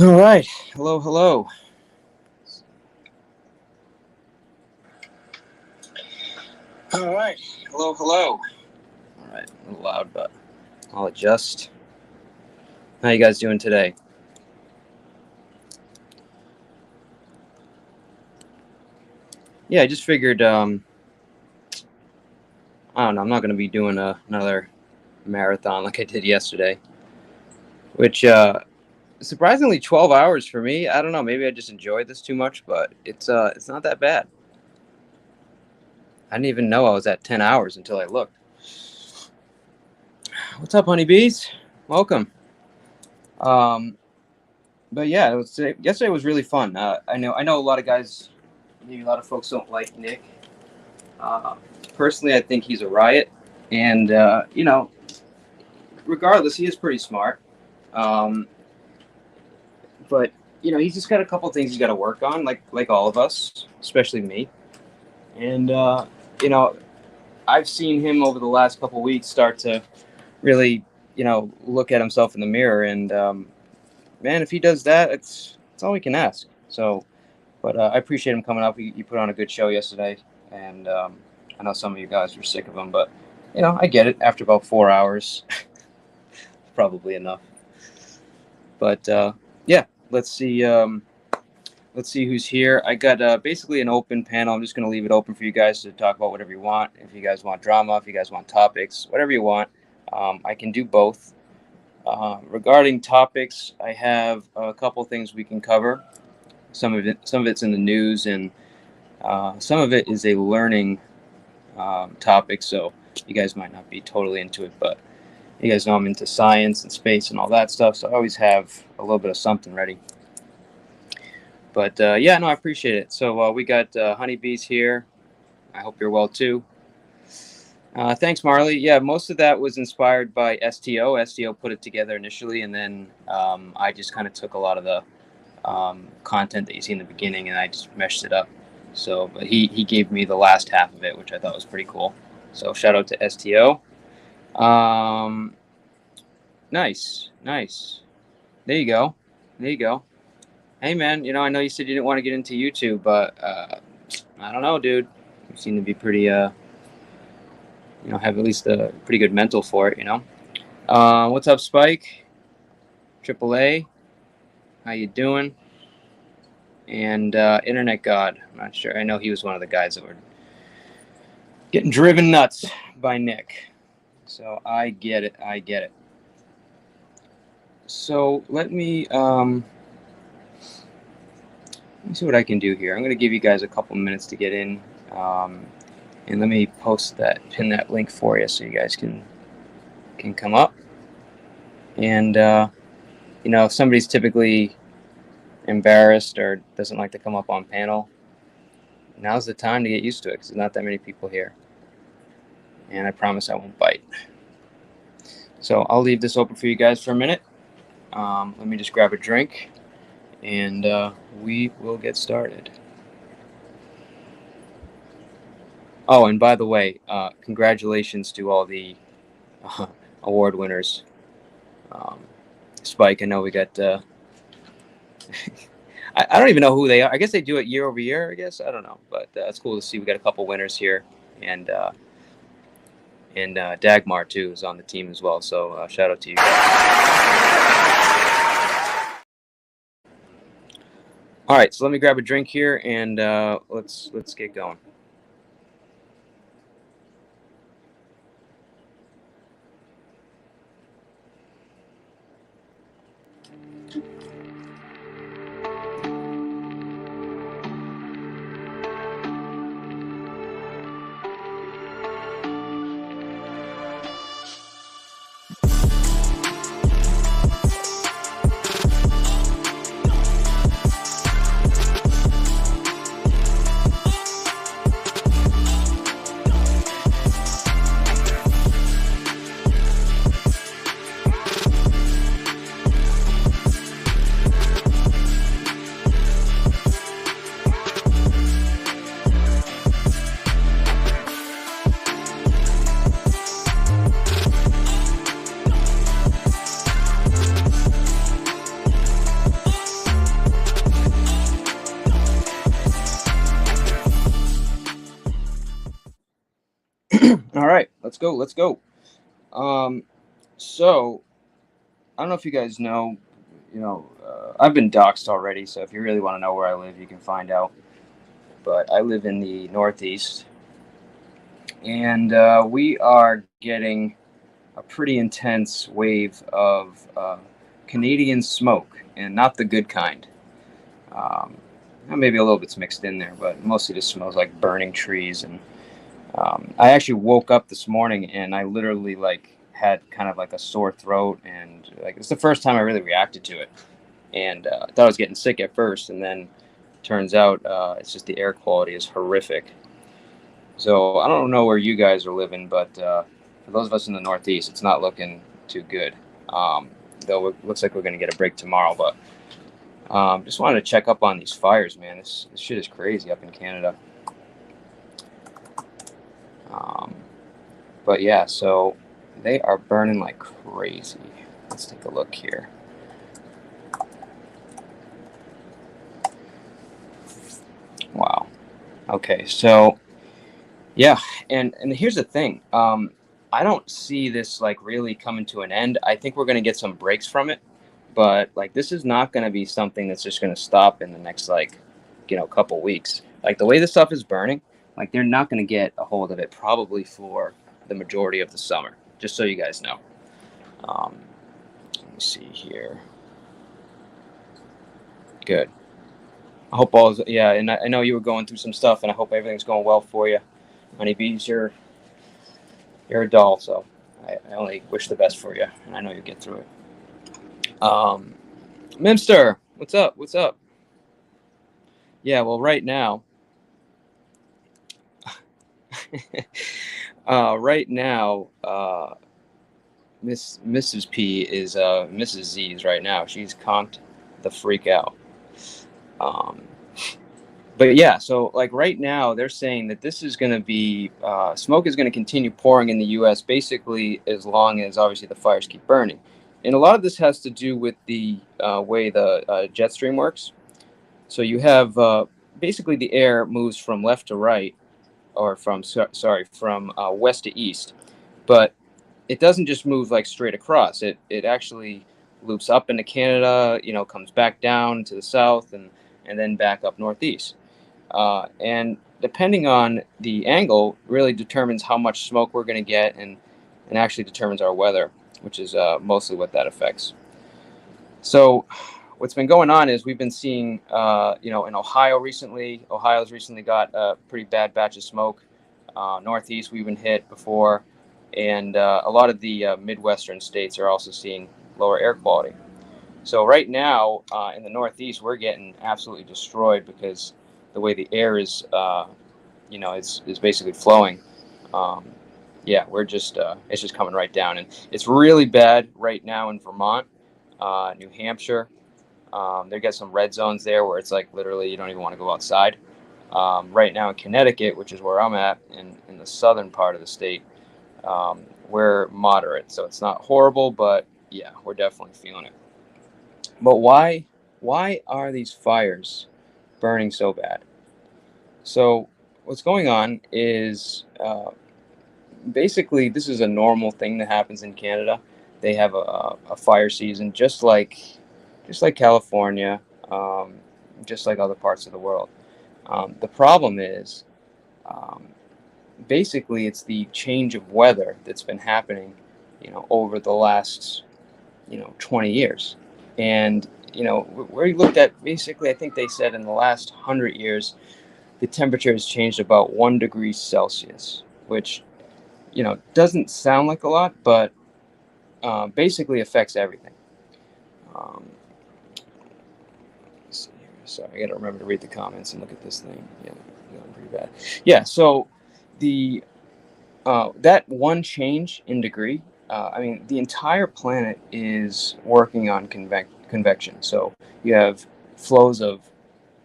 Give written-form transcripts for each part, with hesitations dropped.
All right. Hello, hello. All right. Hello, hello. All right. A little loud, but I'll adjust. How you guys doing today? Yeah, I just figured, I don't know, I'm not going to be doing another marathon like I did yesterday, which, surprisingly 12 hours for me. I don't know, maybe I just enjoyed this too much, but it's not that bad. I didn't even know I was at 10 hours until I looked. What's up, honeybees? Welcome. But yeah, yesterday was really fun. I know a lot of guys, maybe a lot of folks don't like Nick. Personally, I think he's a riot, and regardless, he is pretty smart. But he's just got a couple things he's got to work on, like all of us, especially me. And I've seen him over the last couple weeks start to really, look at himself in the mirror. And man, if he does that, it's all we can ask. So, but I appreciate him coming up. He put on a good show yesterday, and I know some of you guys were sick of him, but I get it. After about 4 hours, probably enough. But yeah, let's see who's here. I got basically an open panel. I'm just going to leave it open for you guys to talk about whatever you want. If you guys want drama, if you guys want topics, whatever you want, I can do both. Regarding topics, I have a couple things we can cover. Some of it's in the news, and some of it is a learning topic. So you guys might not be totally into it, but you guys know I'm into science and space and all that stuff. So I always have a little bit of something ready. But yeah, no, I appreciate it. So we got honeybees here. I hope you're well too. Thanks, Marley. Yeah, most of that was inspired by STO. STO put it together initially, and then I just kind of took a lot of the content that you see in the beginning, and I just meshed it up. So, but he gave me the last half of it, which I thought was pretty cool. So shout out to STO. Nice. There you go. Hey, man, I know you said you didn't want to get into YouTube, but I don't know, dude. You seem to be pretty, have at least a pretty good mental for it, What's up, Spike? AAA. How you doing? And Internet God. I'm not sure. I know he was one of the guys that were getting driven nuts by Nick. So I get it. So let me see what I can do here. I'm going to give you guys a couple minutes to get in, and let me pin that link for you so you guys can come up. And if somebody's typically embarrassed or doesn't like to come up on panel, now's the time to get used to it, because there's not that many people here, and I promise I won't bite. So I'll leave this open for you guys for a minute. Let me just grab a drink, and we will get started. Oh, and by the way, congratulations to all the award winners. Spike, I know we got... I don't even know who they are. I guess they do it year over year, I guess. I don't know. But it's cool to see we got a couple winners here. And Dagmar, too, is on the team as well. So shout out to you guys. All right, so let me grab a drink here, and let's get going. All right, let's go. Let's go. So I don't know if you guys know, I've been doxed already. So if you really want to know where I live, you can find out. But I live in the Northeast, and we are getting a pretty intense wave of Canadian smoke, and not the good kind. Um, Maybe a little bit's mixed in there, but mostly just smells like burning trees. And I actually woke up this morning and I literally had kind of like a sore throat, and like it's the first time I really reacted to it. And I thought I was getting sick at first, and then turns out it's just the air quality is horrific. So I don't know where you guys are living, but for those of us in the Northeast, it's not looking too good. Um, though it looks like we're going to get a break tomorrow, but just wanted to check up on these fires, man. This shit is crazy up in Canada. Um, but yeah, so they are burning like crazy. Let's take a look here. Wow. Okay, so yeah, and here's the thing. I don't see this like really coming to an end. I think we're gonna get some breaks from it, but like this is not gonna be something that's just gonna stop in the next couple weeks. Like the way this stuff is burning, like they're not gonna get a hold of it probably for the majority of the summer. Just so you guys know. Let me see here. Good. I hope all is, yeah, and I know you were going through some stuff, and I hope everything's going well for you. Honeybees, you're a doll, so I only wish the best for you, and I know you'll get through it. Mimster, what's up? What's up? Yeah, well, right now, right now, Mrs. P is Mrs. Z's right now. She's conked the freak out. Um, but yeah, so like right now, they're saying that this is going to be smoke is going to continue pouring in the U.S. basically as long as obviously the fires keep burning, and a lot of this has to do with the way the jet stream works. So you have basically the air moves from left to right, or from west to east, but it doesn't just move like straight across. It actually loops up into Canada, comes back down to the south and then back up northeast. And depending on the angle, really determines how much smoke we're going to get, and actually determines our weather, which is mostly what that affects. So, what's been going on is we've been seeing, in Ohio recently. Ohio's recently got a pretty bad batch of smoke. Northeast, we've been hit before, and a lot of the Midwestern states are also seeing lower air quality. So right now in the Northeast, we're getting absolutely destroyed because the way the air is basically flowing. Um, yeah, we're just it's just coming right down, and it's really bad right now in Vermont, New Hampshire. They got some red zones there where it's like literally you don't even want to go outside. Right now in Connecticut, which is where I'm at, in the southern part of the state, we're moderate, so it's not horrible, but yeah, we're definitely feeling it. But why are these fires burning so bad? So what's going on is basically this is a normal thing that happens in Canada. They have a fire season just like California, just like other parts of the world. The problem is um, basically it's the change of weather that's been happening, over the last 20 years. And where you looked at, basically I think they said in the last 100 years the temperature has changed about 1 degree Celsius, which doesn't sound like a lot, but basically affects everything. um, let's see here. Sorry, I gotta remember to read the comments and look at this thing. Yeah, going pretty bad. Yeah, so the that one change in degree, I mean, the entire planet is working on convection. So you have flows of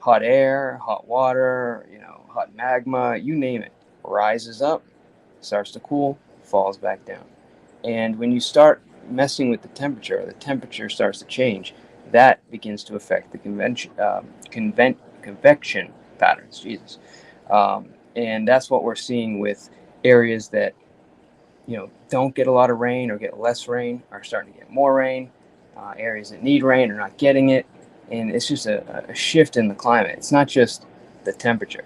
hot air, hot water, hot magma, you name it, rises up, starts to cool, falls back down. And when you start messing with the temperature starts to change. That begins to affect the convection patterns. Jesus. And that's what we're seeing with areas that don't get a lot of rain or get less rain are starting to get more rain. Areas that need rain are not getting it, and it's just a shift in the climate. It's not just the temperature.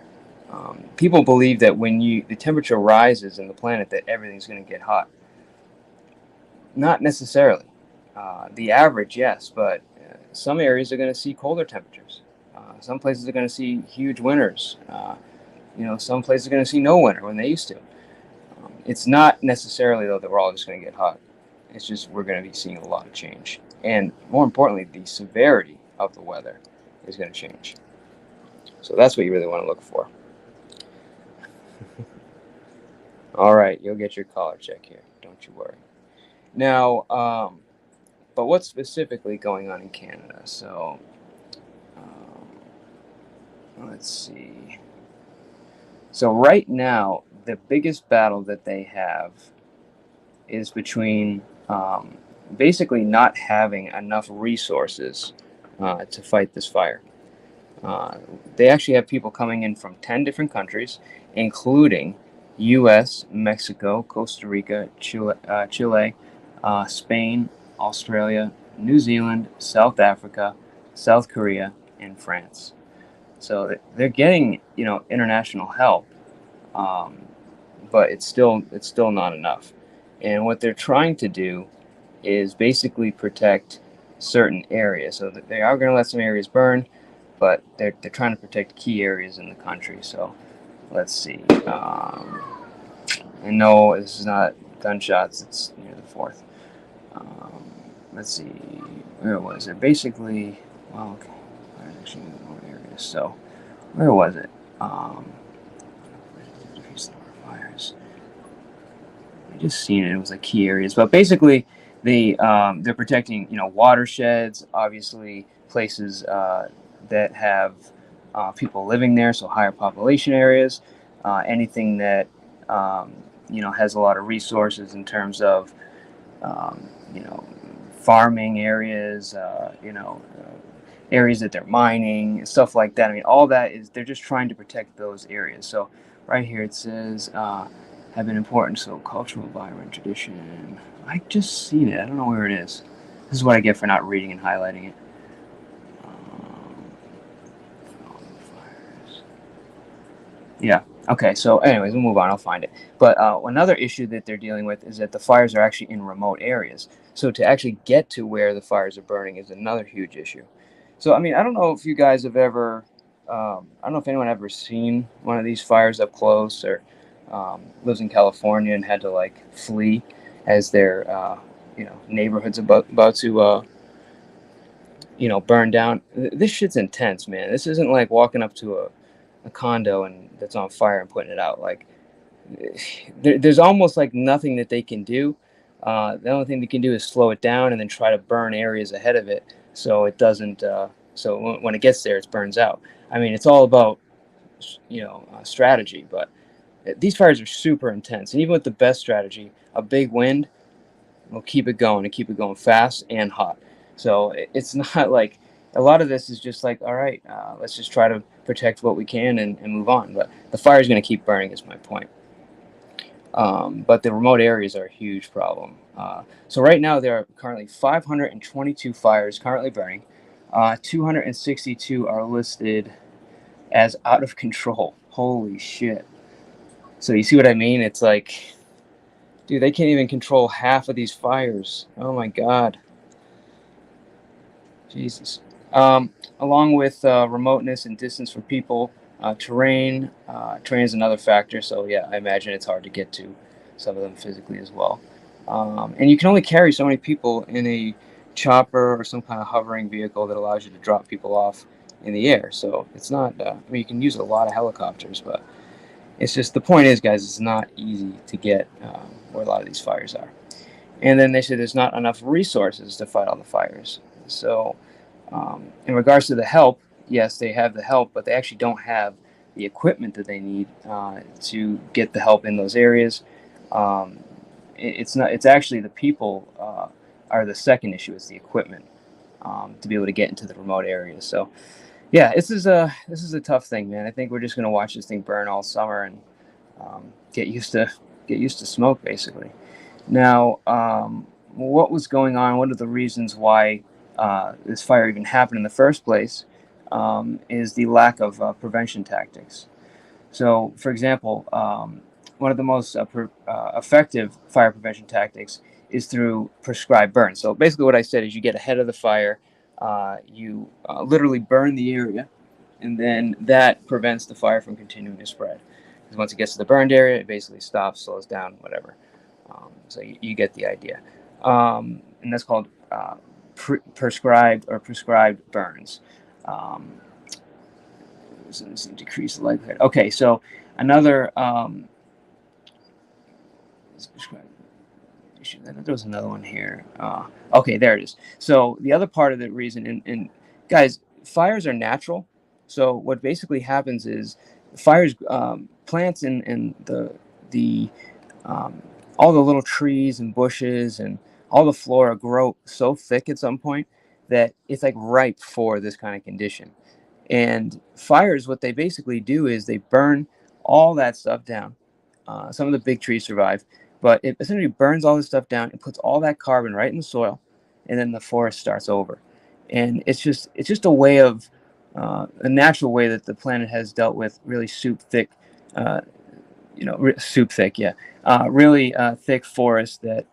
People believe that when the temperature rises in the planet, that everything's going to get hot. Not necessarily. The average, yes, but some areas are going to see colder temperatures. Some places are going to see huge winters. Some places are going to see no winter when they used to. It's not necessarily, though, that we're all just going to get hot. It's just we're going to be seeing a lot of change. And more importantly, the severity of the weather is going to change. So that's what you really want to look for. All right, you'll get your collar check here. Don't you worry. Now, but what's specifically going on in Canada? So, let's see. So right now, the biggest battle that they have is between basically not having enough resources to fight this fire. They actually have people coming in from 10 different countries, including U.S., Mexico, Costa Rica, Chile, Spain, Australia, New Zealand, South Africa, South Korea, and France. So they're getting, international help, but it's still not enough. And what they're trying to do is basically protect certain areas. So that they are going to let some areas burn, but they're trying to protect key areas in the country. So let's see. And no, this is not gunshots. It's near the 4th. Let's see. Where was it? Basically, well, okay. Actually, more areas. So where was it? Fires. I just seen it. It was like key areas, but basically, they're protecting watersheds, obviously places that have people living there, so higher population areas, anything that has a lot of resources in terms of farming areas, areas that they're mining, stuff like that. I mean, all that they're just trying to protect those areas. So right here it says have been important, so cultural, vibrant tradition. I just seen it. I don't know where it is. This is what I get for not reading and highlighting it. Yeah. Okay. So anyways, we'll move on. I'll find it. But another issue that they're dealing with is that the fires are actually in remote areas. So to actually get to where the fires are burning is another huge issue. So, I mean, I don't know if you guys have ever, I don't know if anyone ever seen one of these fires up close or lives in California and had to like flee as their, neighborhood's about to, burn down. This shit's intense, man. This isn't like walking up to a condo and that's on fire and putting it out. Like there's almost like nothing that they can do. The only thing they can do is slow it down and then try to burn areas ahead of it so it doesn't. So when it gets there, it burns out. I mean, it's all about strategy, but these fires are super intense. And even with the best strategy, a big wind will keep it going and keep it going fast and hot. So it's not like a lot of this is just like, all right, let's just try to protect what we can and move on. But the fire is going to keep burning is my point. But the remote areas are a huge problem. So right now there are currently 522 fires currently burning. 262 are listed as out of control. Holy shit. So you see what I mean? It's like, dude, they can't even control half of these fires. Oh my God. Jesus. Along with remoteness and distance from people, terrain is another factor. So yeah, I imagine it's hard to get to some of them physically as well. And you can only carry so many people in a chopper or some kind of hovering vehicle that allows you to drop people off in the air. So it's not, I mean, you can use a lot of helicopters, but it's just, the point is, guys, it's not easy to get where a lot of these fires are. And then they say there's not enough resources to fight all the fires. So in regards to the help, yes, they have the help, but they actually don't have the equipment that they need to get the help in those areas. It's actually the people are the second issue. It's the equipment to be able to get into the remote areas. So yeah, this is a tough thing, man. I think we're just gonna watch this thing burn all summer and get used to smoke, basically. Now, what was going on? What are the reasons why this fire even happened in the first place? Is the lack of prevention tactics. So, for example, one of the most effective fire prevention tactics is through prescribed burn. So, basically, what I said is you get ahead of the fire, you literally burn the area, and then that prevents the fire from continuing to spread. Because once it gets to the burned area, it basically stops, slows down, whatever. So you get the idea. And that's called prescribed burns. Um, decrease the likelihood. Okay, so another there was another one here. Okay, there it is. So the other part of the reason, and guys, fires are natural. So what basically happens is fires, plants, and the um, all the little trees and bushes and all the flora grow so thick at some point that it's like ripe for this kind of condition. And fires, what they basically do is they burn all that stuff down. Some of the big trees survive, but it essentially burns all this stuff down and puts all that carbon right in the soil, and then the forest starts over. And it's just a way of a natural way that the planet has dealt with really uh, soup thick, yeah, really thick forests that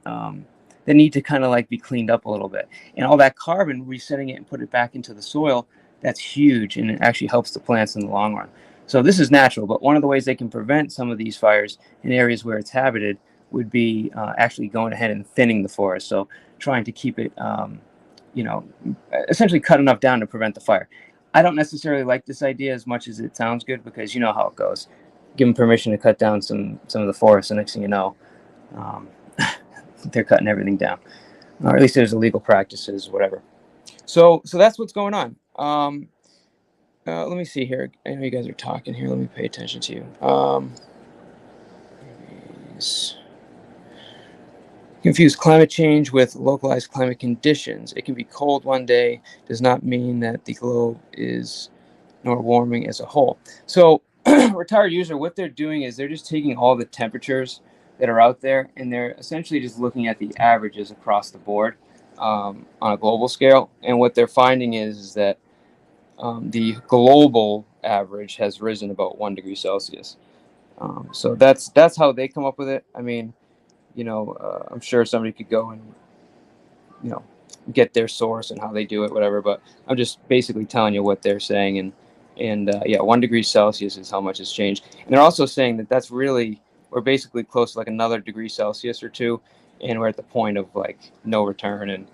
need to kind of like be cleaned up a little bit. And all that carbon, resetting it and put it back into the soil, that's huge, and it actually helps the plants in the long run. So this is natural, but one of the ways they can prevent some of these fires in areas where it's habited would be actually going ahead and thinning the forest. So trying to keep it, you know, essentially cut enough down to prevent the fire. I don't necessarily like this idea as much as it sounds good, because you know how it goes. Give them permission to cut down some of the forest, and next thing you know, um, they're cutting everything down, or at least there's illegal practices, whatever. So that's what's going on. Let me see here. I know you guys are talking here. Let me pay attention to you. Confuse climate change with localized climate conditions. It can be cold one day, does not mean that the globe is nor warming as a whole. So retired user, what they're doing is they're just taking all the temperatures that are out there, and they're essentially just looking at the averages across the board on a global scale. And what they're finding is that the global average has risen about 1 degree Celsius. So that's how they come up with it. I mean, I'm sure somebody could go and you know get their source and how they do it, whatever. But I'm just basically telling you what they're saying, and yeah, 1 degree Celsius is how much has changed. And they're also saying that that's really we're basically close to like another degree Celsius or two, and we're at the point of like no return, and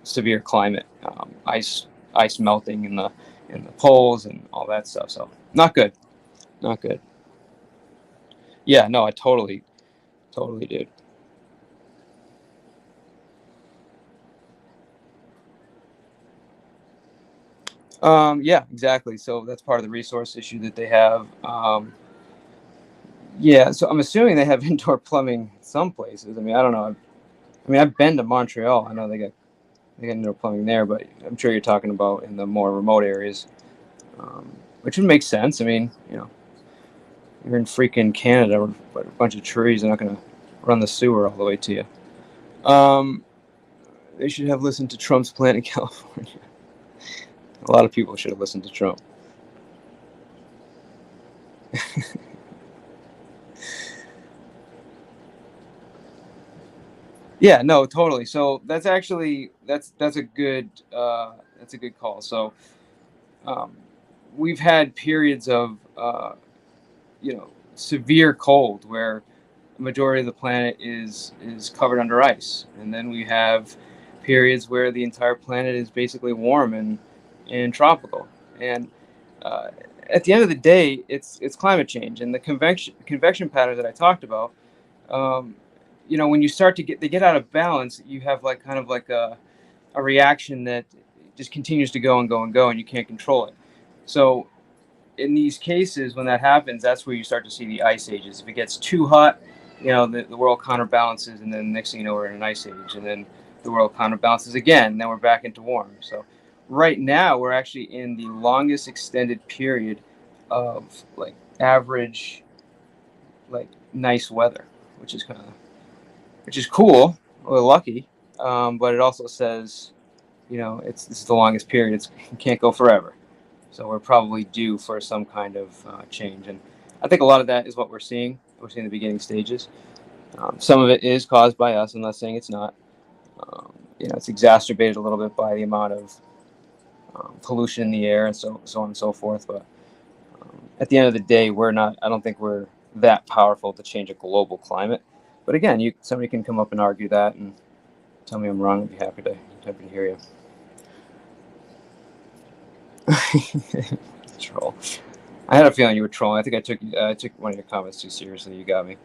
severe climate, ice melting in the poles and all that stuff. So not good, not good. Yeah, no, I totally did. Yeah, exactly. So that's part of the resource issue that they have. Yeah, so I'm assuming they have indoor plumbing some places. I mean, I don't know. I've been to Montreal. I know they got indoor plumbing there, but I'm sure you're talking about in the more remote areas, which would make sense. I mean, you're in freaking Canada, but a bunch of trees are not going to run the sewer all the way to you. They should have listened to Trump's plan in California. A lot of people should have listened to Trump. Yeah, no, totally. So that's actually that's a good call. So um, we've had periods of severe cold where the majority of the planet is covered under ice, and then we have periods where the entire planet is basically warm and tropical. And uh, at the end of the day, it's climate change, and the convection patterns that I talked about. Um, when you start to get out of balance, you have like kind of like a reaction that just continues to go and go and go, and you can't control it. So in these cases, when that happens, that's where you start to see the ice ages. If it gets too hot, the world counterbalances, and then next thing you know, we're in an ice age, and then the world counterbalances again, and then we're back into warm. So right now, we're actually in the longest extended period of like average, like nice weather, which is kind of which is cool. We're lucky, but it also says, this is the longest period. It can't go forever. So we're probably due for some kind of change. And I think a lot of that is what we're seeing. We're seeing the beginning stages. Some of it is caused by us. I'm not saying it's not. It's exacerbated a little bit by the amount of pollution in the air and so on and so forth. But at the end of the day, I don't think we're that powerful to change a global climate. But again, somebody can come up and argue that and tell me I'm wrong. I'd be happy to hear you. Troll. I had a feeling you were trolling. I think I took one of your comments too seriously. You got me.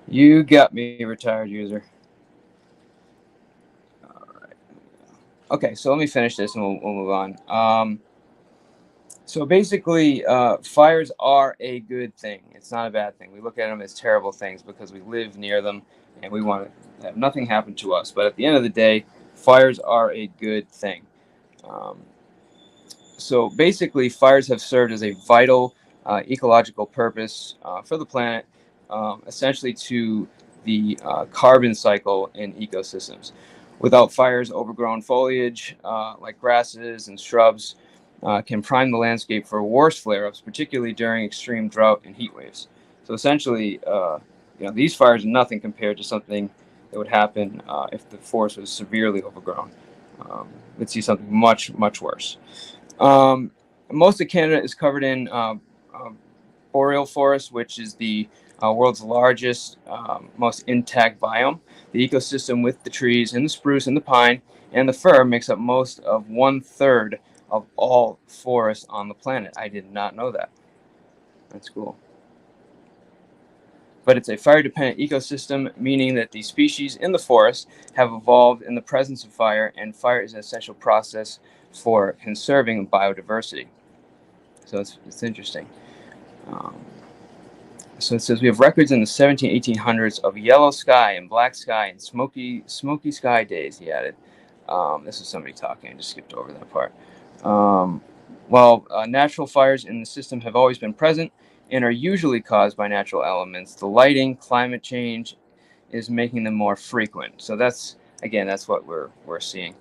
You got me, retired user. All right. Okay, so let me finish this and we'll move on. So basically, fires are a good thing. It's not a bad thing. We look at them as terrible things because we live near them and we want to have nothing happen to us. But at the end of the day, fires are a good thing. So basically, fires have served as a vital ecological purpose for the planet, essentially to the carbon cycle in ecosystems. Without fires, overgrown foliage like grasses and shrubs can prime the landscape for worse flare-ups, particularly during extreme drought and heat waves. So essentially, these fires are nothing compared to something that would happen if the forest was severely overgrown. We'd see something much, much worse. Most of Canada is covered in boreal forest, which is the world's largest, most intact biome. The ecosystem with the trees and the spruce and the pine and the fir makes up most of 1/3 of all forests on the planet. I did not know that. That's cool. But it's a fire-dependent ecosystem, meaning that the species in the forest have evolved in the presence of fire, and fire is an essential process for conserving biodiversity. So it's interesting. So it says we have records in the 1800s of yellow sky and black sky and smoky sky days, he added. This is somebody talking. I just skipped over that part. While natural fires in the system have always been present and are usually caused by natural elements, the lighting, climate change is making them more frequent. So that's what we're seeing.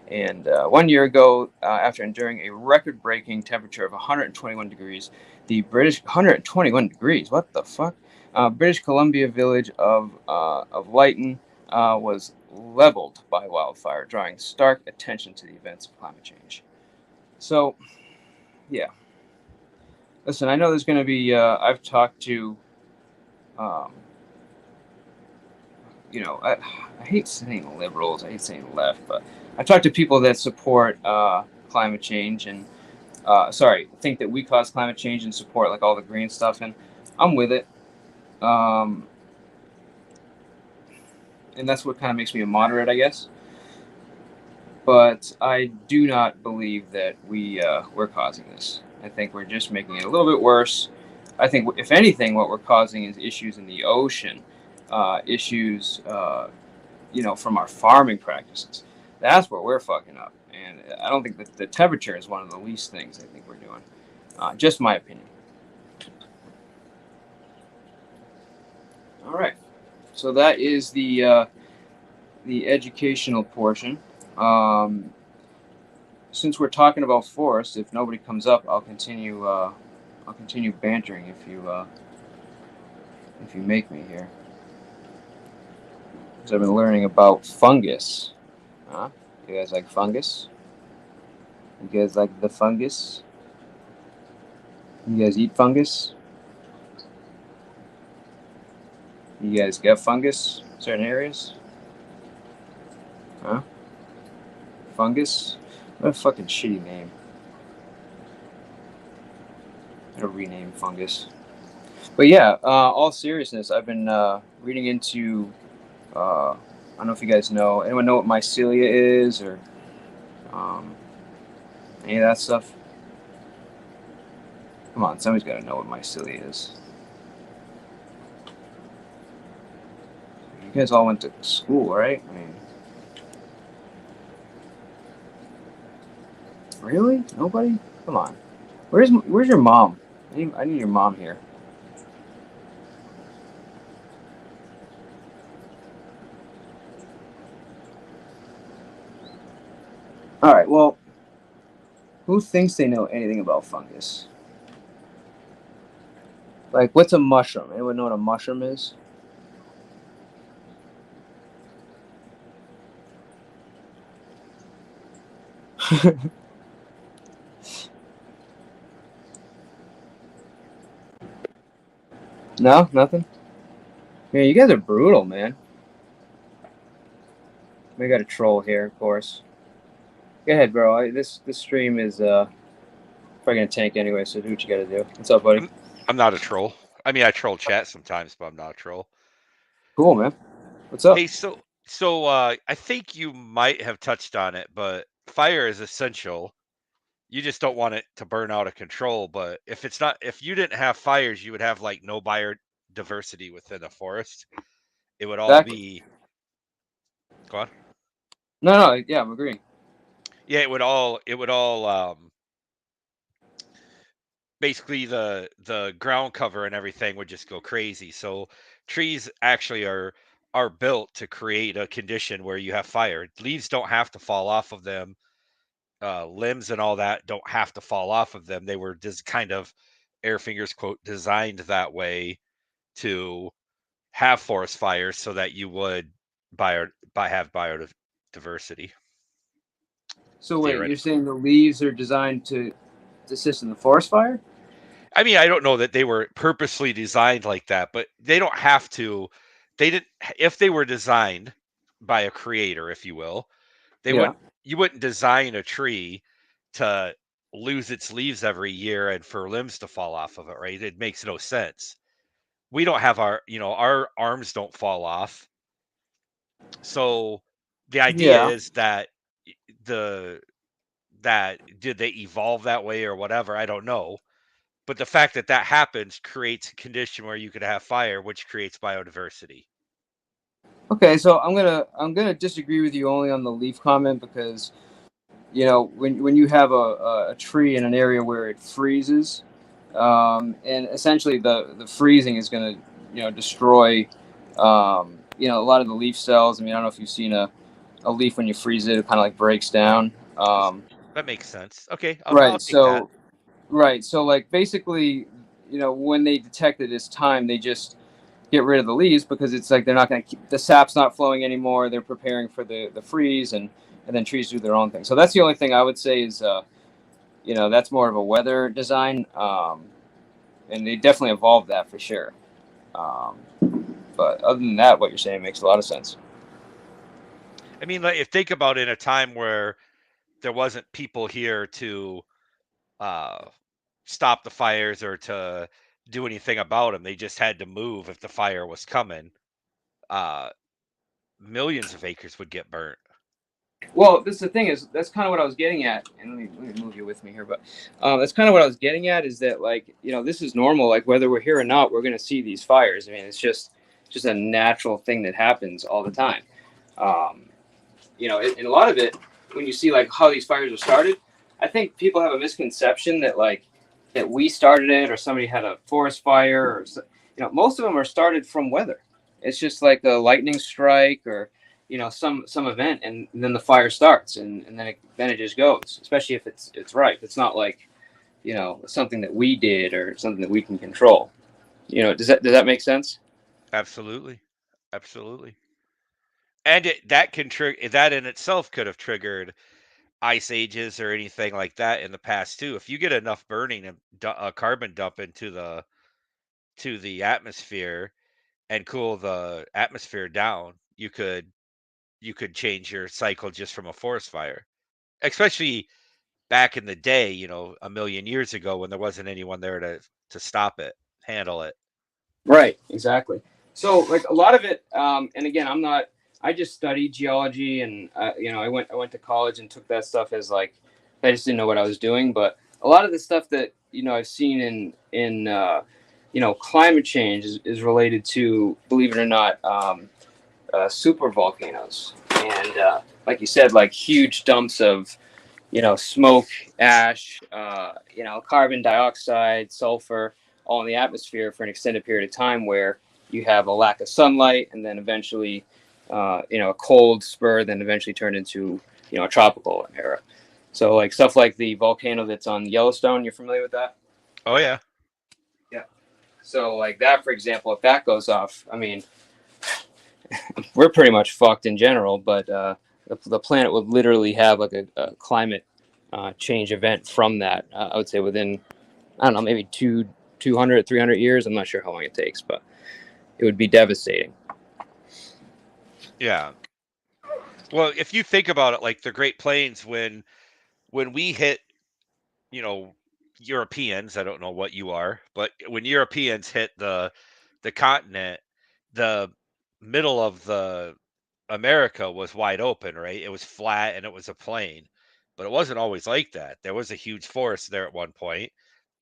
And 1 year ago, after enduring a record-breaking temperature of 121 degrees, the British 121 degrees. What the fuck? British Columbia village of Lytton was leveled by wildfire, drawing stark attention to the events of climate change. So, yeah. Listen, I know there's going to be. I've talked to. I hate saying liberals. I hate saying left, but I've talked to people that support climate change and think that we cause climate change and support like all the green stuff, and I'm with it. And that's what kind of makes me a moderate, I guess. But I do not believe that we're causing this. I think we're just making it a little bit worse. I think, if anything, what we're causing is issues in the ocean, issues, from our farming practices. That's where we're fucking up. And I don't think that the temperature is one of the least things I think we're doing. Just my opinion. All right. So that is the educational portion. Since we're talking about forests, if nobody comes up, I'll continue bantering if you make me here. Because I've been learning about fungus. Huh? You guys like fungus? You guys like the fungus? You guys eat fungus? You guys get fungus in certain areas? Huh? Fungus? What a fucking shitty name. I'm gonna rename fungus. But yeah, all seriousness, I've been reading into. I don't know if you guys know. Anyone know what mycelia is or any of that stuff? Come on, somebody's got to know what mycelia is. You guys all went to school, right? I mean, really? Nobody? Come on. Where's your mom? I need your mom here. All right. Well, who thinks they know anything about fungus? Like, what's a mushroom? Anyone know what a mushroom is? No, nothing. Man, you guys are brutal, man. We got a troll here, of course. Go ahead, bro. This stream is probably gonna tank anyway. So do what you gotta do. What's up, buddy? I'm not a troll. I mean, I troll chat sometimes, but I'm not a troll. Cool, man. What's up? Hey, I think you might have touched on it, but fire is essential. You just don't want it to burn out of control. But if you didn't have fires, you would have like no biodiversity within a forest. It would all Exactly. be. Go on. No, yeah, I'm agreeing. Yeah, it would all basically the ground cover and everything would just go crazy. So trees actually are built to create a condition where you have fire. Leaves don't have to fall off of them. Limbs and all that don't have to fall off of them. They were just kind of air fingers quote designed that way to have forest fires so that you would have biodiversity So wait, you're theoretically. saying the leaves are designed to assist in the forest fire? I mean, I don't know that they were purposely designed like that, but they don't have to. They didn't. If they were designed by a creator, if you will, they Yeah. wouldn't. You wouldn't design a tree to lose its leaves every year and for limbs to fall off of it, right? It makes no sense. We don't have our arms don't fall off. So the idea Yeah. is that the that did they evolve that way or whatever? I don't know. But the fact that that happens creates a condition where you could have fire, which creates biodiversity. Okay, so I'm gonna disagree with you only on the leaf comment because when you have a tree in an area where it freezes, and essentially the freezing is going to destroy a lot of the leaf cells. I mean, I don't know if you've seen a leaf when you freeze it, it kind of like breaks down. That makes sense. Okay, I'll Right. take that. So like basically, when they detect that it's time, they just get rid of the leaves because it's like they're not going to keep the sap's not flowing anymore. They're preparing for the freeze, and then trees do their own thing. So that's the only thing I would say is that's more of a weather design, and they definitely evolved that for sure. Um, but other than that, what you're saying makes a lot of sense. I mean, like, if think about in a time where there wasn't people here to uh, stop the fires or to do anything about them, they just had to move if the fire was coming. Uh, Millions of acres would get burnt. Well, this is the thing is that's kind of what I was getting at, and let me move you with me here, but that's kind of what I was getting at is that like this is normal. Like whether we're here or not, we're going to see these fires. I mean, it's just a natural thing that happens all the time. Um, and a lot of it, when you see like how these fires are started, I think people have a misconception that like that we started it or somebody had a forest fire or most of them are started from weather. It's just like a lightning strike or some event, and then the fire starts, and then it just goes. Especially if it's right. It's not like something that we did or something that we can control. Does that make sense? Absolutely, absolutely. And that in itself could have triggered ice ages or anything like that in the past too. If you get enough burning and carbon dump into the atmosphere and cool the atmosphere down, you could change your cycle just from a forest fire. Especially back in the day, a million years ago when there wasn't anyone there to stop it, handle it. Right, exactly. So, like a lot of it, and again, I'm not. I just studied geology, and I went to college and took that stuff as like I just didn't know what I was doing. But a lot of the stuff that I've seen in climate change is related to, believe it or not, super volcanoes, and like you said, like huge dumps of smoke, ash, carbon dioxide, sulfur, all in the atmosphere for an extended period of time where you have a lack of sunlight and then eventually, a cold spur, then eventually turned into a tropical era. So like stuff like the volcano that's on Yellowstone, you're familiar with that? Oh yeah. Yeah. So like that, for example, if that goes off, I mean, we're pretty much fucked in general. But the planet would literally have like a climate change event from that. I would say within, I don't know, maybe 200, 300 years. I'm not sure how long it takes, but it would be devastating. Yeah. Well, if you think about it, like the Great Plains, when we hit, you know, Europeans, I don't know what you are, but when Europeans hit the continent, the middle of the America was wide open, right? It was flat and it was a plain. But it wasn't always like that. There was a huge forest there at one point.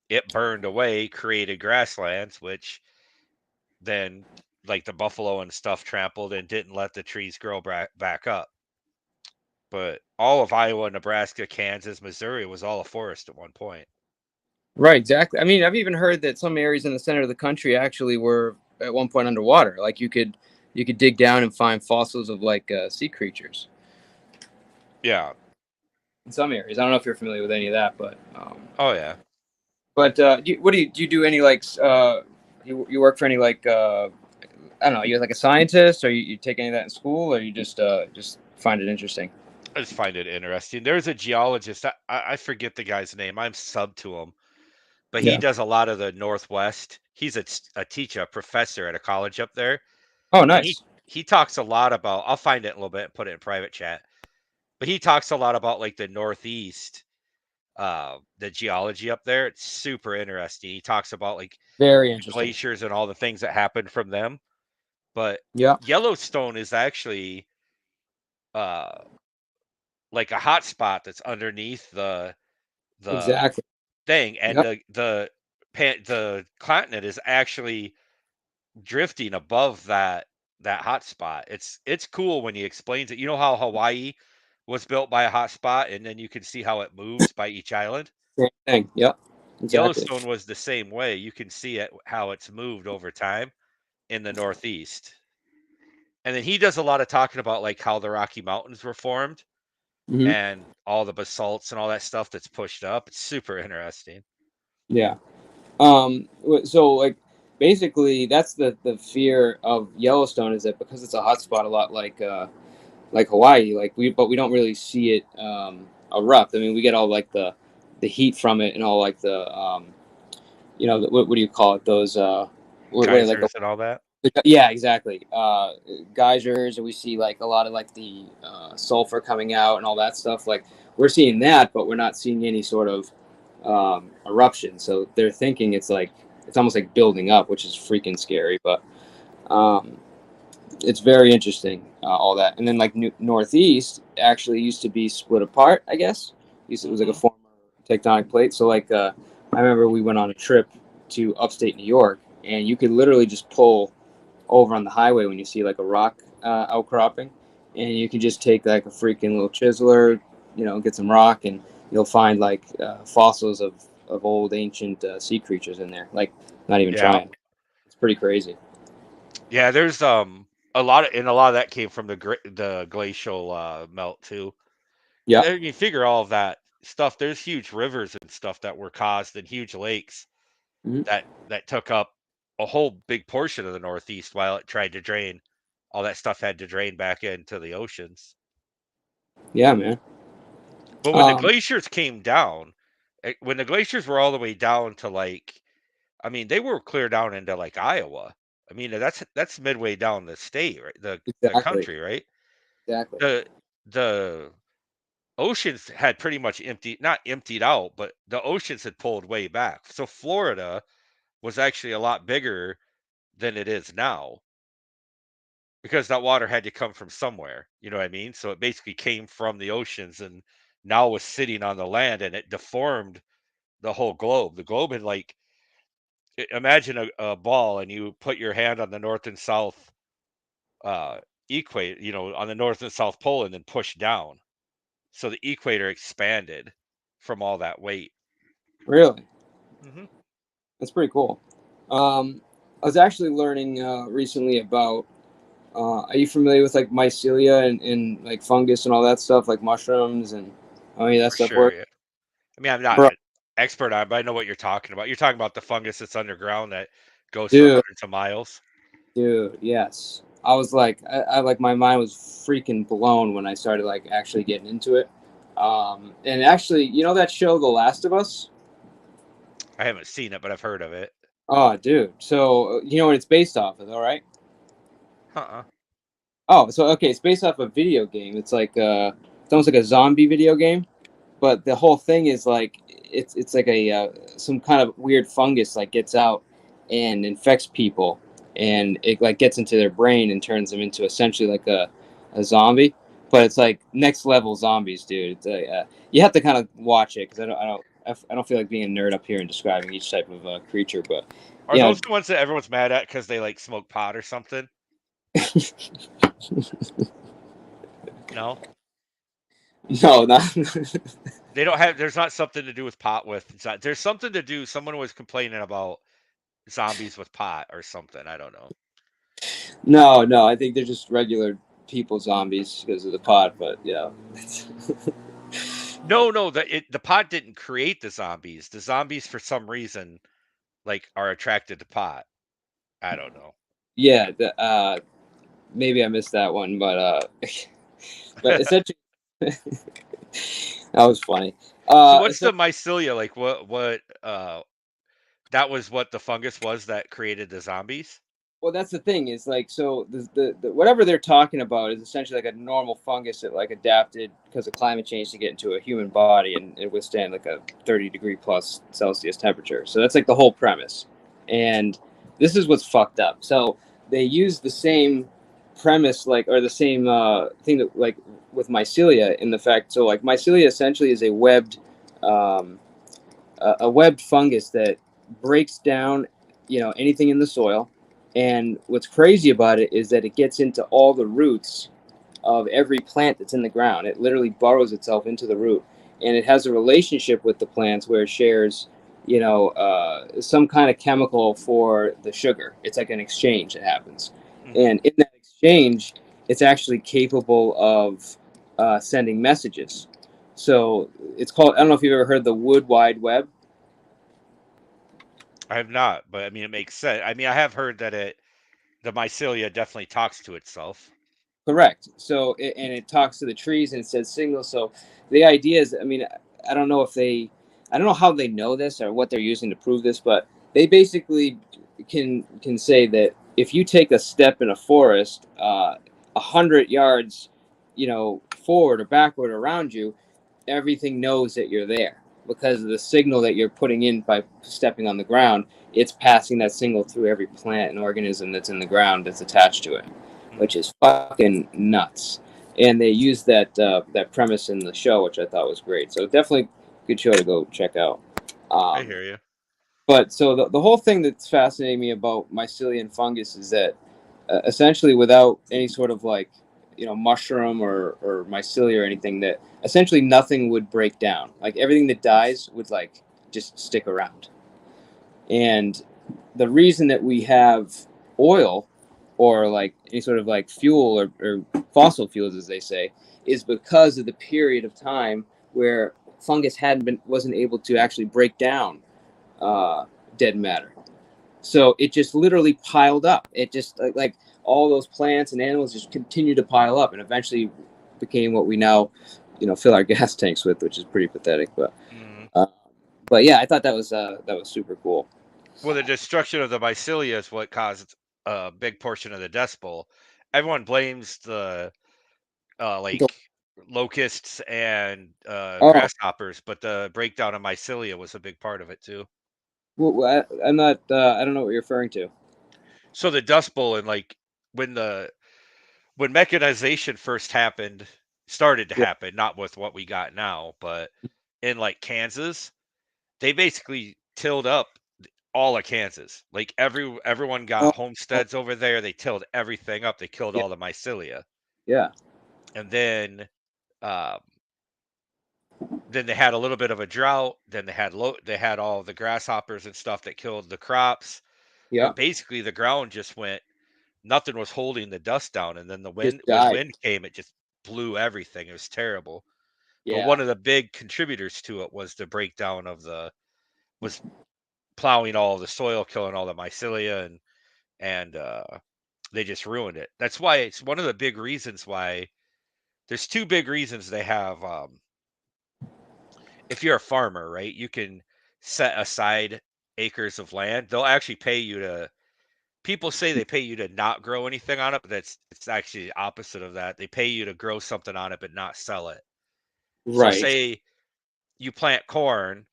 It burned away, created grasslands, which then like the buffalo and stuff trampled and didn't let the trees grow back up. But all of Iowa, Nebraska, Kansas, Missouri was all a forest at one point. Right, exactly. I mean, I've even heard that some areas in the center of the country actually were at one point underwater. Like you could dig down and find fossils of like sea creatures Yeah. in some areas. I don't know if you're familiar with any of that, but Oh yeah. what do you do any like you work for any like I don't know, you're like a scientist, or you take any of that in school, or you just find it interesting? I just find it interesting. There's a geologist. I forget the guy's name. I'm sub to him, but he Yeah. does a lot of the Northwest. He's a teacher, a professor at a college up there, Oh, and nice. he talks a lot about. I'll find it in a little bit and put it in private chat. But he talks a lot about like the Northeast, the geology up there. It's super interesting. He talks about like Very the interesting. glaciers and all the things that happened from them. But Yeah. Yellowstone is actually uh like a hot spot that's underneath the Exactly. thing, and Yep. the continent is actually drifting above that hot spot. It's cool when he explains it. You know how Hawaii was built by a hot spot, and then you can see how it moves by each island. Same thing. Yep. Exactly. Yellowstone was the same way. You can see it how it's moved over time in the Northeast. And then he does a lot of talking about like how the Rocky Mountains were formed Hmm. and all the basalts and all that stuff that's pushed up. It's super interesting. Yeah. So like basically that's the fear of Yellowstone, is that because it's a hotspot a lot like Hawaii, like we don't really see it erupt. I mean, we get all like the heat from it and all like the what do you call it, those what like Geysers and all that. yeah, exactly, geysers, and we see like a lot of like the sulfur coming out and all that stuff. Like we're seeing that, but we're not seeing any sort of eruption. So they're thinking it's like it's almost like building up, which is freaking scary. But um, it's very interesting, all that. And then like Northeast actually used to be split apart, I guess. It was like a Hmm. former tectonic plate. So like I remember we went on a trip to upstate New York, and you could literally just pull over on the highway when you see like a rock outcropping, and you can just take like a freaking little chiseler, get some rock, and you'll find like fossils of old ancient sea creatures in there. Like not even Yeah. trying. It's pretty crazy. Yeah, there's a lot of that came from the glacial melt too. And Yeah. then you figure all of that stuff. There's huge rivers and stuff that were caused and huge lakes Hmm. that took up a whole big portion of the Northeast while it tried to drain. All that stuff had to drain back into the oceans. Yeah, man. But when the Um, glaciers came down, when the glaciers were all the way down to like, I mean, they were clear down into like Iowa. I mean, that's midway down the state, right? The exactly. country, right? Exactly. The the oceans had pretty much not emptied out, but the oceans had pulled way back. So Florida was actually a lot bigger than it is now because that water had to come from somewhere. You know what I mean? So it basically came from the oceans and now was sitting on the land, and it deformed the whole globe. The globe had like imagine a ball, and you put your hand on the north and south uh equator, on the north and south pole, and then push down. So the equator expanded from all that weight. Really, Hmm. that's pretty cool. I was actually learning recently about Are you familiar with like mycelia and like fungus and all that stuff, like mushrooms and how any of that For stuff sure, works? yeah. I mean, I'm not Bro, an expert on it, but I know what you're talking about. You're talking about the fungus that's underground that goes for dude, hundreds of miles. dude, yes. I was like, I like my mind was freaking blown when I started like actually getting into it. And actually, you know that show, The Last of Us? I haven't seen it, but I've heard of it. Oh, dude. So you know what it's based off of, all right? Uh-uh. Oh, so okay, it's based off a video game. It's like it's almost like a zombie video game, but the whole thing is like it's like a some kind of weird fungus like gets out and infects people, and it like gets into their brain and turns them into essentially like a zombie. But it's like next level zombies, dude. It's you have to kind of watch it because I don't feel like being a nerd up here and describing each type of creature, but Are yeah. those the ones that everyone's mad at because they like smoke pot or something? No, No, not they don't have. There's not something to do with pot with. There's something to do. Someone was complaining about zombies with pot or something. I don't know. no, no. I think they're just regular people zombies because of the pod. But yeah, No, no. The pot didn't create the zombies. The zombies, for some reason, like are attracted to pot. I don't know. yeah. Maybe I missed that one, but essentially, that was funny. So what's the So mycelia like? What? That was what the fungus was that created the zombies. well, that's the thing is like so the whatever they're talking about is essentially like a normal fungus that like adapted because of climate change to get into a human body and withstand like a 30-degree plus Celsius temperature. So that's like the whole premise, and this is what's fucked up. So they use the same premise like or the same thing that like with mycelia in the fact so like mycelia essentially is a um, a webbed fungus that breaks down, you know, anything in the soil. And what's crazy about it is that it gets into all the roots of every plant that's in the ground. It literally burrows itself into the root, and it has a relationship with the plants where it shares, you know, some kind of chemical for the sugar. It's like an exchange that happens, Hmm. and in that exchange, it's actually capable of sending messages. So it's called. I don't know if you've ever heard the Wood Wide Web. I have not, but I mean it makes sense. I mean I have heard that the mycelia definitely talks to itself. Correct. So, and it talks to the trees and it says signals. So, the idea is, I mean, I don't know if they, I don't know how they know this or what they're using to prove this, but they basically can say that if you take a step in a forest, 100 yards, you know, forward or backward around you, everything knows that you're there because of the signal that you're putting in by stepping on the ground. It's passing that signal through every plant and organism that's in the ground that's attached to it, which Hmm. is fucking nuts. And they used that premise in the show, which I thought was great. So definitely a good show to go check out. I Um, hear you. but so the whole thing that's fascinating me about mycelium fungus is that essentially without any sort of like you know mushroom or mycelia or anything that essentially nothing would break down like everything that dies would like just stick around and the reason that we have oil or like any sort of like fuel or fossil fuels as they say is because of the period of time where fungus hadn't been wasn't able to actually break down uh, dead matter. So it just literally piled up. It just like all those plants and animals just continued to pile up, and eventually became what we now, you know, fill our gas tanks with, which is pretty pathetic. Hmm. Uh, but yeah, I thought that was super cool. Well, the destruction of the mycelia is what caused a big portion of the Dust Bowl. Everyone blames the like locusts and Oh, grasshoppers, but the breakdown of mycelia was a big part of it too. I'm not. I don't know what you're referring to. So the Dust Bowl and like when the when mechanization first started to Yeah. happen, not with what we got now, but in like Kansas, they basically tilled up all of Kansas. Like everyone Oh, got oh, homesteads over there. They tilled everything up. They killed yeah. all the mycelia, Yeah. and um, then they had a little bit of a drought. Then they had all the grasshoppers and stuff that killed the crops, Yeah. and basically the ground just went. nothing was holding the dust down, and then the Just wind when died. wind came, it just blew everything. It was terrible. But Yeah. one of the big contributors to it was the breakdown of the was plowing all the soil, killing all the mycelia, and they just ruined it. That's why it's one of the big reasons why there's two big reasons they have. If you're a farmer, right, you can set aside acres of land. They'll actually pay you to. People say they pay you to not grow anything on it, but it's actually the opposite of that. They pay you to grow something on it, but not sell it. So Right. say you plant corn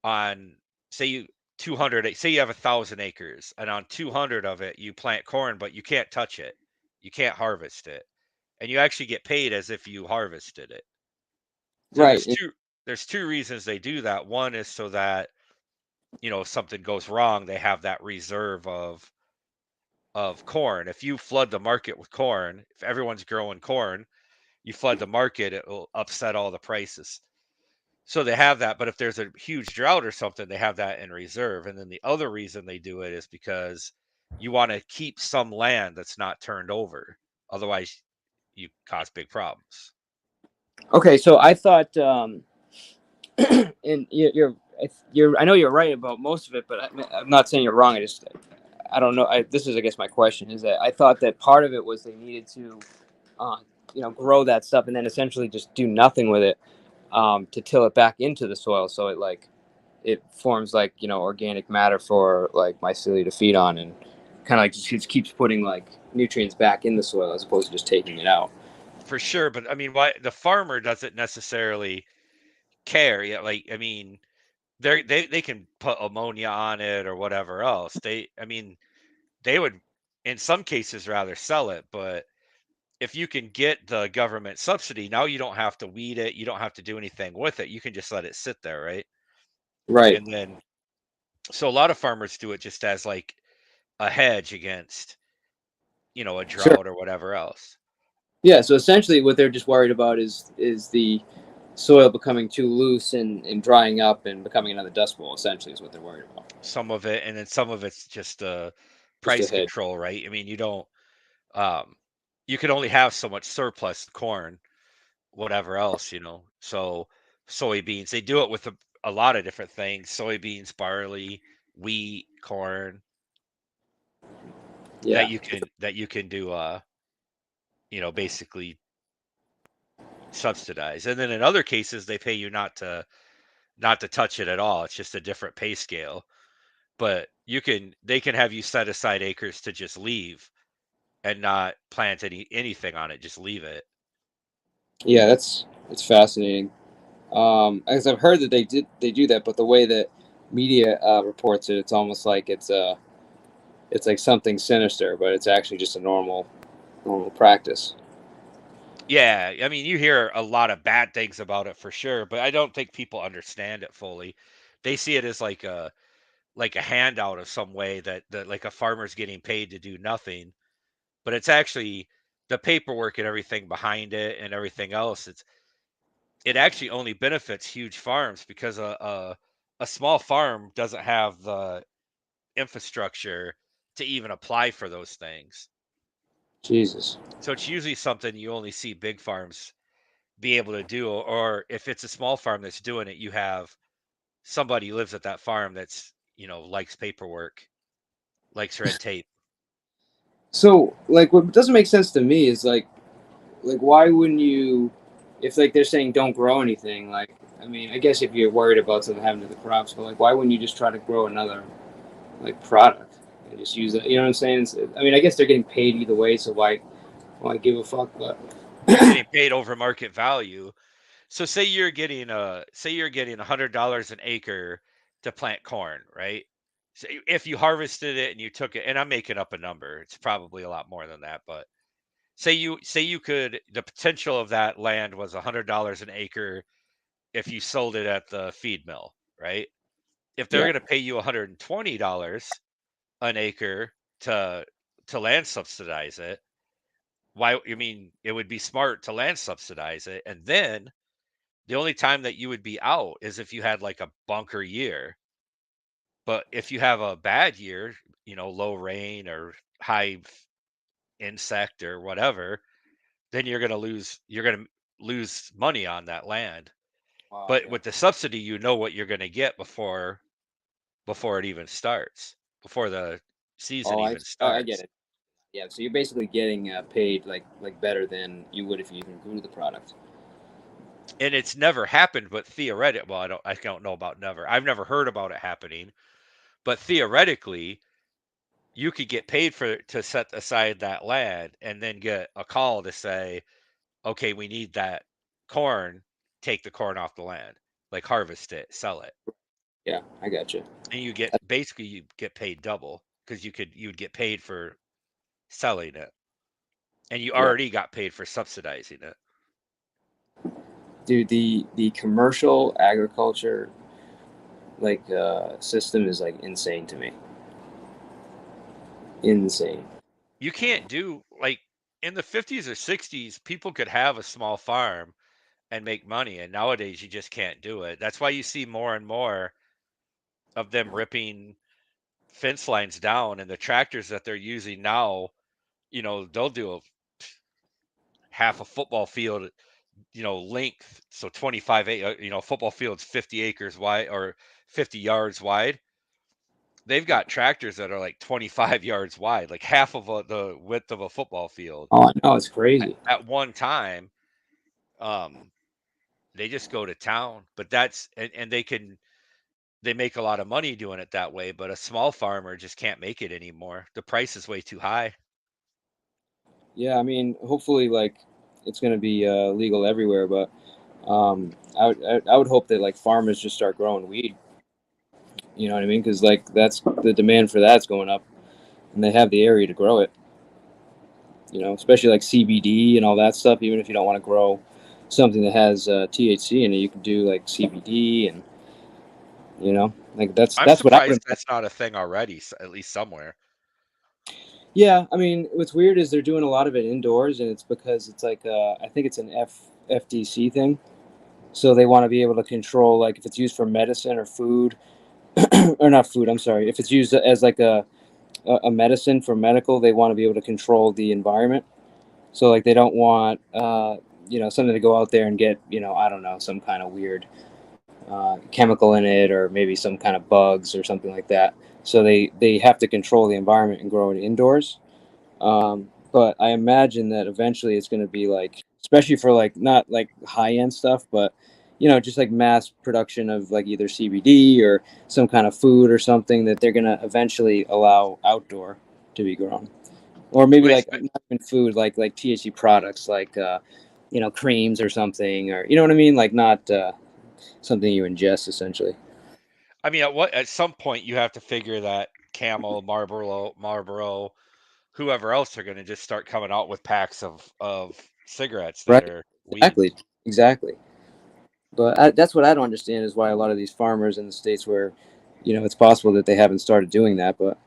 on say you 200 say you have 1,000 acres, and on 200 of it you plant corn, but you can't touch it, you can't harvest it, and you actually get paid as if you harvested it. So Right. there's two reasons they do that. One is so that, if something goes wrong, they have that reserve of corn. If you flood the market with corn, if everyone's growing corn, you flood the market, it will upset all the prices. So they have that, but if there's a huge drought or something, they have that in reserve. And then the other reason they do it is because you want to keep some land that's not turned over. Otherwise, you cause big problems. Okay. So I thought, and you're. I know you're right about most of it, but I'm not saying you're wrong. I don't know. This is, I guess, my question is that I thought that part of it was they needed to, uh, grow that stuff and then essentially just do nothing with it, to till it back into the soil, so it forms like organic matter for like mycelia to feed on, and kind of like just keeps putting like nutrients back in the soil as opposed to just taking it out. For sure, but I mean, why the farmer doesn't necessarily care. Yeah, like I mean, they can put ammonia on it or whatever else. I mean, they would in some cases rather sell it, but if you can get the government subsidy, now you don't have to weed it, you don't have to do anything with it. You can just let it sit there, right? Right. And then so a lot of farmers do it just as like a hedge against, a Sure. drought or whatever else. Yeah. So essentially, what they're just worried about is the soil becoming too loose and drying up and becoming another dust bowl. Essentially, is what they're worried about. Some of it, and then some of it's just Just a price hedge. control, right? I mean, um you can only have so much surplus corn, whatever else, So soybeans, they do it with a lot of different things: soybeans, barley, wheat, corn, that Yeah. you can do basically subsidize. And then in other cases they pay you not to touch it at all. It's just a different pay scale. But they can have you set aside acres to just leave and not plant anything on it, just leave it. Yeah. That's fascinating. As I've heard that they do that, but the way that media reports it, it's almost like it's like something sinister, but it's actually just a normal practice. Yeah, I mean, you hear a lot of bad things about it for sure, but I don't think people understand it fully. They see it as like a handout of some way that like a farmer's getting paid to do nothing, but it's actually the paperwork and everything behind it and everything else. It actually only benefits huge farms because a small farm doesn't have the infrastructure to even apply for those things. Jesus. So it's usually something you only see big farms be able to do, or if it's a small farm that's doing it, you have somebody who lives at that farm that's, likes paperwork, likes red tape. So, like, what doesn't make sense to me is like why wouldn't you, if like they're saying don't grow anything? Like, I mean, I guess if you're worried about something happening to the crops, but like, why wouldn't you just try to grow another like product and just use it? You know what I'm saying? I mean, I guess they're getting paid either way, so why give a fuck? But You're getting paid over market value. So say you're getting $100 an acre to plant corn, right? So if you harvested it and you took it, and I'm making up a number, it's probably a lot more than that, but say you could the potential of that land was $100 an acre if you sold it at the feed mill, right? If they're yeah, going to pay you $120 an acre to land subsidize it, why? I mean, it would be smart to land subsidize it, and then the only time that you would be out is if you had like a bunker year. But if you have a bad year, low rain or high insect or whatever, then you're going to lose money on that land. Wow. But Yeah. with the subsidy, you know what you're going to get before it even starts, before the season Oh, even I get starts. it. Yeah. So you're basically getting paid like better than you would if you even grew the product. And it's never happened, but theoretically, well, I don't know about never. I've never heard about it happening, but theoretically, you could get paid to set aside that land and then get a call to say, okay, we need that corn, take the corn off the land, like harvest it, sell it. Yeah, I got you. And you get paid double because you would get paid for selling it. And you Yeah, already got paid for subsidizing it. dude. The commercial agriculture system is like insane to me. Insane. You can't do like in the 50s or 60s, people could have a small farm and make money, and nowadays you just can't do it. That's why you see more and more of them ripping fence lines down, and the tractors that they're using now, they'll do half a football field, length, so 25 football field's 50 acres wide or 50 yards wide. They've got tractors that are like 25 yards wide, like half of the width of a football field Oh, I know it's crazy. at one time. um they just go to town, but and they make a lot of money doing it that way, but a small farmer just can't make it anymore. The price is way too high. Yeah, I mean, hopefully, like it's going to be legal everywhere, but I would hope that like farmers just start growing weed. You know what I mean? Because like that's the demand for that's going up, and they have the area to grow it. You know, especially like CBD and all that stuff. Even if you don't want to grow something that has THC in it, you can do like CBD, and like I'm that's what I would surprised imagine. that's not a thing already, at least somewhere. Yeah, I mean, what's weird is they're doing a lot of it indoors, and it's because it's like I think it's an FDC thing. So they want to be able to control like if it's used for medicine or food, or not food. I'm sorry, if it's used as like a medicine for medical, they want to be able to control the environment. So like they don't want something to go out there and get I don't know some kind of weird chemical in it or maybe some kind of bugs or something like that. So they have to control the environment and grow it indoors. But I imagine that eventually it's going to be like, especially for like not like high end stuff, but just like mass production of like either CBD or some kind of food or something that they're going to eventually allow outdoor to be grown, or maybe Wait, like not even food, like THC products, like creams or something, or you know what I mean, like not something you ingest essentially. I mean, at some point you have to figure that Camel, Marlboro, whoever else are going to just start coming out with packs of cigarettes that Right. are weed. Exactly. Exactly. But that's what I don't understand is why a lot of these farmers in the states where, it's possible that they haven't started doing that. But,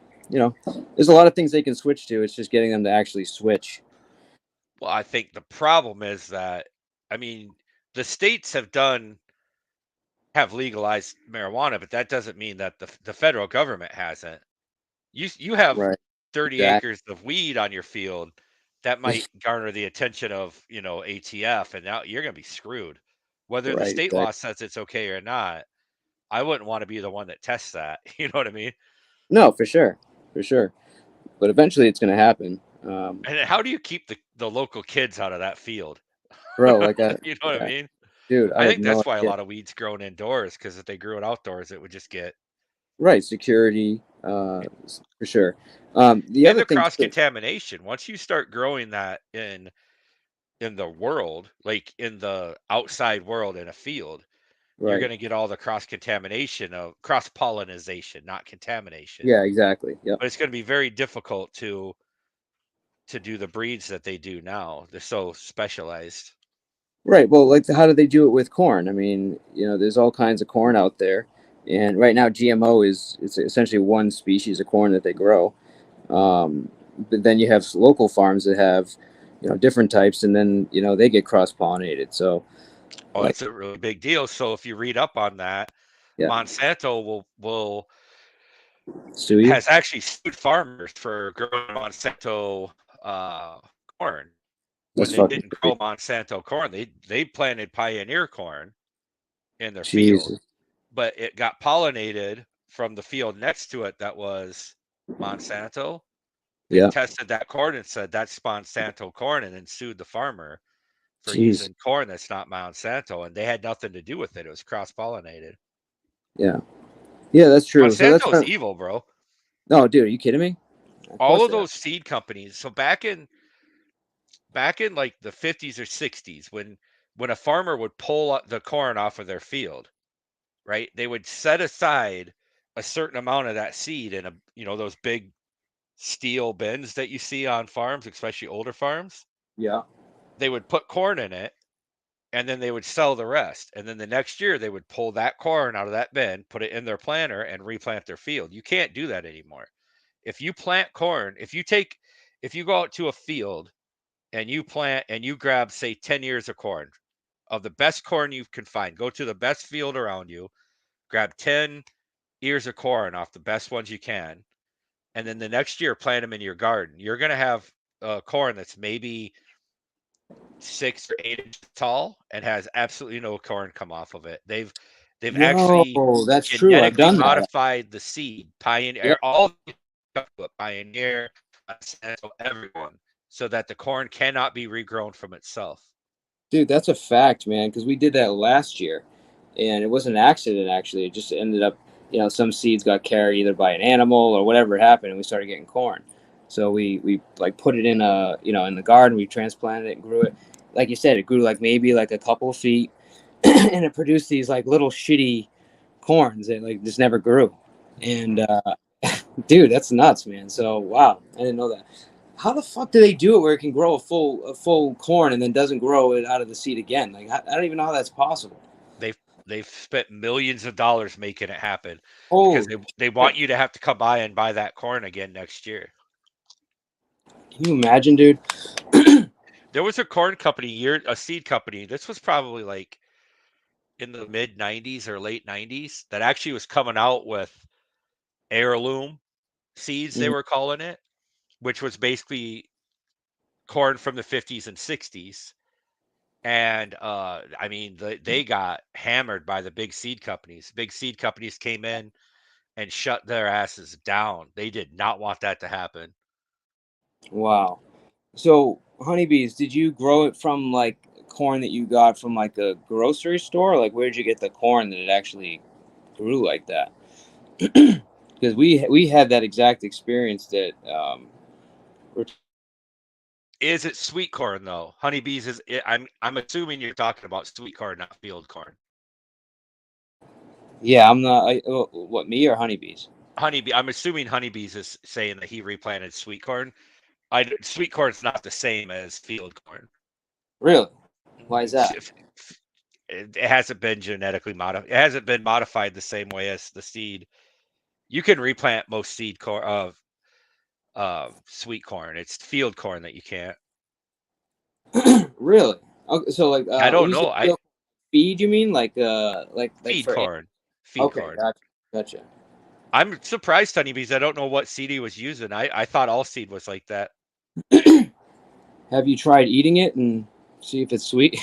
there's a lot of things they can switch to. It's just getting them to actually switch. Well, I think the problem is that, I mean, the states have legalized marijuana, but that doesn't mean that the federal government hasn't. You have Right. 30 Exactly. acres of weed on your field that might garner the attention of, ATF, and now you're going to be screwed. Whether the Right. state Exactly. law says it's okay or not, I wouldn't want to be the one that tests that. You know what I mean? No, for sure. For sure. But eventually it's going to happen. And then how do you keep the local kids out of that field? Bro, like, You know what I yeah, mean? dude, I I have think no that's why a idea. lot of weeds grown indoors, because if they grew it outdoors, it would just get. Right. Security, for sure. The And other the thing, cross too, contamination. Once you start growing that in the world, like in the outside world in a field, you're right. going to get all the cross contamination of cross pollination, not contamination. Yeah, exactly. Yep. But it's going to be very difficult to do the breeds that they do now. They're so specialized. Right. Well, like, how do they do it with corn? I mean, there's all kinds of corn out there, and right now GMO is it's essentially one species of corn that they grow. But then you have local farms that have, different types, and then they get cross pollinated. So, Oh, like, it's a really big deal. So if you read up on that, yeah, Monsanto will sue you. has actually sued farmers for growing Monsanto corn when That's they fucking didn't grow crazy. Monsanto corn. They planted Pioneer corn in their field, Jesus. but it got pollinated from the field next to it that was Monsanto. They Yeah. tested that corn and said that's Monsanto corn, and then sued the farmer for Jeez. using corn that's not Monsanto, and they had nothing to do with it. It was cross pollinated. Yeah. Yeah, that's true. So that's Monsanto's what. evil, bro. No, dude, are you kidding me? Of All course of they are. those seed companies. So back in like the 50s or 60s, when a farmer would pull the corn off of their field, right? They would set aside a certain amount of that seed in those big steel bins that you see on farms, especially older farms. Yeah. They would put corn in it and then they would sell the rest. And then the next year they would pull that corn out of that bin, put it in their planter and replant their field. You can't do that anymore. If you plant corn, if you go out to a field and you plant and you grab, say, 10 ears of corn, of the best corn you can find, go to the best field around you, grab 10 ears of corn off the best ones you can, and then the next year plant them in your garden. You're going to have corn that's maybe 6 or 8 inches tall and has absolutely no corn come off of it. They've actually Yo, that's true. I've genetically done that. modified the seed, Yep. Pioneer, all Pioneer, Monsanto, everyone, so that the corn cannot be regrown from itself. Dude, that's a fact, man, because we did that last year. And it was an accident, actually. It just ended up, some seeds got carried either by an animal or whatever happened, and we started getting corn. So we like put it in in the garden. We transplanted it and grew it. Like you said, it grew like maybe like a couple of feet, and it produced these like little shitty corns that like just never grew. And dude, that's nuts, man. So wow, I didn't know that. How the fuck do they do it where it can grow a full corn and then doesn't grow it out of the seed again? Like I don't even know how that's possible. They've spent millions of dollars making it happen because Holy they shit. want you to have to come by and buy that corn again next year. Can you imagine, dude? There was a corn company, a seed company. This was probably like in the mid 90s or late 90s that actually was coming out with heirloom seeds, they Mhm. were calling it, which was basically corn from the 50s and 60s. And I mean, they got hammered by the big seed companies. Big seed companies came in and shut their asses down. They did not want that to happen. Wow. So, honeybees, did you grow it from like corn that you got from like a grocery store? Like, where did you get the corn that it actually grew like that? Because we had that exact experience that we're Is it sweet corn though? Honeybees I'm assuming you're talking about sweet corn, not field corn. yeah, I'm not. What, me or honeybees? I'm assuming honeybees is saying that he replanted sweet corn. Sweet corn's not the same as field corn. Really? Why is that? It hasn't been genetically modified. It hasn't been modified the same way as the seed. You can replant most seed corn of sweet corn. It's field corn that you can't. Really? Okay, so like I when don't you say know. I feed, you mean like feed for corn, feed okay, corn. gotcha. I'm surprised, honey, because I don't know what seed he was using. I thought all seed was like that. Have you tried eating it and see if it's sweet?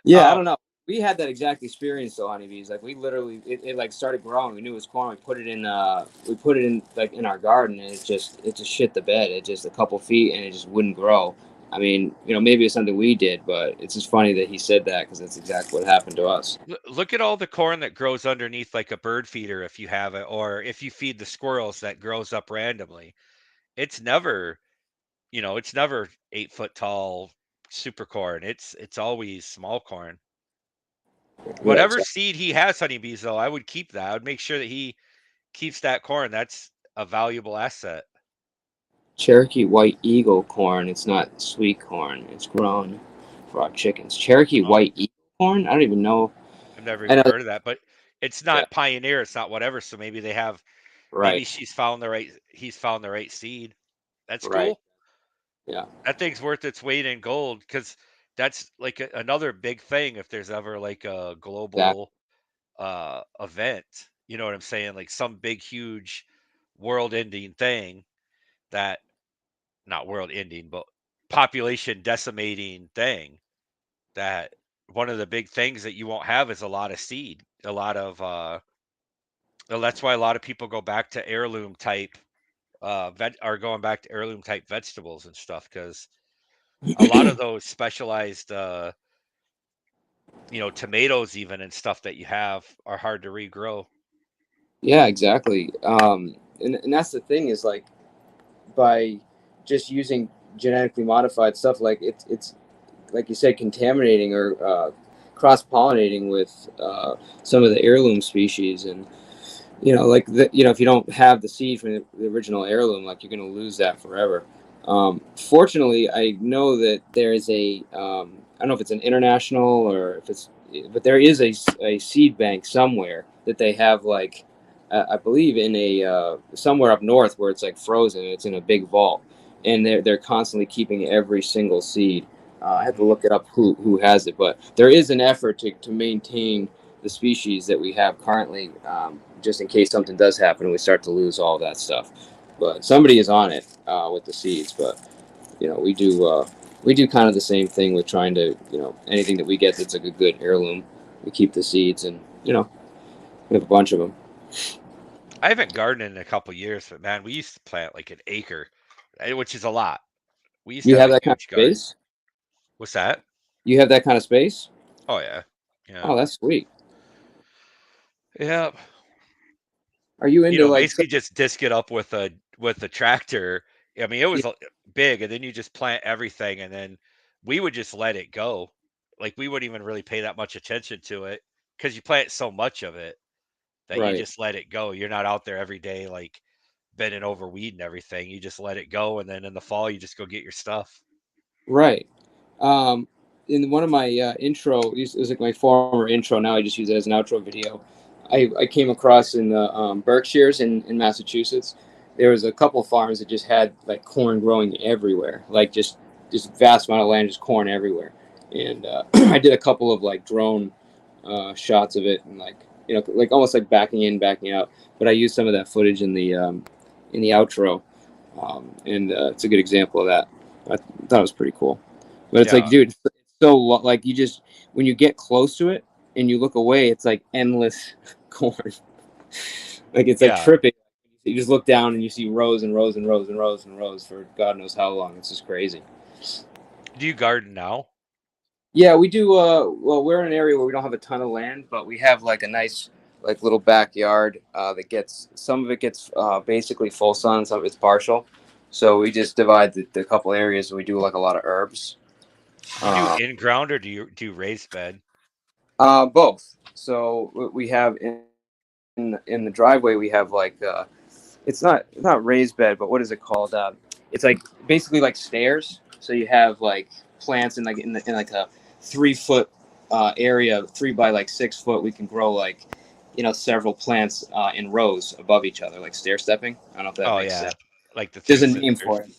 Yeah, I Um, don't know. We had that exact experience though, honeybees. Like we literally, it like started growing. We knew it was corn. We put it in like in our garden, and it just shit the bed. It just a couple feet, and it just wouldn't grow. I mean, maybe it's something we did, but it's just funny that he said that because that's exactly what happened to us. look at all the corn that grows underneath like a bird feeder if you have it, or if you feed the squirrels that grows up randomly. It's never, it's never 8 foot tall super corn. It's always small corn. Yeah, Whatever exactly. seed he has, honeybees, though, I would keep that. I would make sure that he keeps that corn. That's a valuable asset. Cherokee White Eagle corn. It's not sweet corn. It's grown for our chickens. Cherokee Um, White Eagle corn. I don't even know. I've never I even know. heard of that, but it's Yeah. not Pioneer. It's not whatever. So maybe Right. he's found the right seed. That's Right. cool. Yeah. That thing's worth its weight in gold because that's like another big thing if there's ever like a Exactly. global event. You know what I'm saying? Like some big, huge world ending thing that not world ending, but population decimating thing. That one of the big things that you won't have is a lot of seed, a lot of well, that's why a lot of people go back to heirloom type are going back to heirloom type vegetables and stuff because a lot of those specialized tomatoes even and stuff that you have are hard to regrow. Yeah, exactly. And that's the thing is like by just using genetically modified stuff, like it's like you said, contaminating or cross pollinating with some of the heirloom species, and like if you don't have the seed from the original heirloom, like you're going to lose that forever. Fortunately, I know that there is I don't know if it's an international or if it's, but there is a seed bank somewhere that they have like, I believe in a somewhere up north where it's like frozen and it's in a big vault, and they're constantly keeping every single seed. I have to Mhm. look it up who has it, but there is an effort to maintain the species that we have currently, just in case something does happen and we start to lose all that stuff. But somebody is on it with the seeds. But we do kind of the same thing with trying to anything that we get that's like a good heirloom, we keep the seeds, and we have a bunch of them. I haven't gardened in a couple years, but man, we used to plant like an acre, which is a lot. We used to You have have a that kind of huge garden. space. What's that? You have that kind of space. Oh yeah, yeah, Oh, that's sweet. yeah. Are you into like Basically just disc it up with a tractor. I mean, it was big, and then you just plant everything, and then we would just let it go. Like we wouldn't even really pay that much attention to it because you plant so much of it that you right? just let it go. You're not out there every day like bending over weed and everything. You just let it go, and then in the fall you just go get your stuff. Right. Um, in one of my intro, it was like my former intro. Now I just use it as an outro video. I came across in the Berkshires in Massachusetts. There was a couple farms that just had like corn growing everywhere, like just vast amount of land, just corn everywhere. And I did a couple of like drone shots of it, and like like almost like backing in, backing out. But I used some of that footage in the outro, and it's a good example of that. I thought it was pretty cool. But it's like, Yeah, dude, it's so like you just when you get close to it and you look away, it's like endless corn. Like it's like yeah. tripping. You just look down and you see rows and rows and rows and rows and rows for God knows how long. It's just crazy. Do you garden now? Yeah, we do. Well, we're in an area where we don't have a ton of land, but we have like a nice, like little backyard that gets some of it gets basically full sun, some of it's partial. So we just divide the couple areas, and we do like a lot of herbs. Do you do Uh, in ground or do you do raised bed? both. So we have in the driveway we have like it's not raised bed, but what is it called? It's like basically like stairs. So you have like plants in like a 3 foot area, 3 by like 6 foot. We can grow like several plants in rows above each other, like stair stepping. I don't know if that Oh makes yeah, sense. like the There's three a name for sisters. it.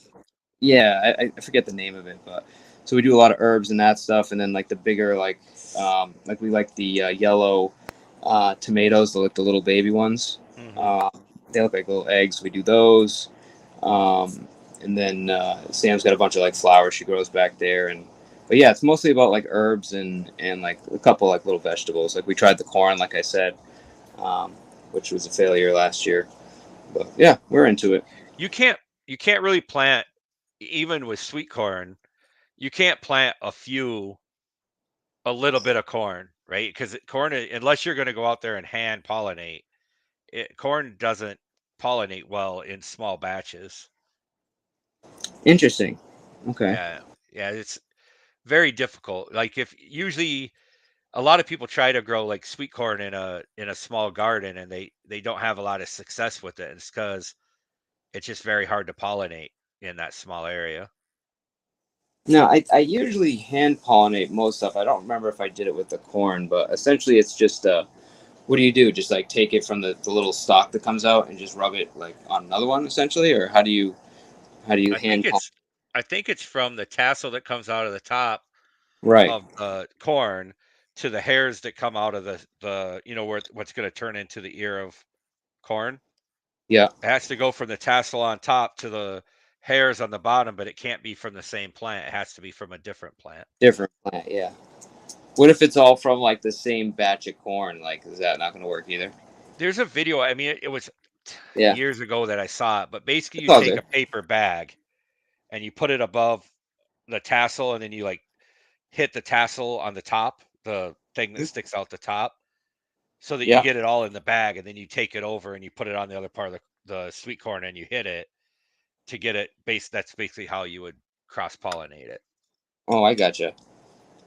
Yeah, I forget the name of it, but so we do a lot of herbs and that stuff, and then like the bigger like we like the yellow tomatoes, the little baby ones. Hmm. Uh, they look like little eggs. We do those, and then Sam's got a bunch of like flowers she grows back there, and but yeah, it's mostly about like herbs and like a couple like little vegetables. Like we tried the corn, like I said, um, which was a failure last year, but yeah, we're into it. You can't really plant even with sweet corn. You can't plant a little bit of corn, right? Because corn, unless you're going to go out there and hand pollinate, corn doesn't pollinate well in small batches. Interesting. Okay. Yeah, yeah, it's very difficult. Like if usually a lot of people try to grow like sweet corn in a small garden and they don't have a lot of success with it. It's because it's just very hard to pollinate in that small area. No, I usually hand pollinate most stuff. I don't remember if I did it with the corn, but essentially it's just what do you do? Just like take it from the little stalk that comes out and just rub it like on another one essentially, or how do you I think hand pollinate? it's I think it's from the tassel that comes out of the top Right. of the corn to the hairs that come out of the where what's going to turn into the ear of corn. Yeah. It has to go from the tassel on top to the hairs on the bottom, but it can't be from the same plant. It has to be from a different plant. Different plant, yeah. What if it's all from like the same batch of corn? Like, is that not going to work either? There's a video. I mean, it was Yeah, years ago that I saw it, but basically, it's you all take good. a paper bag and you put it above the tassel, and then you like hit the tassel on the top, the thing that Mhm. sticks out the top, so that you Yeah. get it all in the bag, and then you take it over and you put it on the other part of the sweet corn and you hit it to get it base. That's basically how you would cross pollinate it. Oh, I gotcha.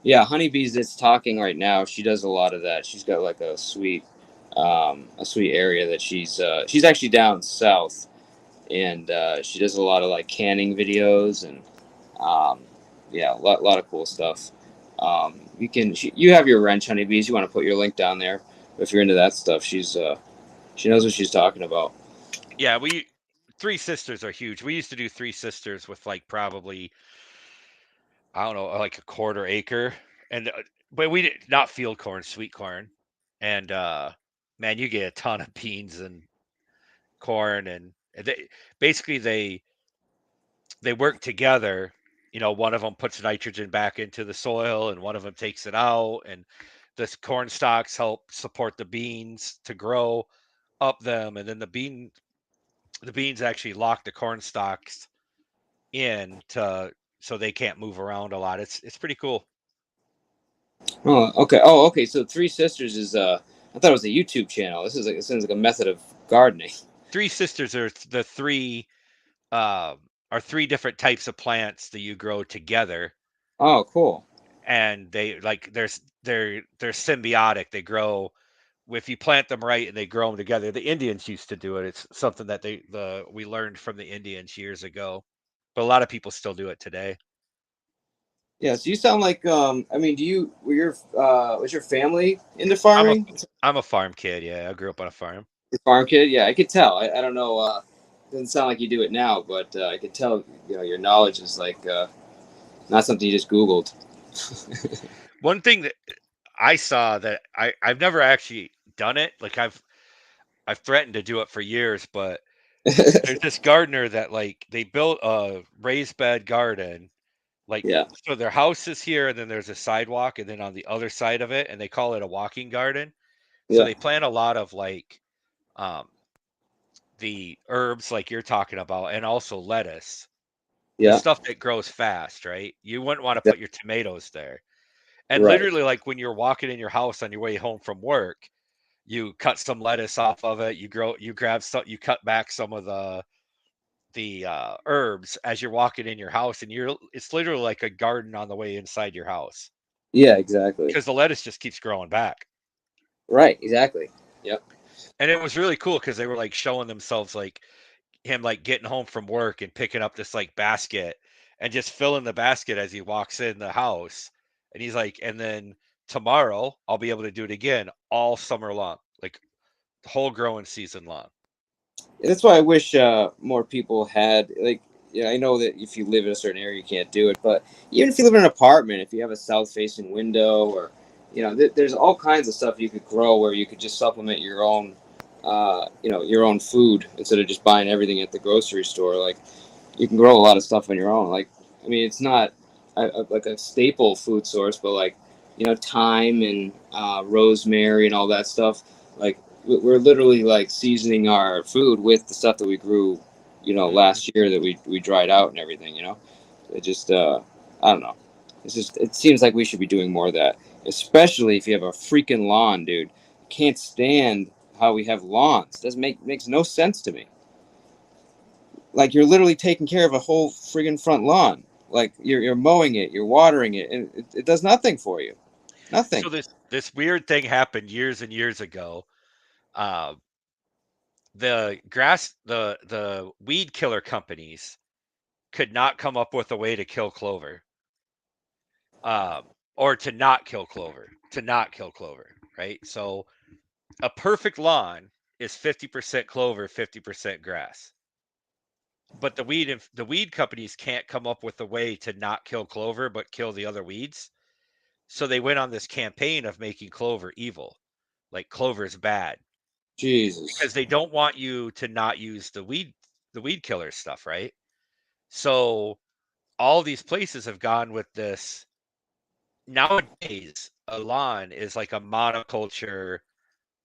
Yeah, honeybees that's talking right now. She does a lot of that. She's got like a sweet area that she's actually down south, and she does a lot of like canning videos and um, yeah, lot of cool stuff. You have your wrench honeybees. You want to put your link down there if you're into that stuff. She knows what she's talking about. Yeah, we Three Sisters are huge. We used to do Three Sisters with like probably, I don't know, like a quarter acre, and but we did not field corn, sweet corn, and man, you get a ton of beans and corn, and basically they work together. You know, one of them puts nitrogen back into the soil, and one of them takes it out, and the corn stalks help support the beans to grow up them, and then the beans actually lock the corn stalks in to so they can't move around a lot. It's pretty cool. Oh, okay. Oh, okay. So Three Sisters is I thought it was a YouTube channel. It sounds like a method of gardening. Three Sisters are uh, three different types of plants that you grow together, Oh, cool. and they like they're symbiotic. They grow if you plant them right and they grow them together. The Indians used to do it. It's something that we learned from the Indians years ago, but a lot of people still do it today. Yeah. So you sound like I mean, do you were your was your family into I'm a farming? I'm a farm kid. Yeah, I grew up on a farm. Your farm kid? Yeah, I could tell. I don't know. Doesn't sound like you do it now, but I could tell. You know, your knowledge is like not something you just Googled. One thing that I saw that I've never actually done it. Like I've threatened to do it for years, but there's this gardener that like they built a raised bed garden. Like, Yeah. so their house is here, and then there's a sidewalk, and then on the other side of it, and they call it a walking garden. So Yeah. they plant a lot of like um the herbs like you're talking about, and also lettuce, the Yeah. stuff that grows fast, right? You wouldn't want to Yeah. put your tomatoes there. And Right. literally, like when you're walking in your house on your way home from work, you cut some lettuce off of it. You grab some, you cut back some of the herbs as you're walking in your house, and it's literally like a garden on the way inside your house Yeah. Exactly. because the lettuce just keeps growing back. Right. Exactly. Yep. And it was really cool because they were like showing themselves like him like getting home from work and picking up this like basket and just filling the basket as he walks in the house. And he's like, and then tomorrow I'll be able to do it again all summer long, like the whole growing season long. That's why I wish more people had like. Yeah, I know that if you live in a certain area, you can't do it. But even if you live in an apartment, if you have a south-facing window, or there's all kinds of stuff you could grow where you could just supplement your own, your own food instead of just buying everything at the grocery store. Like you can grow a lot of stuff on your own. Like I mean, it's not like a staple food source, but like thyme and rosemary and all that stuff. Like we're literally like seasoning our food with the stuff that we grew, Hmm. last year that we dried out and everything. It just I don't know. It seems like we should be doing more of that, especially if you have a freaking lawn, dude. Can't stand how we have lawns. Doesn't makes no sense to me. Like you're literally taking care of a whole friggin' front lawn. Like you're mowing it, you're watering it, and it does nothing for you. So Nothing. this weird thing happened years and years ago. Uh, the weed killer companies could not come up with a way to kill clover, or to not kill clover, right? So a perfect lawn is 50% clover, 50% grass. But the weed companies can't come up with a way to not kill clover but kill the other weeds. So they went on this campaign of making clover evil. Like clover is bad Jesus. because they don't want you to not use the weed killer stuff, right? So all these places have gone with this. Nowadays, a lawn is like a monoculture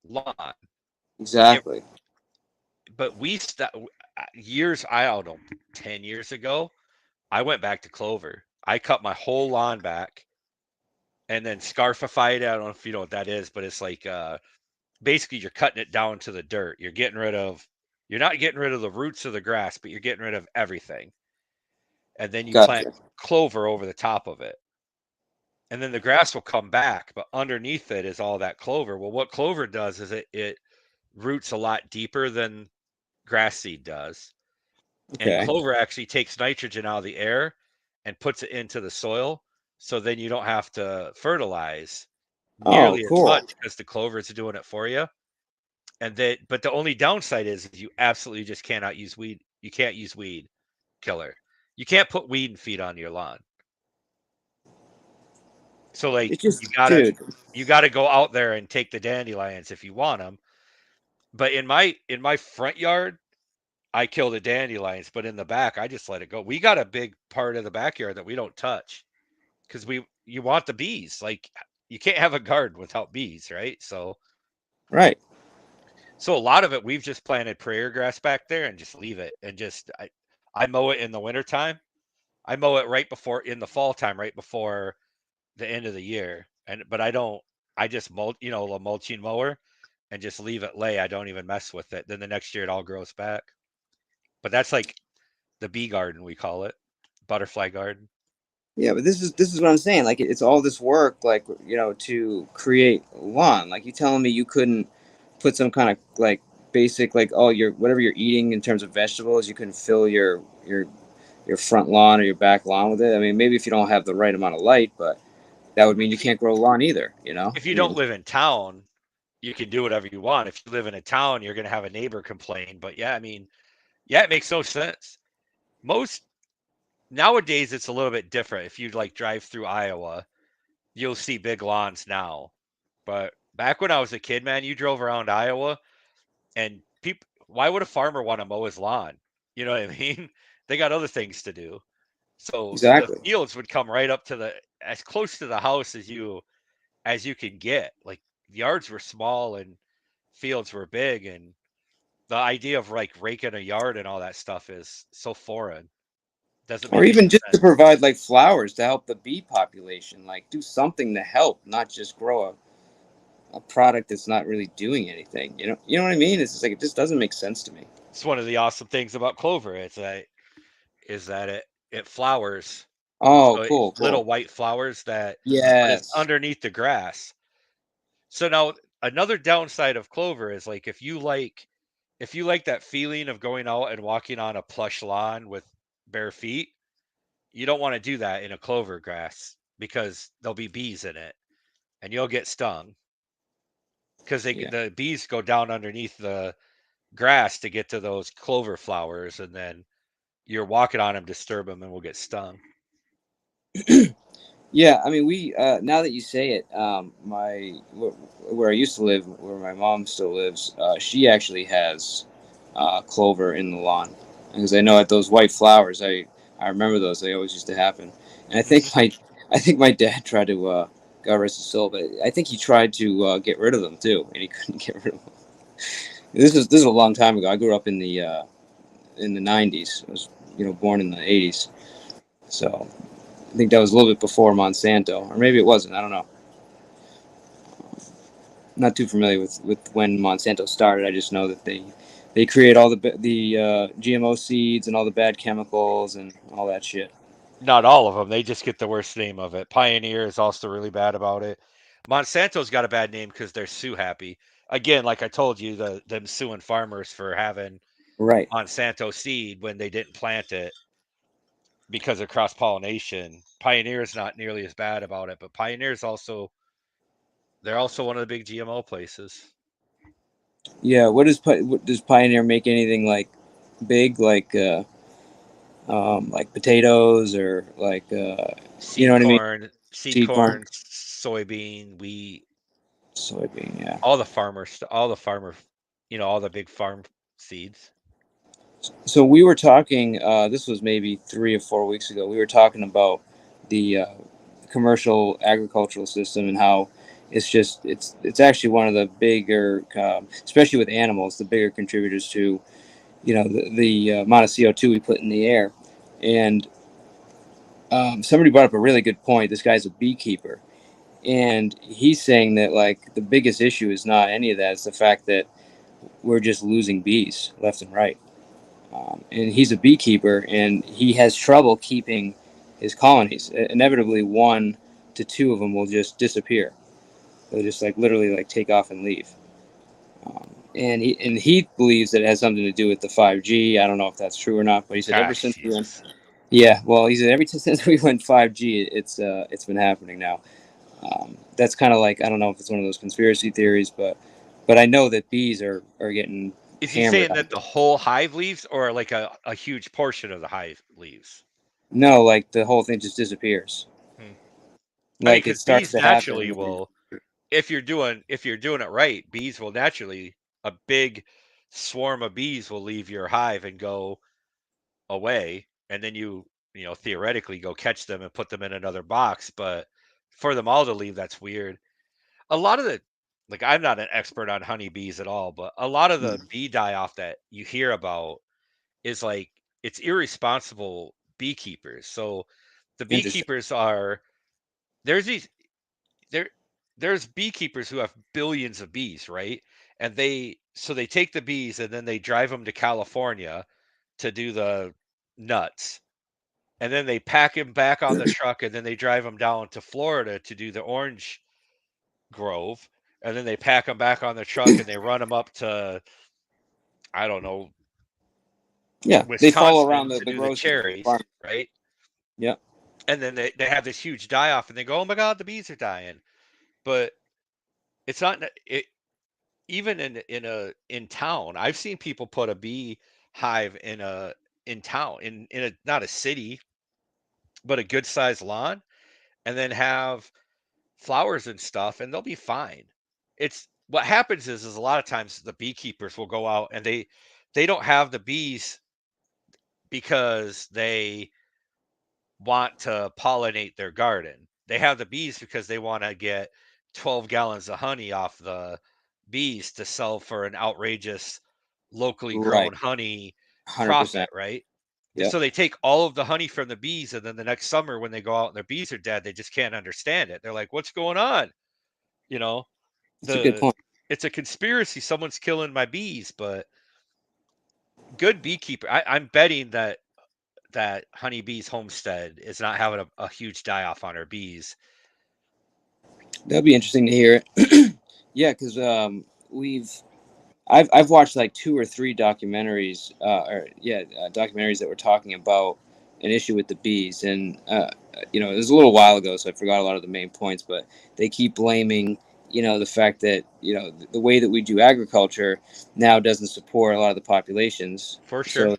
lawn. It, Exactly. but years, I don't know, 10 years ago, I went back to clover. I cut my whole lawn back and then scarfified it. I don't know if you know what that is, but it's like basically you're cutting it down to the dirt. You're not getting rid of the roots of the grass, but you're getting rid of everything. And then you plant Gotcha. clover over the top of it. And then the grass will come back, but underneath it is all that clover. Well, what clover does is it roots a lot deeper than grass seed does. And Okay. clover actually takes nitrogen out of the air and puts it into the soil. So then you don't have to fertilize Oh, nearly as cool. much because the clover is doing it for you. But the only downside is you absolutely just cannot use weed. You can't use weed killer. You can't put weed and feed on your lawn. So like It's just, you gotta dude. you gotta go out there and take the dandelions if you want them. But in my front yard, I kill the dandelions, but in the back, I just let it go. We got a big part of the backyard that we don't touch because you want the bees. Like you can't have a garden without bees, right? Right. So a lot of it we've just planted prayer grass back there and just leave it and just I mow it in the wintertime. I mow it right before in the fall time, right before the end of the year. But I just a mulching mower and just leave it lay. I don't even mess with it. Then the next year it all grows back. But that's like the bee garden we call it, butterfly garden. Yeah, but this is what I'm saying. Like it's all this work, like to create lawn. Like you telling me you couldn't put some kind of like basic like your whatever you're eating in terms of vegetables, you couldn't fill your front lawn or your back lawn with it. I mean, maybe if you don't have the right amount of light, but that would mean you If you can't grow lawn either. You know, if I you don't mean, live in town, you can do whatever you want. If you live in a town, you're gonna have a neighbor complain. But yeah, I mean, yeah, it makes no sense. Most nowadays it's a little bit different. If you like drive through Iowa, you'll see big lawns now. But back when I was a kid, man, you drove around Iowa and people why would a farmer want to mow his lawn? You know what I mean? They got other things to do. So the exactly. fields would come right up to the as close to the house as you can get. Like yards were small and fields were big, and the idea of like raking a yard and all that stuff is so foreign. Doesn't Or make any even just to sense. provide like flowers to help the bee population. Like do something to help, not just grow a product that's not really doing anything. You know what I mean? It's just like it just doesn't make sense to me. It's one of the awesome things about clover. Is that it flowers. Oh, So cool, little cool. white flowers but it's Yes. underneath the grass. So now another downside of clover is like if you like that feeling of going out and walking on a plush lawn with bare feet, you don't want to do that in a clover grass because there'll be bees in it and you'll get stung because Yeah. the bees go down underneath the grass to get to those clover flowers and then you're walking on them, disturb them, and will get stung. Yeah, I mean, we now that you say it, where I used to live, where my mom still lives, she actually has clover in the lawn because I know that those white flowers. I remember those. They always used to happen, and Mhm. I think my dad tried to God rest his soul, but I think he tried to get rid of them too, and he couldn't get rid of them. This is a long time ago. I grew up in the '90s. I was born in the '80s, so I think that was a little bit before Monsanto, or maybe it wasn't. I don't know. Not too familiar with when Monsanto started. I just know that they create all the GMO seeds and all the bad chemicals and all that shit. Not all of them. They just get the worst name of it. Pioneer is also really bad about it. Monsanto's got a bad name because they're sue happy. Again, like I told you, them suing farmers for having Right. Monsanto seed when they didn't plant it because of cross pollination. Pioneer is not nearly as bad about it, but Pioneer's also they're also one of the big GMO places. Yeah. What does Pioneer make anything like big like potatoes or like you know what I mean? Seed Seed corn, corn, soybean, wheat, soybean. Yeah. all the farmer, all the big farm seeds. So we were talking. This was maybe 3 or 4 weeks ago. We were talking about the commercial agricultural system and how it's actually one of the bigger, especially with animals, the bigger contributors to the amount of CO2 we put in the air. And somebody brought up a really good point. This guy's a beekeeper, and he's saying that like the biggest issue is not any of that. It's the fact that we're just losing bees left and right. And he's a beekeeper, and he has trouble keeping his colonies. Inevitably, 1 to 2 of them will just disappear. They'll just like literally like take off and leave. And he believes that it has something to do with the 5G. I don't know if that's true or not, but he said ever Gosh, since we went, Jesus. yeah, well, he said ever since we went 5G, it's been happening now. That's kind of like, I don't know if it's one of those conspiracy theories, but I know that bees are getting Is he hammered saying out that the there. whole hive leaves or like a huge portion of the hive leaves? No, like the whole thing just disappears. Hmm. I mean, Like it because starts bees to happen. naturally will, if you're doing it right, bees will naturally a big swarm of bees will leave your hive and go away, and then theoretically go catch them and put them in another box. But for them all to leave, that's weird. A lot of the like I'm not an expert on honeybees at all, but a lot of the bee die off that you hear about is like it's irresponsible beekeepers. So the Interesting. beekeepers are there's these there there's beekeepers who have billions of bees, right? And they take the bees and then they drive them to California to do the nuts. And then they pack them back on the truck and then they drive them down to Florida to do the orange grove. And then they pack them back on the truck and they run them up to, I don't know, Yeah, they follow around Wisconsin to the do the grocery cherries, farm. right? Yeah, And then they have this huge die off and they go, oh my God, the bees are dying. But it's not, it, even in town, I've seen people put a bee hive in town, in a, not a city, but a good sized lawn, and then have flowers and stuff, and they'll be fine. It's what happens is a lot of times the beekeepers will go out and they don't have the bees because they want to pollinate their garden. They have the bees because they want to get 12 gallons of honey off the bees to sell for an outrageous locally right. grown honey 100%. profit, right? And Yep, so they take all of the honey from the bees, and then the next summer when they go out and their bees are dead, they just can't understand it. They're like, "What's going on?" You know, that's a good the point. it's a conspiracy. Someone's killing my bees, but good beekeeper. I'm betting that honeybee's homestead is not having a huge die off on her bees. That'd be interesting to hear it. Yeah, because we've I've watched like 2 or 3 documentaries, documentaries that were talking about an issue with the bees, and it was a little while ago, so I forgot a lot of the main points. But they keep blaming, the fact that the way that we do agriculture now doesn't support a lot of the populations. For sure. So,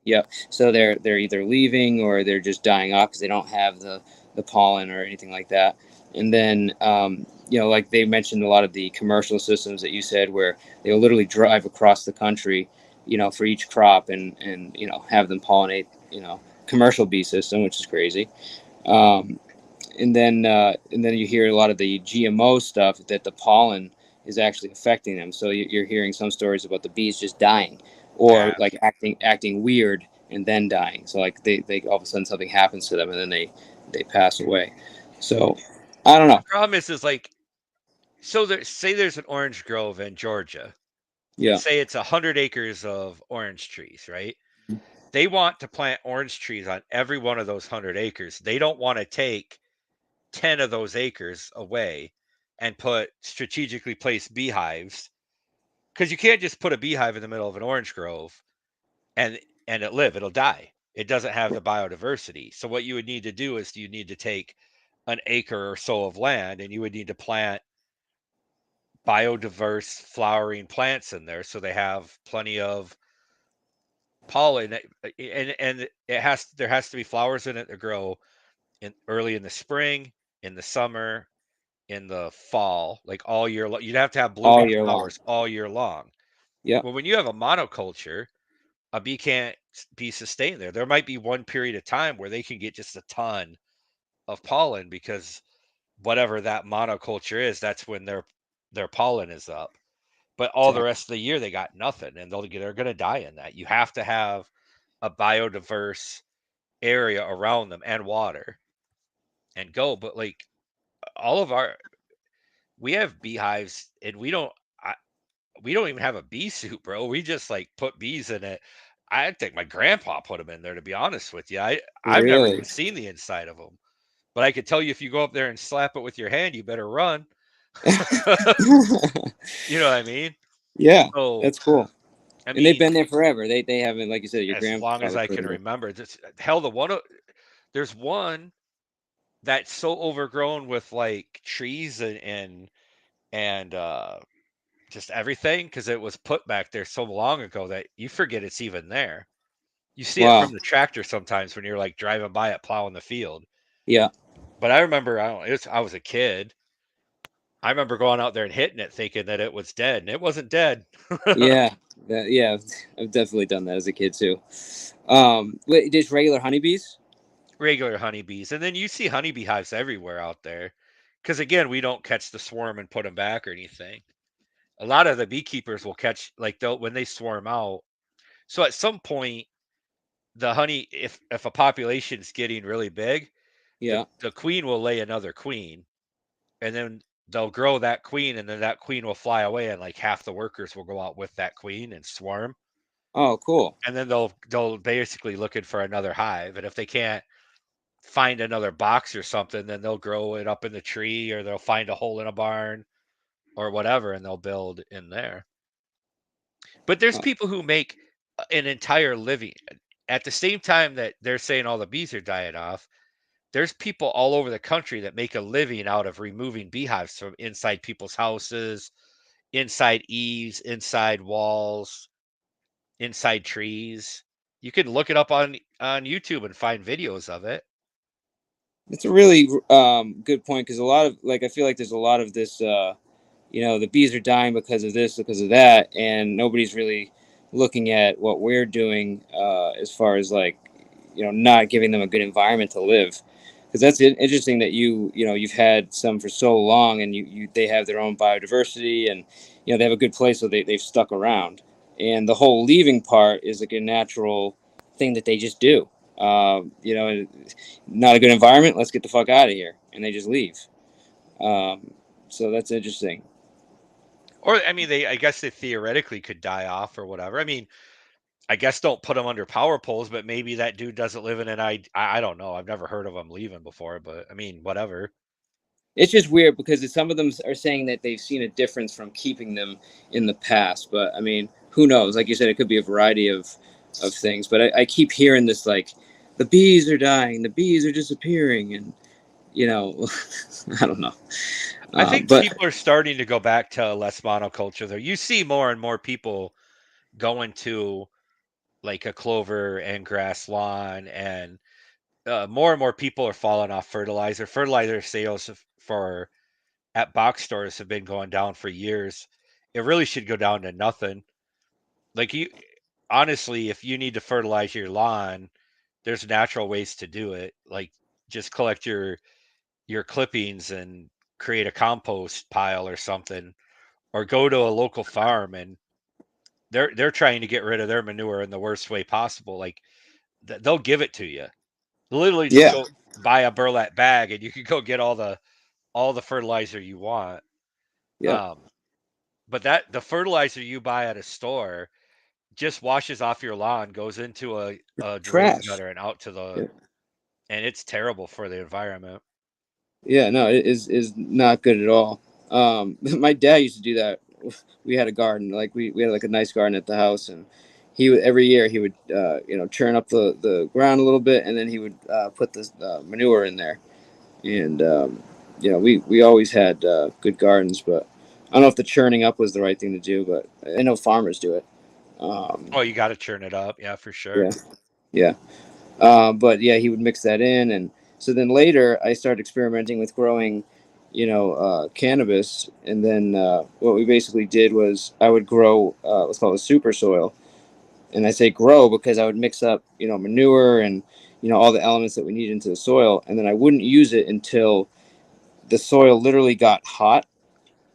yeah, so they're either leaving or they're just dying off because they don't have the pollen or anything like that. And then, like they mentioned, a lot of the commercial systems that you said, where they'll literally drive across the country, for each crop and have them pollinate, commercial bee system, which is crazy. Um, and then you hear a lot of the GMO stuff that the pollen is actually affecting them. So you're hearing some stories about the bees just dying or Yeah. like acting weird and then dying. So like they all of a sudden something happens to them and then they pass away. So I don't The know. problem is like so say there's an orange grove in Georgia, and Yeah. say it's 100 acres of orange trees, right? They want to plant orange trees on every one of those 100 acres. They don't want to take 10 of those acres away and put strategically placed beehives, because you can't just put a beehive in the middle of an orange grove and it'll die. It doesn't have the biodiversity. So what you would need to do is you need to take an acre or so of land and you would need to plant biodiverse flowering plants in there so they have plenty of pollen, and there has to be flowers in it that grow in early in the spring, in the summer, in the fall, like all year long. You'd have to have All blooming year long. flowers all year long. Yep. Well, when you have a monoculture, a bee can't be sustained there. There might be one period of time where they can get just a ton of pollen because whatever that monoculture is, that's when their pollen is up. But all the Exactly. rest of the year they got nothing, and they're going to die in that. You have to have a biodiverse area around them and water and go. But like all of our, we have beehives, and we don't even have a bee suit, bro. We just like put bees in it. I think my grandpa put them in there, to be honest with you. I've never Really? even seen the inside of them, but I could tell you if you go up there and slap it with your hand, you better run. You know what I mean? Yeah, So that's cool. I And they've mean, been there forever. They haven't, like you said, your as long as grandfather I put can it in. remember, hell, there's one that's so overgrown with like trees and just everything because it was put back there so long ago that you forget it's even there. You see it from Wow. the tractor sometimes when you're like driving by it plowing the field. Yeah. But I remember I was a kid. I remember going out there and hitting it thinking that it was dead, and it wasn't dead. Yeah. Yeah. I've definitely done that as a kid too. Wait, just regular honeybees? Regular honeybees. And then you see honeybee hives everywhere out there. Because again, we don't catch the swarm and put them back or anything. A lot of the beekeepers will catch like they'll when they swarm out. So at some point, the honey, if a population's getting really big, Yeah. the queen will lay another queen, and then they'll grow that queen, and then that queen will fly away, and like half the workers will go out with that queen and swarm, Oh, cool. and then they'll basically looking for another hive, and if they can't find another box or something, then they'll grow it up in the tree, or they'll find a hole in a barn or whatever, and they'll build in there. But there's Oh, people who make an entire living at the same time that they're saying all the bees are dying off. There's people all over the country that make a living out of removing beehives from inside people's houses, inside eaves, inside walls, inside trees. You can look it up on YouTube and find videos of it. that's a really good point because a lot of like I feel like there's a lot of this. The bees are dying because of this, because of that, and nobody's really looking at what we're doing as far as like not giving them a good environment to live. Because that's interesting that you've had some for so long, and they have their own biodiversity, and they have a good place, so they've stuck around. And the whole leaving part is like a natural thing that they just do. Not a good environment. Let's get the fuck out of here, and they just leave. So that's interesting. Or I mean, I guess they theoretically could die off or whatever. I mean, I guess don't put them under power poles, but maybe that dude doesn't live in an I don't know. I've never heard of him leaving before, but I mean, whatever. It's just weird because some of them are saying that they've seen a difference from keeping them in the past. But I mean, who knows? Like you said, it could be a variety of things. But I keep hearing this like the bees are dying, the bees are disappearing, and you know, I don't know. I think But people are starting to go back to less monoculture there. You see more and more people going to like a clover and grass lawn, and more and more people are falling off fertilizer. Fertilizer sales for at box stores have been going down for years. It really should go down to nothing. Like you, honestly, if you need to fertilize your lawn, there's natural ways to do it. Like just collect your clippings and create a compost pile or something, or go to a local farm and they're trying to get rid of their manure in the worst way possible. Like they'll give it to you. Literally, just yeah, go buy a burlap bag and you can go get all the fertilizer you want. yep, Um, but that the fertilizer you buy at a store just washes off your lawn, goes into a rain trash. gutter and out to the Yeah, and it's terrible for the environment. yeah, no, it is not good at all. My dad used to do that. We had a garden, like we had like a nice garden at the house, and he would every year he would churn up the ground a little bit, and then he would put the manure in there. And we always had good gardens, but I don't know if the churning up was the right thing to do, but I know farmers do it. Um, Oh, you got to churn it up, yeah, for sure. yeah, yeah. But yeah, he would mix that in, and so then later I started experimenting with growing, cannabis, and then what we basically did was I would grow what's called a super soil, And I say grow because I would mix up, manure and, all the elements that we need into the soil. And then I wouldn't use it until the soil literally got hot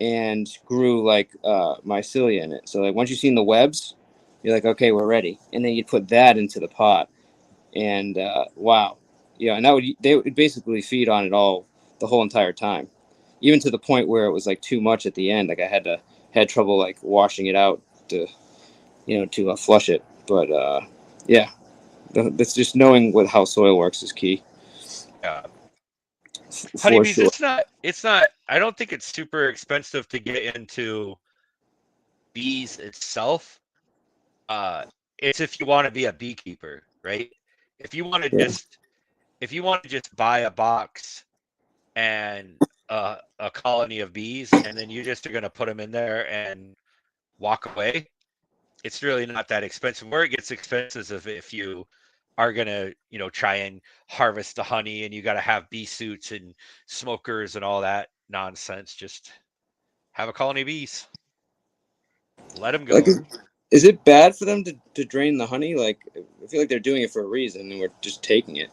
and grew like mycelia in it. So like once you've seen the webs, you're like, okay, we're ready. And then you'd put that into the pot. And wow. Yeah. And they would basically feed on it all the whole entire time. Even to the point where it was like too much at the end. Like I had trouble like washing it out to to flush it. But yeah, that's just knowing how soil works is key Yeah. for Honeybees, sure. it's not I don't think it's super expensive to get into bees itself. Uh it's if you want to be a beekeeper, right? If you want to Yeah, just if you want to just buy a box and a colony of bees and then you just are going to put them in there and walk away, it's really not that expensive. Where it gets expensive is if you are going to, try and harvest the honey and you got to have bee suits and smokers and all that nonsense. Just have a colony of bees. Let them like go. is it bad for them to drain the honey? Like I feel like they're doing it for a reason and we're just taking it.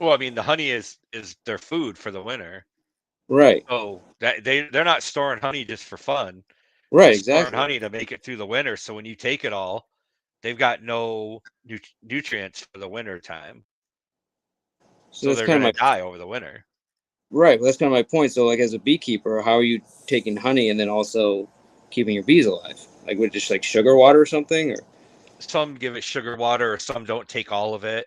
Well, I mean, the honey is their food for the winter. Right. So that they're not storing honey just for fun. They're Right, storing exactly. honey to make it through the winter. So when you take it all, they've got no nutrients for the winter time. So So that's they're kind of going to my die over the winter. right. Well, that's kind of my point. So, like, as a beekeeper, how are you taking honey and then also keeping your bees alive? Like, with just like sugar water or something, or Some give it sugar water, or some don't take all of it.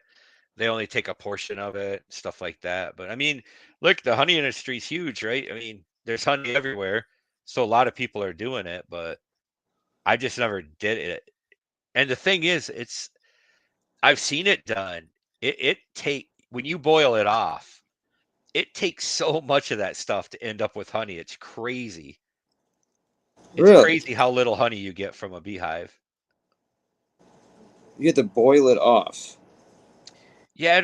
They only take a portion of it, stuff like that. But I mean, look, the honey industry is huge, right? I mean, there's honey everywhere, so a lot of people are doing it, but I just never did it. And the thing is, I've seen it done. It take when you boil it off, it takes so much of that stuff to end up with honey. It's crazy. It's really, crazy how little honey you get from a beehive. you have to boil it off. Yeah,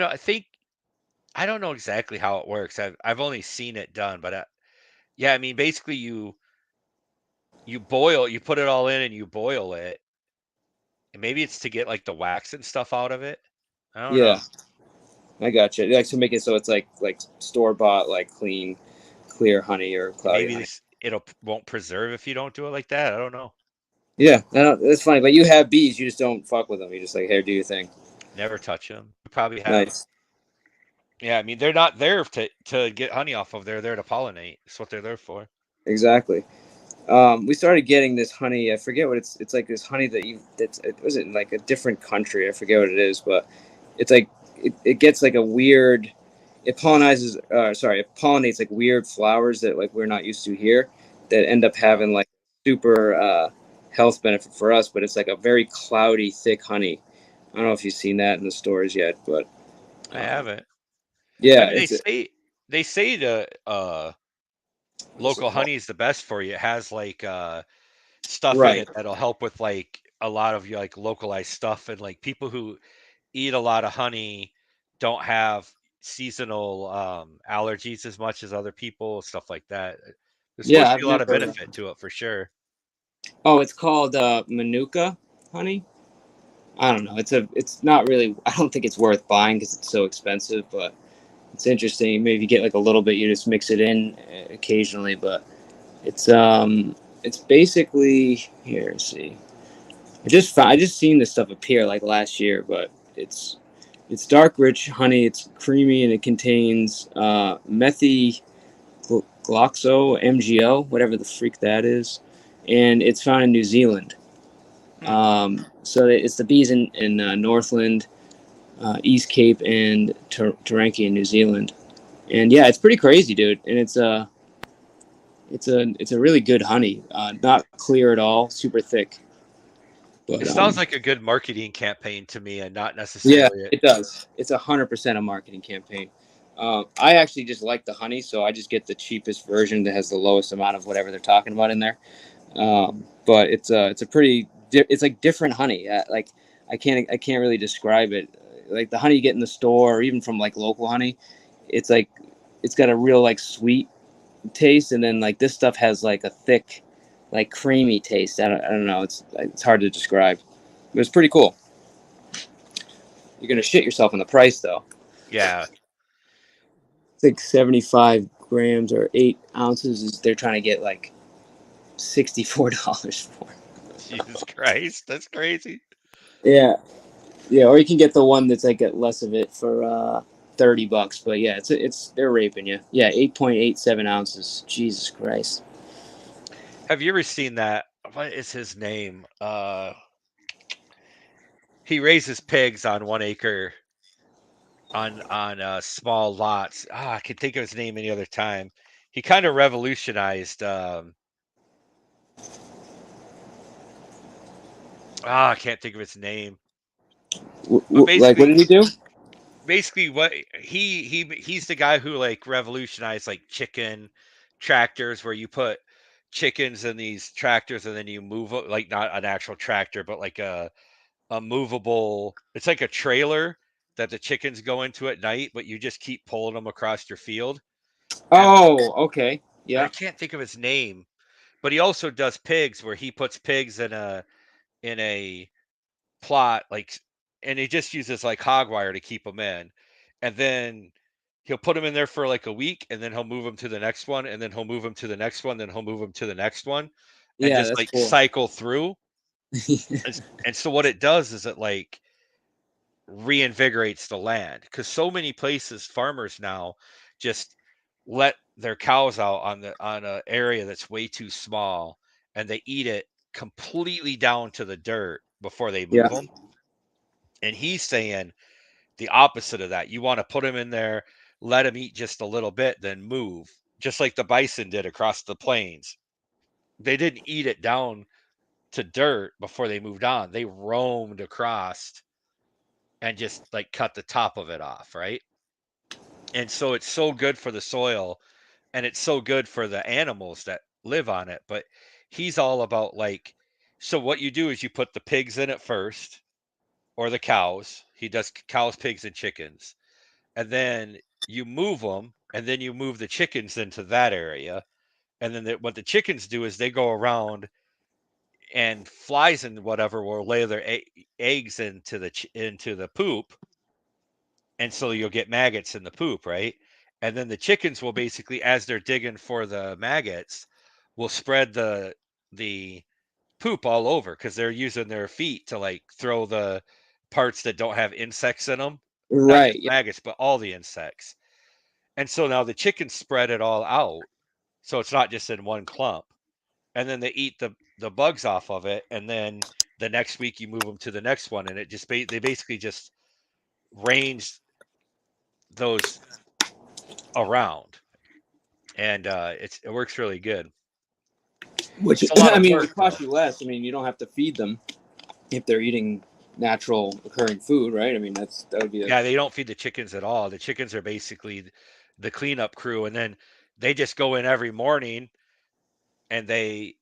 I don't know exactly how it works. I've only seen it done, but yeah, I mean, basically you put it all in and you boil it, and maybe it's to get like the wax and stuff out of it. I don't Yeah, know. I got you. Like to make it so it's like store bought, like clean, clear honey or cloudy Maybe honey. this it'll won't preserve if you don't do it like that. I don't know. Yeah, that's funny. But you have bees, you just don't fuck with them. You just like, here, do your thing. Never touch them. You probably have. Nice. Yeah, I mean, they're not there to get honey off of. They're there to pollinate. That's what they're there for. Exactly. We started getting this honey. I forget what it's like. This honey that's it was in like a different country. I forget what it is, but it's like it gets like a weird. It pollinizes. Sorry, it pollinates like weird flowers that like we're not used to here. That end up Uh, having like super health benefit for us, but it's like a very cloudy, thick honey. I don't know if you've seen that in the stores yet, but I um, haven't. I yeah, mean, they say the what's it local called? honey is the best for you. It has like stuff in Right. it that'll help with like a lot of your like localized stuff, and like people who eat a lot of honey don't have seasonal allergies as much as other people, stuff like that. There's supposed Yeah, to be I've a lot of never. benefit to it for sure. Oh, it's called Manuka honey. I don't know. It's not really. I don't think it's worth buying because it's so expensive. But it's interesting. Maybe you get like a little bit. You just mix it in occasionally. But it's it's basically here. See, I just seen this stuff appear like last year. But it's dark, rich honey. It's creamy and it contains MGO, whatever the freak that is, and it's found in New Zealand. Hmm. So it's the bees in Northland, East Cape, and Taranaki in New Zealand. And yeah, it's pretty crazy, dude. And it's a really good honey. Not clear at all, super thick. It But sounds like a good marketing campaign to me, and not yeah, necessarily. it does. It's 100% a marketing campaign. I actually just like the honey, so I just get the cheapest version that has the lowest amount of whatever they're talking about in there. But it's a pretty it's like different honey. Like I can't really describe it. Like the honey you get in the store or even from like local honey, it's like it's got a real like sweet taste, and then like this stuff has like a thick, like creamy taste. I don't know. It's hard to describe. It was pretty cool. You're gonna shit yourself in the price though. Yeah. It's like 75 grams or 8 ounces. Is they're trying to get like $64 for. Jesus Christ, that's crazy. Yeah, yeah. Or you can get the one that's like got less of it for $30. But yeah, it's they're raping you. Yeah, 8.87 ounces. Jesus Christ. Have you ever seen that? What is his name? He raises pigs on 1 acre on small lots. I can think of his name any other time. He kind of revolutionized. I can't think of his name. But Like, what did he do? basically, what he's the guy who like revolutionized like chicken tractors, where you put chickens in these tractors and then you move it, like not an actual tractor, but like a movable. It's like a trailer that the chickens go into at night, but you just keep pulling them across your field. And Oh, okay. I Yeah. can't think of his name, but he also does pigs, where he puts pigs in a plot, like, and he just uses like hog wire to keep them in, and then he'll put them in there for like a week, and then he'll move them to the next one, and then he'll move them to the next one, then he'll move them to the next one, and Yeah, just that's like cool. cycle through. And so what it does is it like reinvigorates the land, because so many places, farmers now just let their cows out on a area that's way too small, and they eat it completely down to the dirt before they Yeah. move them. And he's saying the opposite of that. You want to put them in there, let them eat just a little bit, then move, just like the bison did across the plains. They didn't eat it down to dirt before they moved on. They roamed across and just like cut the top of it off, right? And so it's so good for the soil, and it's so good for the animals that live on it. But he's all about like, so what you do is you put the pigs in it first, or the cows. He does cows, pigs, and chickens. And then you move them, and then you move the chickens into that area. And then what the chickens do is they go around, and flies and whatever will lay their eggs into the poop, and so you'll get maggots in the poop, right? And then the chickens will basically, as they're digging for the maggots, will spread the poop all over, because they're using their feet to like throw the parts that don't have insects in them, not Right. just Yeah. maggots, but all the insects. And so now the chickens spread it all out, so it's not just in one clump. And then they eat the bugs off of it, and then the next week you move them to the next one, and it just they basically just range those around, and it works really good. Which It's a lot I of mean, work would though. cost you less. I mean, you don't have to feed them if they're eating natural occurring food, right? I mean, that would be a Yeah, they don't feed the chickens at all. The chickens are basically the cleanup crew, and then they just go in every morning, and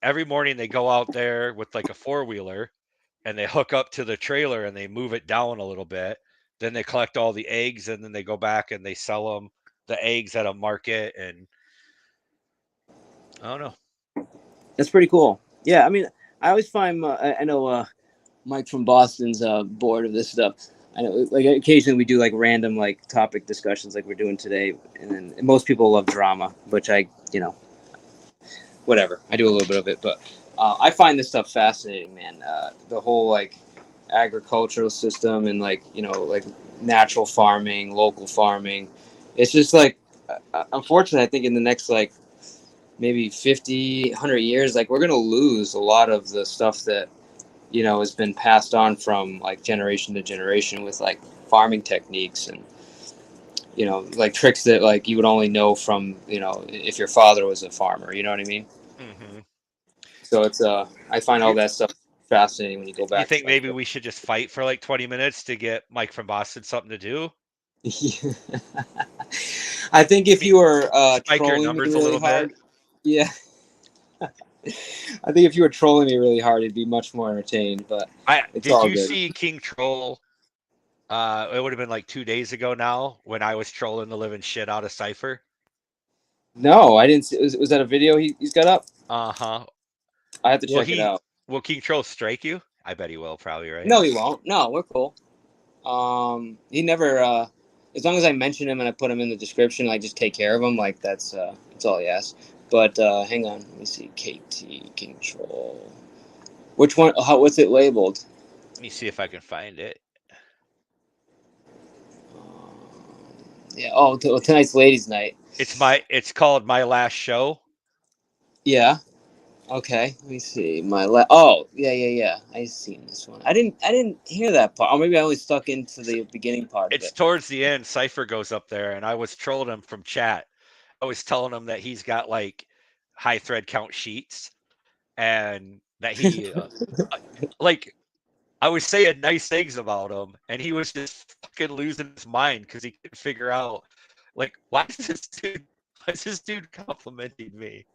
every morning they go out there with like a four-wheeler, and they hook up to the trailer and they move it down a little bit. Then they collect all the eggs, and then they go back and they sell them, the eggs, at a market. And I don't know. that's pretty cool. Yeah, I mean, I always find I know Mike from Boston's bored of this stuff. I know, like occasionally we do like random like topic discussions like we're doing today, and most people love drama, which whatever. I do a little bit of it, but I find this stuff fascinating, man. The whole like agricultural system and like like natural farming, local farming. It's just like, unfortunately, I think in the next like maybe 50, 100 years, like we're gonna lose a lot of the stuff that has been passed on from like generation to generation with like farming techniques and like tricks that like you would only know from if your father was a farmer. You know what I mean? Hmm. So it's I find all You that stuff fascinating when you go you back to think like maybe we should just fight for like 20 minutes to get Mike from Boston something to do? I think if Maybe you were spike your trolling me numbers a really little bit. hard, yeah, I think if you were trolling me really hard, it'd be much more entertained. But I it's did all you good. see King Troll? It would have been like 2 days ago now, when I was trolling the living shit out of Cypher. No, I didn't see. Was that a video he's got up? Uh-huh. I have to Will check it he out. will King Troll strike you? I bet he will, probably, right? No, he won't. No, we're cool. He never. As long as I mention him and I put him in the description, I just take care of him. Like that's all he asks. But hang on, let me see. KT control. Which one? What's it labeled? Let me see if I can find it. Yeah. Oh, tonight's ladies' night. It's called My Last Show. Yeah. Okay. Let me see. Oh, yeah. I seen this one. I didn't hear that part. Or maybe I only stuck into the beginning part of It's it. towards the end. Cypher goes up there, and I was trolling him from chat. I was telling him that he's got like high thread count sheets, and that he like I was saying nice things about him, and he was just fucking losing his mind because he couldn't figure out like why is this dude complimenting me?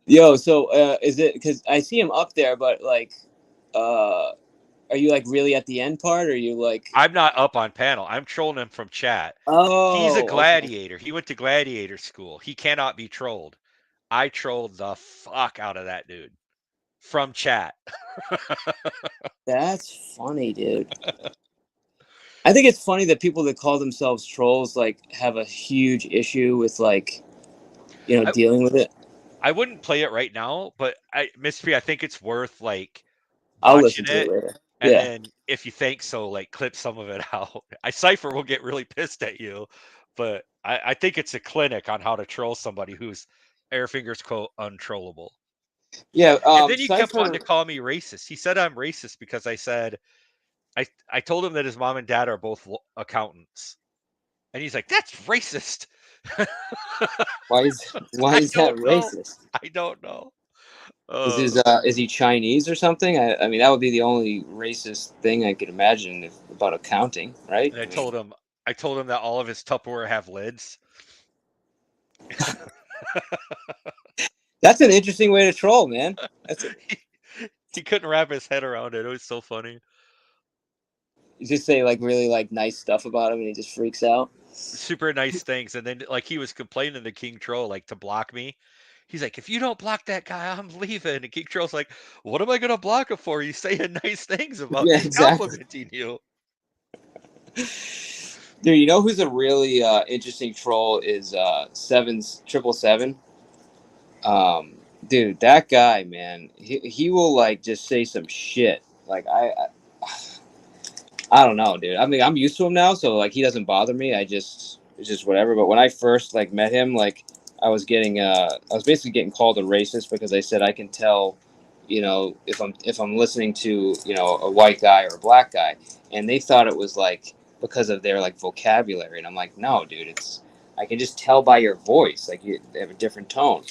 Yo, so is it because I see him up there, but like, are you like really at the end part, or are you like? I'm not up on panel. I'm trolling him from chat. He's a Oh, okay. gladiator. He went to gladiator school. He cannot be trolled. I trolled the fuck out of that dude from chat. That's funny, dude. I think it's funny that people that call themselves trolls like have a huge issue with like, I, dealing with it. I wouldn't play it right now, but Mystery, I think it's worth like I'll watching listen to it it, later. and Yeah. then if you think so, like clip some of it out. I Cypher will get really pissed at you, but I think it's a clinic on how to troll somebody who's air fingers quote untrollable. Yeah. And then he kept wanting Cipher. to call me racist. He said I'm racist because I said I told him that his mom and dad are both accountants, and he's like, "That's racist." Why I is that don't know. racist? I don't know. Is he Chinese or something? I mean, that would be the only racist thing I could imagine about accounting, right? And I mean, I told him that all of his Tupperware have lids. that's an interesting way to troll, man. That's he, he couldn't wrap his head around it. It was so funny. You just say like really like nice stuff about him, and he just freaks out. Super nice things, and then like he was complaining to King Troll like to block me. He's like, if you don't block that guy, I'm leaving. And King Troll's like, what am I gonna block him for? He's saying nice things about Yeah, you, exactly. complimenting you. Dude, you know who's a really interesting troll is Seven's 777. Dude, that guy, man, he will like just say some shit. Like I don't know, dude. I mean, I'm used to him now, so like he doesn't bother me. It's just whatever. But when I first like met him, like I was basically getting called a racist because I said I can tell, if I'm listening to a white guy or a black guy, and they thought it was like because of their like vocabulary, and I'm like, no, dude, it's I can just tell by your voice, like they have a different tone,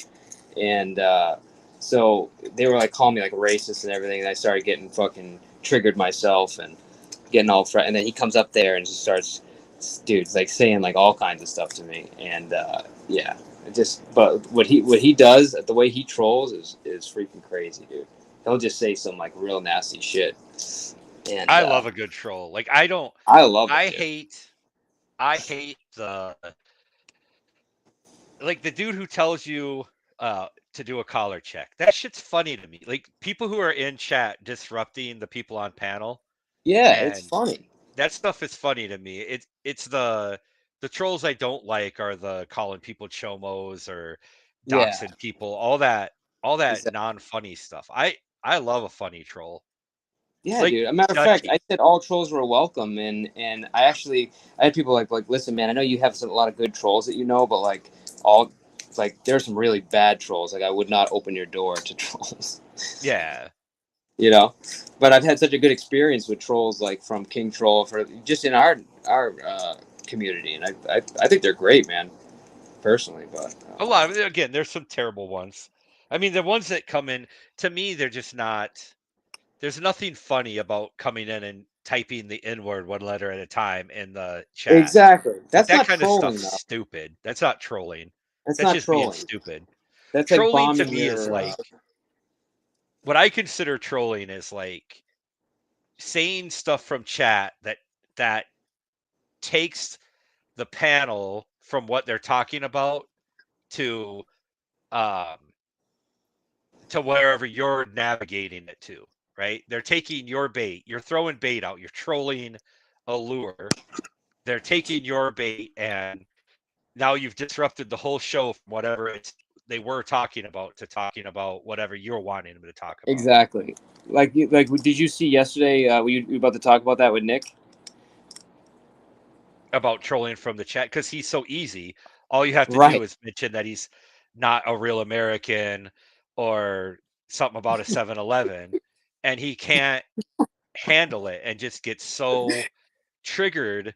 and so they were like calling me like racist and everything, and I started getting fucking triggered myself and getting all and then he comes up there and just starts, dude's like saying like all kinds of stuff to me, and yeah, it just but what he does, the way he trolls is freaking crazy, dude. He'll just say some like real nasty shit, and I love a good troll. Like I don't. I love it, I dude. hate. I hate the like the dude who tells you to do a collar check. That shit's funny to me. Like people who are in chat disrupting the people on panel, Yeah, it's and funny. that stuff is funny to me. It's the trolls I don't like are the calling people chomos or Yeah, doxing people, all that exactly. non-funny stuff. I love a funny troll. Yeah, Like dude. A matter of fact, Dutchy. I said all trolls were welcome, and I had people like listen, man. I know you have a lot of good trolls that but like all like there's some really bad trolls. Like I would not open your door to trolls, Yeah. you know. But I've had such a good experience with trolls, like from King Troll for just in our community, and I think they're great, man. Personally, but A lot of again, there's some terrible ones. I mean, the ones that come in to me, they're just not. There's nothing funny about coming in and typing the N word one letter at a time in the chat. exactly, Like that's that not kind of trolling stuff's though. stupid. That's not trolling. That's That's not just being trolling. stupid. That's like Trolling to bombing me is your. like what I consider trolling is like saying stuff from chat that takes the panel from what they're talking about to um to wherever you're navigating it to, right? They're taking your bait. You're throwing bait out. You're trolling a lure. They're taking your bait, and now you've disrupted the whole show from whatever they were talking about to talking about whatever you're wanting them to talk about. Exactly. Did you see yesterday? Were you about to talk about that with Nick? About trolling from the chat because he's so easy. All you have to do Right. is mention that he's not a real American or something about a 7-Eleven, and he can't handle it and just gets so triggered.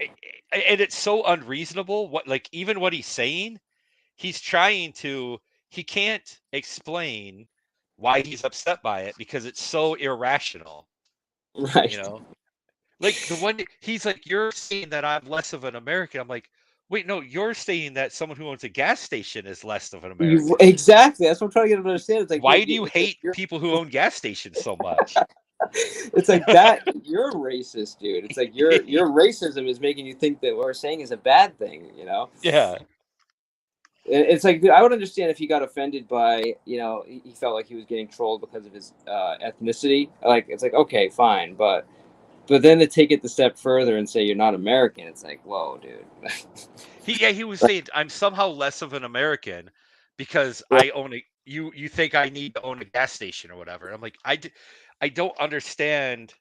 And it's so unreasonable. Even what he's saying, he's trying to, he can't explain why he's upset by it because it's so irrational, Right. you know? Like the one he's like, you're saying that I'm less of an American. I'm like, wait, no, you're saying that someone who owns a gas station is less of an American. Exactly. That's what I'm trying to get him to understand. It's like Why do you it's like hate people who own gas stations so much? it's like that. You're racist, dude. It's like your racism is making you think that what we're saying is a bad thing. Yeah. It's like, dude, I would understand if he got offended by, he felt like he was getting trolled because of his ethnicity. Like, it's like, okay, fine, but then to take it the step further and say you're not American, it's like, whoa, dude. He was saying I'm somehow less of an American because I own a you think I need to own a gas station or whatever. I'm like, I don't understand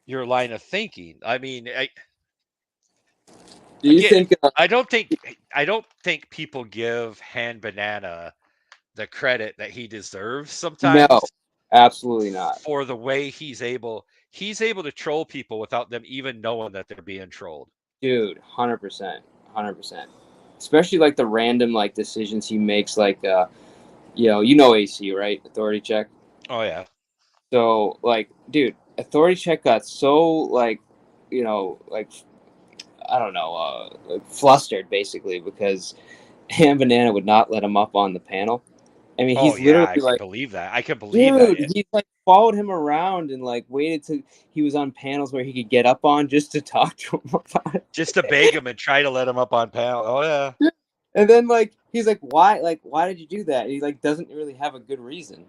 your line of thinking. I mean, Do you again, think? I don't think people give Han Banana the credit that he deserves No, sometimes absolutely not, for the way he's able to troll people without them even knowing that they're being trolled. dude. 100%, 100%. Especially like the random like decisions he makes, like AC, right? Authority check. Oh yeah. So like, dude, authority check got so like, like I don't know, like flustered basically because Ham Banana would not let him up on the panel. I mean, Oh he's yeah, literally I can like, believe that. I can believe that. dude, he like followed him around and like waited till he was on panels where he could get up on just to talk to him about it. Just to beg him and try to let him up on panel. Oh yeah. And then like he's like, why? Like, why did you do that? And he like doesn't really have a good reason.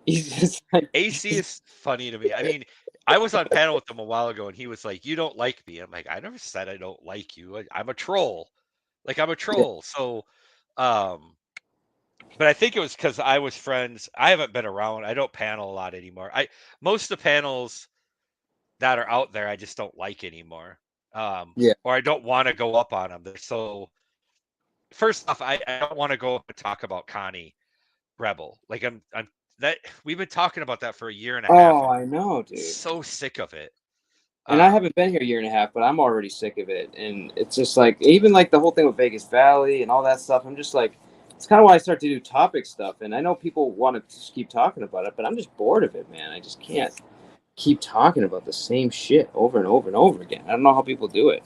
He's just like, AC is funny to me. I mean, I was on panel with him a while ago, and he was like, "You don't like me." I'm like, "I never said I don't like you. I'm a troll. Like I'm a yeah, troll." So, um, but I think it was because I was friends. I haven't been around. I don't panel a lot anymore. Most of the panels that are out there, I just don't like anymore. yeah. Or I don't want to go up on them. They're so. First off, I don't want to go up and talk about Connie Rebel. Like I'm that we've been talking about that for a year and a half. Oh, I'm I know, dude. so sick of it. And I Um, haven't been here a year and a half, but I'm already sick of it. And it's just like, even like the whole thing with Vegas Valley and all that stuff, I'm just like, it's kind of why I start to do topic stuff. And I know people want to just keep talking about it, but I'm just bored of it, man. I just can't keep talking about the same shit over and over and over again. I don't know how people do it.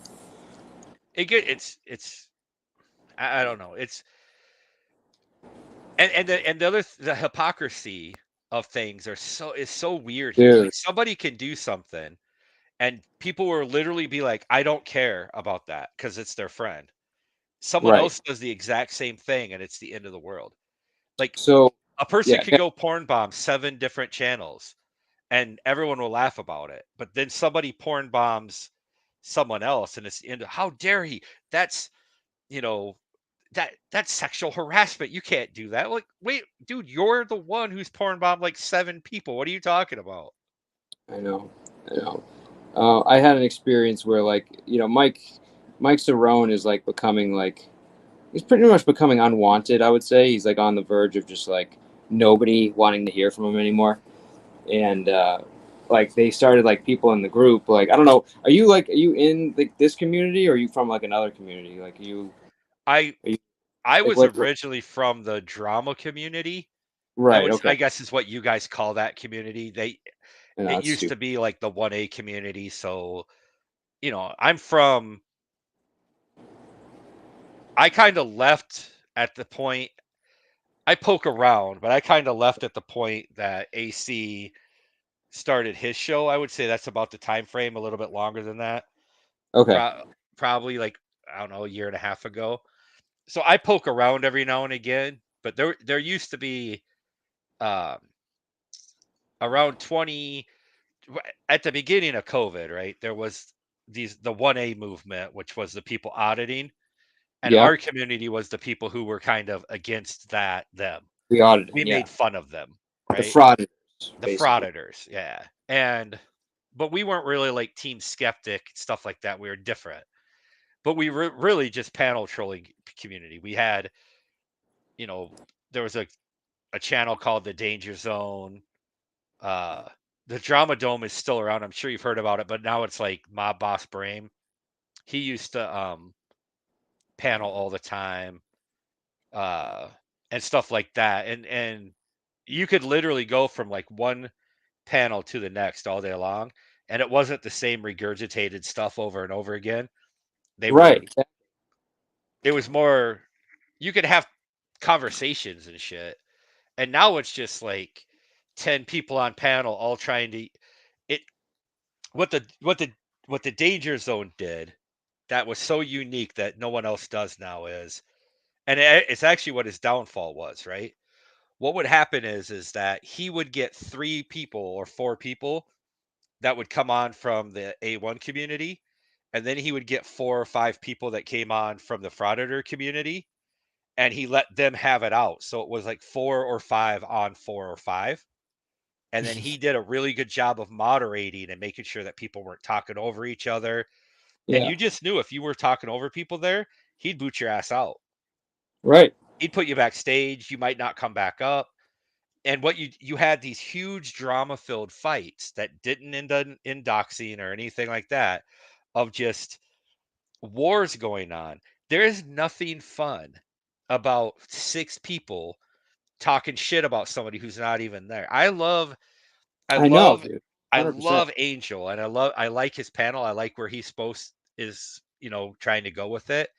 it's I don't know. It's and the hypocrisy of things is so weird here. Dude, Like somebody can do something and people will literally be like, I don't care about that because it's their friend. Someone right. else does the exact same thing and it's the end of the world. Like So, a person yeah, could go porn bomb 7 different channels and everyone will laugh about it. But then somebody porn bombs someone else and it's the end of, how dare he? That's you know that's sexual harassment. You can't do that. Like, wait, dude, you're the one who's porn bombed like 7 people. What are you talking about? I know. I know. I had an experience where, like, Mike Cerrone is like becoming like, he's pretty much becoming unwanted. I would say he's like on the verge of just like nobody wanting to hear from him anymore. And like they started like people in the group. Like, I don't know. Are you in like this community or are you from like another community? Like I are you I like was what originally from the drama community. right? Okay. I guess is what you guys call that community. No, It that's used stupid. to be like the 1A community. So, I'm from I kind of left at the point I poke around, but I kind of left at the point that AC started his show. I would say that's about the time frame, a little bit longer than that. Okay. Pro- Probably like I don't know, a year and a half ago. So I poke around every now and again, but there used to be um around 20 at the beginning of COVID, right? There was the 1A movement, which was the people auditing, and Yeah. our community was the people who were kind of against them. The auditing. We Yeah. made fun of them, The right? frauditors, The basically. frauditors, yeah. But we weren't really like team skeptic stuff like that. We were different, but we were really just panel trolling community. We had, you know, there was a channel called the Danger Zone. Uh, the Drama Dome is still around. I'm sure you've heard about it, but now it's like Mob Boss Brame. He used to panel all the time, uh, and stuff like that. And you could literally go from like one panel to the next all day long, and it wasn't the same regurgitated stuff over and over again. They Right. would. Exactly. It was more. You could have conversations and shit, and now it's just like 10 people on panel all trying to it what the danger zone did that was so unique that no one else does now is, and it's actually what his downfall was, right? What would happen is that he would get 3 people or 4 people that would come on from the A1 community, and then he would get 4 or 5 people that came on from the frauditor community, and he let them have it out. So it was like 4 or 5 on 4 or 5. And then he did a really good job of moderating and making sure that people weren't talking over each other. And Yeah. you just knew if you were talking over people there, he'd boot your ass out. Right. He'd put you backstage. You might not come back up. And what you had these huge drama filled fights that didn't end in doxing or anything like that, of just wars going on. There is nothing fun about 6 people talking shit about somebody who's not even there. I I know, love dude. I 100%. love Angel, and I like his panel. I like where he's supposed is, trying to go with it.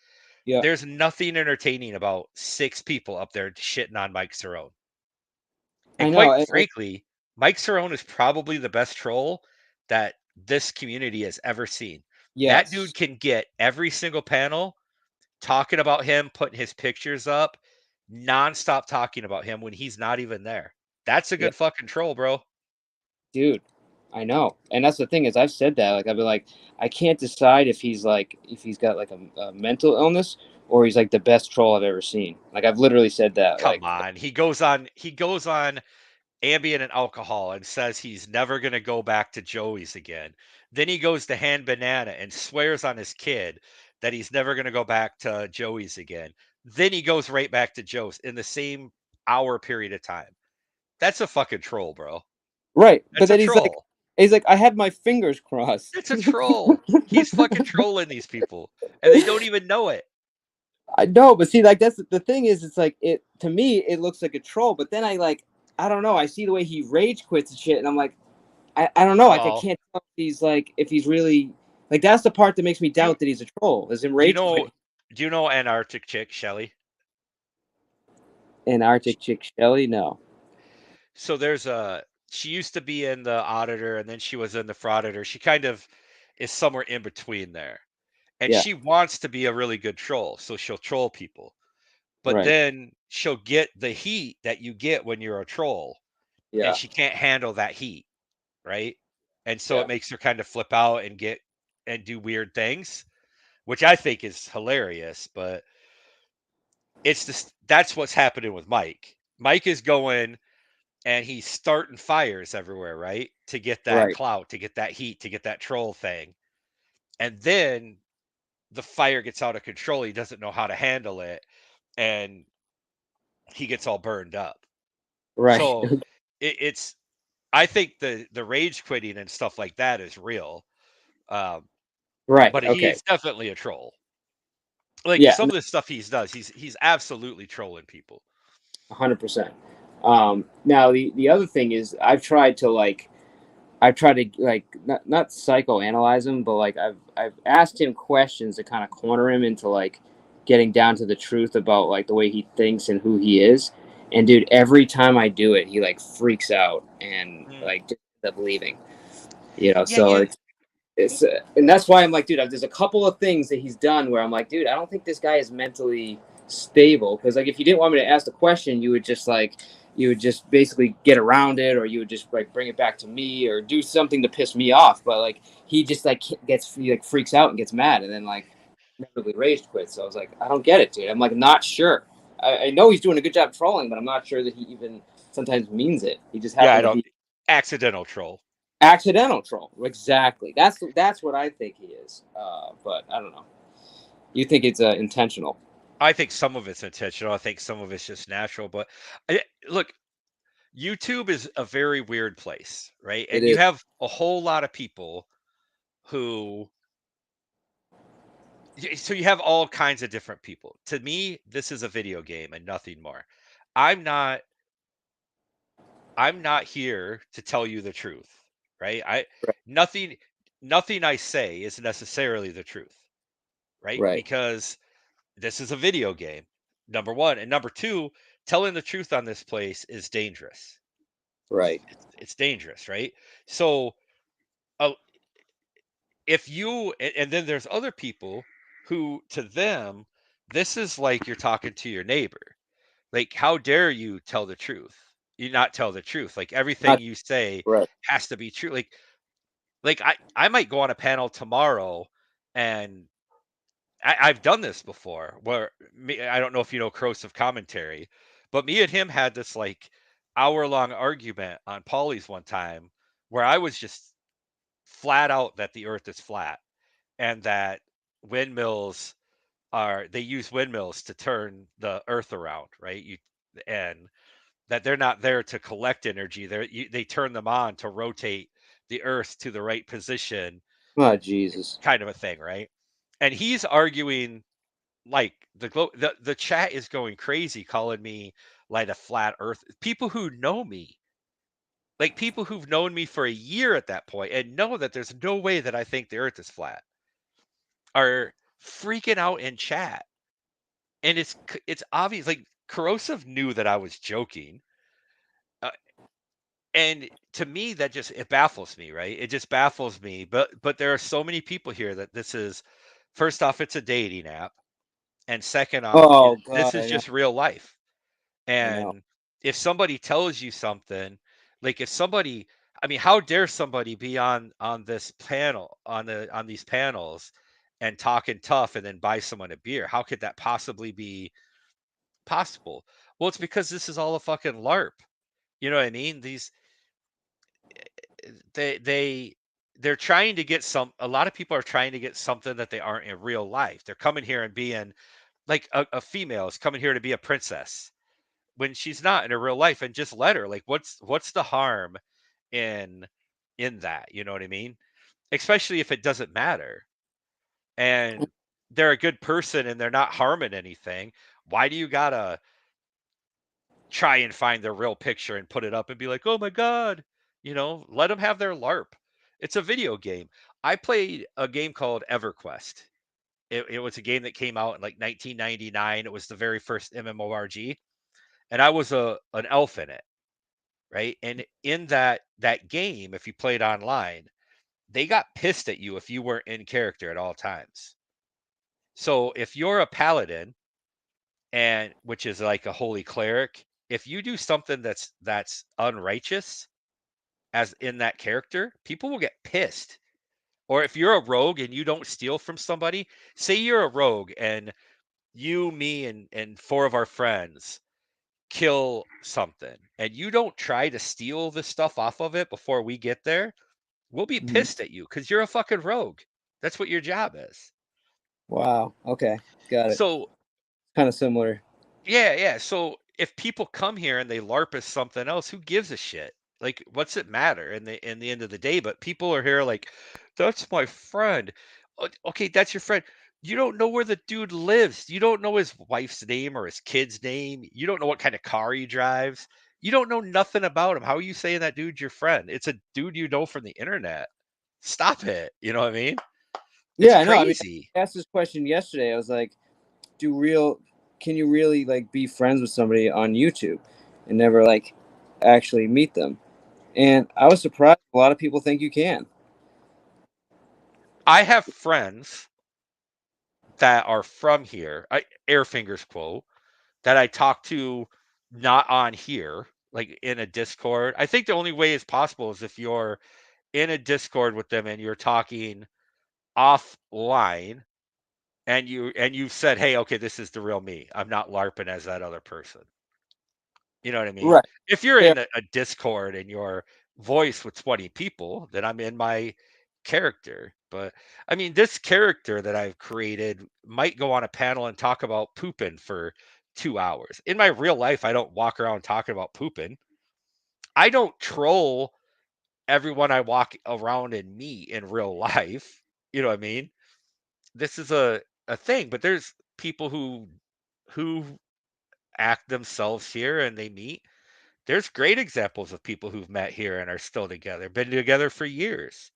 Yeah. There's nothing entertaining about 6 people up there shitting on Mike Cerrone. And I know. quite frankly, Mike Cerrone is probably the best troll that this community has ever seen. That dude Yes. can get every single panel talking about him, putting his pictures up, nonstop talking about him when he's not even there. That's a Yeah. good fucking troll, bro. Dude. I know. And that's the thing is I've said that. Like I've been like, I can't decide if he's got like a mental illness or he's like the best troll I've ever seen. Like I've literally said that. Come Like on. He goes on Ambien and alcohol and says he's never going to go back to Joey's again. Then he goes to Hand Banana and swears on his kid that he's never going to go back to Joey's again. Then he goes right back to Joe's in the same hour period of time. That's a fucking troll, bro. right. But That's a then troll. he's like, I had my fingers crossed. It's a troll. He's fucking trolling these people, and they don't even know it. I know, but see, like that's the thing is, it's like it to me, it looks like a troll. But then I don't know. I see the way he rage quits and shit, and I'm like, I don't know. Like I Well, can't tell if he's really like that's the part that makes me do you, doubt that he's a troll. Is him do you rage know quit do you know Antarctic chick Shelly? in Arctic Chick Shelly? No. So she used to be in the auditor, and then she was in the frauditor. She kind of is somewhere in between there. And Yeah. she wants to be a really good troll, so she'll troll people. But Right. then she'll get the heat that you get when you're a troll, and Yeah. she can't handle that heat, right? And so Yeah. it makes her kind of flip out and do weird things, which I think is hilarious, but that's what's happening with Mike. Mike is going and he's starting fires everywhere, right? To get that Right. clout, to get that heat, to get that troll thing. And then the fire gets out of control. He doesn't know how to handle it, and he gets all burned up. Right. So it's I think the rage quitting and stuff like that is real. Um, Right. but he Okay. is definitely a troll. Like Yeah. some of the stuff he does, he's absolutely trolling people. 100%. Now the other thing is I've tried to like not psychoanalyze him, but like I've asked him questions to kind of corner him into like getting down to the truth about like the way he thinks and who he is. And dude, every time I do it, he like freaks out and Mm. like just ends up leaving. You know, Yeah, so it's and that's why I'm like, dude, there's a couple of things that he's done where I'm like, dude, I don't think this guy is mentally stable because like if you didn't want me to ask the question, you would just like you would just basically get around it, or you would just like bring it back to me, or do something to piss me off. But like he just like he like freaks out and gets mad, and then like inevitably rage quits. So I was like, I don't get it, dude. I'm like not sure. I know he's doing a good job trolling, but I'm not sure that he even sometimes means it. He just Yeah, I happened to don't be accidental troll. accidental troll. Exactly. That's what I think he is. But I don't know. You think it's intentional? I think some of it's intentional. I think some of it's just natural. But look, YouTube is a very weird place, right? It And you is. have a whole lot of people who, so you have all kinds of different people. To me, this is a video game and nothing more. I'm not, I'm not here to tell you the truth, right? Right. Nothing, nothing I say is necessarily the truth, right? Right. Because this is a video game, number one. And number two, telling the truth on this place is dangerous. Right. It's dangerous, right? So uh, if you and then there's other people who to them this is like you're talking to your neighbor. Like how dare you tell the truth? You not tell the truth. Like everything Not you say right. has to be true. Like I might go on a panel tomorrow and I've done this before where I don't know if you know corrosive commentary, but me and him had this like hour-long argument on Polly's one time where I was just flat out that the earth is flat and that windmills they use windmills to turn the earth around, right? And that they're not there to collect energy. They turn them on to rotate the earth to the right position, Oh Jesus. kind of a thing, right? And he's arguing like the chat is going crazy calling me like a flat earth. People who know me, like people who've known me for a year at that point and know that there's no way that I think the earth is flat are freaking out in chat. And it's obvious like corrosive knew that I was joking. Uh, and to me that just it baffles me, right? It just baffles me. But there are so many people here that this is first off it's a dating app and second off Oh this God, is I know. just real life. I know. And if somebody tells you something, like if somebody, I mean, how dare somebody be on this panel on these panels and talking tough and then buy someone a beer? How could that possibly be possible? Well, it's because this is all a fucking LARP. You know what I mean? These they they they're trying to get some a lot of people are trying to get something that they aren't in real life. They're coming here and being like a female is coming here to be a princess when she's not in her real life and just let her. Like what's the harm in that? You know what I mean? Especially if it doesn't matter. And they're a good person and they're not harming anything. Why do you gotta try and find their real picture and put it up and be like, "Oh my god," let them have their LARP. It's a video game. I played a game called EverQuest. It was a game that came out in like 1999. It was the very first MMORG, and I was an elf in it, right? And in that game, if you played online, they got pissed at you if you weren't in character at all times. So if you're a paladin and which is like a holy cleric, if you do something that's unrighteous as in that character, people will get pissed. Or if you're a rogue and you don't steal from somebody, say you're a rogue and you, me, and four of our friends kill something and you don't try to steal the stuff off of it before we get there, we'll be Mhm. pissed at you because you're a fucking rogue. That's what your job is. Wow. Okay. Got it. So Kind of similar. yeah, yeah. So if people come here and they LARP as something else, who gives a shit? Like, what's it matter in the end of the day? But people are here like, that's my friend. Okay, that's your friend. You don't know where the dude lives. You don't know his wife's name or his kid's name. You don't know what kind of car he drives. You don't know nothing about him. How are you saying that dude's your friend? It's a dude you know from the internet. Stop it. You know what I mean? It's Yeah, I know. I mean, crazy. I asked this question yesterday. I was like, "Do real? Can you really like be friends with somebody on YouTube and never like actually meet them?" And I was surprised. A lot of people think you can. I have friends that are from here, Airfingers quote, that I talk to not on here. like in a Discord. I think the only way is possible is if you're in a Discord with them and you're talking offline and you've said, "Hey, okay, this is the real me. I'm not LARPing as that other person." You know what I mean? Right. If you're Yeah. in a Discord and your voice with 20 people, then I'm in my character. But I mean, this character that I've created might go on a panel and talk about pooping for 2 hours. In my real life, I don't walk around talking about pooping. I don't troll everyone I walk around and meet in real life. You know what I mean? This is a thing, but there's people who act themselves here and they meet. There's great examples of people who've met here and are still together, been together for years.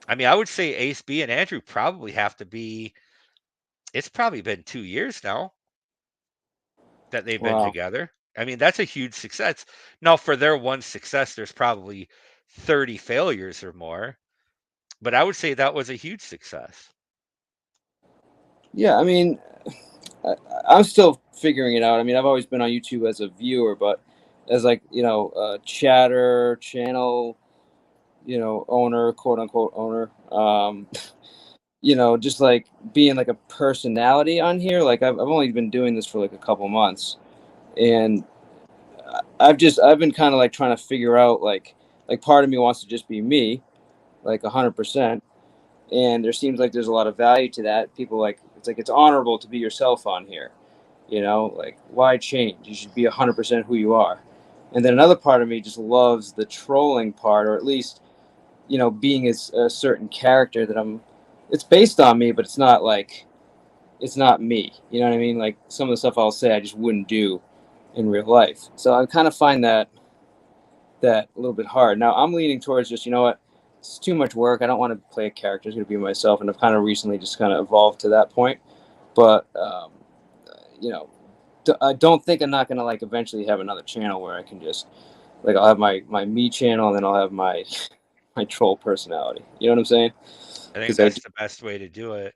I mean, I would say Ace B and Andrew probably have to be, it's probably been 2 years now that they've been Wow. together. I mean, that's a huge success. Now, for their one success, there's probably 30 failures or more, but I would say that was a huge success. Yeah. I mean, I, I'm still figuring it out. I mean, I've always been on YouTube as a viewer, but as like chatter channel, owner, quote unquote owner. Just like being like a personality on here. Like I've only been doing this for like a couple months, and I've been kind of like trying to figure out like part of me wants to just be me, like 100%, and there seems like there's a lot of value to that. People like it's honorable to be yourself on here, like why change? You should be 100% who you are. And then another part of me just loves the trolling part, or at least being a certain character that I'm. It's based on me, but it's not me. You know what I mean? Like some of the stuff I'll say, I just wouldn't do in real life. So I kind of find that a little bit hard. Now I'm leaning towards just what, it's too much work. I don't want to play a character. It's going to be myself, and I've kind of recently just kind of evolved to that point. But you know, I don't think I'm not going to like eventually have another channel where I can just like I'll have my me channel, and then I'll have my my troll personality. You know what I'm saying? I think Because I that's do, the best way to do it.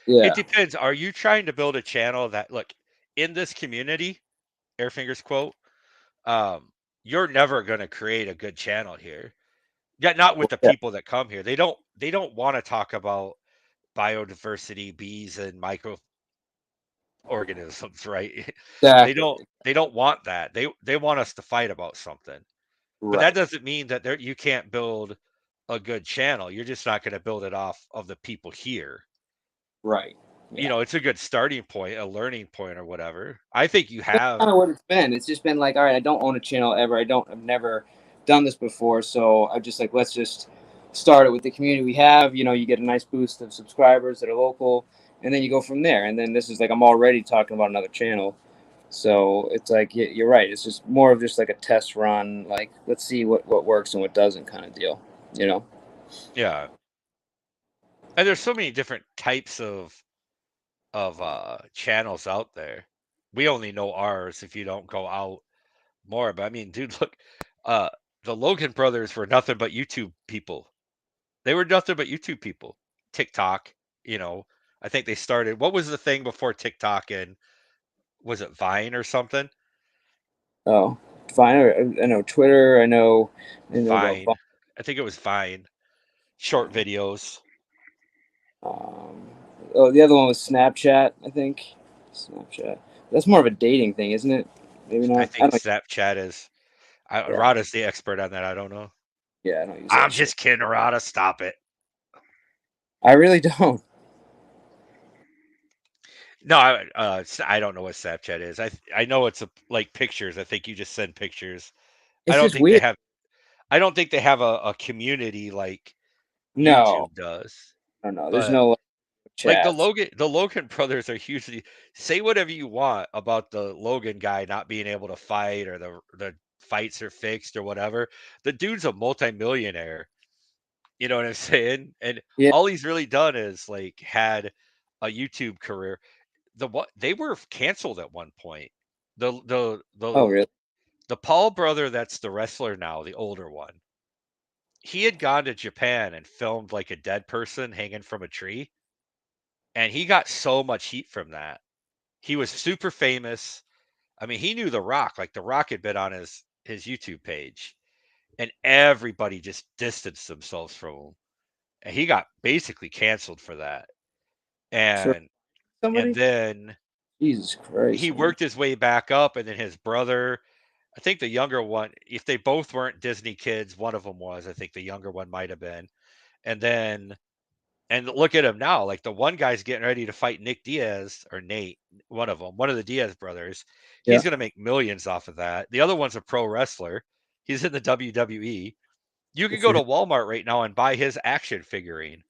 It yeah. depends. Are you trying to build a channel that, look, in this community, Airfingers quote, um, you're never going to create a good channel here. Yeah, not with Well, the yeah, people that come here. They don't want to talk about biodiversity, bees and microorganisms, right? they exactly. don't they don't want that. They want us to fight about something. But that Right. doesn't mean that you can't build a good channel. You're just not going to build it off of the people here. Right. Yeah. It's a good starting point, a learning point or whatever. I think you That's have. kind of what it's been. It's just been like, all right, I don't own a channel ever. I've never done this before, so I just like let's just start it with the community we have. You get a nice boost of subscribers that are local, and then you go from there. And then this is like I'm already talking about another channel, so it's like you're right. It's just more of just like a test run. Like let's see what works and what doesn't, kind of deal. You know. Yeah. And there's so many different types of channels out there. We only know ours if you don't go out more. But I mean, dude, look, uh the Logan brothers were nothing but YouTube people. They were nothing but YouTube people. TikTok, you know. I think they started, what was the thing before TikTok, and was it Vine or something? Oh, Vine. I know Twitter. I know about Vine. Vine. I think it was Vine. Short videos. Um, oh, the other one was Snapchat, I think. Snapchat. That's more of a dating thing, isn't it? Maybe I not. I think don't. Snapchat is, Yeah, Rada's the expert on that. I don't know. yeah. I don't use I'm that shit. just kidding, Rada. Stop it. I really don't. No, I don't know what Snapchat is. I know it's like pictures. I think you just send pictures. I It's don't just think they weird. have. I don't think they have a community like No, YouTube does. no, no. There's But no like, like chats. The Logan brothers are hugely, say whatever you want about the Logan guy not being able to fight, or the fights are fixed or whatever. The dude's a multimillionaire. You know what I'm saying? And Yeah. all he's really done is like had a YouTube career. What they were canceled at one point. The the Oh, the really? the Paul brother that's the wrestler now, the older one. He had gone to Japan and filmed like a dead person hanging from a tree, and he got so much heat from that. He was super famous, I mean, he knew The Rock. Like The Rock had been on his YouTube page, and everybody just distanced themselves from him, and he got basically canceled for that. For And and somebody? then Jesus he Christ, man. worked his way back up, and then his brother, I think the younger one, if they both weren't Disney kids, one of them was. I think the younger one might have been. And then and look at him now. Like the one guy's getting ready to fight Nick Diaz or Nate, one of them, one of the Diaz brothers. Yeah. He's going to make millions off of that. The other one's a pro wrestler. He's in the WWE. You Good can go for to him. Walmart right now and buy his action figurine.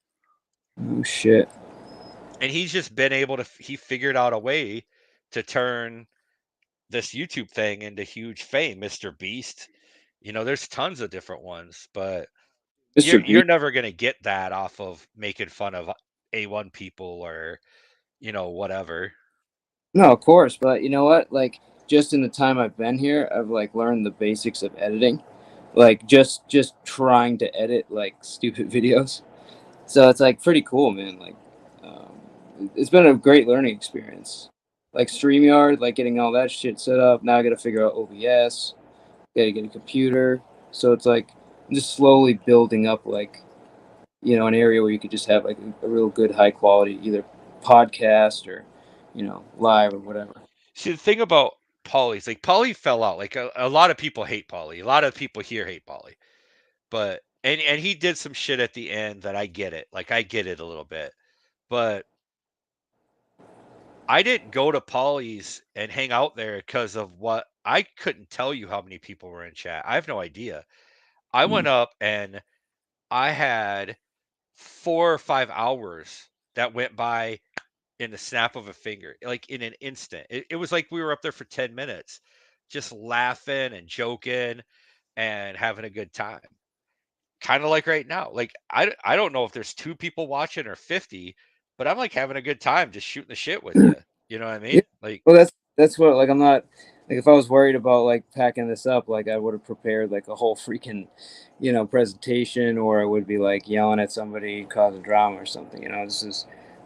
Oh shit. And he's just been able to, he figured out a way to turn this YouTube thing into huge fame. Mr. Beast, there's tons of different ones, but Mr. you're B. never going to get that off of making fun of A1 people or, whatever. No, of course, but you know what? Like, just in the time I've been here, I've like learned the basics of editing, like just trying to edit like stupid videos. So it's like pretty cool, man. Like, it's been a great learning experience. Like StreamYard, like getting all that shit set up. Now I got to figure out OBS. Got to get a computer. So it's like I'm just slowly building up, like, an area where you could just have like a real good high quality either podcast or live or whatever. See, the thing about Pauly's, like Pauly fell out. Like a lot of people hate Pauly. A lot of people here hate Pauly. But and he did some shit at the end that I get it. Like I get it a little bit. But I didn't go to Pauly's and hang out there because of what I couldn't tell you how many people were in chat. I have no idea. I went up and I had 4 or 5 hours that went by in the snap of a finger, like in an instant. It was like we were up there for 10 minutes, just laughing and joking and having a good time. Kind of like right now. Like, I don't know if there's 2 people watching or 50, but I'm like having a good time just shooting the shit with you. You know what I Yeah. mean? Like, Well, that's what, like, I'm not, like, if I was worried about like packing this up, like I would have prepared like a whole freaking, presentation, or I would be like yelling at somebody, causing drama or something. It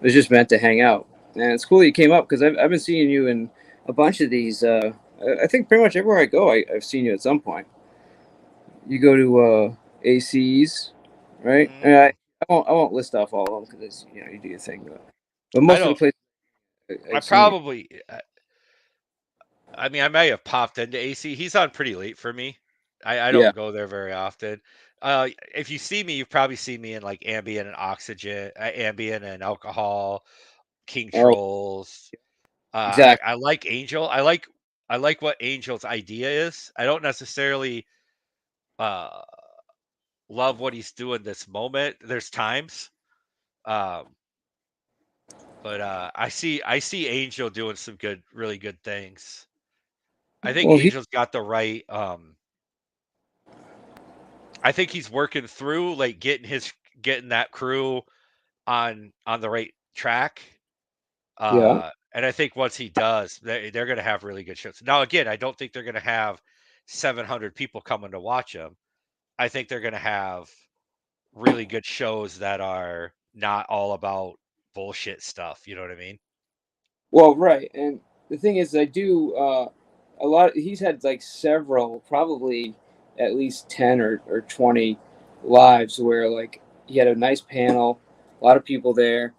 was just meant to hang out, and it's cool you came up because I've been seeing you in a bunch of these. I think pretty much everywhere I go, I've seen you at some point. You go to ACs, right? And mm, I won't list off all of them because you do your thing, but I most of the don't, places I I've seen you. probably, I mean, I may have popped into AC. He's on pretty late for me. I Yeah. don't go there very often. If you see me, you've probably seen me in like Ambient and Oxygen, Ambient and Alcohol, King Oh, Trolls. exactly. I like Angel. I like what Angel's idea is. I don't necessarily uh love what he's doing this moment. There's times. Um but I see Angel doing some really good things. I think Well, Angel's got the right I think he's working through like getting that crew on the right track. yeah. And I think once he does, they're going to have really good shows. Now, again, I don't think they're going to have 700 people coming to watch them. I think they're going to have really good shows that are not all about bullshit stuff. You know what I mean? Well, right. And the thing is, I do a lot. He's had like several, probably at least 10 or 20 lives where like he had a nice panel, a lot of people there.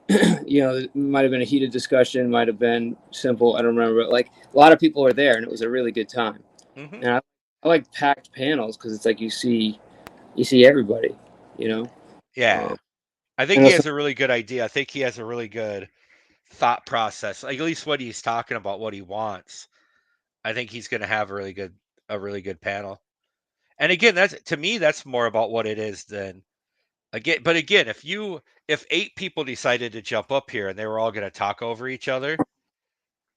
It might have been a heated discussion, might have been simple. I don't remember, but like a lot of people were there, and it was a really good time. Hmm. And I like packed panels because it's like you see everybody. You know, Yeah. uh, I think I he know has a really good idea. I think he has a really good thought process. Like at least what he's talking about, what he wants. I think he's going to have a really good panel. And again, that's to me, that's more about what it is than again. But again, if 8 people decided to jump up here and they were all going to talk over each other,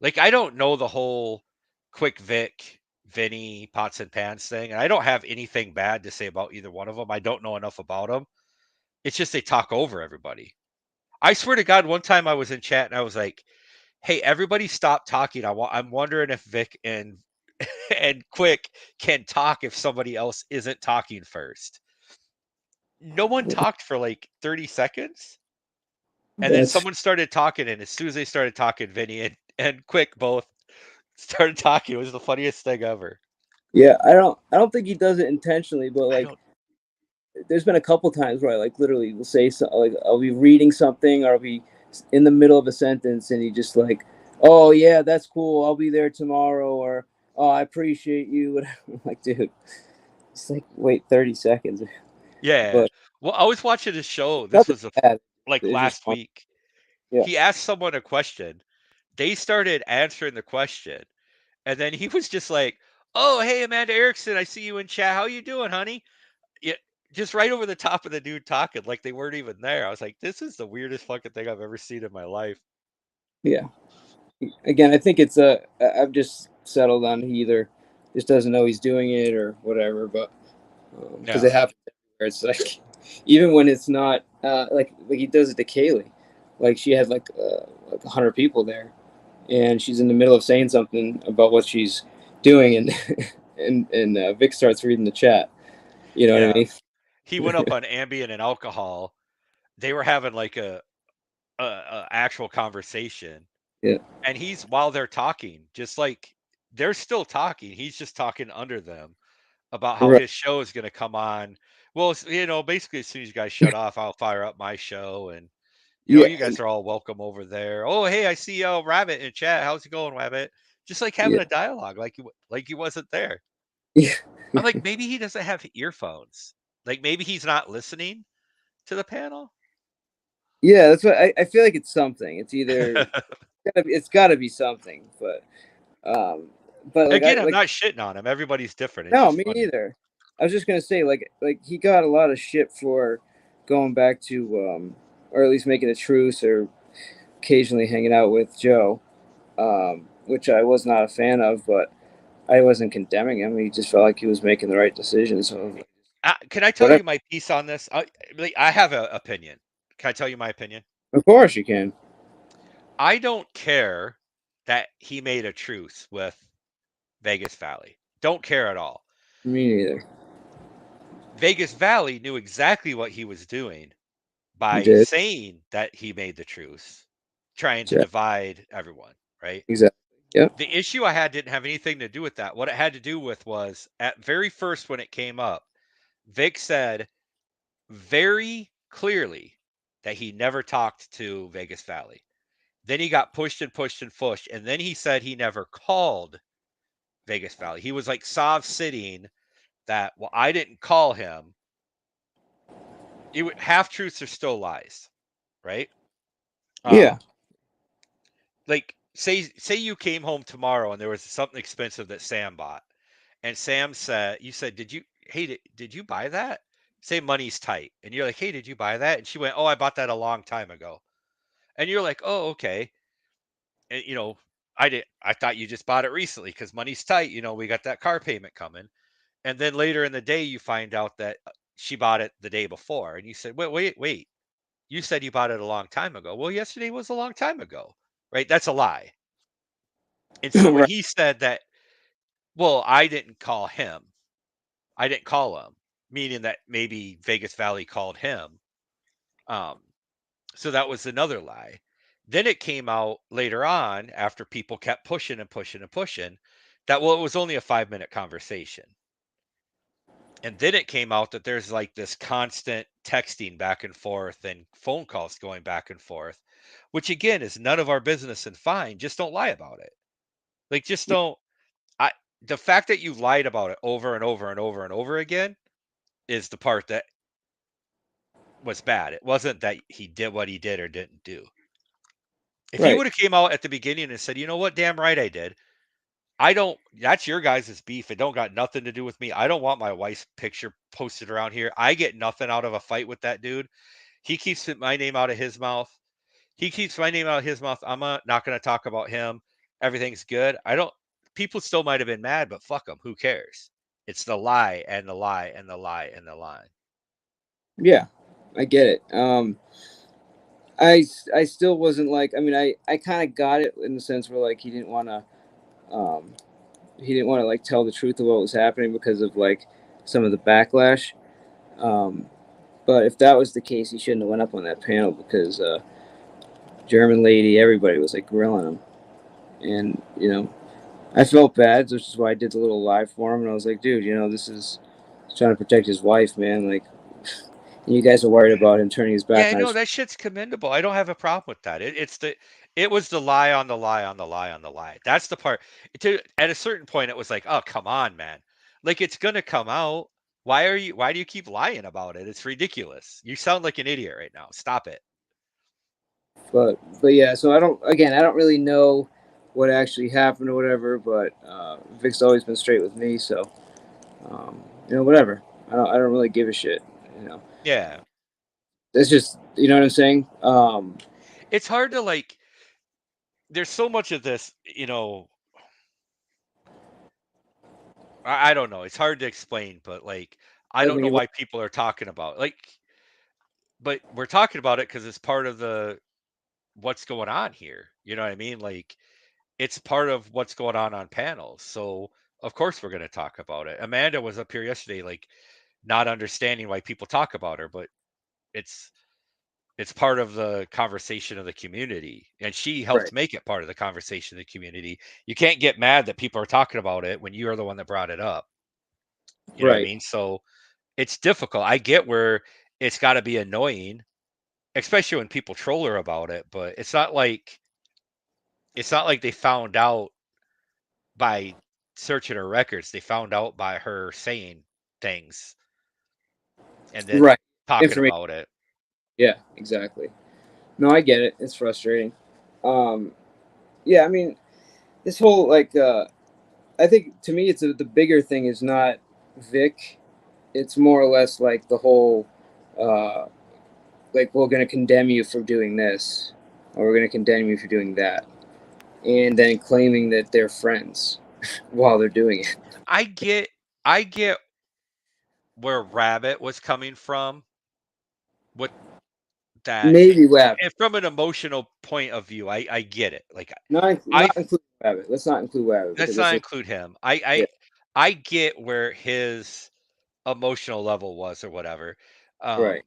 like I don't know the whole Quick Vic, Vinny, Pots and Pans thing, and I don't have anything bad to say about either one of them. I don't know enough about them. It's just they talk over everybody. I swear to God, one time I was in chat and I was like, "Hey, everybody, stop talking. I'm wondering if Vic and and Quick can talk if somebody else isn't talking first." No one talked for like 30 seconds. And then that's someone started talking. And as soon as they started talking, Vinny and Quick both started talking. It was the funniest thing ever. Yeah, I don't think he does it intentionally, but I like don't. there's been a couple times where I like literally will say something, like I'll be reading something or I'll be in the middle of a sentence and he just like, oh yeah, that's cool, I'll be there tomorrow, or oh, I appreciate you. I'm like, dude, it's like wait 30 seconds. Yeah. But Well, I was watching a show. This nothing was bad. like It's just last fun. week. Yeah, He asked someone a question. They started answering the question, and then he was just like, "Oh, hey, Amanda Erickson, I see you in chat. How you doing, honey?" Yeah, just right over the top of the dude talking, like they weren't even there. I was like, "This is the weirdest fucking thing I've ever seen in my life." yeah. Again, I think it's I've just settled on he either just doesn't know he's doing it or whatever, but because Yeah, it happens everywhere. It's like even when it's not like he does it to Kaylee, like she had like 100 people there, and she's in the middle of saying something about what she's doing, and and Vic starts reading the chat. You know what I yeah. mean? He went up on Ambien and alcohol. They were having like a actual conversation, Yeah. and he's while they're talking, just like they're still talking. He's just talking under them about how Right. his show is going to come on. Well, basically, as soon as you guys shut off, I'll fire up my show, and Yeah. you guys are all welcome over there. Oh, hey, I see Rabbit in chat. How's it going, Rabbit? Just like having Yeah. a dialogue, like he wasn't there. Yeah. I'm like, maybe he doesn't have earphones. Like maybe he's not listening to the panel. Yeah. That's what I feel like. It's something. It's either it's got to be something, um, but like I Again, I'm like not shitting on him. Everybody's different. It's no, just me funny. neither. I was just gonna say like he got a lot of shit for going back to or at least making a truce or occasionally hanging out with Joe, which I was not a fan of, but I wasn't condemning him. He just felt like he was making the right decision. So Can I tell whatever. you my piece on this? I have an opinion. Can I tell you my opinion? Of course you can. I don't care that he made a truce with Vegas Valley. Don't care at all. Me neither. Vegas Valley knew exactly what he was doing He by did. saying that he made the truce, trying to Yeah. divide everyone, right? Exactly. Yep. The issue I had didn't have anything to do with that. What it had to do with was at very first when it came up, Vic said very clearly that he never talked to Vegas Valley. Then he got pushed and pushed and pushed, and then he said he never called Vegas Valley. He was like soft sitting that, well, I didn't call him. Half truths are still lies, right? Yeah. Um, like say you came home tomorrow and there was something expensive that Sam bought, and Sam said, you said, did you buy that? Say money's tight, and you're like, hey, did you buy that? And she went, oh, I bought that a long time ago. And you're like, oh, okay. And I thought you just bought it recently because money's tight. We got that car payment coming. And then later in the day, you find out that she bought it the day before. And you said, wait. You said you bought it a long time ago. Well, yesterday was a long time ago, right? That's a lie. And so when Right. he said that, well, I didn't call him, I didn't call him, meaning that maybe Vegas Valley called him. Um, so that was another lie. Then it came out later on after people kept pushing and pushing and pushing that, well, it was only a 5-minute conversation. And then it came out that there's like this constant texting back and forth and phone calls going back and forth, which again is none of our business and fine. Just don't lie about it. Like, just don't. I, the fact that you lied about it over and over and over and over again is the part that was bad. It wasn't that he did what he did or didn't do. If he Right. would have came out at the beginning and said, you know what, damn right I did. I don't, that's your guys' beef. It don't got nothing to do with me. I don't want my wife's picture posted around here. I get nothing out of a fight with that dude. He keeps my name out of his mouth. He keeps my name out of his mouth. I'm not going to talk about him. Everything's good. I don't, people still might have been mad, but fuck them. Who cares? It's the lie and the lie and the lie and the lie. Yeah. I get it. I still wasn't like, I mean, I kind of got it in the sense where like um he didn't want to like tell the truth of what was happening because of like some of the backlash. Um, but if that was the case, he shouldn't have went up on that panel because German lady, everybody was like grilling him, and I felt bad, which is why I did the little live for him, and I was like, dude, this is he's trying to protect his wife, man. Like, you guys are worried about him turning his back Yeah, on no, his that shit's commendable. I don't have a problem with that. It was the lie on the lie on the lie on the lie. That's the part. At a certain point, it was like, oh, come on, man. Like, it's gonna come out. Why do you keep lying about it? It's ridiculous. You sound like an idiot right now. Stop it. but yeah. So I don't really know what actually happened or whatever. But Vic's always been straight with me, so whatever. I don't really give a shit. You know, Yeah. it's just what I'm saying. It's hard to like there's so much of this, I don't know. It's hard to explain, but like I Like don't when know you look, why people are talking about like but we're talking about it because it's part of the what's going on here. You know what I mean? Like it's part of what's going on panels. So of course we're going to talk about it. Amanda was up here yesterday, like not understanding why people talk about her, but it's it's part of the conversation of the community, and she right, helped make it part of the conversation of the community. You can't get mad that people are talking about it when you're the one that brought it up. You know what I right, mean? So it's difficult. I get where it's got to be annoying, especially when people troll her about it, but it's not like they found out by searching her records. They found out by her saying things and then right. talking Information. about it. Yeah, exactly. No, I get it. It's frustrating. Um, yeah, I mean, this whole I think to me, the bigger thing is not Vic. It's more or less like the whole, uh, like we're going to condemn you for doing this, or we're going to condemn you for doing that, and then claiming that they're friends while they're doing it. I get where Rabbit was coming from with that Maybe Wab, and from an emotional point of view, I get it. Like I not include Wabbit. Let's not include Wabbit because let's that's not just include him. yeah, I get where his emotional level was or whatever. right,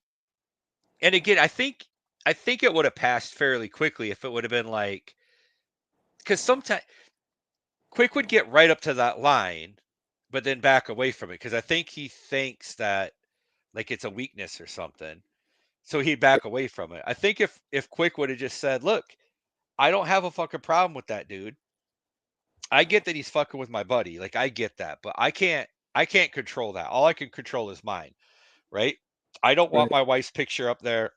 And again, I think it would have passed fairly quickly if it would have been like because sometimes Quick would get right up to that line, but then back away from it because I think he thinks that like it's a weakness or something. So he'd back away from it. I think if Quick would have just said, "Look, I don't have a fucking problem with that dude. I get that he's fucking with my buddy. Like I get that, but I can't control that. All I can control is mine, right? I don't want right, my wife's picture up there.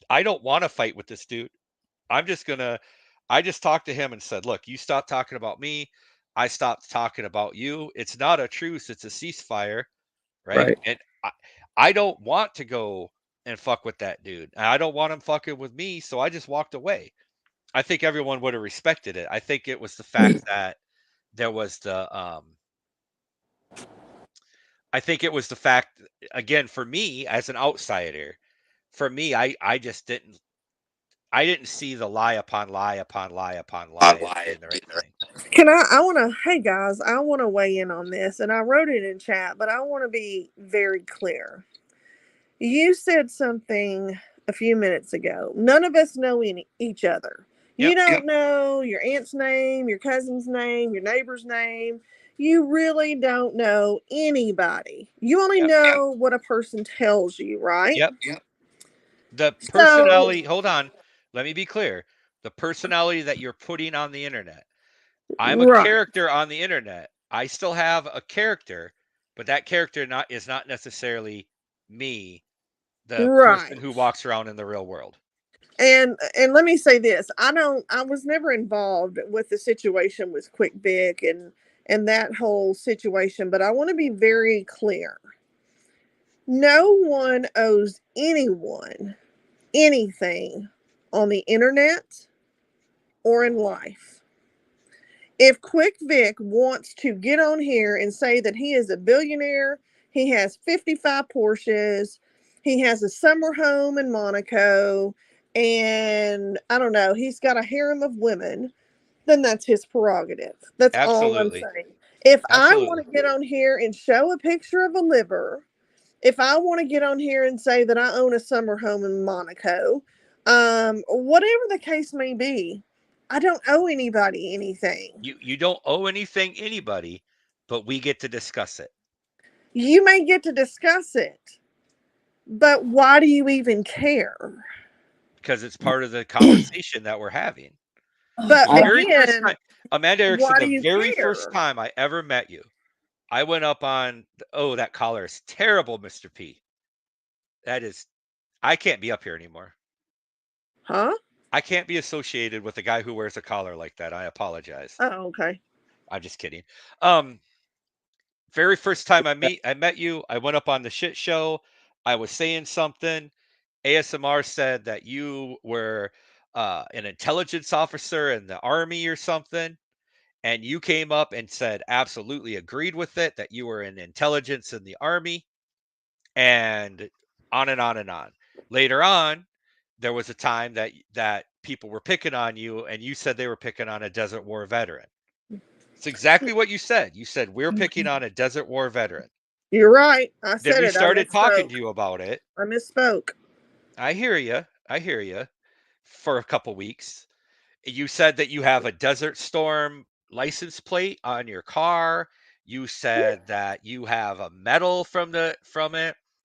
I don't want to fight with this dude. I'm just gonna I just talked to him and said, "Look, you stop talking about me. I stopped talking about you. It's not a truce, it's a ceasefire, right?" right, And I don't want to go and fuck with that dude. And I don't want him fucking with me, so I just walked away. I think everyone would have respected it. I think it was the fact that there was the I think it was the fact again for me as an outsider, for me I just didn't see the lie upon lie upon lie upon lie as being the right thing. Can I want to, hey guys, I want to weigh in on this. And I wrote it in chat, but I want to be very clear. You said something a few minutes ago. None of us know each other. You Yep. don't know your aunt's name, your cousin's name, your neighbor's name. You really don't know anybody. You only Yep. know what a person tells you, right? Yep. The So, personality, hold on. Let me be clear. The personality that you're putting on the internet. I'm a right, character on the internet. I still have a character, but that character not is not necessarily me, the person right. who walks around in the real world. And let me say this, I was never involved with the situation with Quick Vic and that whole situation, but I want to be very clear. No one owes anyone anything on the internet or in life. If Quick Vic wants to get on here and say that he is a billionaire, he has 55 Porsches, he has a summer home in Monaco, and I don't know, he's got a harem of women, then that's his prerogative. That's all I'm Absolutely. saying. If I want Absolutely. to get on here and show a picture of a liver, if I want to get on here and say that I own a summer home in Monaco, whatever the case may be, I don't owe anybody anything. You don't owe anything anybody, but we get to discuss it. You may get to discuss it, but why do you even care? Because it's part of the conversation that we're having. But The very first again, time, Amanda Erickson, why do the you very care? first time I ever met you, I went up on, oh, that collar is terrible, Mr. P. That is, I can't be up here anymore. Huh? I can't be associated with a guy who wears a collar like that. I apologize. Oh, okay. I'm just kidding. Very first time I met you, I went up on the shit show. I was saying something. ASMR said that you were an intelligence officer in the army or something. And you came up and said absolutely agreed with it, that you were in intelligence in the army, and on and on and on. Later on, there was a time that people were picking on you, and you said they were picking on a Desert War veteran. It's exactly what you said. You said we're picking on a Desert War veteran. You're right. I Then said we it. started I talking misspoke. to you about it. I misspoke. I hear you. I hear you. For a couple weeks, you said that you have a Desert Storm license plate on your car. You said that you have a medal from it.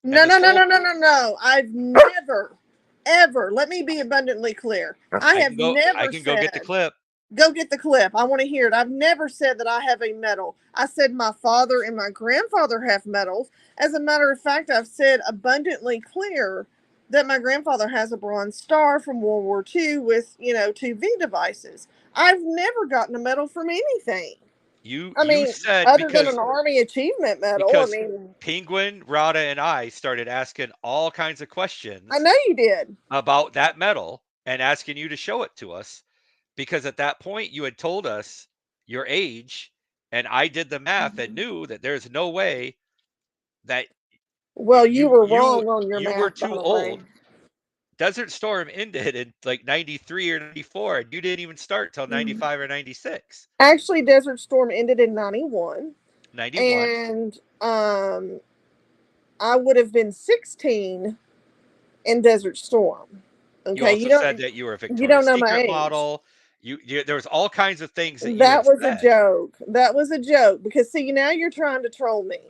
No. I've never, ever. Let me be abundantly clear. I have never I can go get the clip. Go get the clip. I want to hear it. I've never said that I have a medal. I said my father and my grandfather have medals. As a matter of fact, I've said abundantly clear that my grandfather has a Bronze Star from World War II with, 2V devices. I've never gotten a medal from anything. You said other than an Army Achievement Medal. Because Penguin, Rada, and I started asking all kinds of questions. I know you did. About that medal and asking you to show it to us. Because at that point, you had told us your age, and I did the math and knew that there's no way that. Well, you were wrong on your math. You were too old. Desert Storm ended in like 93 or 94, and you didn't even start till 95 or 96. Actually, Desert Storm ended in 91. 91. And I would have been 16 in Desert Storm. Okay, you also said that you were a Victoria's Secret model. There was all kinds of things that was a joke. That was a joke because see, now you're trying to troll me.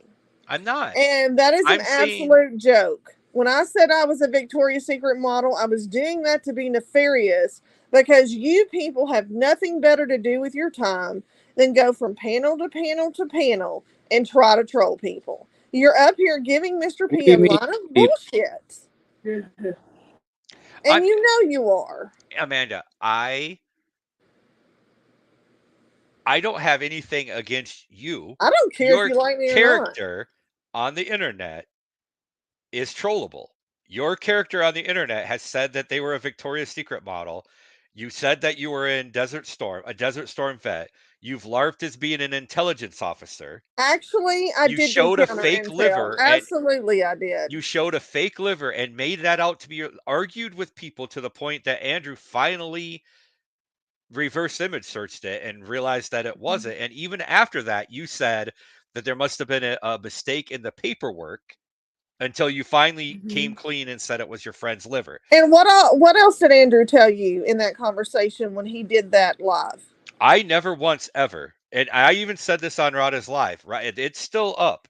I'm not. And that is an absolute joke. When I said I was a Victoria's Secret model, I was doing that to be nefarious because you people have nothing better to do with your time than go from panel to panel to panel and try to troll people. You're up here giving Mr. P a lot of bullshit. And you know you are. Amanda, I don't have anything against you. I don't care if you like me or not. Your character on the internet is trollable. Your character on the internet has said that they were a Victoria's Secret model. You said that you were in Desert Storm, a Desert Storm vet. You've LARPed as being an intelligence officer. Actually, I did. You showed a fake liver. Absolutely, I did. You showed a fake liver and made that out to be argued with people to the point that Andrew finally reverse image searched it and realized that it wasn't. And even after that, you said that there must have been a mistake in the paperwork until you finally came clean and said it was your friend's liver. And what else did Andrew tell you in that conversation when he did that live? I never once ever, and I even said this on Rada's live, right? It's still up.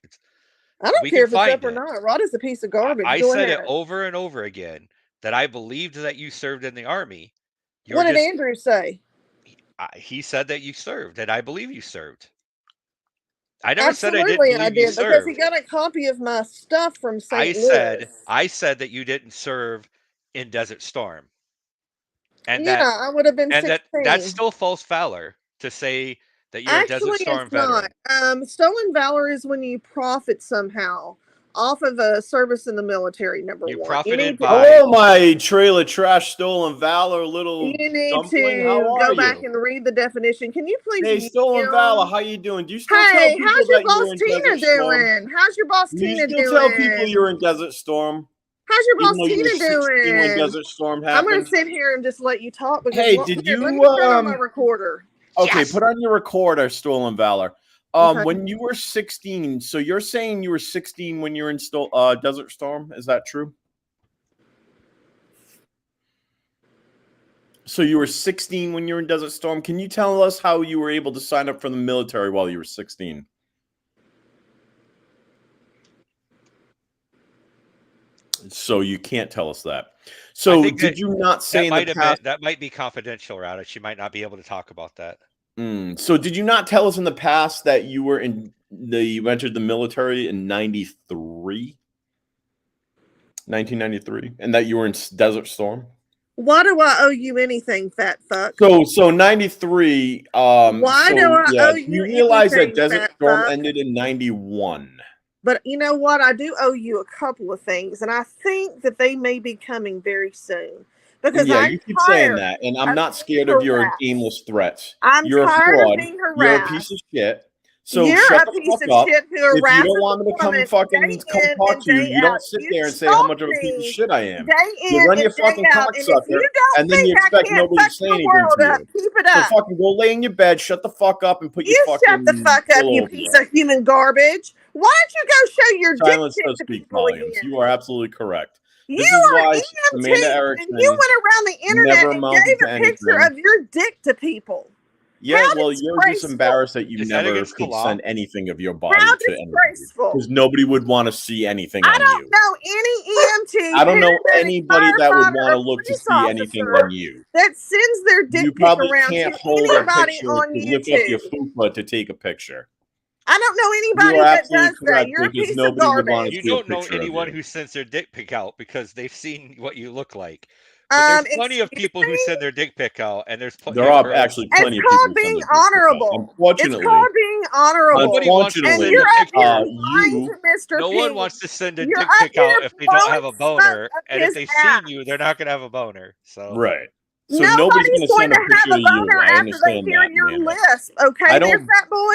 I don't care if it's up or not. Rada's a piece of garbage. I said it over and over again that I believed that you served in the Army. What did Andrew say? He said that you served, and I believe you served. I never said I didn't believe you served. Because he got a copy of my stuff from St. Louis. I said that you didn't serve in Desert Storm. And I would have been 16. That's still false valor to say that you're a Desert Storm veteran. Stolen valor is when you profit somehow off of a service in the military, number one. Profited by my trailer trash stolen valor little You need to go back and read the definition. Can you please? Hey, stolen valor, how you doing? Do you still tell people how's your boss Tina doing? How's your boss Tina doing? You still tell people you're in Desert Storm? How's your boss Tina doing? When Desert Storm happened? I'm going to sit here and just let you talk. Because hey, did you let me put on my recorder? Okay, put on your recorder, stolen valor. When you were 16, so you're saying you were 16 when you were in Desert Storm? Is that true? So you were 16 when you were in Desert Storm. Can you tell us how you were able to sign up for the military while you were 16? So you can't tell us that. So did you not say in the past? That might be confidential, Rada. She might not be able to talk about that. So did you not tell us in the past that you entered the military in 1993, and that you were in Desert Storm? Why do I owe you anything, fat fuck? So 93. Why do I owe you realize that anything, Desert fat Storm fuck? ended in 91. But you know what? I do owe you a couple of things, and I think that they may be coming very soon. Because you keep saying that, and I'm not scared of your aimless threats. You're a fraud. You're a piece of shit. So you're shut a the piece fuck of up. shit who If you harasses don't want me to come fucking talk to you, you don't sit there and say how much of a piece of shit I am. You run your fucking cocksucker, and then you expect nobody to say anything to you. Keep it up. So fucking go lay in your bed, shut the fuck up, and put your fucking shut the fuck up, you piece of human garbage. Why don't you go show your silence dick does to speak people volumes. again? You are absolutely correct. You This is are why EMT, Amanda Erickson and you went around the internet never and amounted gave to a picture anything. of your dick to people. Yeah, well, you're just embarrassed that you Is that never against the could law? send anything of your body How to anybody. disgraceful. Because nobody would want to see anything I on don't you. know any EMT. I don't know paramedic, anybody that would firefighter, want to or look to police see anything officer on you. that sends their dick You pic probably around can't to hold a anybody picture on to lift up your YouTube. fupa to take a picture. I don't know You anybody are that absolutely does that. correct, You're a because piece of nobody would want garbage. to You see a don't know picture of anyone you. who sends their dick pic out because they've seen what you look like. But there's plenty of Excuse people who me? send their dick pic out, and there's There are actually plenty It's of people called who send being their dick pic out. honorable. Unfortunately, It's called being honorable. Nobody wants to And send you're a up here picture. lying to Mr. No P. one wants to send a You're dick up pic out here if they don't have blowing a smoke boner, up and if his they've ass. seen you, they're not gonna have a boner. So right. So nobody's Nobody's going going to send a to have picture a of you. boner I after they understand hear that, your Amanda. lisp. Okay, I there, don't. fat boy.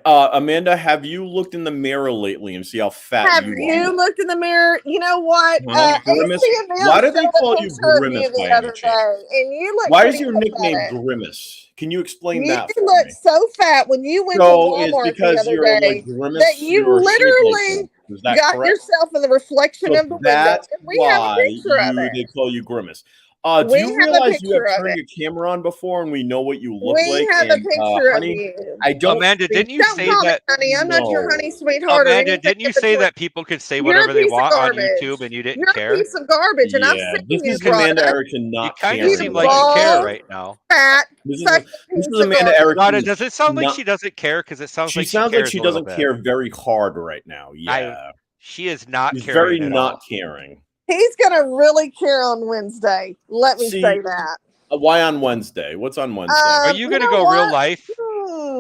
Amanda, have you looked in the mirror lately and see how fat Have you you are? looked in the mirror? You know what? Grimace? ACML Why do they showed call a you picture of Grimace you by the any other chance? day, and you look Why is pretty your nickname pathetic. Grimace? Can you explain You that for look me? so fat when you went to So it's Walmart the because other you're day like Grimace, that you you're shaped like literally that. Is that got correct? yourself in the reflection So of the window, that's and we have a why picture of they it. call you Grimace. Do We you have a realize you have picture of turned it. your camera on before and we know what you look We like? have a And picture of honey, you. I don't Amanda, think didn't you Don't say call me that? honey. I'm not your honey, no. sweetheart, or Amanda, anything didn't you in say between. that people can say You're a whatever they piece of want on garbage. YouTube and you didn't You're a care? piece of garbage, and I've Yeah, seen this you, is Amanda brother. Erickson You not kind of caring seem about like you care bald, right now. fat, This is fucking this piece is of Amanda garbage. Erickson. Rada, does it sound like not- she doesn't care? Because it sounds She like sounds she like cares she a little doesn't bit. care very hard right now. Yeah, She is not she's caring very at not all. caring. He's gonna really care on Wednesday. Let me See, say that. Why on Wednesday? What's on Wednesday? Are you You gonna know go real what? life?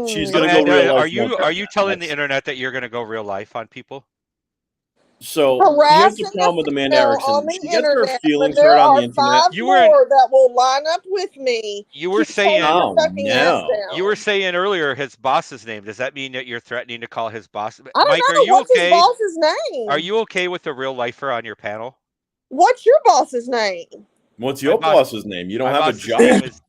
She's gonna go Amanda, real life. are you telling the internet that you're gonna go real life on people? So here's Harassing the problem with Amanda Erickson. on the She gets her internet, feelings but there hurt on the are internet. 5 more that will line up with me. You were to saying, take your Oh, fucking ass no. down. you were saying earlier his boss's name. Does that mean that you're threatening to call his boss? I don't Mike, know. are you What's okay? his boss's name? Are you okay with the real lifer on your panel? What's your boss's name? What's your boss's name? You don't have a job. Name is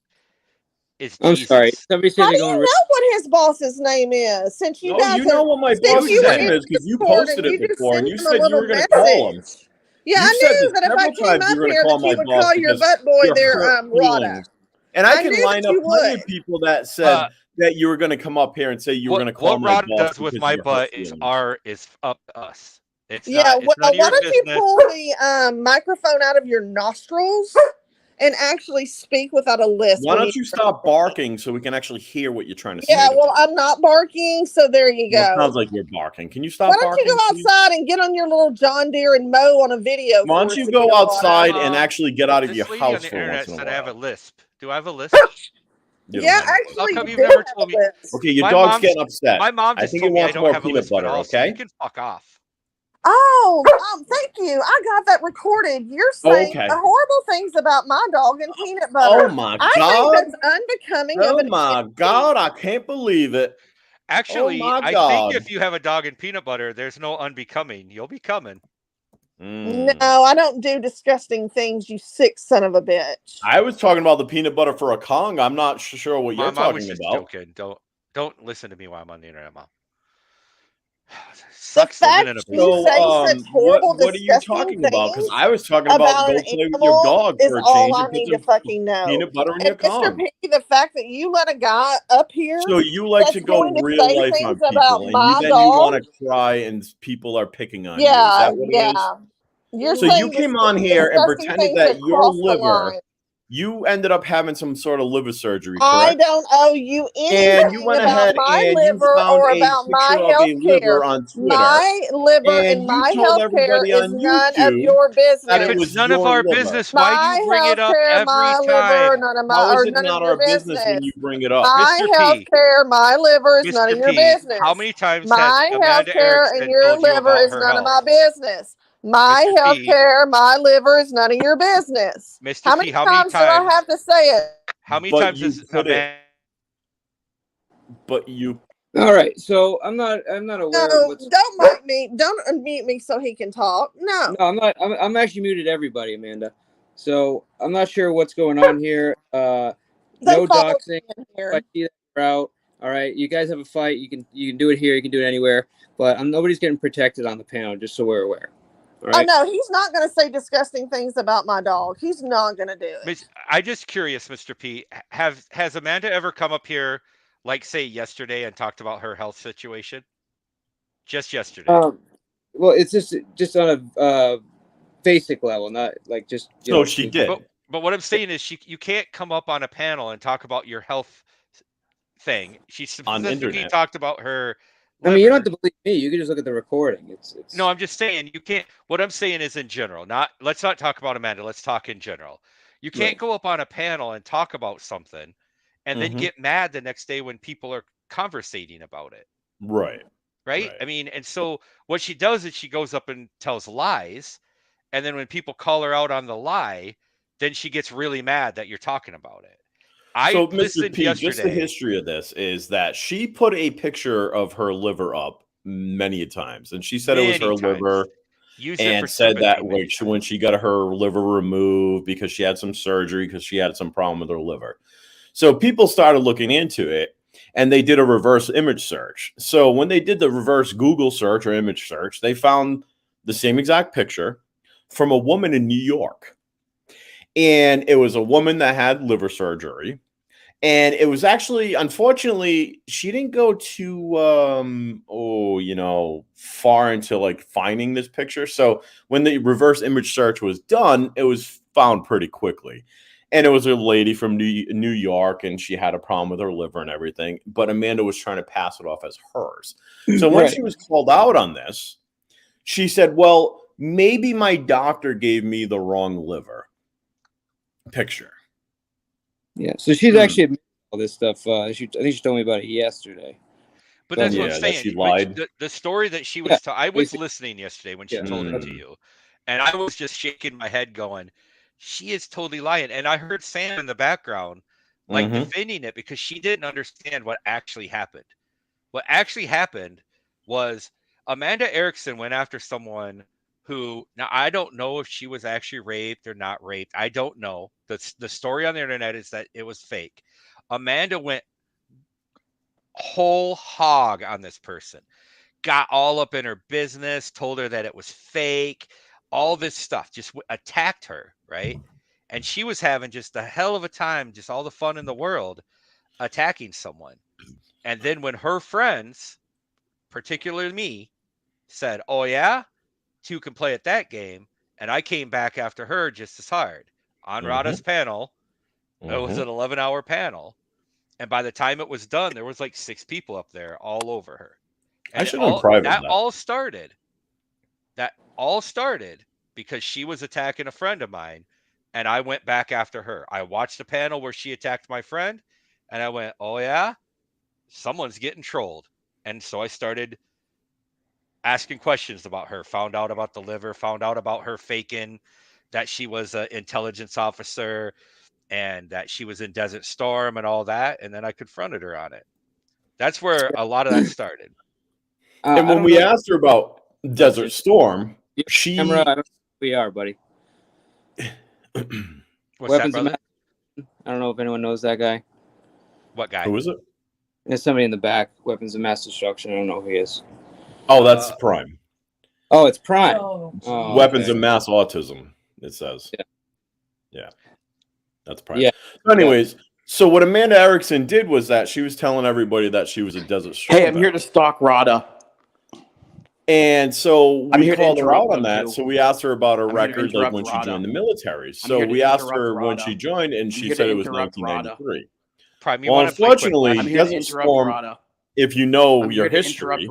I'm Jesus. sorry. Somebody said How do they're you going. know what his boss's name is? Since you No, guys you know what my boss's you were name in is because you Discord posted and it you just before and sent you him a said you little were going to call him. message. Yeah, You I said knew that if I several came times up you were going to here call that you my would boss call your because butt boy your there, hurt Rada. feelings. And I can knew line that up you plenty would. of people that said that you were going to come up here and say you were going to call what my Rod boss does with because my of your butt hurt is up to us. It's Yeah, not. It's none of why your don't you business. pull the microphone out of your nostrils and actually speak without a lisp? Why don't you stop barking so we can actually hear what you're trying to say? Yeah, well, I'm not barking, so there you go. Well, it sounds like you're barking. Can you stop Why don't barking? you go outside and get on your little John Deere and mow on a video? Why don't you go outside and actually get out of your house on the for internet once in a said while? I have a lisp. Do I have a lisp? Yeah, actually, how come you you've do never have told a me? lisp. Okay, your My dog's mom's- getting upset. My mom I just think told he me I wants don't more have a peanut lisp at butter, all, so okay? you can fuck off. Oh, thank you. I got that recorded. You're saying Okay. horrible things about my dog and peanut butter. Oh my I God. think that's unbecoming of Oh an my God, I can't believe it. Actually, my I God. think if you have a dog and peanut butter, there's no unbecoming. You'll be coming. No, I don't do disgusting things, you sick son of a bitch. I was talking about the peanut butter for a Kong. I'm not sure what you're Mom, I was talking just about. joking. Don't listen to me while I'm on the internet, Mom. Sucks living in a you say such horrible, what are you talking about? Because I was talking about go play with your dog for a change and put some fucking know. Peanut butter in your Mr. P, the fact that you let a guy up here, so you like to go real life on people, and then you want to cry, and people are picking on you. Is that what it is? So you came on here and pretended that your liver. You ended up having some sort of liver surgery, correct? I don't owe you anything and you went about ahead my and liver you found or a about my picture of a health care. liver on Twitter. My liver and and my you told health care everybody is on none of YouTube your business. that If it was it's none of our liver. business, why do you bring it up healthcare, every my time? liver, none of my, How is or it none not of your our business when you bring it up? My Mr. P, health care, my liver is none of Mr. your P, business. how many times has My health Amanda care and Erickson your told you liver about is her none of my health? business. My Mr. health P, care, my liver is none of your business. Mr. How P, many how many times did I times? have to say it? How many But times you has put it. Amanda? But you. All right, so I'm not aware of what's. Don't mic me. Don't unmute me so he can talk. No, I'm not. I'm actually muted everybody, Amanda. So I'm not sure what's going on here. No doxing. If I see that you're out. All right, you guys have a fight. You can do it here. You can do it anywhere. But nobody's getting protected on the panel, just so we're aware. All right? Oh no, he's not going to say disgusting things about my dog. He's not going to do it. I'm just curious, Mr. P. Has Amanda ever come up here, like say yesterday, and talked about her health situation? Just yesterday. Well, it's just on a basic level, not like just. So she did. But what I'm saying is, you can't come up on a panel and talk about your health thing. She specifically talked about her liver. I mean, you don't have to believe me. You can just look at the recording. It's. No, I'm just saying you can't. What I'm saying is in general. Let's not talk about Amanda. Let's talk in general. You can't go up on a panel and talk about something, and then get mad the next day when people are conversating about it. Right. I mean, and so what she does is she goes up and tells lies, and then when people call her out on the lie, then she gets really mad that you're talking about it. So, Mr. P, just the history of this is that she put a picture of her liver up many times, and she said it was her liver, and said that when she got her liver removed because she had some surgery because she had some problem with her liver. So people started looking into it, and they did a reverse image search. So when they did the reverse Google search or image search, they found the same exact picture from a woman in New York. And it was a woman that had liver surgery. And it was actually, unfortunately, she didn't go too, far into like finding this picture. So when the reverse image search was done, it was found pretty quickly. And it was a lady from New York, and she had a problem with her liver and everything. But Amanda was trying to pass it off as hers. So when she was called out on this, she said, well, maybe my doctor gave me the wrong liver picture. Yeah, so she's actually admitted all this stuff. I think she told me about it yesterday. But that's what I'm saying. She lied. The story that she was I was listening yesterday when she told it to you, and I was just shaking my head going, she is totally lying. And I heard Sam in the background like defending it because she didn't understand what actually happened. What actually happened was Amanda Erickson went after someone who, now I don't know if she was actually raped or not raped. I don't know. The story on the internet is that it was fake. Amanda went whole hog on this person, got all up in her business, told her that it was fake, all this stuff, just attacked her, right? And she was having just a hell of a time, just all the fun in the world, attacking someone. And then when her friends, particularly me, said, oh yeah, two can play at that game, and I came back after her just as hard on Rada's panel. It was an 11-hour panel. And by the time it was done, there was like 6 people up there all over her. And that all started because she was attacking a friend of mine, and I went back after her. I watched the panel where she attacked my friend, and I went, oh yeah, someone's getting trolled. And so I started asking questions about her, found out about the liver, found out about her faking that she was an intelligence officer, and that she was in Desert Storm and all that. And then I confronted her on it. That's where a lot of that started. And when we asked her about Desert Storm, she... Camera, I don't know who we are, buddy. What's that, brother? I don't know if anyone knows that guy. What guy? Who is it? There's somebody in the back. Weapons of mass destruction. I don't know who he is. Oh, that's Prime. Oh, it's Prime. Weapons of Mass Autism, it says. Yeah. That's Prime. Yeah. So anyways, so what Amanda Erickson did was that she was telling everybody that she was a Desert Storm. Hey, I'm here to stalk Rada. And so we called her out on that. Too. So we asked her about her record, like when she joined the military. So we asked her when she joined, and she said it was 1993. Prime, well, unfortunately, Desert Storm, if you know your history,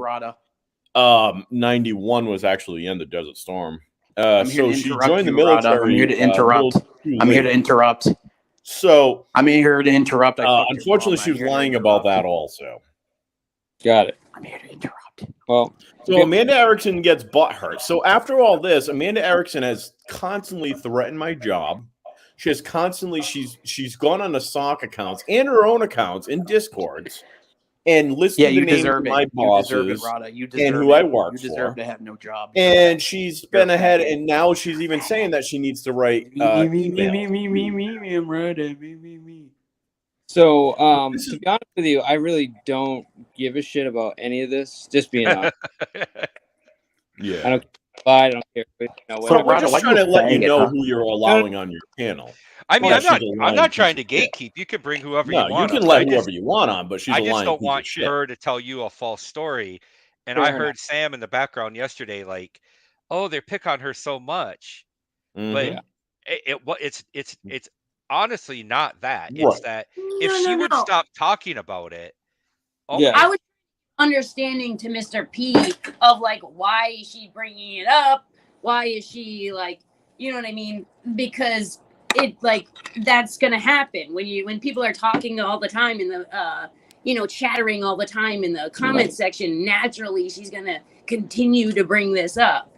91 was actually in the Desert Storm. So she joined the military. I'm here to interrupt. I'm here to interrupt. So I'm here to interrupt. Unfortunately, she was lying about that also. Got it. I'm here to interrupt. Well, so Amanda Erickson gets butthurt. So after all this, Amanda Erickson has constantly threatened my job. She has constantly she's gone on the SOC accounts and her own accounts in Discords and listed the names of my bosses and who I work for. You deserve to have no job. And she's been ahead, and now she's even saying that she needs to write So, to be honest with you, I really don't give a shit about any of this. Just being honest. Yeah. I don't care. But, so we're just trying to let you know who you're allowing on your panel. I mean, I'm not trying to gatekeep. You can bring whoever you want. You can let whoever you want on, but she's a lying I just don't want shit. her to tell you a false story. And I heard Sam in the background yesterday, like, "Oh, they pick on her so much," but it's honestly not that. It's that if she would stop talking about it. I was understanding to Mr. P of like, why is she bringing it up? Why is she like, you know what I mean? Because it like that's gonna happen when people are talking all the time in the chattering all the time in the comment section. Naturally, she's gonna continue to bring this up.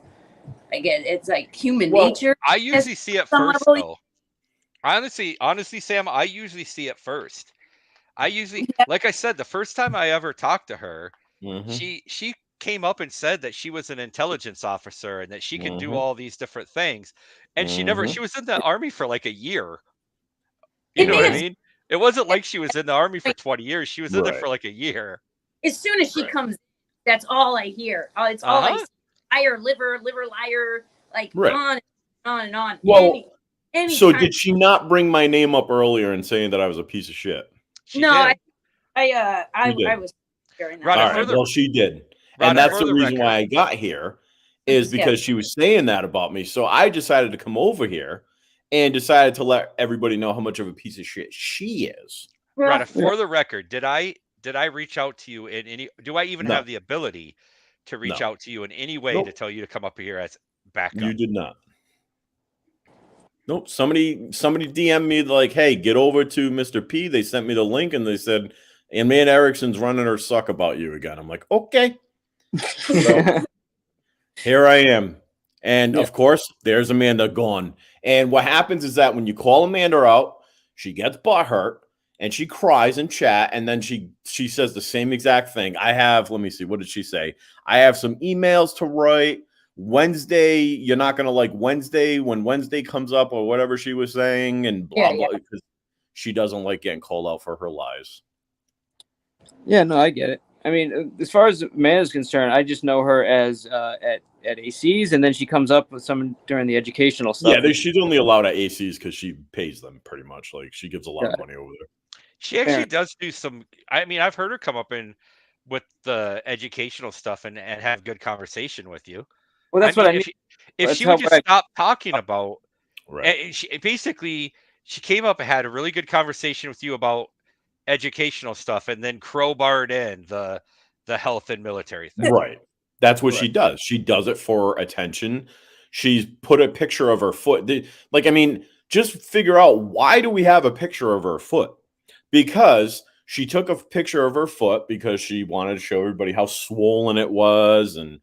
Again, it's like human nature. I usually see it first, though. Honestly, Sam, I usually see it first. I usually, like I said, the first time I ever talked to her, she came up and said that she was an intelligence officer and that she could do all these different things. And she was in the Army for like a year. You know what I mean? It wasn't like she was in the Army for 20 years. She was in there for like a year. As soon as she comes, that's all I hear. It's all I see. Liar, liver, liar, like on and on. Well, so did she not bring my name up earlier and saying that I was a piece of shit? I was hearing that. Right, well, she did. And that's the reason why I got here is because she was saying that about me. So I decided to come over here and decided to let everybody know how much of a piece of shit she is. Right. For the record, did I reach out to you in any? Do I even have the ability to reach out to you in any way to tell you to come up here as backup? You did not. Nope. Somebody DM'd me like, "Hey, get over to Mr. P." They sent me the link and they said, "Amanda Erickson's running her suck about you again." I'm like, okay. So, here I am. And of course, there's Amanda gone. And what happens is that when you call Amanda out, she gets butthurt and she cries in chat. And then she says the same exact thing. Let me see. What did she say? I have some emails to write. Wednesday, you're not going to like Wednesday when Wednesday comes up or whatever she was saying. And blah, blah, because she doesn't like getting called out for her lies. Yeah, no, I get it. I mean, as far as Amanda's concerned, I just know her as at ACs, and then she comes up with some during the educational stuff. Yeah, she's only allowed at ACs because she pays them pretty much. Like she gives a lot of money over there. She actually does do some. I mean, I've heard her come up with the educational stuff and have good conversation with you. Well, that's what I mean. If she would just stop talking about, she came up and had a really good conversation with you about educational stuff, and then crowbarred in the health and military thing. Right. That's what she does. She does it for attention. She's put a picture of her foot. Like, I mean, just figure out, why do we have a picture of her foot? Because she took a picture of her foot because she wanted to show everybody how swollen it was and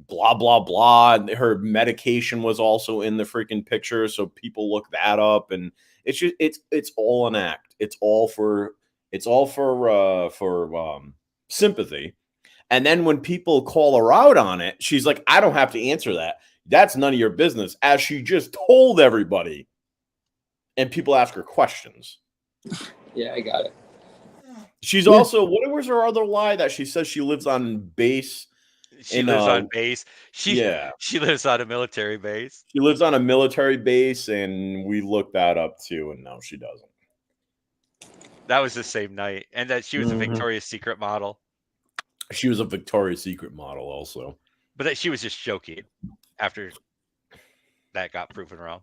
blah, blah, blah. And her medication was also in the freaking picture. So people look that up, and it's just, it's all an act. It's all for sympathy. And then when people call her out on it, she's like, I don't have to answer that. That's none of your business, as she just told everybody. And people ask her questions. Yeah, I got it. She's also, what was her other lie that she says she lives on base She lives on base. She lives on a military base. She lives on a military base, and we looked that up too, and no, she doesn't. That was the same night, and that she was a Victoria's Secret model. She was a Victoria's Secret model also. But that she was just joking after that got proven wrong.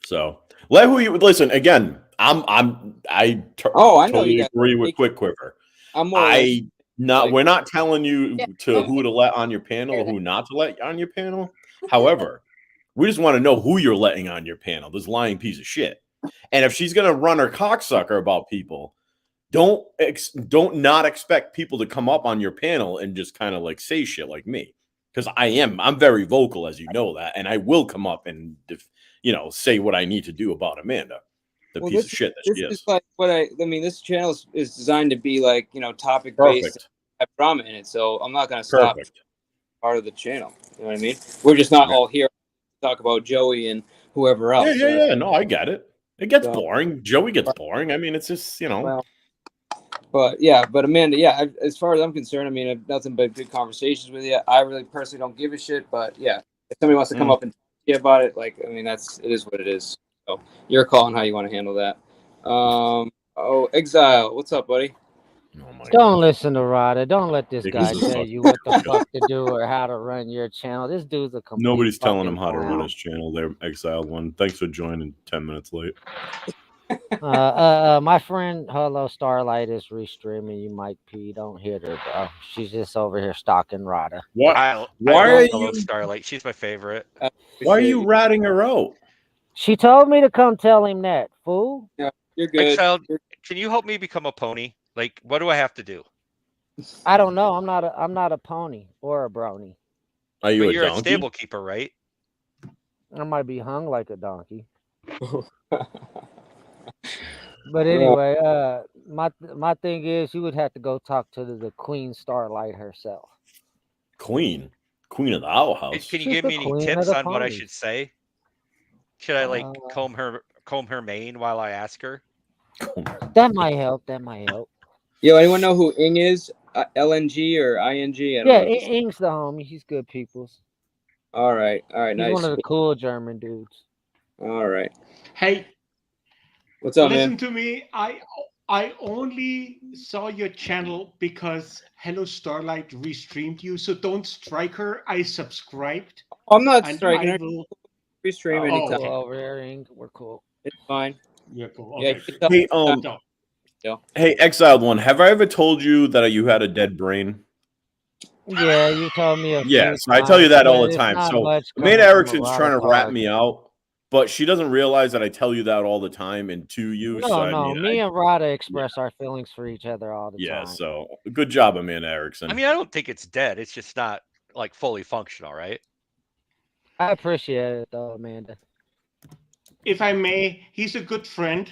So let who you listen again. I totally agree with Quick Quiver. We're not telling you who to let on your panel or who not to let on your panel. However, we just want to know who you're letting on your panel. This lying piece of shit. And if she's gonna run her cocksucker about people, don't not expect people to come up on your panel and just kind of like say shit like me. Because I'm very vocal, as you know that, and I will come up and say what I need to do about Amanda, piece of shit that she is. This is like what I mean. This channel is designed to be like topic based, have drama in it. So I'm not going to stop part of the channel. You know what I mean? We're just not all here to talk about Joey and whoever else. Yeah. No, I get it. It gets boring. Joey gets boring. I mean, it's just But Amanda, as far as I'm concerned, I mean, I've nothing but good conversations with you. I really personally don't give a shit, but if somebody wants to come up and talk to you about it, like, I mean, it is what it is. So you're calling how you want to handle that. Exile, what's up, buddy? Don't listen to Rada. Don't let this guy tell you what the fuck to do or how to run your channel. This dude's a complete Nobody's telling him how to run his channel. They're Exiled One. Thanks for joining 10 minutes late. My friend Hello Starlight is restreaming. You might pee. Don't hit her, bro. She's just over here stalking Rada. Why are you Hello Starlight? She's my favorite. Why are you ratting her out? She told me to come tell him that, fool. Yeah, you're good. Exiled, can you help me become a pony? Like, what do I have to do? I don't know. I'm not a pony or a brony. Are you you're a stable keeper, right? I might be hung like a donkey. But anyway, my thing is, you would have to go talk to the Queen Starlight herself. Queen of the Owl House. Can you give me any tips on what I should say? Should I like comb her mane while I ask her? That might help. Yo, anyone know who Ing is? LNG or ING? Ing's the homie. He's good peoples. All right, He's nice. One of the cool German dudes. All right. Hey, what's up, listen man? to me. I only saw your channel because Hello Starlight restreamed you. So don't strike her. I subscribed. I'm not striking her. Restream anytime. Okay. Over here, Ing. We're cool. It's fine. Yeah, cool. Okay. Hey, Exiled One, have I ever told you that you had a dead brain? Yeah, you told me. Yes, I tell you that all the time. So Amanda Erickson's trying to rat me out, but she doesn't realize that I tell you that all the time and to you. No, me and Rada express our feelings for each other all the time. Yeah, so good job, Amanda Erickson. I mean, I don't think it's dead. It's just not like fully functional, right? I appreciate it though, Amanda. If I may, he's a good friend,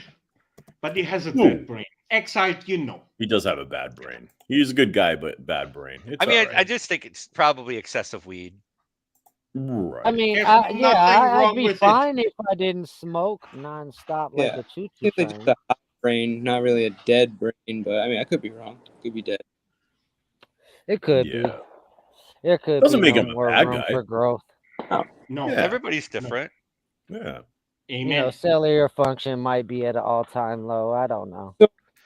but he has a bad brain. Exiled, He does have a bad brain. He's a good guy, but bad brain. I just think it's probably excessive weed. Right. I mean, I'd be fine if I didn't smoke nonstop like a choo-choo train. Just a hot brain, not really a dead brain, but I mean, I could be wrong. It could be dead. It could be. It could. Doesn't make him a bad guy. For growth. No, everybody's different. Yeah. Amen. Cellular function might be at an all-time low. I don't know.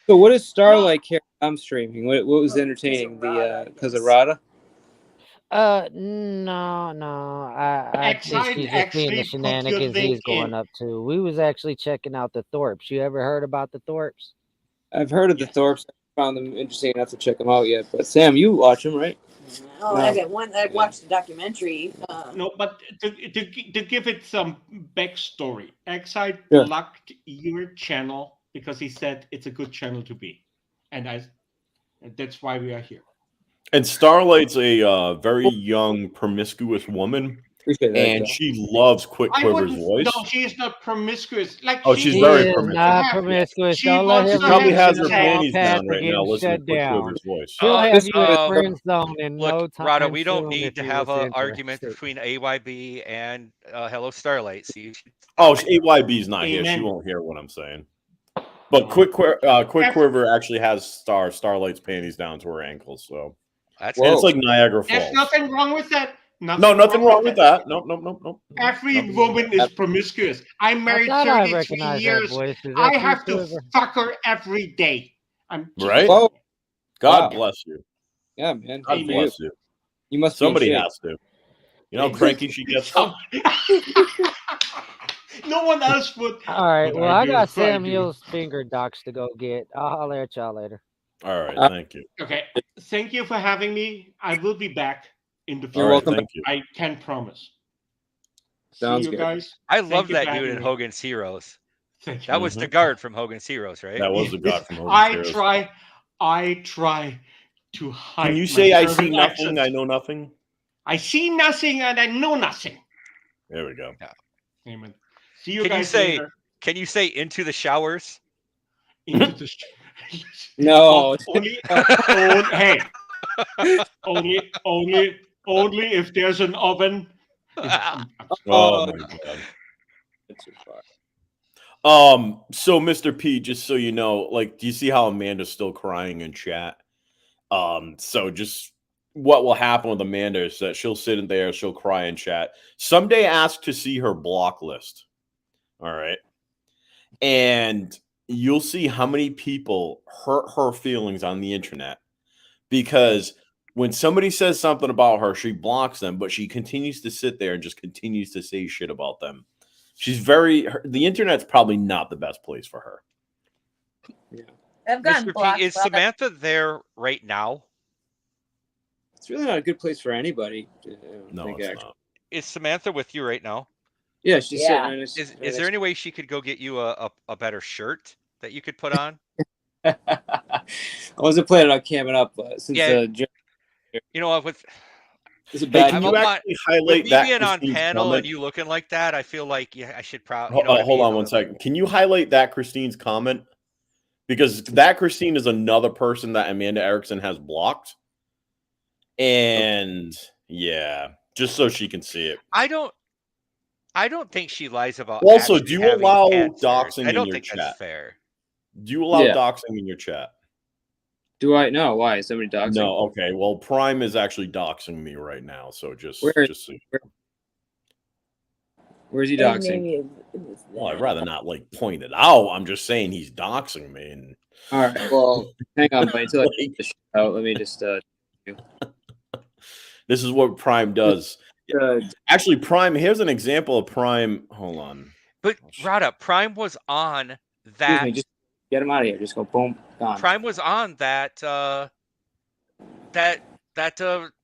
So what is Starlight care? I'm streaming. What was entertaining? Because of Rada? No. I think she's just seeing the shenanigans he's going up to. We was actually checking out the Thorpes. You ever heard about the Thorpes? I've heard of the Thorpes. I found them interesting enough to check them out yet. But Sam, you watch them, right? Oh, I watched the documentary. No, but to give it some backstory, Exile blocked your channel because he said it's a good channel to be, and that's why we are here. And Starlight's a very young, promiscuous woman. And she loves Quick Quiver's voice. No, she is not promiscuous. She's very promiscuous. Not promiscuous. Don't let him. Probably has her panties down right now. Listen to Quick Quiver's voice. She'll have you in friend zone in no time. Rada, we don't need to have an argument between AYB and Hello Starlight. See, AYB's not here. She won't hear what I'm saying. But Quicksilver actually has Starlight's panties down to her ankles, so that's it's like Niagara Falls. There's nothing wrong with that. Nothing wrong with that. Nope. Every woman is promiscuous. I'm married 33 years. I have to fuck her every day. I'm right. Whoa. God bless you. Yeah, man. God bless you. You must. Somebody has to. You know how cranky she gets. No one else would. All right. Well, I got Samuel's finger docs to go get. I'll holler at y'all later. All right. Thank you. Okay. Thank you for having me. I will be back in the future. You're welcome. Thank you. I can promise. Sounds See you good. guys. I love that dude in Hogan's Heroes. Thank you. That was the guard from Hogan's Heroes, right? That was the guard from Hogan's Heroes. I try to hide. Can you say I see nothing, accent. I know nothing? I see nothing and I know nothing. There we go. Yeah. Amen. See you guys later. Can you say into the showers? Into the No. Hey. Only if there's an oven. Oh my God. That's too far. So Mr. P, just so you know, like, do you see how Amanda's still crying in chat? So just what will happen with Amanda is that she'll sit in there, she'll cry in chat. Someday ask to see her block list. All right. And you'll see how many people hurt her feelings on the internet, because when somebody says something about her, she blocks them, but she continues to sit there and just continues to say shit about them. She's the internet's probably not the best place for her. Yeah. I've gotten blocked. Is Samantha there right now? It's really not a good place for anybody. No, it's not. Is Samantha with you right now? Yeah, she's sitting. Is there any way she could go get you a better shirt that you could put on? I wasn't planning on camming up, since you know, with is it bad? Can you actually highlight that being on Christine's panel comment? And you looking like that? I feel like I should probably. Hold on 1 second. Can you highlight that Christine's comment? Because that Christine is another person that Amanda Erickson has blocked, and yeah, just so she can see it. I don't think she lies about. Also, do you allow doxing in your chat? I don't think that's fair. Do you allow doxing in your chat? Do I? No. Why? Is somebody doxing? No. Okay. Well, Prime is actually doxing me right now, so just so where's he doxing? Well, I'd rather not like point it out. I'm just saying he's doxing me. And all right. Well, hang on, buddy, until I get the shit out. Let me just. This is what Prime does. Actually, Prime. Here's an example of Prime. Hold on. But Rada, Prime was on that. Me, just get him out of here. Just go boom. Gone. Prime was on that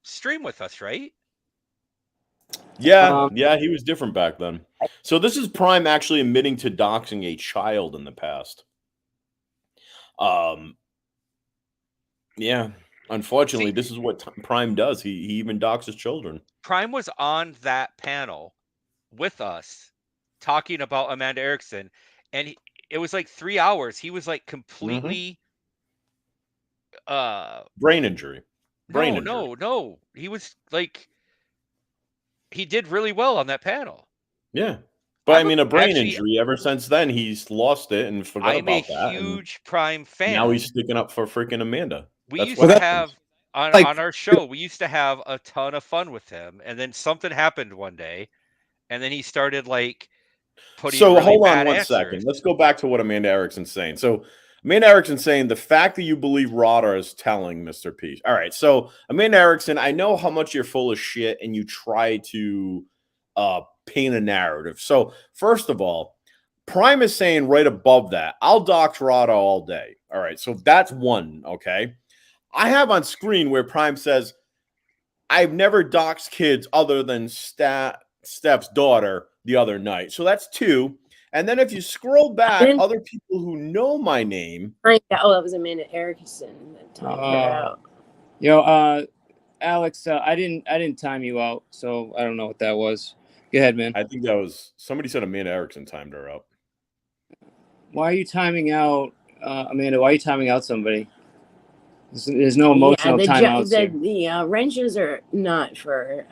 stream with us, right? Yeah, he was different back then. So this is Prime actually admitting to doxing a child in the past. Yeah. Unfortunately, this is what Prime does. He even doxes children. Prime was on that panel with us talking about Amanda Erickson, and it was like 3 hours. He was like completely brain injury. No. He was like, he did really well on that panel. Yeah. But I mean, a brain injury, ever since then, he's lost it and forgot about that. I'm a huge Prime fan. Now he's sticking up for freaking Amanda. We used to have, on our show, we used to have a ton of fun with him. And then something happened one day. And then he started like putting hold on 1 second. Let's go back to what Amanda Erickson's saying. So Amanda Erickson's saying the fact that you believe Rada is telling Mr. P. All right. So Amanda Erickson, I know how much you're full of shit and you try to paint a narrative. So first of all, Prime is saying right above that, I'll dox Rada all day. All right. So that's one. Okay. I have on screen where Prime says, I've never doxed kids other than Steph's daughter the other night. So that's two. And then if you scroll back, other people who know my name. Oh, that was Amanda Erickson that timed her out. Yo, Alex, I didn't time you out, so I don't know what that was. Go ahead, man. I think that was somebody said Amanda Erickson timed her out. Why are you timing out, Amanda? Why are you timing out somebody? There's no emotional timeouts. The wrenches are not for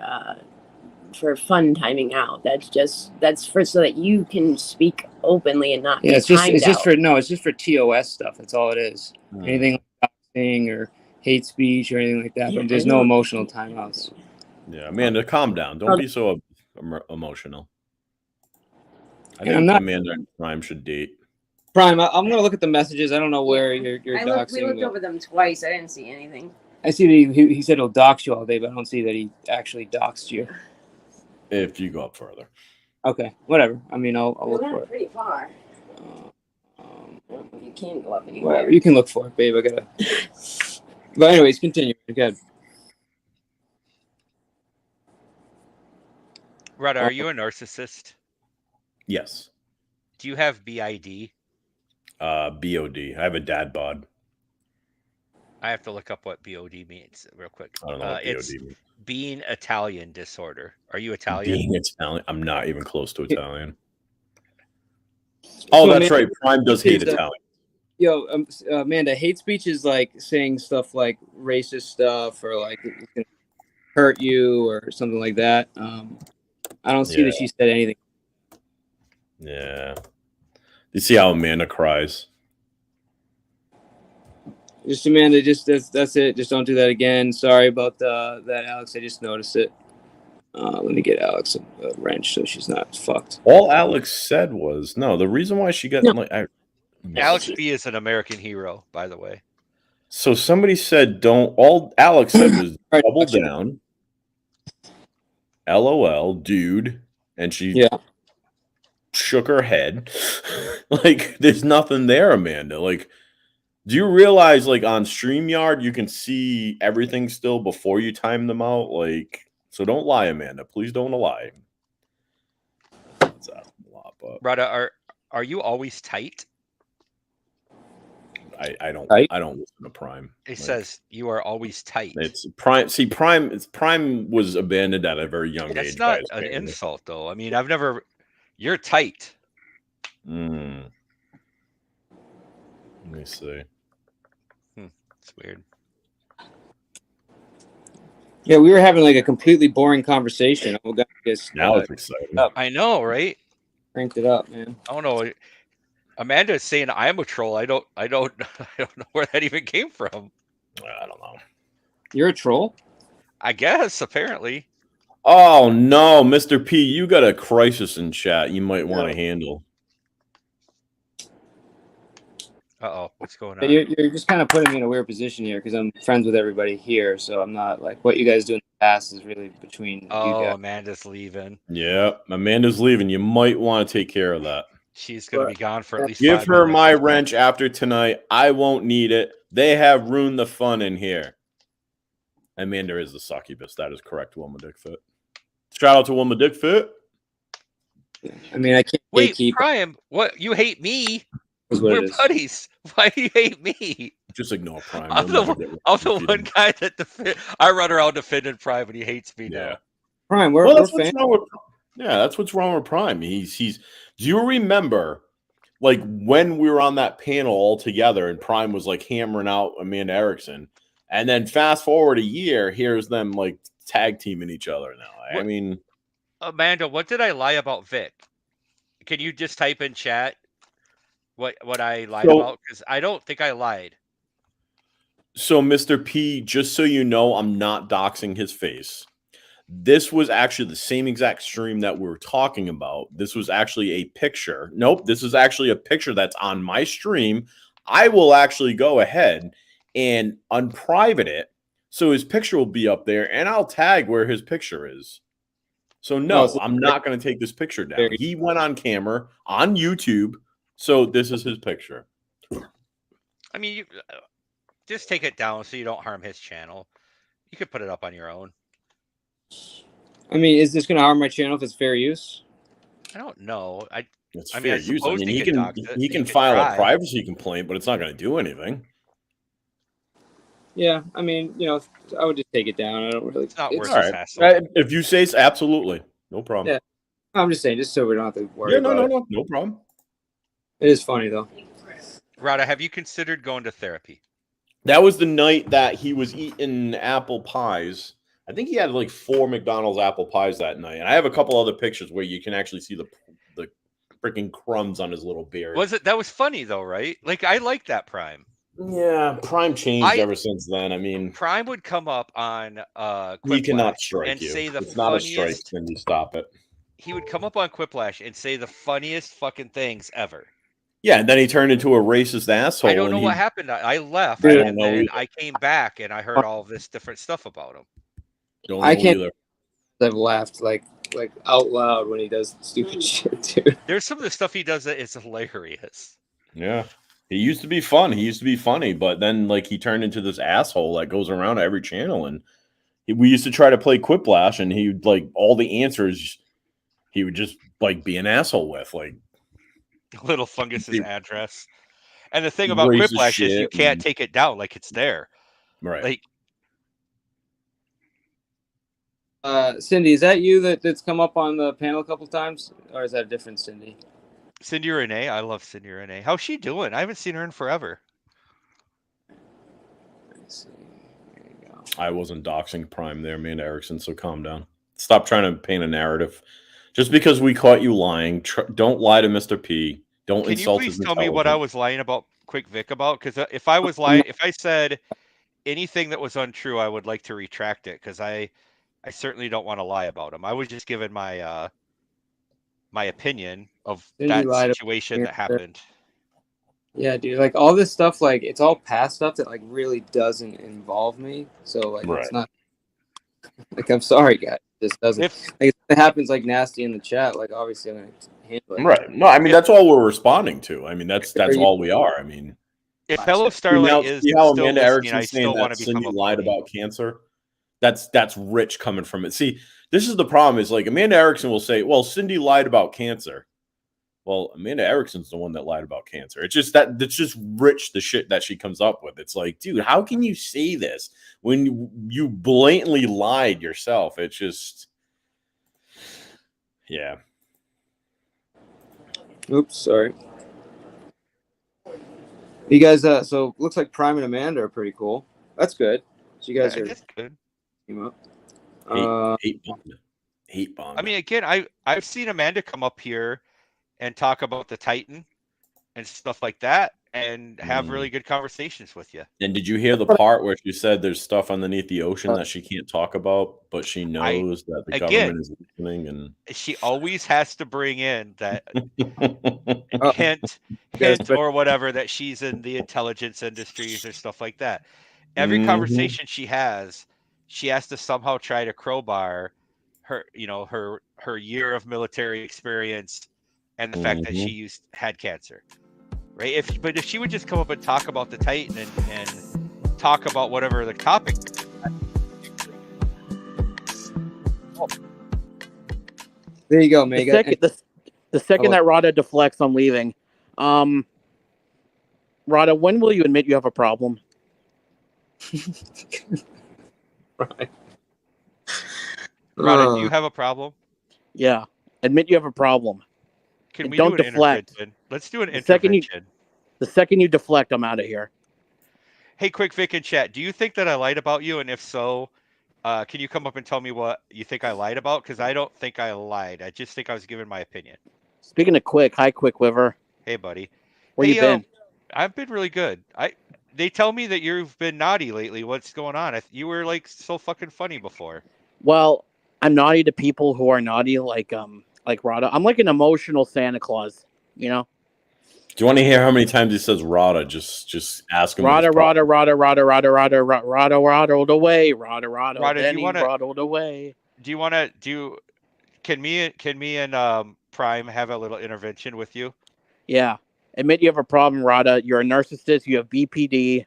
for fun timing out. That's for so that you can speak openly and not. Yeah, it's just for TOS stuff. That's all it is. Anything like doxing or hate speech or anything like that. But there's no emotional timeouts. Yeah, Amanda, calm down. Don't be so emotional. I think Amanda and Prime should date. Prime, I'm gonna look at the messages. I don't know where you're doxing. We looked over them twice. I didn't see anything. I see that he said he'll dox you all day, but I don't see that he actually doxed you. If you go up further. Okay, whatever. I mean, I'll look for it. Pretty far. You can't go up anywhere. Whatever. You can look for it, babe. I gotta. But anyways, continue. Good. Rada, are you a narcissist? Yes. Do you have BID? BOD. I have a dad bod. I have to look up what BOD means real quick. I don't know what it's BOD means. Being Italian disorder. Are you Italian? Being Italian? I'm not even close to Italian. Oh, that's right. Prime does hate Italian. Yo, Amanda, hate speech is like saying stuff like racist stuff or like it can hurt you or something like that. I don't see that she said anything. Yeah. You see how Amanda cries? Just Amanda, that's it. Just don't do that again. Sorry about that, Alex. I just noticed it. Let me get Alex a wrench so she's not fucked. All Alex said was no. The reason why she got Alex B is an American hero, by the way. So somebody said don't. All Alex said was double down. LOL, dude, and she shook her head. Like there's nothing there, Amanda. Like, do you realize like on StreamYard you can see everything still before you time them out? Like, so don't lie, Amanda. Please don't lie. That's a lot, but Rada, are you always tight? I don't listen to Prime. It says you are always tight. It's Prime. See, Prime was abandoned at a very young age. That's not an insult, though. I mean, you're tight. Let me see. It's weird. Yeah, we were having like a completely boring conversation. Now it's exciting. I know, right? Cranked it up, man. I don't know. Amanda is saying I'm a troll. I don't know where that even came from. I don't know. You're a troll? I guess, apparently. Oh no, Mr. P, you got a crisis in chat you might want to handle. Uh-oh, what's going on? You're just kind of putting me in a weird position here because I'm friends with everybody here, so I'm not like what you guys do in the past is really between you guys. Amanda's leaving. Yeah, Amanda's leaving. You might want to take care of that. She's going to be gone for at least Give 5 her minutes. my wrench after tonight. I won't need it. They have ruined the fun in here. Amanda is the succubus. That is correct, Wilma Dickfit. Shout out to Wilma Dickfit. I mean, I can't Wait, Prime, what? You hate me? We're buddies. Why do you hate me? Just ignore Prime. I'm the one guy that I run around defending Prime and he hates me now. Prime, that's what's wrong with that's what's wrong with Prime. He's do you remember like when we were on that panel all together and Prime was like hammering out Amanda Erickson, and then fast forward a year, here's them like tag teaming each other now. I mean, Amanda, what did I lie about Vic? Can you just type in chat what I lied about? Because I don't think I lied. So, Mr. P, just so you know, I'm not doxing his face. This was actually the same exact stream that we were talking about. This was actually a picture. Nope, this is actually a picture that's on my stream. I will actually go ahead and unprivate it, so his picture will be up there, and I'll tag where his picture is. So, no, I'm not going to take this picture down. He went on camera on YouTube, so this is his picture. I mean, you just take it down so you don't harm his channel. You could put it up on your own. I mean, is this going to harm my channel if it's fair use? I don't know. It's fair use. I mean, he can file a privacy complaint, but it's not going to do anything. Yeah, I mean, I would just take it down. I don't really. It's not worth it. Right. If you say so, absolutely, no problem. Yeah, I'm just saying, just so we don't have to worry. Yeah, no problem. It is funny though. Rada, have you considered going to therapy? That was the night that he was eating apple pies I think he had like 4 McDonald's apple pies that night, and I have a couple other pictures where you can actually see the freaking crumbs on his little beard. That was funny though, right? Like I like that Prime. Yeah, Prime changed ever since then. I mean, Prime would come up on he cannot strike and you. say the it's funniest. Not a strike, then you stop it. He would come up on Quiplash and say the funniest fucking things ever. Yeah, and then he turned into a racist asshole. I don't know what happened. I left, I don't and know then either. I came back and I heard all of this different stuff about him. Don't know either. I've laughed like out loud when he does stupid shit, dude. There's some of the stuff he does that is hilarious. Yeah. He used to be fun. He used to be funny, but then like he turned into this asshole that goes around to every channel. And we used to try to play Quiplash, and he would like all the answers he would just like be an asshole with, like Little Fungus's address. And the thing about Quiplash is you can't take it down, like it's there. Right. Like Cindy, is that you that's come up on the panel a couple times, or is that a different Cindy? Cindy Renee, I love Cindy Renee. How's she doing? I haven't seen her in forever. Let's see. There you go. I wasn't doxing Prime there, Amanda Erickson, so calm down. Stop trying to paint a narrative. Just because we caught you lying, don't lie to Mr. P. Don't insult his intelligence. Can you please tell me what I was lying about Quick Vic about? Because if I was lying, if I said anything that was untrue, I would like to retract it, because I certainly don't want to lie about him. I was just giving my my opinion of that situation that happened. Yeah, dude. Like all this stuff, like it's all past stuff that like really doesn't involve me. So like it's not like I'm sorry, guys. This doesn't. Like, it happens like nasty in the chat. Like obviously I'm gonna handle it. Right. No, I mean that's all we're responding to. I mean that's all we are. I mean, if fellow Starlight is see how still Amanda listening, Erickson saying that Cindy lied about cancer. That's rich coming from it. See, this is the problem. Is like Amanda Erickson will say, "Well, Cindy lied about cancer." Well, Amanda Erickson's the one that lied about cancer. It's just that's just rich, the shit that she comes up with. It's like, dude, how can you say this when you blatantly lied yourself? It's just, yeah. Oops, sorry. You guys, so looks like Prime and Amanda are pretty cool. That's good. So you guys are good. Team up. Hate bomb. I mean, again, I've seen Amanda come up here and talk about the Titan and stuff like that, and have really good conversations with you. And did you hear the part where she said there's stuff underneath the ocean that she can't talk about, but she knows that the government is listening? And she always has to bring in that hint or whatever that she's in the intelligence industries or stuff like that. Every conversation she has to somehow try to crowbar her, her year of military experience and the fact that she had cancer, right? But if she would just come up and talk about the Titan and talk about whatever the topic. There you go, Megan. The second that Rada deflects, I'm leaving. Rada, when will you admit you have a problem? Right. Rada, do you have a problem? Yeah, admit you have a problem. Can we don't do an deflect? Intervention? Let's do an intervention. The second you deflect, I'm out of here. Hey, Quick Vic in chat, do you think that I lied about you? And if so, can you come up and tell me what you think I lied about? Because I don't think I lied. I just think I was giving my opinion. Speaking of Quick, hi, Quick Wiver. Hey, buddy. Where you been? I've been really good. They tell me that you've been naughty lately. What's going on? You were like so fucking funny before. Well, I'm naughty to people who are naughty, like Rada. I'm like an emotional Santa Claus, Do you want to hear how many times he says Rada? Just ask him. Rada away. Rada, then he rattled away. Can me and Prime have a little intervention with you? Yeah. Admit you have a problem, Rada. You're a narcissist. You have BPD.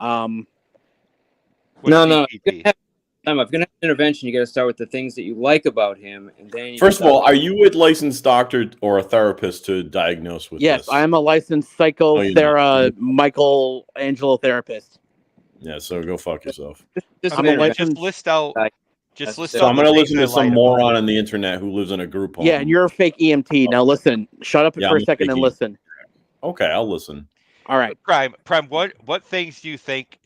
No. If you're gonna have an intervention, you got to start with the things that you like about him, and then. First of all, are you a licensed doctor or a therapist to diagnose with this? Yes, I am a licensed Michelangelo therapist. Yeah, so go fuck yourself. Just list out. So I'm going to listen to some moron on the internet who lives in a group home. Yeah, and you're a fake EMT. Now listen, shut up for a second and listen. Okay, I'll listen. All right, Prime. What things do you think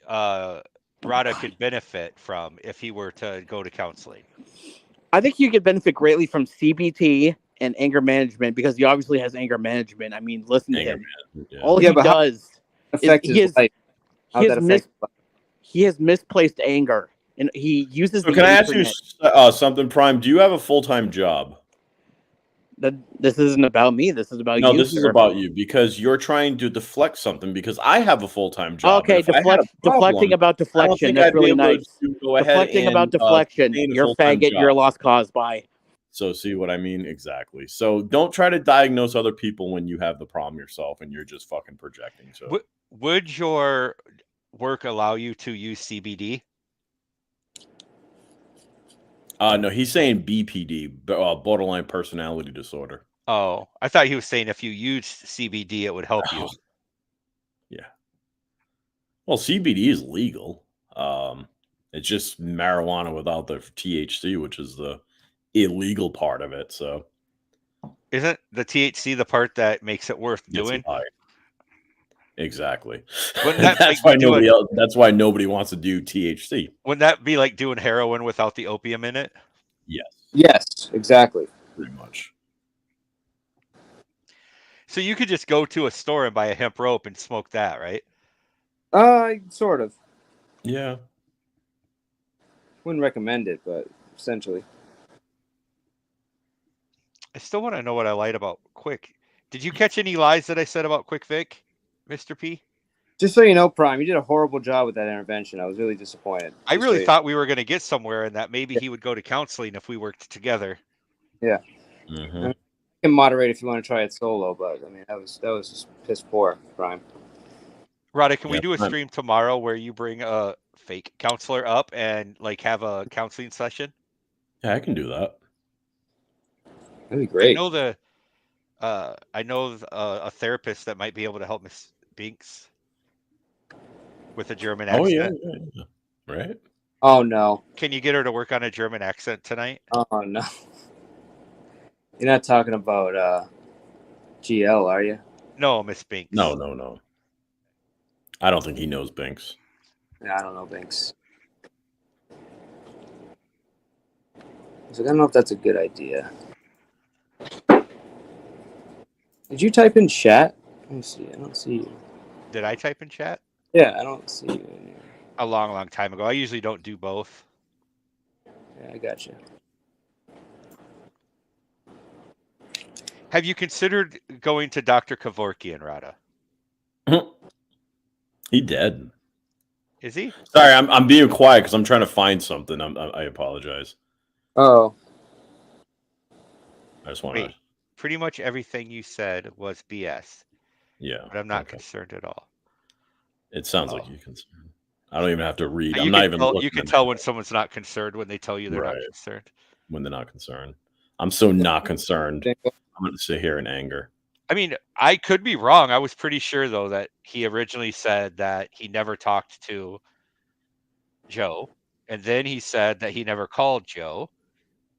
Rada could benefit from if he were to go to counseling? I think you could benefit greatly from CBT and anger management because he obviously has anger management. I mean, listen to him. Yeah. All he does is he has misplaced anger, and he uses. So can I ask you something, Prime? Do you have a full-time job? This isn't about me. This is about you. No, this is about you because you're trying to deflect something because I have a full-time job. Okay, deflecting about deflection. That's really nice. Deflecting about deflection. You're faggot. You're a lost cause. Bye. So see what I mean? Exactly. So don't try to diagnose other people when you have the problem yourself and you're just fucking projecting. So would your work allow you to use CBD? No, he's saying BPD, borderline personality disorder. Oh, I thought he was saying if you used CBD, it would help you. Yeah. Well, CBD is legal. It's just marijuana without the THC, which is the illegal part of it. So, isn't the THC the part that makes it worth doing? Exactly. That's why nobody wants to do THC. Wouldn't that be like doing heroin without the opium in it? Yes. Yes, exactly. Pretty much. So you could just go to a store and buy a hemp rope and smoke that, right? Sort of. Yeah. Wouldn't recommend it, but essentially. I still want to know what I lied about Quick. Did you catch any lies that I said about Quick Vic, Mr. P? Just so you know, Prime, you did a horrible job with that intervention. I was really disappointed. I really thought we were going to get somewhere and that maybe he would go to counseling if we worked together. Yeah. Mm-hmm. I mean, you can moderate if you want to try it solo, but I mean that was just piss poor, Prime. Rada, can we do a stream tomorrow where you bring a fake counselor up and like have a counseling session? Yeah, I can do that. That'd be great. I know a therapist that might be able to help Miss Binks with a German accent. Oh yeah. Right. Oh no. Can you get her to work on a German accent tonight? Oh no. You're not talking about GL, are you? No, Miss Binks. No. I don't think he knows Binks. Yeah, I don't know Binks. I don't know if that's a good idea. Did you type in chat? Let me see. I don't see you. Did I type in chat? Yeah, I don't see you in here. A long time ago. I usually don't do both. Yeah, I got you. Have you considered going to Dr. Kevorkian, Rada? He dead. Is he? Sorry, I'm being quiet because I'm trying to find something. I apologize. Oh. I just want to. Pretty much everything you said was BS. Yeah. But I'm not concerned at all. It sounds like you're concerned. I don't even have to read. You can tell when someone's not concerned when they tell you they're not concerned. When they're not concerned. I'm so not concerned. I'm going to sit here in anger. I mean, I could be wrong. I was pretty sure, though, that he originally said that he never talked to Joe. And then he said that he never called Joe.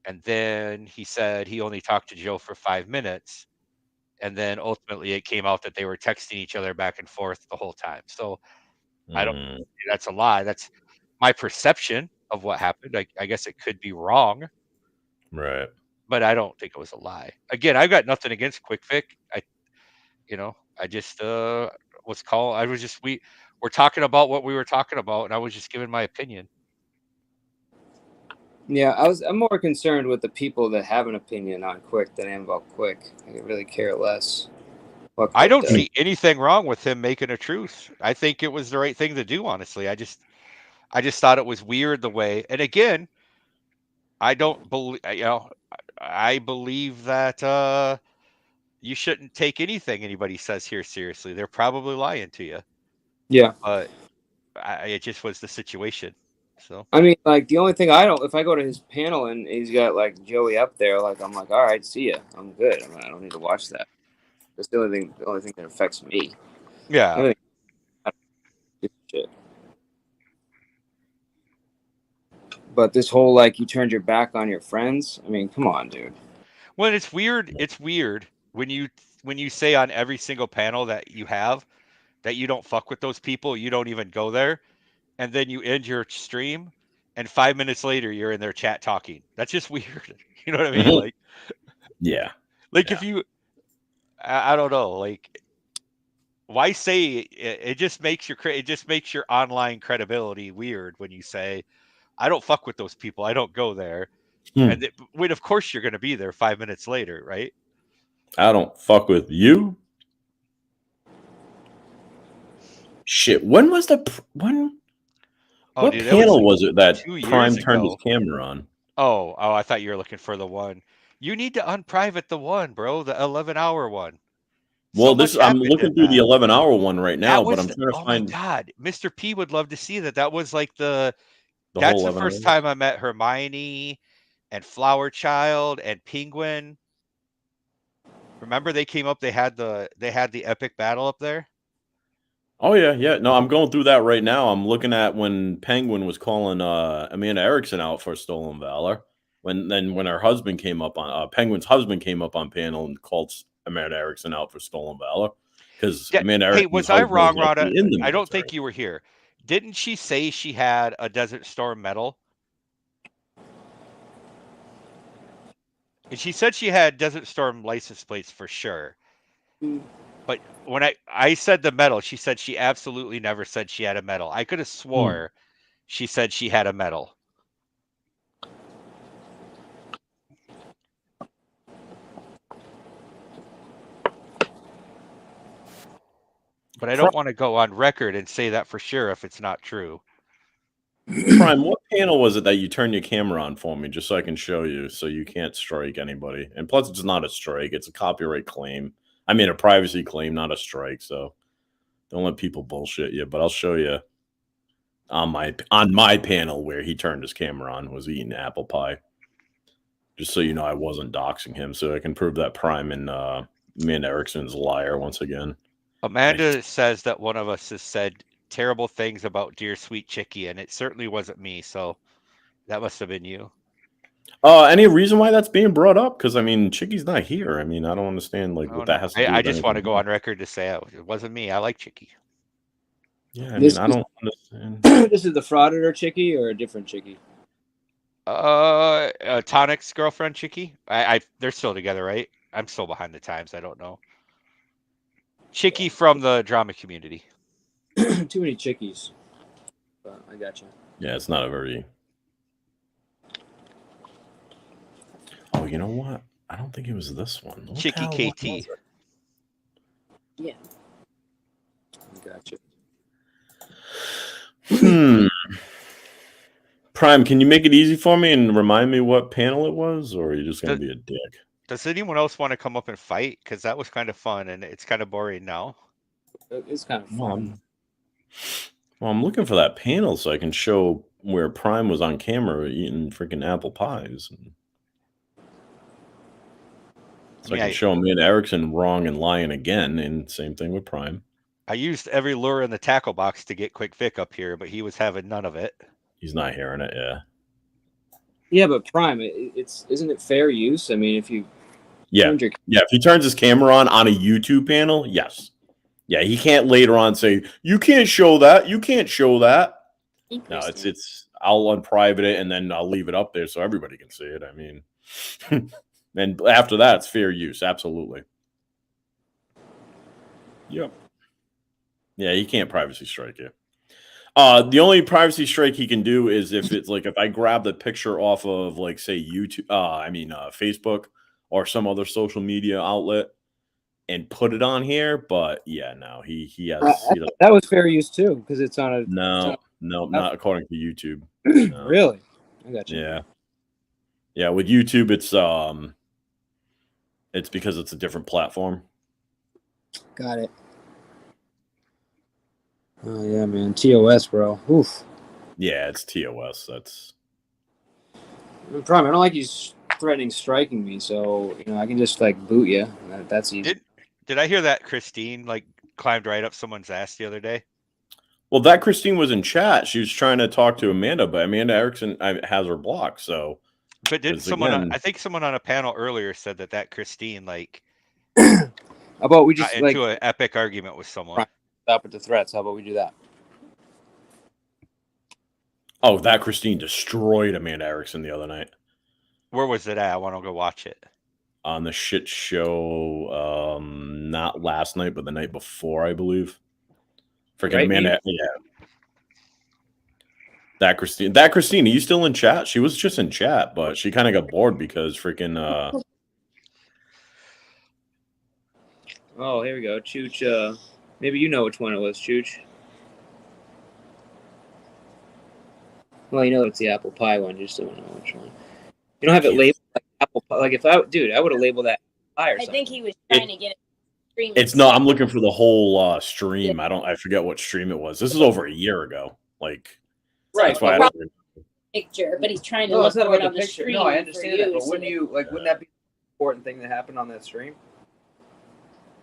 And then he said he only talked to Joe for 5 minutes. And then ultimately it came out that they were texting each other back and forth the whole time. So I don't think that's a lie. That's my perception of what happened. I guess it could be wrong. Right. But I don't think it was a lie. Again, I've got nothing against Quick Vic. I just we're talking about what we were talking about, and I was just giving my opinion. Yeah, I'm more concerned with the people that have an opinion on Quick than I am about Quick. I could really care less. I don't see anything wrong with him making a truce. I think it was the right thing to do, honestly. I just thought it was weird the way. And again, I don't believe, I believe that you shouldn't take anything anybody says here seriously. They're probably lying to you. Yeah. But it just was the situation. So I mean, like the only thing if I go to his panel and he's got like Joey up there, like I'm like, all right, see ya, I'm good. I don't need to watch that. That's the only thing that affects me. Yeah. Shit. But this whole like you turned your back on your friends. I mean, come on, dude. Well, it's weird. It's weird when you say on every single panel that you have that you don't fuck with those people, you don't even go there. and then you end your stream, and 5 minutes later you're in their chat talking. That's just weird. You know what I mean? Like, yeah. If you, I don't know, like, why say it just makes your online credibility weird when you say, I don't fuck with those people, I don't go there. And when of course you're going to be there 5 minutes later, right? I don't fuck with you. Shit, when was what dude, panel was it that Prime turned his camera on? Oh, I thought you were looking for the one. You need to unprivate the one, bro, the 11-hour one. Well, I'm looking through the 11-hour one right now, but I'm trying to find. Oh my God, Mr. P would love to see that. That was like that's the first time I met Hermione and Flower Child and Penguin. Remember they came up? They had the epic battle up there. Oh yeah. No, I'm going through that right now. I'm looking at when Penguin was calling Amanda Erickson out for stolen valor. When her husband came up on Penguin's husband came up on panel and called Amanda Erickson out for stolen valor because Amanda Erickson. Hey, was I wrong, Rada? I don't think you were here. Didn't she say she had a Desert Storm medal? And she said she had Desert Storm license plates for sure. But when I said the medal, she said she absolutely never said she had a medal. I could have swore she said she had a medal. But I don't want to go on record and say that for sure if it's not true. Prime, what panel was it that you turned your camera on for me just so I can show you so you can't strike anybody? And plus, it's not a strike. It's a copyright claim. I mean, a privacy claim, not a strike. So don't let people bullshit you. But I'll show you on my panel where he turned his camera on was eating apple pie. Just so you know, I wasn't doxing him. So I can prove that Prime and Amanda Erickson's a liar once again. Amanda says that one of us has said terrible things about dear sweet Chickie, and it certainly wasn't me, so that must have been you. Any reason why that's being brought up? Because I mean, Chickie's not here. I mean, I don't understand what that has to do. I just want to go on record to say it wasn't me. I like Chickie. Yeah, I don't understand. This is the frauditor Chickie or a different Chickie? Tonic's girlfriend Chickie. They're still together, right? I'm still behind the times. I don't know. Chickie from the drama community. Too many Chickies. I got you. Yeah, it's not a very. Oh, you know what? I don't think it was this one. Chickie KT. Yeah. Gotcha. Prime, can you make it easy for me and remind me what panel it was, or are you just going to be a dick? Does anyone else want to come up and fight? Because that was kind of fun, and it's kind of boring now. It's kind of fun. Well, I'm looking for that panel so I can show where Prime was on camera eating freaking apple pies. So I can show Amanda Erickson wrong and lying again, and same thing with Prime. I used every lure in the tackle box to get Quick Vic up here, but he was having none of it. He's not hearing it, yeah. Yeah, but Prime, isn't it fair use? I mean, if you if he turns his camera on a YouTube panel, yes. Yeah, he can't later on say, you can't show that, you can't show that. No, it's I'll unprivate it and then I'll leave it up there so everybody can see it. I mean, and after that, it's fair use, absolutely. Yep. Yeah, he can't privacy strike you. The only privacy strike he can do is if it's like if I grab the picture off of like say YouTube, Facebook or some other social media outlet and put it on here. But yeah, no, he has. That was fair use too because it's on a. No, not according to YouTube. No. Really? I got you. Yeah. With YouTube, it's because it's a different platform. Got it. Oh yeah, man. TOS, bro. Oof. Yeah, it's TOS. That's. Prime, I don't like you threatening striking me, so I can just like boot you. That's easy. Did I hear that Christine like climbed right up someone's ass the other day? Well, that Christine was in chat. She was trying to talk to Amanda, but Amanda Erickson has her blocked. So, but did someone? I think someone on a panel earlier said that Christine like. About we just got into an epic argument with someone. Stop at the threats. How about we do that? Oh, that Christine destroyed Amanda Erickson the other night. Where was it at? I want to go watch it. On the shit show, not last night, but the night before, I believe. Freaking right, Amanda, yeah. That Christine, are you still in chat? She was just in chat, but she kind of got bored because freaking. Oh, here we go, Chooch. Maybe you know which one it was, Chooch. Well, you know it's the apple pie one. You just don't know which one. You don't have it labeled like apple pie. Like if I would have labeled that pie or something. I think he was trying to get it. It's not. I'm looking for the whole stream. Yeah. I forget what stream it was. This is over a year ago. Like, right. That's why I don't picture, but he's trying to look for it on the stream. No, I understand that, but wouldn't you wouldn't that be an important thing that happened on that stream?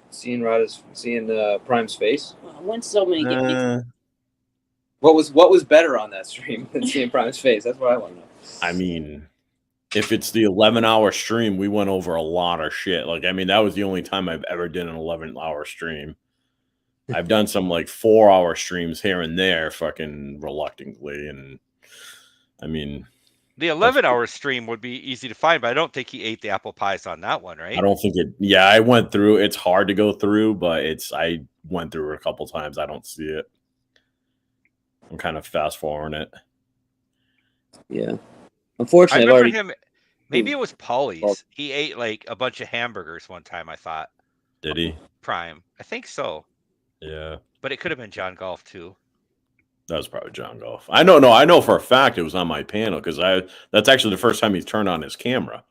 Seeing Prime's face. Well, once so many get mixed. What was better on that stream than seeing Prime's face? That's what I want to know. I mean, if it's the 11-hour stream, we went over a lot of shit. Like, I mean, that was the only time I've ever done an 11-hour stream. I've done some like 4-hour streams here and there, fucking reluctantly, and I mean, the 11-hour stream would be easy to find, but I don't think he ate the apple pies on that one, right? I don't think it. Yeah, I went through. It's hard to go through, but I went through it a couple times. I don't see it. I'm kind of fast forwarding it. Yeah, unfortunately, I remember him. Maybe it was Paulie's. He ate like a bunch of hamburgers one time. I thought. Did he? Prime. I think so. Yeah, but it could have been John Golf too. That was probably John Golf. I know for a fact it was on my panel because that's actually the first time he's turned on his camera.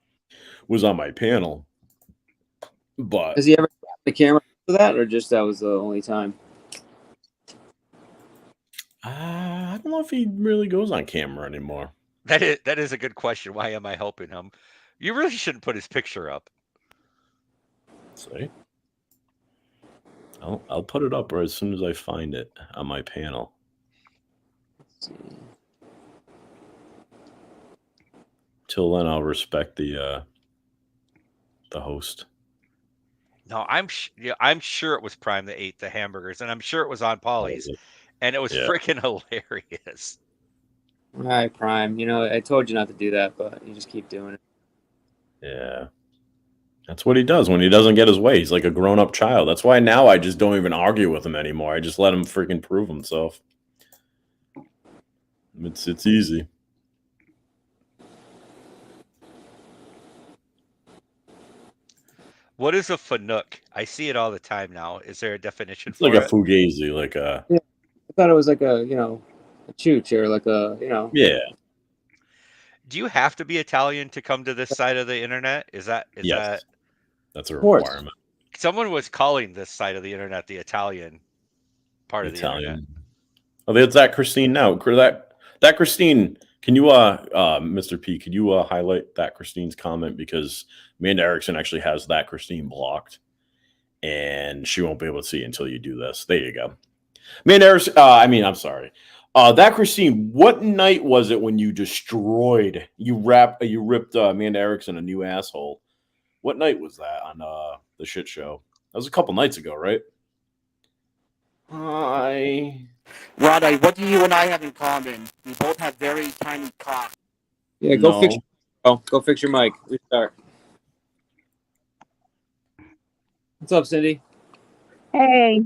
Was on my panel. But has he ever got the camera for that, or just that was the only time? I don't know if he really goes on camera anymore. That is a good question. Why am I helping him? You really shouldn't put his picture up. See? I'll put it up as soon as I find it on my panel. Till then, I'll respect the host. No, I'm sure it was Prime that ate the hamburgers, and I'm sure it was on Paulie's, and it was freaking hilarious. All right, Prime. I told you not to do that, but you just keep doing it. Yeah. That's what he does when he doesn't get his way. He's like a grown-up child. That's why now I just don't even argue with him anymore. I just let him freaking prove himself. It's easy. What is a fanook? I see it all the time now. Is there a definition for it? Like a fugazi, like a... Yeah. I thought it was like a chooch or like a, Yeah. Do you have to be Italian to come to this side of the internet? Yes. That's a requirement. Someone was calling this side of the internet the Italian part of the internet. Oh, there's that Christine now. That Christine, can you, Mr. P, could you highlight that Christine's comment? Because Amanda Erickson actually has that Christine blocked, and she won't be able to see it until you do this. There you go. Amanda Erickson, I'm sorry. That Christine, what night was it when you destroyed, you ripped Amanda Erickson a new asshole? What night was that on the shit show? That was a couple nights ago, right? Hi. Rada, what do you and I have in common? We both have very tiny cocks. Yeah, go fix your mic. Restart. What's up, Cindy? Hey.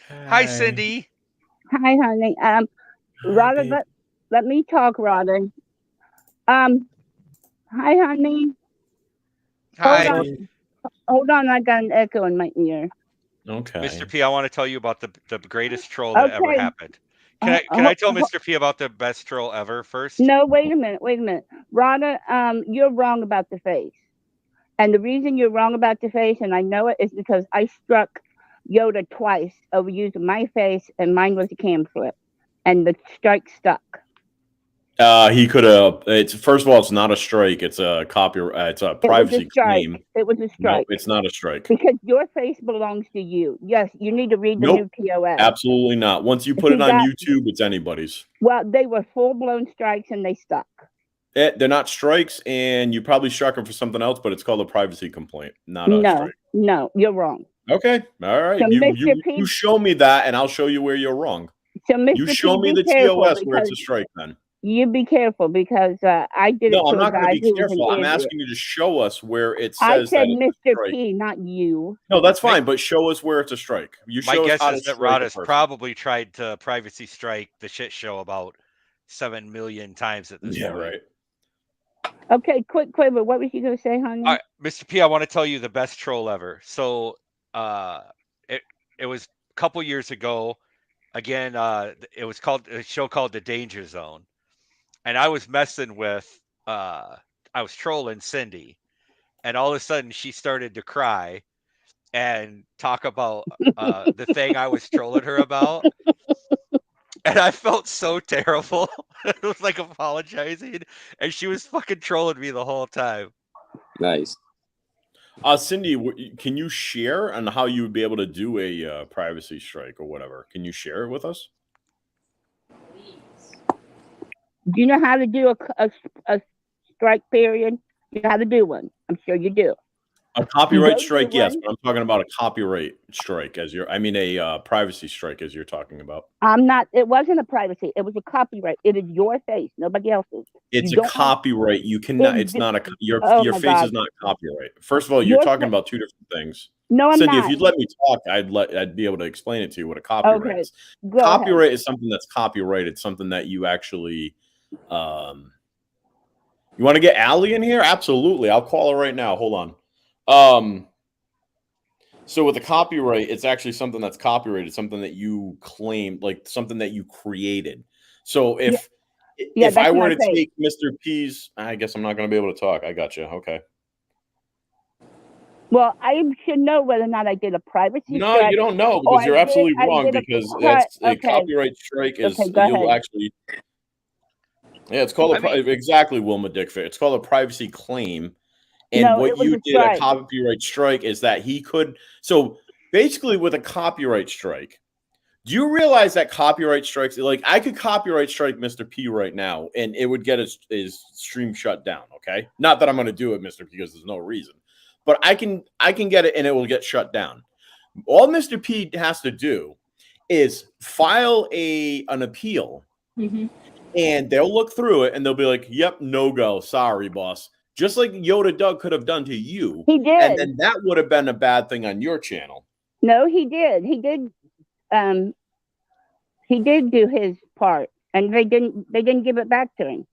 Hi, Cindy. Hi, honey. Rada, let me talk, Rada. Hi, honey. Hi. Hold on, I got an echo in my ear. Okay. Mr. P, I want to tell you about the greatest troll that ever happened. Can I tell Mr. P about the best troll ever first? No, wait a minute. Rada, you're wrong about the face. And the reason you're wrong about the face, and I know it, is because I struck Yoda twice over using my face, and mine was a cam flip. And the strike stuck. He could have. First of all, it's not a strike. It's a copyright. It's a privacy claim. It was a strike. No, it's not a strike because your face belongs to you. Yes, you need to read the new POS. Absolutely not. Once you put it on YouTube, it's anybody's. Well, they were full-blown strikes and they stuck. They're not strikes, and you probably struck them for something else, but it's called a privacy complaint, not a strike. No, you're wrong. Okay, all right. So you show me that, and I'll show you where you're wrong. So Mr. You show me the TOS where it's a strike, then. You be careful because I did it No, to I'm a not going guy to be who was careful. an I'm idiot. asking you to show us where it I says said that it's Mr. a strike. P, not you. No, that's fine, but show us where it's a strike. You My show us guess how to is that strike a Rada's person. probably tried to privacy strike the shit show about 7 million times at this point. Right. Okay, quick quiver. What was you going to say, honey? All right, Mr. P, I want to tell you the best troll ever. So, it was a couple years ago. Again, it was called a show called The Danger Zone, and I was messing with, I was trolling Cindy, and all of a sudden she started to cry and talk about the thing I was trolling her about. And I felt so terrible. It was like apologizing, and she was fucking trolling me the whole time. Nice. Cindy, can you share on how you would be able to do a privacy strike or whatever? Can you share it with us? Do you know how to do a strike period? You know how to do one. I'm sure you do. A copyright strike, yes, but I'm talking about a copyright strike a privacy strike as you're talking about. I'm not. It wasn't a privacy. It was a copyright. It is your face, nobody else's. It's a copyright. You cannot. It's not a. Your face is not copyright. First of all, you're talking about two different things. No, I'm Cindy, not. if you'd let me talk, I'd be able to explain it to you what a copyright is. Copyright is something that's copyrighted, something that you actually. You want to get Allie in here? Absolutely. I'll call her right now. Hold on. So with a copyright, it's actually something that's copyrighted, something that you claim, like something that you created. So if I were to take Mr. P's, I guess I'm not going to be able to talk. I got you. Okay. Well, I should know whether or not I did a privacy No, strike. you don't know because you're absolutely wrong because that's a copyright strike is you'll actually. Yeah, it's called exactly Wilma Dickfit. It's called a privacy claim. And what you did, a copyright strike, is that he could. So basically, with a copyright strike, do you realize that copyright strikes, like I could copyright strike Mr. P right now, and it would get his stream shut down. Okay, not that I'm going to do it, Mr. P, because there's no reason, but I can get it, and it will get shut down. All Mr. P has to do is file an appeal, and they'll look through it, and they'll be like, "Yep, no go. Sorry, boss." Just like Yoda Doug could have done to you. He did. And then that would have been a bad thing on your channel. No, he did. He did do his part. And they didn't give it back to him.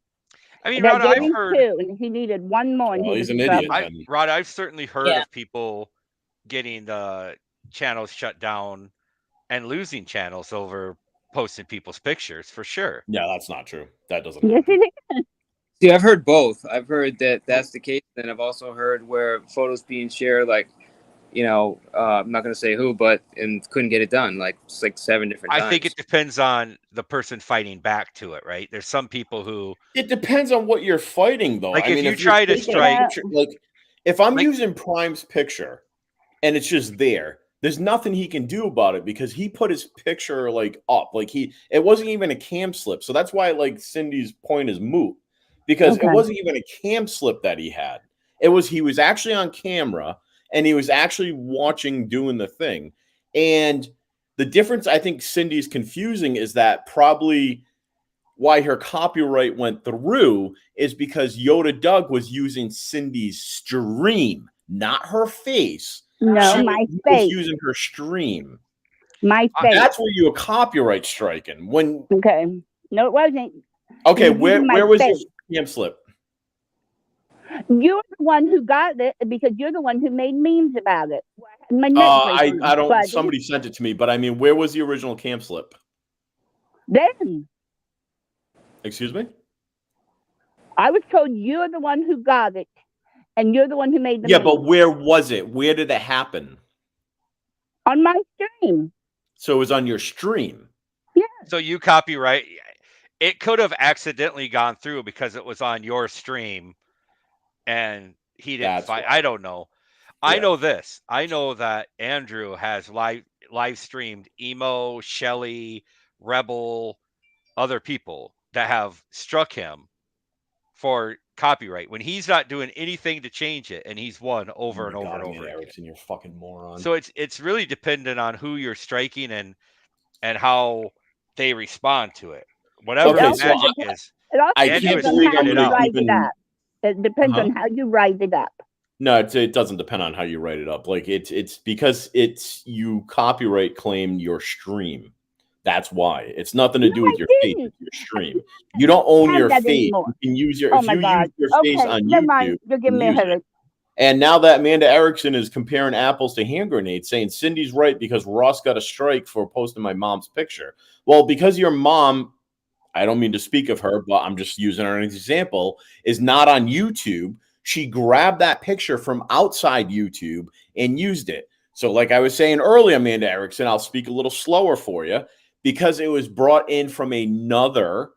I mean, Rod, I've heard two, and he needed one more. And he's an idiot. Rod, I've certainly heard of people getting the channels shut down and losing channels over posting people's pictures, for sure. Yeah, that's not true. That doesn't happen. Yes, it is. See, I've heard both. I've heard that that's the case, and I've also heard where photos being shared, like, I'm not going to say who, but and couldn't get it done, like it's like 7 different times. I think it depends on the person fighting back to it, right? There's some people who. It depends on what you're fighting, though. Like if you try to strike, like if I'm using Prime's picture, and it's just there's nothing he can do about it because he put his picture like up, like it wasn't even a cam slip, so that's why like Cindy's point is moot. Because it wasn't even a cam slip that he had. He was actually on camera and he was actually doing the thing. And the difference I think Cindy's confusing is that probably why her copyright went through is because Yoda Doug was using Cindy's stream, not her face. No, my face. Was using her stream. My face. That's where you were copyright striking. Okay. No, it wasn't. Okay, where was your cam slip? You're the one who got it because you're the one who made memes about it. I don't. Somebody sent it to me, but I mean, where was the original cam slip? Then. Excuse me? I was told you're the one who got it, and you're the one who made the memes. But where was it? Where did it happen? On my stream. So it was on your stream? Yeah. So you copyright. It could have accidentally gone through because it was on your stream and he didn't find. I don't know. Yeah. I know this. I know that Andrew has live streamed Emo, Shelly, Rebel, other people that have struck him for copyright when he's not doing anything to change it, and he's won over and over and over again. Erickson, you're a fucking moron. So it's really dependent on who you're striking and how they respond to it. Whatever Okay, the so magic is. It also I depends can't on believe how I'm you not write it even. up. It depends on how you write it up. No, it doesn't depend on how you write it up. Like it's because you copyright claim your stream. That's why. It's nothing to do with your face. It's your stream. You don't own your face. Anymore. You can use your Oh if my you God. use your face Okay, on never YouTube. mind. You're giving me a headache. And now that Amanda Erickson is comparing apples to hand grenades, saying Cindy's right because Ross got a strike for posting my mom's picture. Well, because your mom, I don't mean to speak of her, but I'm just using her as an example, is not on YouTube. She grabbed that picture from outside YouTube and used it. So like I was saying earlier, Amanda Erickson, I'll speak a little slower for you because it was brought in from another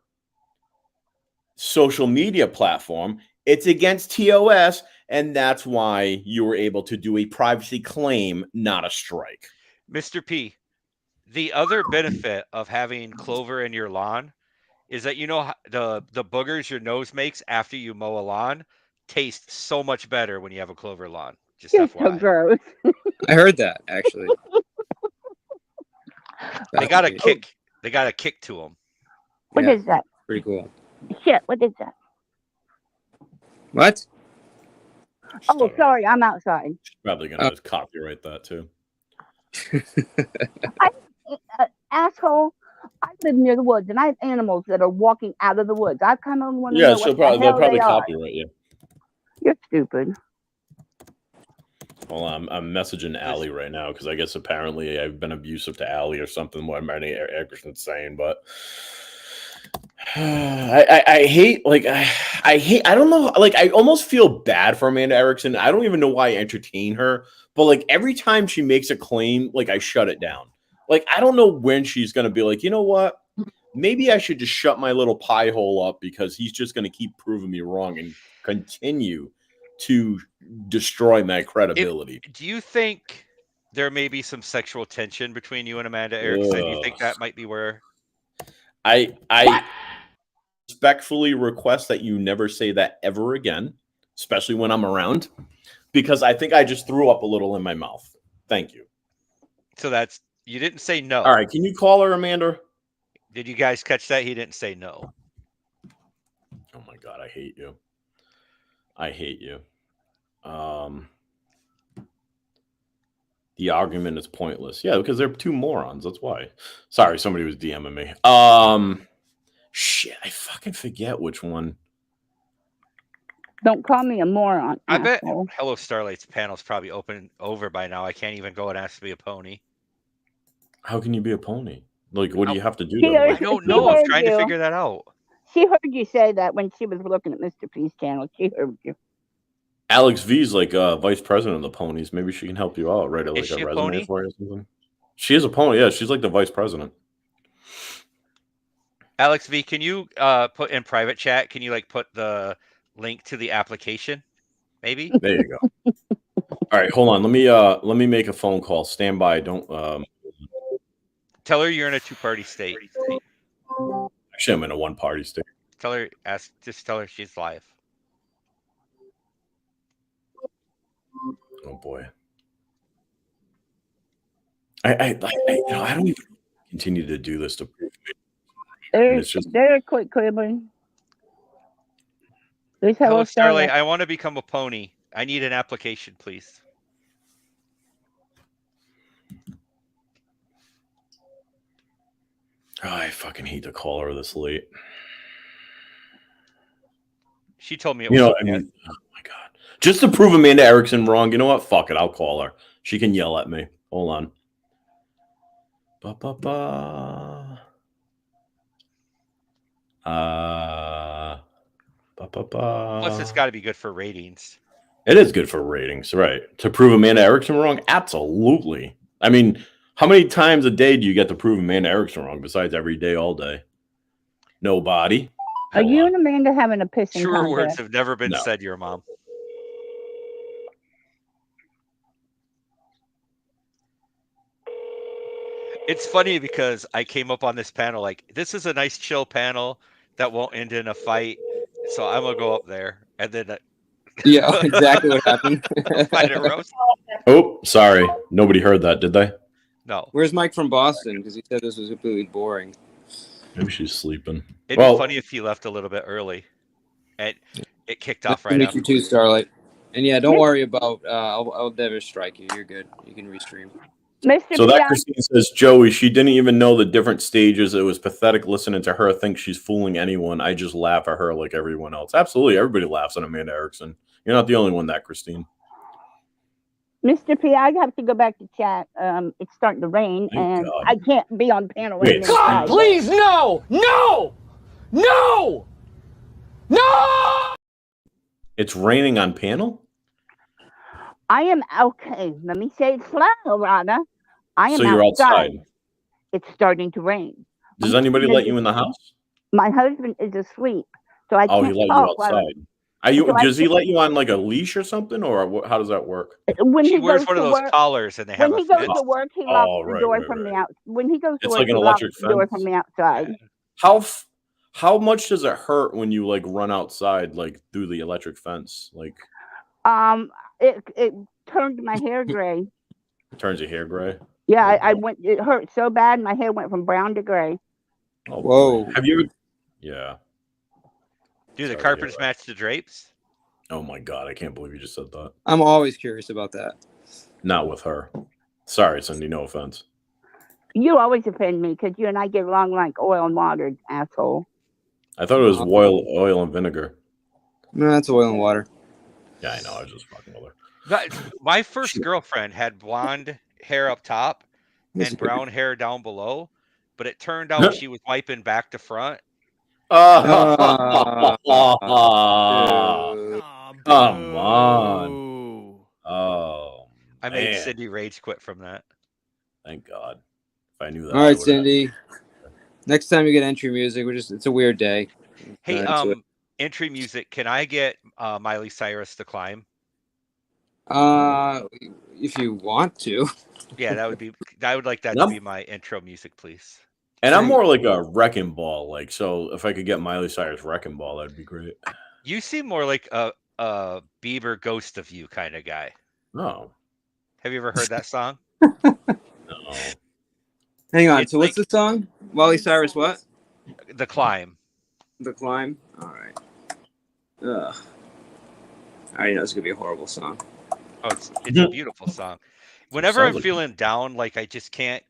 social media platform. It's against TOS, and that's why you were able to do a privacy claim, not a strike. Mr. P, the other benefit of having clover in your lawn is that the boogers your nose makes after you mow a lawn taste so much better when you have a clover lawn. Just You're FYI. so gross. I heard that actually. They got a kick. They got a kick to them. What is that? Pretty cool. Shit, what is that? What? Oh, sorry, I'm outside. Probably gonna copyright that too. Asshole. I live near the woods, and I have animals that are walking out of the woods. I kind of want to Yeah, know so what the hell they'll probably they are. copyright you. You're stupid. Well, I'm messaging Allie right now because I guess apparently I've been abusive to Allie or something. What Marty Eggerson's saying, but I hate I don't know, like I almost feel bad for Amanda Erickson. I don't even know why I entertain her, but like every time she makes a claim, like I shut it down. Like I don't know when she's gonna be like, you know what? Maybe I should just shut my little pie hole up because he's just gonna keep proving me wrong and continue to destroy my credibility. Do you think there may be some sexual tension between you and Amanda Erickson? Do you think that might be where? I respectfully request that you never say that ever again, especially when I'm around, because I think I just threw up a little in my mouth. Thank you. So you didn't say no. All right, can you call her, Amanda? Did you guys catch that? He didn't say no. Oh my God, I hate you. I hate you. The argument is pointless. Yeah, because they're two morons. That's why. Sorry, somebody was DMing me. Shit, I fucking forget which one. Don't call me a moron. I bet Hello Starlight's panel's probably over by now. I can't even go and ask to be a pony. How can you be a pony? Like, what do you have to do? I don't know. I'm trying to figure that out. She heard you say that when she was looking at Mr. P's channel. She heard you. Alex V's like vice president of the ponies. Maybe she can help you out. Write like a resume pony? for you or something. She is a pony. Yeah, she's like the vice president. Alex V, can you put in private chat? Can you like put the link to the application? Maybe. There you go. All right, hold on. Let me make a phone call. Stand by. Don't. Tell her you're in a two-party state. Actually, I'm in a one-party state. Just tell her she's live. Oh boy. I don't even continue to do this to prove it. They're quick quibbling. Hello, Starlight. I want to become a pony. I need an application, please. Oh, I fucking hate to call her this late. She told me it was. Oh my God. Just to prove Amanda Erickson wrong, you know what? Fuck it. I'll call her. She can yell at me. Hold on. Plus, it's got to be good for ratings. It is good for ratings, right? To prove Amanda Erickson wrong? Absolutely. I mean, how many times a day do you get to prove Amanda Erickson wrong besides every day, all day? Nobody. Are you and Amanda having a pissing Truer contest? words have never been said, your mom. It's funny because I came up on this panel like, this is a nice chill panel that won't end in a fight. So I'm going to go up there. And then... yeah, exactly what happened. Fight a roast. Oh, sorry. Nobody heard that, did they? No. Where's Mike from Boston? Because he said this was completely boring. Maybe she's sleeping. It'd be funny if he left a little bit early. And it kicked off right after. Meet you too, Starlight. And yeah, don't worry about. I'll never strike you. You're good. You can restream. So that Christine says, Joey, she didn't even know the different stages. It was pathetic listening to her think she's fooling anyone. I just laugh at her like everyone else. Absolutely. Everybody laughs at Amanda Erickson. You're not the only one that, Christine. Mr. P, I have to go back to chat. It's starting to rain, and I can't be on panel. Wait, God, please, no! No! No! No! It's raining on panel? I am okay. Let me say it slow, Rana. I am so you're outside. It's starting to rain. Does anybody let you in the house? My husband is asleep, so I can't he let talk you outside. Does he let you on like a leash or something, or how does that work? When she he wears goes one of those collars, and they have when he goes to work, he locks the door from the out. When he goes to work, he locks the door from the outside. How much does it hurt when you like run outside like through the electric fence? Like, it turned my hair gray. It turns your hair gray. Yeah, I went. It hurt so bad, my hair went from brown to gray. Oh, whoa! Have you ever? Yeah. Do the carpets match the drapes? Oh my God! I can't believe you just said that. I'm always curious about that. Not with her. Sorry, Cindy. No offense. You always offend me because you and I get along like oil and water, asshole. I thought it was oil and vinegar. No, that's oil and water. Yeah, I know. I was just fucking with her. My first girlfriend had blonde hair up top and brown hair down below, but it turned out she was wiping back to front. Come on. Oh, I made Cindy rage quit from that. Thank God. If I knew that. All right, Cindy. Next time you get entry music, it's a weird day. Hey, entry music, can I get Miley Cyrus to Climb? If you want to. Yeah, I would like that to be my intro music, please. And I'm more like a wrecking ball, like, so if I could get Miley Cyrus wrecking ball, that'd be great. You seem more like a Bieber Ghost of You kind of guy. Oh. Have you ever heard that song? No. Hang on. So what's the song? Miley Cyrus what? The Climb. The Climb? All right. Ugh. I already know it's going to be a horrible song. Oh, it's a beautiful song. Whenever I'm feeling down, like I just can't.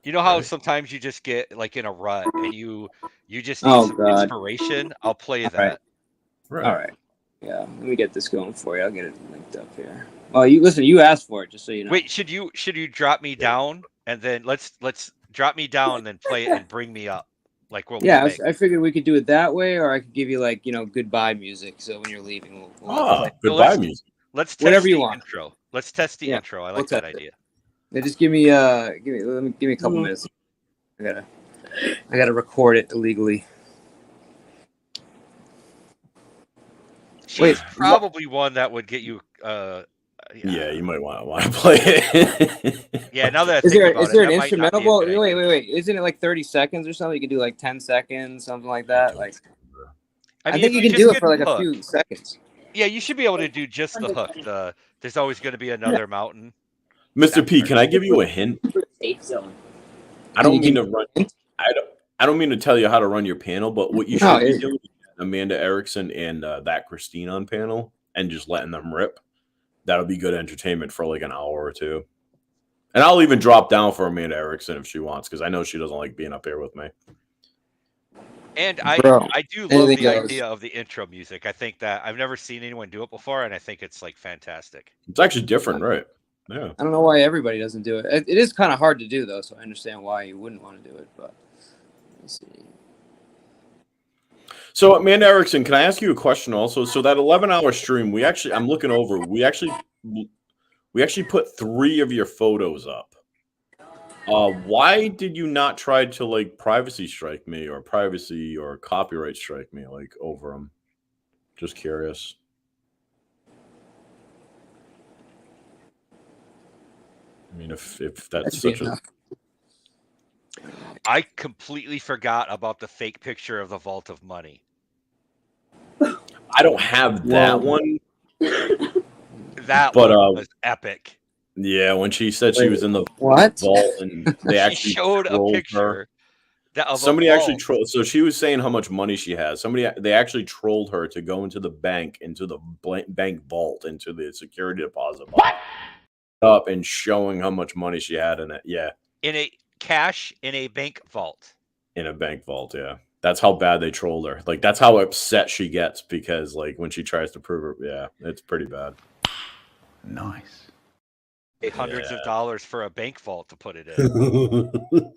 You know how sometimes you just get like in a rut and you just need some inspiration? I'll play that. Right. All right. Yeah. Let me get this going for you. I'll get it linked up here. Well, you asked for it, just so you know. Wait, should you drop me down and then let's drop me down and then play it and bring me up? Like I figured we could do it that way, or I could give you like goodbye music. So when you're leaving, we'll goodbye music. Let's test whatever you the want. Intro. Let's test the intro. I like that idea. Yeah, just give me a couple minutes. I gotta record it illegally. She's probably one that would get you. Yeah, you might want to play it. Yeah, now that is there an instrumental? Wait. Isn't it like 30 seconds or something? You could do like 10 seconds, something like that. Like, I think you can do it for like a few seconds. Yeah, you should be able to do just the hook. There's always going to be another mountain. Mr. P, can I give you a hint? Safe zone. I don't mean to run. I don't mean to tell you how to run your panel, but what you should be doing is Amanda Erickson and that Christine on panel, and just letting them rip. That'll be good entertainment for like an hour or two. And I'll even drop down for Amanda Erickson if she wants, because I know she doesn't like being up here with me. And I do love the idea of the intro music. I think that I've never seen anyone do it before, and I think it's like fantastic. It's actually different, right? Yeah. I don't know why everybody doesn't do it. It is kind of hard to do, though, so I understand why you wouldn't want to do it. But let's see. So, Amanda Erickson, can I ask you a question also? So that 11-hour stream, I'm looking over. We actually put 3 of your photos up. Why did you not try to like privacy strike me or copyright strike me like over them? Just curious. I mean, if that's such a... I completely forgot about the fake picture of the Vault of Money. I don't have that one. That one was epic. Yeah, when she said she was in the vault and they actually showed a picture Somebody actually trolled. So she was saying how much money she has. They actually trolled her to go into the bank, into the bank vault, into the security deposit box, up and showing how much money she had in it. Yeah, in a bank vault. In a bank vault, yeah. That's how bad they trolled her. Like that's how upset she gets because like when she tries to prove her, yeah, it's pretty bad. Nice. Hundreds of dollars for a bank vault to put it in.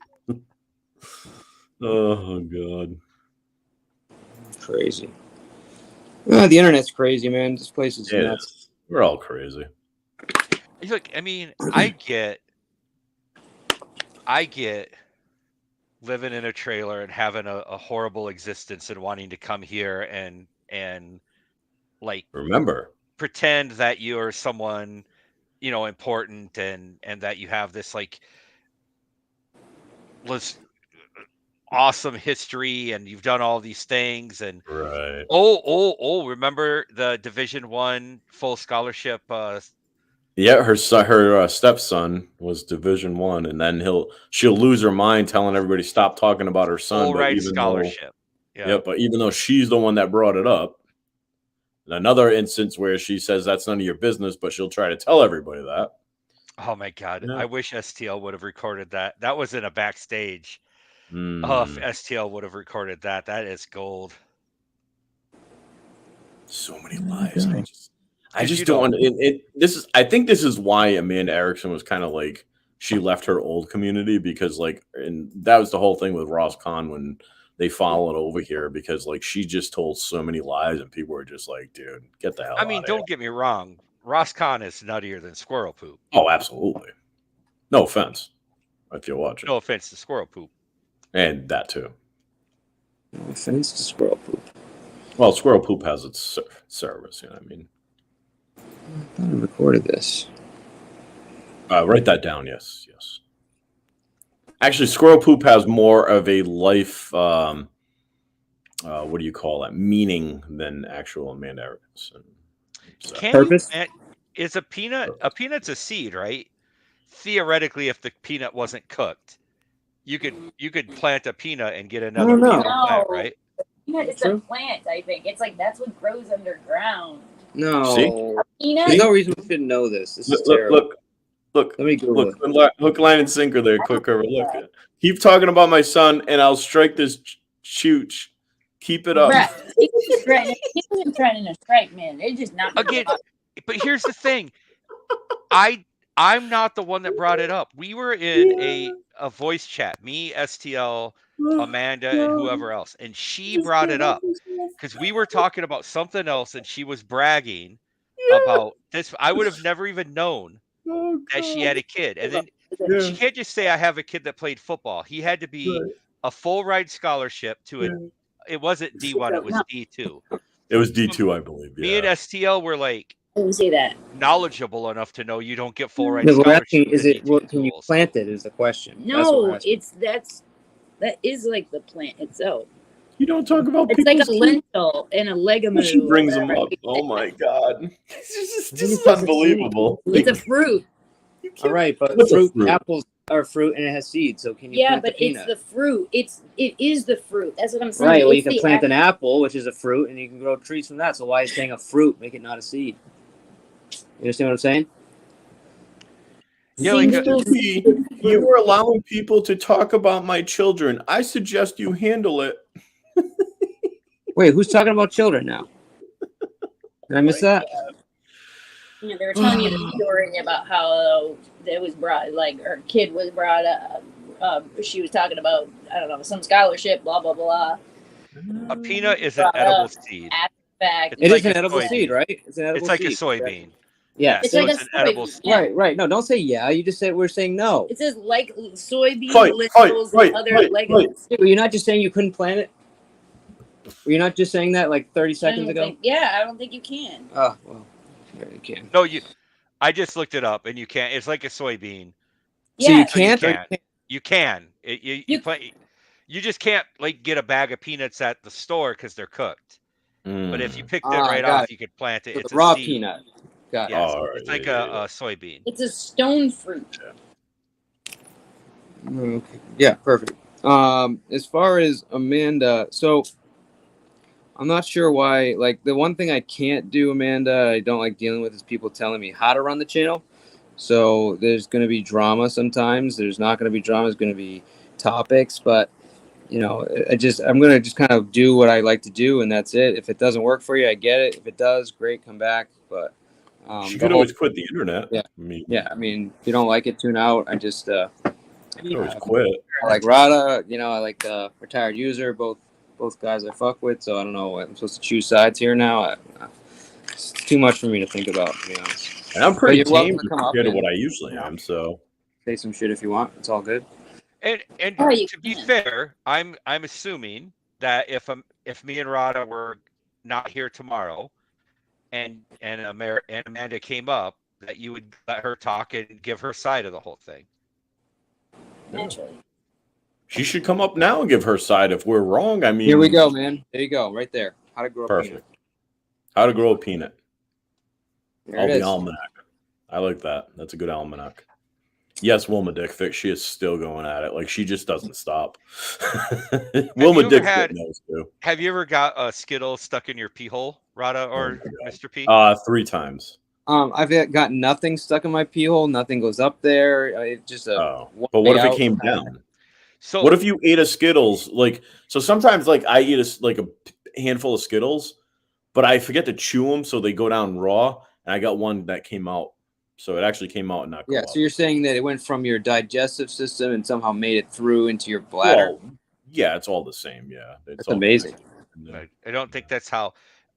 Oh God. Crazy. Well, the internet's crazy, man. This place is nuts. We're all crazy. Look, I mean, I get living in a trailer and having a horrible existence and wanting to come here and like pretend that you're someone, you know, important and that you have this like awesome history and you've done all these things and right. Remember the Division I full scholarship? Yeah, her stepson was Division I, and then she'll lose her mind telling everybody stop talking about her son. Full ride scholarship. But even though she's the one that brought it up, another instance where she says that's none of your business, but she'll try to tell everybody that. Oh my God! Yeah. I wish STL would have recorded that. That was in a backstage. Oh, if STL would have recorded that, that is gold. So many lies. I just don't want it. I think this is why Amanda Erickson was kind of like she left her old community because and that was the whole thing with Ross Kahn when they followed over here because like she just told so many lies and people were just like, dude, get the hell out of here. Don't get me wrong. Ross Kahn is nuttier than squirrel poop. Oh, absolutely. No offense if you're watching. No offense to squirrel poop. And that too. No offense to squirrel poop. Well, squirrel poop has its service, you know what I mean? I thought I recorded this. Write that down, yes. Actually, squirrel poop has more of a life, what do you call that, meaning than actual Amanda Erickson. So. Purpose? Is a peanut's a seed, right? Theoretically, if the peanut wasn't cooked, you could plant a peanut and get another peanut plant, right? It's a plant, I think. It's like that's what grows underground. No. See? There's no reason we shouldn't know this. This is terrible. Look. Let me Google it. Hook, line, and sinker there. Quick over. Look. Keep talking about my son, and I'll strike this chooch. Keep it up. Right. He's threatening a strike, man. They're just not again. But here's the thing. I'm not the one that brought it up. We were in a voice chat. Me, STL, Amanda, and whoever else, and she brought it up because we were talking about something else, and she was bragging about this. I would have never even known that she had a kid, and then she can't just say I have a kid that played football. He had to be a full ride scholarship to it wasn't D1, it was D2. It was D2, I believe. Me and STL were like, I didn't say that. Knowledgeable enough to know you don't get full ride scholarship. Asking, is it what can you plant it is the question. No, that is like the plant itself. You don't talk about it's like a lentil and a legume. She brings them up. Oh my God. This is unbelievable. It's a fruit. All right, but apples are fruit and it has seeds. So can you plant but the peanut? It's the fruit. It is the fruit. That's what I'm saying. Right, well you can plant an apple, which is a fruit, and you can grow trees from that. So why is saying a fruit make it not a seed? You understand what I'm saying? Yeah, you were allowing people to talk about my children. I suggest you handle it. Wait, who's talking about children now? Did I miss that? Yeah, they were telling you the story about how it was brought, like her kid was brought up. She was talking about, I don't know, some scholarship, blah, blah, blah. A peanut is an edible seed. It is an edible seed, right? It's an edible seed. It's like a soybean. Yeah, it's like an edible seed. Right. No, don't say yeah. You just said we're saying no. It says like soybean, lentils, and other legumes. Were you not just saying you couldn't plant it? Were you not just saying that like 30 seconds ago? I don't think you can. Oh, well, yeah, you can. No, I just looked it up, and you can't. It's like a soybean. Yeah. So you can't? You can. You just can't like get a bag of peanuts at the store because they're cooked. But if you picked it right off, you could plant it. It's a raw peanut. It's like a soybean. It's a stone fruit. Okay. Yeah, perfect. As far as Amanda, so I'm not sure why. Like, the one thing I can't do, Amanda, I don't like dealing with, is people telling me how to run the channel. So there's going to be drama sometimes. There's not going to be drama. There's going to be topics, but I'm going to just kind of do what I like to do, and that's it. If it doesn't work for you, I get it. If it does, great, come back. But she could always quit the internet. Yeah, I mean, if you don't like it, tune out. I just always quit. I like Rada, I like the retired user. Both guys I fuck with. So I don't know. I'm supposed to choose sides here now. It's too much for me to think about, to be honest. And I'm pretty tame compared to what I usually am. So say some shit if you want. It's all good. And to be fair, I'm assuming that if me and Rada were not here tomorrow, and Amanda came up, that you would let her talk and give her side of the whole thing. Naturally. She should come up now and give her side if we're wrong. I mean, here we go, man. There you go, right there. How to grow a peanut. How to grow a peanut. There the almanac. I like that. That's a good almanac. Yes, Wilma Dick Fix. She is still going at it. Like, she just doesn't stop. Wilma Dick knows too. Have you ever got a Skittle stuck in your pee hole, Rada or Mr. P? 3 times. I've got nothing stuck in my pee hole. Nothing goes up there. It's just a. But what if it came down? So what if you ate a Skittles? Like, so sometimes, like, I eat a handful of Skittles, but I forget to chew them, so they go down raw. And I got one that came out. So it actually came out and not go up. So you're saying that it went from your digestive system and somehow made it through into your bladder? Well, yeah, it's all the same. Yeah, that's amazing. I don't think that's how.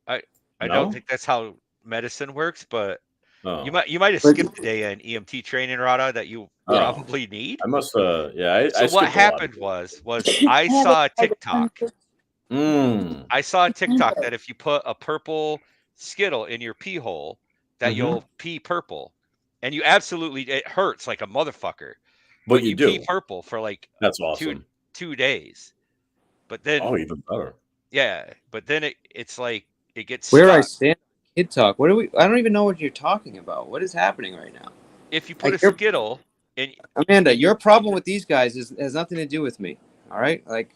I don't think that's how medicine works. But you might have skipped a day in EMT training, Rada, that you probably need. I must. Yeah. So what happened was I saw a TikTok. I saw a TikTok that if you put a purple Skittle in your pee hole, that you'll pee purple. And you it hurts like a motherfucker. But you do pee purple for like that's awesome. 2 days. But then even better. Yeah, but then it's like it gets where stuck. I stand kid talk. What are we? I don't even know what you're talking about. What is happening right now? If you put a Skittle in Amanda, your problem with these guys has nothing to do with me. All right? Like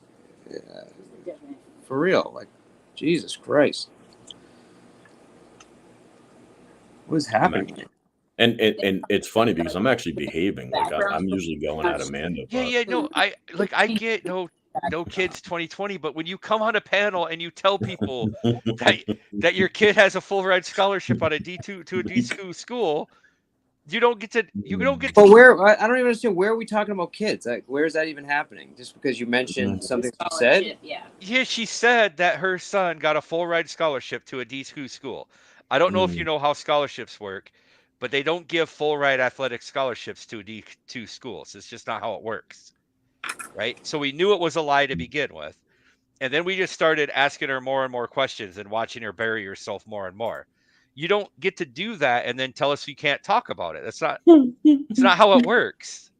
for real. Like Jesus Christ. What is happening here? And it's funny because I'm actually behaving like I'm usually going at Amanda. Yeah, no, I get no kids 2020, but when you come on a panel and you tell people that your kid has a full ride scholarship on a D2 to a D2 school, you don't get to. But where? I don't even understand. Where are we talking about kids? Like, where is that even happening? Just because you mentioned something you said? Yeah, she said that her son got a full ride scholarship to a D2 school. I don't know if you know how scholarships work, but they don't give full ride athletic scholarships to D2 schools. It's just not how it works, right? So we knew it was a lie to begin with, and then we just started asking her more and more questions and watching her bury herself more and more. You don't get to do that and then tell us you can't talk about it. That's not. It's not how it works.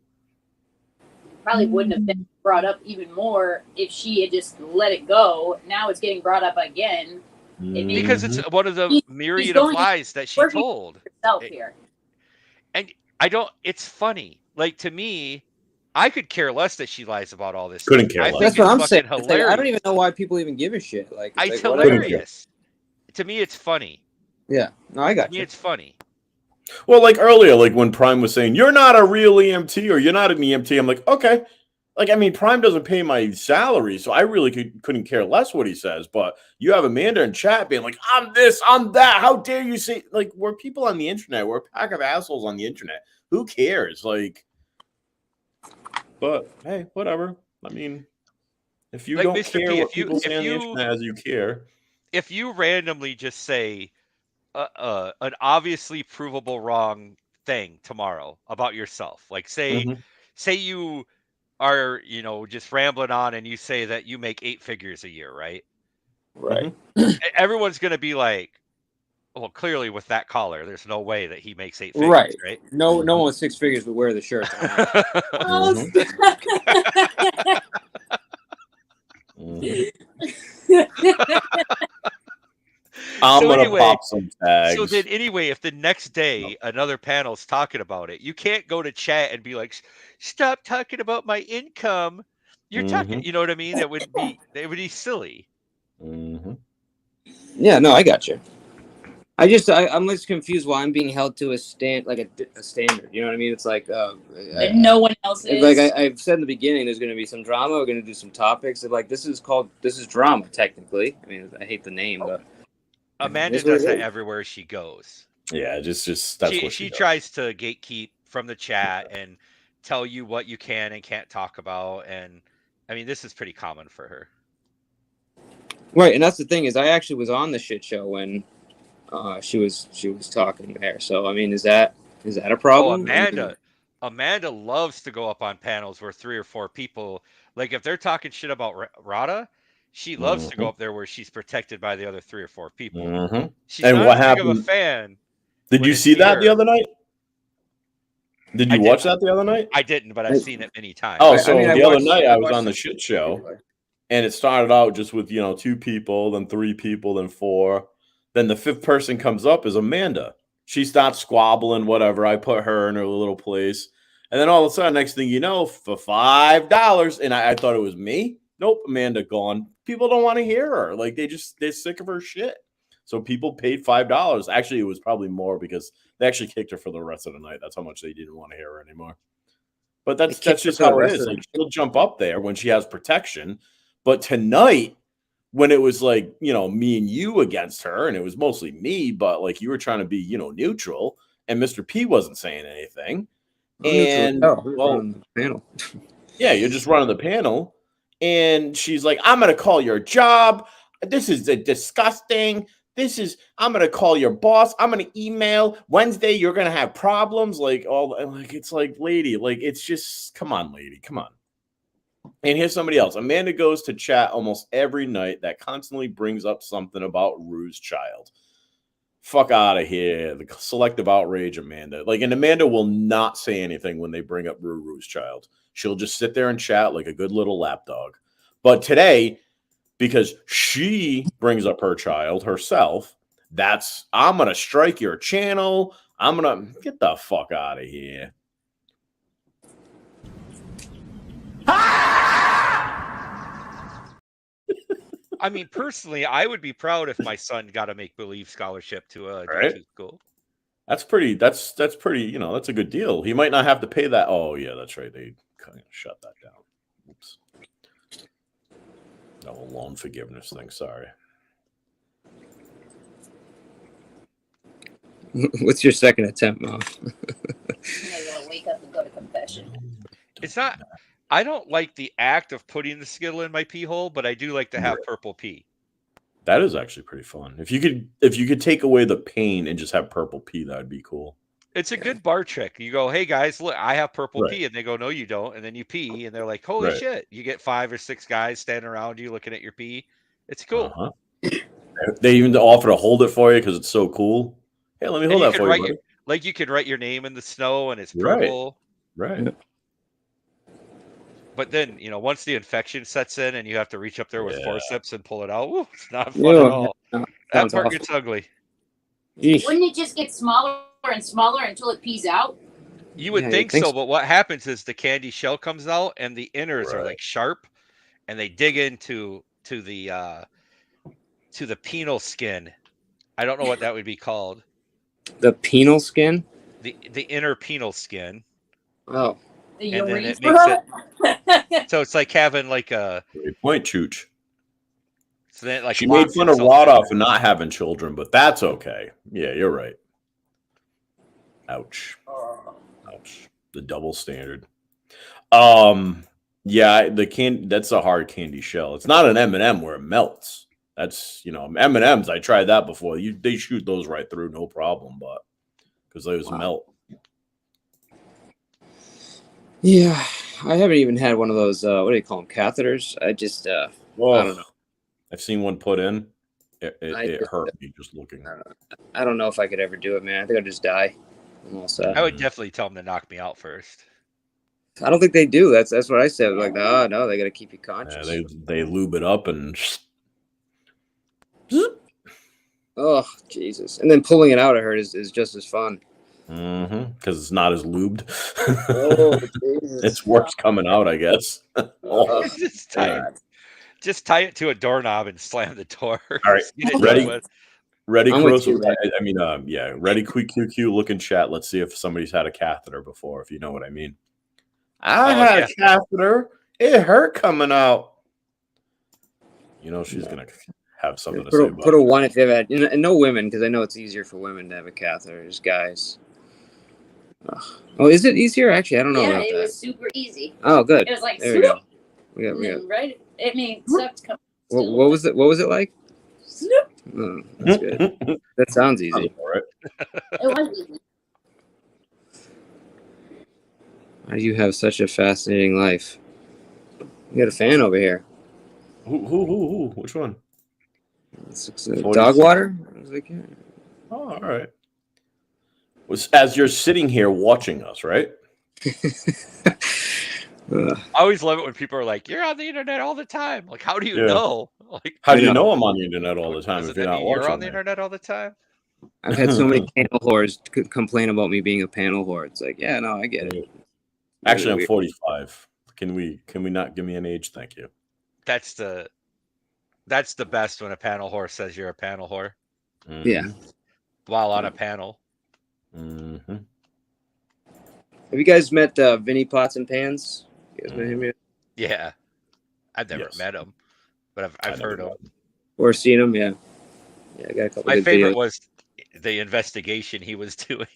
Probably wouldn't have been brought up even more if she had just let it go. Now it's getting brought up again. Because it's one of the myriad of lies that she told. Here. And it's funny. Like, to me, I could care less that she lies about all this. Couldn't care less. That's what I'm saying. Hilarious. Like, I don't even know why people even give a shit. Like, it's hilarious. To me, it's funny. Yeah. No, I got you. To me, it's funny. Well, like earlier, like when Prime was saying, you're not a real EMT or you're not an EMT, I'm like, okay. Like, I mean, Prime doesn't pay my salary, so I really couldn't care less what he says. But you have Amanda in chat being like, I'm this, I'm that. How dare you say, like, we're people on the internet. We're a pack of assholes on the internet. Who cares? Like, but hey, whatever. I mean, if you don't Mr. care P, what people say on the internet as you care. If you randomly just say an obviously provable wrong thing tomorrow about yourself, like say you are, just rambling on and you say that you make 8 figures a year, right? Right. Everyone's going to be like, well, clearly with that collar, there's no way that he makes 8 figures, right? No one with 6 figures would wear the shirt. I'm going to pop some tags. So then anyway, if the next day another panel's talking about it, you can't go to chat and be like, stop talking about my income You're talking, you know what I mean? It would be silly. Yeah, no, I got you. I'm just confused why I'm being held to a standard. You know what I mean? It's like no one else is. Like I've said in the beginning, there's going to be some drama. We're going to do some topics. Like this is drama technically. I mean, I hate the name, but Amanda does that everywhere she goes. Yeah, just that's what she tries to gatekeep from the chat and tell you what you can and can't talk about. And I mean, this is pretty common for her. Right, and that's the thing is, I actually was on the shit show when she was talking there. So I mean, is that a problem? Oh, Amanda loves to go up on panels where 3 or 4 people, like if they're talking shit about Rada, she loves to go up there where she's protected by the other 3 or 4 people. She's and not what as happened? big of a fan. Did you see that the other night? Did you watch that the other night? I didn't, but I've seen it many times. Oh, so the other night I was on the shit show, and it started out just with 2 people, then 3 people, then 4. Then the 5th person comes up is Amanda. She starts squabbling, whatever. I put her in her little place. And then all of a sudden, next thing you know, for $5, and I thought it was me. Nope, Amanda gone. People don't want to hear her. Like, they're sick of her shit. So people paid $5. Actually, it was probably more because they actually kicked her for the rest of the night. That's how much they didn't want to hear her anymore. But that's just how it is. Like, she'll jump up there when she has protection. But tonight, when it was like, me and you against her, and it was mostly me, but like you were trying to be, neutral, and Mr. P wasn't saying anything. And the panel. Yeah, you're just running the panel. And she's like, I'm going to call your job. This is disgusting. I'm going to call your boss. I'm going to email. Wednesday, you're going to have problems. It's like, lady, it's just, come on, lady, come on. And here's somebody else. Amanda goes to chat almost every night that constantly brings up something about Rue's child. Fuck out of here. The selective outrage, Amanda. And Amanda will not say anything when they bring up Rue's child. She'll just sit there and chat like a good little lapdog. But today, because she brings up her child herself, I'm going to strike your channel. I'm going to get the fuck out of here. I mean, personally, I would be proud if my son got a make-believe scholarship to a D2 school. That's pretty, that's pretty, that's a good deal. He might not have to pay that. Oh, yeah, that's right. They kind of shut that down. Oops. No, loan forgiveness thing. Sorry. What's your second attempt, Mom? I gotta wake up and go to confession. It's not... I don't like the act of putting the Skittle in my pee hole, but I do like to have purple pee. That is actually pretty fun. If you could take away the pain and just have purple pee, that would be cool. It's a good bar trick. You go, hey guys, look, I have purple pee, and they go, no, you don't, and then you pee, and they're like, holy shit! You get 5 or 6 guys standing around you looking at your pee. It's cool. They even offer to hold it for you because it's so cool. Hey, let me hold that for you. You could write your name in the snow, and it's purple. Right. But then, once the infection sets in and you have to reach up there with forceps and pull it out, it's not fun at all. That part gets ugly. Wouldn't it just get smaller and smaller until it pees out? You would think so, but what happens is the candy shell comes out and the innards are sharp, and they dig into the penal skin. I don't know what that would be called. The penal skin? The inner penal skin. Oh. And then it makes it so it's like having like a great point, Chooch. So then she made fun of Rada for not having children, but that's okay. Yeah, you're right. Ouch. The double standard. Yeah, that's a hard candy shell. It's not an M&M where it melts. That's M&Ms. I tried that before. They shoot those right through, no problem, but because those melt. Yeah, I haven't even had one of those. What do you call them? Catheters. I just, I don't know. I've seen one put in. It hurt me just looking. I don't know if I could ever do it, man. I think I'd just die. I would definitely tell them to knock me out first. I don't think they do. That's what I said. Like, no, they got to keep you conscious. Yeah, they lube it up and. Oh Jesus! And then pulling it out, I heard, is just as fun. Because it's not as lubed. Oh, it's worse coming out, I guess. Just tie it to a doorknob and slam the door. All right, ready, corrosive. Yeah, ready, quick, QQ. Look in chat. Let's see if somebody's had a catheter before, if you know what I mean. I had a catheter. It hurt coming out. You know she's gonna have something to say about put a one if they've had, and no women, because I know it's easier for women to have a catheter. Just guys. Oh, is it easier? Actually, I don't know. Yeah, about it that. was super easy. Oh, good. It was like there we go. We got. Right. I mean, sucked. What was it? What was it like? Snoop. Oh, that's good. That sounds easy. It was easy. Why do you have such a fascinating life? You got a fan over here. Who? Which one? Dog water? I was like, yeah. Oh, all right. As you're sitting here watching us, right? I always love it when people are like, "You're on the internet all the time." Like, how do you know? Like, how do you know I'm on the internet all the time if you're not watching? You're on the internet all the time. I've had so many panel whores complain about me being a panel whore. It's like, yeah, no, I get it. Actually, I'm 45. Can we not give me an age? Thank you. That's the best when a panel whore says you're a panel whore. Yeah. While on a panel. Have you guys met Vinny Pots and Pans? You guys met him yet? Yeah. I've never met him, but I've heard him. Or seen him, yeah. Yeah, I got a couple. My favorite videos. was the investigation he was doing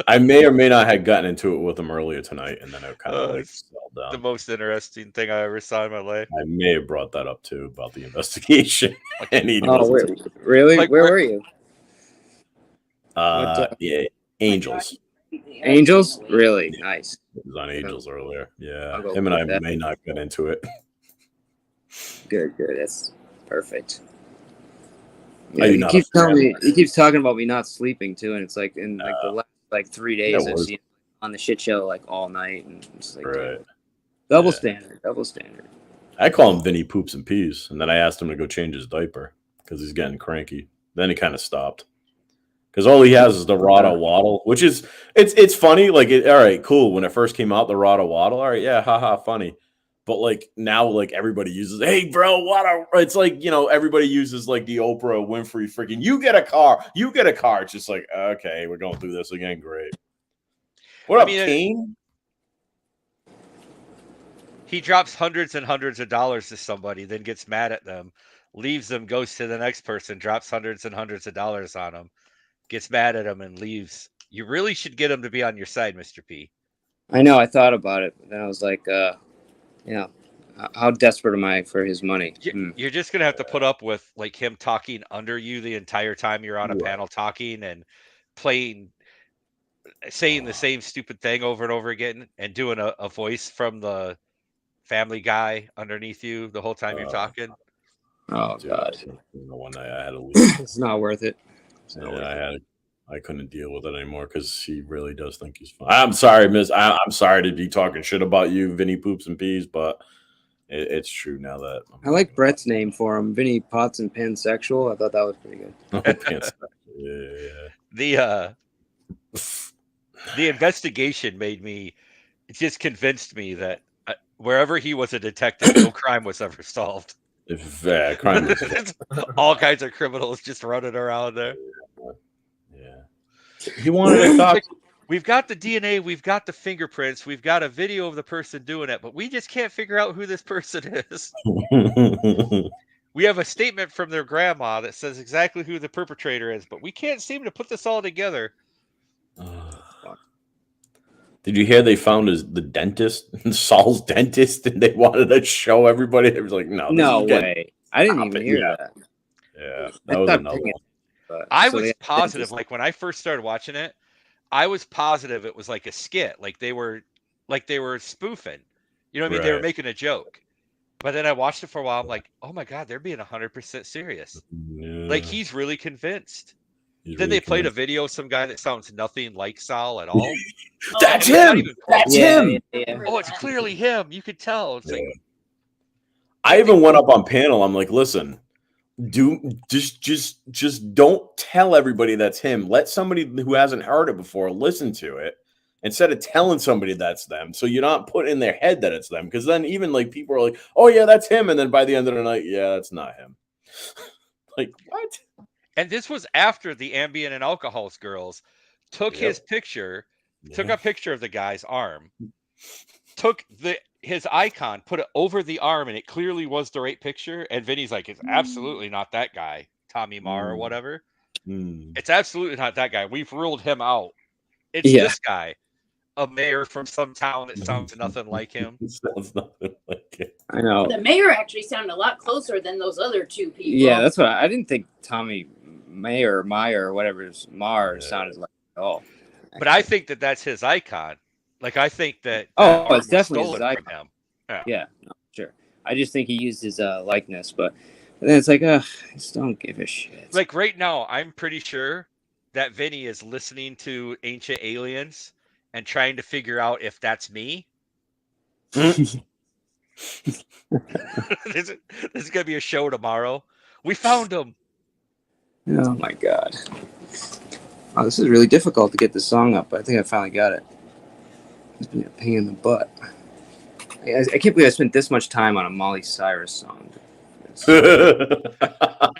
I may or may not have gotten into it with him earlier tonight, and then it kind of settled down. The most interesting thing I ever saw in my life. I may have brought that up too about the investigation. And he really? Like, where were you? Yeah, Angels. Angels? Really? Yeah. Nice. It was on Angels earlier. Yeah. Him and I may not get into it. Good. That's perfect. Yeah, he keeps talking about me not sleeping too, and it's like in like the last 3 days I've seen on the shit show like all night, and it's like double standard. I call him Vinny Poops and Peas, and then I asked him to go change his diaper because he's getting cranky. Then he kind of stopped because all he has is the Rada Waddle, which is it's funny. Like, all right, cool. When it first came out, the Rada Waddle, all right, yeah, haha, funny. But like now, like everybody uses, hey bro, it's like, everybody uses like the Oprah Winfrey freaking, you get a car. It's just like, okay, we're going through this again. Great. What up, Kane? He drops hundreds and hundreds of dollars to somebody, then gets mad at them, leaves them, goes to the next person, drops hundreds and hundreds of dollars on them, gets mad at them, and leaves. You really should get him to be on your side, Mr. P. I know. I thought about it, but then I was like, how desperate am I for his money? You're just going to have to put up with like him talking under you the entire time you're on a panel talking and saying the same stupid thing over and over again and doing a voice from the Family Guy underneath you the whole time you're talking. Oh, God. The one night I had to leave. It's not worth it. I couldn't deal with it anymore because he really does think he's fun. I'm sorry, Miss. I'm sorry to be talking shit about you, Vinny Poops and Peas, but it's true now that I like Brett's name for him, Vinny Pots and Pansexual. I thought that was pretty good. Yeah. The investigation just convinced me that wherever he was a detective, no crime was ever solved. Crime was all kinds of criminals just running around there. Yeah. He wanted to talk. We've got the DNA, we've got the fingerprints, we've got a video of the person doing it, but we just can't figure out who this person is. We have a statement from their grandma that says exactly who the perpetrator is, but we can't seem to put this all together. Did you hear they found the dentist, Saul's dentist, and they wanted to show everybody? It was like, no way. I didn't even hear that. Yeah, that was another one. I was positive, like when I first started watching it, I was positive it was like a skit, like they were spoofing. You know what I mean? They were making a joke. But then I watched it for a while. I'm like, oh my God, they're being 100% serious. Yeah. Like he's really convinced. Then they played a video of some guy that sounds nothing like Sal at all. That's him. That's him. Yeah. Oh, it's clearly him. You could tell. It's like I even went up on panel. I'm like, listen, Just don't tell everybody that's him. Let somebody who hasn't heard it before listen to it instead of telling somebody that's them. So you're not putting in their head that it's them, because then even like people are like, oh yeah, that's him, and then by the end of the night, yeah, that's not him. Like, what? And this was after the ambient and alcohols girls took his picture, took a picture of the guy's arm, took his icon, put it over the arm, and it clearly was the right picture. And Vinny's like, it's absolutely not that guy, Tommy Marr or whatever. It's absolutely not that guy. We've ruled him out. It's this guy, a mayor from some town that sounds nothing like him. Sounds nothing like it. I know. The mayor actually sounded a lot closer than those other two people. Yeah, that's what I didn't think Tommy Meyer or whatever Marr sounded like at all. But I think that's his icon. Like, I think that it's definitely his icon. icon. Yeah, no, sure. I just think he used his likeness, but then it's like, I just don't give a shit. Like right now, I'm pretty sure that Vinny is listening to Ancient Aliens and trying to figure out if that's me. This is gonna be a show tomorrow. We found him. Oh my god! Oh, this is really difficult to get this song up. But I think I finally got it. It's been a pain in the butt. I can't believe I spent this much time on a Molly Cyrus song.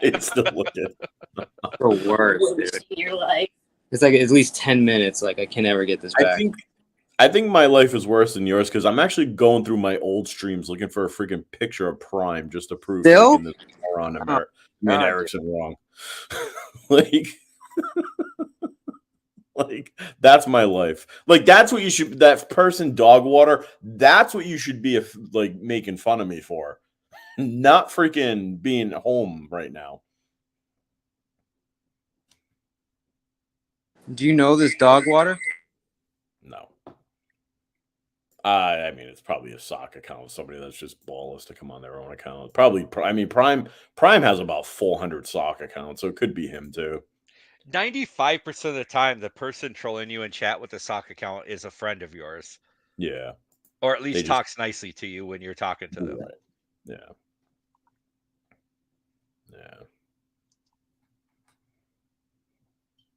It's still looking. For worse, dude. Your life. It's like at least 10 minutes. Like I can never get this back. I think my life is worse than yours because I'm actually going through my old streams looking for a freaking picture of Prime just to prove this moron Erickson wrong. Like that's my life. Like that's what you should. That person, Dogwater. That's what you should be like making fun of me for, not freaking being home right now. Do you know this Dogwater? No. I mean, it's probably a sock account. Somebody that's just ballless to come on their own account. Probably. I mean, Prime has about 400 sock accounts, so it could be him too. 95% of the time, the person trolling you in chat with the sock account is a friend of yours. Yeah. Or at least talks nicely to you when you're talking to them. Right. Yeah. Yeah.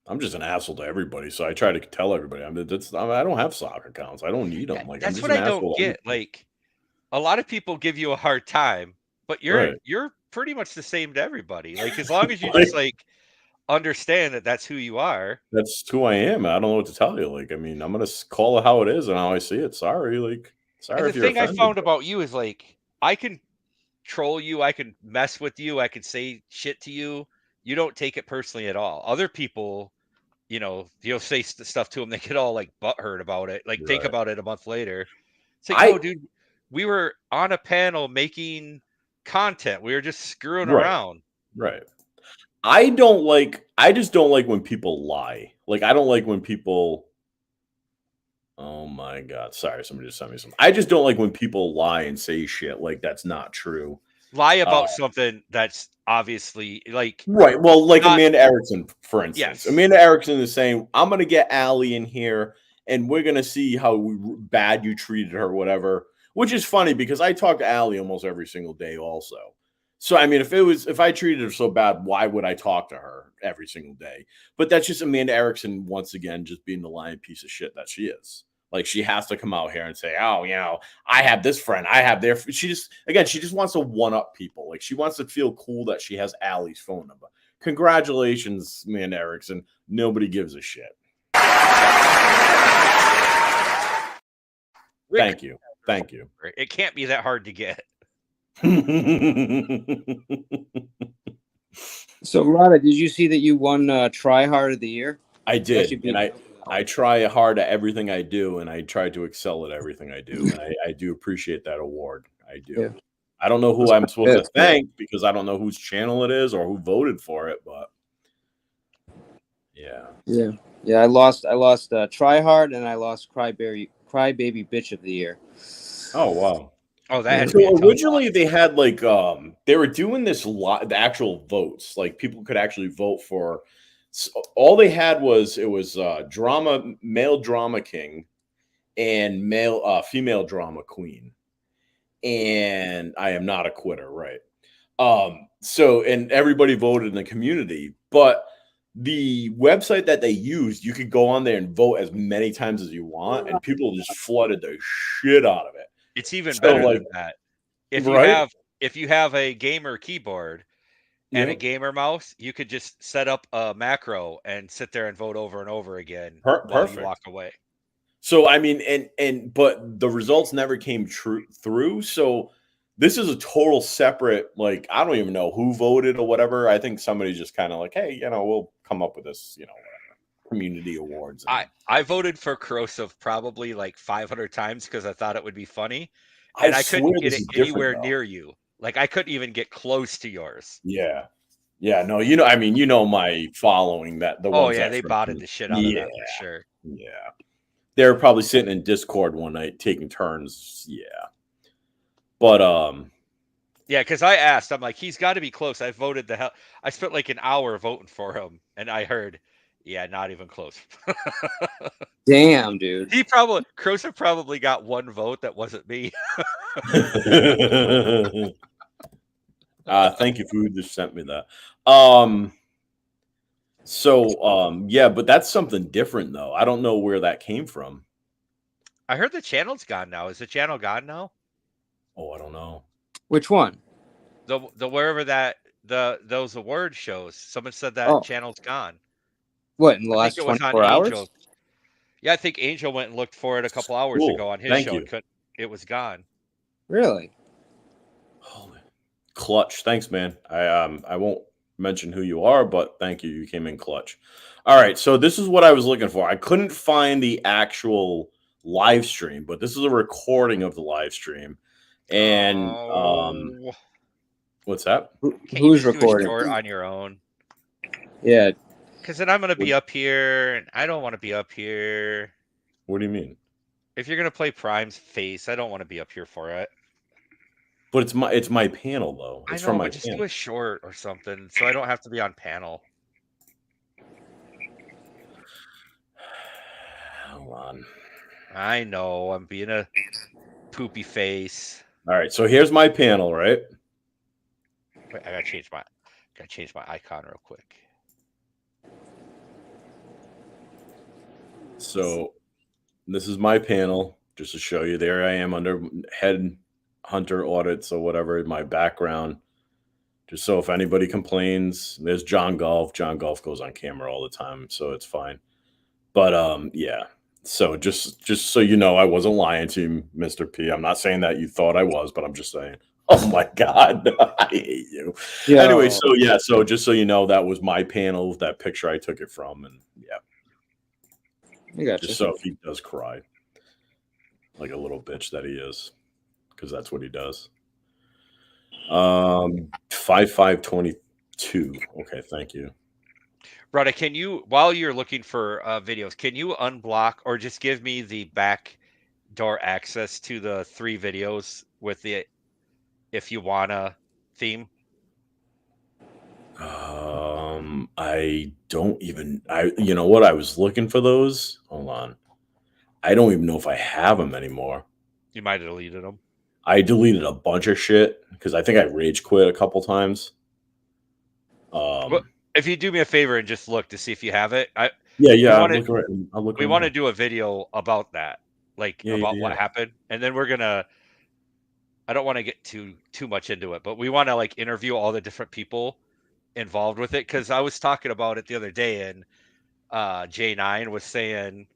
I'm just an asshole to everybody, so I try to tell everybody. I don't have sock accounts. I don't need them. Like that's what I don't get. Like a lot of people give you a hard time, but you're pretty much the same to everybody. Like as long as you just like understand that that's who you are. That's who I am. I don't know what to tell you. Like, I mean, I'm gonna call it how it is and how I see it. Sorry, like, sorry. And the thing I found about you is like I can troll you, I can mess with you, I can say shit to you. You don't take it personally at all. Other people, you know, you'll say stuff to them, they get all like butthurt about it. Like think about it a month later. It's like, oh, dude, we were on a panel making content. We were just screwing around. Right. I just don't like when people lie. Like, I don't like when people, oh my God. Sorry, somebody just sent me something. I just don't like when people lie and say shit like that's not true. Lie about something that's obviously like. Right. Well, like Amanda Erickson, for instance. Yes. Amanda Erickson is saying, I'm going to get Allie in here and we're going to see how bad you treated her, whatever, which is funny because I talk to Allie almost every single day also. So, I mean, if I treated her so bad, why would I talk to her every single day? But that's just Amanda Erickson, once again, just being the lying piece of shit that she is. Like, she has to come out here and say, oh, you know, I have this friend. I have their. She just wants to one-up people. Like, she wants to feel cool that she has Allie's phone number. Congratulations, Amanda Erickson. Nobody gives a shit. Thank you. Thank you. It can't be that hard to get. So, Rada, did you see that you won Try Hard of the Year? I did, and I try hard at everything I do, and I try to excel at everything I do, and I do appreciate that award. I do. Yeah. I don't know who I'm supposed to thank because I don't know whose channel it is or who voted for it, but yeah. I lost Try Hard, and I lost Crybaby Bitch of the Year. Oh wow. Oh, that so originally they had like they were doing this the actual votes, like people could actually vote for. All they had was male drama king and female drama queen, and I am not a quitter, right? So, and everybody voted in the community, but the website that they used, you could go on there and vote as many times as you want, and people just flooded the shit out of it. It's even better than that. If you have a gamer keyboard and a gamer mouse, you could just set up a macro and sit there and vote over and over again while you walk away. So I mean, but the results never came through. So this is a total separate, like, I don't even know who voted or whatever. I think somebody just kind of like, hey, we'll come up with this, whatever, community awards. I voted for Corrosive probably like 500 times because I thought it would be funny, and I couldn't get it anywhere near you. Like, I couldn't even get close to yours. Yeah. No, my following that the ones they botted the shit out of that for sure. Yeah. They were probably sitting in Discord one night taking turns. Yeah. But yeah, because I asked, I'm like, he's got to be close. I voted the hell. I spent like an hour voting for him, and I heard, yeah, not even close. Damn, dude. Corrosive probably got one vote that wasn't me. Thank you for who just sent me that. Yeah, but that's something different though. I don't know where that came from. I heard the channel's gone now. Is the channel gone now? Oh, I don't know. Which one? The wherever those award shows. Someone said that channel's gone. What, in the last 24 hours? Angel. Yeah, I think Angel went and looked for it a couple hours ago on his show. It was gone. Really? Holy clutch. Thanks, man. I won't mention who you are, but thank you. You came in clutch. All right, so this is what I was looking for. I couldn't find the actual live stream, but this is a recording of the live stream. And what's that? Who's recording? On your own. Yeah. Because then I'm going to be up here, and I don't want to be up here. What do you mean? If you're going to play Prime's face, I don't want to be up here for it. But it's my panel though. It's from my just do a short or something, so I don't have to be on panel. Hold on. I know I'm being a poopy face. All right, so here's my panel, right? Wait, I gotta change my icon real quick. So this is my panel, just to show you. There I am under head hunter audits or whatever in my background, just so if anybody complains. There's John Golf. John Golf goes on camera all the time, so it's fine. But yeah. So just so you know, I wasn't lying to you, Mr. P. I'm not saying that you thought I was, but I'm just saying. Oh my God, I hate you. Yeah. Anyway, so yeah, so just so you know, that was my panel, that picture I took it from, and yeah. I gotcha. Just so if he does cry, like a little bitch that he is, because that's what he does. 5522. Okay, thank you. Rada, can you, while you're looking for videos, can you unblock or just give me the back door access to the 3 videos with the if you wanna theme? I don't even. You know what? I was looking for those. Hold on. I don't even know if I have them anymore. You might have deleted them. I deleted a bunch of shit because I think I rage quit a couple times. Well, if you do me a favor and just look to see if you have it, I'll look. We want to do a video about that, about what happened, and then we're gonna. I don't want to get too much into it, but we want to interview all the different people involved with it, because I was talking about it the other day, and J9 was saying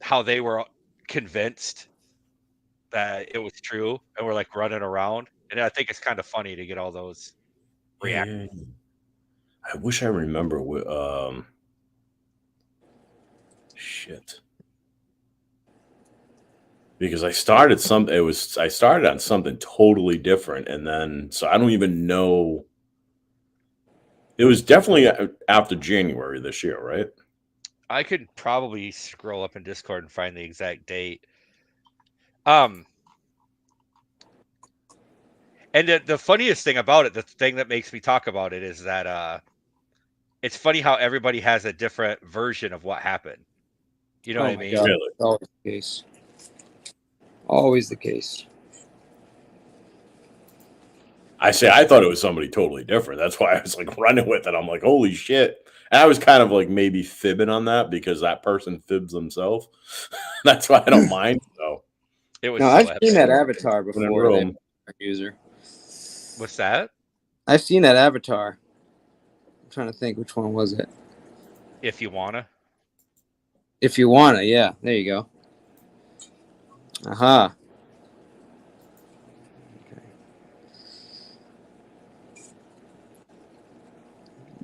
how they were convinced that it was true, and we're running around, and I think it's kind of funny to get all those reactions. Yeah. I wish I remember what shit. Because I started I started on something totally different, and then so I don't even know. It was definitely after January this year, right? I could probably scroll up in Discord and find the exact date. And the funniest thing about it, the thing that makes me talk about it, is that it's funny how everybody has a different version of what happened. You know what I mean? God. Really? Always the case. Always the case. I thought it was somebody totally different. That's why I was like running with it. I'm like, holy shit. And I was kind of like maybe fibbing on that because that person fibs themselves. That's why I don't mind. So it was. No, I've seen that avatar before. User. What's that? I've seen that avatar. I'm trying to think which one was it. If you wanna. If you wanna, yeah. There you go. Aha. Okay.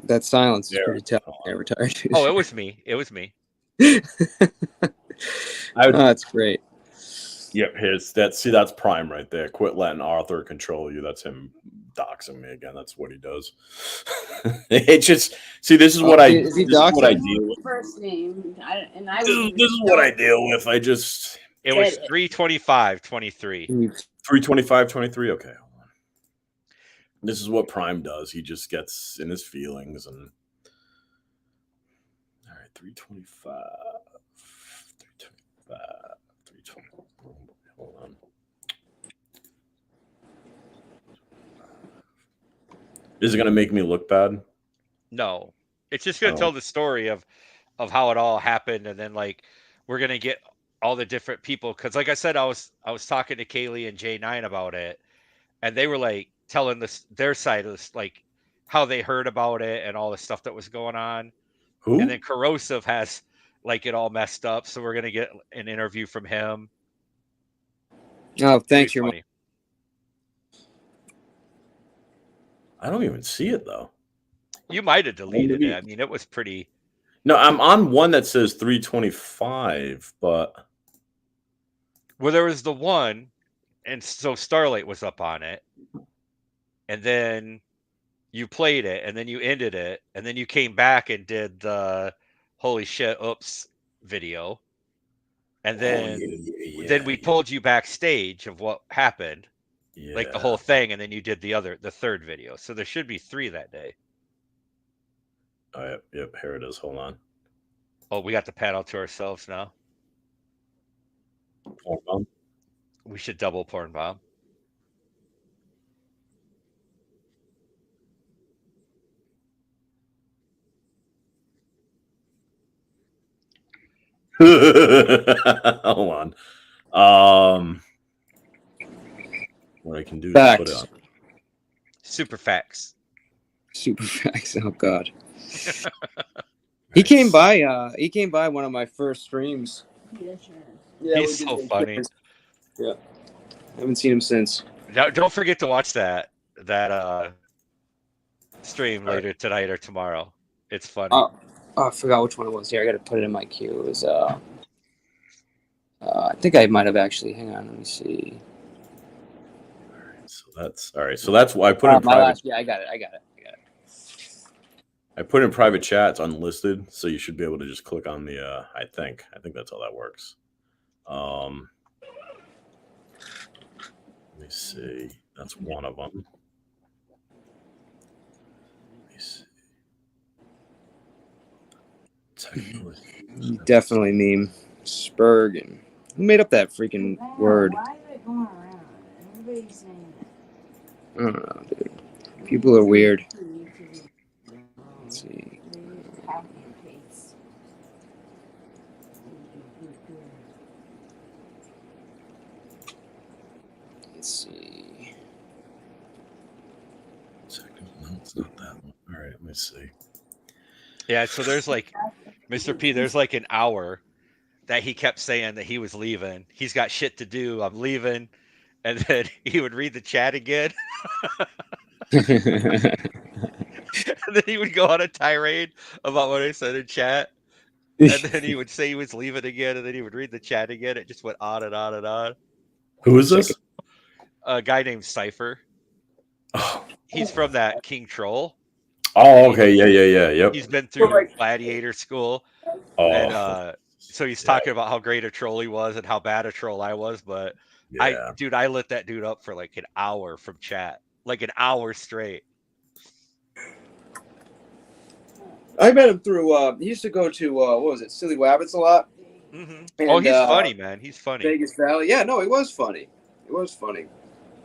That silence is pretty tough. Avatar. Oh, it was me. It was me. That's great. Yep, that's Prime right there. Quit letting Arthur control you. That's him doxing me again. That's what he does. It just this is what I deal with. First name, This is what I deal with. It was 325-23. 325-23. Okay, hold on. This is what Prime does. He just gets in his feelings and. All right, 325. 320. Hold on. Is it going to make me look bad? No, it's just going to tell the story of how it all happened, and then like we're going to get all the different people. Because like I said, I was talking to Kaylee and J9 about it, and they were like telling their side of this, like how they heard about it and all the stuff that was going on. Who? And then Corrosive has like it all messed up, so we're going to get an interview from him. Oh, thanks, your money. I don't even see it though. You might have deleted it. I mean, it was pretty. No, I'm on one that says 325, but well, there was the one, and so Starlight was up on it, and then you played it, and then you ended it, and then you came back and did the holy shit, oops video, and then then we pulled you backstage of what happened. Yeah. Like the whole thing, and then you did the third video. So there should be 3 that day. Oh, yep, here it is. Hold on. Oh, we got the panel to ourselves now. Porn bomb. We should double porn bomb. Hold on. What I can do is put it on. Super facts. Oh God. He came by. He came by one of my first streams. Yeah, he's so funny. Yeah, I haven't seen him since. Don't forget to watch that stream later tonight or tomorrow. It's funny. Oh, I forgot which one it was. Here, I got to put it in my queue. It was I think I might have actually. Hang on, let me see. All right. So that's why I put in private. Yeah, I got it. I put in private chat. It's unlisted, so you should be able to just click on the. I think that's how that works. Let me see. That's one of them. Let me see. Definitely meme. Spurgeon. Who made up that freaking word? Why is it going around? Everybody's saying it. I don't know, dude. People are weird. Let's see. Let's see. No, it's not that one. All right, let me see. Yeah, so there's like, Mr. P, there's like an hour that he kept saying that he was leaving. He's got shit to do. I'm leaving. And then he would read the chat again. And then he would go on a tirade about what I said in chat. And then he would say he was leaving again. And then he would read the chat again. It just went on and on and on. Who is this? A guy named Cypher. Oh. He's from that King Troll. Oh, okay. Yeah. Yep. He's been through Gladiator School. Oh. And so he's talking about how great a troll he was and how bad a troll I was. But I lit that dude up for like an hour from chat. Like an hour straight. I met him through, he used to go to, what was it, Silly Wabbits a lot. Mm-hmm. And, he's funny, man. He's funny. Vegas Valley. Yeah, no, he was funny. It was funny.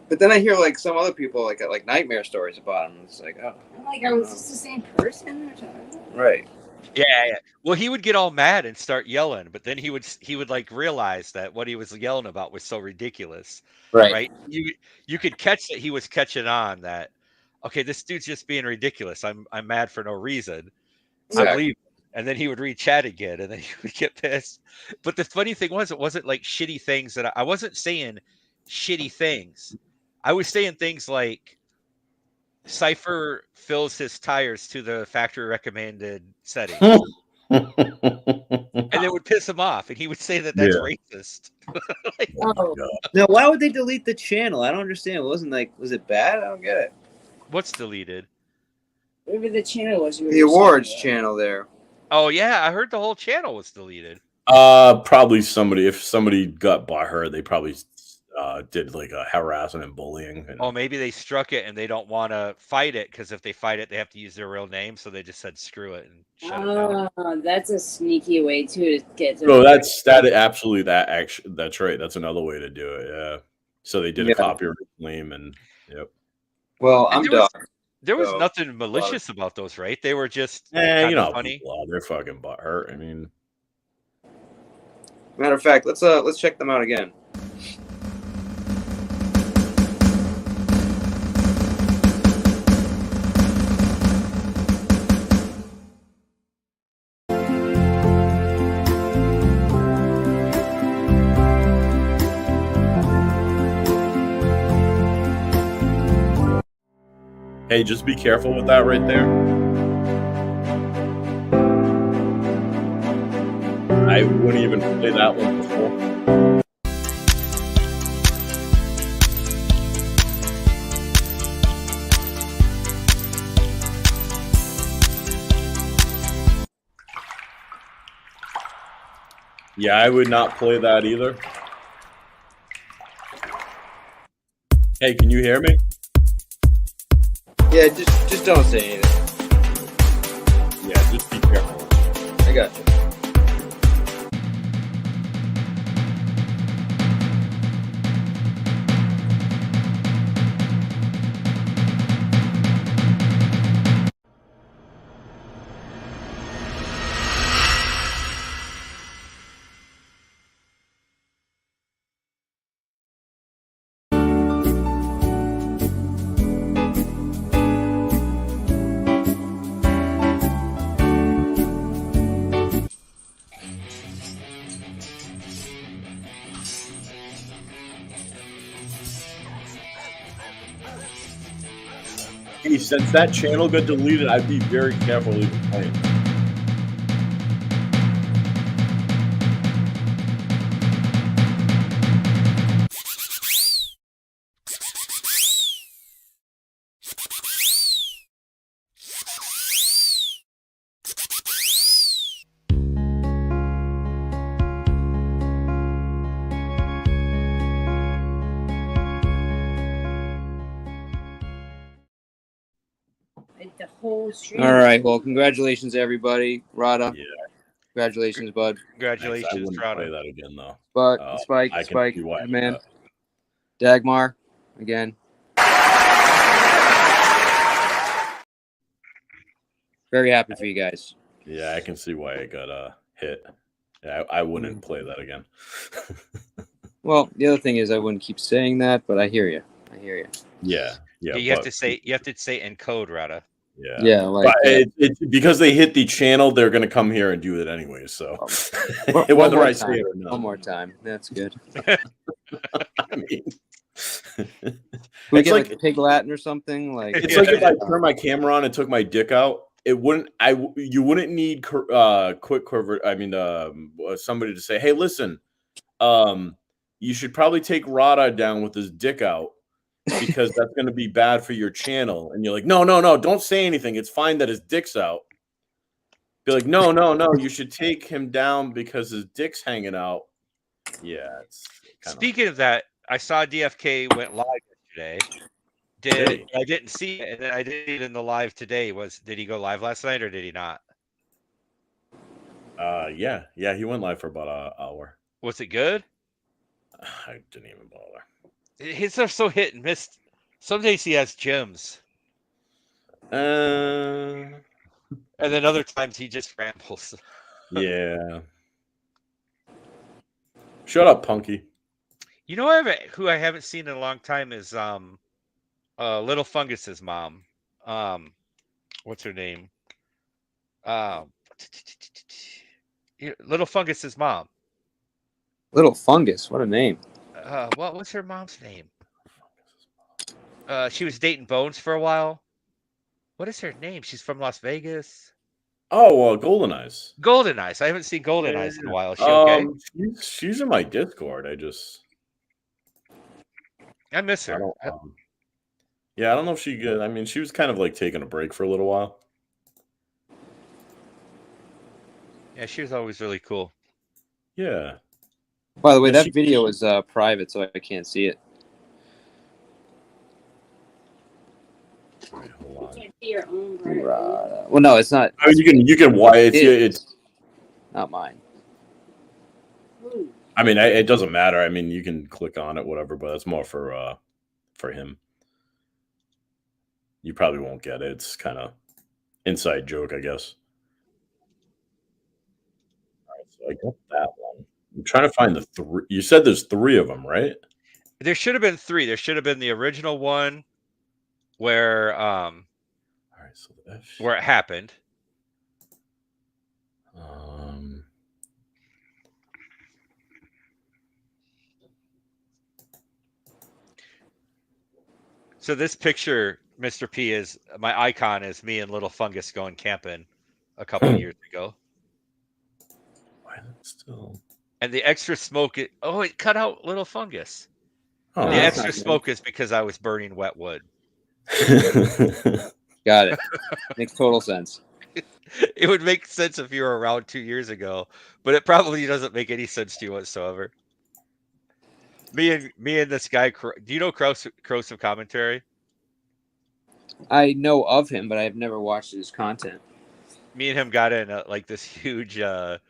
But then I hear like some other people like nightmare stories about him. It's like, oh, like, are this the same person or something? Right. Yeah. Well, he would get all mad and start yelling, but then he would like realize that what he was yelling about was so ridiculous. Right. You could catch that he was catching on that. Okay, this dude's just being ridiculous. I'm mad for no reason. Exactly. I'm leaving. And then he would re-chat again, and then he would get pissed. But the funny thing was, it wasn't like shitty things that I wasn't saying shitty things. I was saying things like Cypher fills his tires to the factory recommended setting. And it would piss him off, and he would say that that's racist. Like, now, why would they delete the channel? I don't understand. It wasn't like, was it bad? I don't get it. What's deleted? Whatever the channel was. The awards channel there. Oh yeah, I heard the whole channel was deleted. Probably somebody. If somebody got butthurt, they probably did like a harassment and bullying. And... Oh, maybe they struck it and they don't want to fight it because if they fight it, they have to use their real name. So they just said screw it and shut it down. That's a sneaky way to get. No, that's absolutely that. Actually, that's right. That's another way to do it. Yeah. So they did a copyright claim and yep. Well, I'm done. There was nothing malicious about those, right? They were just you know, funny. They're fucking butthurt. I mean, matter of fact, let's check them out again. Hey, just be careful with that right there. I wouldn't even play that one before. Yeah, I would not play that either. Hey, can you hear me? Yeah, just don't say anything. Yeah, just be careful. I got you. Hey, since that channel got deleted, I'd be very careful even playing. The whole stream. All right. Well, congratulations, everybody. Rada. Yeah. Congratulations, bud. Congratulations, I wouldn't Rada. play that again, though. But Spike, man. Dagmar, again. Very happy for you guys. Yeah, I can see why it got hit. Yeah, I wouldn't play that again. Well, the other thing is I wouldn't keep saying that, but I hear you. Yeah. You have to say in code, Rada. Yeah. Yeah, like because they hit the channel, they're gonna come here and do it anyway. So whether I say it or not. One more time. That's good. I mean, we get like Pig Latin or something. Like it's like if I turned my camera on and took my dick out, it wouldn't. You wouldn't need quick cover. I mean, somebody to say, "Hey, listen, you should probably take Rada down with his dick out." Because that's going to be bad for your channel. And you're like, no, don't say anything. It's fine that his dick's out. Be like, no, you should take him down because his dick's hanging out. Yeah. Speaking of that, I saw DFK went live yesterday. I didn't see it, and then I did it in the live today. Did he go live last night or did he not? Yeah, he went live for about an hour. Was it good? I didn't even bother. His are so hit and miss. Some days he has gems. And then other times he just rambles. Yeah. Shut up, Punky. You know who I haven't seen in a long time is Little Fungus's mom. What's her name? Little Fungus's mom. Little Fungus, what a name. What's her mom's name? She was dating Bones for a while. What is her name? She's from Las Vegas. Oh, Golden Eyes. Golden Eyes. I haven't seen Golden Eyes in a while. Is she okay? She's in my Discord. I miss her. Yeah, I don't know if she good. I mean, she was kind of like taking a break for a little while. Yeah, she was always really cool. Yeah. By the way, that video is private, so I can't see it. You can't see your own Well, no, it's not. I mean, you can it's not mine. I mean, it doesn't matter. I mean, you can click on it, whatever, but it's more for him. You probably won't get it. It's kind of inside joke, I guess. All right, so I got that one. I'm trying to find the 3. You said there's 3 of them, right? There should have been 3. There should have been the original one where all right, so where it happened. So this picture, Mr. P, is my icon is me and Little Fungus going camping a couple of years ago. Why still? And the extra smoke, it cut out Little Fungus. Oh, the extra smoke is because I was burning wet wood. Got it. Makes total sense. It would make sense if you were around 2 years ago, but it probably doesn't make any sense to you whatsoever. Me and this guy, do you know Corrosive Commentary? I know of him, but I've never watched his content. Me and him got in like this huge it's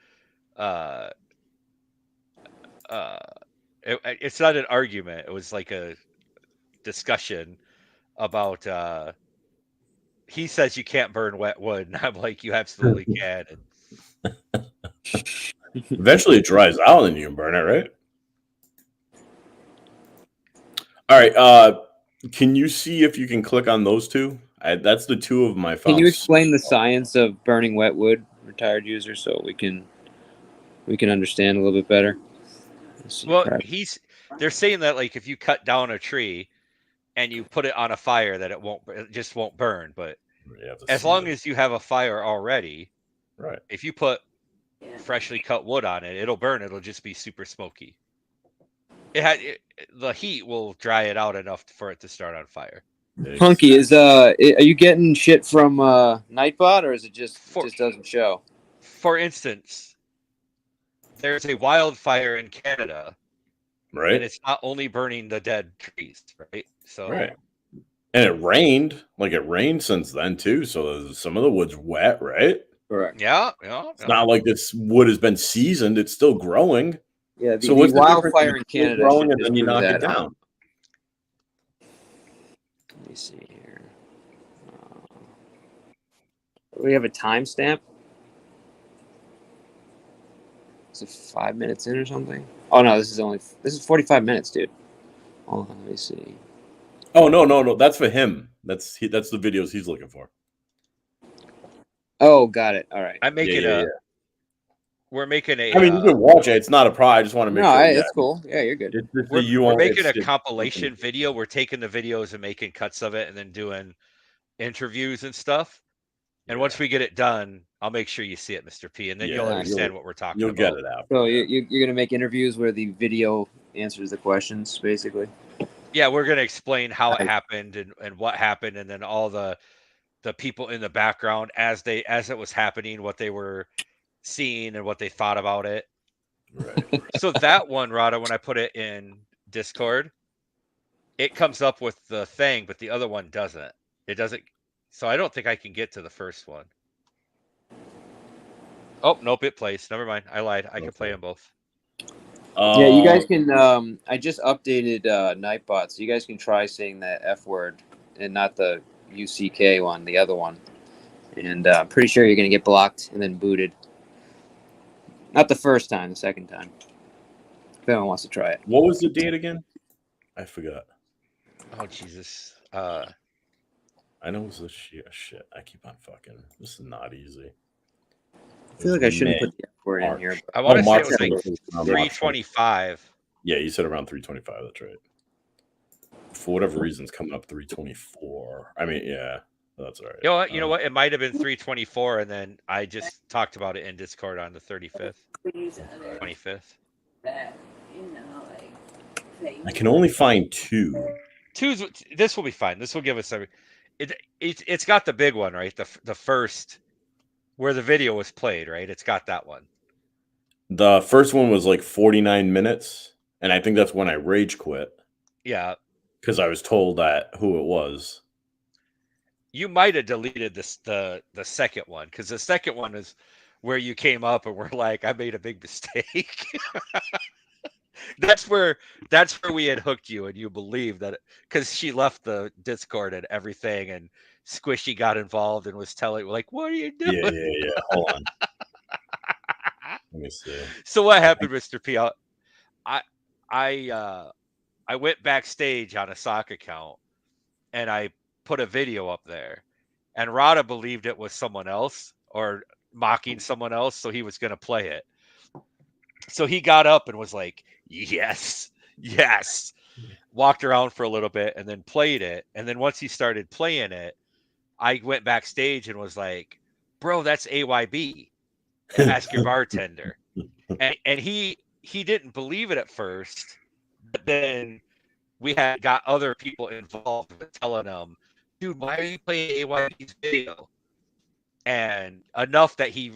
not an argument. It was like a discussion about he says you can't burn wet wood, and I'm like, you absolutely can. Eventually it dries out and you can burn it, right? All right. Can you see if you can click on those 2? That's the 2 of my files. Can you explain the science of burning wet wood, retired user, so we can understand a little bit better? Well, they're saying that like if you cut down a tree and you put it on a fire, that it just won't burn. But as long as you have a fire already, right? If you put freshly cut wood on it, it'll burn. It'll just be super smoky. The heat will dry it out enough for it to start on fire. Punky, are you getting shit from Nightbot, or is it just doesn't show? For instance, there's a wildfire in Canada, right? And it's not only burning the dead trees, right? So, right. And it rained since then too, so some of the wood's wet, right? Correct. Yeah. It's not like this wood has been seasoned; it's still growing. Yeah. So what's wildfire in Canada growing, and then you knock it down? Let me see here. We have a timestamp. Is it 5 minutes in or something? Oh no, this is 45 mints, dude. Hold on, let me see. Oh no, that's for him. That's the videos he's looking for. Oh, got it. All right. I'm making We're making a. I mean, you can watch it. It's not a problem. I just want to make sure. It's cool. Yeah, you're good. We're making a compilation video. We're taking the videos and making cuts of it, and then doing interviews and stuff. And once we get it done, I'll make sure you see it, Mr. P, and then you'll understand what we're talking about. You'll get it out. So you're going to make interviews where the video answers the questions, basically? Yeah, we're going to explain how it happened and what happened, and then all the people in the background as it was happening, what they were seeing and what they thought about it. Right. So that one, Rada, when I put it in Discord, it comes up with the thing, but the other one doesn't. It doesn't. So I don't think I can get to the first one. Oh, nope, it plays. Never mind. I lied. I can play them both. Yeah, you guys can. I just updated Nightbot, so you guys can try saying that F word and not the UCK one, the other one. And I'm pretty sure you're gonna get blocked and then booted. Not the first time, the second time. If anyone wants to try it. What was the date again? I forgot. Oh Jesus. I know it was this shit. I keep on fucking. This is not easy. I feel like I shouldn't put the F word in here. I want to say it was like 325. Yeah, you said around 325. That's right. For whatever reason, it's coming up 324. I mean, yeah, that's all right. You know what? It might have been 324, and then I just talked about it in Discord on the 35th, 25th. I can only find two. This will be fine. This will give us every. It's got the big one, right? The first where the video was played, right? It's got that one. The first one was like 49 minutes, and I think that's when I rage quit. Yeah, because I was told that who it was. You might have deleted the second one, because the second one is where you came up and were like, I made a big mistake. That's where we had hooked you, and you believed that because she left the Discord and everything, and Squishy got involved and was telling like, what are you doing? Yeah. Hold on. Let me see. So what happened, Mr. P? I went backstage on a sock account and I put a video up there, and Rada believed it was someone else or mocking someone else, so he was going to play it. So he got up and was like, yes, walked around for a little bit and then played it. And then once he started playing it, I went backstage and was like, bro, that's AYB. Ask your bartender. And he didn't believe it at first, but then we had got other people involved with telling him, dude, why are you playing AYB's video? And enough that he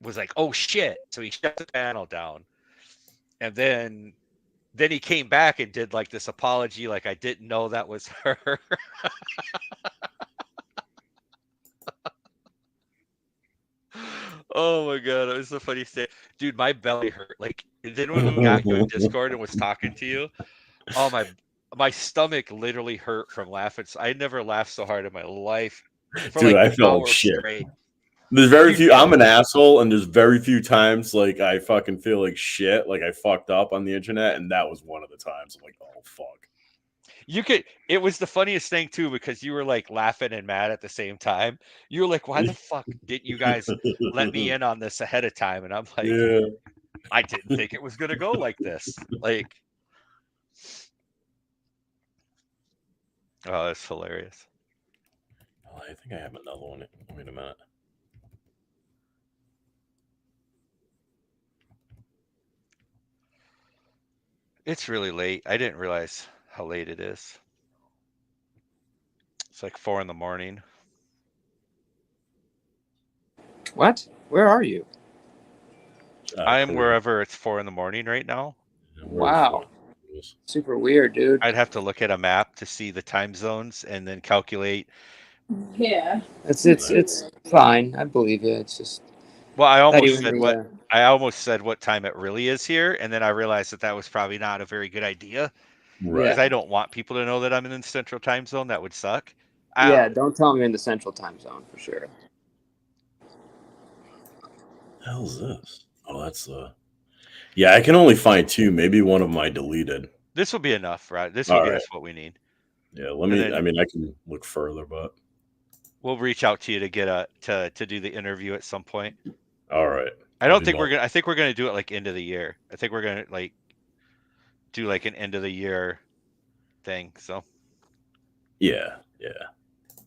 was like, oh shit. So he shut the panel down. And then he came back and did like this apology, like I didn't know that was her. Oh my god, it was the funniest thing. Dude, my belly hurt. Like, then when we got you in Discord and was talking to you, oh my stomach literally hurt from laughing. I never laughed so hard in my life. For Dude, like I felt shit. Straight. There's very few. I'm an asshole, and there's very few times like I fucking feel like shit, like I fucked up on the internet, and that was one of the times. I'm like, oh fuck. It was the funniest thing too, because you were like laughing and mad at the same time. You were like, why the fuck didn't you guys let me in on this ahead of time? And I'm like, yeah. I didn't think it was gonna go like this. Like, oh, that's hilarious. Oh, I think I have another one. Wait a minute. It's really late. I didn't realize how late it is. It's like 4 a.m. What? Where are you? I am wherever it's 4 a.m. right now. Wow. Super weird, dude. I'd have to look at a map to see the time zones and then calculate. Yeah. It's fine. I believe you. It's just. Well, I almost said what time it really is here, and then I realized that was probably not a very good idea. Right. Because I don't want people to know that I'm in the central time zone. That would suck. Yeah, don't tell me you're in the central time zone for sure. What the hell is this? Oh, that's the. Yeah, I can only find two. Maybe one of them I deleted. This will be enough, right? This will get us what we need. Yeah, let me. I mean, I can look further, but we'll reach out to you to get to do the interview at some point. All right. I think we're gonna do it like end of the year. I think we're gonna like do like an end of the year thing. So. Yeah.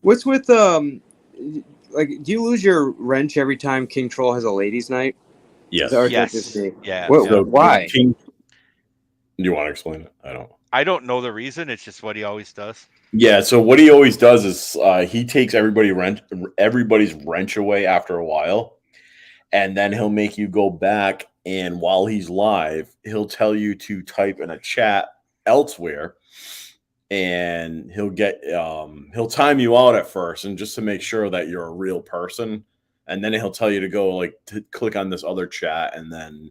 What's with like? Do you lose your wrench every time King Troll has a ladies' night? Yes. Yeah. Why? Do you want to explain it? I don't know the reason. It's just what he always does. Yeah. So what he always does is he takes everybody's wrench away after a while, and then he'll make you go back. And while he's live, he'll tell you to type in a chat elsewhere, and he'll time you out at first, and just to make sure that you're a real person. And then he'll tell you to go to click on this other chat, and then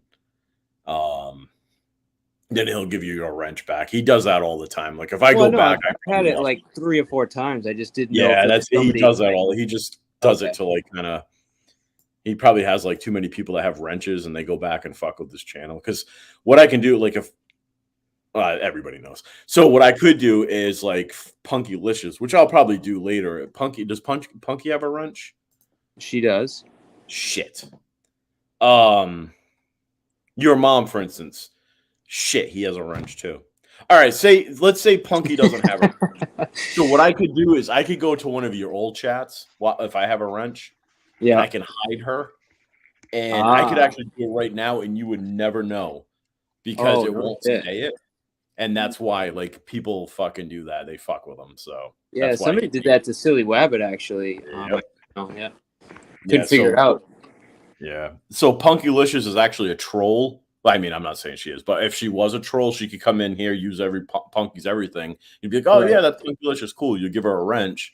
then he'll give you your wrench back. He does that all the time. Like if I go back, I've had it like 3 or 4 times. I just didn't know. Yeah, he does that all. He just does it to like kind of. He probably has like too many people that have wrenches, and they go back and fuck with this channel. Because what I can do, like if everybody knows, so what I could do is like Punkylicious, which I'll probably do later. Does Punky have a wrench? She does. Shit. Your mom, for instance. Shit, he has a wrench too. All right, let's say Punky doesn't have a wrench. So what I could do is I could go to one of your old chats if I have a wrench. Yeah, I can hide her, and I could actually do it right now, and you would never know because it won't say it. And that's why like people fucking do that. They fuck with them. So yeah, somebody did that to Silly Wabbit actually. Couldn't figure it out. Yeah. So Punkylicious is actually a troll. I mean, I'm not saying she is, but if she was a troll, she could come in here, use Punky's everything. You'd be like, oh, yeah, that's Punkylicious. Cool. You give her a wrench,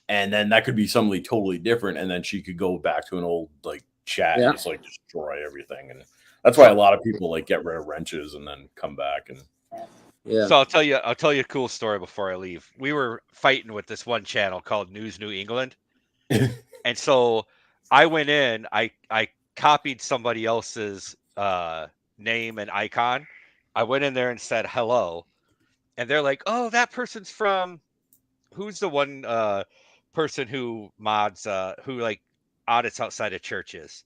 and then that could be somebody totally different, and then she could go back to an old like chat and just like destroy everything. And that's why a lot of people like get rid of wrenches and then come back. And so I'll tell you a cool story before I leave. We were fighting with this one channel called News New England, and so I went in. I copied somebody else's name and icon. I went in there and said hello, and they're like, "Oh, that person's from who's the one person who mods who like audits outside of churches."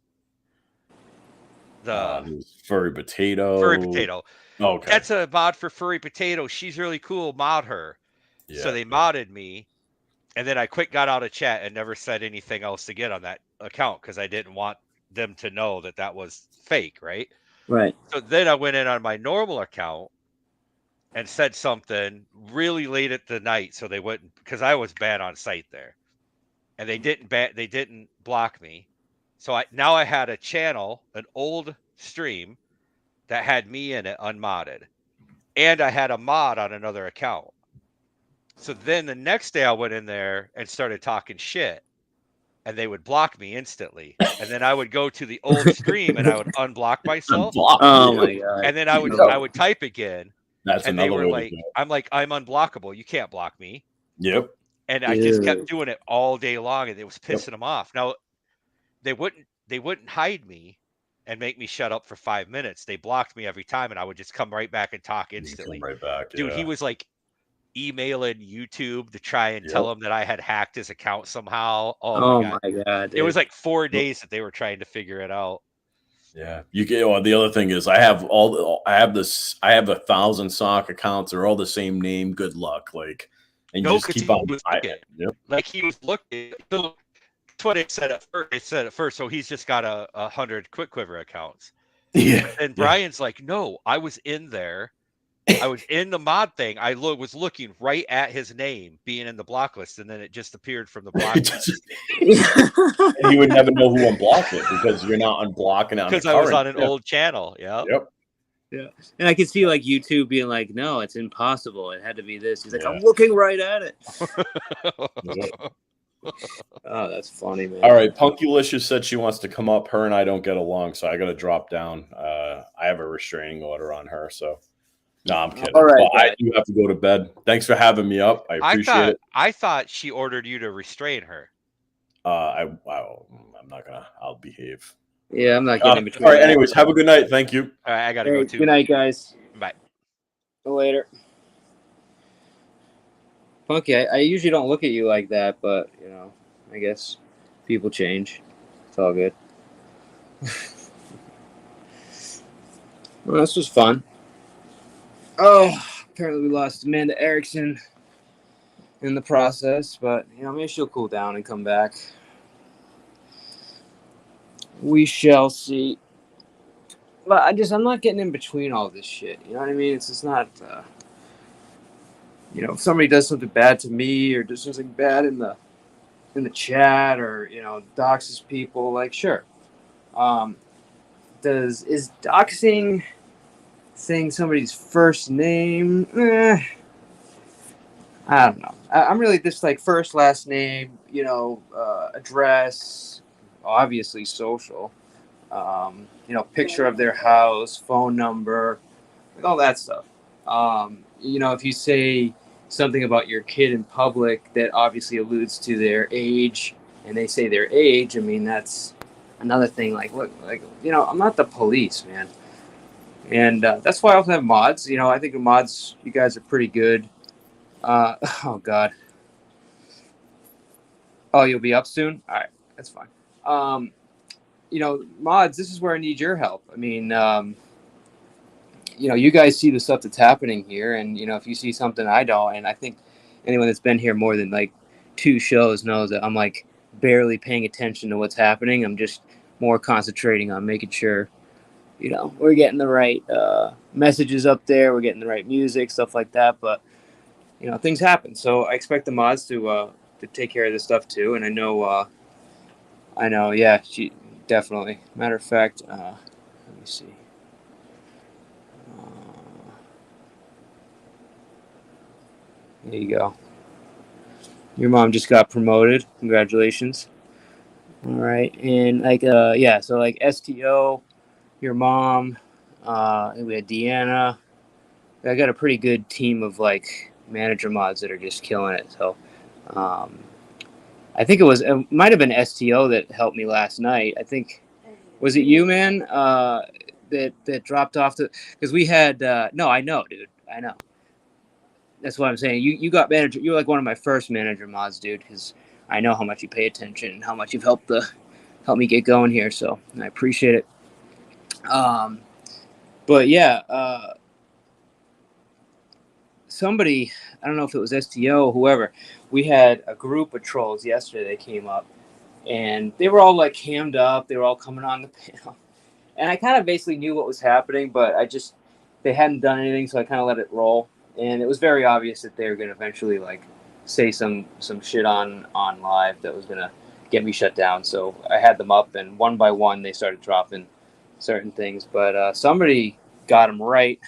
The Furry Potato. Oh, okay. That's a mod for Furry Potato. She's really cool. Mod her. Yeah. So they modded me, and then I got out of chat and never said anything else again on that account because I didn't want them to know that was fake, right? Right. So then I went in on my normal account and said something really late at the night, so they wouldn't, because I was banned on site there, and they didn't block me. So now I had a channel, an old stream that had me in it unmodded, and I had a mod on another account. So then the next day I went in there and started talking shit, and they would block me instantly. And then I would go to the old stream and I would unblock myself. Oh my god! And then I would type again. That's and another they were way like, to go. I'm like, I'm unblockable. You can't block me. Yep. And I just kept doing it all day long, and it was pissing them off. Now they wouldn't hide me and make me shut up for 5 minutes. They blocked me every time, and I would just come right back and talk instantly. Come right back, dude. He was like emailing YouTube to try and tell him that I had hacked his account somehow. Oh my god! Dude. It was like 4 days that they were trying to figure it out. Yeah, you get. Well, the other thing is, I have 1,000 sock accounts. They're all the same name. Good luck, like, and you just keep on. Like he was looking. That's what it said at first. So he's just got 100 Quickquiver accounts. Yeah. And Brian's like, no, I was in there. I was in the mod thing. I was looking right at his name being in the block list, and then it just appeared from the block list. And you would never know who unblocked it because you're not unblocking it. Because I was on an old channel. Yeah. Yep. Yeah. And I could see like YouTube being like, no, it's impossible. It had to be this. He's like, I'm looking right at it. Oh, that's funny, man. All right. Punkylicious said she wants to come up. Her and I don't get along, so I got to drop down. I have a restraining order on her, so. No, I'm kidding. All right, I do have to go to bed. Thanks for having me up. I appreciate it. I thought she ordered you to restrain her. I'm not gonna. I'll behave. Yeah, I'm not getting in between. All right. Anyways, have a good night. Thank you. All right, I gotta go too. Good night, guys. Bye. Later. Punky, I usually don't look at you like that, but you know, I guess people change. It's all good. Well, this was fun. Oh, apparently we lost Amanda Erickson in the process, but you know, maybe she'll cool down and come back. We shall see. But I'm not getting in between all this shit. You know what I mean? It's just not. You know, if somebody does something bad to me or does something bad in the chat or you know doxes people, like sure. Is doxing saying somebody's first name? I don't know. I'm really just like first, last name, you know, address, obviously social. Picture of their house, phone number, like all that stuff. If you say something about your kid in public that obviously alludes to their age, and they say their age, I mean, that's another thing. Like, look, I'm not the police, man. And that's why I also have mods. I think the mods, you guys are pretty good. Oh, God. Oh, you'll be up soon? All right, that's fine. Mods, this is where I need your help. I mean, you guys see the stuff that's happening here, and if you see something I don't, and I think anyone that's been here more than like 2 shows knows that I'm like barely paying attention to what's happening. I'm just more concentrating on making sure we're getting the right messages up there, we're getting the right music, stuff like that. But things happen, so I expect the mods to take care of this stuff too. And I know, yeah, she definitely. Matter of fact, let me see. There you go. Your mom just got promoted. Congratulations. All right. And so like STO, your mom, we had Deanna. I got a pretty good team of like manager mods that are just killing it. So I think it might have been STO that helped me last night. I think, was it you, man, that dropped off because we had, no, I know, dude. I know. That's what I'm saying. You got manager. You're like one of my first manager mods, dude, because I know how much you pay attention and how much you've helped me get going here. So I appreciate it. But yeah, somebody, I don't know if it was STO or whoever, we had a group of trolls yesterday that came up, and they were all like hammed up. They were all coming on the panel, and I kind of basically knew what was happening, but they hadn't done anything, so I kind of let it roll. And it was very obvious that they were going to eventually like say some shit on live that was going to get me shut down. So I had them up, and one by one they started dropping certain things. But somebody got them right.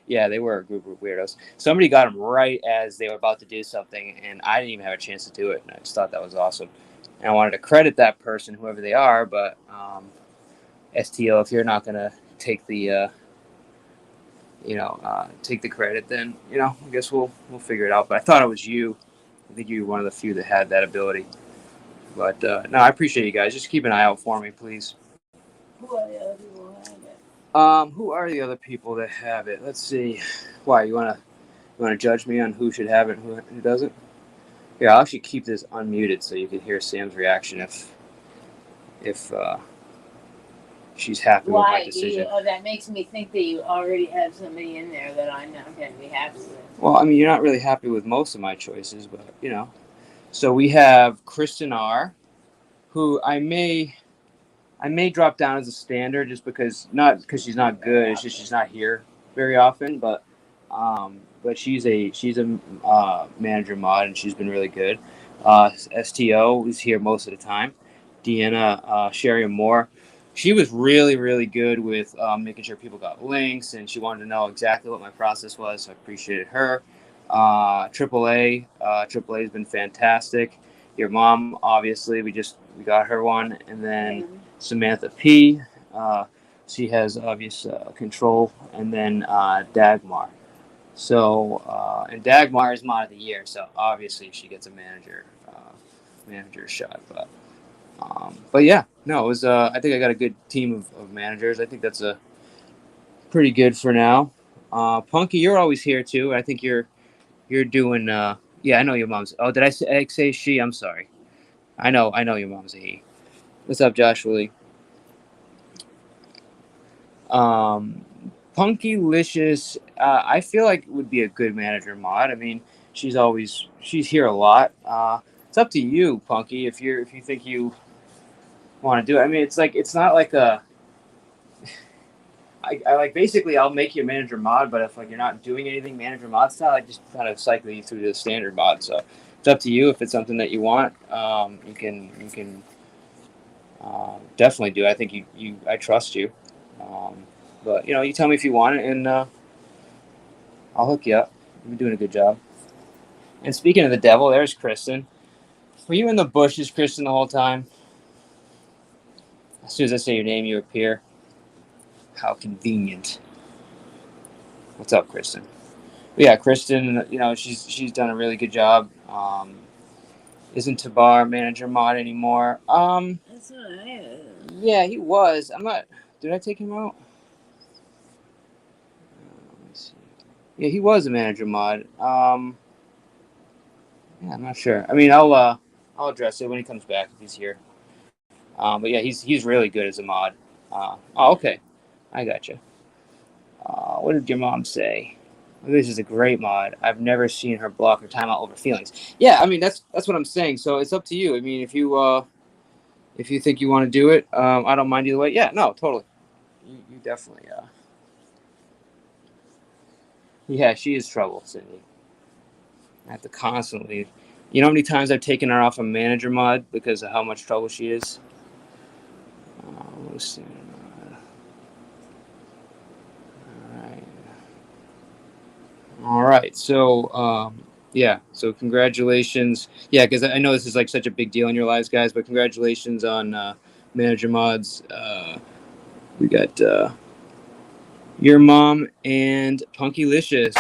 Yeah, they were a group of weirdos. Somebody got them right as they were about to do something, and I didn't even have a chance to do it. And I just thought that was awesome. And I wanted to credit that person, whoever they are. But STO, if you're not going to take the take the credit, then I guess we'll figure it out. But I thought it was you. I think you were one of the few that had that ability. But no, I appreciate you guys. Just keep an eye out for me, please. Who are the other people who have it? Who are the other people that have it? Let's see. Why you wanna judge me on who should have it and who doesn't? Yeah, I'll actually keep this unmuted so you can hear Sam's reaction if she's happy with my decision. That makes me think that you already have somebody in there that I'm not going to be happy with. Well, I mean, you're not really happy with most of my choices, but So we have Kristen R, who I may drop down as a standard just not because she's not good. It's just she's not here very often. But she's a manager mod, and she's been really good. STO is here most of the time. Deanna Sherry Moore. She was really, really good with making sure people got links, and she wanted to know exactly what my process was, so I appreciated her. AAA has been fantastic. Your mom, obviously, we got her one, and then Samantha P. She has obvious control, and then Dagmar. So, and Dagmar is mod of the year, so obviously she gets a manager shot, but yeah, no, it was. I think I got a good team of managers. I think that's a pretty good for now. Punky, you're always here too. I think you're doing. Yeah, I know your mom's. Oh, did I say she? I'm sorry. I know your mom's a he. What's up, Joshua Lee? Punky Licious. I feel like would be a good manager mod. I mean, she's here a lot. It's up to you, Punky, if you think you want to do it. I mean, it's not like I like basically I'll make you a manager mod, but if like you're not doing anything manager mod style, I just kind of cycle you through the standard mod. So it's up to you if it's something that you want. You can definitely do it. I think I trust you. But you tell me if you want it, and I'll hook you up. You're doing a good job. And speaking of the devil, there's Kristen. Were you in the bushes, Kristen, the whole time? As soon as I say your name, you appear. How convenient. What's up, Kristen? But yeah, Kristen, you know, she's done a really good job. Isn't Tabar manager mod anymore? That's not I. Yeah, he was. I'm not. Did I take him out? Let me see. Yeah, he was a manager mod. Yeah, I'm not sure. I mean, I'll address it when he comes back if he's here. But yeah, he's really good as a mod. Oh, okay, I got you. What did your mom say? This is a great mod. I've never seen her block her timeout over feelings. Yeah, I mean that's what I'm saying. So it's up to you. I mean, if you think you want to do it, I don't mind either way. Yeah, no, totally. You definitely. Yeah, she is trouble, Sydney. I have to constantly. You know how many times I've taken her off a manager mod because of how much trouble she is? Let's see. All right. So, yeah. So congratulations. Yeah, because I know this is like such a big deal in your lives, guys. But congratulations on manager mods. We got your mom and Punkylicious.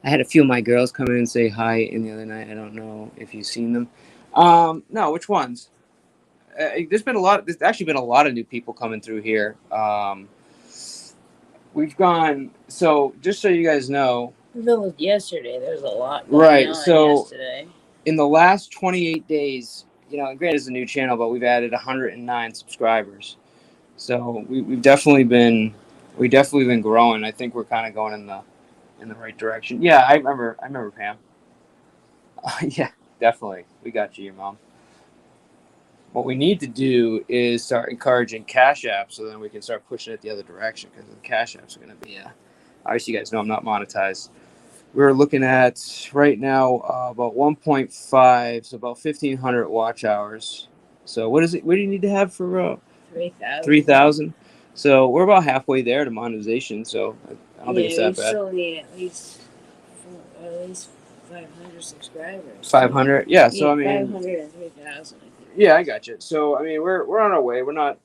I had a few of my girls come in and say hi in the other night. I don't know if you've seen them. No, which ones? There's actually been a lot of new people coming through here. We've gone. So just so you guys know. Yesterday, there's a lot Right. going on So yesterday. In the last 28 days, you know, granted it's a new channel, but we've added 109 subscribers. So we've definitely been growing. I think we're kind of going in the right direction. Yeah, I remember Pam. Yeah, definitely. We got you, your mom. What we need to do is start encouraging cash apps so then we can start pushing it the other direction because the cash apps are going to be, obviously you guys know I'm not monetized. We're looking at right now about 1.5, so about 1,500 watch hours. So what is it? What do you need to have for 3,000? 3,000. So we're about halfway there to monetization. So I don't think it's that bad. Still need at least 500 subscribers. 500, yeah. So I mean, 500 and 3,000. Yeah, I got you. So I mean, we're on our way. We're not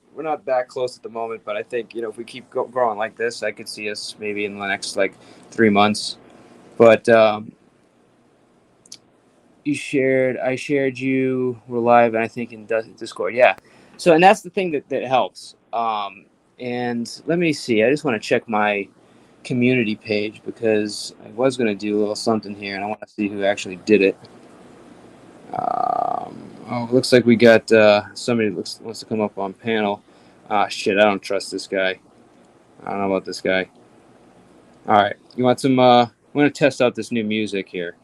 that close at the moment, but I think if we keep growing like this, I could see us maybe in the next like 3 months. But I shared you. We're live, and I think in Discord. Yeah. So and that's the thing that helps. And let me see. I just want to check my community page because I was going to do a little something here, and I want to see who actually did it. It looks like we got somebody wants to come up on panel. Shit, I don't trust this guy. I don't know about this guy. All right, you want some? I'm going to test out this new music here.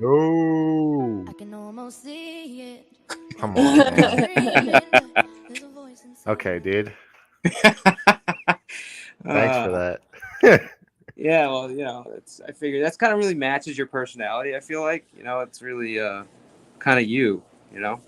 No. I can almost see it. Come on, man. Okay, dude. Thanks for that. Yeah, well, I figured that's kind of really matches your personality. I feel like, it's really kind of you, I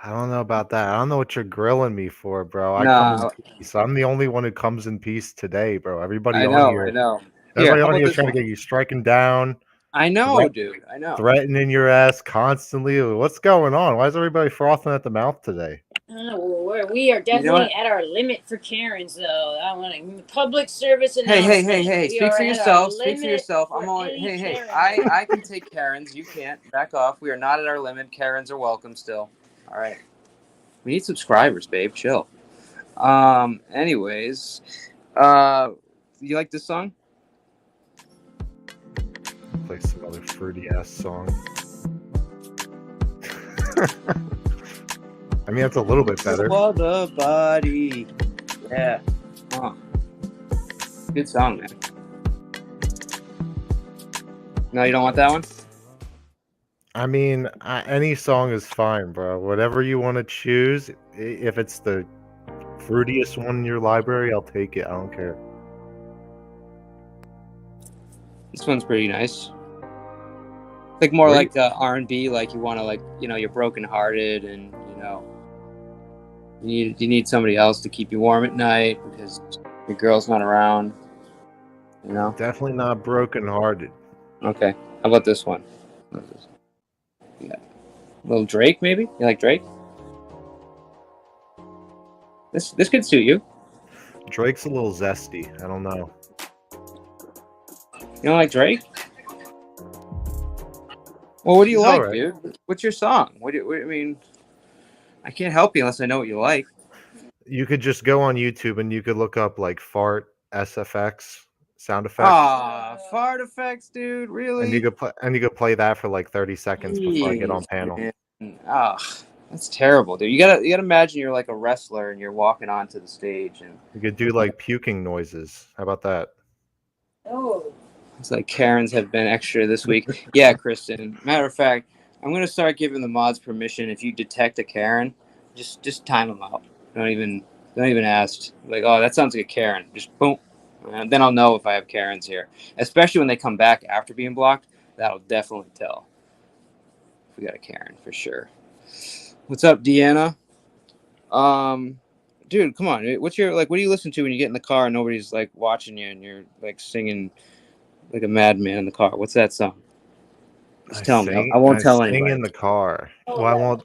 don't know about that. I don't know what you're grilling me for, bro. I Nah. come in peace. I'm the only one who comes in peace today, bro. Everybody I on know. Everybody on here trying to get you striking down. I know, dude. I know. Threatening your ass constantly. What's going on? Why is everybody frothing at the mouth today? I don't know. We are definitely at our limit for Karens, though. I want a public service announcement. Hey! Speak for yourself. Speak for yourself. I'm only. Hey! I can take Karens. You can't. Back off. We are not at our limit. Karens are welcome still. All right. We need subscribers, babe. Chill. Anyways, you like this song? Play some other fruity ass song. I mean, that's a little bit better. For the body. Yeah. Good song, man. No, you don't want that one? I mean, any song is fine, bro. Whatever you want to choose. If it's the fruitiest one in your library, I'll take it. I don't care. This one's pretty nice. Like more like R&B, like you want to like, you know, you're brokenhearted and, you know, you need somebody else to keep you warm at night because your girl's not around, you know? Definitely not brokenhearted. Okay. How about this one? Yeah. Little Drake, maybe? You like Drake? This could suit you. Drake's a little zesty. I don't know. You don't like Drake? Well, what do you He's like, all right. dude? What's your song? What I mean, I can't help you unless I know what you like. You could just go on YouTube and you could look up like fart SFX sound effects. Ah, fart effects, dude. Really? And you could play that for like 30 seconds before I get on panel. Ah, that's terrible, dude. You gotta imagine you're like a wrestler and you're walking onto the stage and you could do like puking noises. How about that? Oh. It's like Karens have been extra this week. Yeah, Kristen. Matter of fact, I'm gonna start giving the mods permission. If you detect a Karen, just time them out. Don't even ask. Like, oh, that sounds like a Karen. Just boom, and then I'll know if I have Karens here. Especially when they come back after being blocked. That'll definitely tell if we got a Karen for sure. What's up, Deanna? Dude, come on. What do you listen to when you get in the car and nobody's like watching you and you're like singing like a madman in the car? What's that song? Just tell me. I won't tell anybody. Sing in the car. Well, I won't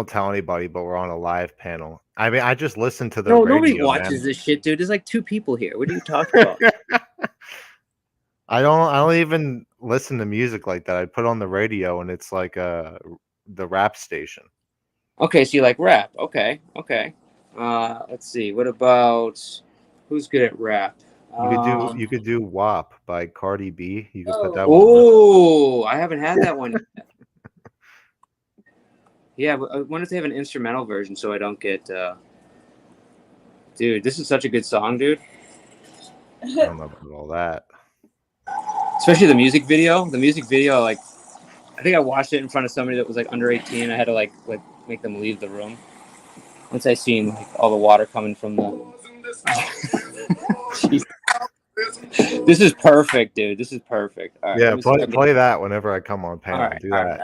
tell anybody, but we're on a live panel. I mean, I just listen to the radio. Nobody watches this shit, dude. There's like 2 people here. What are you talking about? I don't even listen to music like that. I put on the radio and it's like the rap station. Okay, so you like rap. Okay. Let's see. What about who's good at rap? You could do WAP by Cardi B. You could put that one. Oh, I haven't had that one yet. Yeah, but I wonder if they have an instrumental version so I don't get dude, this is such a good song, dude. I don't know about all that. Especially the music video. The music video, like, I think I watched it in front of somebody that was like under 18. I had to like make them leave the room. Once I seen like all the water coming from the This is perfect, dude. This is perfect. All right, yeah, play that whenever I come on panel. Right, do that.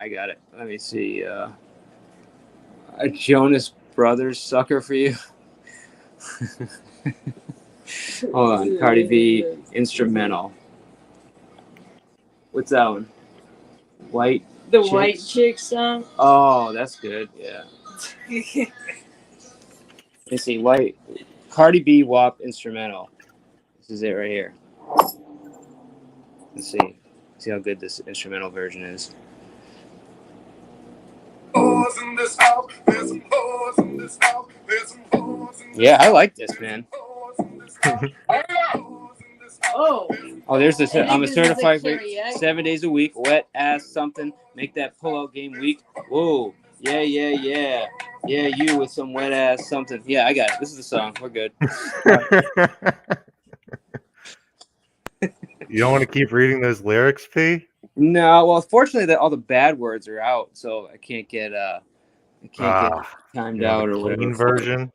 I got it. Let me see. A Jonas Brothers sucker for you. Hold on. Cardi B instrumental. What's that one? White. The Chicks? White Chick song. Oh, that's good. Yeah. Let's see. White. Cardi B WAP instrumental. This is it right here. Let's see. See how good this instrumental version is. Yeah, I like this, man. Oh, there's this. I'm a certified 7 days a week, wet ass something. Make that pull-out game weak. Whoa, yeah. Yeah, you with some wet ass something. Yeah, I got it. This is the song. We're good. You don't want to keep reading those lyrics, P? No, well, fortunately, all the bad words are out, so I can't get get timed out or whatever. Clean version.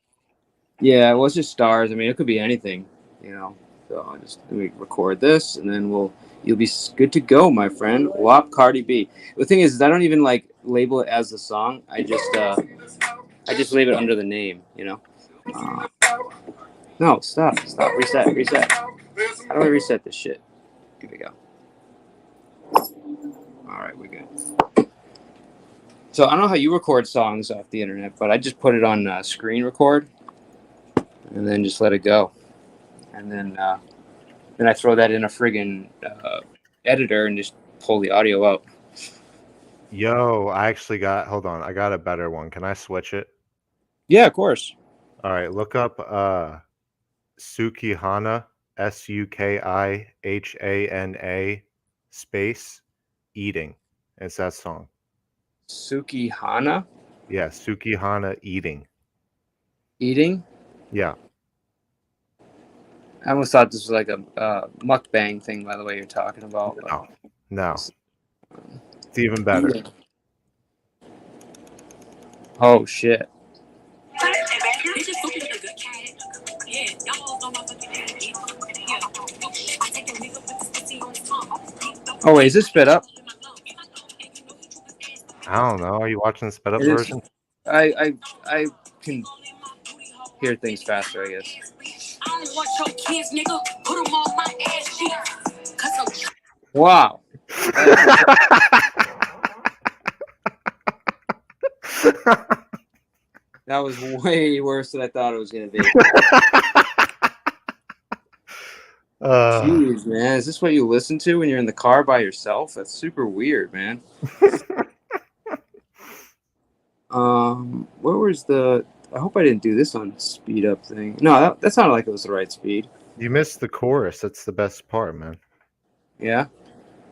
Yeah, well, it's just stars. I mean, it could be anything, you know. So I'll just let me record this, and then you'll be good to go, my friend. WAP Cardi B. The thing is I don't even like label it as the song. I just leave it under the name, you know. No, stop, reset. How do I reset this shit? Here we go. All right, we're good. So I don't know how you record songs off the internet, but I just put it on screen record, and then just let it go, and then I throw that in a friggin' editor and just pull the audio out. Yo, I got a better one. Can I switch it? Yeah, of course. All right, look up Sukihana, Sukihana space eating. It's that song. Sukihana? Yeah, Sukihana eating. Eating? Yeah. I almost thought this was like a mukbang thing, by the way you're talking about. No. It's even better. Oh, shit. Oh, wait, is this sped up? I don't know. Are you watching the sped up version? I can hear things faster, I guess. Wow. That was way worse than I thought it was going to be. Jeez, man. Is this what you listen to when you're in the car by yourself? That's super weird, man. Where was the... I hope I didn't do this on speed up thing. No, that sounded like it was the right speed. You missed the chorus. That's the best part, man. Yeah?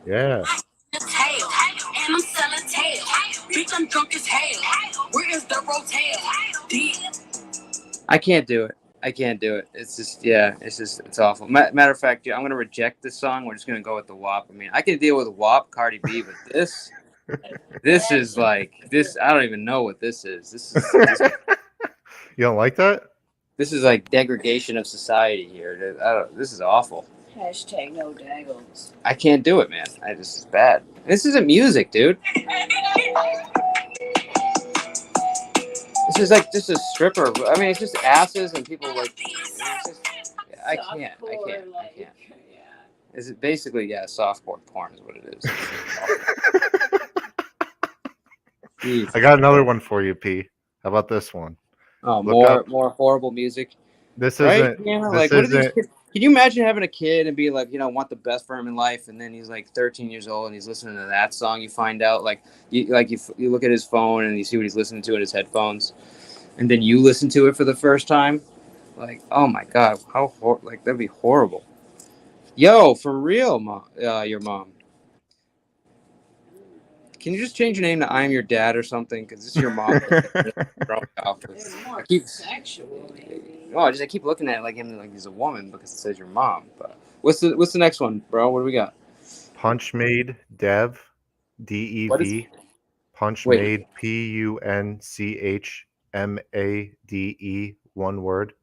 Yeah. I can't do it. It's just, it's awful. Matter of fact, I'm going to reject this song. We're just going to go with the WAP. I mean, I can deal with WAP, Cardi B, but this is like, I don't even know what this is. This You don't like that? This is like degradation of society here. This is awful. Hashtag no daggles. I can't do it, man. This is bad. This isn't music, dude. This is like just a stripper. I mean, it's just asses and people like. I can't. Is it basically softcore porn is what it is. I got another one for you, P. How about this one? Oh, more horrible music. This right? isn't. Yeah, this like what are isn't. these kids? Can you imagine having a kid and be like, want the best for him in life, and then he's like 13 years old and he's listening to that song? You find out you look at his phone and you see what he's listening to in his headphones, and then you listen to it for the first time. Like, oh my god, that'd be horrible. Yo, for real, mom, your mom. Can you just change your name to I'm Your Dad or something? Because this is your mom. I keep looking at it like him like he's a woman because it says your mom. But what's the next one, bro? What do we got? Punch Made Dev, DEV. Punch Made PUNCHMADE, one word.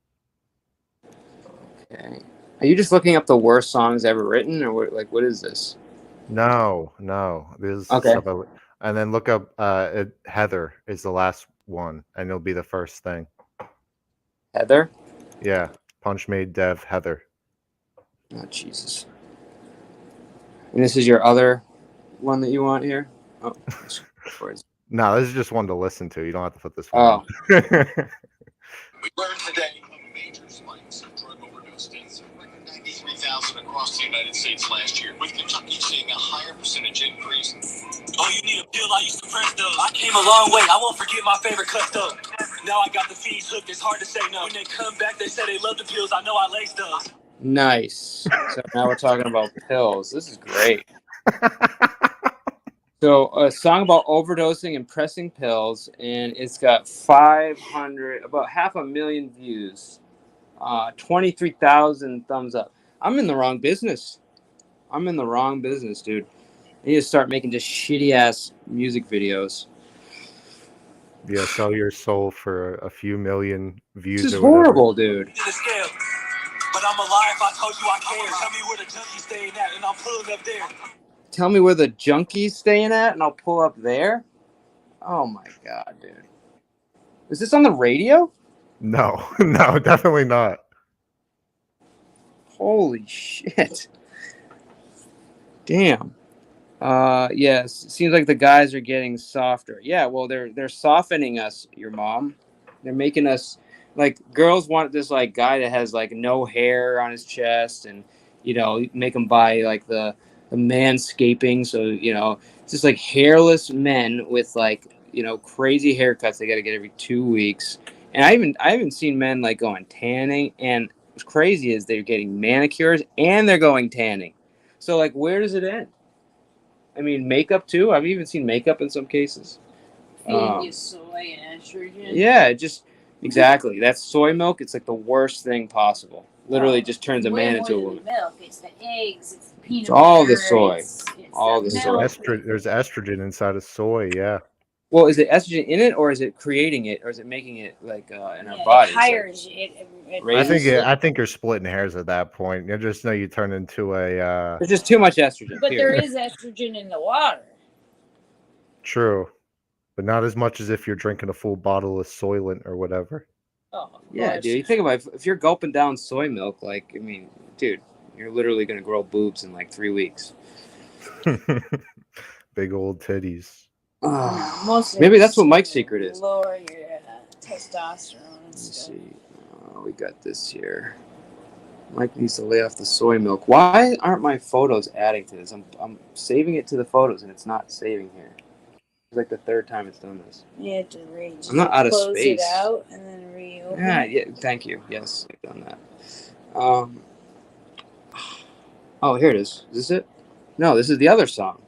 Okay. Are you just looking up the worst songs ever written, or what is this? No. This is okay. And then look up Heather is the last one, and it'll be the first thing. Heather? Yeah. Punch Made Dev Heather. Oh, Jesus. And this is your other one that you want here? Oh. No, this is just one to listen to. You don't have to put this one. Oh. We learned today of major spikes of drug overdose deaths, 93,000 across the United States last year, with Kentucky seeing a higher percentage increase. Oh, you need a pill? I used to press those. I came a long way. I won't forget my favorite cut though. Now I got the fees hooked. It's hard to say no. When they come back, they say they love the pills. I know I laced those. Nice. So now we're talking about pills. This is great. So a song about overdosing and pressing pills, and it's got about 500,000 views, 23,000 thumbs up. I'm in the wrong business. Dude. I need to start making just shitty ass music videos. Yeah, sell your soul for a few million views. This is horrible, dude. But I'm alive. I told you I care. Tell me where the junkies staying at, and I'm pulling up there. Tell me where the junkie's staying at, and I'll pull up there. Oh my god, dude! Is this on the radio? No, definitely not. Holy shit! Damn. Yes. It seems like the guys are getting softer. Yeah. Well, they're softening us. Your mom. They're making us like girls want this like guy that has like no hair on his chest, and make him buy like the manscaping. So it's just like hairless men with like crazy haircuts they got to get every 2 weeks. And I haven't seen men like going tanning. And what's crazy is they're getting manicures and they're going tanning. So like, where does it end? I mean, makeup too. I've even seen makeup in some cases. Feeding you soy and estrogen. Yeah, exactly. That's soy milk. It's like the worst thing possible. Literally, just turns a man into a woman. The milk. It's the eggs. It's the peanut butter. It's all the soy. It's all the soy. There's estrogen inside of soy. Yeah. Well, is it estrogen in it, or is it creating it, or is it making it like in our bodies? I think you're splitting hairs at that point. You just know you turn into a. There's just too much estrogen. But there is estrogen in the water. True. but not as much as if you're drinking a full bottle of Soylent or whatever. Oh, yeah, dude. You think about it, if you're gulping down soy milk, like, I mean, dude, you're literally gonna grow boobs in like 3 weeks. Big old titties. Maybe that's what Mike's secret is. Lower your testosterone. Let's see. We got this here. Mike needs to lay off the soy milk. Why aren't my photos adding to this? I'm saving it to the photos and it's not saving here. It's like the third time it's done this. You have to I'm not out of close space. it out and then reopen. Yeah. Thank you. Yes, I've done that. Oh, here it is. Is this it? No, this is the other song.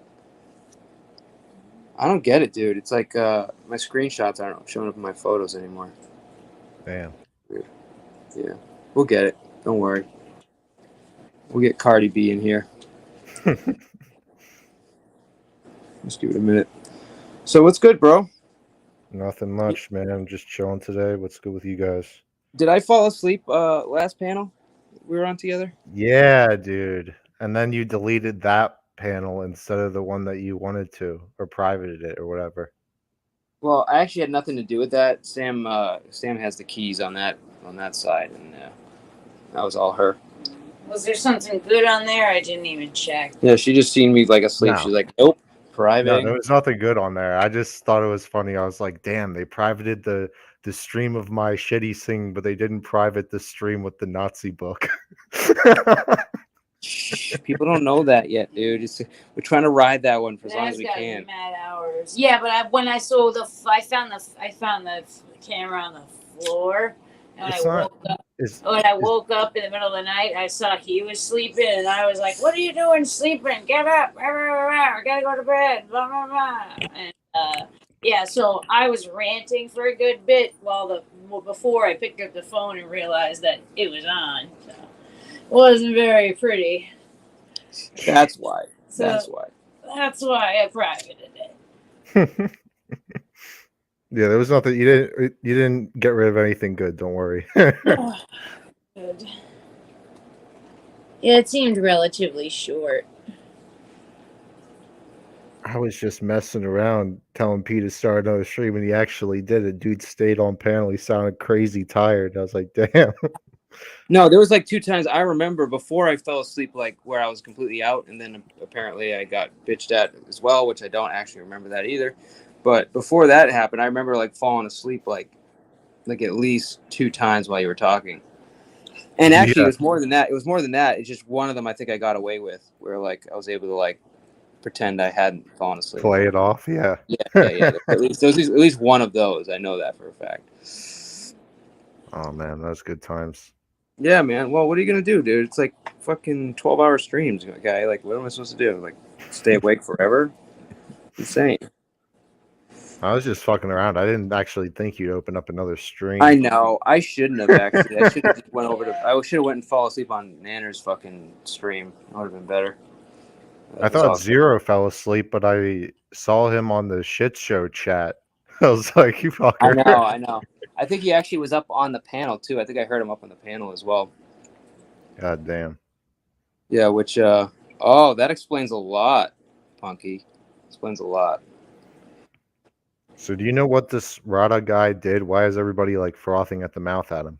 I don't get it, dude. It's like my screenshots aren't showing up in my photos anymore. Damn. Weird. Yeah, we'll get it. Don't worry. We'll get Cardi B in here. Let's give it a minute. So what's good, bro? Nothing much, man. I'm just chilling today. What's good with you guys? Did I fall asleep last panel we were on together? Yeah, dude. And then you deleted that panel instead of the one that you wanted to, or privated it or whatever. Well, I actually had nothing to do with that. Sam has the keys on that side, and that was all her. Was there something good on there? I didn't even check. Yeah, she just seen me like asleep. No. She's like, nope, private. No, there was nothing good on there. I just thought it was funny. I was like, damn, they privated the stream of my shitty sing, but they didn't private the stream with the Nazi book. People don't know that yet, dude. We're trying to ride that one for as long as we can. Mad hours. Yeah, but when I saw I found the camera on the floor, and when I woke up in the middle of the night, I saw he was sleeping, and I was like, "What are you doing, sleeping? Get up! I gotta go to bed." Blah blah blah. And yeah, so I was ranting for a good bit before I picked up the phone and realized that it was on. So. Wasn't very pretty. That's why. So That's why I privated it. Yeah, there was nothing. You didn't get rid of anything good. Don't worry. Oh, good. Yeah, it seemed relatively short. I was just messing around, telling Pete to start another stream, and he actually did it. Dude stayed on panel. He sounded crazy tired. I was like, damn. No, there was like 2 times I remember before I fell asleep, like where I was completely out, and then apparently I got bitched at as well, which I don't actually remember that either. But before that happened, I remember like falling asleep like at least 2 times while you were talking. And actually, It was more than that. It's just one of them I think I got away with, where like I was able to like pretend I hadn't fallen asleep. Play it off, yeah. Yeah. At least one of those. I know that for a fact. Oh man, that's good times. Yeah, man. Well, what are you gonna do, dude? It's like fucking 12-hour streams, guy. Like, what am I supposed to do? Like, stay awake forever? Insane. I was just fucking around. I didn't actually think you'd open up another stream. I know. I shouldn't have actually. I should have just went over to. I should have went and fall asleep on Nanner's fucking stream. That would have been better. I thought Zero fell asleep, but I saw him on the shit show chat. I was like, you fucker. I know. I think he actually was up on the panel too. I think I heard him up on the panel as well. God damn. Yeah, which that explains a lot, Punky. Explains a lot. So do you know what this Rada guy did? Why is everybody like frothing at the mouth at him?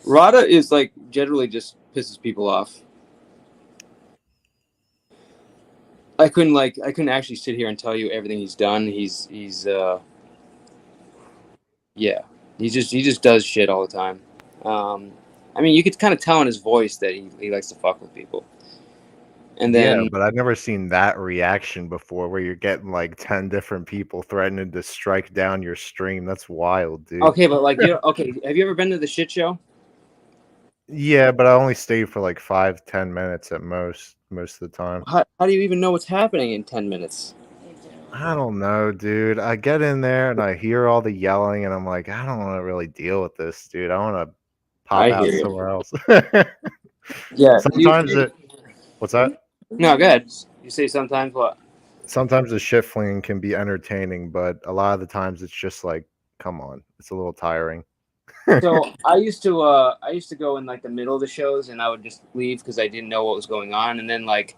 Rada is like generally just pisses people off. I couldn't actually sit here and tell you everything he's done. He just does shit all the time. I mean, you could kind of tell in his voice that he likes to fuck with people. And then, yeah, but I've never seen that reaction before, where you're getting like 10 different people threatening to strike down your stream. That's wild, dude. Okay, but like, have you ever been to the shit show? Yeah, but I only stayed for like 5-10 minutes at most of the time. How do you even know what's happening in 10 minutes? I don't know, dude. I get in there and I hear all the yelling, and I'm like, I don't want to really deal with this, dude. I want to pop out somewhere else. Yeah. Sometimes what's that? No, go ahead. You say sometimes what? Sometimes the shit flinging can be entertaining, but a lot of the times it's just like, come on, it's a little tiring. So I used to go in like the middle of the shows, and I would just leave because I didn't know what was going on. And then like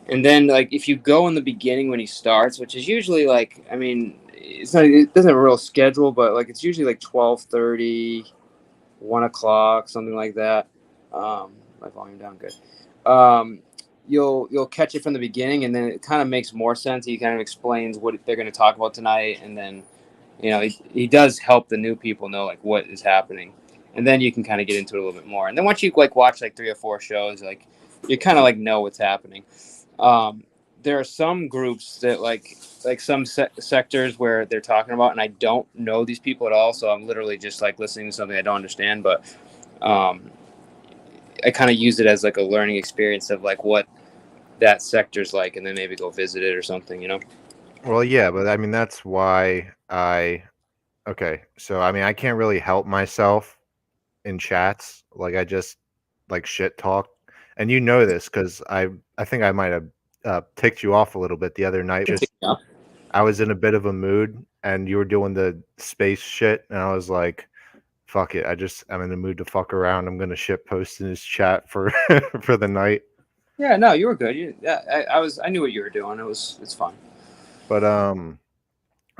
And then like if you go in the beginning when he starts, which is usually like, I mean, it doesn't have a real schedule, but like it's usually like 12:30, 1 o'clock, something like that. My volume down good. You'll catch it from the beginning, and then it kind of makes more sense. He kind of explains what they're going to talk about tonight, and then he does help the new people know like what is happening, and then you can kind of get into it a little bit more. And then once you like watch like 3 or 4 shows, like you kind of like know what's happening. There are some groups that like some sectors where they're talking about, and I don't know these people at all, so I'm literally just like listening to something I don't understand, but I kind of use it as like a learning experience of like what that sector's like, and then maybe go visit it or something, Well, yeah, but I mean that's why okay, so I mean I can't really help myself in chats. Like I just like shit talk, and you know this because I think I might have ticked you off a little bit the other night. Just I was in a bit of a mood, and you were doing the space shit, and I was like, "Fuck it, I'm in the mood to fuck around. I'm gonna shit post in his chat for for the night." Yeah, no, you were good. I knew what you were doing. It's fine. But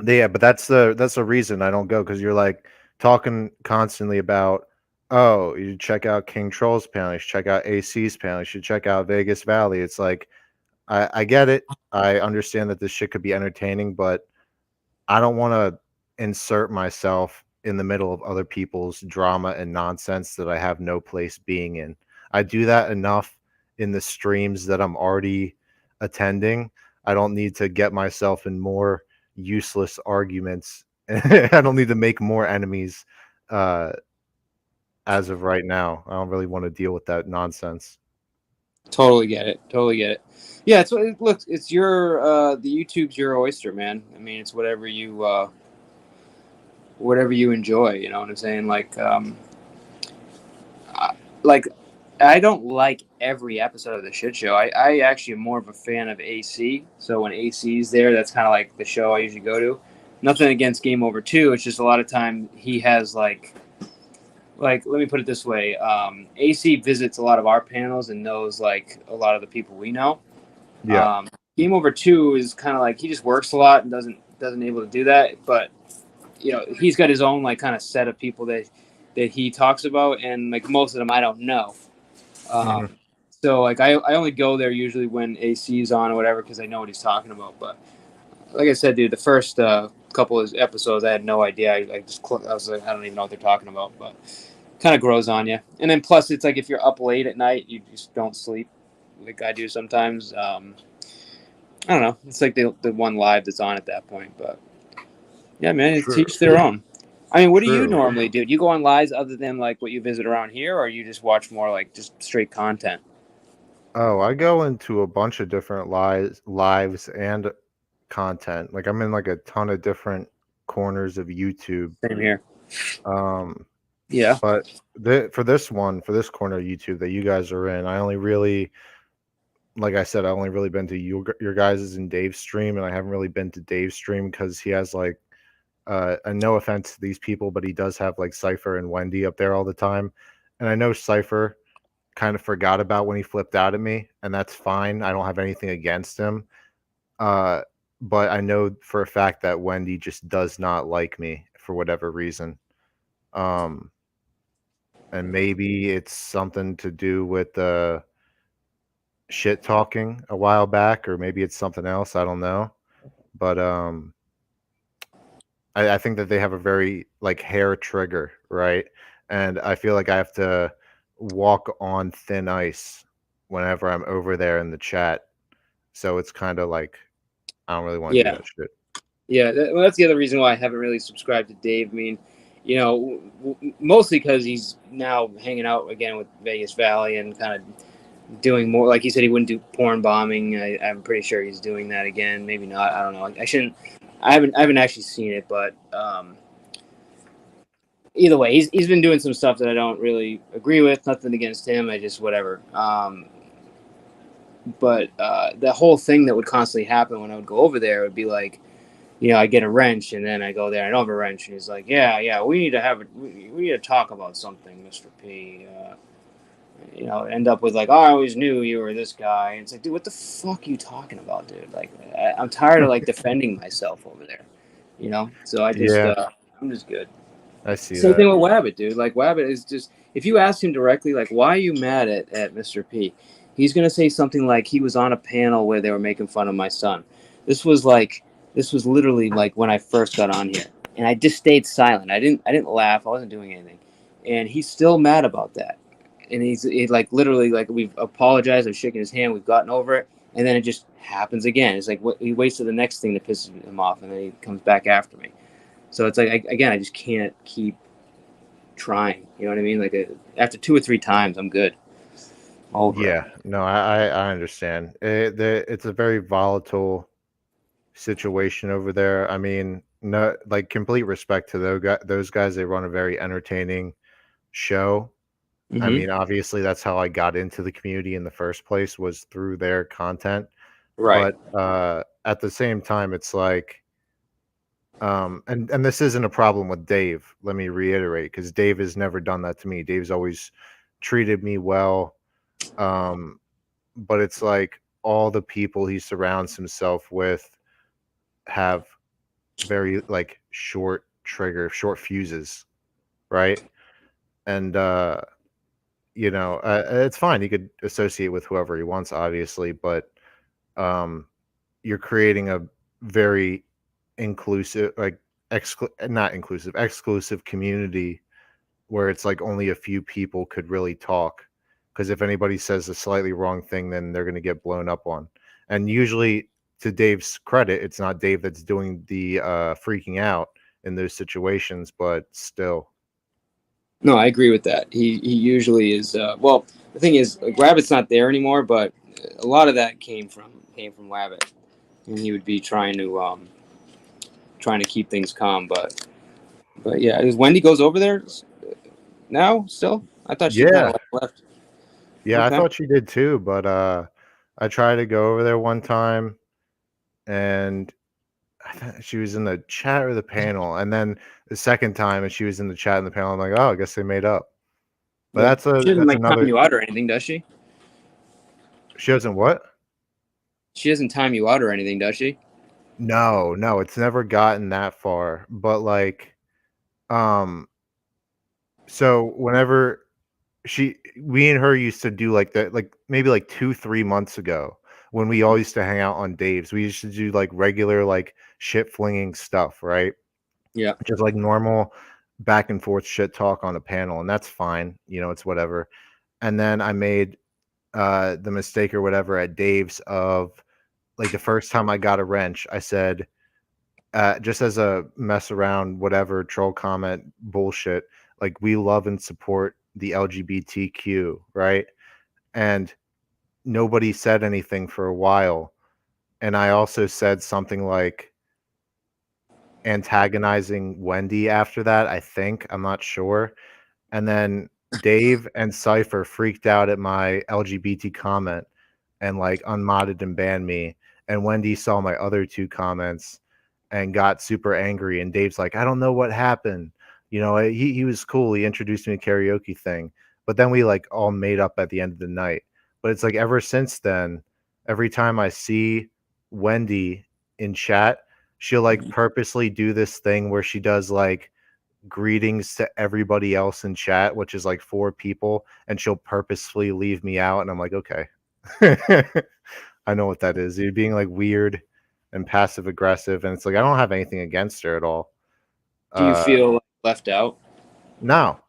yeah, but that's the reason I don't go, because you're like talking constantly about, oh, you check out King Troll's panel, you should check out AC's panel, you should check out Vegas Valley. It's like I get it. I understand that this shit could be entertaining, but I don't want to insert myself in the middle of other people's drama and nonsense that I have no place being in. I do that enough in the streams that I'm already attending. I don't need to get myself in more useless arguments. I don't need to make more enemies as of right now. I don't really want to deal with that nonsense. Totally get it. Yeah, it's your the YouTube's your oyster, man. I mean, it's whatever you enjoy, you know what I'm saying? Like I don't like every episode of the shit show. I actually am more of a fan of AC. So when AC's there, that's kind of like the show I usually go to. Nothing against Game Over 2. It's just a lot of time he has like let me put it this way. AC visits a lot of our panels and knows like a lot of the people we know. Yeah. Game Over 2 is kind of like he just works a lot and doesn't able to do that. But he's got his own like kind of set of people that he talks about, and like most of them I don't know. So like I only go there usually when AC is on or whatever because I know what he's talking about. But like I said, dude, the first couple of episodes I had no idea. I was like, I don't even know what they're talking about, but kind of grows on you. And then plus it's like if you're up late at night, you just don't sleep like I do sometimes. I don't know. It's like the one live that's on at that point, but yeah, man, it's each their own. I mean, what do you normally do? Do you go on lives other than like what you visit around here, or you just watch more like just straight content? Oh, I go into a bunch of different lives and content. Like I'm in like a ton of different corners of YouTube. Same here. Yeah. But for this corner of YouTube that you guys are in, I only really, like I said, I only really been to your guys' and Dave's stream, and I haven't really been to Dave's stream because he has like and no offense to these people, but he does have like Cypher and Wendy up there all the time. And I know Cypher kind of forgot about when he flipped out at me, and that's fine. I don't have anything against him. But I know for a fact that Wendy just does not like me for whatever reason. And maybe it's something to do with the shit talking a while back, or maybe it's something else. I don't know. But I think that they have a very like hair trigger, right? And I feel like I have to walk on thin ice whenever I'm over there in the chat. So it's kind of like I don't really want to do that shit. Yeah, well, that's the other reason why I haven't really subscribed to Dave. I mean, mostly because he's now hanging out again with Vegas Valley and kind of doing more. Like he said, he wouldn't do porn bombing. I'm pretty sure he's doing that again. Maybe not. I don't know. I haven't actually seen it, but either way, he's been doing some stuff that I don't really agree with. Nothing against him. I just whatever. But the whole thing that would constantly happen when I would go over there would be like, I get a wrench, and then I go there and I don't have a wrench, and he's like, yeah, we need to talk about something, Mr. P. you know, end up with like, oh, I always knew you were this guy. And it's like, dude, what the fuck are you talking about, dude? Like, I'm tired of like defending myself over there, you know? So I just, I'm just good. I see Same that. thing with Wabbit, dude. Like, Wabbit is just, if you ask him directly, like, why are you mad at Mr. P? He's going to say something like he was on a panel where they were making fun of my son. This was literally like when I first got on here. And I just stayed silent. I didn't laugh. I wasn't doing anything. And he's still mad about that. And he's like literally like we've apologized, I've shaken his hand, we've gotten over it, and then it just happens again. It's like he waits to the next thing that pisses him off, and then he comes back after me. So it's like I just can't keep trying. You know what I mean? Like after 2 or 3 times, I'm good. Yeah, no, I understand. It's a very volatile situation over there. I mean, no, like complete respect to those guys. They run a very entertaining show. I mean, obviously, that's how I got into the community in the first place, was through their content. Right. But at the same time, it's like, and this isn't a problem with Dave. Let me reiterate, because Dave has never done that to me. Dave's always treated me well. But it's like all the people he surrounds himself with have very like short fuses, right? And you know, it's fine. He could associate with whoever he wants, obviously, but you're creating a very inclusive, like exclusive community where it's like only a few people could really talk. Because if anybody says a slightly wrong thing, then they're going to get blown up on. And usually, to Dave's credit, it's not Dave that's doing the freaking out in those situations, but still. No, I agree with that. He usually is. Well, the thing is, like, Rabbit's not there anymore, but a lot of that came from Wabbit, and he would be trying to keep things calm. But yeah, is Wendy goes over there now still? I thought she kind of left. Yeah, Okay. I thought she did too, but I tried to go over there one time, and I thought she was in the chat or the panel, and then the second time, and she was in the chat and the panel. I'm like, oh, I guess they made up. But Yeah. that's She doesn't like another. time you out or anything, does she? She doesn't what? She doesn't time you out or anything, does she? No, it's never gotten that far. But like, so whenever we and her used to do like that, like maybe like 2-3 months ago, when we all used to hang out on Dave's, we used to do like regular like shit flinging stuff, right? Yeah. Just like normal back and forth shit talk on a panel, and that's fine, you know, it's whatever. And then I made the mistake or whatever at Dave's of like the first time I got a wrench, I said, just as a mess around, whatever troll comment bullshit, like we love and support the LGBTQ, right? And nobody said anything for a while. And I also said something like antagonizing Wendy after that, I think. I'm not sure. And then Dave and Cypher freaked out at my LGBT comment and like unmodded and banned me. And Wendy saw my other 2 comments and got super angry. And Dave's like, I don't know what happened. You know, he was cool. He introduced me to karaoke thing. But then we like all made up at the end of the night. But it's like ever since then, every time I see Wendy in chat, she'll like purposely do this thing where she does like greetings to everybody else in chat, which is like 4 people, and she'll purposefully leave me out. And I'm like, okay. I know what that is. You're being like weird and passive aggressive, and it's like I don't have anything against her at all. Do you feel left out? No,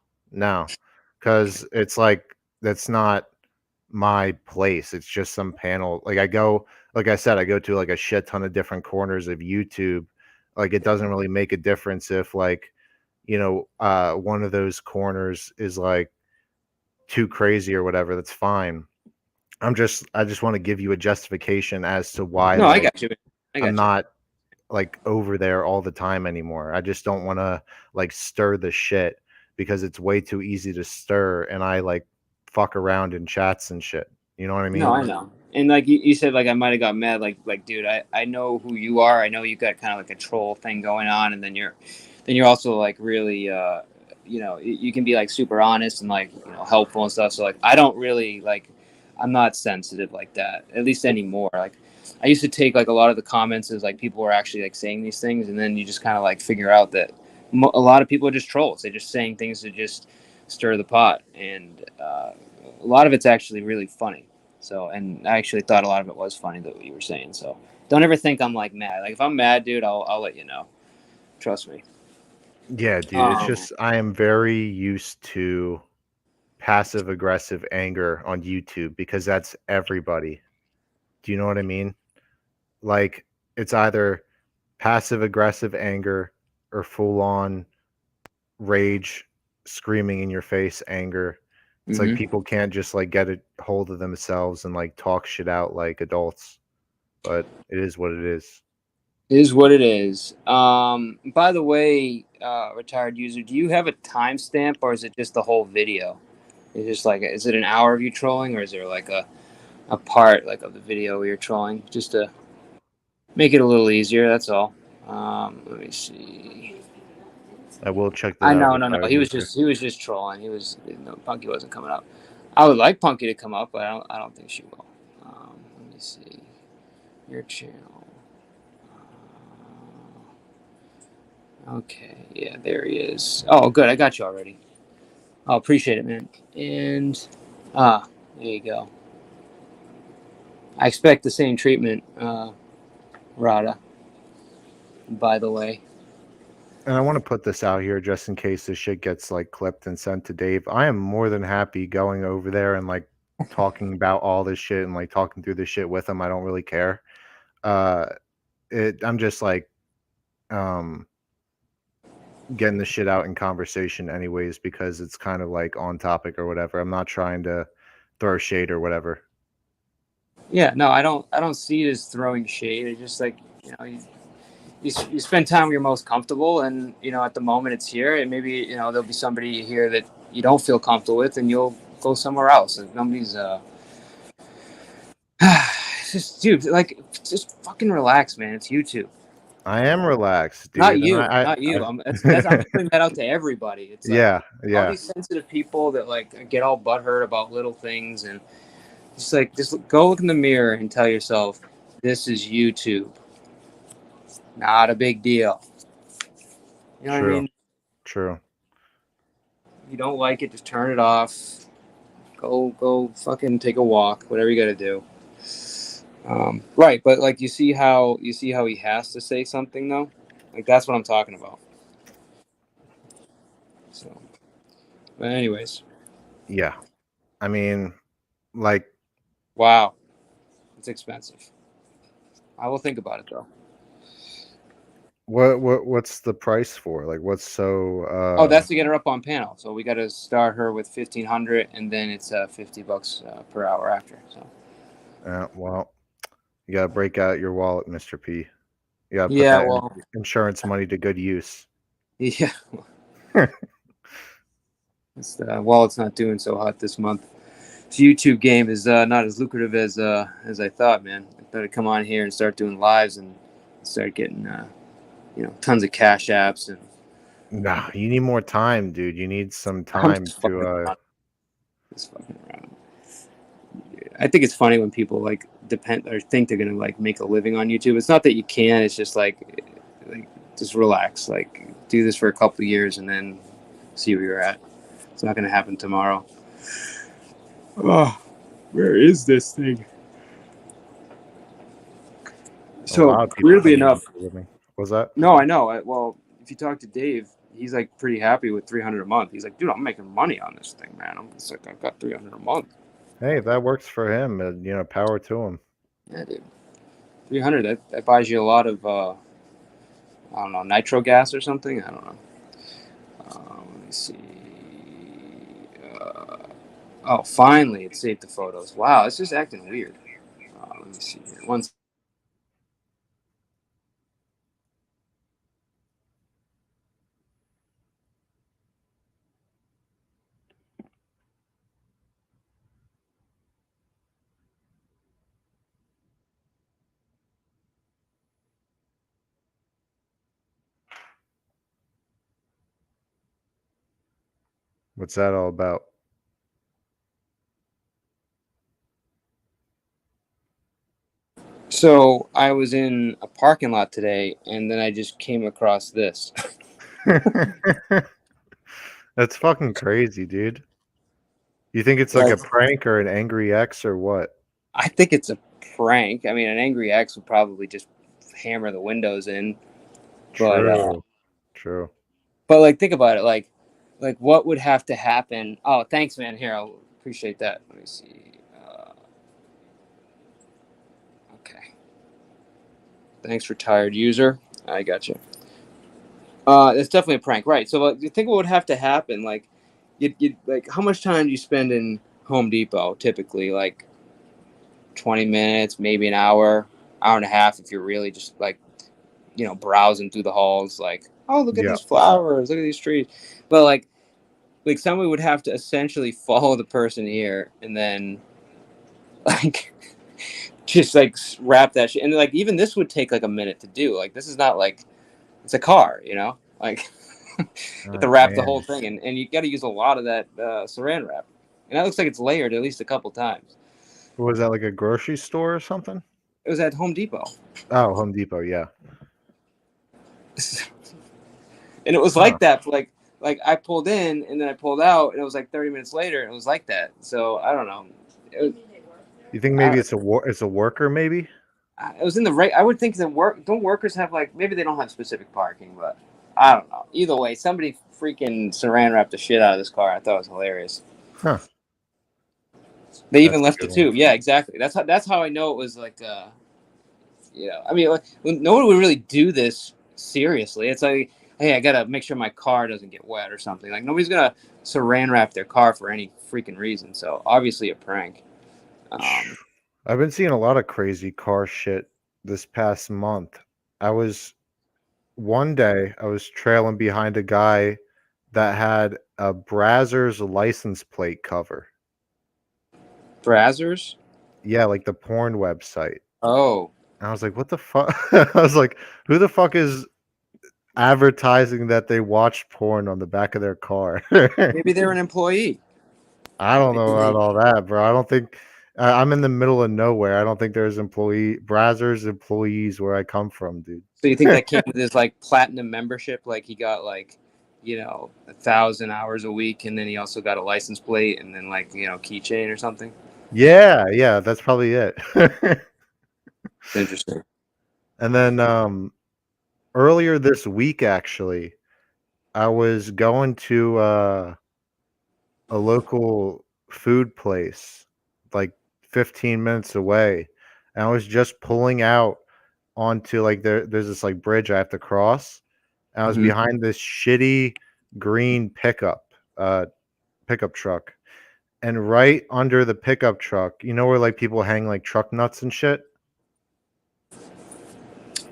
because it's like that's not my place. It's just some panel. Like I go, like I said, I go to like a shit ton of different corners of YouTube. Like it doesn't really make a difference if like, you know, one of those corners is like too crazy or whatever. That's fine. I just want to give you a justification as to why. No, like, I got you. I'm not like over there all the time anymore. I just don't want to like stir the shit because it's way too easy to stir, and I like fuck around in chats and shit. You know what I mean? No, I know. And like you said, like I might have got mad. Like, dude, I know who you are. I know you got kind of like a troll thing going on, and then you're also like really you know, you can be like super honest and like, you know, helpful and stuff. So like, I don't really like, I'm not sensitive like that, at least anymore. Like, I used to take like a lot of the comments as like people were actually like saying these things, and then you just kind of like figure out that a lot of people are just trolls. They're just saying things to just stir the pot, and a lot of it's actually really funny. So, and I actually thought a lot of it was funny that what you were saying. So, don't ever think I'm like mad. Like if I'm mad, dude, I'll let you know. Trust me. Yeah, dude. It's just I am very used to passive aggressive anger on YouTube because that's everybody. Do you know what I mean? Like it's either passive aggressive anger or full on rage, screaming in your face anger. It's like people can't just like get a hold of themselves and like talk shit out like adults. But it is what it is. It is what it is. By the way, retired user, do you have a timestamp or is it just the whole video? It's just like, is it an hour of you trolling, or is there like a part like of the video where you're trolling, just to make it a little easier? That's all. Let me see. I will check that I out. know. He was just trolling. Punky wasn't coming up. I would like Punky to come up, but I don't think she will. Let me see your channel. Okay, yeah, there he is. Oh, good, I got you already. Oh, appreciate it, man. And there you go. I expect the same treatment, Rada. By the way. And I want to put this out here just in case this shit gets like clipped and sent to Dave. I am more than happy going over there and like talking about all this shit and like talking through this shit with him. I don't really care. I'm just like getting the shit out in conversation anyways because it's kind of like on topic or whatever. I'm not trying to throw shade or whatever. Yeah, no, I don't see it as throwing shade. It's just like, you know, you spend time where you're most comfortable, and you know, at the moment it's here, and maybe, you know, there'll be somebody here that you don't feel comfortable with, and you'll go somewhere else. And nobody's it's just, dude, like, just fucking relax, man. It's YouTube. I am relaxed, dude. Not you, not you. I'm putting that out to everybody. It's like, yeah. all these sensitive people that like get all butthurt about little things, and just go look in the mirror and tell yourself, this is YouTube. Not a big deal. You know what I mean? True. You don't like it, just turn it off. Go fucking take a walk, whatever you gotta do. Right, but like you see how he has to say something though? Like that's what I'm talking about. So, but anyways. Yeah. I mean, like, wow. It's expensive. I will think about it though. What's the price for? Like, what's so? Oh, that's to get her up on panel. So we got to start her with 1,500, and then it's $50 per hour after. So. Well, you gotta break out your wallet, Mr. P. You gotta put that insurance money to good use. Yeah. It's wallet's not doing so hot this month. This YouTube game is not as lucrative as I thought, man. I thought I'd come on here and start doing lives and start getting tons of cash apps and. Nah, you need more time, dude. You need some time to. Just fucking around. I think it's funny when people like depend or think they're gonna like make a living on YouTube. It's not that you can. It's just like just relax. Like do this for a couple of years and then see where you're at. It's not gonna happen tomorrow. Oh, where is this thing? So weirdly enough, was that? No, I know. Well, if you talk to Dave, he's like pretty happy with $300 a month. He's like, dude, I'm making money on this thing, man. I'm just like, I've got $300 a month. Hey, if that works for him, power to him. Yeah, dude. 300. That buys you a lot of I don't know, nitro gas or something. I don't know. Let me see. Oh, finally, it saved the photos. Wow, it's just acting weird. Let me see here. One. What's that all about? So I was in a parking lot today, and then I just came across this. That's fucking crazy, dude. You think it's like a prank or an angry ex or what? I think it's a prank. I mean, an angry ex would probably just hammer the windows in. True. True. But like, think about it. Like what would have to happen? Oh, thanks, man. Here, I'll appreciate that. Let me see. Okay. Thanks, retired user. I got you. It's definitely a prank, right? So, you think what would have to happen? Like, you like, how much time do you spend in Home Depot? Typically, like 20 minutes, maybe an hour and a half, if you're really just like, browsing through the halls. Like, oh, look at these flowers, look at these trees. But like somebody would have to essentially follow the person here, and then like just like wrap that shit. And like even this would take like a minute to do. Like, this is not like it's a car, like you have to wrap the whole thing, and you got to use a lot of that saran wrap, and that looks like it's layered at least a couple times. Was that like a grocery store or something? It was at Home Depot. Oh, Home Depot, yeah. And it was like that for like I pulled in and then I pulled out, and it was like 30 minutes later, and it was like that. So I don't know. You think maybe it's a worker? Maybe it was in the right. I would think that don't workers have like, maybe they don't have specific parking, but I don't know. Either way, somebody freaking saran wrapped the shit out of this car. I thought it was hilarious. Huh. They even left the tube. Yeah, exactly. That's how I know it was like I mean, like, no one would really do this seriously. It's like, hey, I gotta make sure my car doesn't get wet or something. Like, nobody's gonna saran wrap their car for any freaking reason. So obviously a prank. I've been seeing a lot of crazy car shit this past month. One day I was trailing behind a guy that had a Brazzers license plate cover. Brazzers? Yeah, like the porn website. Oh. And I was like, what the fuck? I was like, who the fuck is advertising that they watch porn on the back of their car? Maybe they're an employee. I don't know about all that, bro. I don't think I'm in the middle of nowhere. I don't think there's Brazzers employees where I come from, dude. So you think that came with his like platinum membership? Like, he got like, 1,000 hours a week, and then he also got a license plate, and then like, keychain or something? Yeah, that's probably it. Interesting. And then earlier this week, actually, I was going to a local food place like 15 minutes away, and I was just pulling out onto like there's this like bridge I have to cross, and I was behind this shitty green pickup truck, and right under the pickup truck, where like people hang like truck nuts and shit.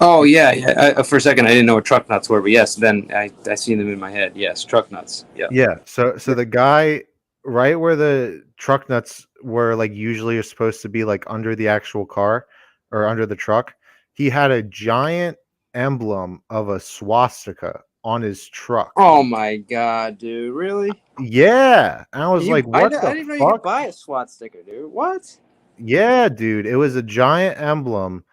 Oh yeah. For a second, I didn't know what truck nuts were, but yes, then I seen them in my head. Yes, truck nuts. Yeah. So the guy right where the truck nuts were like usually are supposed to be, like under the actual car or under the truck, he had a giant emblem of a swastika on his truck. Oh my god, dude! Really? Yeah. And I was like, what the fuck? I didn't know you could buy a swastika, dude. What? Yeah, dude. It was a giant emblem.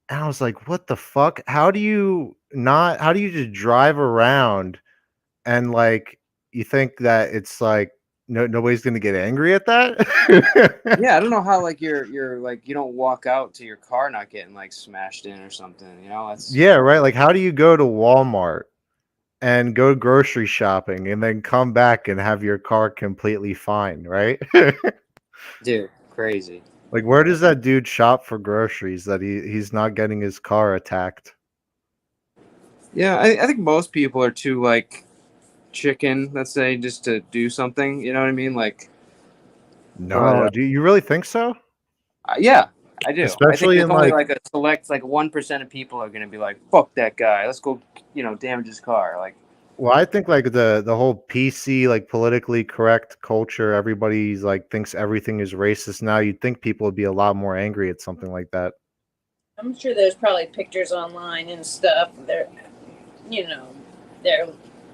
And I was like, what the fuck? How do you just drive around and like you think that it's like nobody's gonna get angry at that? Yeah, I don't know how like you're like, you don't walk out to your car not getting like smashed in or something, that's yeah, right. Like, how do you go to Walmart and go grocery shopping and then come back and have your car completely fine, right? Dude, crazy. Like, where does that dude shop for groceries that he's not getting his car attacked? Yeah, I think most people are too like chicken, let's say, just to do something. You know what I mean? Like, no, do you really think so? Yeah, I do. Especially I think in only like a select 1% of people are gonna be like, "Fuck that guy, let's go," damage his car. Like, well, I think like the whole PC, like politically correct culture, everybody's like thinks everything is racist now. You'd think people would be a lot more angry at something like that. I'm sure there's probably pictures online and stuff. Their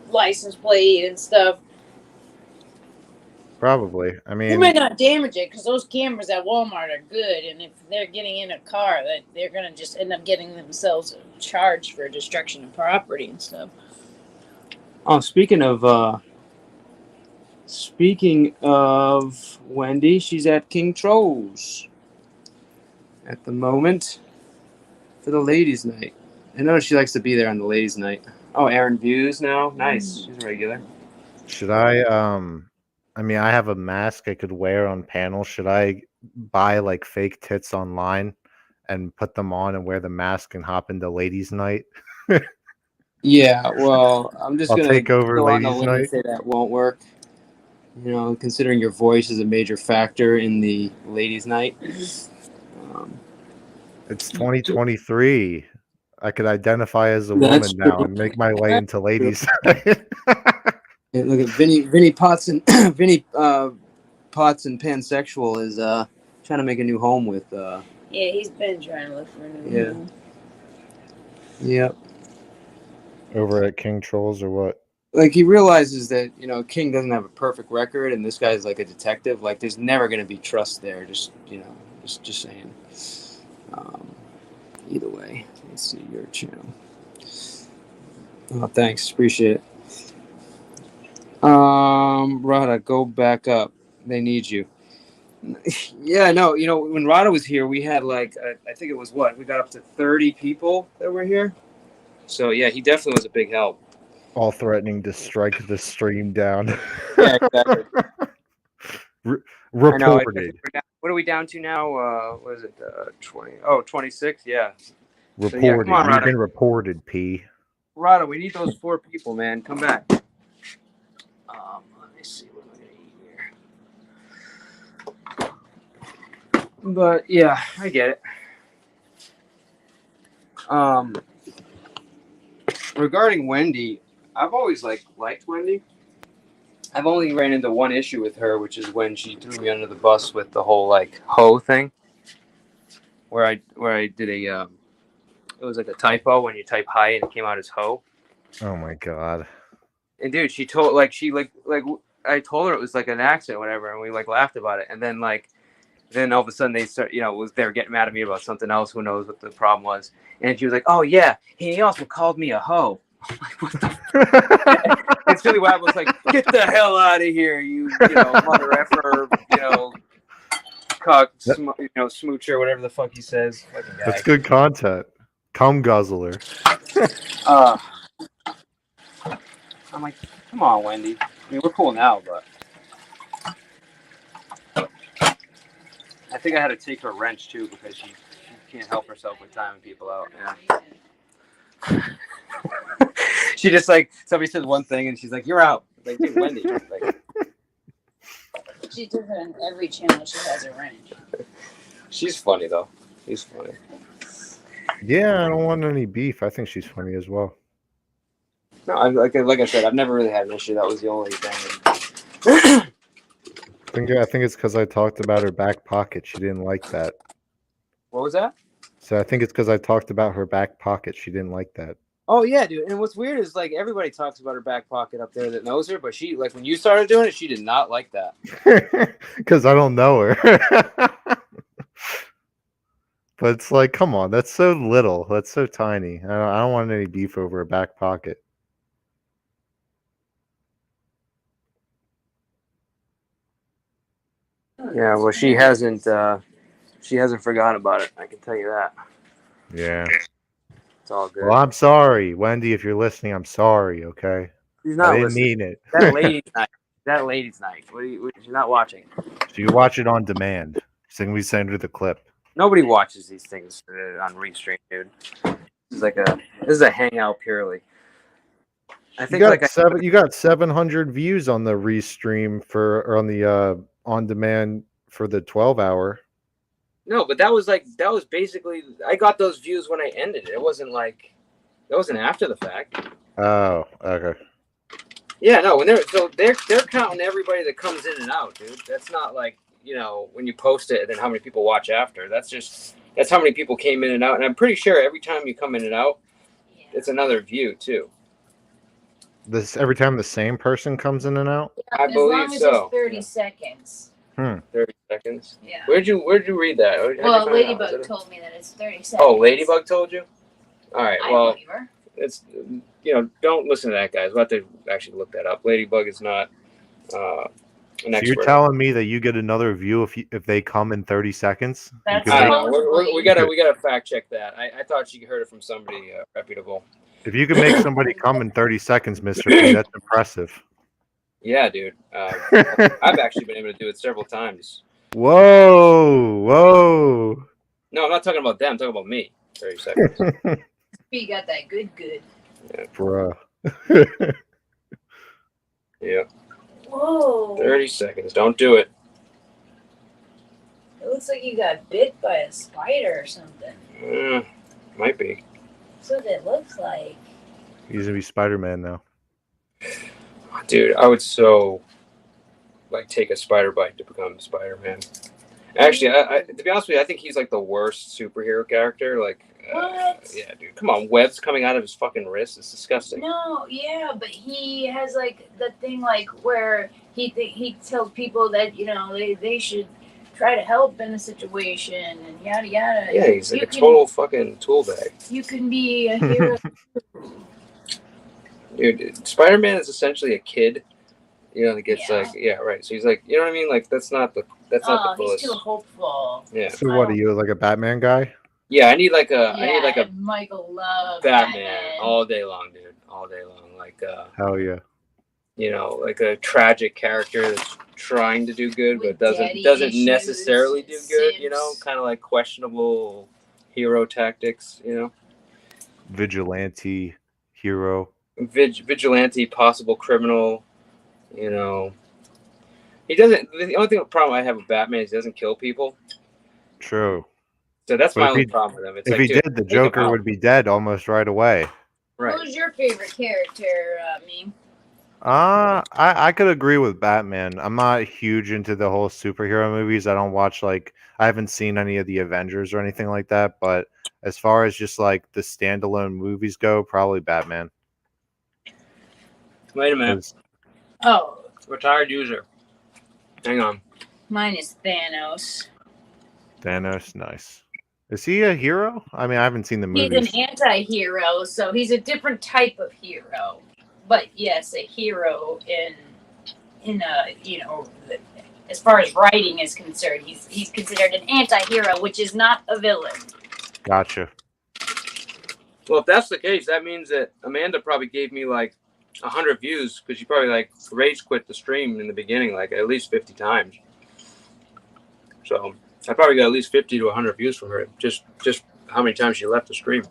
license plate and stuff. Probably. I You mean, might not damage it because those cameras at Walmart are good, and if they're getting in a car, that they're gonna just end up getting themselves charged for destruction of property and stuff. Oh, speaking of Wendy, she's at King Troll's at the moment for the ladies' night. I know she likes to be there on the ladies' night. Oh, Aaron Views now, nice. She's a regular. Should I? I mean, I have a mask I could wear on panel. Should I buy like fake tits online and put them on and wear the mask and hop into ladies' night? Yeah, well, I'm just I'll gonna take over go on the ladies' limb and night. say that won't work. You know, considering your voice is a major factor in the ladies' night. It's 2023. I could identify as a That's woman now true. and make my way into ladies' night. Hey, look at Vinny Potts and Vinny Potts and Pansexual is trying to make a new home with. Yeah, he's been trying to look for a new home. Yep. Over at King Trolls or what? Like he realizes that King doesn't have a perfect record, and this guy's like a detective. Like there's never going to be trust there. Just saying. Either way, let's see your channel. Oh, thanks, appreciate it. Rada, go back up. They need you. Yeah, no, when Rada was here, we had like I think it was we got up to 30 people that were here. So yeah, he definitely was a big help. All threatening to strike the stream down. Yeah, exactly. Reported. What are we down to now? What is it? 20? Oh, 26? Yeah. Reported. So, yeah, come on, You've Rada. been reported, P. Rada, we need those 4 people, man. Come back. Let me see what we're gonna eat here. But yeah, I get it. Regarding Wendy, I've always liked Wendy. I've only ran into one issue with her, which is when she threw me under the bus with the whole hoe thing, where I did a it was like a typo when you type hi and it came out as hoe. Oh my god! And dude, she told I told her it was like an accident, or whatever, and we laughed about it, and then then all of a sudden they start, they were getting mad at me about something else. Who knows what the problem was? And she was like, "Oh yeah, he also called me a hoe." I'm like, what the? It's really wild. I was like, "Get the hell out of here, you mother effer, cuck, smoocher, whatever the fuck he says." That's good content. Cum guzzler. I'm like, come on, Wendy. I mean, we're cool now, but I think I had to take her wrench too because she can't help herself with timing people out. Yeah. She just somebody says one thing and she's like, "You're out." Like, dude, Wendy. She does it on every channel. She has a wrench. She's funny though. She's funny. Yeah, I don't want any beef. I think she's funny as well. No, like I said, I've never really had an issue. That was the only thing. I think it's because I talked about her back pocket. She didn't like that. What was that? So I think it's because I talked about her back pocket. She didn't like that. Oh yeah, dude. And what's weird is everybody talks about her back pocket up there that knows her, but she when you started doing it, she did not like that. Because I don't know her. But it's like, come on, that's so little. That's so tiny. I don't want any beef over a back pocket. Yeah, well, she hasn't forgotten about it. I can tell you that. Yeah. It's all good. Well, I'm sorry, Wendy. If you're listening, I'm sorry. Okay. She's not I didn't listening. mean it. That ladies' night. You're not watching. So you watch it on demand. So we send her the clip. Nobody watches these things on Restream, dude. This is a hangout purely. I think you got 700 views on the Restream on the on demand for the 12-hour. No, but that was basically, I got those views when I ended it. It wasn't that wasn't after the fact. Oh, okay. Yeah, no, they're counting everybody that comes in and out, dude. That's not when you post it and then how many people watch after. That's how many people came in and out. And I'm pretty sure every time you come in and out, it's another view too. This every time the same person comes in and out? I believe as so. It's 30 seconds. 30 seconds. Yeah. Where'd you read that? How'd you Well, find Ladybug out? told me that it's 30 seconds. Oh, Ladybug told you? All right. I Well, believe her. it's don't listen to that, guys. We'll have to actually look that up. Ladybug is not an expert. So you're telling me that you get another view if they come in 30 seconds? That's I know. We gotta fact check that. I thought she heard it from somebody reputable. If you could make somebody come in 30 seconds, Mr. P, that's impressive. Yeah, dude. I've actually been able to do it several times. Whoa. No, I'm not talking about them. I'm talking about me. 30 seconds. You got that good. Yeah. Bruh. Yeah. Whoa. 30 seconds. Don't do it. It looks like you got bit by a spider or something. Might be. That's what it looks like. He's gonna be Spider-Man now. Dude, I would so take a spider bite to become Spider-Man. Actually, I to be honest with you, I think he's like the worst superhero character. What? Yeah, dude. Come on, webs coming out of his fucking wrist. It's disgusting. No, yeah, but he has the thing where he tells people that they should try to help in a situation and yada yada. Yeah, he's like a total fucking tool bag. You can be a hero. Dude, Spider-Man is essentially a kid. That gets right. So he's like, you know what I mean? That's not the fullest. He's too hopeful. Yeah. So what are you, like a Batman guy? Yeah, I need a Michael loves Batman all day long, dude. All day long. Hell yeah. Like a tragic character that's trying to do good but doesn't necessarily do good, kind of like questionable hero tactics, Vigilante hero. Vigilante, possible criminal, He doesn't. The only problem I have with Batman is he doesn't kill people. True. So that's my only problem with him. If he did, the Joker would be dead almost right away. Right. Who's your favorite character, Meme? I could agree with Batman. I'm not huge into the whole superhero movies. I don't watch I haven't seen any of the Avengers or anything like that. But as far as just the standalone movies go, probably Batman. Wait a minute. Oh. Retired user. Hang on. Mine is Thanos. Thanos, nice. Is he a hero? I mean, I haven't seen the movies. He's an anti-hero, so he's a different type of hero. But yes, a hero in a as far as writing is concerned, he's considered an anti-hero, which is not a villain. Gotcha. Well, if that's the case, that means that Amanda probably gave me 100 views because she probably rage quit the stream in the beginning at least 50 times. So I probably got at least 50 to 100 views from her. Just how many times she left the stream.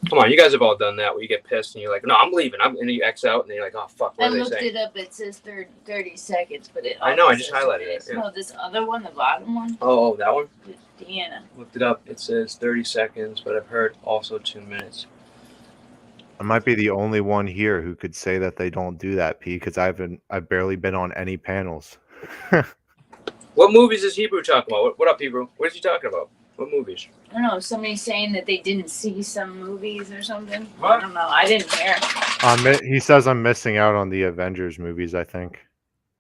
Come on, you guys have all done that where you get pissed and you're like, no, I'm leaving. And you X out and then you're like, oh, fuck, what are they saying? I looked it up. It says 30 seconds, but it I know, I just highlighted it. Yeah. No, this other one, the bottom one. Oh, that one? Deanna. Looked it up. It says 30 seconds, but I've heard also 2 minutes. I might be the only one here who could say that they don't do that, P, because I've barely been on any panels. What movies is Hebrew talking about? What up, Hebrew? What is he talking about? What movies? I don't know. Somebody's saying that they didn't see some movies or something. What? I don't know. I didn't hear. He says I'm missing out on the Avengers movies, I think.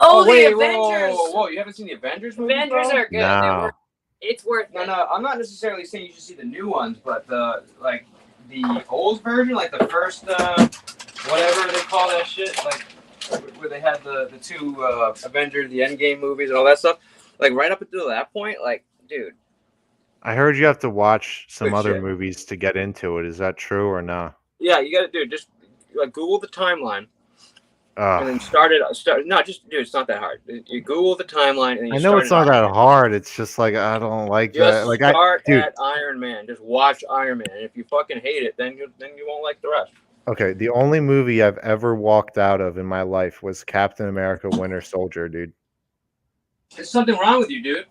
Oh, wait, the Avengers! Whoa, you haven't seen the Avengers movies? Avengers are good. No. It's worth it. No, I'm not necessarily saying you should see the new ones, but the old version, the first whatever they call that shit, where they had the two Avengers, the Endgame movies and all that stuff. Right up until that point, dude. I heard you have to watch some Good other shit. movies to get into it. Is that true or not? Yeah, you got to do it. Just Google the timeline. And then start. No, just dude, it's not that hard. You Google the timeline, and then I know it's not that hard. It's just I don't like that. Start at Iron Man. Just watch Iron Man. And if you fucking hate it, then you won't like the rest. Okay, the only movie I've ever walked out of in my life was Captain America: Winter Soldier, dude. There's something wrong with you, dude.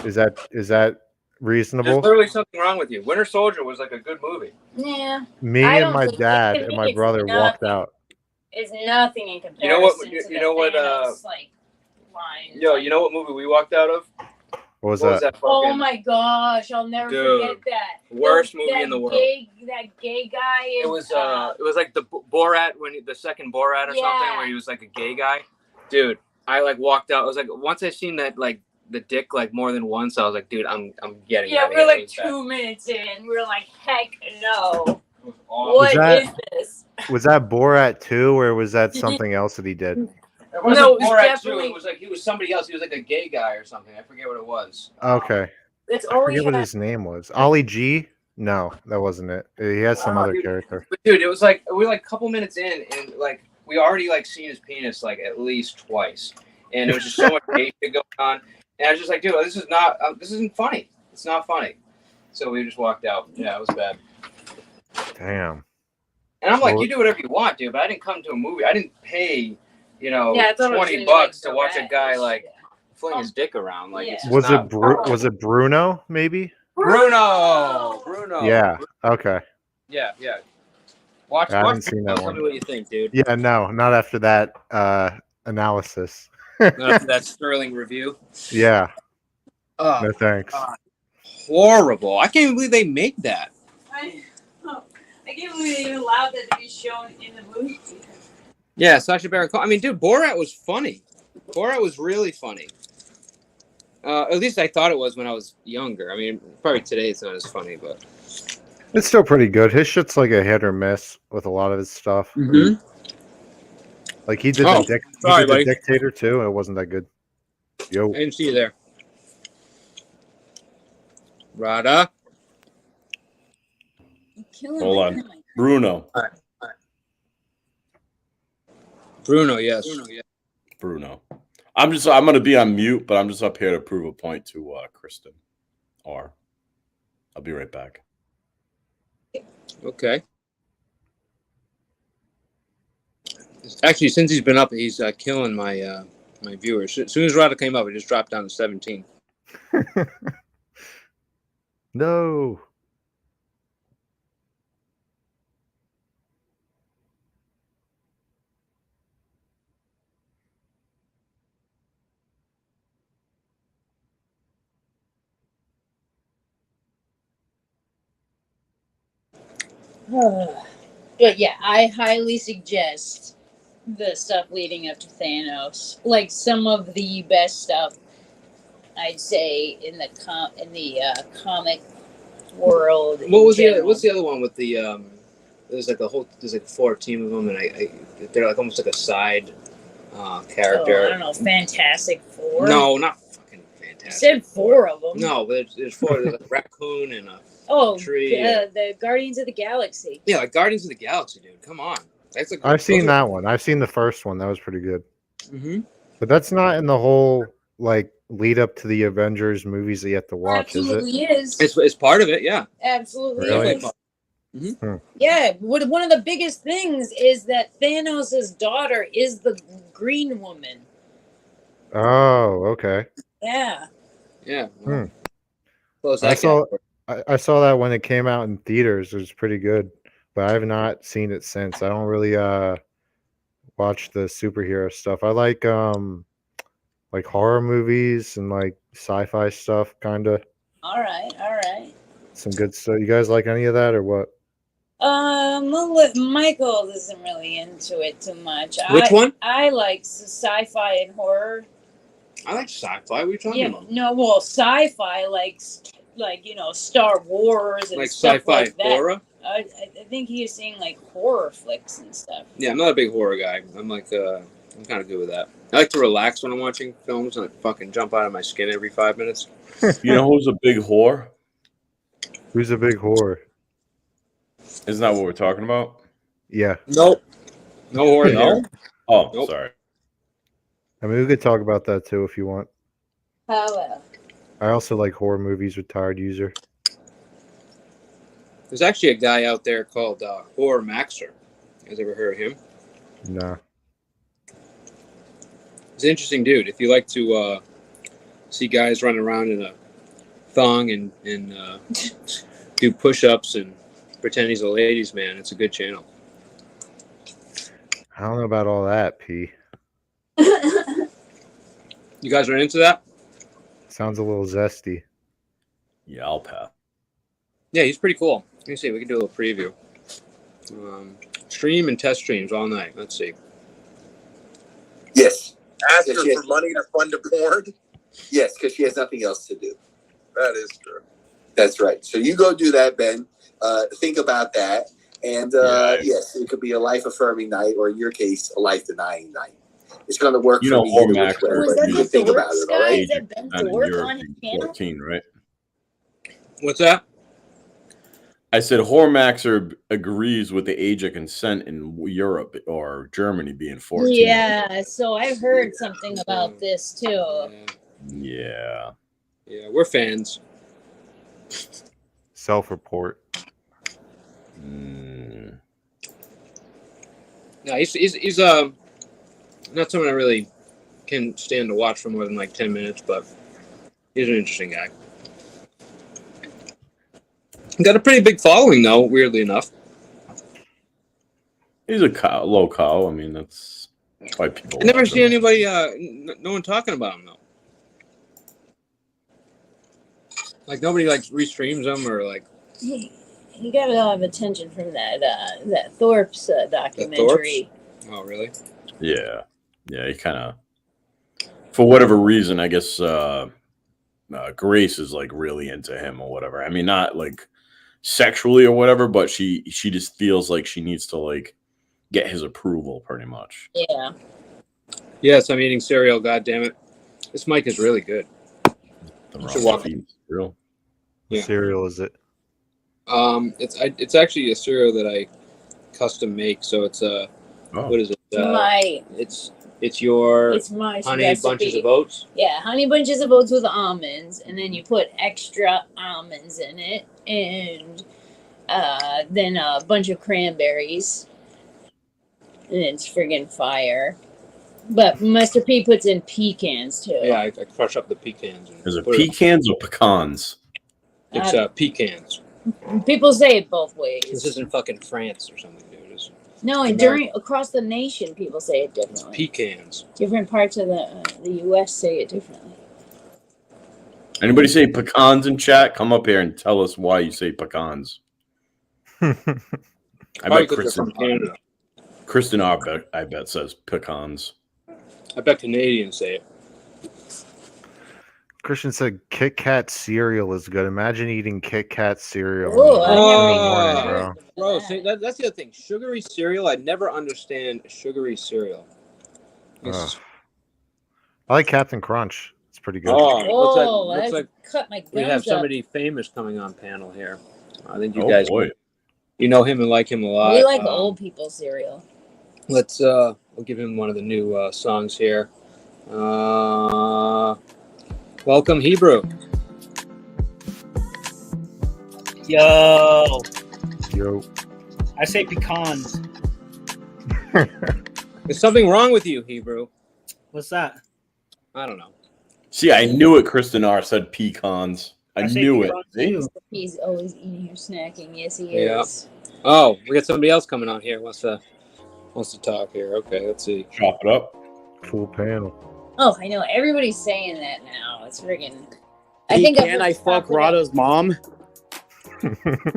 Is that reasonable? There's literally something wrong with you. Winter Soldier was a good movie. Yeah. Me and my dad and my brother walked out. It's nothing in comparison. You know what? To You know what? Lines. Yo, you know what movie we walked out of? What was that? Oh my gosh, I'll never forget that. Worst movie in the world. Big that gay guy. It was like the Borat the second Borat or something where he was like a gay guy. Dude, I like walked out. I was like, once I seen that like the dick like more than once, I was like, dude, I'm getting. Yeah, we're like 2 minutes in. We're like, heck no. What is this? Was that Borat 2 or was that something else that he did? It wasn't Borat 2. It was like he was somebody else. He was like a gay guy or something. I forget what it was. Okay. That's I forget what his name was. Ollie G? No, that wasn't it. He had some other character. But dude, it was like we were like a couple minutes in, and like we already like seen his penis like at least twice, and it was just so much hate going on. And I was just like, dude, this isn't funny. It's not funny. So we just walked out. Yeah, it was bad. Damn. And I'm like, you do whatever you want, dude. But I didn't come to a movie. I didn't pay, $20 to watch a guy like fling his dick around. Like, was it Bruno? Maybe. Bruno. Yeah. Okay. Yeah. Watch. I haven't seen that tell one. me what you think, dude. Yeah. No, not after that analysis. Not after that sterling review. Yeah. No thanks. Horrible. I can't even believe they make that. I can't believe they even allowed that to be shown in the movie. Yeah, Sacha Baron Cohen. I mean, dude, Borat was funny. Borat was really funny. At least I thought it was when I was younger. I mean, probably today it's not as funny, but it's still pretty good. His shit's like a hit or miss with a lot of his stuff. Mm-hmm. Like he did the Dictator too, and it wasn't that good. Yo, I didn't see you there. Rada. Hold on. Bruno. All right. Bruno, yes. Bruno. I'm going to be on mute, but I'm just up here to prove a point to Kristen R. I'll be right back. Okay. Actually, since he's been up, he's killing my my viewers. As soon as Rada came up, it just dropped down to 17. No. But yeah, I highly suggest the stuff leading up to Thanos. Like some of the best stuff, I'd say, in the comic world. What's the other one with the there's like 4 team of them, and they're like almost like a side character. I don't know, Fantastic Four. No, not fucking Fantastic. You said 4 of them. No, but there's 4. There's a raccoon and a tree. The Guardians of the Galaxy. Yeah, like Guardians of the Galaxy, dude. Come on. That's like I've seen that one. I've seen the first one. That was pretty good. Mm-hmm. But that's not in the whole like lead up to the Avengers movies that you have to watch, Absolutely is it? It's part of it, yeah. Absolutely Really? is. Mm-hmm. Yeah, one of the biggest things is that Thanos' daughter is the Green Woman. Oh, okay. Yeah. Yeah. I saw that when it came out in theaters. It was pretty good, but I have not seen it since. I don't really watch the superhero stuff. I like horror movies and like sci-fi stuff, kind of. All right. Some good stuff. You guys like any of that or what? Michael isn't really into it too much. Which one? I like sci-fi and horror. I like sci-fi. What are you talking about? No, well, sci-fi like Star Wars and like stuff sci-fi like that. horror. I think he was seeing like horror flicks and stuff. Yeah, I'm not a big horror guy. I'm kind of good with that. I like to relax when I'm watching films and fucking jump out of my skin every 5 minutes. You know who's a big whore? Who's a big whore? Isn't that what we're talking about? Yeah. Nope. No whore. No. Oh, nope. Sorry. I mean, we could talk about that too if you want. Oh well. I also like horror movies with Tired User. There's actually a guy out there called Horror Maxer. You guys ever heard of him? Nah. He's an interesting dude. If you like to see guys running around in a thong and do push-ups and pretend he's a ladies' man, it's a good channel. I don't know about all that, P. You guys are into that? Sounds a little zesty. Yeah, I'll pass. Yeah, he's pretty cool. Let me see. We can do a little preview. Stream and test streams all night. Let's see. Yes. Ask her for money to fund a porn? Yes, because she has nothing else to do. That is true. That's right. So you go do that, Ben. Think about that. And yes, it could be a life-affirming night, or in your case, a life-denying night. It's going to work for me. Max, but you think about it, all right? Is that Ben Thorpe on his channel? 14, right? What's that? I said Hormaxer agrees with the age of consent in Europe or Germany being 14. Yeah, so I've heard something about this too. Yeah. Yeah, we're fans. Self-report. No, he's not someone I really can stand to watch for more than like 10 minutes, but he's an interesting guy. Got a pretty big following though, weirdly enough. He's a low cow. I mean, that's why people. I never see anybody, no one talking about him though. Like nobody like restreams him or like. He got a lot of attention from that Thorpe's documentary. Oh, really? Yeah, he kind of, for whatever reason, I guess Grace is like really into him or whatever. I mean, not like sexually or whatever, but she just feels like she needs to like get his approval pretty much. Yeah. Yes, I'm eating cereal. God damn it! This mic is really good. Cereal. What cereal is it? It's actually a cereal that I custom make. So it's what is it? It's my honey recipe. bunches of oats. Yeah, honey bunches of oats with almonds, and then you put extra almonds in it, and then a bunch of cranberries, and it's friggin' fire. But Mr. P puts in pecans too. Yeah, I crush up the pecans. Is it pecans or pecans? It's pecans. People say it both ways. This isn't fucking France or something, dude. No, and across the nation, people say it differently. It's pecans. Different parts of the U.S. say it differently. Anybody say pecans in chat? Come up here and tell us why you say pecans. I bet Kristen I bet says pecans. I bet Canadians say it. Christian said Kit Kat cereal is good. Imagine eating Kit Kat cereal. Bro, see, that's the other thing. Sugary cereal, I never understand sugary cereal. I like Captain Crunch. It's pretty good. Looks like cut my we have gums somebody famous coming on panel here. I think you boy. You know him and like him a lot. We like old people cereal. Let's we'll give him one of the new songs here. Welcome, Hebrew. Yo. I say pecans. There's something wrong with you, Hebrew. What's that? I don't know. See, I knew it. Kristen R said pecans. I knew it. He's always eating or snacking. Yes, he is. Oh, we got somebody else coming on here. Wants to talk here. Okay, let's see. Chop it up. Full panel. Oh, I know. Everybody's saying that now. It's friggin'. I fuck Rada's mom?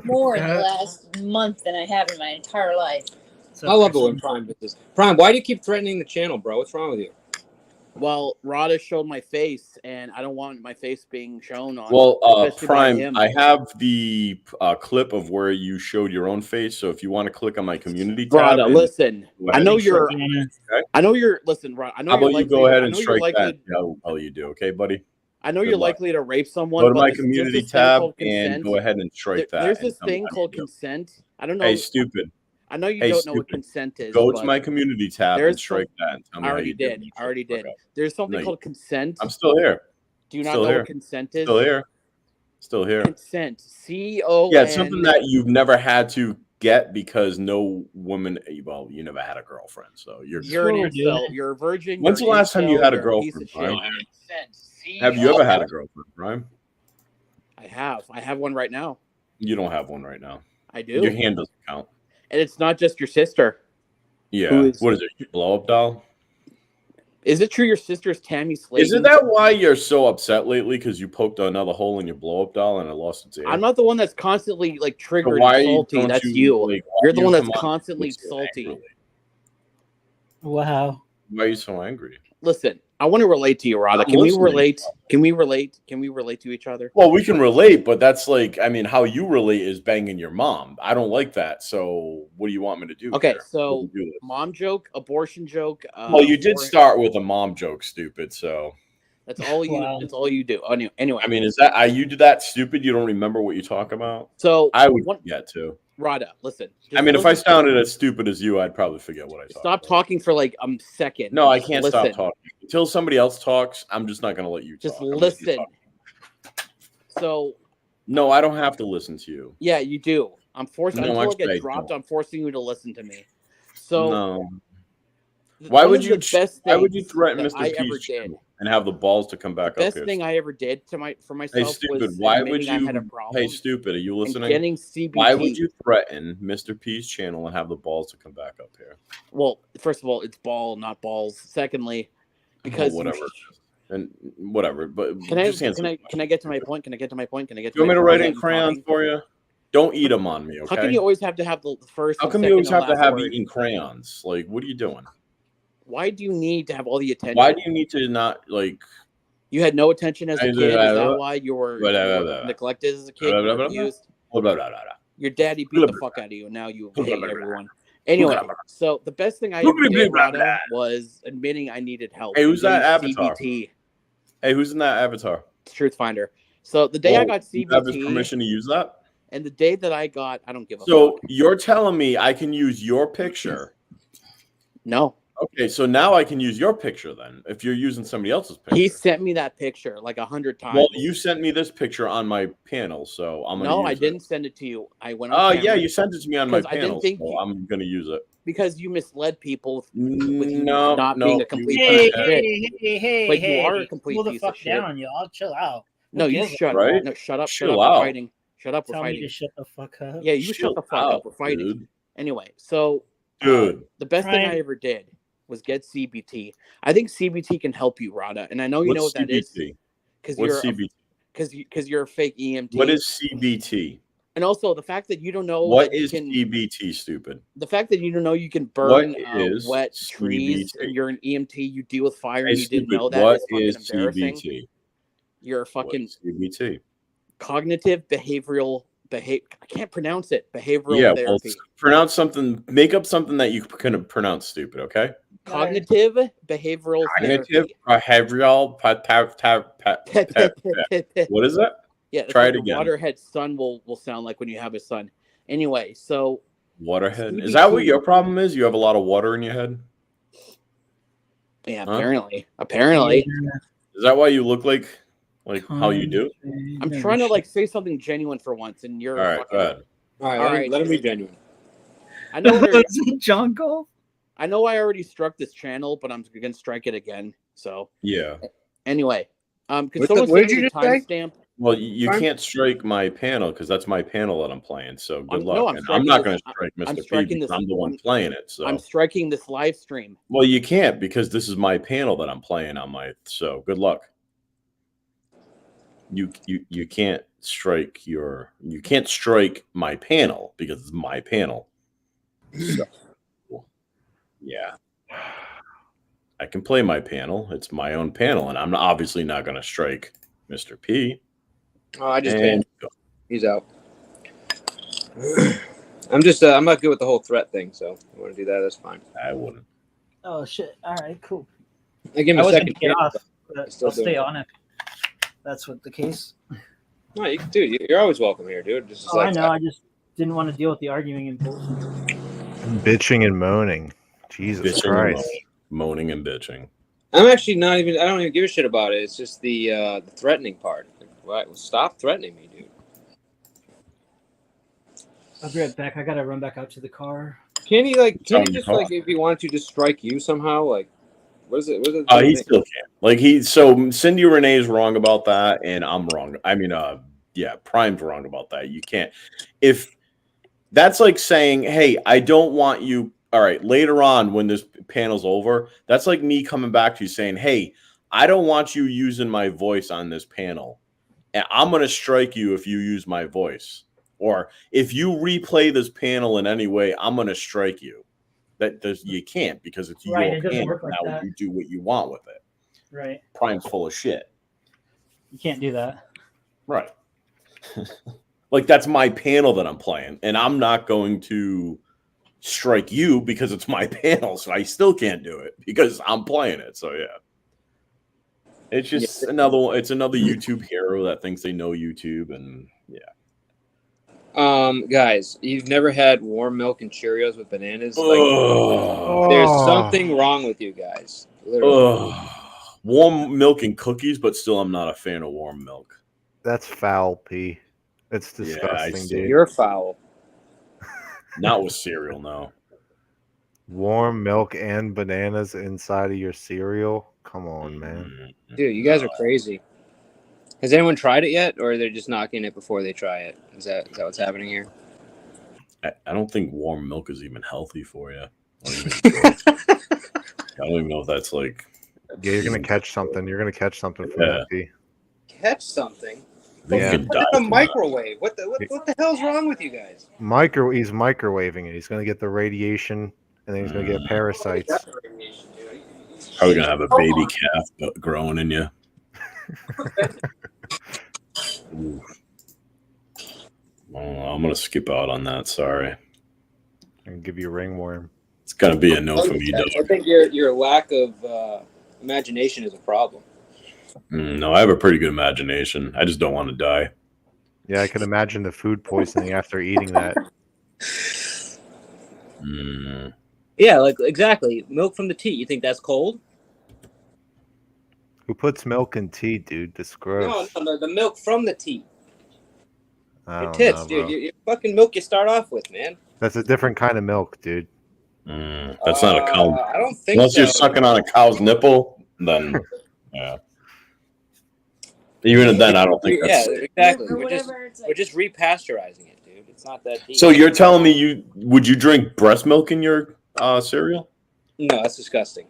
More in the last month than I have in my entire life. I love it when Prime does this. Prime, why do you keep threatening the channel, bro? What's wrong with you? Well, Rada showed my face, and I don't want my face being shown on. Well, Prime, I have the clip of where you showed your own face. So if you want to click on my community tab, Rada, listen. I know you're. Listen, Rada. I know. How about you go ahead and strike that? How well you do, okay, buddy? I know you're likely to rape someone. Go to my community tab and go ahead and strike that. There's this thing called consent. I don't know. Hey, stupid. I know you don't know what consent is. Go to my community tab and strike that. And tell me I already did. Okay. There's something called consent. I'm still here. Do you not know what consent is? Still here. Still here. Consent. C-O-N. Yeah, it's something that you've never had to get because no woman. Well, you never had a girlfriend, so you're an incel. You're a virgin. When's the last time you had a girlfriend, Brian? Have you ever had a girlfriend, Brian? I have. I have one right now. You don't have one right now. I do. Your hand doesn't count. And it's not just your sister. Yeah. What is it? Blow up doll? Is it true your sister's Tammy Slayton? Isn't that why you're so upset lately? Because you poked another hole in your blow-up doll and it lost its ear? I'm not the one that's constantly like triggered So and salty. That's you. Like, You're the one that's constantly salty. Angrily? Wow. Why are you so angry? Listen, I want to relate to you, Rada. Can we relate? Can we relate? Can we relate to each other? Well, we can relate, but that's like, I mean, how you relate is banging your mom. I don't like that. So what do you want me to do? Okay, here? so mom joke, abortion joke. Well, you did start with a mom joke, stupid. So that's all you. That's all you do. Anyway, I mean, is that you do that stupid? You don't remember what you talk about? So I would get to. Rada, listen. I mean, if I sounded as stupid as you, I'd probably forget what I talked. Stop talking for like a second. No, I can't stop talking until somebody else talks. I'm just not going to let you. Just listen. So. No, I don't have to listen to you. Yeah, you do. I'm forcing until I get dropped. I'm forcing you to listen to me. So. No. Why would you threaten Mr. Peach and have the balls to come back up here? The best thing I ever did for myself. Hey, stupid! Why would you? Hey, stupid! Are you listening? Getting CBT. Why would you threaten Mr. P's channel and have the balls to come back up here? Well, first of all, it's ball, not balls. Secondly, because whatever, and whatever. But can I get to my point? Can I get to my point? Can I get? To you want me to write in crayons for you? Don't eat them on me, okay? How come you always have to have the first? How come you always have to have eating crayons? Like, what are you doing? Why do you need to have all the attention? Why do you need to not like? You had no attention as a kid. Is that why you were neglected as a kid? Your daddy beat the fuck out of you, and now you hate everyone. Anyway, so the best thing I ever did was admitting I needed help. Hey, who's that avatar? CBT. Hey, who's in that avatar? Truth Finder. So the day I got CBT, you have his permission to use that. And the day that I got, I don't give a fuck. So you're telling me I can use your picture? No. Okay, so now I can use your picture then. If you're using somebody else's picture, he sent me that picture like 100 times. Well, you sent me this picture on my panel, so I'm gonna. No, I didn't send it to you. I went. Oh yeah, you sent it to me on my panel. So I'm gonna use it because you misled people with you not being a complete piece of shit. But you are a complete piece of shit. Down, y'all chill out. No, you shut right? up. No, shut up. Chill shut up. out. We're fighting. Shut up. We're fighting. Me to shut the fuck up. Yeah, you shut the fuck up. We're fighting. Dude. Anyway, so dude, the best thing I ever did was get CBT. I think CBT can help you, Rada, and I know you know what that is because you're CBT? Because you're a fake EMT. What is CBT? And also the fact that you don't know what is CBT, stupid. The fact that you don't know you can burn wet trees and you're an EMT, you deal with fire and you didn't know that. What is is CBT? You're a fucking CBT. Cognitive behavioral I can't pronounce it. Behavioral therapy. Well, pronounce something. Make up something that you can pronounce stupid. Okay. Cognitive behavioral therapy. Behavioral. What is that? Yeah. Try it again. Waterhead son will sound like when you have a son. Anyway, so waterhead. Is that what your problem is? You have a lot of water in your head. Yeah. Apparently. Is that why you look like how you do? I'm trying to say something genuine for once, and you're all right. Go ahead. All right, let him be genuine. I know John Golf. I know I already struck this channel, but I'm gonna strike it again. So yeah. Anyway, could someone send me the timestamp? Well, you can't strike my panel because that's my panel that I'm playing. So good luck. I'm not going to strike Mr. P because I'm the one playing it. So I'm striking this live stream. Well, you can't because this is my panel that I'm playing on my. So good luck. You can't strike my panel because it's my panel. So, yeah, I can play my panel. It's my own panel, and I'm obviously not going to strike Mr. P. Oh, I just can't. He's out. I'm not good with the whole threat thing, so if you want to do that, that's fine. I wouldn't. Oh shit! All right, cool. I give him a second. Get off, but I'll stay on it. That's what the case. No, dude, you're always welcome here, dude. I know. I just didn't want to deal with the arguing and bullshit. Bitching and moaning. Jesus Christ. Moaning and bitching. I'm actually not even. I don't even give a shit about it. It's just the threatening part. Right, stop threatening me, dude. I'll be right back. I gotta run back out to the car. Can he just if he wanted to just strike you somehow? Like, what is it? He still can't. So Cindy Renee's wrong about that, and I'm wrong. I mean, Prime's wrong about that. You can't. If that's like saying, hey, I don't want you all right, later on when this panel's over, that's like me coming back to you saying, hey, I don't want you using my voice on this panel. And I'm going to strike you if you use my voice. Or if you replay this panel in any way, I'm going to strike you. You can't because it's your panel. Like now you do what you want with it. Right. Prime's full of shit. You can't do that. Right. Like that's my panel that I'm playing, and I'm not going to strike you because it's my panel, so I still can't do it because I'm playing it. So yeah. It's just another YouTube hero that thinks they know YouTube, and yeah. Guys, you've never had warm milk and Cheerios with bananas? Like, there's something wrong with you guys. Literally. Warm milk and cookies, but still I'm not a fan of warm milk. That's foul, P. It's disgusting, dude. You're foul. Not with cereal, no. Warm milk and bananas inside of your cereal? Come on, man. Dude, you guys are crazy. Has anyone tried it yet, or they're just knocking it before they try it? Is that what's happening here? I don't think warm milk is even healthy for you. I don't even know if that's like... Yeah, you're going to catch something. You're going to catch something from that, P. Catch something? Yeah. Put it in a microwave. What the hell's wrong with you guys? He's microwaving it. He's going to get the radiation, and then he's going to get parasites. Probably going to have a baby calf growing in you. I'm going to skip out on that. Sorry. And give you a ringworm. It's going to be a no from you, Doug. I think your lack of imagination is a problem. No, I have a pretty good imagination. I just don't want to die. Yeah, I can imagine the food poisoning after eating that. Yeah, like exactly. Milk from the tea. You think that's cold? Who puts milk in tea, dude? That's gross. No, the milk from the tea. Your tits, dude. Your fucking milk you start off with, man. That's a different kind of milk, dude. That's not a cow. I don't think Unless you're sucking on a cow's nipple, then yeah. Even then, I don't think that's... Yeah, exactly. We're just repasteurizing it, dude. It's not that deep. So you're telling me would you drink breast milk in your cereal? No, that's disgusting.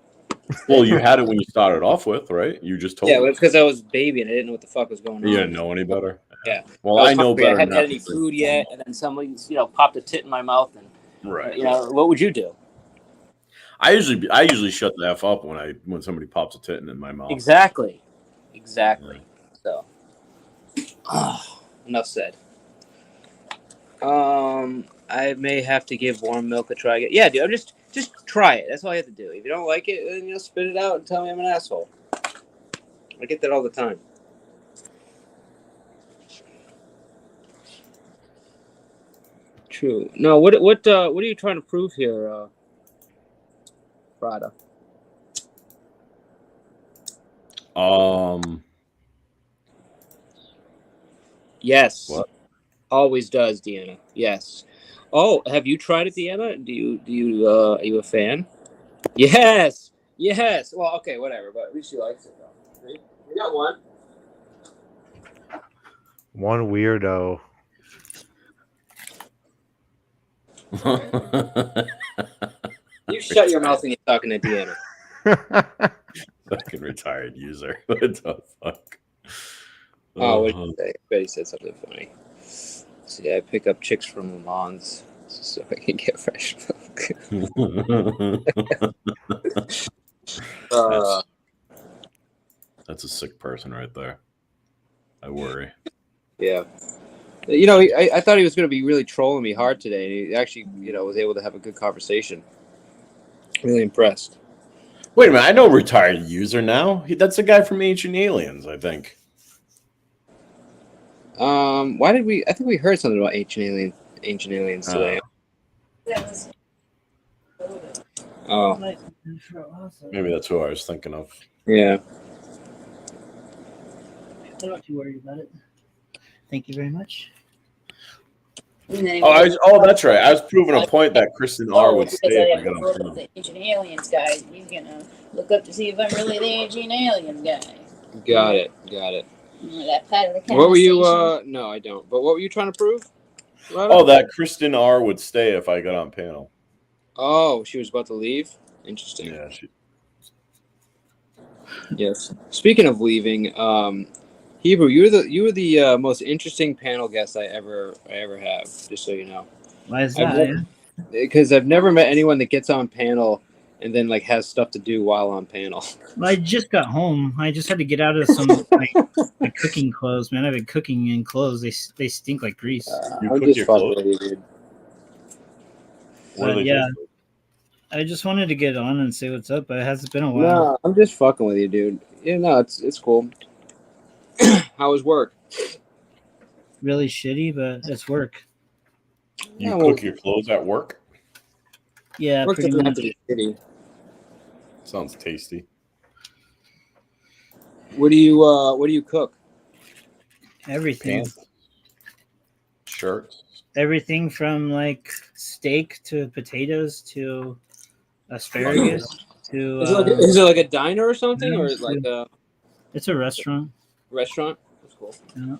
Well, you had it when you started off with, right? You just told me. Yeah, because I was a baby and I didn't know what the fuck was going on. You didn't know any better? Yeah. Well, I know better. I hadn't had any food yet, and then somebody, popped a tit in my mouth, and right. What would you do? I usually shut the F up when somebody pops a tit in my mouth. Exactly. So, enough said. I may have to give warm milk a try again. Yeah, dude, just try it. That's all you have to do. If you don't like it, then spit it out and tell me I'm an asshole. I get that all the time. True. No, what are you trying to prove here, Prada? Yes. What? Always does, Deanna. Yes. Oh, have you tried it, Deanna? Are you a fan? Yes. Well, okay, whatever. But at least she likes it, though. See? We got one. One weirdo. You shut your mouth when you're talking to Deanna. Fucking retired user. What the fuck? Oh, what did you say? Betty said something funny. See, I pick up chicks from the lawns so I can get fresh milk. That's a sick person right there. I worry. Yeah. I thought he was going to be really trolling me hard today. And he actually, was able to have a good conversation. Really impressed. Wait a minute. I know retired user now. That's the guy from Ancient Aliens, I think. Why did I think we heard something about Ancient Aliens today. Oh. Maybe that's who I was thinking of. Yeah. I'm not too worried about it. Thank you very much. Oh, that's right. I was proving a point that Kristen R would say if I got on the Ancient Aliens guy. He's gonna look up to see if I'm really the Ancient Aliens guy. Got it. That part of the what were you? No, I don't. But what were you trying to prove? Oh, that Kristen R would stay if I got on panel. Oh, she was about to leave? Interesting. Yeah. Yes. Speaking of leaving, Hebrew, you were the most interesting panel guest I ever have. Just so you know. Why is that? Because I've never met anyone that gets on panel and then like has stuff to do while on panel. Well, I just got home. I just had to get out of some my cooking clothes, man. I've been cooking in clothes. They stink like grease. You cook your clothes? Dude. Yeah. I just wanted to get on and say what's up, but it hasn't been a while. No, I'm just fucking with you, dude. Yeah, no, it's cool. How was work? Really shitty, but it's work. You cook your clothes at work? Yeah, work pretty doesn't much. have to be shitty. Sounds tasty. What do you cook? Everything. Pants. Shirts. Everything from like steak to potatoes to asparagus to. Is it like a diner or something, or like a? It's a restaurant. Restaurant. That's cool. Yeah.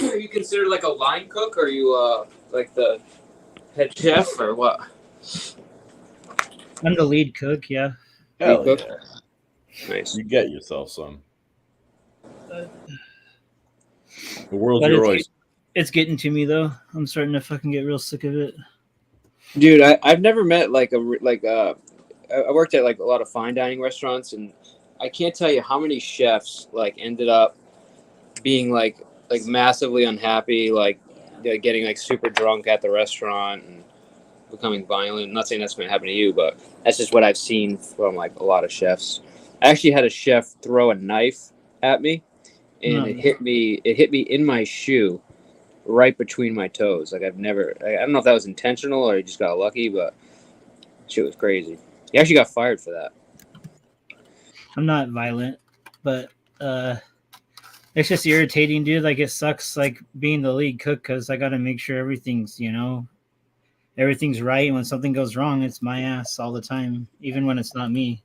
Are you considered like a line cook, or are you like the head chef, or what? I'm the lead cook. Yeah. Hell Lead yeah. cook? Nice. You get yourself some. The world's your oyster. It's getting to me though. I'm starting to fucking get real sick of it. Dude, I've never met I worked at like a lot of fine dining restaurants, and I can't tell you how many chefs like ended up being like massively unhappy, like getting like super drunk at the restaurant and becoming violent. I'm not saying that's going to happen to you, but that's just what I've seen from like a lot of chefs. I actually had a chef throw a knife at me, and it hit me in my shoe, right between my toes. Like I don't know if that was intentional or he just got lucky, but shit was crazy. He actually got fired for that. I'm not violent, but it's just irritating, dude. Like it sucks like being the lead cook because I got to make sure everything's right. And when something goes wrong, it's my ass all the time, even when it's not me.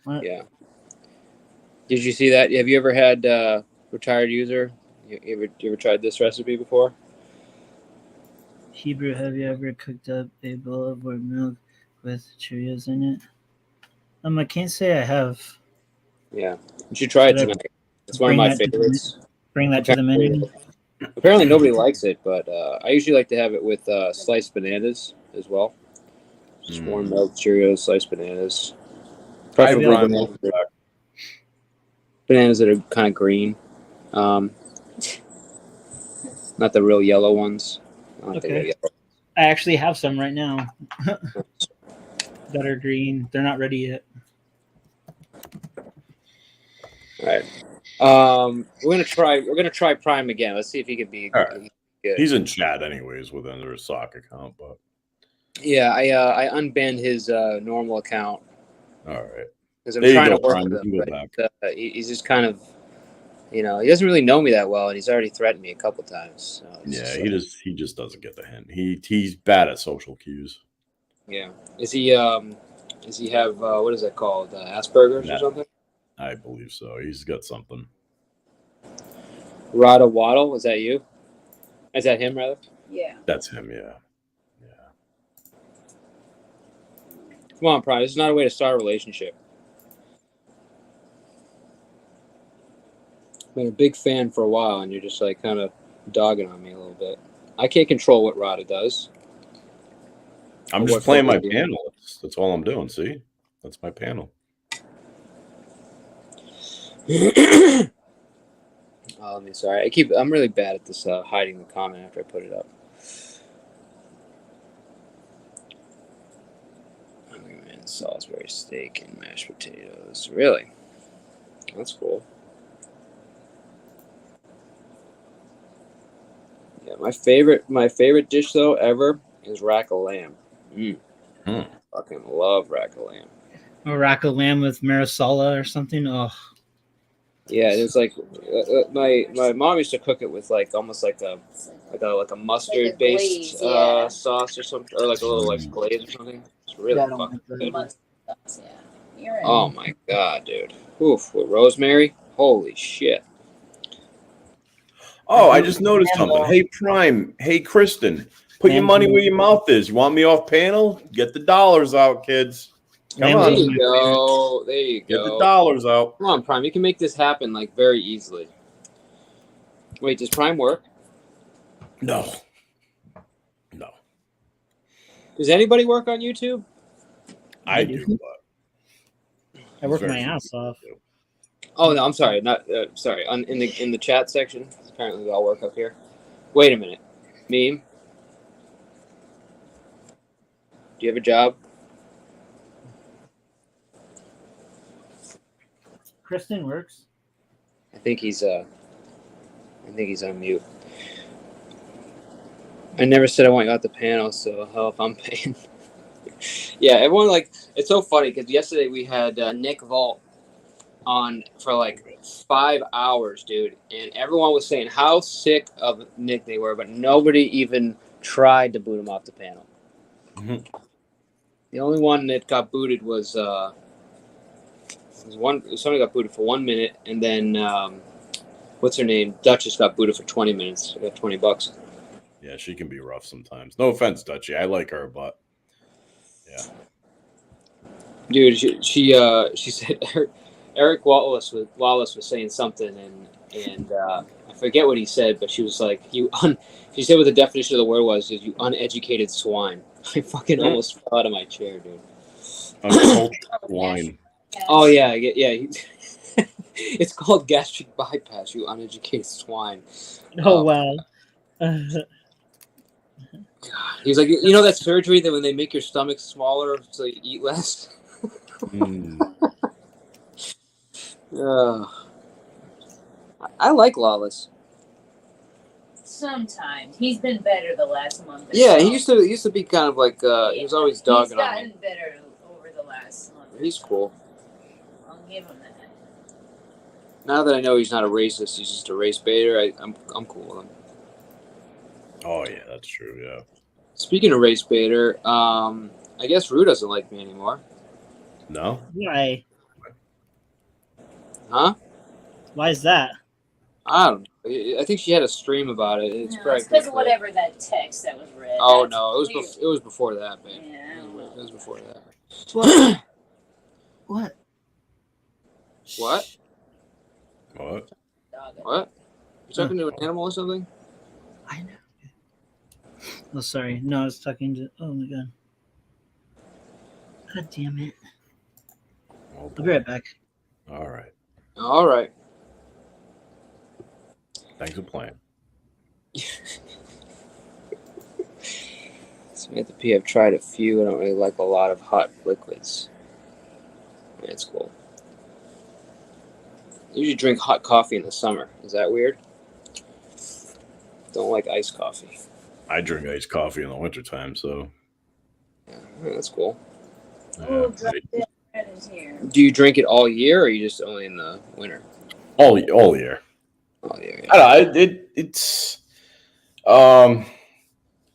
What? Yeah. Did you see that? Have you ever had retired user? You ever tried this recipe before? Hebrew, have you ever cooked up a bowl of warm milk with Cheerios in it? I can't say I have. Yeah, you should try it tonight. It's one of my favorites. Bring that to the menu. Apparently nobody likes it, but I usually like to have it with sliced bananas as well. Just warm milk, Cheerios, sliced bananas. Preferably bananas that are kind of green. Not the real yellow ones. Okay. I actually have some right now that are green. They're not ready yet. All right. We're gonna try Prime again. Let's see if he can be good. He's in chat anyways with under his sock account, but yeah, I unbanned his normal account. All right. Because I'm trying to work with him, but he's just kind of, he doesn't really know me that well, and he's already threatened me a couple times. So yeah, he just doesn't get the hint. He's bad at social cues. Yeah. Does he have what is that called? Asperger's or something? I believe so. He's got something. Rada Waddle, is that you? Is that him, rather? Yeah. That's him, yeah. Come on, Prime. This is not a way to start a relationship. Been a big fan for a while, and you're just like kind of dogging on me a little bit. I can't control what Rada does. I'm just playing my panel. That's all I'm doing. See, that's my panel. Sorry. I'm really bad at this hiding the comment after I put it up. Oh man, Salisbury steak and mashed potatoes. Really? That's cool. Yeah, my favorite dish though ever is rack of lamb. Fucking love rack of lamb. A rack of lamb with marisala or something. Oh. Yeah, it's like my mom used to cook it with like almost like a mustard based sauce or something, or like a little like glaze or something. It's really fucking good. Oh my god, dude! Oof, with rosemary. Holy shit! Oh, I just noticed something. Hey, Prime. Hey, Kristen. Put your money where your mouth is. You want me off panel? Get the dollars out, kids. Come on. There you go. There you go. Get the dollars out. Come on, Prime. You can make this happen like very easily. Wait, does Prime work? No. No. Does anybody work on YouTube? I do. I work my ass off. Oh no, I'm sorry. Not sorry. In the chat section, apparently they all work up here. Wait a minute, Meme. Do you have a job? Kristen works. I think he's on mute. I never said I want you out the panel, so hell if I'm paying. Yeah, everyone it's so funny because yesterday we had Nick Vault on for like 5 hours, dude, and everyone was saying how sick of Nick they were, but nobody even tried to boot him off the panel. Mm-hmm. The only one that got booted was somebody got booted for 1 minute, and then what's her name? Duchess got booted for 20 minutes. I got $20. Yeah, she can be rough sometimes. No offense, Dutchie. I like her, but yeah. Dude, she said Eric Wallace was saying something, and I forget what he said, but she was like, she said what the definition of the word was, is you uneducated swine. I fucking almost fell out of my chair, dude. Uncultured swine. Oh yeah. It's called gastric bypass, you uneducated swine. Oh wow. He's like, you know that surgery that when they make your stomach smaller so you eat less? I like Lawless. Sometimes he's been better the last month. Yeah, he used to be kind of like he was always dogging on me. He's gotten better over the last month. He's cool. I'll give him that. Now that I know he's not a racist, he's just a race baiter. I'm cool with him. Oh yeah, that's true. Yeah. Speaking of race baiter, I guess Rue doesn't like me anymore. No. Why? Huh? Why is that? I don't know. I think she had a stream about it. It's because of whatever that text that was read. Oh no, it was before that, man. Yeah. It was before that. What? What? What? What? What? You talking to an animal or something? I know. Oh, sorry. No, I was talking to. Oh my god. God damn it. I'll be right back. All right. All right. Thanks for playing. Samantha P, I've tried a few. I don't really like a lot of hot liquids. That's cool. I usually drink hot coffee in the summer. Is that weird? Don't like iced coffee. I drink iced coffee in the wintertime, so. Yeah, that's cool. Oh, do you drink it all year, or are you just only in the winter? All year. All year. Yeah. I don't know. It's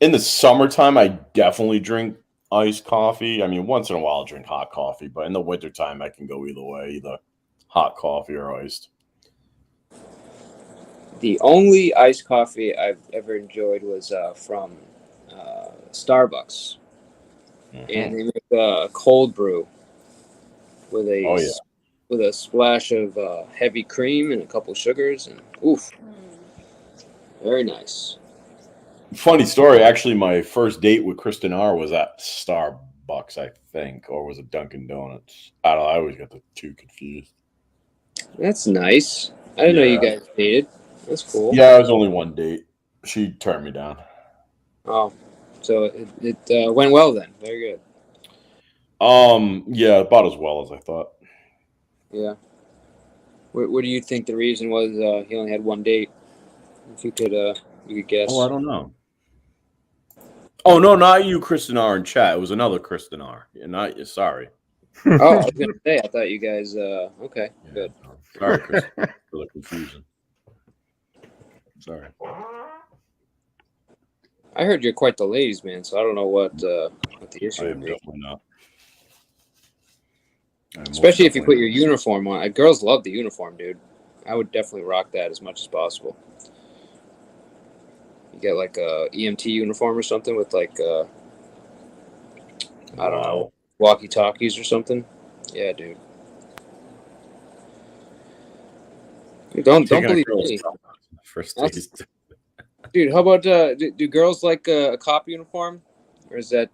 in the summertime, I definitely drink iced coffee. I mean, once in a while, I'll drink hot coffee, but in the wintertime, I can go either way, either hot coffee or iced. The only iced coffee I've ever enjoyed was from Starbucks. Mm-hmm. And they make a cold brew with a splash of heavy cream and a couple sugars, and oof, very nice. Funny story, actually, my first date with Kristen R was at Starbucks, I think, or was it Dunkin' Donuts? I don't know, I always got the two confused. That's nice. I didn't know you guys dated. That's cool. Yeah, it was only one date. She turned me down. Oh, so it went well then. Very good. Yeah, about as well as I thought. Yeah. What do you think the reason was? He only had one date. If you could guess. Oh, I don't know. Oh no, not you, Kristen R in chat. It was another Kristen R. You're not. You're sorry. Oh, I was gonna say. I thought you guys. Okay, yeah, good. Sorry, Kristen, for the confusion. Sorry. I heard you're quite the ladies' man, so I don't know what the issue would be. Definitely not. Especially if you put your uniform on. Girls love the uniform, dude. I would definitely rock that as much as possible. You get like a EMT uniform or something with like I don't know, walkie-talkies or something. Yeah, dude. Don't believe me. First days. Dude, how about do girls like a cop uniform, or is that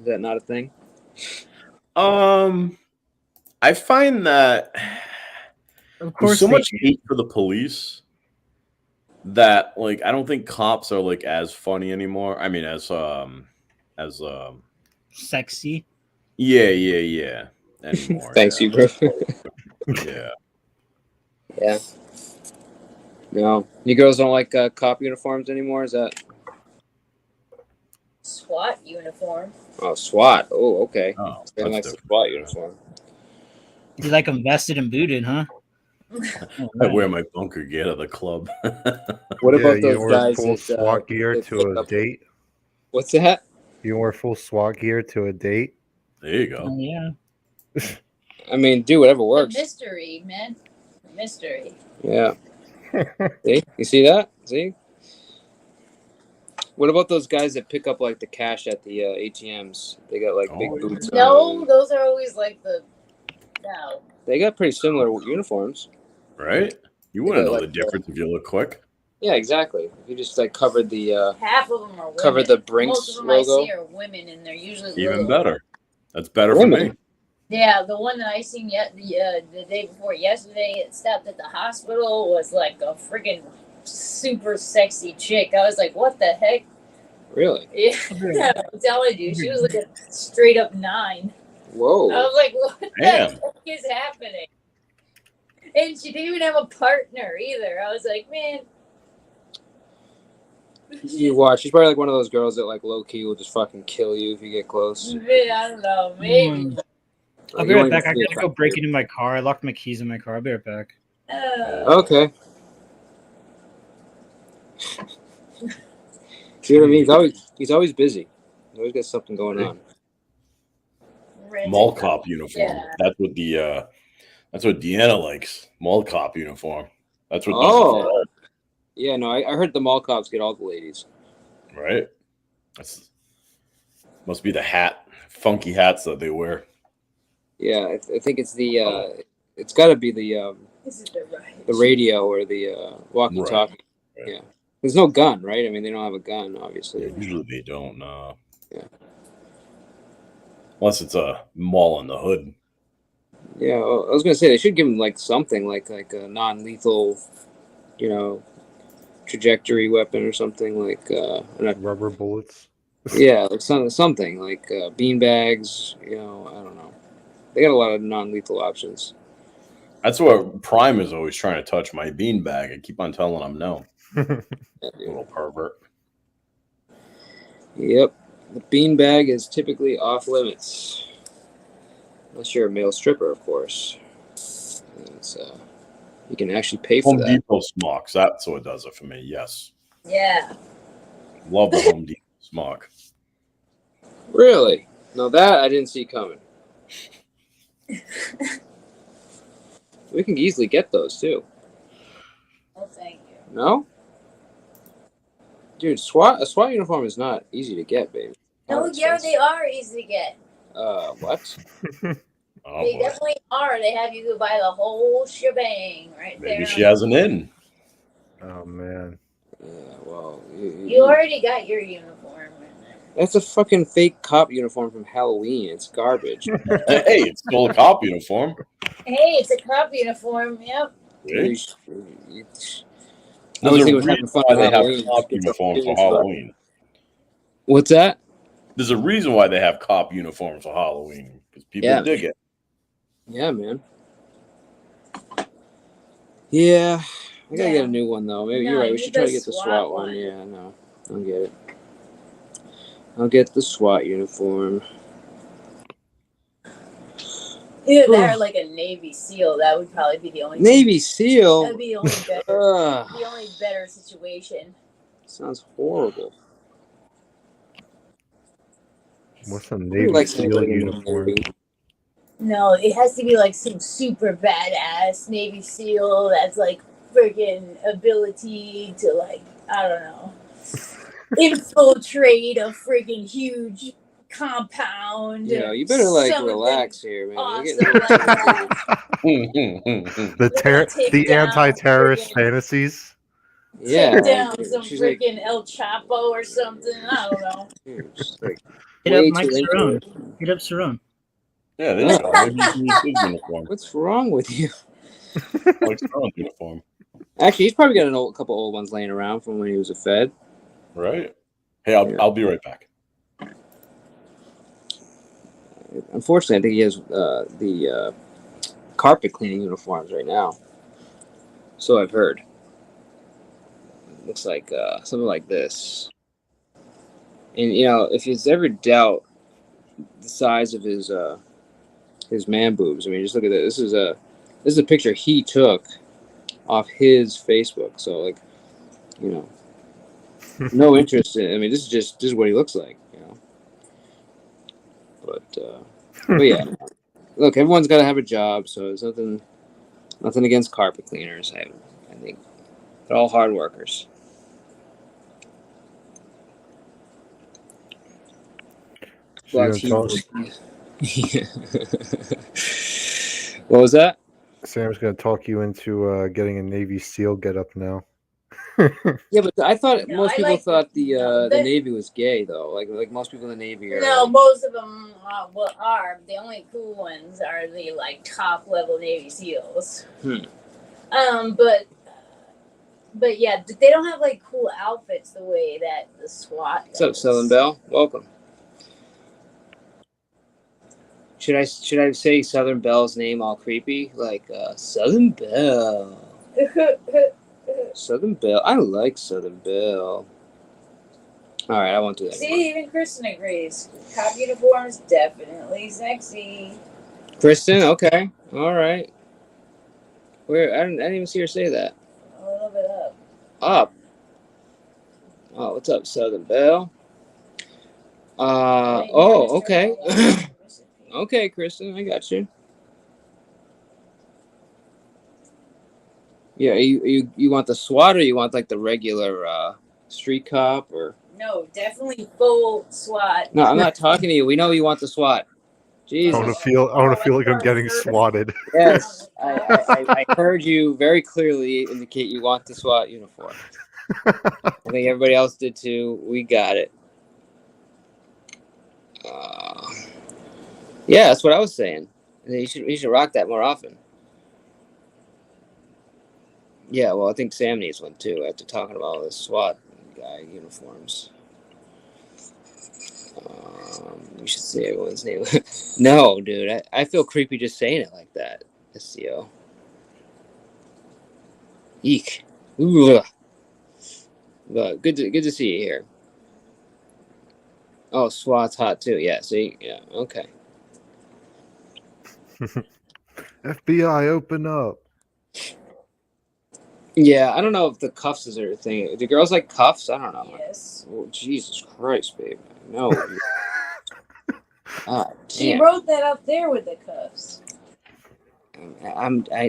not a thing? I find that of course there's so much hate for the police that like I don't think cops are like as funny anymore. I mean, as sexy. Yeah. Anymore. Thanks, you, bro. Yeah. Yeah. No, you girls don't like cop uniforms anymore. Is that SWAT uniform? Oh, SWAT. Oh, okay. Oh, Ben likes the SWAT uniform. You like them vested and booted, huh? I wear my bunker gear to the club. What about those you guys? Full SWAT gear to a date. What's that? You wear full SWAT gear to a date. There you go. Yeah. I mean, do whatever works. Mystery, man. Mystery. Yeah. See? You see that? See? What about those guys that pick up like the cash at the ATMs? They got like big boots. No, those are always like no. They got pretty similar uniforms. Right? You wouldn't know the difference if you look quick. Yeah, exactly. If you just like covered the half of them are women. Covered the Brinks Most of them logo. I see are women, and they're usually Even little. better. That's better for me. Yeah, the one that I seen the day before yesterday, it stopped at the hospital, was like a freaking super sexy chick. I was like, what the heck? Really? Yeah, I'm telling you, she was like a straight up 9. Whoa. I was like, what the Damn. heck is happening? And she didn't even have a partner either. I was like, man. You watch. She's probably like one of those girls that like low key will just fucking kill you if you get close. I don't know, maybe. I'll be right back. I gotta go break into my car. I locked my keys in my car. I'll be right back. Okay. See what I mean? He's always busy. He's always got something going on. Mall cop uniform. Yeah. That's what Deanna likes. Mall cop uniform. That's what. Oh. Yeah, no, I heard the mall cops get all the ladies. Right. Must be the hat, funky hats that they wear. Yeah, I think it's the. It's got to be the. The radio or the walkie-talkie. Right. Yeah. There's no gun, right? I mean, they don't have a gun, obviously. Yeah, usually they don't. Yeah. Unless it's a mall in the hood. Yeah, well, I was gonna say they should give them like something like a non-lethal, trajectory weapon or something like rubber bullets. Yeah, like something like bean bags. I don't know. They got a lot of non-lethal options. That's what Prime is always trying to touch, my bean bag. I keep on telling him no. Little pervert. Yep. The bean bag is typically off limits. Unless you're a male stripper, of course. You can actually pay for that. Home Depot smocks. That's what does it for me. Yes. Yeah. Love the Home Depot smock. Really? No, that I didn't see coming. We can easily get those too. Oh, thank you. No? Dude, a SWAT uniform is not easy to get, baby. No, yeah, they are easy to get. What? They definitely are. They have you buy the whole shebang right there. Maybe she has an in. Oh man. Yeah, well, you already got your uniform. That's a fucking fake cop uniform from Halloween. It's garbage. Hey, it's still a cop uniform. Hey, it's a cop uniform. Yep. Really? I was having fun why they Halloween. have cop uniforms for Halloween. What's that? There's a reason why they have cop uniforms for Halloween. Because people dig it. Yeah, man. Yeah. I gotta get a new one, though. Maybe you're right. We should try to get the SWAT one. Yeah, no. I'll get it. I'll get the SWAT uniform. Either that or like a Navy SEAL. That would probably be the only Navy SEAL? That'd be the only better. The only better situation. Sounds horrible. What's a Navy SEAL uniform? No, it has to be like some super badass Navy SEAL that's like freaking ability to like I don't know, infiltrate a freaking huge compound. Yeah, you better like relax here, man. Awesome like the anti-terrorist fantasies. Yeah, take down some freaking like, El Chapo or something. I don't know. Like, hit up Mike Cerrone. Hit up Cerrone. Yeah, there you go. Maybe you can use his uniform. What's wrong with you? Mike Cerrone's uniform. Actually, he's probably got a couple old ones laying around from when he was a Fed. Right. Hey, I'll be right back. Unfortunately, I think he has the carpet cleaning uniforms right now. So I've heard. It looks like something like this. And you know, if there's ever doubt the size of his man boobs, I mean, just look at this. This is a picture he took off his Facebook. So like, you know, no interest in. I mean, this is what he looks like. You know. But yeah, look, everyone's got to have a job, so there's nothing against carpet cleaners. I think they're all hard workers. What was that? Sam's going to talk you into getting a Navy SEAL get up now. Yeah, but I thought most people thought the Navy was gay, though. Like most people in the Navy are. No, most of them are. The only cool ones are the like top level Navy SEAls. But yeah, they don't have like cool outfits the way that the SWAT does. What's up, Southern Belle? Welcome. Should I say Southern Belle's name all creepy? Like Southern Belle. Southern Belle. I like Southern Belle. All right, I won't do that See, anymore. even Kristen agrees. Cop uniforms definitely sexy. Kristen, okay, all right. Where I didn't even see her say that. A little bit up. Up. Oh, what's up, Southern Belle? Oh, okay. Okay, Kristen, I got you. Yeah, you want the SWAT or you want like the regular street cop or? No, definitely full SWAT. No, I'm not talking to you. We know you want the SWAT. Jesus. I want to feel like I'm getting swatted. Yes, I heard you very clearly indicate you want the SWAT uniform. I think everybody else did too. We got it. Yeah, that's what I was saying. You should rock that more often. Yeah, well, I think Sam needs one too. After talking about all the SWAT guy uniforms, you should say everyone's name. No, dude, I feel creepy just saying it like that. SEO. Eek. Ugh. But good to see you here. Oh, SWAT's hot too. Yeah. See. Yeah. Okay. FBI, open up. Yeah, I don't know if the cuffs is a thing. Do girls like cuffs? I don't know. Yes. Oh, Jesus Christ, babe. No. She wrote that up there with the cuffs.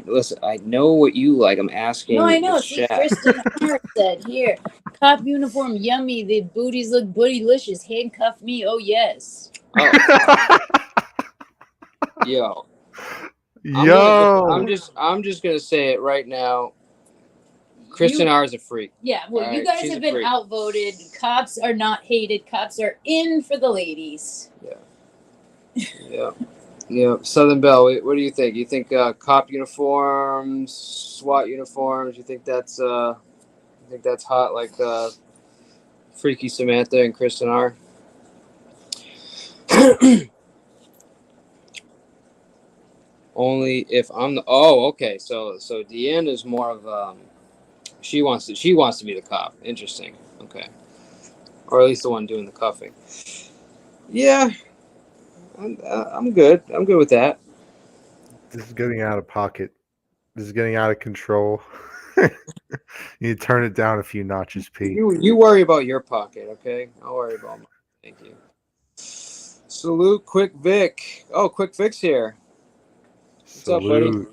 Listen, I know what you like. I'm asking. No, I know. See, Kristen Hart said here, cop uniform, yummy. The booties look bootylicious. Handcuff me, oh yes. Oh. Yo. I'm just gonna say it right now. Kristen R is a freak. Yeah, well, you guys have been outvoted. Cops are not hated. Cops are in for the ladies. Yeah. Southern Belle, what do you think? You think cop uniforms, SWAT uniforms? You think that's hot like Freaky Samantha and Kristen R? Only if I'm the. Oh, okay. So Deanne is more of she wants to be the cop. Interesting. Okay. Or at least the one doing the cuffing. Yeah. I'm good. I'm good with that. This is getting out of pocket. This is getting out of control. You turn it down a few notches, Pete. You worry about your pocket, okay? I'll worry about mine. Thank you. Salute, Quick Vic. Oh, Quick Vic's here. What's up, buddy?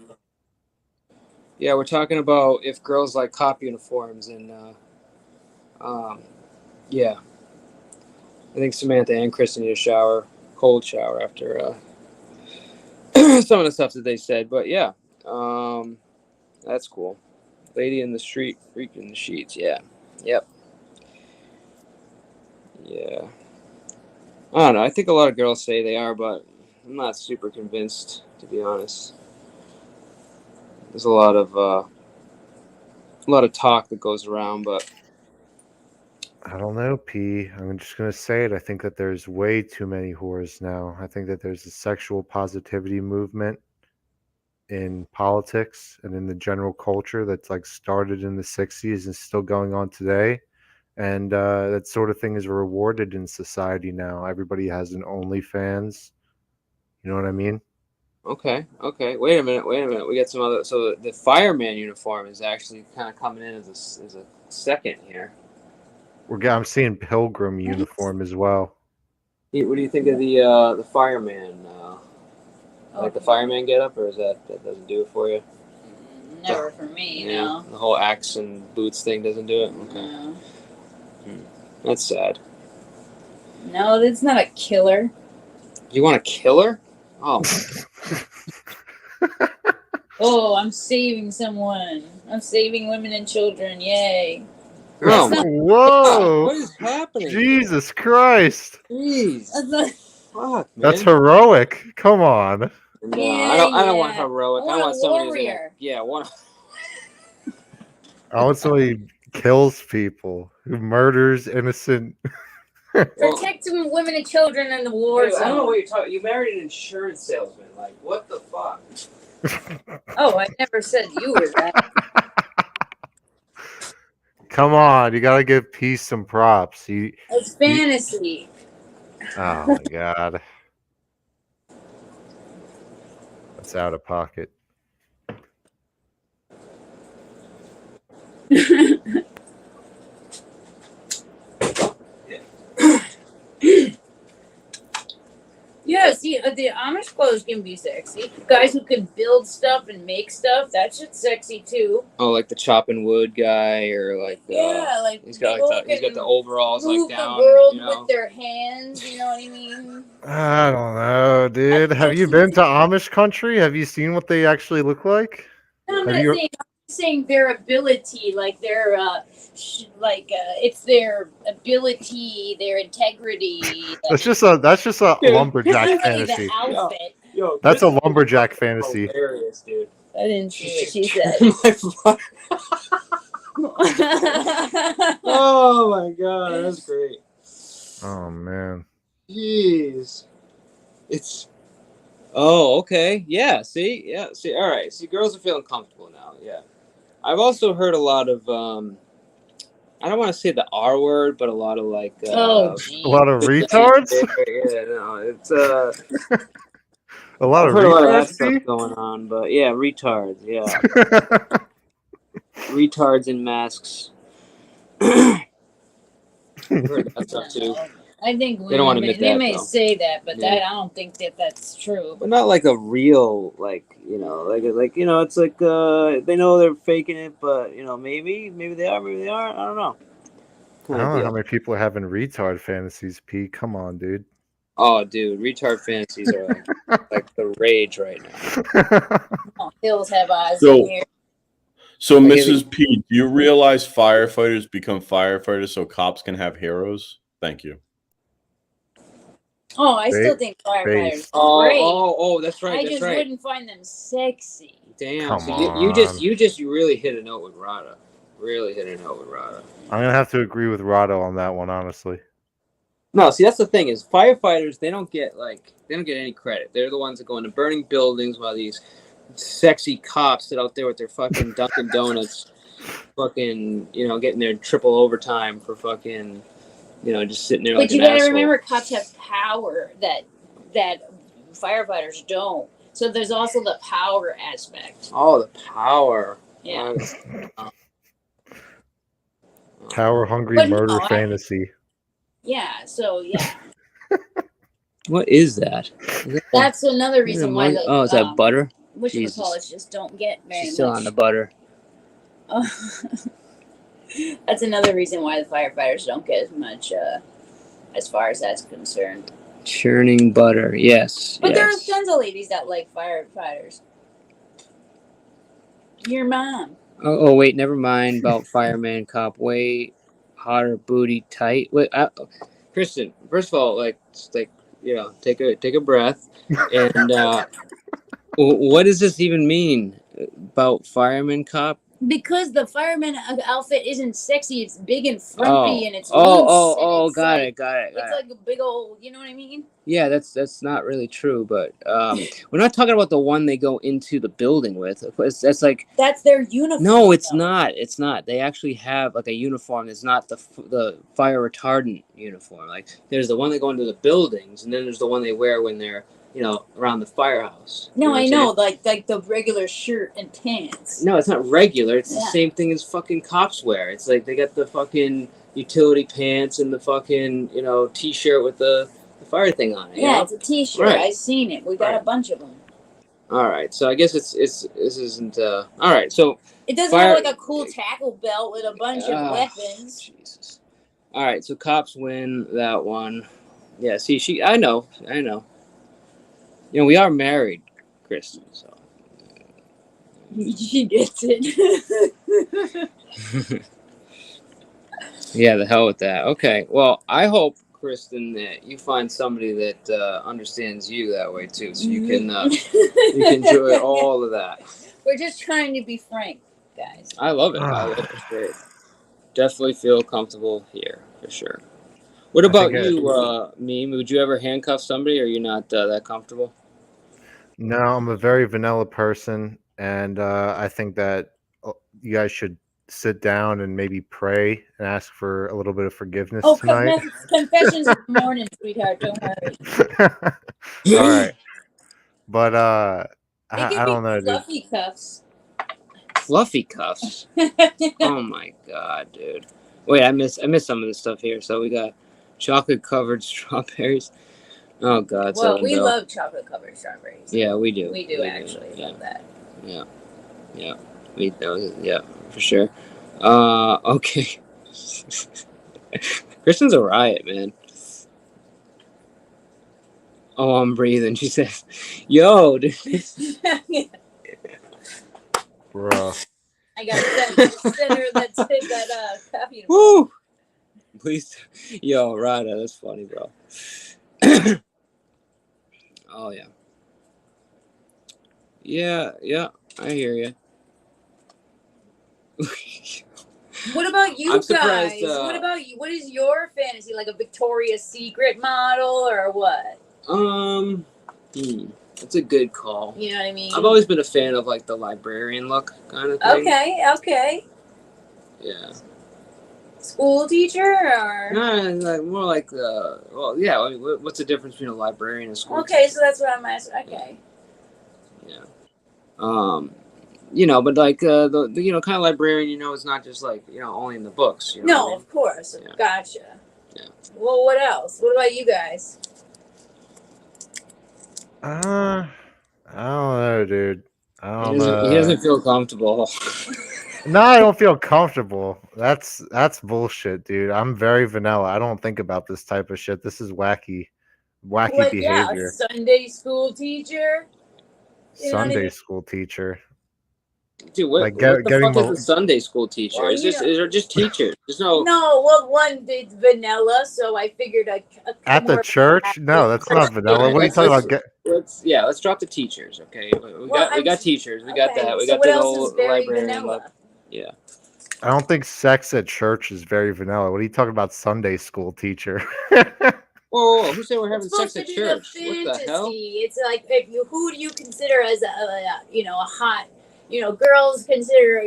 Yeah, we're talking about if girls like cop uniforms and Yeah. I think Samantha and Kristen need a shower, cold shower after some of the stuff that they said. But yeah, that's cool. Lady in the street, freak in the sheets. Yeah. Yep. Yeah. I don't know. I think a lot of girls say they are, but I'm not super convinced, to be honest. There's a lot of talk that goes around, but I don't know, P. I'm just gonna say it. I think that there's way too many whores now. I think that there's a sexual positivity movement in politics and in the general culture that's like started in the 60s and still going on today. And that sort of thing is rewarded in society now. Everybody has an OnlyFans. You know what I mean? Okay. Wait a minute. We got some other. So the fireman uniform is actually kind of coming in as a second here. I'm seeing pilgrim uniform as well. What do you think of the fireman? Like the fireman getup, or is that doesn't do it for you? Never for me. Yeah. No. The whole axe and boots thing doesn't do it. Okay. No. That's sad. No, that's not a killer. You want a killer? Oh. Oh, I'm saving someone. I'm saving women and children. Yay. Oh, whoa! What is happening? Jesus Christ! Jeez. Fuck, man. That's heroic. Come on. No, I don't want heroic. I want somebody warrior. I want somebody who kills people, who murders innocent. Protecting women and children in the war zone. I don't know what you're talking. You married an insurance salesman. Like, what the fuck? Oh, I never said you were that. Come on, you gotta give Peace some props. It's fantasy. Oh my god. That's out of pocket. Yeah, see, the Amish clothes can be sexy. Guys who can build stuff and make stuff, that shit's sexy too. Oh, like the chopping wood guy, or like like he's got the overalls move like down. The world with their hands. You know what I mean? I don't know, dude. Have you been to Amish country? Have you seen what they actually look like? No, I'm saying their ability, like their it's their ability, their integrity. That's just a lumberjack fantasy. The outfit. Yo, that's a lumberjack fantasy. Hilarious, dude. I didn't see what she said. Oh my god, that's great. Oh man. Jeez. It's. Oh, okay. Yeah. See. All right. See, girls are feeling comfortable now. Yeah. I've also heard a lot of. I don't want to say the R word, but a lot of like. A lot of retards. Yeah. No, it's a lot of retards. A lot of that stuff going on, but yeah, retards. Yeah. Retards in masks. I've heard that stuff too. I think they don't want to admit that. They may say that, but I don't think that's true. But not like a real, like it's like they know they're faking it, but maybe they are, maybe they aren't. I don't know. I don't know how many people are having retard fantasies. P, come on, dude. Oh, dude, retard fantasies are like the rage right now. Oh, hills have eyes in here. So, Mrs. P, do you realize firefighters become firefighters so cops can have heroes? Thank you. Oh, I still think firefighters are great. Oh, that's right. I just wouldn't find them sexy. Damn. So you just really hit a note with Rada. Really hit a note with Rada. I'm gonna have to agree with Rado on that one, honestly. No, see, that's the thing is firefighters, they don't get any credit. They're the ones that go into burning buildings while these sexy cops sit out there with their fucking Dunkin' Donuts, fucking, getting their triple overtime for fucking, just sitting there. But you gotta remember, cops have power that firefighters don't. So there's also the power aspect. Oh, the power. Yeah. Power hungry murder fantasy. Yeah. So yeah. What is that? That's another reason why. Is that butter? Whatchamacallits just don't get very much. She's still on the butter. That's another reason why the firefighters don't get as much, as far as that's concerned. Churning butter, yes. But yes. there's tons of ladies that like firefighters. Your mom. Oh, wait, never mind about fireman cop. Way hotter booty tight. Wait, Kristen. First of all, take a breath. And what does this even mean about fireman cop? Because the fireman outfit isn't sexy, it's big and frumpy and it's loose. Got it. It's like a big old, you know what I mean? Yeah, that's not really true, but we're not talking about the one they go into the building with. That's like that's their uniform. No, it's not. It's not. They actually have like a uniform. It's not the fire retardant uniform. Like there's the one they go into the buildings, and then there's the one they wear when they're around the firehouse. No, I know, like the regular shirt and pants. No, it's not regular. It's the same thing as fucking cops wear. It's like they got the fucking utility pants and the fucking t-shirt with the fire thing on it. Yeah, it's a t-shirt. Right. I've seen it. We got a bunch of them. All right, so I guess this isn't. All right, so it doesn't have like a cool tackle belt with a bunch of weapons. Jesus. All right, so cops win that one. Yeah, see, I know. We are married, Kristen. So she gets it. Yeah, the hell with that. Okay, well, I hope, Kristen, that you find somebody that understands you that way too, so you can enjoy all of that. We're just trying to be frank, guys. I love it. I love it. It's great. Definitely feel comfortable here for sure. What about you, Meme? Would you ever handcuff somebody, or are you not that comfortable? No, I'm a very vanilla person, and I think that you guys should sit down and maybe pray and ask for a little bit of forgiveness tonight. Confessions in the morning, sweetheart. Don't worry. All right, but I don't know. Fluffy cuffs. Fluffy cuffs. Oh my god, dude! Wait, I missed some of this stuff here. So we got chocolate covered strawberries. Oh god. Well, we love chocolate covered strawberries. Yeah, we do. We do actually love that. Yeah. We do. Yeah, for sure. Okay. Kristen's a riot, man. Oh, I'm breathing. She says, "Yo, dude." Bro. I got that center that coffee. Woo! Please, yo, Rada, that's funny, bro. Oh yeah. Yeah, I hear you. What about you I'm surprised, guys? What about you? What is your fantasy? Like a Victoria's Secret model or what? That's a good call. You know what I mean? I've always been a fan of like the librarian look kind of thing. Okay. Yeah. School teacher or? No, more like well, yeah. I mean, what's the difference between a librarian and a school teacher? Okay, so that's what I'm asking. Okay. Yeah. But like the kind of librarian, it's not just like only in the books. No, what I mean? Of course. Yeah. Gotcha. Yeah. Well, what else? What about you guys? I don't know, dude. He doesn't feel comfortable. No, I don't feel comfortable. That's bullshit, dude. I'm very vanilla. I don't think about this type of shit. This is wacky behavior. Yeah, Sunday school teacher. Sunday school teacher. Dude, what the fuck is a Sunday school teacher? Well, they're just teachers. There's no. No, well, one did vanilla, so I figured at the church. No, that's not vanilla. What are you talking about? Let's drop the teachers, okay? We got teachers. We got that. We got the whole librarian look. Yeah. I don't think sex at church is very vanilla. What are you talking about, Sunday school teacher? Whoa, who said we're having sex at church? What the hell? It's like who do you consider as a hot? Girls consider,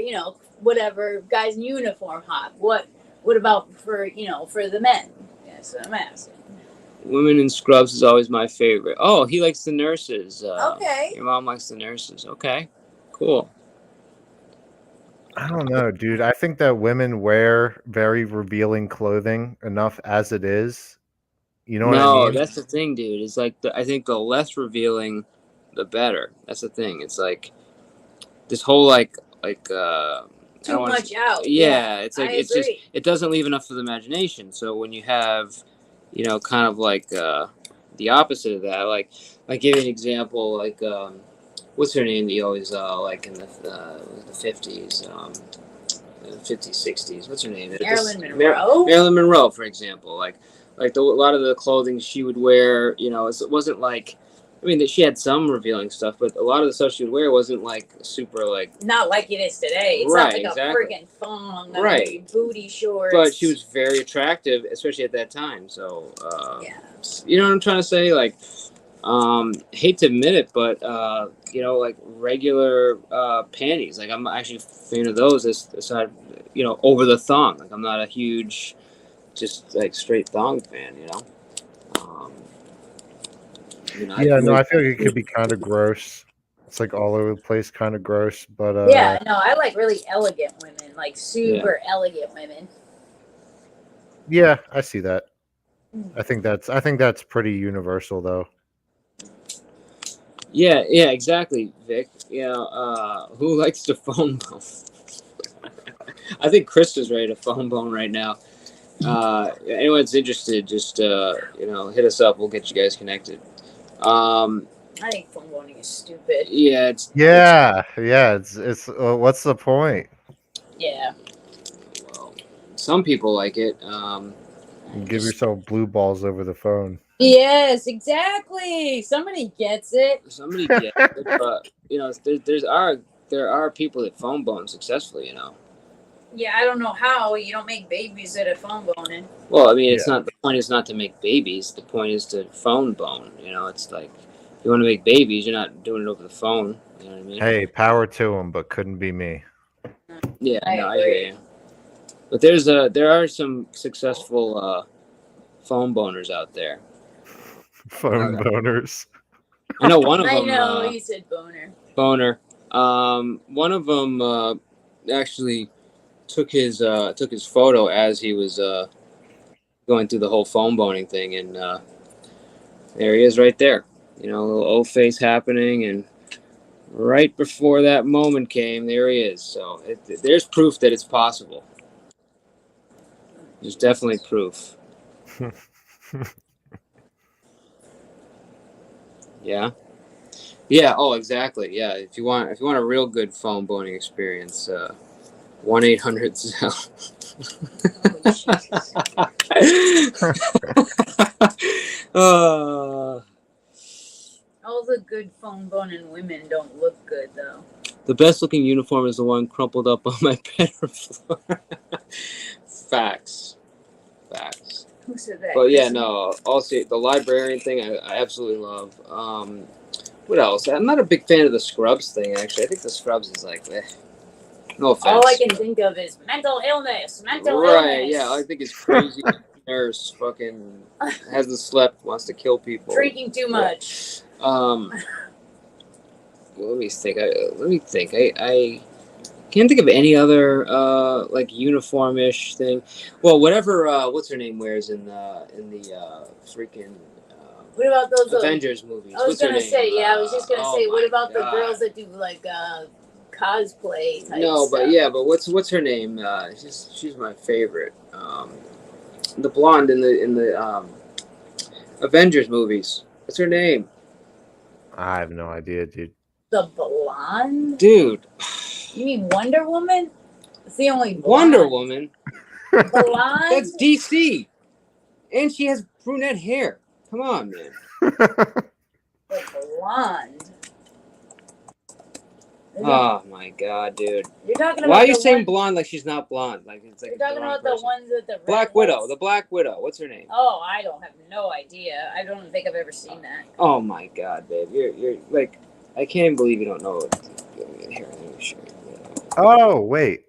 whatever, guys in uniform hot. What about for the men? That's what I'm asking. Women in scrubs is always my favorite. Oh, he likes the nurses. Okay. Your mom likes the nurses. Okay, cool. I don't know, dude. I think that women wear very revealing clothing enough as it is. You know what I mean? No, that's the thing, dude. It's like I think the less revealing, the better. That's the thing. It's like this whole like too much out. Yeah, it's like I it's agree. just it doesn't leave enough for the imagination. So when you have, kind of like the opposite of that, like give you an example, like what's her name that you always like in the 50s, 50s, 60s. What's her name? Marilyn Monroe. Marilyn Monroe, for example, like a lot of the clothing she would wear, it wasn't like. I mean, she had some revealing stuff, but a lot of the stuff she would wear wasn't like super like. Not like it is today. It's right, not like exactly. a friggin' thong, right? Booty shorts. But she was very attractive, especially at that time. So, you know what I'm trying to say? Like, hate to admit it, but like regular panties. Like, I'm actually a fan of those. Aside, over the thong. Like, I'm not a huge, just like straight thong fan. I feel like it could be kind of gross. It's like all over the place, kind of gross. But I like really elegant women, like super elegant women. Yeah, I see that. I think that's pretty universal, though. Yeah, exactly, Vic. Who likes to phone bone? I think Chris is ready to phone bone right now. Anyone's interested, just hit us up. We'll get you guys connected. I think phone boning is stupid. Yeah, it's what's the point? Yeah. Well, some people like it. Give yourself blue balls over the phone. Yes, exactly. Somebody gets it. Somebody gets it, but there are people that phone bone successfully. Yeah, I don't know how you don't make babies at a phone boning. Well, I mean, it's not the point is not to make babies. The point is to phone bone. It's like if you want to make babies, you're not doing it over the phone. You know what I mean? Hey, power to them, but couldn't be me. Yeah, I hear you. But there are some successful phone boners out there. Phone boners. I know one of them. I know he said boner. Boner. One of them actually took his photo as he was going through the whole phone boning thing, and there he is right there. A little O face happening, and right before that moment came, there he is. So there's proof that it's possible. There's definitely proof. Yeah. Oh, exactly. Yeah. If you want a real good phone boning experience, 1-800-ZEL. All the good phone boning women don't look good though. The best looking uniform is the one crumpled up on my bedroom floor. Facts. Who said that? But yeah, no. Also, the librarian thing, I absolutely love. What else? I'm not a big fan of the Scrubs thing. Actually, I think the Scrubs is like, no offense. All I can think of is mental illness. Right? Yeah, all I think is crazy nurse fucking hasn't slept, wants to kill people, drinking too much. Let me think. I can't think of any other like uniform-ish thing. Well, whatever. What's her name wears in the freaking. What about those Avengers movies? I was gonna say. I was just gonna say. What about God. The girls that do like cosplay type No, stuff? but what's her name? She's my favorite. The blonde in the Avengers movies. What's her name? I have no idea, dude. The blonde? Dude. You mean Wonder Woman? It's the only blonde. Wonder Woman? Blonde? That's DC. And she has brunette hair. Come on, man. The blonde. Oh my god, dude. You're talking about why are you saying blonde like she's not blonde? Like it's like you're talking about the ones with the Black Widow. The Black Widow. What's her name? Oh, I don't have no idea. I don't think I've ever seen that. Oh my god, babe. You're like, I can't even believe you don't know. Here, let me show you. Oh wait,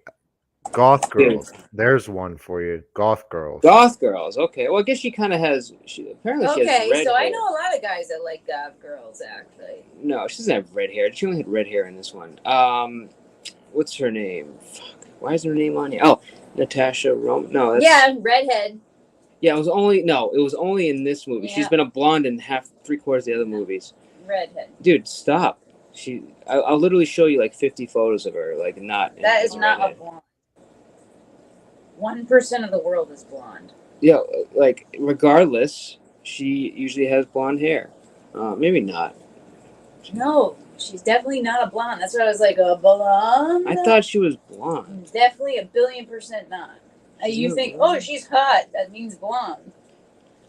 Goth Girls. There's one for you. Goth Girls. Goth Girls. Okay. Well, I guess she kind of has. She has red so hair. I know a lot of guys that like Goth Girls. Actually. No, she doesn't have red hair. She only had red hair in this one. What's her name? Fuck. Why is her name on here? Oh, Natasha Rome. No. That's... redhead. Yeah, it was only in this movie. Yeah. She's been a blonde in 3/4 of the other movies. Redhead. Dude, stop. I'll literally show you like 50 photos of her. Like not. That is not a blonde. 1% of the world is blonde. Yeah, like regardless, she usually has blonde hair. Maybe not. No, she's definitely not a blonde. That's what I was like, a blonde? I thought she was blonde. Definitely 1,000,000,000% not. You think, blonde. Oh, she's hot. That means blonde.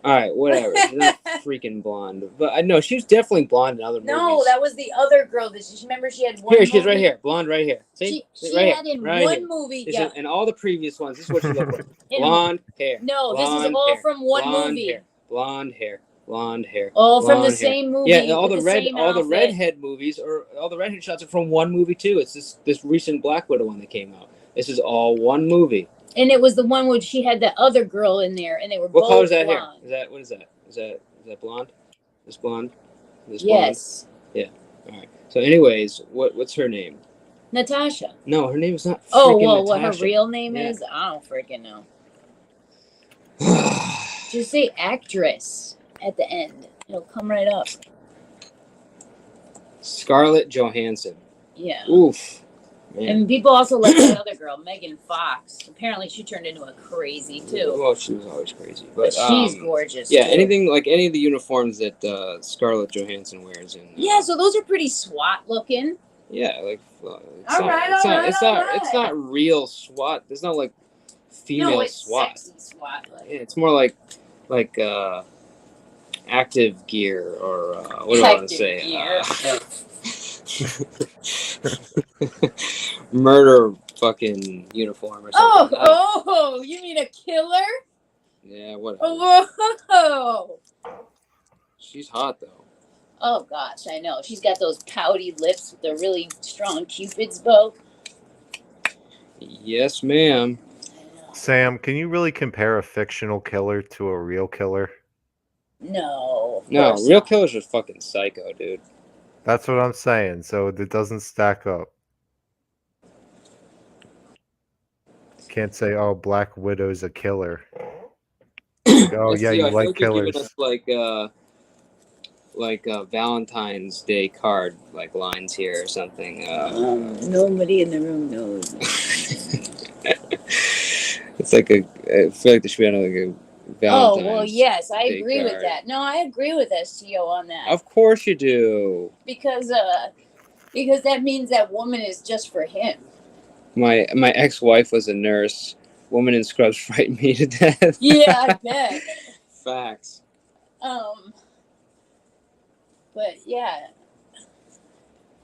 All right, whatever. She's not freaking blonde. But I know she was definitely blonde in other movies. No, that was the other girl. Remember she had one Here, movie? she's right here. Blonde right here. See? She right had here. in right one here. movie. This Yeah. And all the previous ones, this is what she looked like. Blonde hair. No, blonde this is all hair, from one blonde movie. Hair, blonde hair. Blonde hair. All from the hair. same movie. Yeah, all the outfit. redhead movies or all the redhead shots are from one movie too. It's this recent Black Widow one that came out. This is all one movie. And it was the one where she had the other girl in there, and they were what both color is that blonde. hair? Is that what is that? Is that blonde? This blonde? This yes. Blonde? Yeah. All right. So, anyways, what's her name? Natasha. No, her name is not. Oh well, Natasha. what her real name is, I don't freaking know. Just say actress at the end. It'll come right up. Scarlett Johansson. Yeah. Oof. Man. And people also like that other girl, Megan Fox. Apparently, she turned into a crazy too. Well, she was always crazy, but she's gorgeous. Yeah, too. anything like any of the uniforms that Scarlett Johansson wears in. Yeah, so those are pretty SWAT looking. Yeah, like it's not real SWAT. There's no like female SWAT. Sexy SWAT. Yeah, it's more like active gear or what do I want to say? Murder fucking uniform or something. Oh, you mean a killer? Yeah, whatever. Oh. She's hot though. Oh gosh, I know. She's got those pouty lips with a really strong Cupid's bow. Yes, ma'am. Sam, can you really compare a fictional killer to a real killer? No. No, real killers are fucking psycho, dude. That's what I'm saying. So it doesn't stack up. Can't say, "Oh, Black Widow's a killer." Oh yeah, you like killers. Us like Valentine's Day card like lines here or something. Nobody in the room knows. It's like I feel like there should be like a Valentine's. Oh well, yes, I Day agree card. with that. No, I agree with STO on that. Of course you do. Because that means that woman is just for him. My ex-wife was a nurse. Woman in scrubs frightened me to death. Yeah, I bet. Facts. But yeah.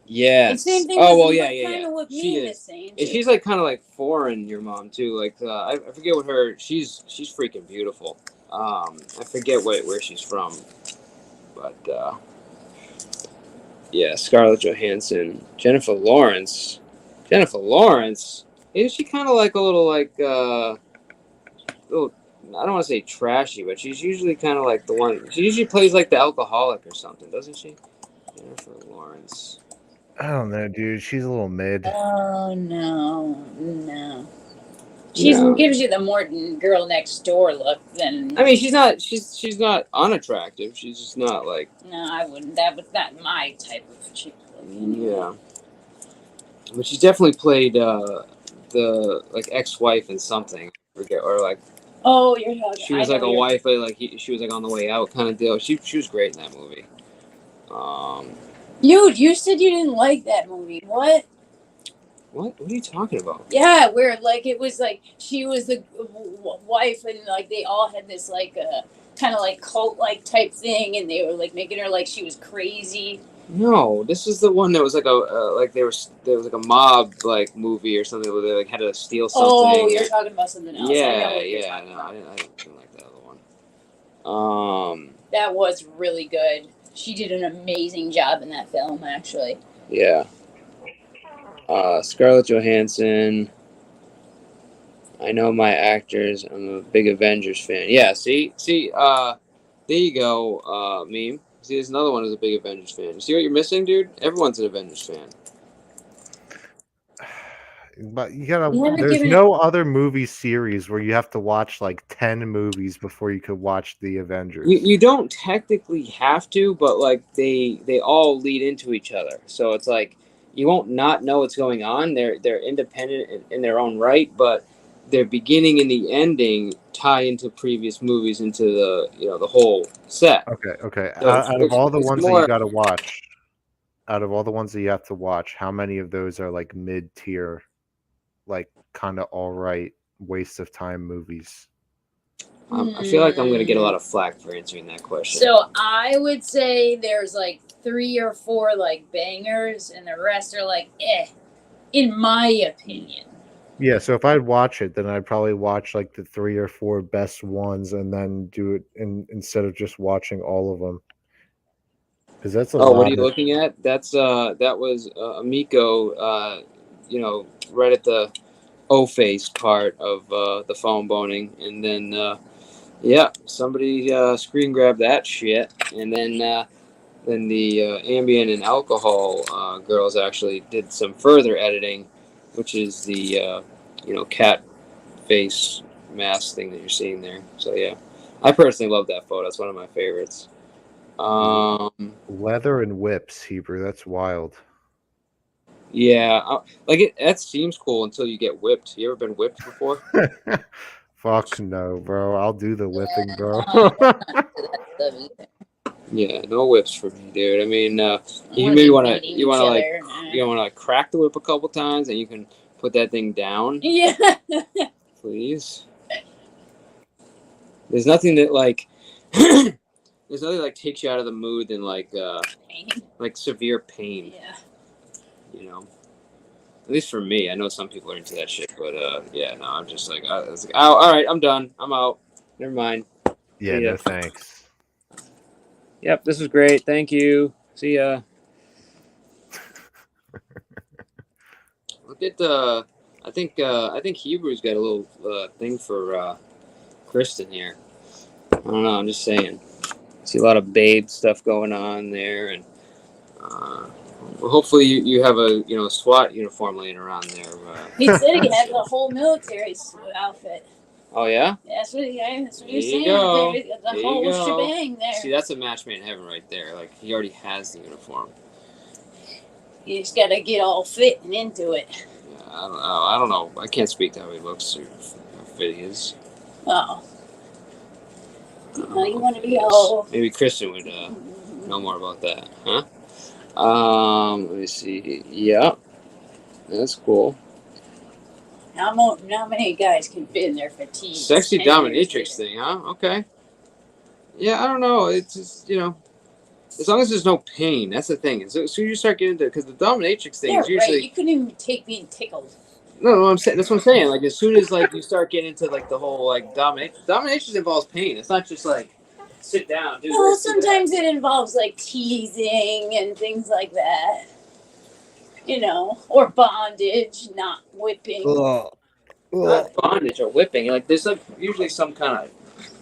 Yes. And same thing yeah. What she is. Saying, she's like kind of like foreign. Your mom too. Like I forget what her. She's freaking beautiful. I forget where she's from, but yeah, Scarlett Johansson, Jennifer Lawrence. Isn't she kind of like a little like little? I don't want to say trashy, but she's usually kind of like the one. She usually plays like the alcoholic or something, doesn't she? Jennifer Lawrence. I don't know, dude. She's a little mid. Oh no. She gives you the Morton girl next door look. Then I mean, she's not unattractive. She's just not like. No, I wouldn't. That was not my type of chick. Yeah, but she definitely played the like ex-wife in something. Or like. Oh, you're talking. She was like a wife, but like she was like on the way out kind of deal. She was great in that movie. You said you didn't like that movie. What? What are you talking about? Yeah, where like it was like she was the wife and like they all had this like kind of like cult like type thing, and they were like making her like she was crazy. No, this is the one that was like there was like a mob like movie or something where they like had to steal something. Oh, you're talking about something else. Yeah. No, I didn't like that other one. That was really good. She did an amazing job in that film, actually. Yeah. Scarlett Johansson. I know my actors. I'm a big Avengers fan. Yeah, see, there you go, meme. See, there's another one who's a big Avengers fan. You see what you're missing, dude? Everyone's an Avengers fan. But you gotta. There's no other movie series where you have to watch like 10 movies before you could watch the Avengers. You don't technically have to, but like they all lead into each other. So it's like you won't not know what's going on. They're independent in their own right, but their beginning and the ending tie into previous movies, into the the whole set. Okay. So Out of all the ones that more, you got to watch, out of all the ones that you have to watch, how many of those are like mid-tier, like kind of all right waste of time movies? I feel like I'm going to get a lot of flack for answering that question. So I would say there's like 3 or 4 like bangers, and the rest are like in my opinion. Yeah, so if I'd watch it, then I'd probably watch like the 3 or 4 best ones, and then do it instead of just watching all of them. Because that's a lot. What are you looking at? That was Amico. Right at the O-face part of the phone boning, and then somebody screen grabbed that shit, and then the Ambien and alcohol girls actually did some further editing, which is the cat face mask thing that you're seeing there. So yeah, I personally love that photo. It's one of my favorites. Leather and whips, Hebrew. That's wild. Yeah, that seems cool until you get whipped. You ever been whipped before? Fuck no, bro. I'll do the whipping, bro. Yeah, no whips for me, dude. I mean, you maybe want to crack the whip a couple times, and you can put that thing down. Yeah. Please. There's nothing that there's nothing like takes you out of the mood than like severe pain. Yeah. At least for me, I know some people are into that shit, but I'm just like, oh, all right, I'm done, I'm out. Never mind. Yeah, no thanks. Yep, this was great. Thank you. See ya. Look at I think Hebrew's got a little thing for Kristen here. I don't know. I'm just saying. See a lot of babe stuff going on there, and well, hopefully you have a SWAT uniform laying around there. He said he had the whole military outfit. Oh yeah. That's what you're There saying. you go. The whole shebang there. See, that's a match made in heaven right there. Like he already has the uniform. You just gotta get all fit and into it. Yeah, I don't know. I can't speak to how he looks or how fit he is. Oh. You want to be all. Maybe Kristen would know more about that, huh? Let me see. Yeah, that's cool. How many guys can fit in their fatigue? Sexy dominatrix thing, huh? Okay. Yeah, I don't know. It's just as long as there's no pain. That's the thing. As soon as you start getting into, because the dominatrix thing is usually right. You couldn't even take being tickled. No, I'm saying that's what I'm saying. Like as soon as you start getting into the whole dominatrix involves pain. It's not just sit down, dude. Well, sometimes it involves teasing and things like that. Or bondage, not whipping. Not bondage or whipping. There's usually some kind of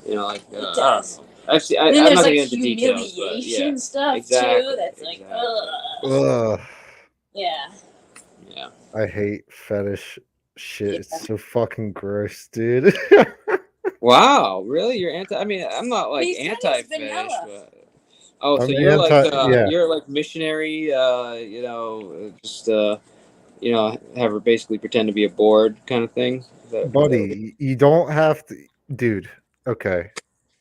it does. I don't know. I've seen. I'm not getting into details, but yeah, stuff exactly, too. That's Ugh. Yeah. Yeah. I hate fetish shit. It's so fucking gross, dude. Wow, really? You're anti? I mean, I'm not anti-fetish, but so you're missionary. Just have her basically pretend to be a board kind of thing. Buddy, you don't have to, dude. Okay.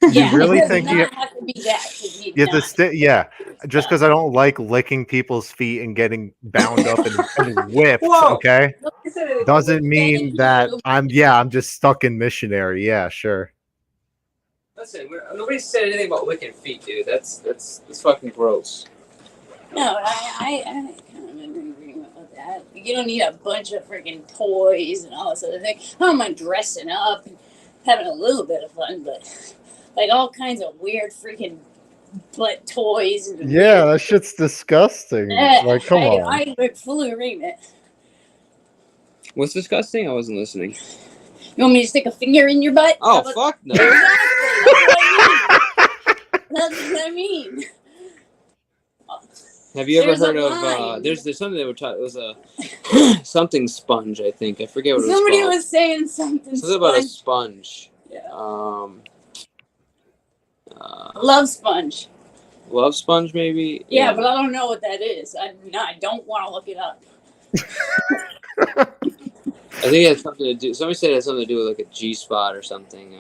You really think you have to be that? You have to stay? Yeah. Just because I don't like licking people's feet and getting bound up and whipped, okay, doesn't mean that I'm just stuck in missionary. Yeah, sure. Listen, nobody said anything about licking feet, dude. That's fucking gross. No, I kind of agree with that. You don't need a bunch of freaking toys and all this other thing. I don't mind dressing up and having a little bit of fun, but all kinds of weird freaking butt toys. And that shit's disgusting. Come on. I would fully agree with it. What's disgusting? I wasn't listening. You want me to stick a finger in your butt? Oh, fuck no. That's what I mean. Have you ever heard of, there's something that would talk, it was a something sponge, I think. I forget what it was called. Somebody was saying something about a sponge. Yeah. Love sponge. Love sponge, maybe? Yeah, but I don't know what that is. I don't want to look it up. I think it has something to do. Somebody said it has something to do with like a G spot or something.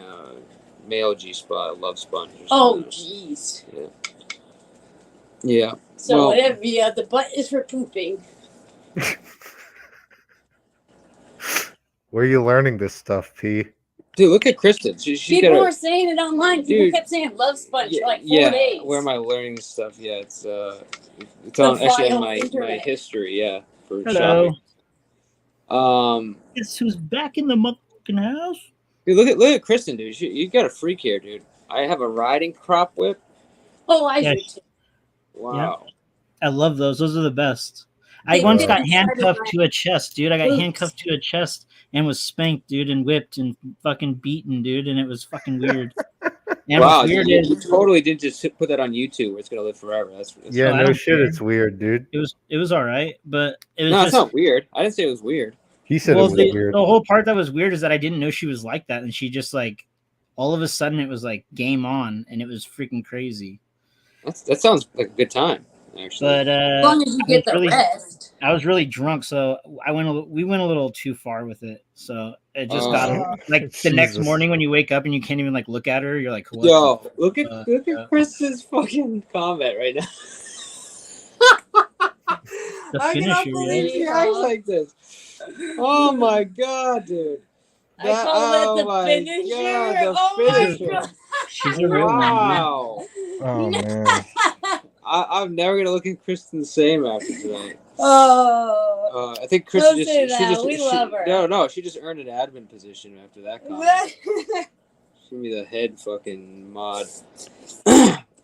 Male G spot, love sponge. Oh, jeez. Yeah. Yeah. So well, whatever. Yeah, the butt is for pooping. Where are you learning this stuff, P? Dude, look at Kristen. People were saying it online. People kept saying love sponge for like 4 days. Where am I learning this stuff? Yeah, it's on actually on my history. Yeah, for Hello. shopping. Guess who's back in the motherfucking house? Dude, look at Kristen, dude. You got a freak here, dude. I have a riding crop whip. Oh, I do too. Wow. Yep. I love those. Those are the best. I once got handcuffed to a chest, dude. I got handcuffed to a chest and was spanked, dude, and whipped and fucking beaten, dude, and it was fucking weird. And wow, weird you totally did just put that on YouTube where it's gonna live forever. That's yeah, no shit, it's weird, dude. It was all right, but it was it's not weird. I didn't say it was weird. He said it was weird. The whole part that was weird is that I didn't know she was like that, and she just like all of a sudden it was like game on, and it was freaking crazy. That sounds like a good time, actually. But as long as you get the rest. I was really drunk, so we went a little too far with it. So it just got like the next morning when you wake up and you can't even like look at her, you're like, what? Yo, look at Chris's fucking comment right now. The finisher, acts like this. Oh my god, dude. I call that the finisher. God, the finisher. She's a real one. Wow. Oh man. I'm never gonna look at Kristen the same after tonight. Oh. I think Kristen we love her. No, she just earned an admin position after that comment. She's gonna be the head fucking mod.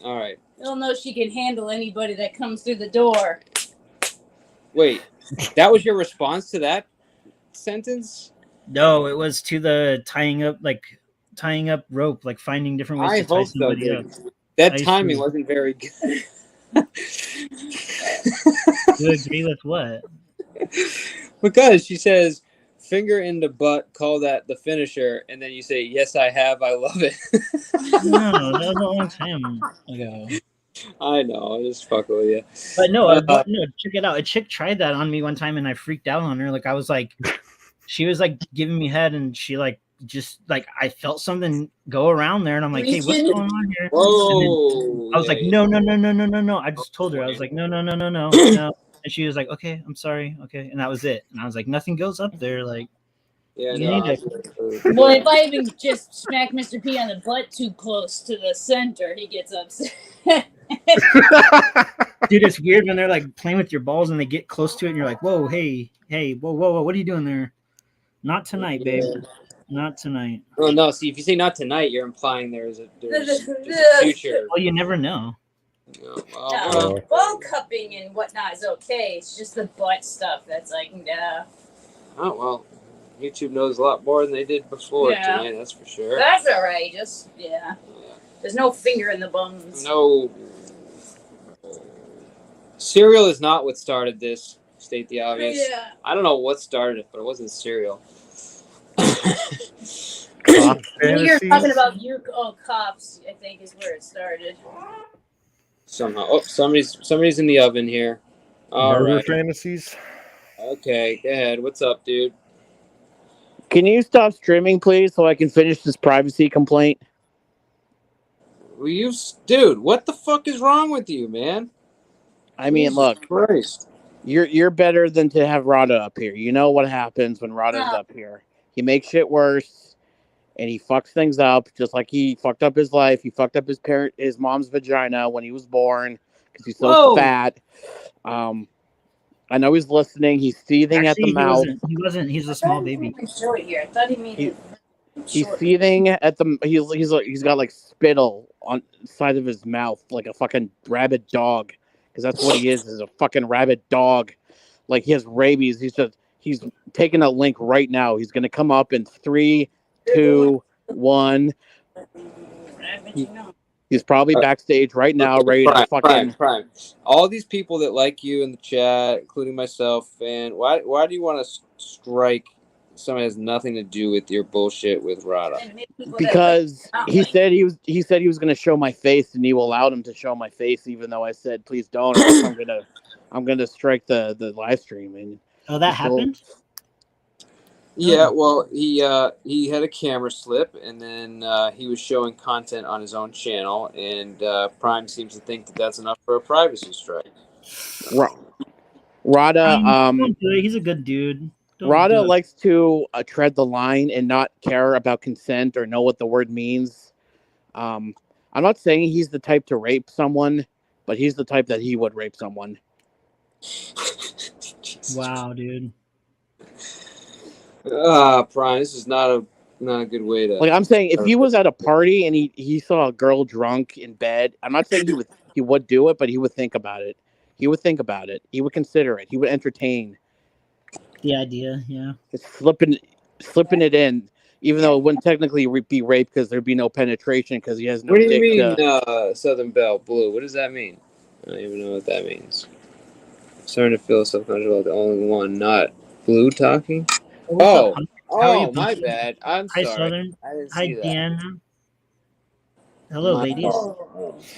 All right. You'll know she can handle anybody that comes through the door. Wait, that was your response to that sentence? No, it was to the tying up rope, like finding different ways to tie somebody up. That timing wasn't very good. You agree with what? Because she says, finger in the butt, call that the finisher, and then you say, yes, I have, I love it. No, that was a long time ago. I know, I'm just fucking with you. But no, check it out. A chick tried that on me one time, and I freaked out on her. Like I was like, she was like giving me head, and she like just like I felt something go around there, and I'm like, hey, what's going on here? Whoa! I was like, no. I just told her, I was like, no. And she was like, okay, I'm sorry, okay, and that was it. And I was like, nothing goes up there, like. Yeah, well, if I even just smack Mr. P on the butt too close to the center, he gets upset. Dude, it's weird when they're like playing with your balls and they get close to it and you're like, whoa, hey, whoa, what are you doing there? Not tonight, babe. Not tonight. Oh no, see, if you say not tonight, you're implying there's a future. Well, you never know. No, ball cupping and whatnot is okay. It's just the butt stuff that's like, nah. Oh well. YouTube knows a lot more than they did before tonight, that's for sure. That's all right. Just, There's no finger in the bones. No. Cereal is not what started this, state the obvious. Yeah. I don't know what started it, but it wasn't cereal. You're talking about your cops, I think, is where it started. Somehow. Oh, somebody's in the oven here. All right. Fantasies. Okay, go ahead. What's up, dude? Can you stop streaming, please, so I can finish this privacy complaint? Dude, what the fuck is wrong with you, man? I mean, Jesus look, Christ. You're better than to have Rada up here. You know what happens when Rada's up here. He makes shit worse, and he fucks things up, just like he fucked up his life. He fucked up his mom's vagina when he was born because he's so fat. I know he's listening. He's seething at the mouth. He wasn't. He's a small baby. Short here. I thought he made He's seething at the. He's got like spittle on the side of his mouth, like a fucking rabid dog, because that's what he is a fucking rabid dog. Like he has rabies. He's taking a link right now. He's gonna come up in 3, 2, 1. He's probably backstage right now, ready to fucking. Prime. All these people that like you in the chat, including myself, and why do you want to strike someone that has nothing to do with your bullshit with Rada? Because he said he was going to show my face, and you allowed him to show my face, even though I said please don't. I'm gonna strike the live stream. And that happened. Yeah, well, he had a camera slip, and then he was showing content on his own channel, and Prime seems to think that that's enough for a privacy strike. Rada, don't do it. He's a good dude. Rada likes to tread the line and not care about consent or know what the word means. I'm not saying he's the type to rape someone, but he's the type that he would rape someone. Wow, dude. Prime, this is not a good way to. Like I'm saying, if he was at a party and he saw a girl drunk in bed, I'm not saying he would do it, but he would think about it. He would think about it. He would consider it. He would entertain the idea. Yeah, just slipping it in, even though it wouldn't technically be rape because there'd be no penetration because he has no. What do you mean, Southern Belle Blue? What does that mean? I don't even know what that means. I'm starting to feel self-conscious about the only one, not Blue talking. Oh, my bad. I'm sorry. Southern. I didn't Hi, see that. Deanna. Hello, ladies.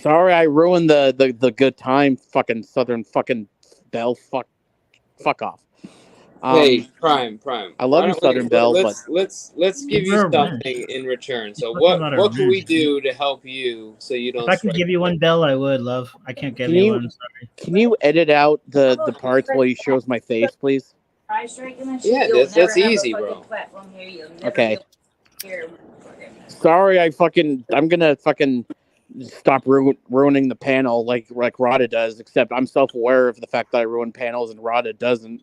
Sorry, I ruined the good time. Fucking Southern fucking Belle. Fuck off. Hey, Prime. I love you, Southern Belle, but let's give you something in return. So what can we do to help you so you don't? If I could give you one bell, I would, love. I can't give you one. Sorry. Can you edit out the parts while he shows my face, please? Yeah, that's easy, bro. Okay. Sorry, I'm gonna fucking stop ruining the panel like Rada does. Except I'm self-aware of the fact that I ruin panels and Rada doesn't.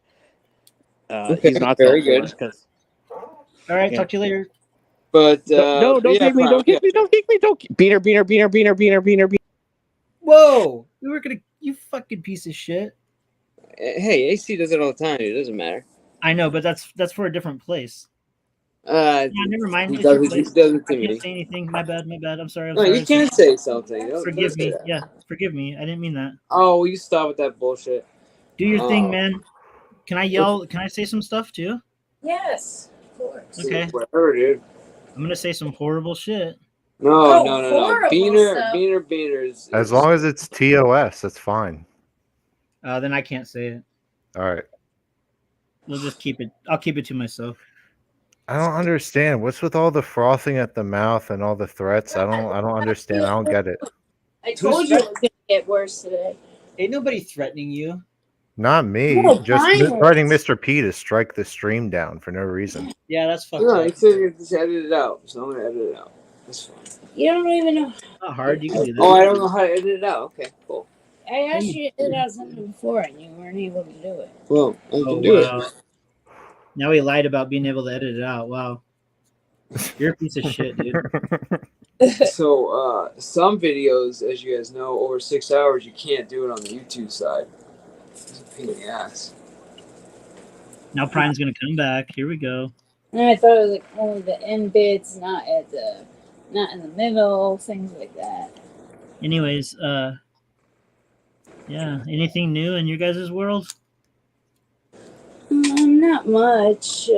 He's not very good. All right, talk to you later. But no, don't kick me! Don't kick me! Don't kick me! Don't beaner! Whoa! You fucking piece of shit. Hey, AC does it all the time. It doesn't matter. I know, but that's for a different place. Yeah, never mind. He does it to I me. can't say anything. My bad. I'm sorry. No, you can't say something. Forgive me. Yeah, forgive me. I didn't mean that. Oh, will you stop with that bullshit? Do your thing, man. Can I yell? Can I say some stuff too? Yes, of course. Okay. Whatever, dude. I'm gonna say some horrible shit. No. Beaners. As long as it's TOS, that's fine. Then I can't say it. All right. We'll just keep it. I'll keep it to myself. I don't understand. What's with all the frothing at the mouth and all the threats? I don't understand. I don't get it. I told you it was gonna get worse today. Ain't nobody threatening you. Not me. No, just threatening Mr. P to strike the stream down for no reason. Yeah, that's fucked up. He said you just edit it out, so I'm gonna edit it out. That's fine. You don't even know. Not hard. You can do that. Oh, I don't know how to edit it out. Okay, cool. I asked you to edit out something before, and you weren't able to do it. Well, I can do it. Now he lied about being able to edit it out. Wow. You're a piece of shit, dude. So, some videos, as you guys know, over 6 hours, you can't do it on the YouTube side. It's a pain in the ass. Now Prime's gonna come back. Here we go. And I thought it was like only the end bits, not in the middle, things like that. Anyways, yeah. Anything new in your guys' world? Not much.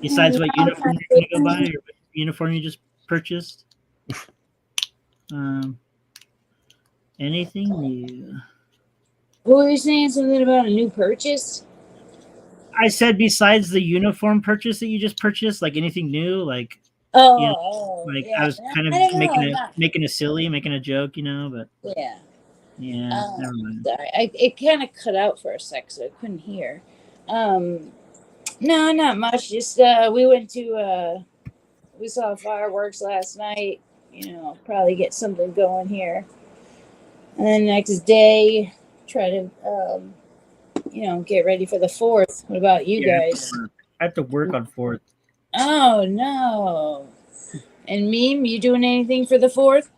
Besides what uniform you're gonna go buy, or what uniform you just purchased? Anything new? Who were you saying something about a new purchase? I said besides the uniform purchase that you just purchased, like anything new, like yeah. I was kind of making a joke, but yeah. Never mind. Sorry, it kind of cut out for a sec, so I couldn't hear. No, not much. Just we went to we saw fireworks last night. Probably get something going here, and then next day try to get ready for the 4th. What about you guys? I have to work on 4th. Oh no! And Meme, you doing anything for the 4th?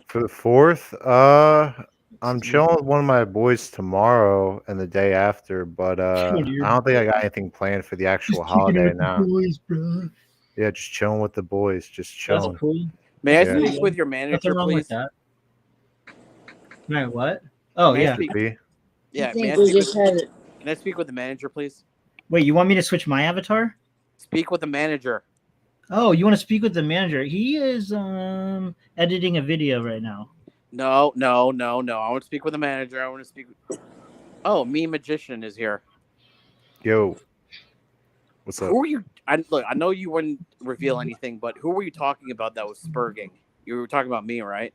For the 4th, I'm chilling with one of my boys tomorrow and the day after, but I don't think I got anything planned for the actual holiday now. Boys, bro. Yeah, just chilling with the boys, just chilling. That's cool. May I speak with your manager, wrong please? With that. Right, what? Oh, May I yeah. speak- Yeah, Can I speak with the manager, please? Wait, you want me to switch my avatar? Speak with the manager. Oh, you want to speak with the manager? He is editing a video right now. No. I want to speak with the manager. I want to speak. Oh, Me Magician is here. Yo. What's up? Who were you? Look, I know you wouldn't reveal anything, but who were you talking about that was spurging? You were talking about me, right?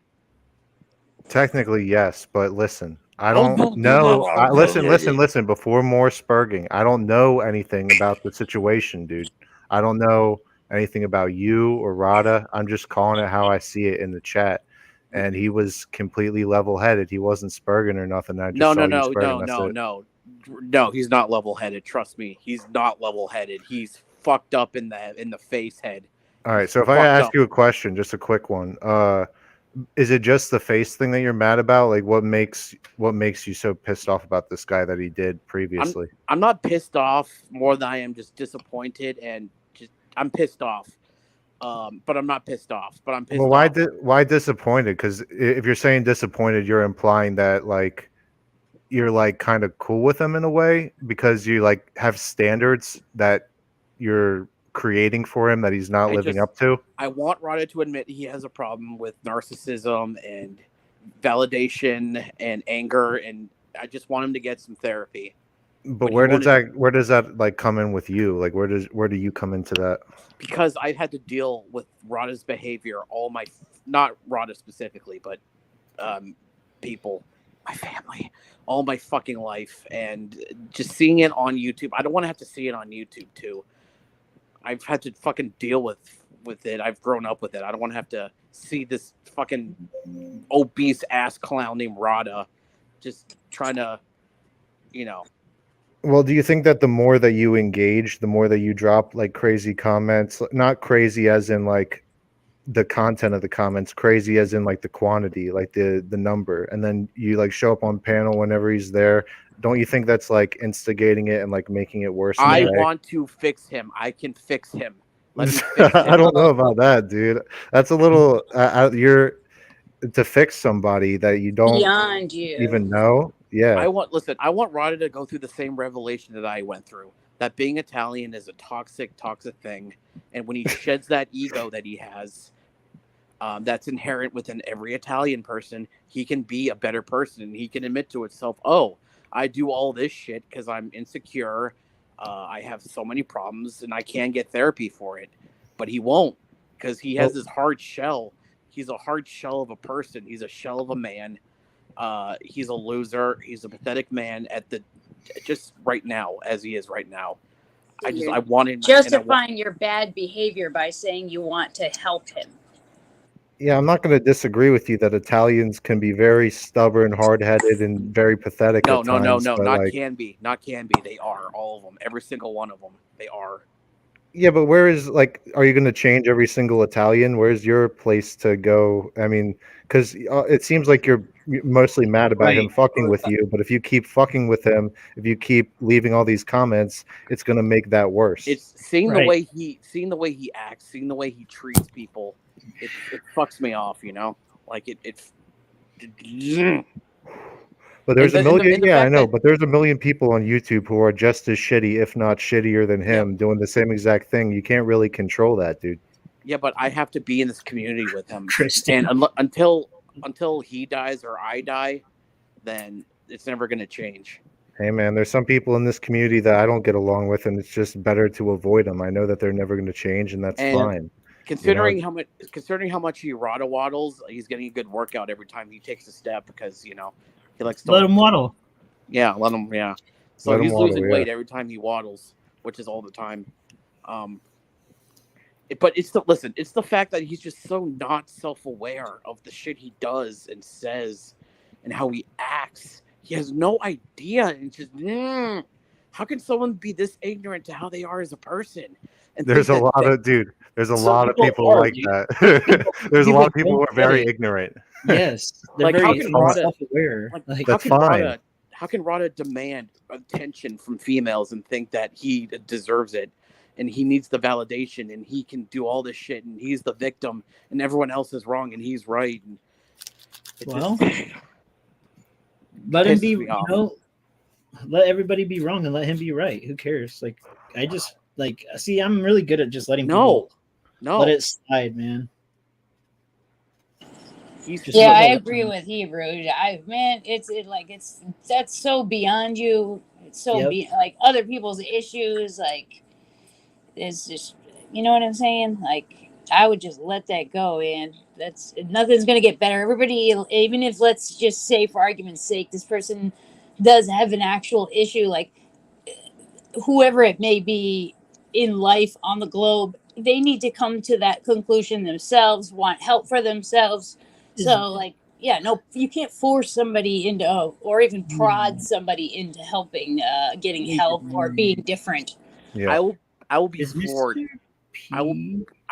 Technically, yes, but listen, I don't know. Listen. Before more spurging, I don't know anything about the situation, dude. I don't know anything about you or Rada. I'm just calling it how I see it in the chat. And he was completely level-headed. He wasn't spurging or nothing. I just saw you spurging. No, he's not level-headed. Trust me, he's not level-headed. He's fucked up in the face head. All right, so if I ask you a question, just a quick one, is it just the face thing that you're mad about? Like, what makes you so pissed off about this guy that he did previously? I'm not pissed off more than I am just disappointed, and I'm pissed off. But I'm not pissed off. But I'm pissed off. Why disappointed? Because if you're saying disappointed, you're implying that like you're like kind of cool with him in a way because you like have standards that you're creating for him that he's not living up to. I want Rada to admit he has a problem with narcissism and validation and anger, and I just want him to get some therapy. But where does that like come in with you? Like where do you come into that? Because I've had to deal with Rada's behavior not Rada specifically, but people, my family, all my fucking life, and just seeing it on YouTube. I don't want to have to see it on YouTube too. I've had to fucking deal with it. I've grown up with it. I don't want to have to see this fucking obese ass clown named Rada just trying to, Well, do you think that the more that you engage, the more that you drop like crazy comments, not crazy as in like the content of the comments, crazy as in like the quantity, like the number, and then you like show up on panel whenever he's there, don't you think that's like instigating it and like making it worse? I want to fix him. I can fix him. Let me fix him. I don't know about that, dude. That's a little you're to fix somebody that you don't beyond you even know. Yeah. I want Rada to go through the same revelation that I went through. That being Italian is a toxic thing. And when he sheds that ego that he has, that's inherent within every Italian person, he can be a better person. He can admit to himself, oh, I do all this shit because I'm insecure. I have so many problems and I can't get therapy for it. But he won't because he has this hard shell. He's a hard shell of a person. He's a shell of a man. He's a loser. He's a pathetic man just right now, as he is right now. I want him justifying your bad behavior by saying you want to help him. Yeah, I'm not going to disagree with you that Italians can be very stubborn, hard-headed, and very pathetic. No. Not can be. They are, all of them. Every single one of them. They are. Yeah, but where is are you going to change every single Italian? Where's your place to go? I mean, because it seems like you're mostly mad about him fucking with you. But if you keep fucking with him, if you keep leaving all these comments, it's going to make that worse. It's seeing the way he acts, seeing the way he treats people. It fucks me off, Like it. But there's a million. I know. But there's a million people on YouTube who are just as shitty, if not shittier than him, doing the same exact thing. You can't really control that, dude. Yeah, but I have to be in this community with him, and until he dies or I die, then it's never going to change. Hey, man, there's some people in this community that I don't get along with, and it's just better to avoid them. I know that they're never going to change, and that's fine. Considering how much he Rada waddles, he's getting a good workout every time he takes a step because he likes to let him waddle. Yeah, let him. Yeah, so he's losing weight every time he waddles, which is all the time. But it's the fact that he's just so not self-aware of the shit he does and says, and how he acts. He has no idea, and just how can someone be this ignorant to how they are as a person? And there's a lot of people like that. There's a lot of people who are very ignorant. Yes, like how can Rada self-aware? How can Rada demand attention from females and think that he deserves it, and he needs the validation, and he can do all this shit, and he's the victim, and everyone else is wrong, and he's right? And let him be. Let everybody be wrong and let him be right. Who cares? See, I'm really good at just letting people let it slide, man. I agree with Hebrew. That's so beyond you. It's so like other people's issues. Like is just, you know what I'm saying? Like, I would just let that go, and nothing's gonna get better. Everybody, even if, let's just say for argument's sake, this person does have an actual issue, like whoever it may be in life on the globe, they need to come to that conclusion themselves, want help for themselves. So, like, yeah, no, you can't force somebody into, or even prod somebody into helping, getting help or being different. Yeah, I will be floored. I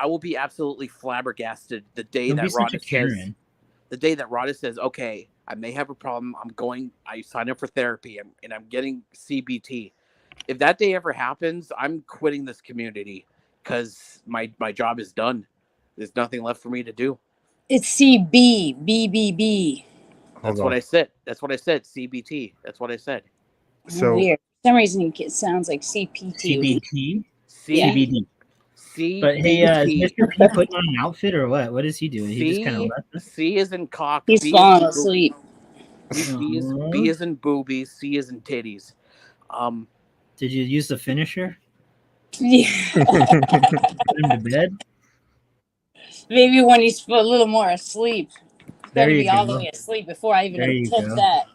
will be absolutely flabbergasted the day that Rhoda says, okay, I may have a problem. I signed up for therapy and I'm getting CBT. If that day ever happens, I'm quitting this community because my job is done. There's nothing left for me to do. It's CBBBB. That's what I said. CBT. That's what I said. So weird. For some reason, it sounds like CPT. CBT? CBD. But hey, is Mr. P putting on an outfit or what? What is he doing? He just kind of left us? C is in cock. He's falling asleep. B is in boobies. C is in titties. Did you use the finisher? Yeah. Put him to bed? Maybe when he's a little more asleep. There Better you be all go. the way asleep before I even There you attempt go. that.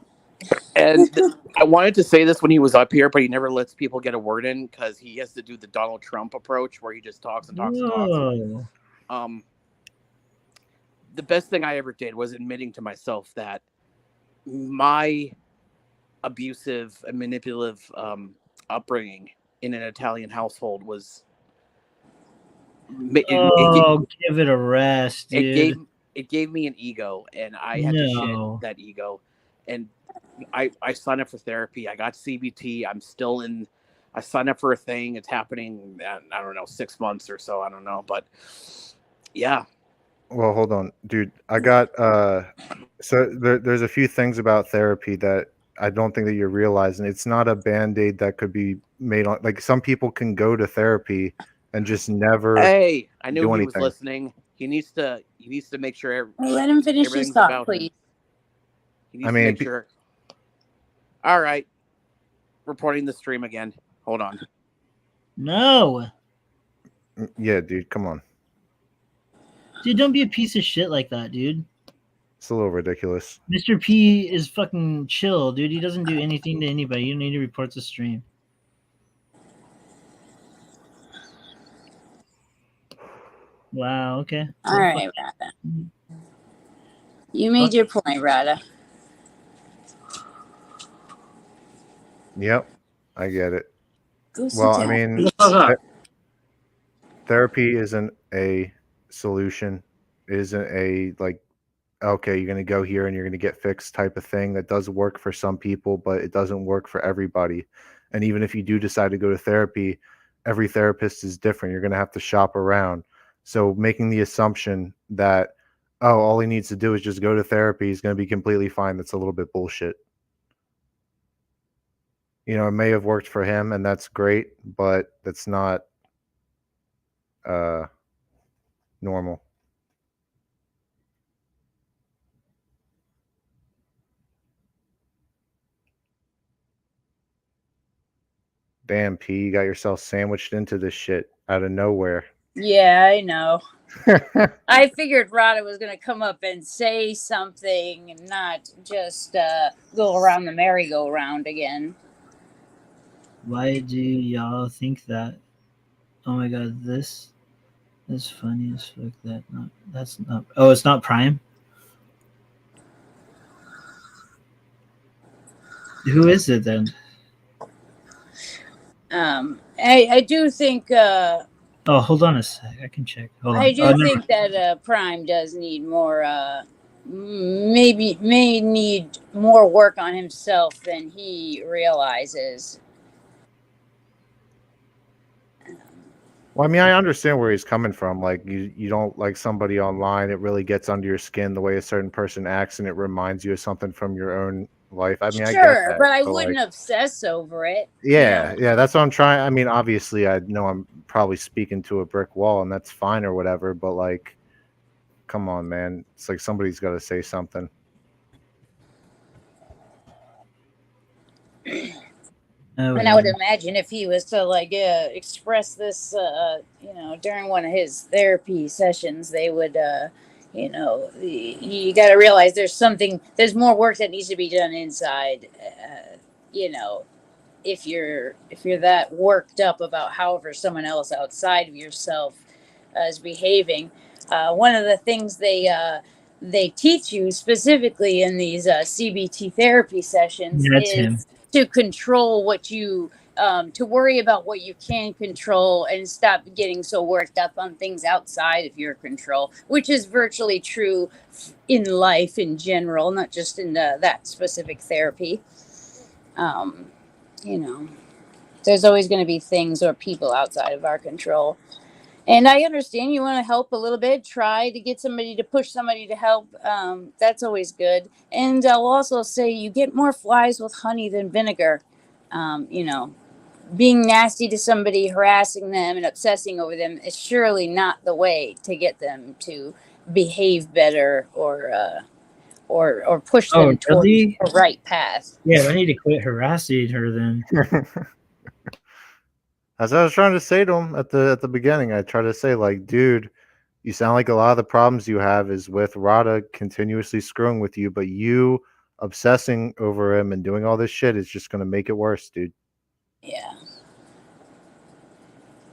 And I wanted to say this when he was up here, but he never lets people get a word in because he has to do the Donald Trump approach where he just talks and talks and talks. The best thing I ever did was admitting to myself that my abusive and manipulative upbringing in an Italian household was give it a rest, dude. It gave me an ego, and I had to shed that ego. And I signed up for therapy. I got CBT. I signed up for a thing. It's happening, I don't know, 6 months or so. I don't know. But yeah. Well, hold on, dude. I got so there's a few things about therapy that I don't think that you're realizing. It's not a band-aid that could be made on. Like, some people can go to therapy and just never. Hey, I knew do he anything. was listening. He needs to make sure. Let him finish his thought, please. He needs to make sure. All right, reporting the stream again. Hold on. No. Yeah, dude, come on. Dude, don't be a piece of shit like that, dude. It's a little ridiculous. Mr. P is fucking chill, dude. He doesn't do anything to anybody. You don't need to report the stream. Wow, okay. All right, Rada. You made your point, Rada. Yep, I get it. Well, I mean, therapy isn't a solution. It isn't a, like, okay, you're going to go here and you're going to get fixed type of thing. That does work for some people, but it doesn't work for everybody. And even if you do decide to go to therapy, every therapist is different. You're going to have to shop around. So making the assumption that, oh, all he needs to do is just go to therapy, he's going to be completely fine, that's a little bit bullshit. You know, it may have worked for him, and that's great, but that's not normal. Damn, P, you got yourself sandwiched into this shit out of nowhere. Yeah, I know. I figured Rada was going to come up and say something and not just go around the merry-go-round again. Why do y'all think that? Oh my god, this is funny as fuck. That's not. Oh, it's not Prime? Who is it then? I do think. Oh, hold on a sec. I can check. Hold on. I do think that Prime does need more. May need more work on himself than he realizes. Well, I mean, I understand where he's coming from. Like, you don't like somebody online. It really gets under your skin the way a certain person acts, and it reminds you of something from your own life. I mean, I get that, but I wouldn't obsess over it. Yeah, yeah, that's what I'm trying. I mean, obviously, I know I'm probably speaking to a brick wall, and that's fine or whatever. But like, come on, man. It's like somebody's got to say something. And I would imagine if he was to like express this, during one of his therapy sessions, they would, you got to realize there's more work that needs to be done inside, if you're that worked up about however someone else outside of yourself is behaving. One of the things they teach you specifically in these CBT therapy sessions is to control what you to worry about what you can control and stop getting so worked up on things outside of your control, which is virtually true in life in general, not just in that specific therapy. There's always going to be things or people outside of our control. And I understand you want to help a little bit, try to get somebody to push somebody to help. That's always good. And I'll also say you get more flies with honey than vinegar. Being nasty to somebody, harassing them and obsessing over them is surely not the way to get them to behave better or push them towards the right path. Yeah, I need to quit harassing her then. As I was trying to say to him at the beginning, I tried to say, like, dude, you sound like a lot of the problems you have is with Rada continuously screwing with you, but you obsessing over him and doing all this shit is just going to make it worse, dude. Yeah.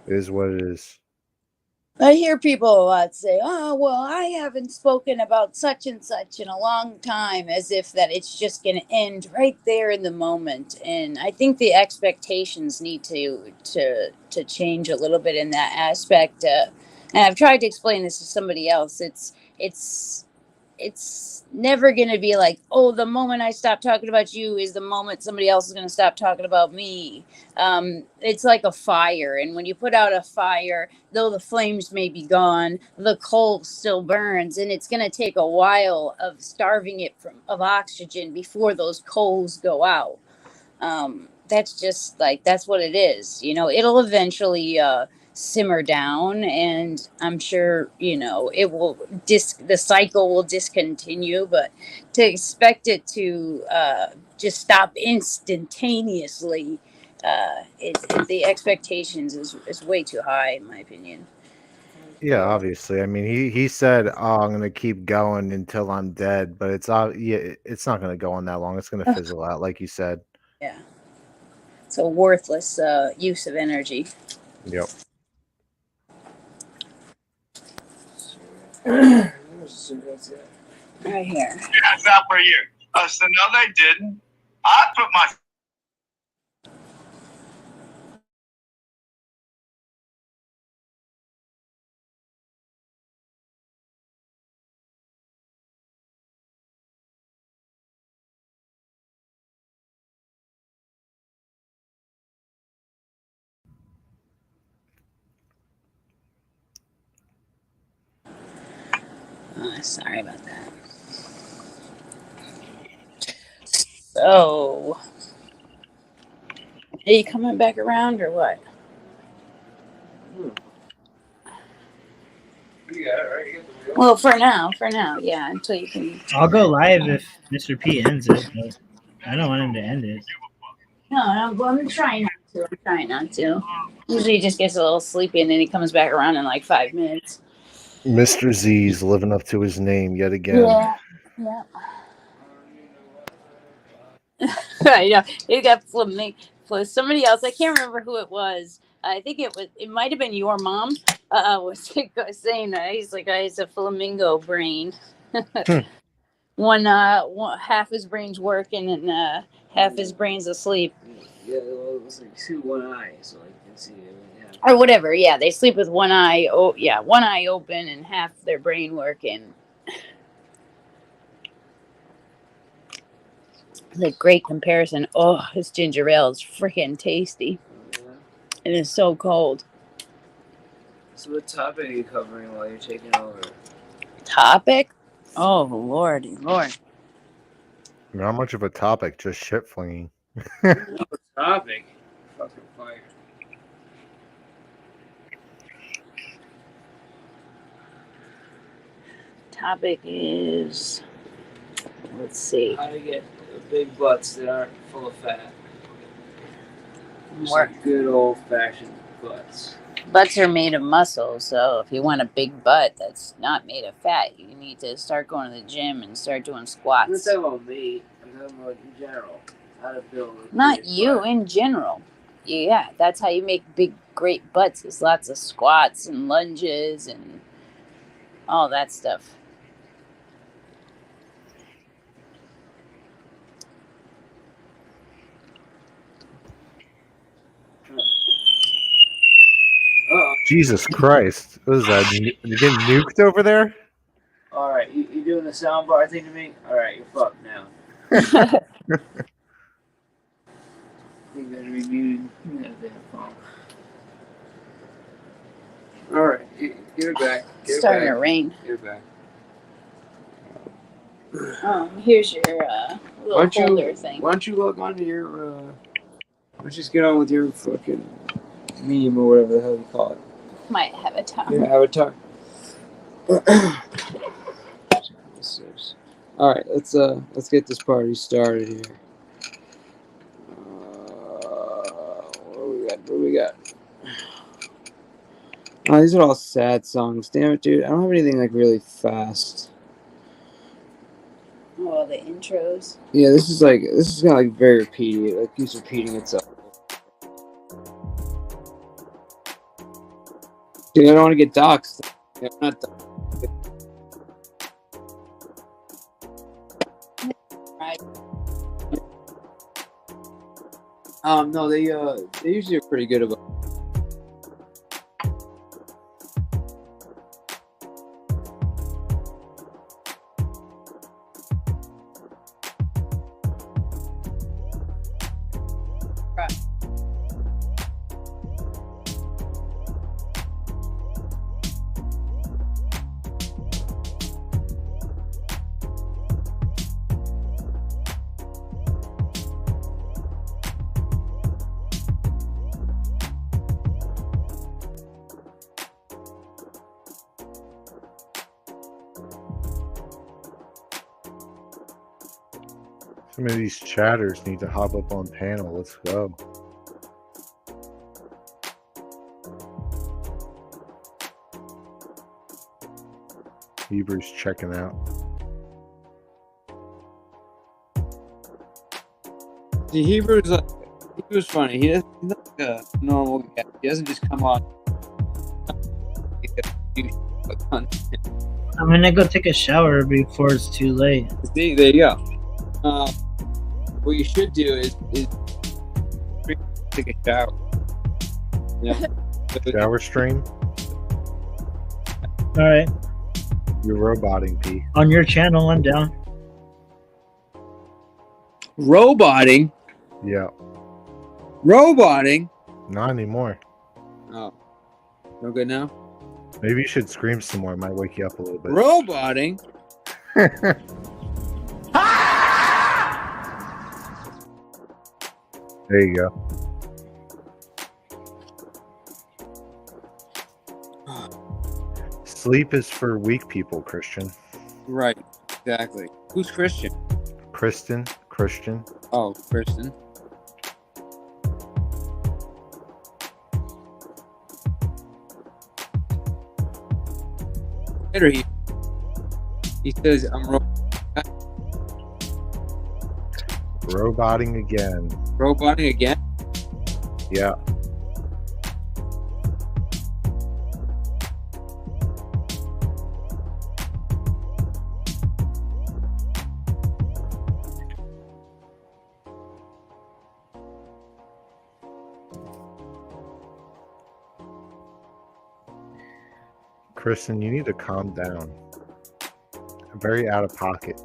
It is what it is. I hear people a lot say, oh, well, I haven't spoken about such and such in a long time, as if that it's just going to end right there in the moment. And I think the expectations need to change a little bit in that aspect. And I've tried to explain this to somebody else. It's never going to be like, oh, the moment I stop talking about you is the moment somebody else is going to stop talking about me. It's like a fire. And when you put out a fire, though the flames may be gone, the coal still burns. And it's going to take a while of starving it of oxygen before those coals go out. That's just like, that's what it is. It'll eventually simmer down, and I'm sure it will the cycle will discontinue, but to expect it to just stop instantaneously, the expectations is way too high, in my opinion. Yeah, obviously. I mean, he said, "Oh, I'm gonna keep going until I'm dead," but it's not going to go on that long. It's going to fizzle out, like you said. Yeah, it's a worthless use of energy. Yep. Right here. Yeah, it's out for a year. So no, they didn't. I put my. Sorry about that. So, are you coming back around or what? Well, for now, yeah, until you can. I'll go live if Mr. P ends it, but I don't want him to end it. No, I'm trying not to. Usually he just gets a little sleepy and then he comes back around in like 5 minutes. Mr. Z's living up to his name yet again. Yeah. I know. You got somebody else. I can't remember who it was. I think it might have been your mom. Was saying that he's like, he's a flamingo brain. One half his brain's working and half his brain's asleep. Yeah, well, it was like 1 eye, so I can see it. Yeah. Or whatever. Yeah, they sleep with one eye. Oh, yeah, one eye open and half their brain working. It's a great comparison. Oh, this ginger ale is freaking tasty. Yeah. It is so cold. So what topic are you covering while you're taking over? Topic? Oh, Lordy. Not much of a topic, just shit flinging. Topic? Fucking fire. Topic is, let's see. How to get big butts that aren't full of fat. More good old fashioned butts. Butts are made of muscle, so if you want a big butt that's not made of fat, you need to start going to the gym and start doing squats. I'm not talking about me. I'm talking about in general. How to build a Not you, butt. in general. Yeah, that's how you make big, great butts. There's lots of squats and lunges and all that stuff. Jesus Christ. What is that? You getting nuked over there? Alright, you doing the soundbar thing to me? Alright, you're fucked now. You better be muted. Alright, give it back. It's starting to rain. Give it back. Here's your little holder thing. Why don't you log on to your, let's just get on with your fucking meme or whatever the hell you call it. My avatar. Yeah, avatar. Alright, let's get this party started here. What do we got? Oh, these are all sad songs. Damn it, dude. I don't have anything like really fast. Oh, the intros. Yeah, this is kind of like very repeating. Like keeps repeating itself. Dude, I don't want to get doxed. Yeah, I'm not doxed. Right. No, they usually are pretty good about. Some of these chatters need to hop up on panel. Let's go. Hebrews checking out. The Hebrew's funny. He's not like a normal guy. He doesn't just come on. I'm gonna go take a shower before it's too late. See, there you go. What you should do is take a shower. Yeah. Shower stream? All right. You're roboting, P. On your channel, I'm down. Roboting? Yeah. Roboting? Not anymore. Oh. No good now? Maybe you should scream some more. It might wake you up a little bit. Roboting? There you go. Sleep is for weak people, Christian. Right. Exactly. Who's Christian? Christian. Oh, Kristen. He says I'm roboting again. Roboting again? Yeah. Kristen, you need to calm down. Very out of pocket.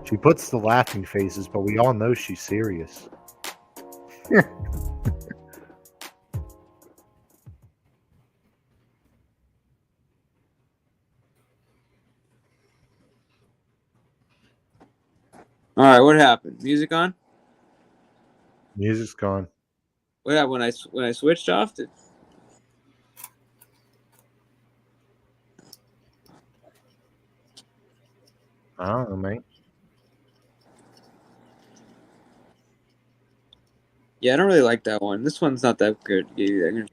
She puts the laughing faces, but we all know she's serious. All right, what happened? Music on? Music's gone. What happened when I switched off? I don't know, mate. Yeah, I don't really like that one. This one's not that good either.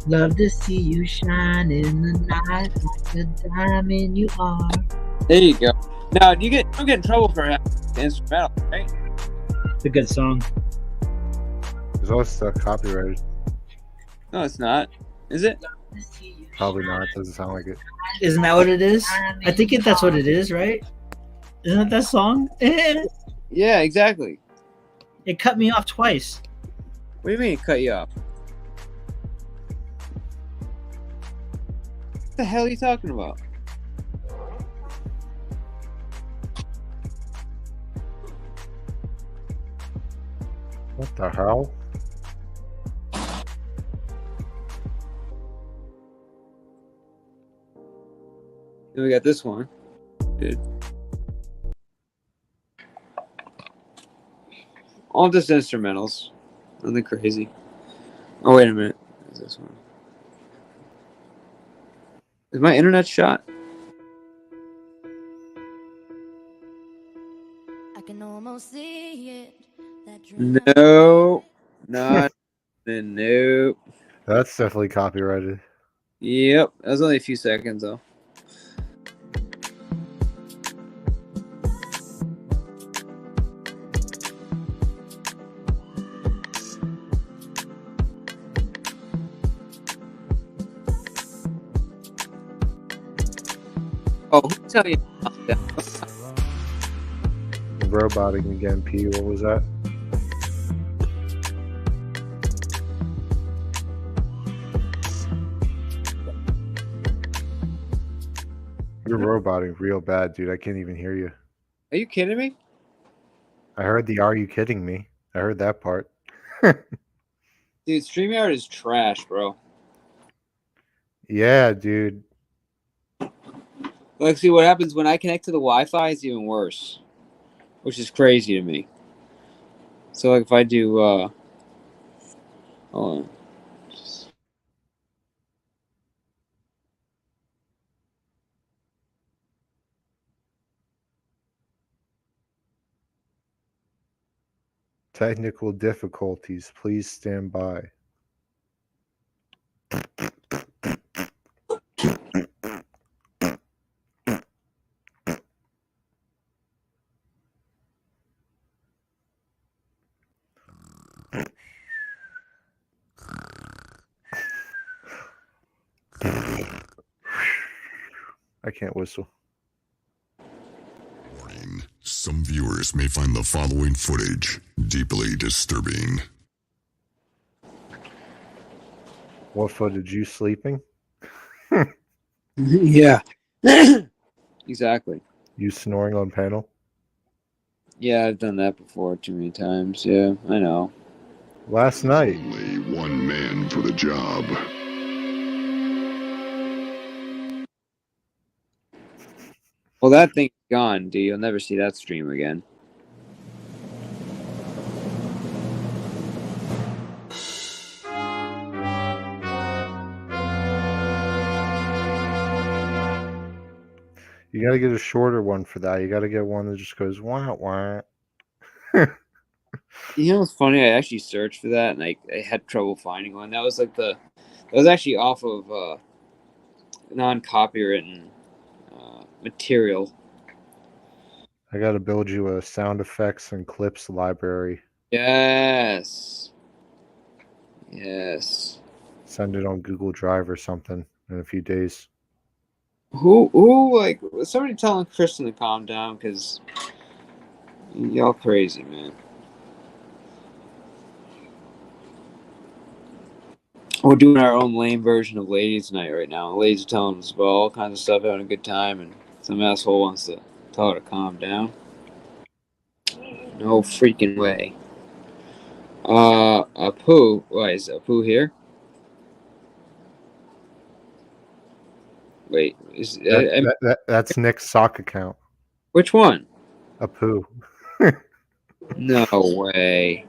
Love to see you shine in the night like the diamond you are. There you go. Now, you don't get in trouble for having instrumental, right? It's a good song. It's also copyrighted. No, it's not. Is it? Probably not. Doesn't sound like it. Isn't that what it is? I think that's what it is, right? Isn't that song? Yeah, exactly. It cut me off twice. What do you mean it cut you off? What the hell are you talking about? What the hell? Then we got this one. Dude. All just instrumentals. Nothing crazy. Oh, wait a minute. What's this one? Is my internet shot? I can almost see it. No. Not. Nope. That's definitely copyrighted. Yep. That was only a few seconds, though. Oh, who's telling you? Roboting again, P. What was that? You're roboting real bad, dude. I can't even hear you. Are you kidding me? I heard the "Are you kidding me?" I heard that part. Dude, StreamYard is trash, bro. Yeah, dude. Like, see, what happens when I connect to the Wi-Fi is even worse, which is crazy to me. So, like, if I do, hold on. Technical difficulties. Please stand by. I can't whistle. Some viewers may find the following footage deeply disturbing. What footage? You sleeping? Yeah. Exactly. You snoring on panel? Yeah, I've done that before too many times. Yeah, I know. Last night. Only one man for the job. Well, that thing's gone, dude. You'll never see that stream again. You gotta get a shorter one for that. You gotta get one that just goes wah wah. You know what's funny? I actually searched for that, and I had trouble finding one. That was like that was actually off of non-copywritten material. I gotta build you a sound effects and clips library. Yes. Yes. Send it on Google Drive or something in a few days. Who like somebody telling Kristen to calm down because y'all crazy, man. We're doing our own lame version of Ladies Night right now. The ladies are telling us about all kinds of stuff, having a good time, and some asshole wants to tell her to calm down. No freaking way. Apu. Why is Apu here? Wait, that's Nick's sock account. Which one? Apu. No way.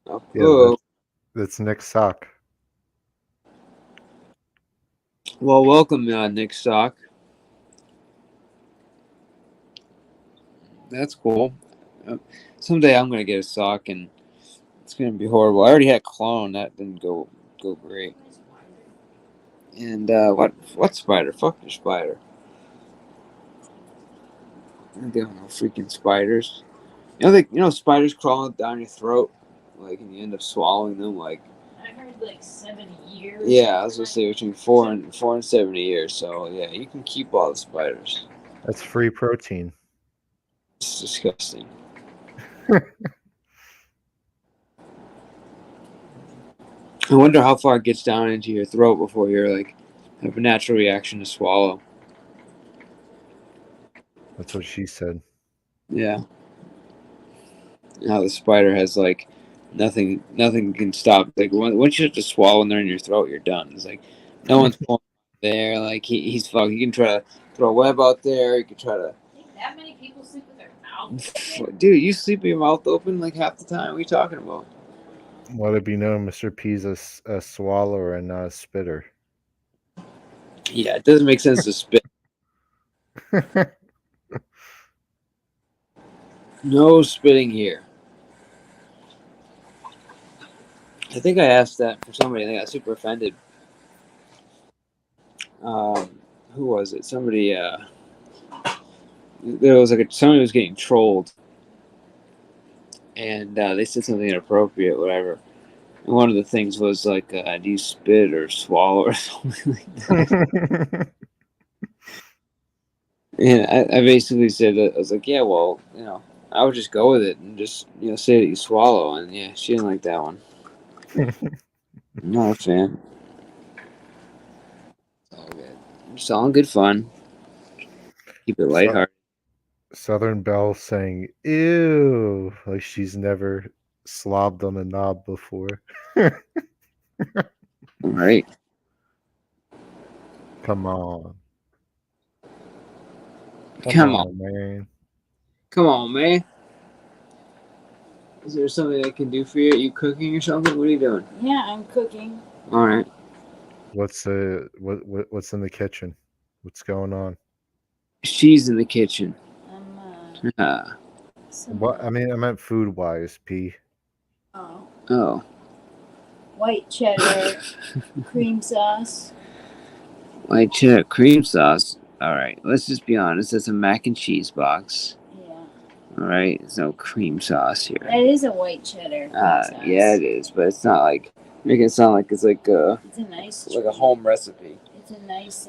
Apu. Yeah, that's Nick's sock. Well, welcome, Nick Sock. That's cool. Someday I'm gonna get a sock, and it's gonna be horrible. I already had clone. That didn't go great. And what spider? Fuck your spider. I don't know freaking spiders. You know spiders crawling down your throat, like, and you end up swallowing them, like. I heard like 70 years. Yeah, I was gonna say between 4 and 70 years. So yeah, you can keep all the spiders. That's free protein. It's disgusting. I wonder how far it gets down into your throat before you're like have a natural reaction to swallow. That's what she said. Yeah. Now the spider has like nothing can stop. Like once you have to swallow and they're in your throat, you're done. It's like no one's pulling there. Like he's fucked. He can try to throw a web out there. He can try to. That many people sleep with their mouth open? Dude, you sleep with your mouth open like half the time. What are you talking about? Let it be known, Mr. P's a swallower and not a spitter. Yeah, it doesn't make sense to spit. No spitting here. I think I asked that for somebody and they got super offended. Who was it? Somebody. There was like somebody was getting trolled, and they said something inappropriate, whatever. And one of the things was like, "Do you spit or swallow or something like that?" And I basically said, I was like, "Yeah, well, I would just go with it and just say that you swallow." And yeah, she didn't like that one. I'm not a fan. It's all good. It's all in good fun. Keep it lighthearted. Southern Belle saying, ew, like she's never slobbed on a knob before. All right. Come on. Come on, man. Come on, man. Is there something I can do for you? Are you cooking or something? What are you doing? Yeah, I'm cooking. All right. What's in the kitchen? What's going on? She's in the kitchen. What? I meant food wise, P. Oh. White cheddar, cream sauce. White cheddar, cream sauce. All right. Let's just be honest. It's a mac and cheese box. Yeah. All right. There's no cream sauce here. That is a white cheddar. Sauce. Yeah, it is, but it's not like making it sound like it's like it's a nice like a home recipe. It's a nice.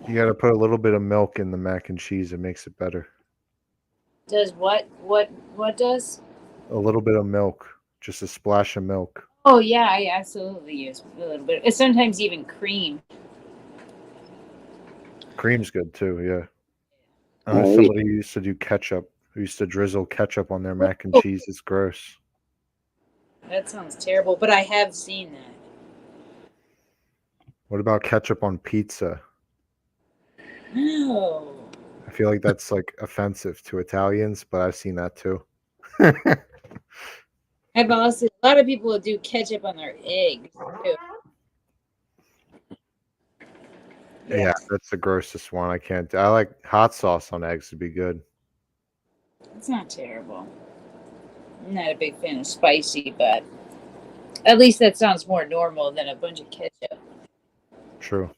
You got to put a little bit of milk in the mac and cheese. It makes it better. Does what does? A little bit of milk, just a splash of milk. Oh yeah, I absolutely use a little bit. It's sometimes even cream. Cream's good too, yeah. Somebody who used to do ketchup, who used to drizzle ketchup on their mac and cheese. It's gross. That sounds terrible, but I have seen that. What about ketchup on pizza? No. I feel like that's like offensive to Italians, but I've seen that too. I've also a lot of people will do ketchup on their eggs too. Yeah, that's the grossest one. I can't. I like hot sauce on eggs to be good. It's not terrible. I'm not a big fan of spicy, but at least that sounds more normal than a bunch of ketchup. True.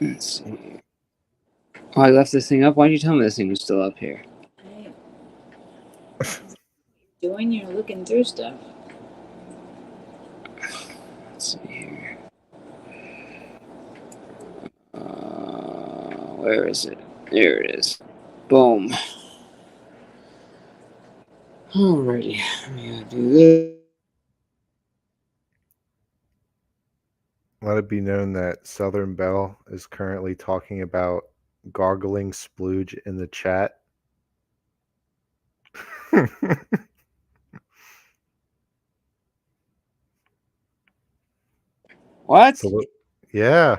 Let's see. Oh, I left this thing up. Why did you tell me this thing was still up here? Doing you're looking through stuff. Let's see here. Where is it? There it is. Boom. Alrighty. I'm gonna do this. Let it be known that Southern Belle is currently talking about gargling splooge in the chat. What? Yeah.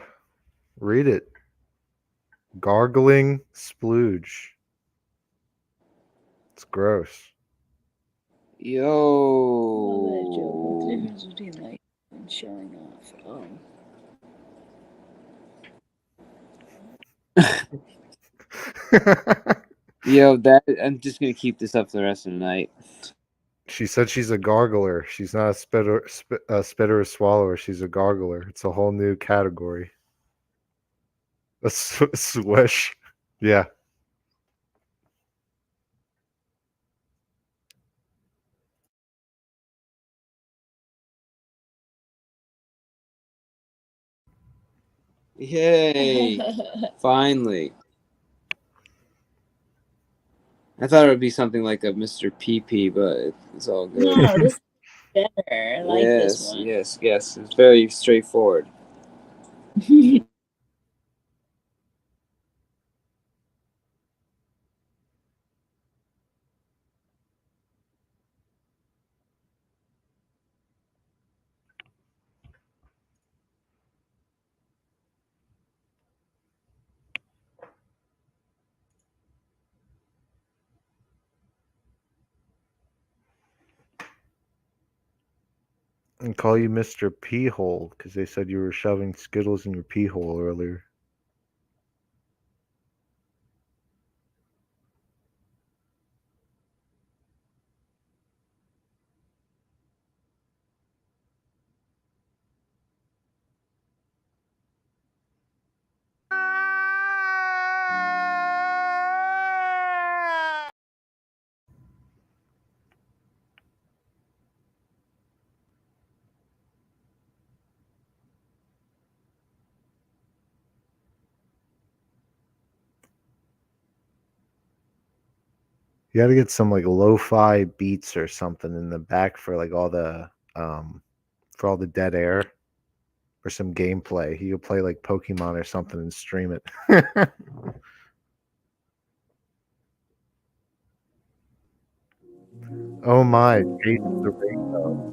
Read it. Gargling splooge. It's gross. Yo. Showing off. Oh. Yo, I'm just gonna keep this up for the rest of the night. She said she's a gargler. She's not a spitter or swallower. She's a gargler. It's a whole new category. A swish. Yeah. Yay! Finally. I thought it would be something like a Mr. PP, but it's all good. No, this is better. I like this one. Yes. It's very straightforward. And call you Mr. Pee Hole because they said you were shoving Skittles in your pee hole earlier. You got to get some like lo-fi beats or something in the back for like all the dead air, or some gameplay. You could play like Pokemon or something and stream it. Oh my, Jason the Rainbow.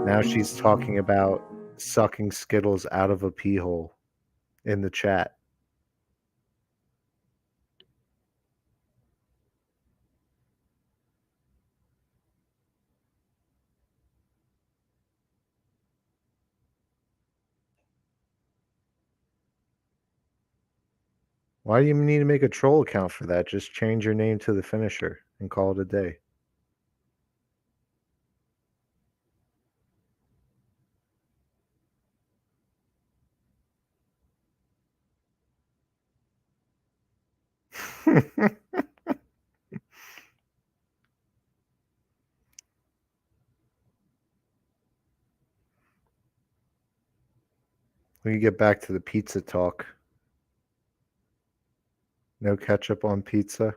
Now she's talking about sucking Skittles out of a pee hole in the chat. Why do you need to make a troll account for that? Just change your name to the finisher and call it a day. We can get back to the pizza talk. No ketchup on pizza.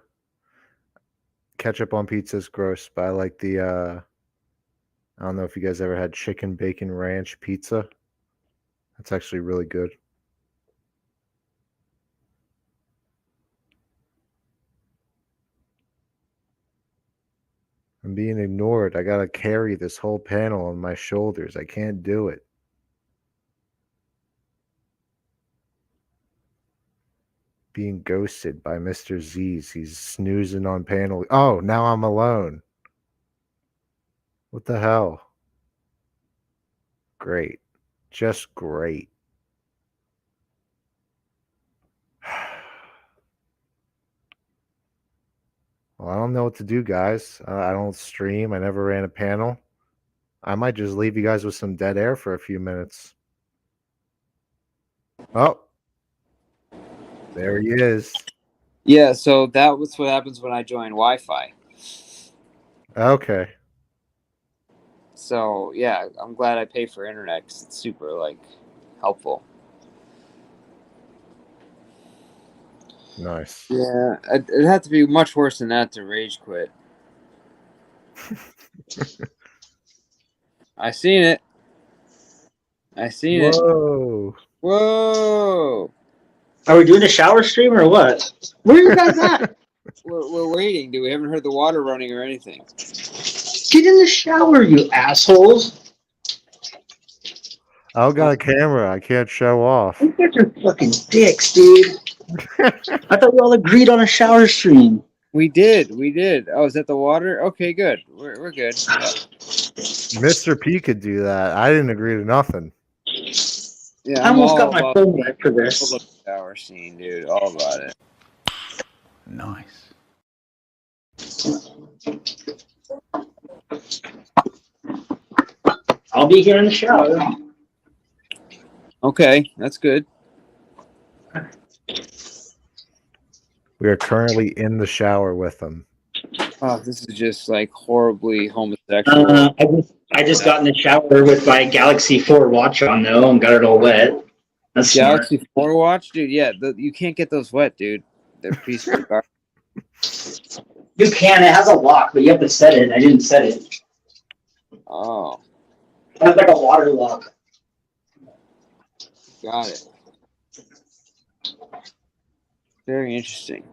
Ketchup on pizza is gross, but I like the I don't know if you guys ever had chicken bacon ranch pizza. That's actually really good. I'm being ignored. I gotta carry this whole panel on my shoulders. I can't do it. Being ghosted by Mr. Z's. He's snoozing on panel. Oh, now I'm alone. What the hell? Great. Just great. Well, I don't know what to do, guys. I don't stream. I never ran a panel. I might just leave you guys with some dead air for a few minutes. Oh. There he is. Yeah, so that was what happens when I join Wi-Fi. Okay. So, yeah, I'm glad I pay for internet because it's super, like, helpful. Nice. Yeah, it'd have to be much worse than that to rage quit. I seen it. I seen it. Whoa. Are we doing a shower stream or what? Where are you guys at? We're waiting, dude. We haven't heard the water running or anything. Get in the shower, you assholes. I got a camera. I can't show off. You guys are fucking dicks, dude. I thought we all agreed on a shower stream. We did. Oh, is that the water? Okay, good. We're good. Yeah. Mr. P could do that. I didn't agree to nothing. Yeah, I almost got my homework for this. Shower scene, dude. All about it. Nice. I'll be here in the shower. Okay, that's good. We are currently in the shower with them. Oh, this is just like horribly homosexual. I just got in the shower with my Galaxy 4 watch on though and got it all wet. That's Galaxy 4 watch, dude. Yeah, you can't get those wet, dude. They're pieces of garbage. You can. It has a lock, but you have to set it. I didn't set it. Oh. It has like a water lock. Got it. Very interesting.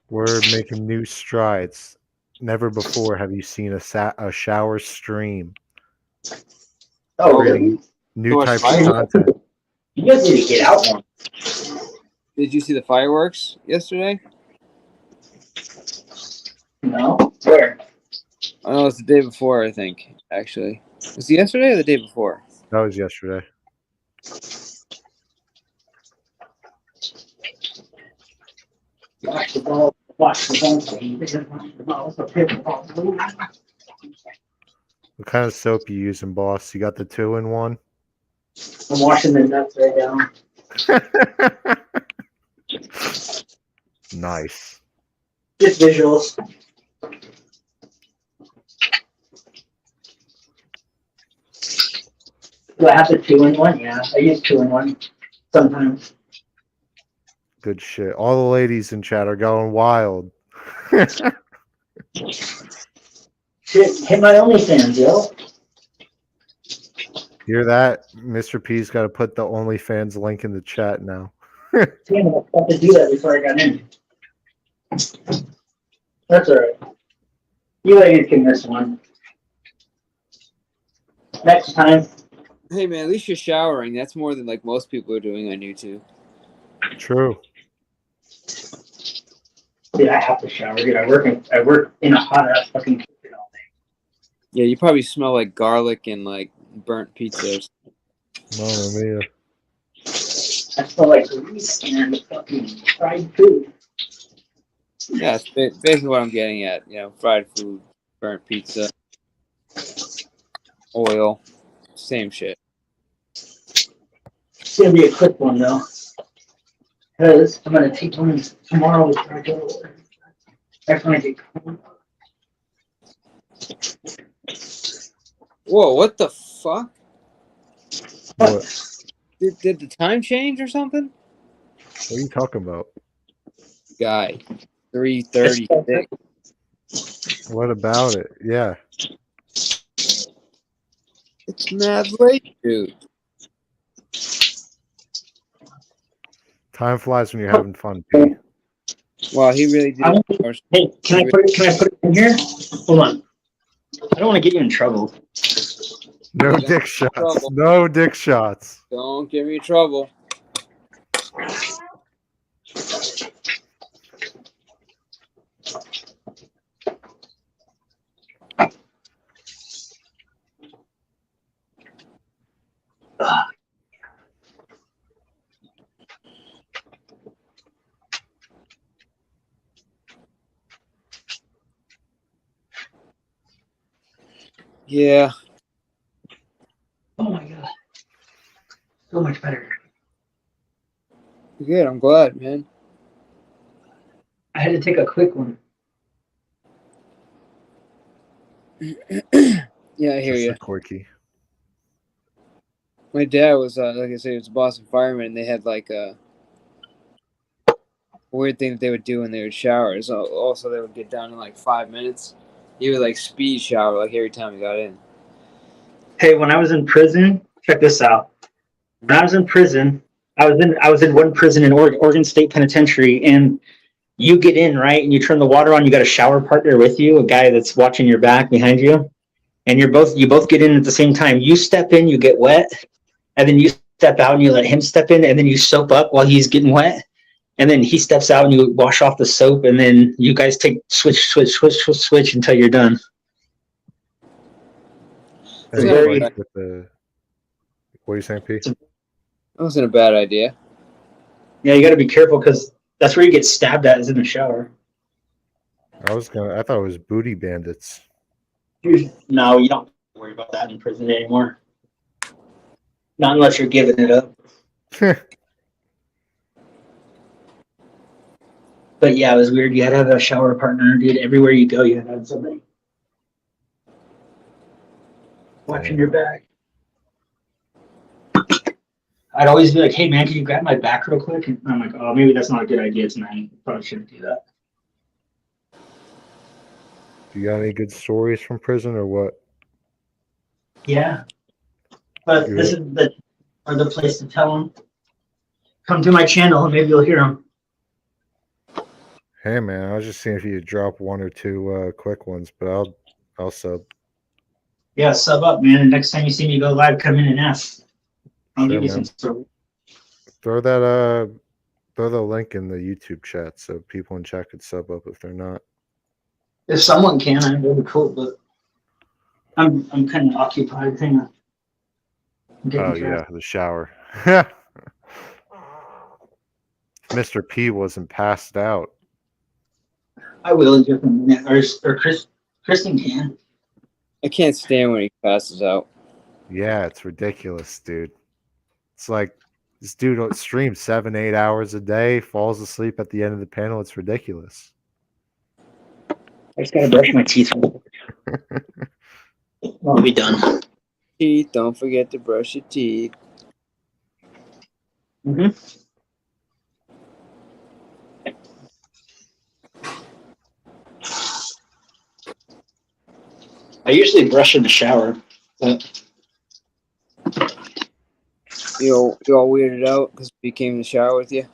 We're making new strides. Never before have you seen a shower stream. Oh, really? New types of content. You guys need to get out more. Did you see the fireworks yesterday? No. Where? Oh, no, it's the day before, I think, actually. Was it yesterday or the day before? That was yesterday. Watch the ball. Watch the ball. What kind of soap you using, boss? You got the 2-in-1? I'm washing the nuts right now. Nice. Just visuals. Do I have the 2-in-1? Yeah, I use 2-in-1 sometimes. Good shit. All the ladies in chat are going wild. Shit, hit my OnlyFans, yo. Hear that? Mr. P's got to put the OnlyFans link in the chat now. Damn it, I have to do that before I got in. That's alright. You ladies can miss one. Next time. Hey, man, at least you're showering. That's more than like most people are doing on YouTube. True. Dude, I have to shower, dude. I work in a hot ass fucking kitchen all day. Yeah, you probably smell like garlic and like burnt pizzas. Mamma mia. I smell like grease and fucking fried food. Yeah, that's basically what I'm getting at. You know, fried food, burnt pizza, oil, same shit. It's gonna be a quick one though. Because I'm gonna take one tomorrow before I go. That's when I get home. Whoa, what the fuck? What? Did the time change or something? What are you talking about? Guy, 3:36. What about it? Yeah. It's mad late, dude. Time flies when you're having fun, P. Wow, he really did. Hey, can I put it in here? Hold on. I don't want to get you in trouble. No dick shots. No dick shots. Don't give me trouble. Yeah. Oh my god. So much better. Good, I'm glad, man. I had to take a quick one. Yeah, I hear you. Quirky. My dad was, like I said, he was a Boston fireman, and they had like a weird thing that they would do when they would shower. So also, they would get down in like 5 minutes. He would like speed shower like every time he got in. Hey, when I was in prison, check this out. When I was in prison, I was in one prison in Oregon State Penitentiary, and you get in, right, and you turn the water on. You got a shower partner with you, a guy that's watching your back behind you, and you both get in at the same time. You step in, you get wet, and then you step out and you let him step in, and then you soap up while he's getting wet, and then he steps out and you wash off the soap, and then you guys take switch until you're done. What are you saying, Pete? That wasn't a bad idea. Yeah, you got to be careful because that's where you get stabbed at, is in the shower. I thought it was booty bandits. No, you don't worry about that in prison anymore. Not unless you're giving it up. But yeah, it was weird. You had to have a shower partner, dude. Everywhere you go, you had to have somebody watching your back. I'd always be like, hey, man, can you grab my back real quick? And I'm like, oh, maybe that's not a good idea tonight. Probably shouldn't do that. Do you got any good stories from prison or what? Yeah. But this is the place to tell them. Come to my channel and maybe you'll hear them. Hey, man, I was just seeing if you could drop one or two quick ones, but I'll sub. Yeah, sub up, man. And next time you see me go live, come in and ask. I'll give you some stories. Throw the link in the YouTube chat so people in chat could sub up if they're not. If someone can, I'd be cool, but I'm kind of occupied thing. Oh yeah, the shower. Mr. P wasn't passed out. I will in just a minute, or Kristen can. I can't stand when he passes out. Yeah, it's ridiculous, dude. It's like this dude streams 7-8 hours a day, falls asleep at the end of the panel. It's ridiculous. I just gotta brush my teeth. I'll be done. Teeth, don't forget to brush your teeth. I usually brush in the shower, but you all weirded out because he came in the shower with you?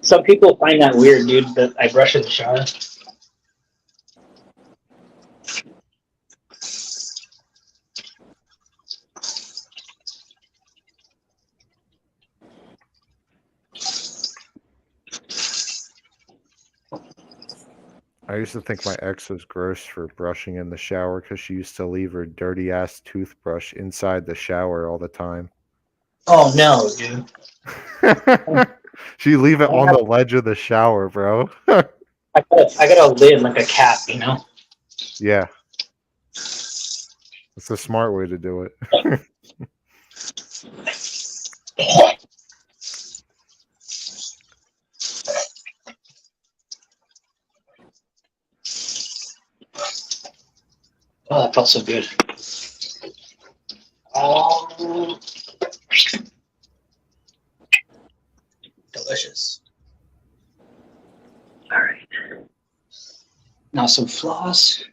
Some people find that weird, dude, that I brush in the shower. I used to think my ex was gross for brushing in the shower because she used to leave her dirty ass toothbrush inside the shower all the time. Oh no, dude. She'd leave it on the ledge of the shower, bro. I got a lid like a cat, you know? Yeah. It's a smart way to do it. Oh, that felt so good. Oh, delicious. All right. Now some floss.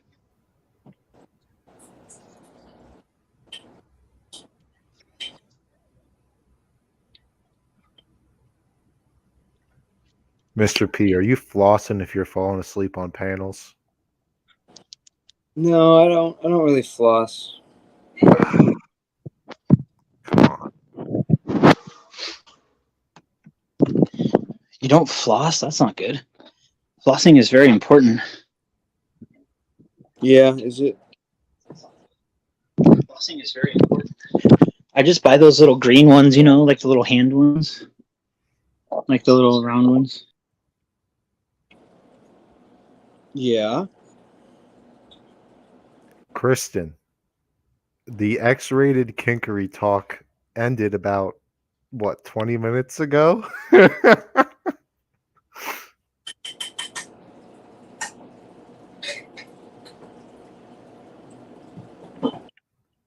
Mr. P, are you flossing if you're falling asleep on panels? No, I don't really floss. Come on. You don't floss? That's not good. Flossing is very important. Yeah, is it? Flossing is very important. I just buy those little green ones, you know, like the little hand ones. Like the little round ones. Yeah. Kristen, the X-rated kinkery talk ended about, what, 20 minutes ago?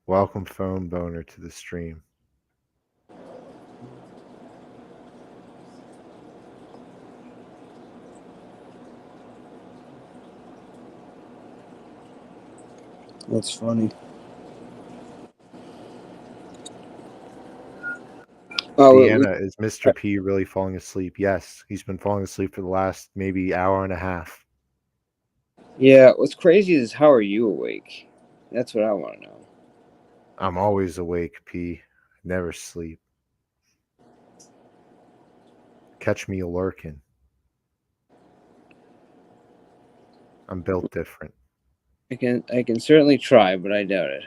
Welcome, Phone Boner, to the stream. That's funny. Deanna, is Mr. P really falling asleep? Yes, he's been falling asleep for the last maybe hour and a half. Yeah, what's crazy is how are you awake? That's what I want to know. I'm always awake, P. Never sleep. Catch me lurking. I'm built different. I can certainly try, but I doubt it.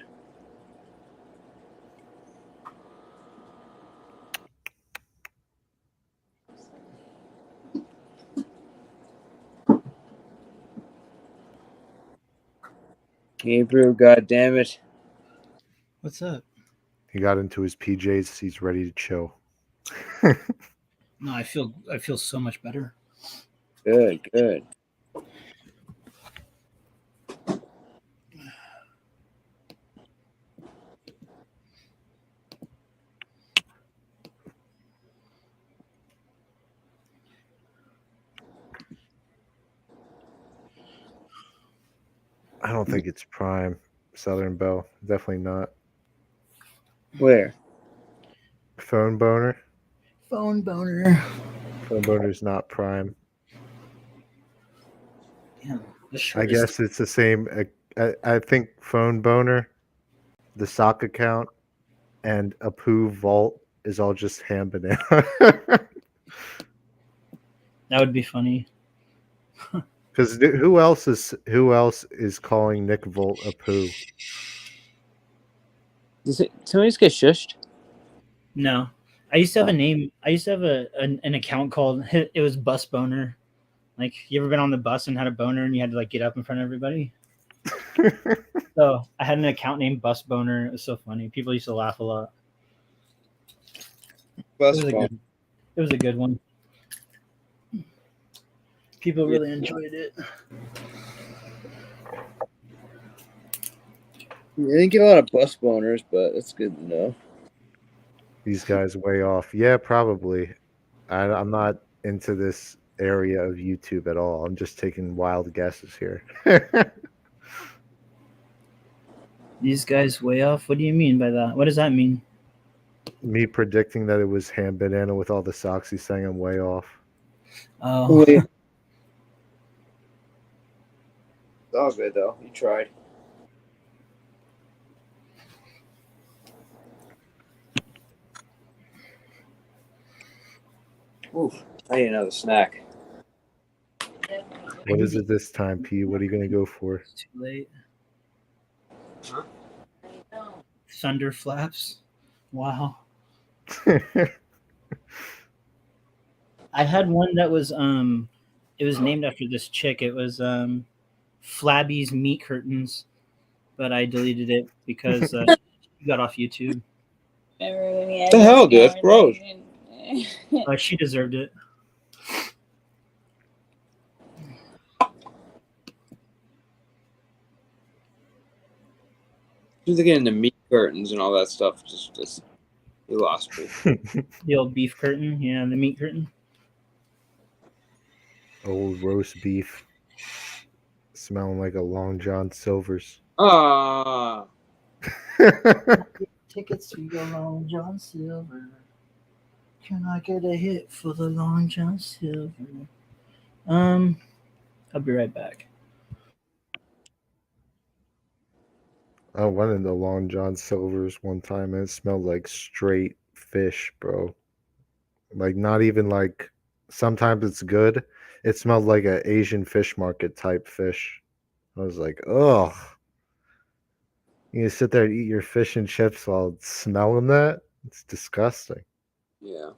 Gabriel, goddammit. What's up? He got into his PJs. He's ready to chill. No, I feel so much better. Good. I don't think it's prime, Southern Belle. Definitely not. Where? Phone boner. Phone boner. Phone boner's not prime. Damn, I guess it's the same. I think phone boner, the sock account, and Apu Vault is all just ham banana. That would be funny. Because who else is calling Nick Volt Apu? Did somebody just get shushed? No. I used to have a name. I used to have an account called, it was Bus Boner. Like, you ever been on the bus and had a boner and you had to like get up in front of everybody? So I had an account named Bus Boner. It was so funny. People used to laugh a lot. It was a good one. People really enjoyed it. I didn't get a lot of bus boners, but it's good to know. These guys way off. Yeah, probably. I'm not into this area of YouTube at all. I'm just taking wild guesses here. These guys way off? What do you mean by that? What does that mean? Me predicting that it was ham banana with all the socks, he's saying I'm way off. Oh. It's all good, though. You tried. Oof. I need another snack. What is it this time, P? What are you going to go for? It's too late. Huh? Thunder flaps. Wow. I had one that was it was named after this chick. It was Flabby's Meat Curtains, but I deleted it because she got off YouTube. What the hell, dude? Gross. She deserved it. Who's getting the meat curtains and all that stuff? Just you lost me. The old beef curtain, yeah, the meat curtain. Old roast beef, smelling like a Long John Silver's. Tickets to your Long John Silver. Can I get a hit for the Long John Silver? I'll be right back. I went into Long John Silver's one time and it smelled like straight fish, bro. Like not even like, sometimes it's good. It smelled like an Asian fish market type fish. I was like, ugh. You sit there and eat your fish and chips while smelling that? It's disgusting. Yeah.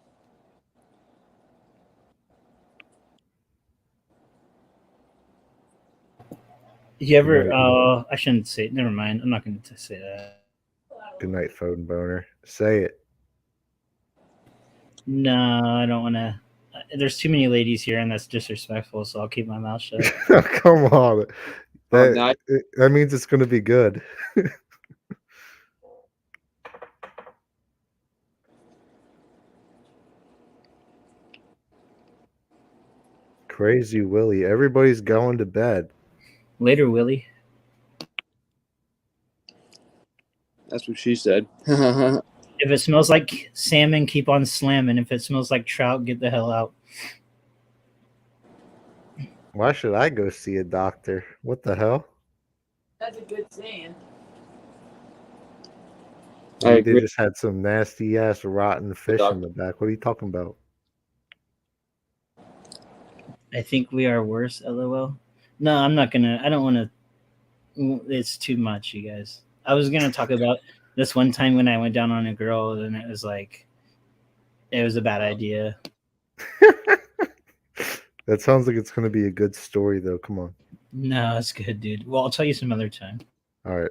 You ever? I shouldn't say it. Never mind. I'm not going to say that. Good night, phone boner. Say it. No, I don't want to. There's too many ladies here, and that's disrespectful. So I'll keep my mouth shut. Come on. That means it's going to be good. Crazy Willie. Everybody's going to bed. Later, Willie. That's what she said. It If it smells like salmon, keep on slamming. If it smells like trout, get the hell out. Why should I go see a doctor? What the hell? That's a good saying. They just had some nasty ass rotten fish in the back. What are you talking about? I think we are worse, LOL. No, I'm not gonna. I don't want to. It's too much, you guys. I was gonna talk about this one time when I went down on a girl, and it was like, it was a bad idea. That sounds like it's gonna be a good story, though. Come on. No, it's good, dude. Well, I'll tell you some other time. All right.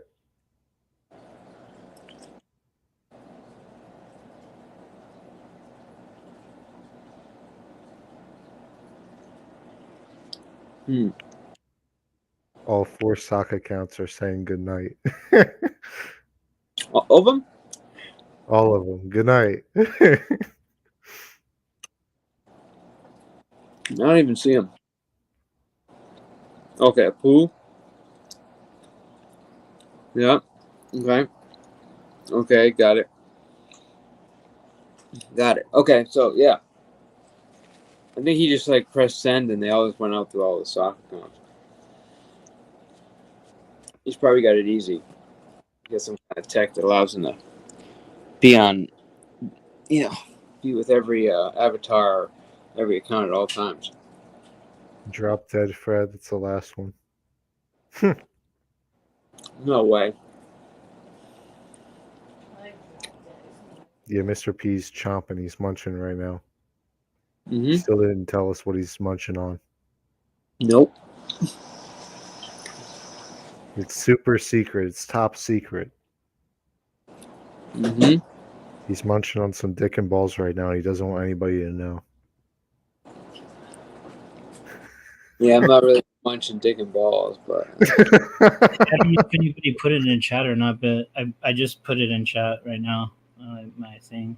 All 4 sock accounts are saying good night. All of them? All of them. Good night. I don't even see them. Okay, pool. Yeah. Okay. Okay, got it. Got it. Okay, so yeah. I think he just like pressed send and they always went out through all the sock accounts. He's probably got it easy. He got some kind of tech that allows him to be on, you know, be with every avatar, every account at all times. Drop dead, Fred. That's the last one. No way. Yeah, Mr. P's chomping. He's munching right now. Mm-hmm. He still didn't tell us what he's munching on. Nope. It's super secret. It's top secret. Mm-hmm. He's munching on some dick and balls right now. He doesn't want anybody to know. Yeah, I'm not really munching dick and balls, but Can you put it in chat or not? But I just put it in chat right now. My thing.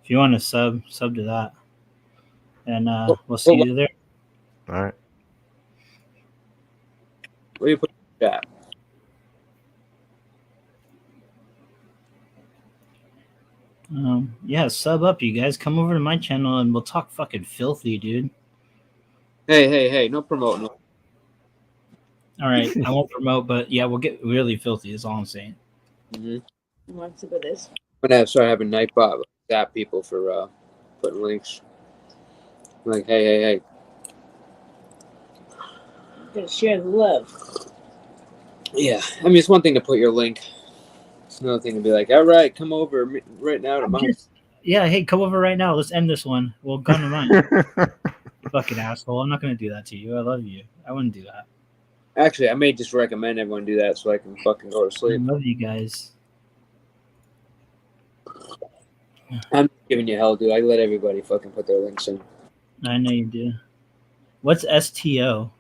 If you want to sub to that, and we'll see you there. All right. Where do you put in chat? Yeah, sub up, you guys. Come over to my channel and we'll talk fucking filthy, dude. Hey, no promoting. No. All right, I won't promote, but yeah, we'll get really filthy. Is all I'm saying. Mm-hmm. What's up with this? I'm gonna start having Nightbot zap people for putting links. Like, hey. Gonna share the love. Yeah, I mean, it's one thing to put your link. It's another thing to be like, all right, come over right now to mine. Yeah, hey, come over right now. Let's end this one. We'll go to mine. You fucking asshole. I'm not gonna do that to you. I love you. I wouldn't do that. Actually, I may just recommend everyone do that so I can fucking go to sleep. I love you guys. I'm giving you hell, dude. I let everybody fucking put their links in. I know you do. What's STO?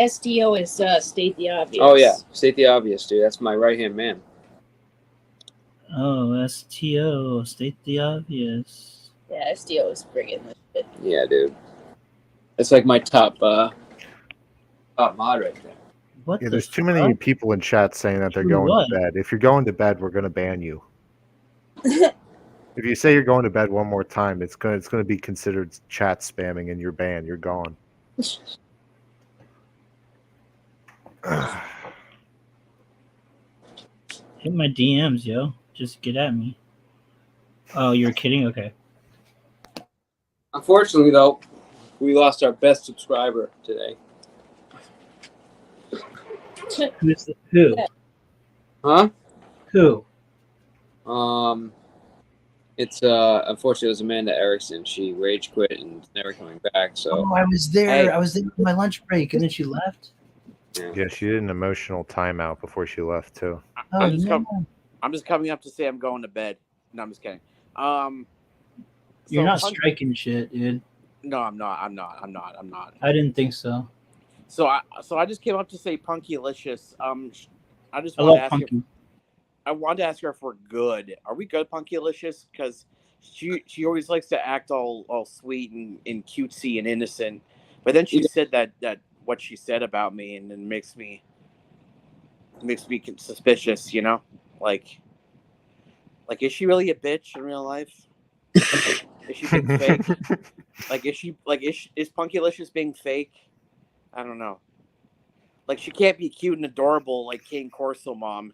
STO is state the obvious. Oh yeah, state the obvious, dude. That's my right-hand man. Oh, STO, state the obvious. Yeah, STO is friggin' legit. Yeah, dude. It's like my top mod right there. What? Yeah, there's too many people in chat saying that they're going to bed. If you're going to bed, we're gonna ban you. If you say you're going to bed one more time, it's gonna be considered chat spamming, and you're banned. You're gone. Hit my DMs, yo. Just get at me. Oh, you're kidding? Okay. Unfortunately, though, we lost our best subscriber today. Who? Huh? Who? It's unfortunately it was Amanda Erickson. She rage quit and is never coming back. So Oh, I was there. Hey. I was there on my lunch break, and then she left. Yeah, she did an emotional timeout before she left too. I'm just coming up to say I'm going to bed. No, I'm just kidding. You're not striking shit, dude. No, I'm not. I'm not. I didn't think so. So I just came up to say Punkylicious. I just I want love to ask Punky. her. I wanted to ask her if we're good. Are we good, Punkylicious? Because she always likes to act all sweet and cutesy and innocent, but then she said that what she said about me, and then makes me suspicious. You know, like Like, is she really a bitch in real life? Is she being fake? Like, is Punkylicious being fake? I don't know. Like, she can't be cute and adorable like Kane Corso mom.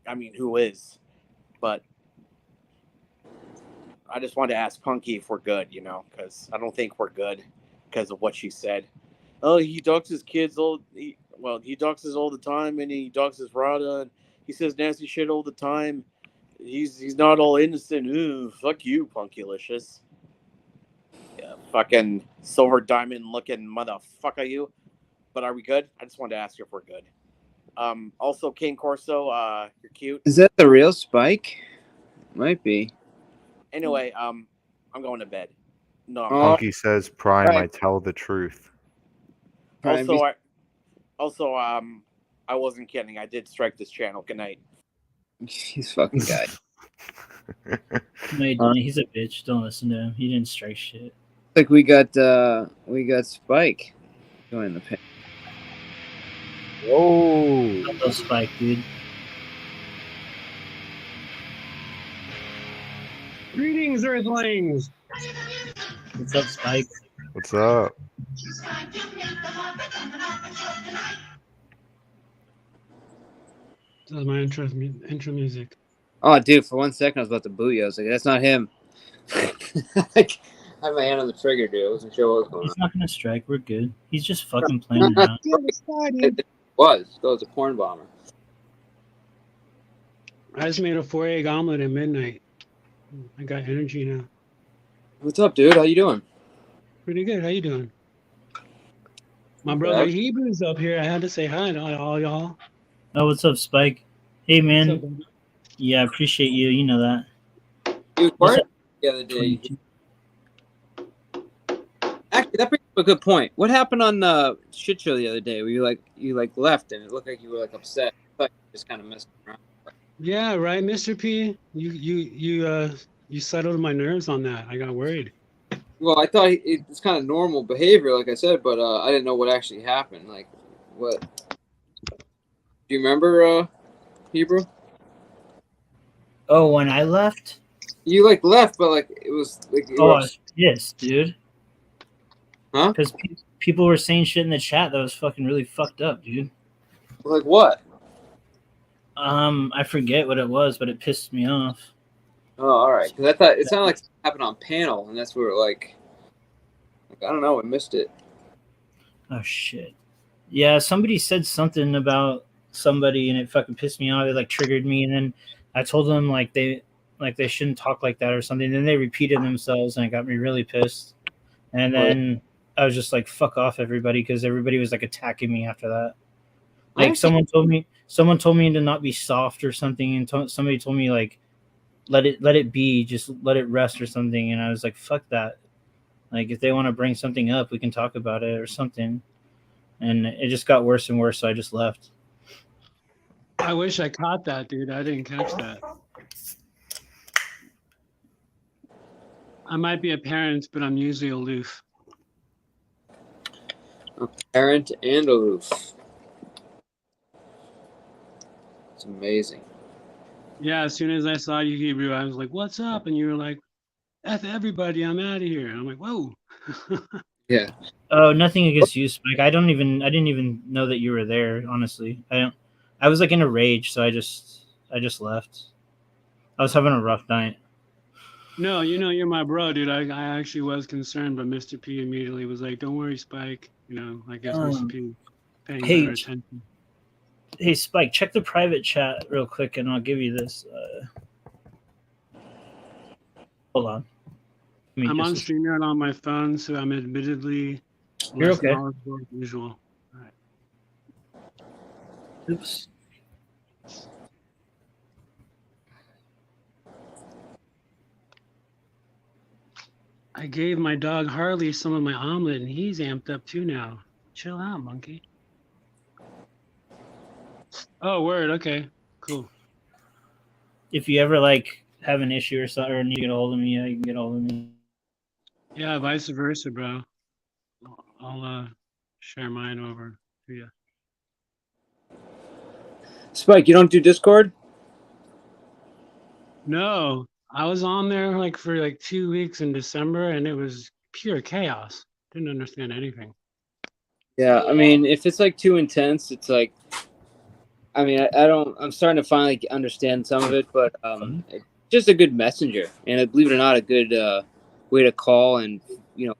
I mean, who is? But I just wanted to ask Punky if we're good, you know, because I don't think we're good because of what she said. Oh, he doxes kids he doxes all the time, and he doxes Rada, and he says nasty shit all the time. He's not all innocent. Ooh, fuck you, Punkylicious. Yeah, fucking silver diamond looking motherfucker, you. But are we good? I just wanted to ask you if we're good. Also, King Corso, you're cute. Is that the real Spike? Might be. Anyway, I'm going to bed. No, Punky says Prime, I tell the truth. Also, I wasn't kidding. I did strike this channel. Good night. He's fucking guy. No, he's a bitch. Don't listen to him. He didn't strike shit. Like we got Spike joining the pit. Whoa! I love Spike, dude. Greetings, Earthlings. What's up, Spike? What's up? That was my intro music. Oh, dude! For 1 second, I was about to boo you. I was like, "That's not him." I had my hand on the trigger, dude. I wasn't sure what was going on. He's not gonna strike. We're good. He's just fucking playing around. It was a porn bomber. I just made a 4-egg omelet at midnight. I got energy now. What's up, dude? How you doing? Pretty good. How you doing? My brother Hebrew's up here. I had to say hi to all y'all. Oh, what's up, Spike? Hey, man. Up, yeah, I appreciate you. You know that. You were the other day. Actually, that brings up a good point. What happened on the shit show the other day? Where you left and it looked like you were upset. I thought you just kind of messed around. Yeah, right, Mr. P. You settled my nerves on that. I got worried. Well, I thought it's kind of normal behavior, like I said, but I didn't know what actually happened. Like, what? Do you remember, Hebrew? Oh, when I left? You left, but it was like. Yes, dude. Huh? Because people were saying shit in the chat that was fucking really fucked up, dude. Like what? I forget what it was, but it pissed me off. Oh, all right. Because I thought it sounded like it happened on panel, and that's where I don't know, I missed it. Oh shit. Yeah, somebody said something about somebody, and it fucking pissed me off. It triggered me, and then I told them they shouldn't talk like that or something. Then they repeated themselves, and it got me really pissed. And then I was just like, "Fuck off, everybody," because everybody was attacking me after that. Someone told me to not be soft or something, and somebody told me let it be, just let it rest or something. And I was like, fuck that. If they want to bring something up, we can talk about it or something. And it just got worse and worse, so I just left. I wish I caught that, dude. I didn't catch that. I might be a parent, but I'm usually aloof. A parent and aloof. It's amazing. Yeah, as soon as I saw you, Hebrew, I was like, "What's up?" And you were like, "F everybody, I'm out of here." And I'm like, "Whoa." Yeah. Oh, nothing against you, Spike. I didn't even know that you were there. Honestly, I was in a rage, so I just left. I was having a rough night. No, you're my bro, dude. I actually was concerned, but Mr. P immediately was like, "Don't worry, Spike." I guess Mr. P paying better attention. Hey, Spike, check the private chat real quick, and I'll give you this. Hold on. I'm on StreamYard on my phone, so I'm admittedly You're less okay. knowledgeable than usual. All right. Oops. I gave my dog Harley some of my omelet, and he's amped up too now. Chill out, monkey. Oh, word. Okay, cool. If you ever have an issue or something, or need to get a hold of me, you can get a hold of me. Yeah, vice versa, bro. I'll share mine over to you. Spike, you don't do Discord? No, I was on there like for like 2 weeks in December, and it was pure chaos. Didn't understand anything. Yeah, I mean, if it's like too intense, it's like, I mean, I don't. I'm starting to finally understand some of it, but it's just a good messenger, and believe it or not, a good way to call and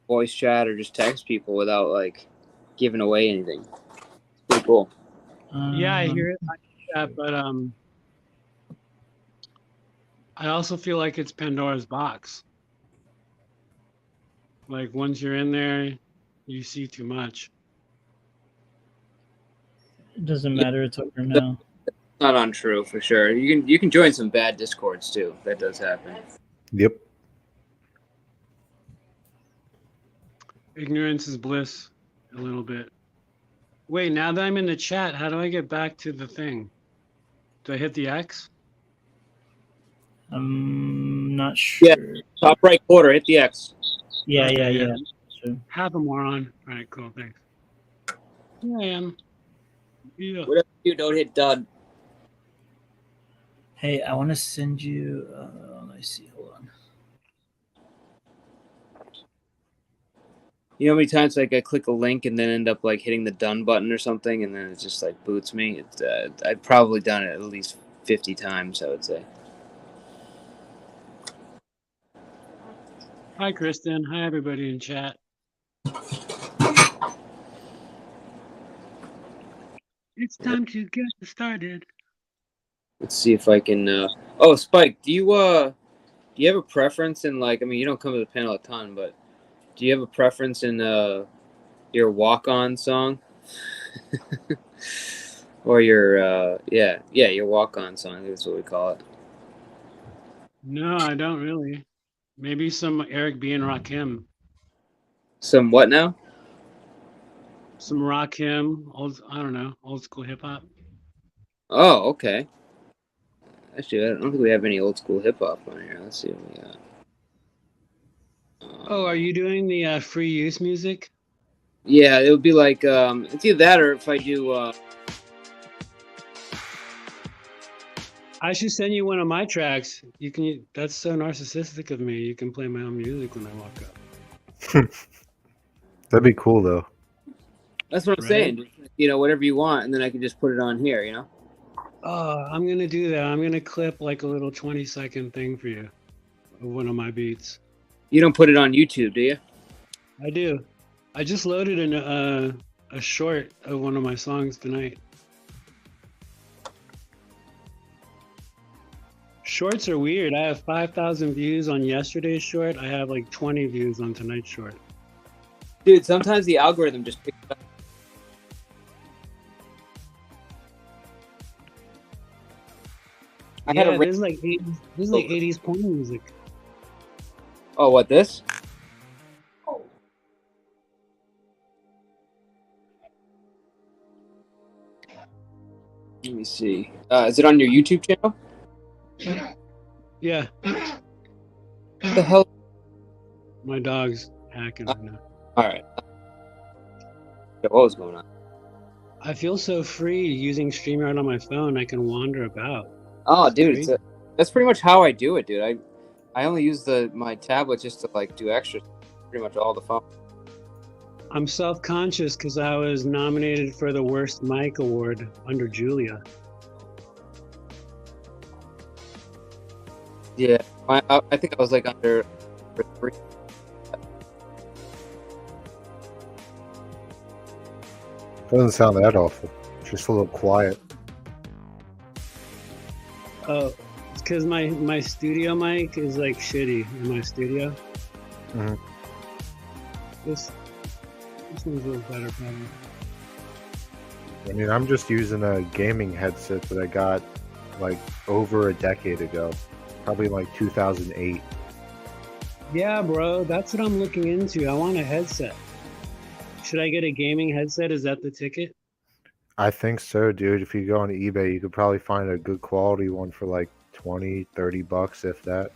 voice chat or just text people without like giving away anything. It's pretty cool. Yeah, I hear it like that, but I also feel like it's Pandora's box. Like once you're in there, you see too much. It doesn't matter. It's over now. Not untrue for sure. You can join some bad discords too. That does happen. Yep. Ignorance is bliss, a little bit. Wait, now that I'm in the chat, how do I get back to the thing? Do I hit the X? I'm not sure. Yeah, top right corner, hit the X. Yeah. Sure. Have a moron. All right, cool, thanks. Here I am. Yeah. Whatever you don't hit done. Hey, I want to send you. Let me see. Hold on. You know how many times like I click a link and then end up like hitting the done button or something, and then it just like boots me? I've probably done it at least 50 times, I would say. Hi, Kristen. Hi, everybody in chat. It's time to get started. Let's see if I can. Oh, Spike, do you have a preference in like? I mean, you don't come to the panel a ton, but do you have a preference in your walk-on song, or your your walk-on song? I think that's what we call it. No, I don't really. Maybe some Eric B and Rakim. Some what now? Some Rakim. I don't know. Old school hip hop. Oh, okay. Actually, I don't think we have any old school hip hop on here. Let's see what we got. Oh, are you doing the free use music? Yeah, it would be like it's either that or if I do. I should send you one of my tracks. You can. That's so narcissistic of me. You can play my own music when I walk up. That'd be cool, though. That's what I'm saying. Whatever you want, and then I can just put it on here. Oh, I'm gonna do that. I'm gonna clip like a little 20-second thing for you of one of my beats. You don't put it on YouTube, do you? I do. I just loaded a short of one of my songs tonight. Shorts are weird. I have 5,000 views on yesterday's short. I have like 20 views on tonight's short. Dude, sometimes the algorithm just picks it up. There's like 80s porn music. Oh, what, this? Let me see. Is it on your YouTube channel? Yeah. What the hell? My dog's hacking right now. All right. What was going on? I feel so free using StreamYard on my phone. I can wander about. Oh, dude, that's pretty much how I do it, dude. I only use my tablet just to like do extras. Pretty much all the phone. I'm self-conscious because I was nominated for the Worst Mic Award under Julia. Yeah, I think I was like under 3. Doesn't sound that awful. Just a little quiet. Oh, it's because my studio mic is like shitty in my studio. Mm-hmm. This one's a little better, probably. I mean, I'm just using a gaming headset that I got like over a decade ago, probably like 2008. Yeah, bro, that's what I'm looking into. I want a headset. Should I get a gaming headset? Is that the ticket? I think so, dude. If you go on eBay, you could probably find a good quality one for like $20-$30, if that.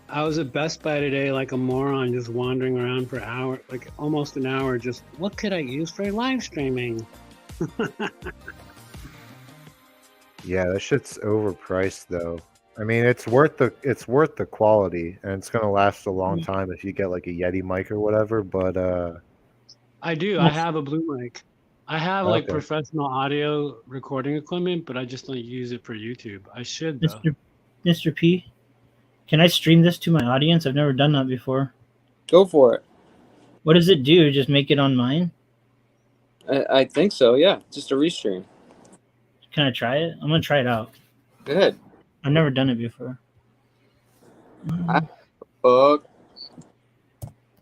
I was at Best Buy today like a moron, just wandering around for almost an hour, just what could I use for live streaming? Yeah, that shit's overpriced though. I mean, it's worth the quality, and it's gonna last a long time if you get like a Yeti mic or whatever. But I do. I have a blue mic. I have like professional audio recording equipment, but I just don't use it for YouTube. I should though. Mr. P, can I stream this to my audience? I've never done that before. Go for it. What does it do? Just make it on mine? I think so. Yeah, just a restream. Can I try it? I'm gonna try it out. Go ahead. I've never done it before. Fuck.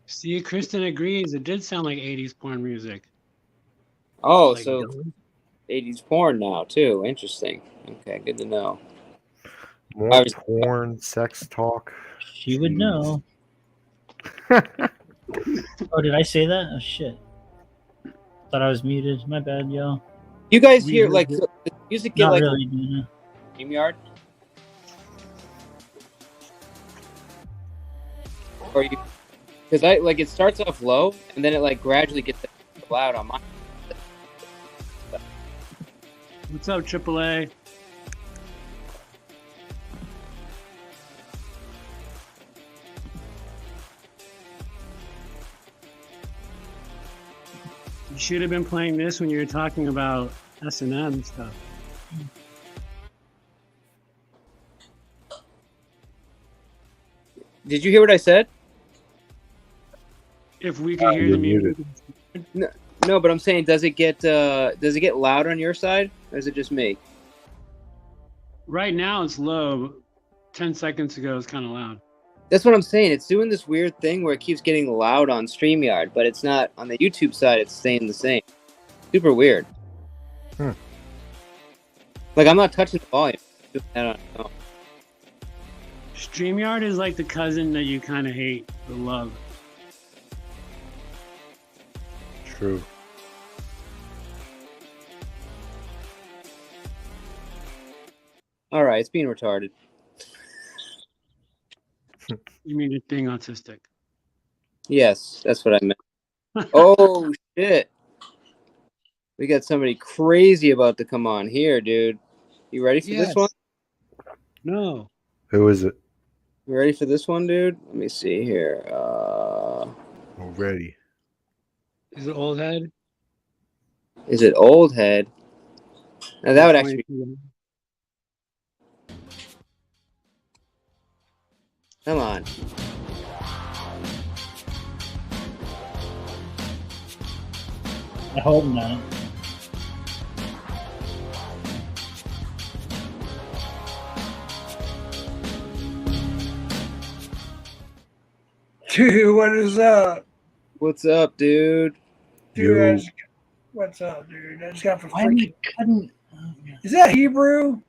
See, Kristen agrees. It did sound like 80s porn music. Oh, Like, so 80s porn now too. Interesting. Okay, good to know. More porn, sex talk. She would know. Oh, did I say that? Oh shit. Thought I was muted. My bad, y'all. You guys hear like the music get Not like really, no. StreamYard? Or you? Because I like it starts off low and then it like gradually gets loud on mine. What's up, AAA? You should have been playing this when you were talking about S&M stuff. Did you hear what I said? If we could hear the music. No, but I'm saying, does it get loud on your side, or is it just me? Right now it's low. 10 seconds ago it's kind of loud. That's what I'm saying. It's doing this weird thing where it keeps getting loud on StreamYard, but it's not on the YouTube side. It's staying the same. Super weird. Like I'm not touching the volume. I don't know. StreamYard is like the cousin that you kind of hate but love. True. All right, it's being retarded. You mean it being autistic? Yes, that's what I meant. Oh shit! We got somebody crazy about to come on here, dude. You ready for this one? No. Who is it? You ready for this one, dude? Let me see here. Ready. Is it old head? Is it old head? Now that would actually be... Come on. I hope not. Dude, what is up? What's up, dude? Dude, what's up, dude? I just got for freaking. Is that Hebrew?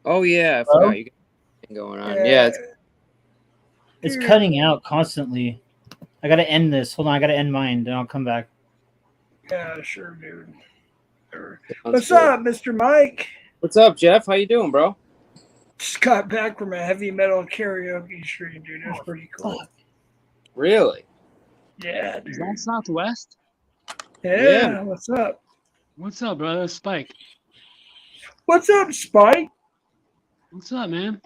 Oh yeah, I forgot you got going on. Yeah, it's cutting out constantly. I gotta end this. Hold on, I gotta end mine, then I'll come back. Yeah, sure, dude. What's up, Mr. Mike? What's up, Jeff? How you doing, bro? Just got back from a heavy metal karaoke stream, dude. It was pretty cool. Really? Yeah, dude. Is that Southwest? Yeah, what's up? What's up, brother? Spike. What's up, Spike? What's up, man?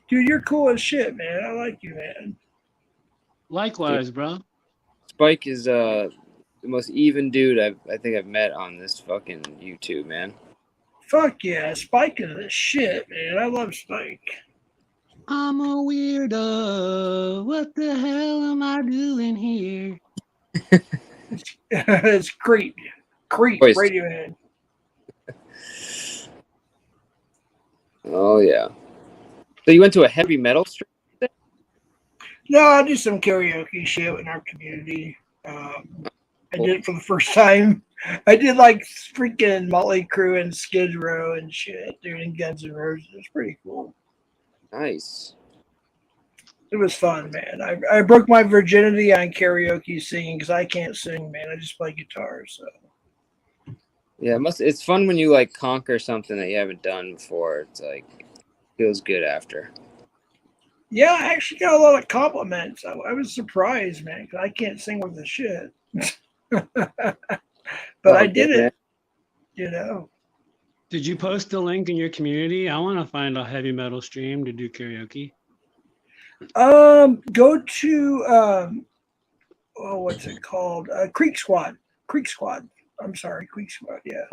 Dude, you're cool as shit, man. I like you, man. Likewise, bro. Spike is the most even dude I think I've met on this fucking YouTube, man. Fuck yeah, Spike is the shit, man. I love Spike. I'm a weirdo. What the hell am I doing here? It's Creep. Creep, Radiohead. Oh, yeah. So you went to a heavy metal stream? No, I do some karaoke shit in our community. I did it for the first time. I did like freaking Motley Crue and Skid Row and shit, dude, and Guns N' Roses. It was pretty cool. Nice. It was fun, man. I broke my virginity on karaoke singing because I can't sing, man. I just play guitar, so. Yeah, it's fun when you like conquer something that you haven't done before. It's like feels good after. Yeah, I actually got a lot of compliments. I was surprised, man, because I can't sing with the shit. But I did it, you know. Did you post the link in your community? I want to find a heavy metal stream to do karaoke. Go to what's it called? Creek Squad. Creek Squad. I'm sorry, Creek Squad. Yeah.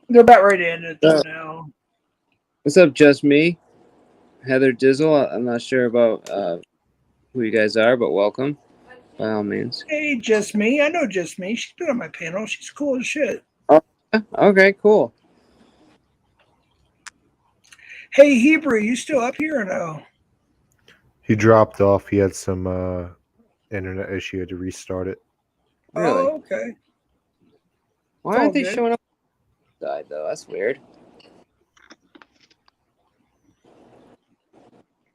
They're about ready to end it now. What's up, Just Me? Heather Dizzle. I'm not sure about who you guys are, but welcome by all means. Hey, Just Me. I know Just Me. She's been on my panel. She's cool as shit. Oh, okay, cool. Hey, Hebrew, you still up here or no? He dropped off. He had some internet issue. He had to restart it. Really? Oh, okay. Why aren't they showing up on the side though? That's weird.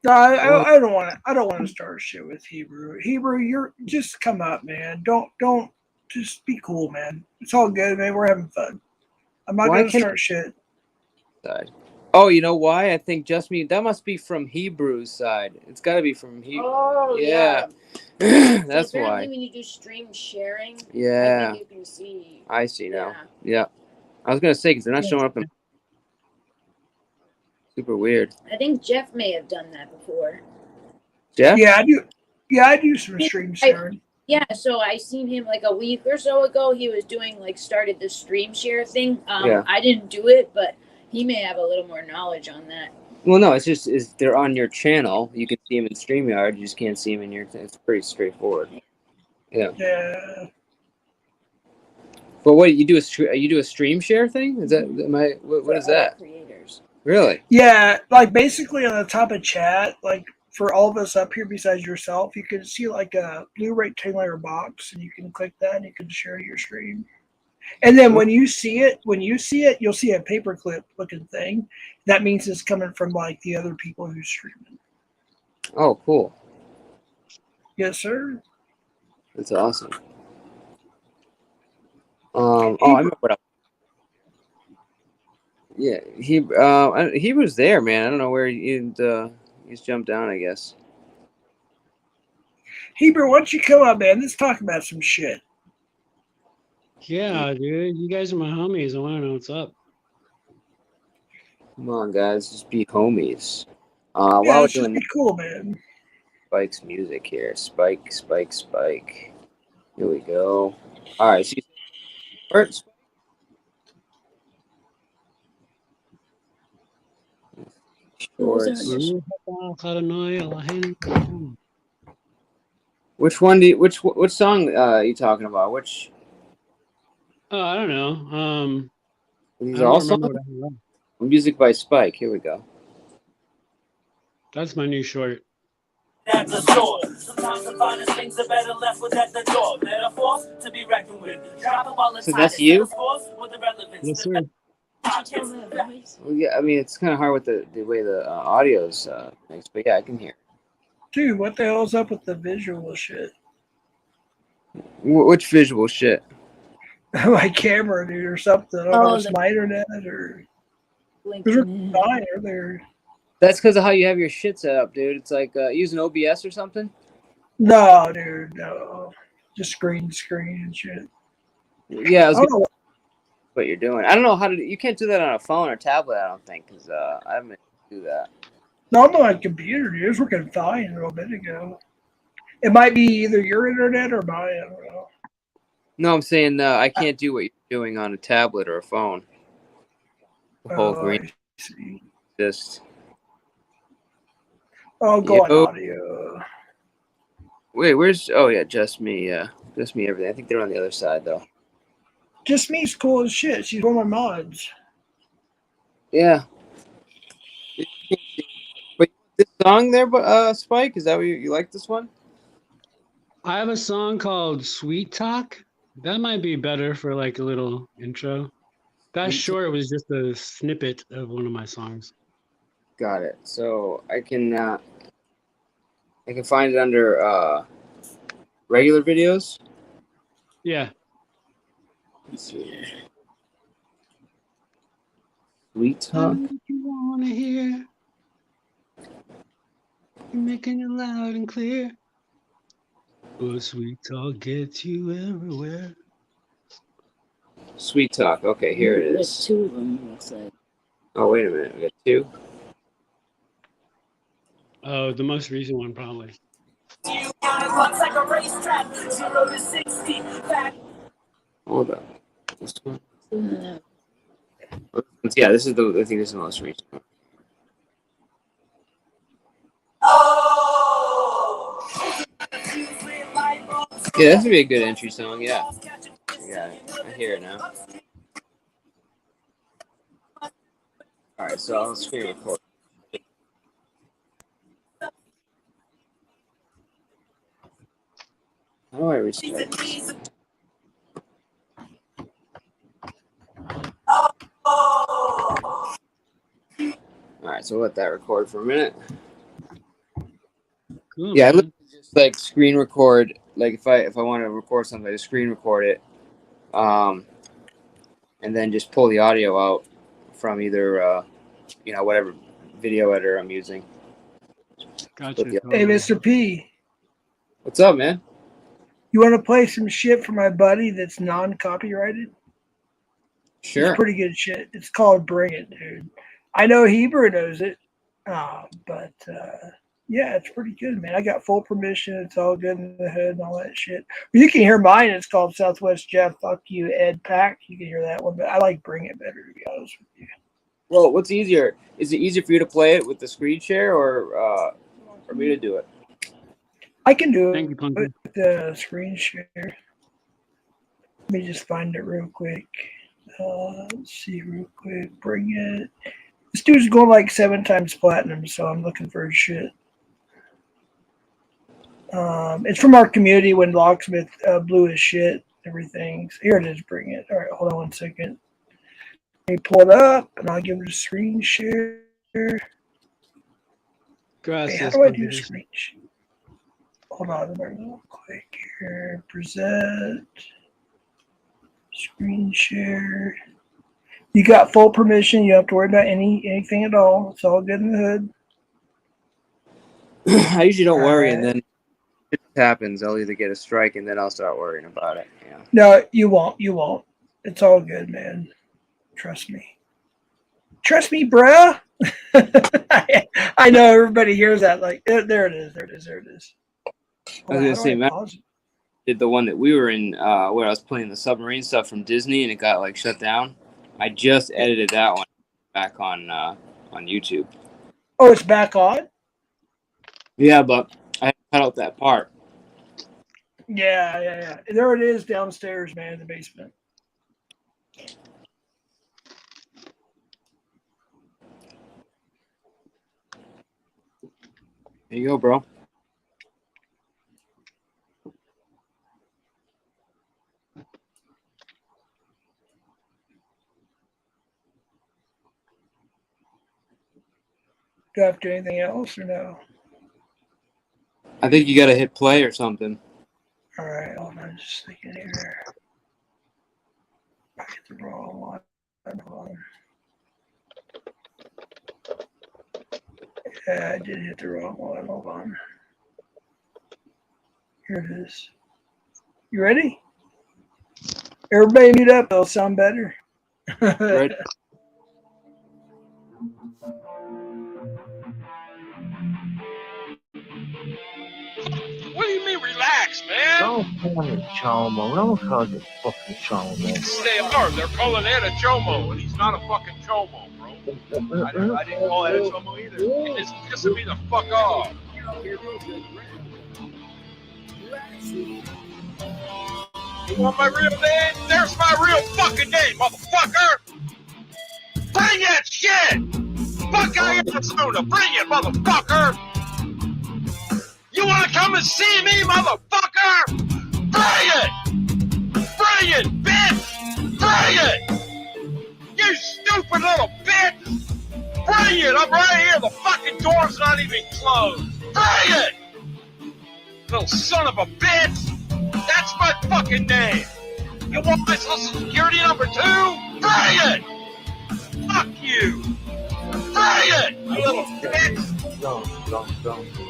No, I don't want to. I don't want to start shit with Hebrew. Hebrew, you're just come up, man. Don't just be cool, man. It's all good, man. We're having fun. I'm not going to start shit. Side. Oh, you know why? I think Just Me. That must be from Hebrew's side. It's got to be from Hebrew. Oh, yeah. That's so why. When you do stream sharing, Yeah. I think you can see. I see now. Yeah. I was gonna say because they're not showing up in. Super weird. I think Jeff may have done that before. Jeff? Yeah, I do. Yeah, I do some stream sharing. Yeah, so I seen him like a week or so ago. He was doing started the stream share thing. Yeah. I didn't do it, but he may have a little more knowledge on that. Well, no, it's just they're on your channel. You can see them in StreamYard. You just can't see them in your. It's pretty straightforward. Yeah. Yeah. But what you do a stream share thing? Is that what is that? Creators. Really? Yeah, like basically on the top of chat, like for all of us up here besides yourself, you can see like a blue rectangular box, and you can click that, and you can share your stream. And then when you see it, you'll see a paperclip looking thing. That means it's coming from like the other people who's streaming. Oh, cool. Yes, sir. That's awesome. I remember what. Yeah, he was there, man. I don't know where he's jumped down. I guess. Hebrew, why don't you come up, man? Let's talk about some shit. Yeah, dude. You guys are my homies. I want to know what's up. Come on, guys, just be homies. Yeah, while we're it's just doing be cool, man. Spike's music here, Spike. Here we go. All right, see. First, which one which song are you talking about? Which? Oh, I don't know. These are all songs? Music by Spike. Here we go. That's my new short. That's a sword. Sometimes the finest things are better left with at the door. Metaphors to be reckoned with. So that's you? Yes, sir. Well, yeah, I mean it's kind of hard with the way the audio's mixed, but yeah, I can hear. Dude, what the hell's up with the visual shit? Which visual shit? My camera, dude, or something. I don't know if it's my internet or. Fine earlier. That's because of how you have your shit set up, dude. It's like using OBS or something. No, dude, no. Just green screen and shit. Yeah, I don't know what you're doing. I don't know how to. You can't do that on a phone or tablet. I don't think because I haven't been able to do that. No, I'm on my computer, dude. It was working fine a little bit ago. It might be either your internet or mine. I don't know. No, I'm saying I can't do what you're doing on a tablet or a phone. The whole green. Just. Oh, go on audio. Wait, where's? Oh yeah, just me. Yeah, just me. Everything. I think they're on the other side though. Just me's cool as shit. She's one of my mods. Yeah. But this song there, Spike, is that what you like this one? I have a song called Sweet Talk. That might be better for like a little intro. That short was just a snippet of one of my songs. Got it. So I can find it under regular videos. Yeah. Let's see. Sweet Talk. You wanna hear? You're making it loud and clear. But sweet talk gets you everywhere. Sweet Talk. Okay, here it is. There's two of them, looks like. Oh, wait a minute. We got two. Oh, the most recent one, probably. Hold up. This one. Yeah, this is the. I think this is the most recent one. Yeah, this would be a good entry song. Yeah, I hear it now. All right, so I'll screen record. How do I restart this? All right, so we'll let that record for a minute. Cool, Yeah, I man. just like screen record. Like if I want to record something, I just screen record it, and then just pull the audio out from either whatever video editor I'm using. Gotcha. Hey, Mr. P. What's up, man? You want to play some shit for my buddy that's non-copyrighted? Sure. It's pretty good shit. It's called Bring It, dude. I know Heber knows it, but yeah, it's pretty good, man. I got full permission. It's all good in the hood and all that shit. But you can hear mine. It's called Southwest Jeff. Fuck you, Ed Pack. You can hear that one, but I like Bring It better, to be honest with you. Well, what's easier? Is it easier for you to play it with the screen share or for me to do it? I can do Thank you, it Punky. with the screen share. Let me just find it real quick. Let's see real quick. Bring It. This dude's going like 7 times platinum, so I'm looking for his shit. It's from our community when Locksmith blew his shit, everything. So here it is, Bring It. All right, hold on one second. Let me pull it up, and I'll give it a screen share. Gracias, Hey, how do I do Punky. screen share? Hold on real quick here. Present. Screen share. You got full permission. You don't have to worry about anything at all. It's all good in the hood. I usually don't worry, Alright. and then it happens. I'll either get a strike, and then I'll start worrying about it. Yeah. No, you won't. You won't. It's all good, man. Trust me. Trust me, bruh. I know everybody hears that. Like, there it is. There it is. There it is. I was gonna say, Matt pause? did the one that we were in, where I was playing the submarine stuff from Disney, and it got like shut down. I just edited that one back on YouTube. Oh, it's back on? Yeah, but I cut out that part. Yeah. There it is downstairs, man, in the basement. There you go, bro. Do I have to do anything else or no? I think you got to hit play or something. All right, hold on, just thinking here. I hit the wrong one. Hold on. Yeah, I did hit the wrong one. Hold on. Here it is. You ready? Everybody mute up. It'll sound better. Right. What do you mean, relax, man? Don't call it Chomo. Don't call it fucking Chomo. They are. They're calling Ed a chomo, and he's not a fucking chomo, bro. I didn't call Ed a chomo either. It's pissing me the fuck off. You want my real name? There's my real fucking name, motherfucker! Bring that shit! Fuck Arizona! Bring it, motherfucker! You wanna come and see me, motherfucker? Bring it! Bring it, bitch! Bring it! You stupid little bitch! Bring it! I'm right here! The fucking door's not even closed! Bring it! Little son of a bitch! That's my fucking name! You want my social security number too? Bring it! Fuck you! Bring it! You little bitch! Don't.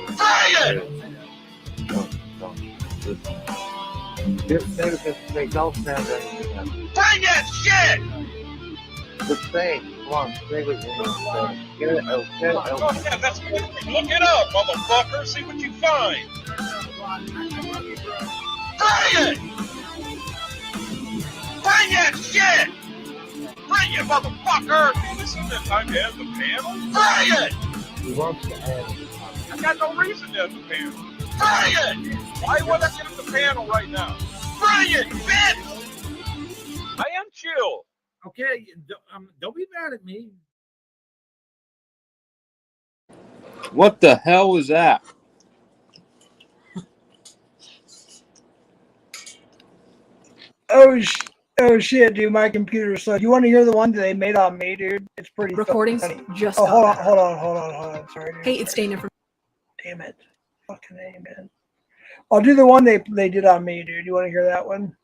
Bring it! This nigga make no sense anything else. Bring that shit! The thing. Come on, say what you want. Get it out. Get it out. Oh, yeah, that's good. Look it up, motherfucker. See what you find. Bring it! Bring that shit! Bring it, motherfucker! This isn't the time to end the panel. Bring it! He wants to end. I got no reason to end the panel. Bring it! Why would I get in the panel right now? Bring it, bitch! I am chill. Okay, don't be mad at me. What the hell was that? Oh shit, dude! My computer's slow. You want to hear the one that they made on me, dude? It's pretty. Recordings funny. just. Oh, hold on. Sorry, dude. Hey, it's Dana from. Damn it! Fucking A, man. I'll do the one they did on me, dude. You want to hear that one?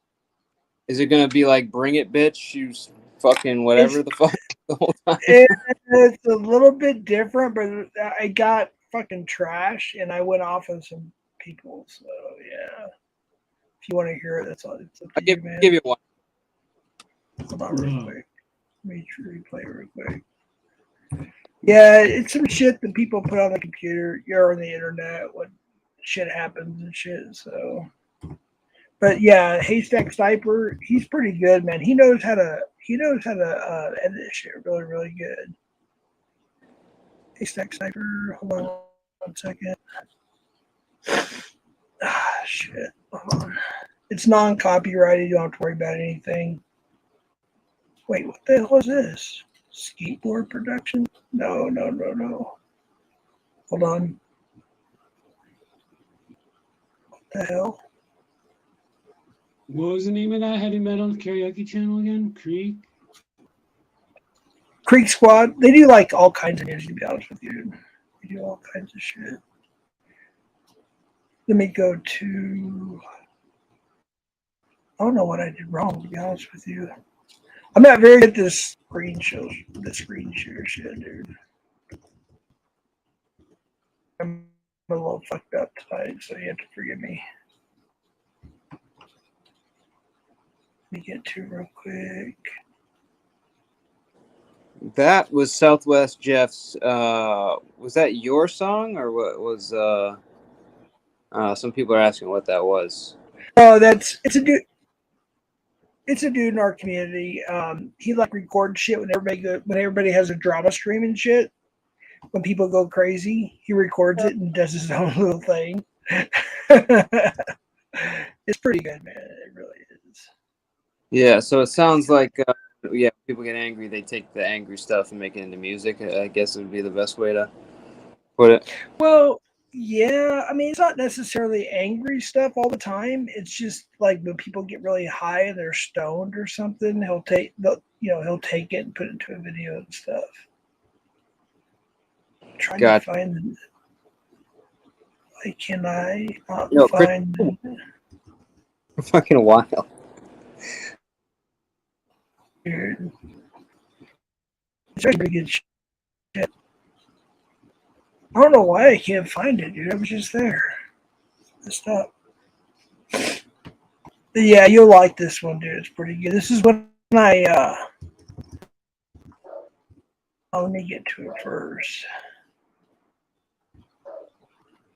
Is it gonna be like "Bring It, Bitch"? You fucking whatever the fuck the whole time. It's a little bit different, but I got fucking trash, and I went off on some people. So yeah, if you want to hear it, that's all. I'll give you one. Hold on, real quick. Let me replay it real quick. Yeah, it's some shit that people put on the computer. You're on the internet. What shit happens and shit. So, but yeah, Haystack Sniper. He's pretty good, man. He knows how to edit shit really, really good. Haystack Sniper. Hold on 1 second. Ah, shit. Hold on. It's non-copyrighted. You don't have to worry about anything. Wait, what the hell is this? Skateboard production? No. Hold on. What the hell? What was the name of that heavy metal karaoke channel again? Creek Squad. They do like all kinds of music, to be honest with you. They do all kinds of shit. Let me go to. I don't know what I did wrong, to be honest with you. I'm not very good at this screen share shit, dude. I'm a little fucked up tonight, so you have to forgive me. Let me get to real quick. That was Southwest Jeff's. Was that your song, or what was? Some people are asking what that was. Oh, it's a dude. It's a dude in our community. He like records shit when everybody has a drama stream and shit. When people go crazy, he records it and does his own little thing. It's pretty good, man. It really is. Yeah, so it sounds like people get angry. They take the angry stuff and make it into music. I guess it would be the best way to put it. Well, yeah, I mean, it's not necessarily angry stuff all the time. It's just like when people get really high and they're stoned or something, he'll take it and put it into a video and stuff. I'm trying to find the. Why can I not find? Fucking wild. Weird. It's pretty good shit. I don't know why I can't find it, dude. I was just there. Messed up. But yeah, you'll like this one, dude. It's pretty good. This is when I let me get to it first.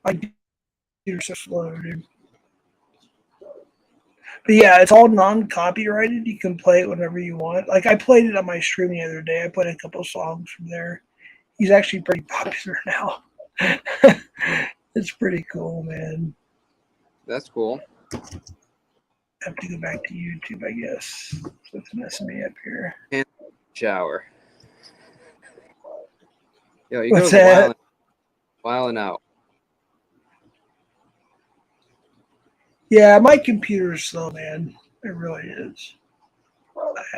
My computer's so slow, dude. But yeah, it's all non-copyrighted. You can play it whenever you want. Like I played it on my stream the other day. I played a couple songs from there. He's actually pretty popular now. It's pretty cool, man. That's cool. I have to go back to YouTube, I guess. So it's messing me up here. And shower. Yo, you What's go that? wilding out. Yeah, my computer's slow, man. It really is.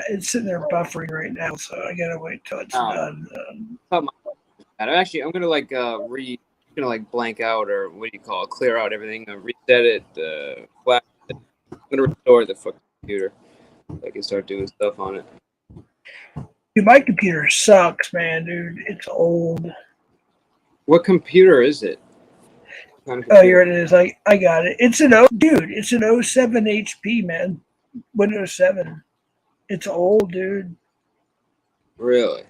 It's sitting there buffering right now, so I gotta wait till it's done. I'm gonna blank out, or what do you call it? Clear out everything, reset it, flash it. I'm gonna restore the fucking computer so I can start doing stuff on it. Dude, my computer sucks, man, dude. It's old. What computer is it? Oh, here it is. I got it. It's an It's an 07 HP, man. Windows 7. It's old, dude. Really?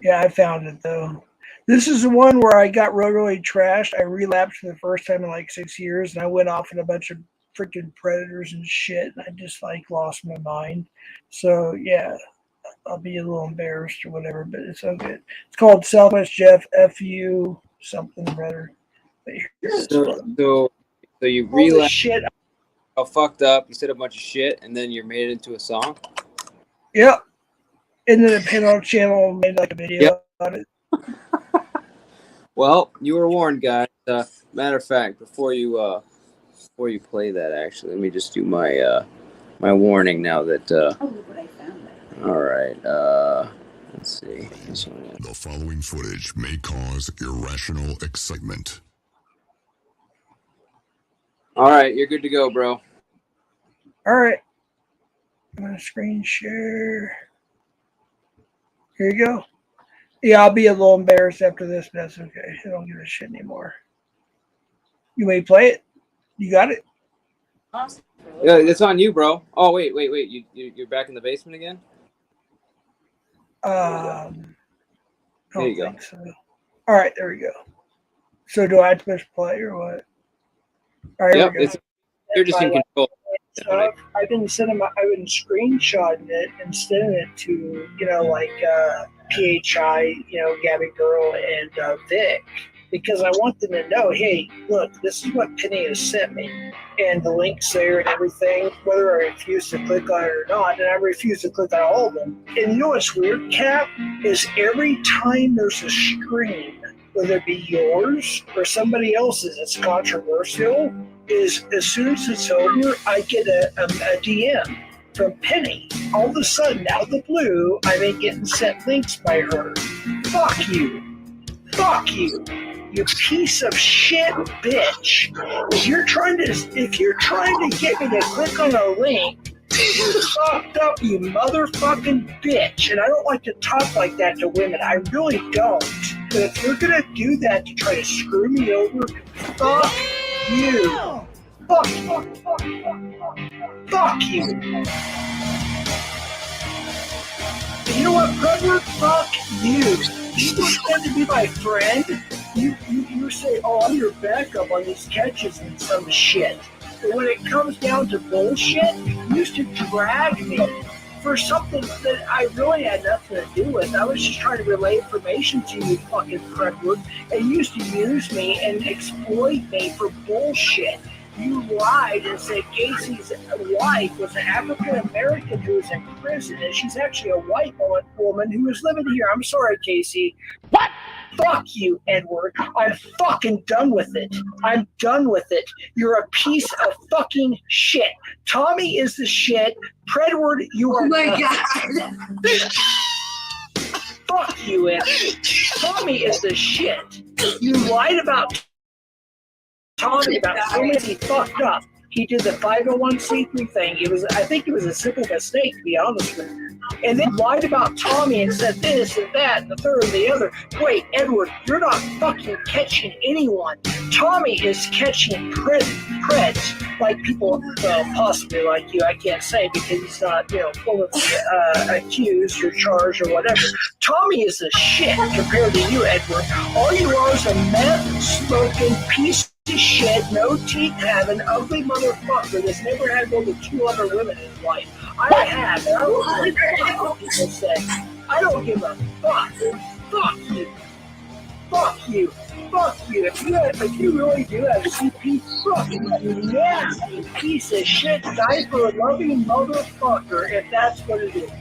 Yeah, I found it though. This is the one where I got rotoid trashed. I relapsed for the first time in like 6 years, and I went off in a bunch of freaking predators and shit, and I just like lost my mind. So yeah, I'll be a little embarrassed or whatever, but it's okay. It's called Southwest Jeff FU something rather. So you relapsed. Shit. Oh, fucked up. You said a bunch of shit, and then you made it into a song. Yep. And then the Panel channel made like a video about it. Well, you were warned, guys. Matter of fact, before you play that, actually, let me just do my my warning now that. All right. Let's see. The following footage may cause irrational excitement. All right, you're good to go, bro. All right. I'm gonna screen share. Here you go. Yeah, I'll be a little embarrassed after this, but that's okay. I don't give a shit anymore. You may play it. You got it. Yeah, it's on you, bro. Oh wait. You're back in the basement again. There you go. So. All right, there we go. So do I have to push play or what? All right, yep, here we go. You're just in control. So I've been screenshotting it and sending it to, like PHI, Gabby Girl and Vic, because I want them to know, hey, look, this is what Penny has sent me, and the links there and everything, whether I refuse to click on it or not, and I refuse to click on all of them. And you know what's weird, Cap, is every time there's a screen, whether it be yours or somebody else's that's controversial, is as soon as it's over, I get a DM from Penny. All of a sudden, out of the blue, I've been getting sent links by her. Fuck you. Fuck you. You piece of shit bitch. If you're trying to get me to click on a link, you're fucked up, you motherfucking bitch. And I don't like to talk like that to women. I really don't. But if you're gonna do that to try to screw me over, fuck you. Fuck you. You know what, brother? Fuck you. You pretend to be my friend. You say, oh, I'm your backup on these catches and some shit. But when it comes down to bullshit, you used to drag me for something that I really had nothing to do with. I was just trying to relay information to you, fucking Fredwood, and you used to use me and exploit me for bullshit. You lied and said Casey's wife was an African-American who was in prison, and she's actually a white woman who was living here. I'm sorry, Casey. What? Fuck you, Edward. I'm fucking done with it. I'm done with it. You're a piece of fucking shit. Tommy is the shit. Predward, you are. Oh my God. Fuck you, Edward. Tommy is the shit. You lied about Tommy about so many fucked up. He did the 501c3 thing. I think it was a simple mistake, to be honest with you. And then lied about Tommy and said this and that and the third and the other. Wait, Edward, you're not fucking catching anyone. Tommy is catching preds, like people, possibly like you. I can't say because he's not, accused or charged or whatever. Tommy is a shit compared to you, Edward. All you are is a meth-smoking piece of shit, no teeth having, ugly motherfucker that's never had more than 2 other women in his life. I have, and I don't give a fuck what people say. I don't give a fuck. Fuck you. Fuck you. Fuck you. If you really do have a CP, fuck you nasty piece of shit, diaper-loving motherfucker, if that's what it is.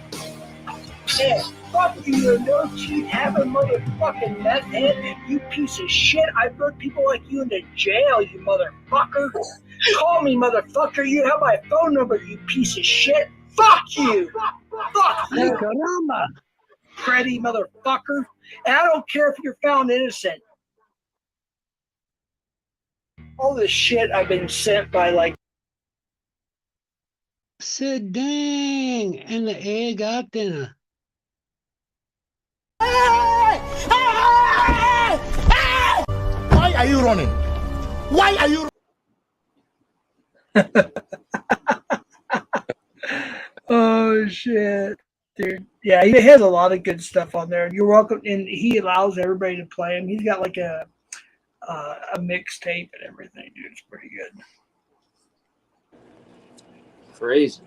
Yeah, fuck you, you're no teeth having motherfucking meth head, you piece of shit. I've put people like you into jail, you motherfucker. Call me, motherfucker. You have my phone number, you piece of shit. Fuck you. Fuck you. Freddy, motherfucker. And I don't care if you're found innocent. All this shit I've been sent by, like. Said dang, and the egg got dinner. Why are you running? Why are you? Oh shit, dude. Yeah, he has a lot of good stuff on there. You're welcome, and he allows everybody to play him. He's got like a mixtape and everything, dude. It's pretty good. Crazy.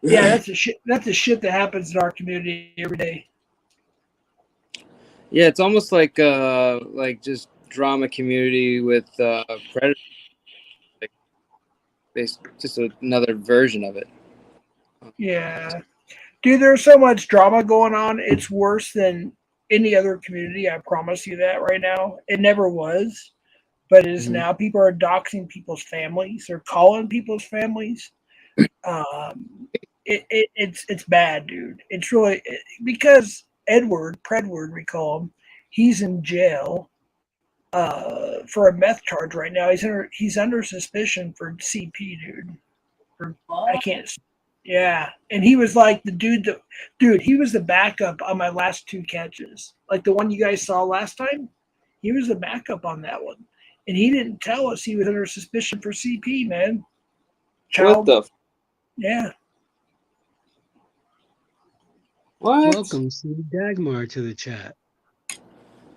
Yeah, that's the shit. That's the shit that happens in our community every day. Yeah, it's almost like just drama community with predator. Like, just another version of it. Yeah, dude. There's so much drama going on. It's worse than any other community. I promise you that right now. It never was, but it is now. People are doxing people's families. They're calling people's families. It's bad, dude. It's really because Predward, we call him. He's in jail for a meth charge right now. He's under suspicion for CP, dude. I can't. Yeah, and he was like the dude. He was the backup on my last 2 catches, like the one you guys saw last time. He was the backup on that one, and he didn't tell us he was under suspicion for CP, man. What the? Yeah. What? Welcome, Steve Dagmar, to the chat.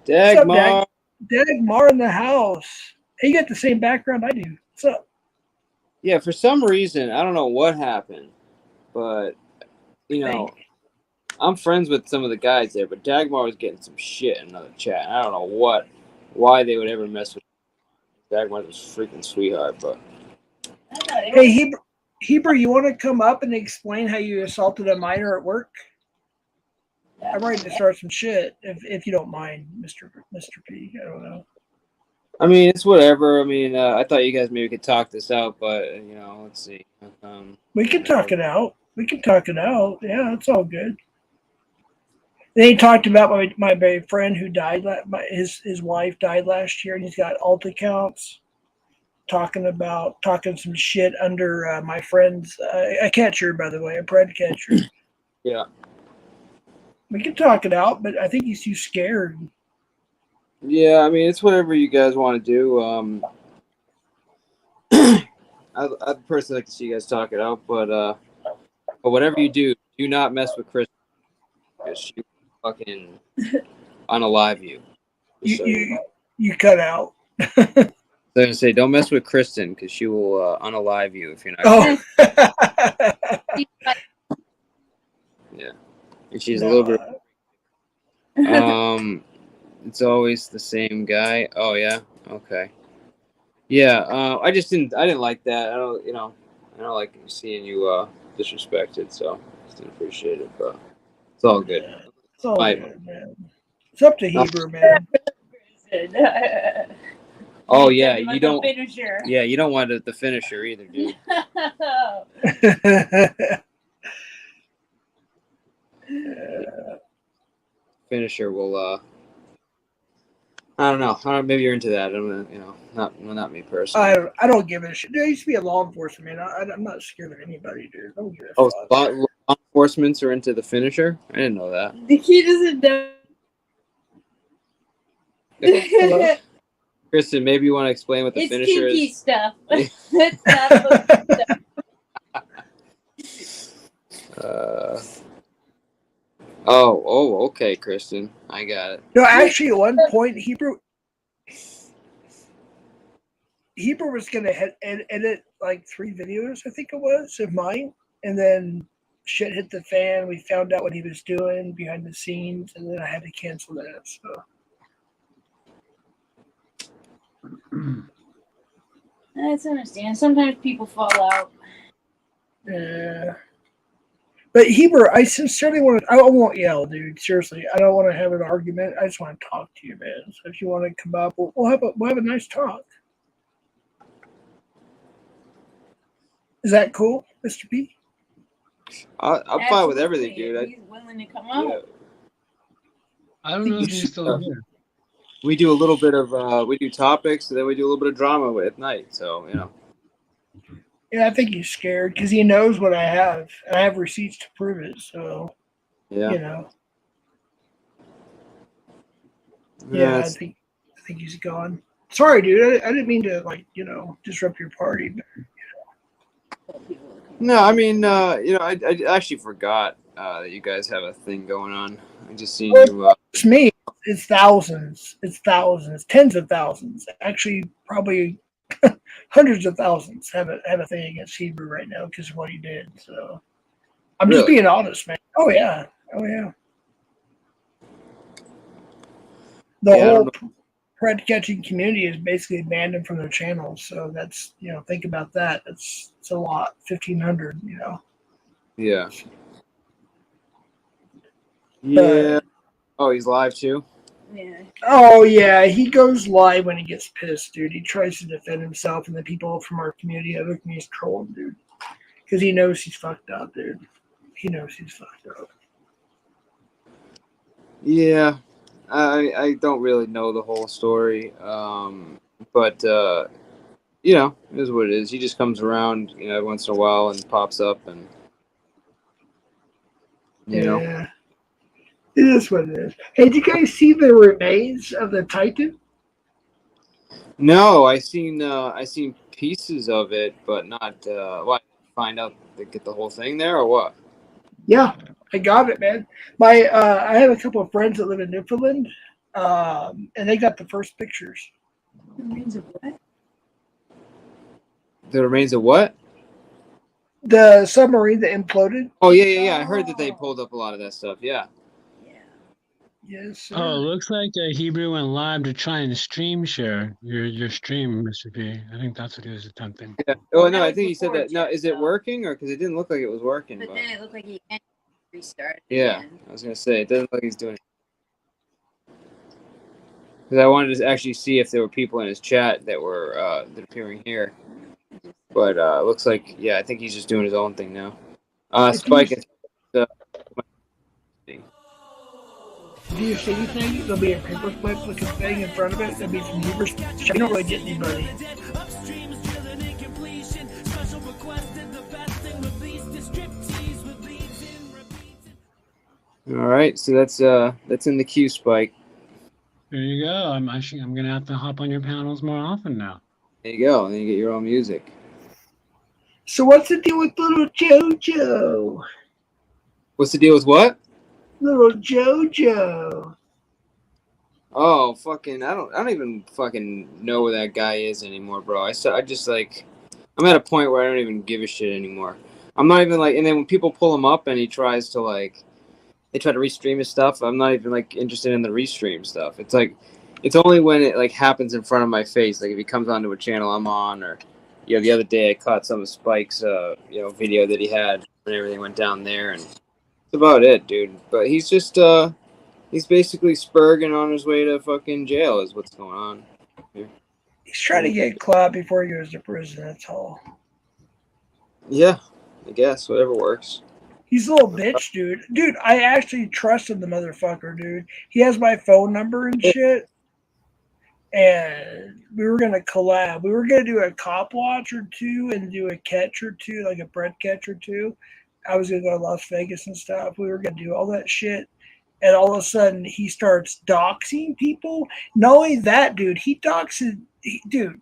Dagmar. Dagmar in the house. Hey, you got the same background I do. What's up? Yeah, for some reason, I don't know what happened, but, I'm friends with some of the guys there, but Dagmar was getting some shit in another chat. I don't know why they would ever mess with Dagmar. Was a freaking sweetheart, but. Hey, Heber, you want to come up and explain how you assaulted a minor at work? I'm ready to start some shit, if you don't mind, Mr. P. I don't know. I mean, it's whatever. I mean, I thought you guys maybe could talk this out, but, let's see. We can talk it out. Yeah, it's all good. They talked about my friend who died. His wife died last year, and he's got alt accounts talking some shit under my friend's a catcher, by the way, a pred catcher. Yeah. We can talk it out, but I think he's too scared. Yeah, I mean, it's whatever you guys want to do. I'd personally like to see you guys talk it out, but whatever you do not mess with Chris, because she will fucking unalive you. You cut out. I was gonna say, don't mess with Kristen, because she will unalive you if you're not. Yeah, and she's a little bit. It's always the same guy. Oh yeah, okay. Yeah, I didn't like that. I don't like seeing you disrespected, so I just didn't appreciate it. But it's all good. It's all good, man. It's up to Heber, man. Oh yeah, you don't. Yeah, you don't want the finisher either, dude. Finisher will. I don't know. Maybe you're into that. I don't know. Not me personally. I don't give a shit. Dude, I used to be a law enforcement man. I'm not scared of anybody, dude. I don't give a fuck. Law enforcements are into the finisher. I didn't know that. He doesn't know. Kristen, maybe you want to explain what the finisher is. It's kinky stuff. Oh, okay, Kristen. I got it. No, actually, at one point, Heber was going to edit like 3 videos, I think it was, of mine. And then shit hit the fan. We found out what he was doing behind the scenes, and then I had to cancel that. So. That's understand. Sometimes people fall out. Yeah. But Heber, I sincerely want to. I won't yell, dude. Seriously, I don't want to have an argument. I just want to talk to you, man. So if you want to come up, we'll have a nice talk. Is that cool, Mr. P? I'm fine with everything, dude. He's willing to come out. Yeah. I don't know if he's still here. We do a little bit of we do topics, and then we do a little bit of drama at night. So Yeah, I think he's scared because he knows what I have, and I have receipts to prove it. So, yeah, Yeah, I think he's gone. Sorry, dude. I didn't mean to disrupt your party. But, No, I mean, I actually forgot that you guys have a thing going on. I just seen you. It's me. It's thousands. It's thousands. Tens of thousands. Actually, probably hundreds of thousands have a thing against Hebrew right now because of what he did. So I'm just being honest, man. Oh yeah. The whole pred catching community has basically banned him from their channels. So that's think about that. It's a lot. 1,500. Yeah. Yeah. Oh, he's live too? Yeah. Oh, yeah. He goes live when he gets pissed, dude. He tries to defend himself, and the people from our community, other communities, troll him, dude. Because he knows he's fucked up, dude. He knows he's fucked up. Yeah. I don't really know the whole story. But, it is what it is. He just comes around, every once in a while and pops up and, you know. It is what it is. Hey, did you guys see the remains of the Titan? No, I seen pieces of it, but not what? Find out to get the whole thing there or what? Yeah, I got it, man. I have a couple of friends that live in Newfoundland, and they got the first pictures. The remains of what? The remains of what? The submarine that imploded. Oh yeah. I heard that they pulled up a lot of that stuff. Yeah. Yes, sir. Oh, looks like Hebrew went live to try and stream share your stream, Mr. P. I think that's what he was attempting. Yeah. Oh no, I think he said that. No, is it working or because it didn't look like it was working? But then it looked like he restarted. Yeah, again. I was gonna say it doesn't look like he's doing it. Because I wanted to actually see if there were people in his chat that were that appearing here, but looks like I think he's just doing his own thing now. Spike. Do you see anything? There'll be a paperclip looking thing in front of it. There'll be some Hebrew stuff. You don't really get anybody. All right, so that's in the queue, Spike. There you go. I'm gonna have to hop on your panels more often now. There you go. Then you get your own music. So what's the deal with little JoJo? What's the deal with what? Little JoJo. Oh, fucking! I don't even fucking know where that guy is anymore, bro. I just like, I'm at a point where I don't even give a shit anymore. I'm not even like, and then when people pull him up and he tries to like, they try to restream his stuff. I'm not even like interested in the restream stuff. It's like, it's only when it like happens in front of my face. Like if he comes onto a channel I'm on, or the other day I caught some of Spike's video that he had and everything went down there, and that's about it, dude. But he's just he's basically spurging on his way to fucking jail is what's going on here. He's trying to get clout before he goes to prison, that's all. Yeah, I guess. Whatever works. He's a little bitch, dude. Dude, I actually trusted the motherfucker, dude. He has my phone number and shit. And we were going to collab. We were going to do a cop watch or two and do a catch or two, like a bread catch or two. I was going to go to Las Vegas and stuff. We were going to do all that shit. And all of a sudden, he starts doxing people. Not only that, dude, he doxed... Dude.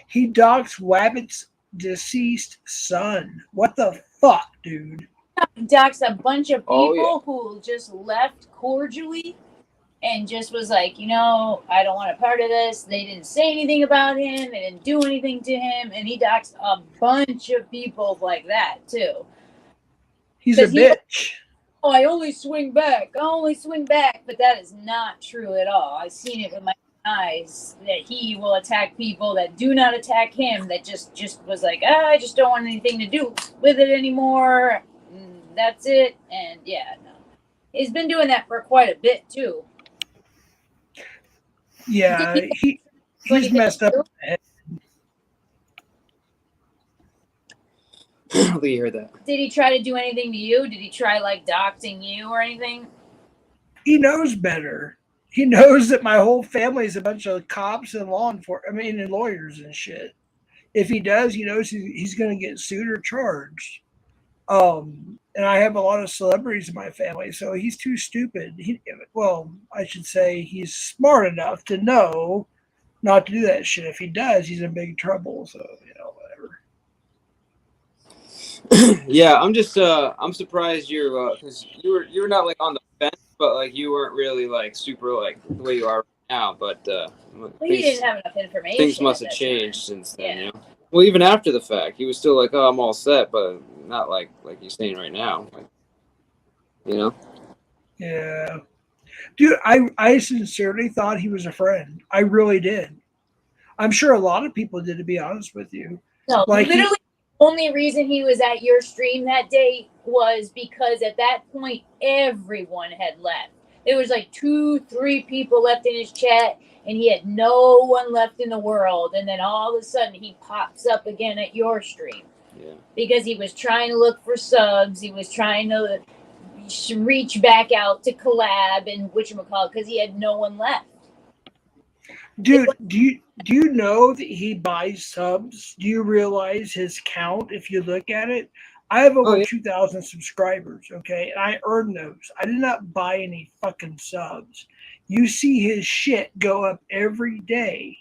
He doxed Wabbit's deceased son. What the fuck, dude? Doxed a bunch of people who just left cordially and just was like, I don't want a part of this. They didn't say anything about him. They didn't do anything to him. And he doxed a bunch of people like that, too. He's a bitch. I only swing back. But that is not true at all. I've seen it with my eyes that he will attack people that do not attack him, that just was like, I just don't want anything to do with it anymore. That's it. And no. He's been doing that for quite a bit, too. Yeah, he's messed up. I don't think you heard that. Did he try to do anything to you? Did he try, like, doxing you or anything? He knows better. He knows that my whole family is a bunch of cops and and lawyers and shit. If he does, he knows he's going to get sued or charged. And I have a lot of celebrities in my family, so he's too stupid. I should say he's smart enough to know not to do that shit. If he does, he's in big trouble. So, whatever. Yeah, I'm just I'm surprised you're because you were not like on the fence, but like you weren't really like super like the way you are right now. But he didn't have enough information. Things must have changed since then. Yeah. Well, even after the fact, he was still like, "Oh, I'm all set," but not like he's saying right now. Like, Yeah. Dude, I sincerely thought he was a friend. I really did. I'm sure a lot of people did, to be honest with you. No, literally the only reason he was at your stream that day was because at that point, everyone had left. There was like 2-3 people left in his chat, and he had no one left in the world. And then all of a sudden, he pops up again at your stream. Yeah. Because he was trying to look for subs. He was trying to reach back out to collab and whatchamacallit, because he had no one left. Dude, do you know that he buys subs? Do you realize his count if you look at it? I have over 2,000 subscribers, okay? And I earn those. I did not buy any fucking subs. You see his shit go up every day,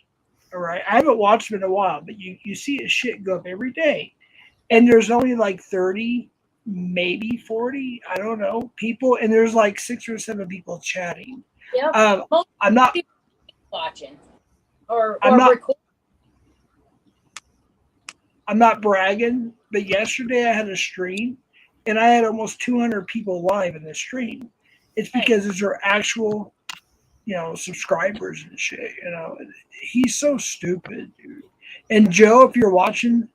all right? I haven't watched him in a while, but you see his shit go up every day. And there's only like 30, maybe 40, I don't know, people. And there's like 6 or 7 people chatting. Yeah. I'm not watching. Or I'm not, recording. I'm not bragging, but yesterday I had a stream and I had almost 200 people live in the stream. It's because those are actual, subscribers and shit. He's so stupid, dude. And Joe, if you're watching,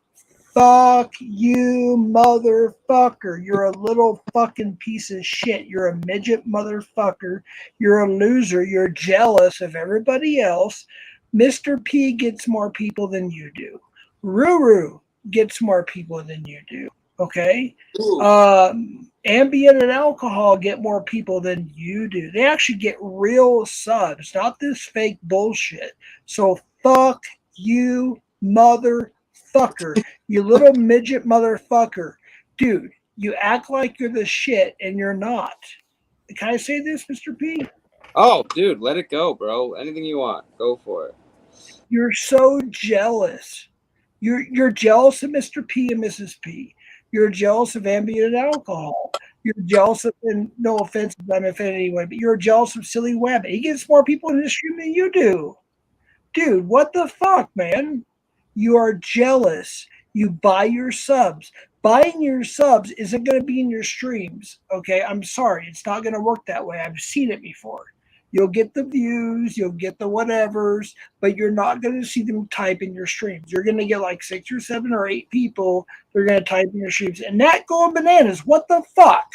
fuck you, motherfucker. You're a little fucking piece of shit. You're a midget motherfucker. You're a loser. You're jealous of everybody else. Mr. P gets more people than you do. Ruru gets more people than you do. Okay? Ambient and alcohol get more people than you do. They actually get real subs, not this fake bullshit. So fuck you, motherfucker. You little midget motherfucker. Dude, you act like you're the shit and you're not. Can I say this, Mr. P? Oh, dude, let it go, bro. Anything you want, go for it. You're so jealous. You're jealous of Mr. P and Mrs. P. You're jealous of ambient and alcohol. You're jealous of, and no offense if I'm offended anyway, but you're jealous of Silly Web. He gets more people in his stream than you do. Dude, what the fuck, man? You are jealous. You buy your subs. Buying your subs isn't going to be in your streams. Okay, I'm sorry. It's not going to work that way. I've seen it before. You'll get the views, you'll get the whatevers, but you're not going to see them type in your streams. You're going to get like 6 or 7 or 8 people that are going to type in your streams. And that going bananas, what the fuck?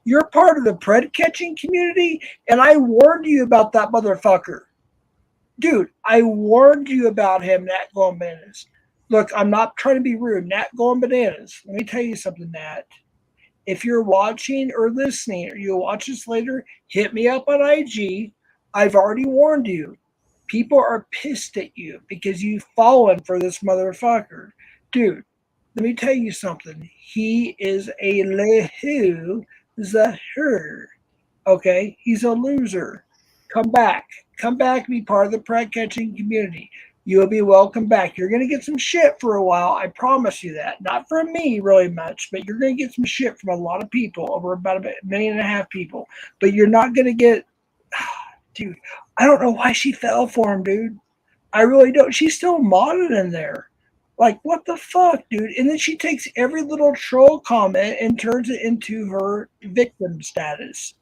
You're part of the pred catching community, and I warned you about that motherfucker. Dude, I warned you about him, Nat going bananas. Look, I'm not trying to be rude. Nat going bananas. Let me tell you something, Nat. If you're watching or listening, or you'll watch this later, hit me up on IG. I've already warned you. People are pissed at you because you've fallen for this motherfucker. Dude, let me tell you something. He is a loser. Okay? He's a loser. Come back. Come back and be part of the pred catching community. You'll be welcome back. You're going to get some shit for a while. I promise you that. Not from me really much, but you're going to get some shit from a lot of people, over about 1.5 million people. But you're not going to get... Dude, I don't know why she fell for him, dude. I really don't. She's still modded in there. Like, what the fuck, dude? And then she takes every little troll comment and turns it into her victim status.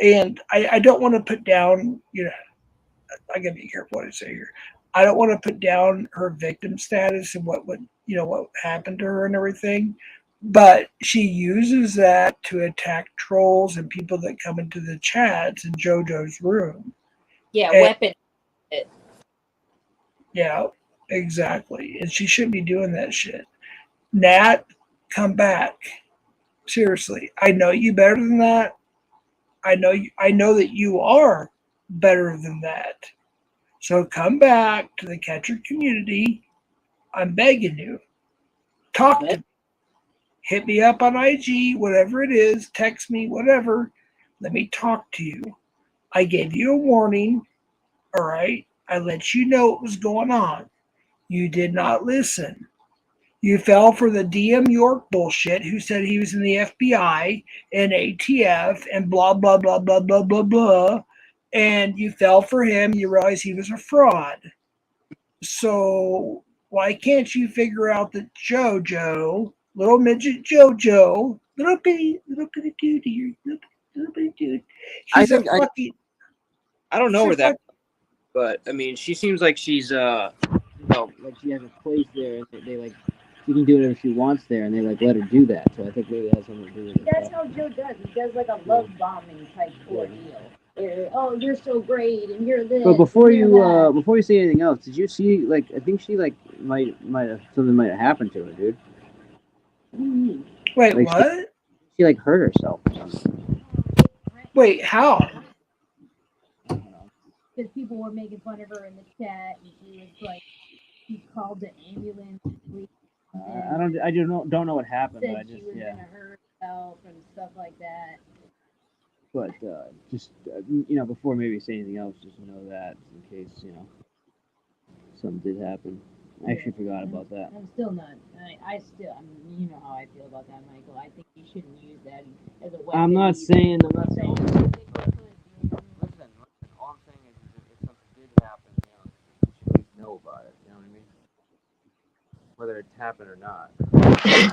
And I don't want to put down, I gotta be careful what I say here. I don't want to put down her victim status and what happened to her and everything, but she uses that to attack trolls and people that come into the chats in JoJo's room. Yeah, weapon. Yeah, exactly. And she shouldn't be doing that shit. Nat, come back. Seriously, I know you better than that. I know that you are better than that. So come back to the catcher community. I'm begging you. Talk to me. Hit me up on IG, whatever it is. Text me, whatever. Let me talk to you. I gave you a warning. All right. I let you know what was going on. You did not listen. You fell for the DM York bullshit who said he was in the FBI and ATF and blah, blah, blah, blah, blah, blah, blah. And you fell for him. You realized he was a fraud. So why can't you figure out that JoJo, little midget JoJo, little bitty dude here, little bitty dude. I don't know where that, but I mean, she seems like she's like she has a place there, and they like she can do whatever she wants there, and they like let her do that. So I think maybe that has something to do with it. That's how Joe does. He does like a love bombing type ordeal. Oh, you're so great, and you're this. But before you say anything else, did you see like I think she like might have something might have happened to her, dude. Wait, like, what? She like hurt herself or something. Wait, how? Because people were making fun of her in the chat, and she was like, she called the ambulance. I don't know what happened, but I just she was gonna hurt herself and stuff like that. But just before maybe say anything else, just know that in case something did happen. I actually forgot about that. I'm still not. I mean, you know how I feel about that, Michael. I think you shouldn't use that as a weapon. I'm not saying. Listen. All I'm saying is if something did happen, you should know about it. You know what I mean? Whether it happened or not.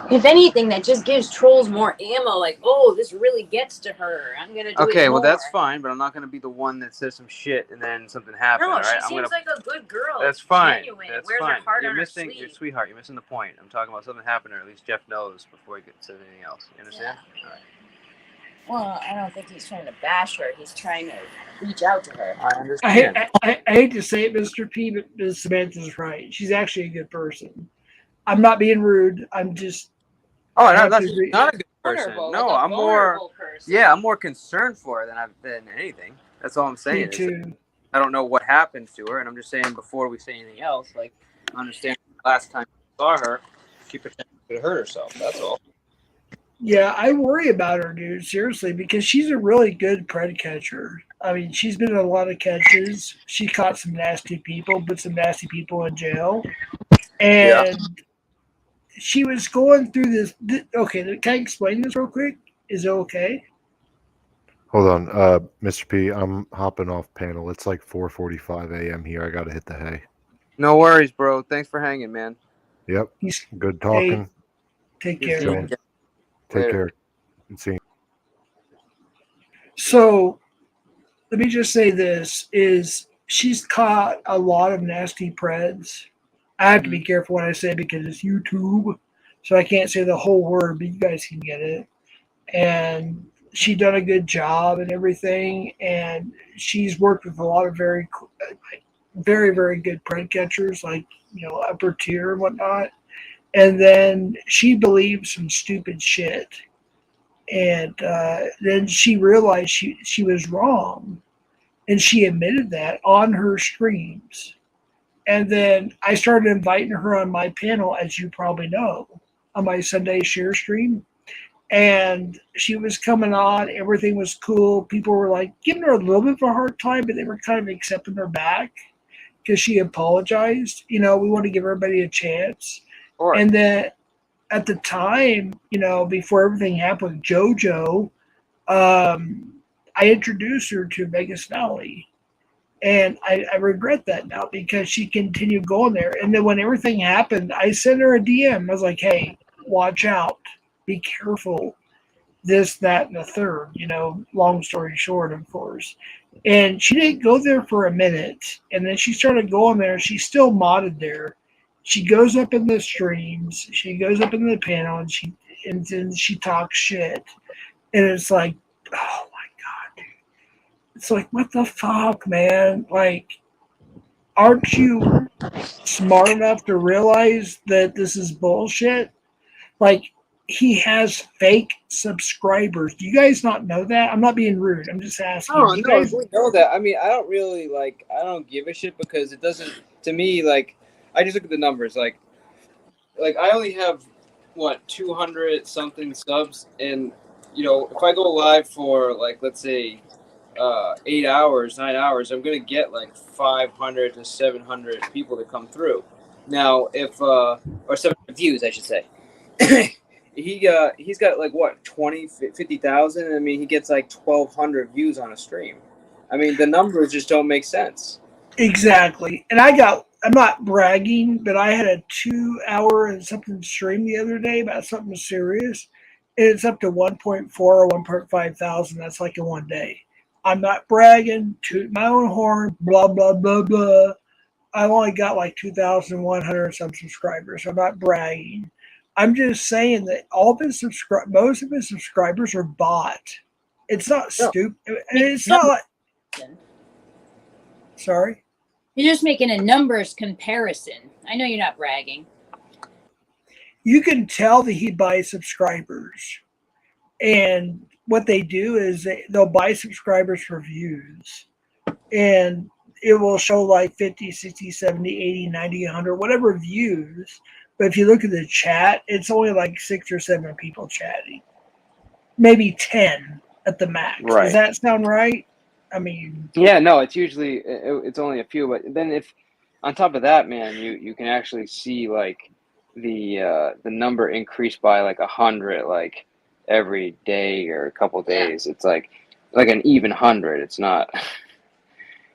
If anything, that just gives trolls more ammo. Like, oh, this really gets to her. I'm gonna do it Okay, well more. that's fine, but I'm not gonna be the one that says some shit and then something happens. No, all right? she seems like a good girl. That's fine. Genuine. That's Wears fine. her heart You're on her missing, sleeve. sweetheart. You're missing the point. I'm talking about something happened, or at least Jeff knows before he says anything else. You understand? Yeah. All right. Well, I don't think he's trying to bash her. He's trying to reach out to her. I understand. I hate to say it, Mr. P, but Ms. Samantha's right. She's actually a good person. I'm not being rude. I'm just. Oh, no, that's not a good person. No, like I'm more. Person. Yeah, I'm more concerned for her than anything. That's all I'm saying. Me too. I don't know what happened to her, and I'm just saying before we say anything else, like, understand last time I saw her, she potentially could have hurt herself. That's all. Yeah, I worry about her, dude, seriously, because she's a really good pred catcher. I mean, she's been in a lot of catches. She caught some nasty people, put some nasty people in jail. And she was going through this. Okay, can I explain this real quick? Is it okay? Hold on, Mr. P, I'm hopping off panel. It's like 4:45 a.m. here. I got to hit the hay. No worries, bro. Thanks for hanging, man. Yep. Good talking. Hey, take care. Take care. And see you. So, let me just say this, is she's caught a lot of nasty preds. I have to be careful what I say because it's YouTube, so I can't say the whole word, but you guys can get it. And she done a good job and everything, and she's worked with a lot of very, very good pred catchers, like, upper tier and whatnot. And then she believed some stupid shit. And then she realized she was wrong. And she admitted that on her streams. And then I started inviting her on my panel, as you probably know, on my Sunday share stream. And she was coming on. Everything was cool. People were like giving her a little bit of a hard time, but they were kind of accepting her back because she apologized. We want to give everybody a chance. Right. And then at the time, before everything happened with JoJo, I introduced her to Vegas Valley. And I regret that now because she continued going there. And then when everything happened, I sent her a DM. I was like, hey, watch out. Be careful. This, that, and the third. Long story short, of course. And she didn't go there for a minute. And then she started going there. She's still modded there. She goes up in the streams. She goes up in the panel, and then she talks shit. And it's like, oh my god, dude. It's like, what the fuck, man? Like, aren't you smart enough to realize that this is bullshit? Like, he has fake subscribers. Do you guys not know that? I'm not being rude. I'm just asking. Oh, you no, guys we know that. I mean, I don't really, I don't give a shit because it doesn't, to me, I just look at the numbers. Like I only have, 200 something subs. And, if I go live for, let's say, 8 hours, 9 hours, I'm gonna get like 500 to 700 people to come through. Now, if or 700 views, I should say. He's got like what 50,000. I mean, he gets like 1,200 views on a stream. I mean, the numbers just don't make sense. Exactly. And I'm not bragging, but I had a 2 hour and something stream the other day about something serious. And it's up to 1.4 or 1.5 thousand. That's like in one day. I'm not bragging, toot my own horn, blah, blah, blah, blah. I've only got like 2,100 some subscribers. I'm not bragging. I'm just saying that most of his subscribers are bought. It's not stupid. It's not like. Sorry? You're just making a numbers comparison. I know you're not bragging. You can tell that he buys subscribers. And what they do is they'll buy subscribers for views. And it will show like 50, 60, 70, 80, 90, 100, whatever views. But if you look at the chat, it's only like 6 or 7 people chatting. Maybe 10 at the max. Right. Does that sound right? I mean, yeah, no, it's usually it's only a few, but then if on top of that, man, you can actually see like the number increase by like 100 like every day or a couple days. It's like an even 100. It's not,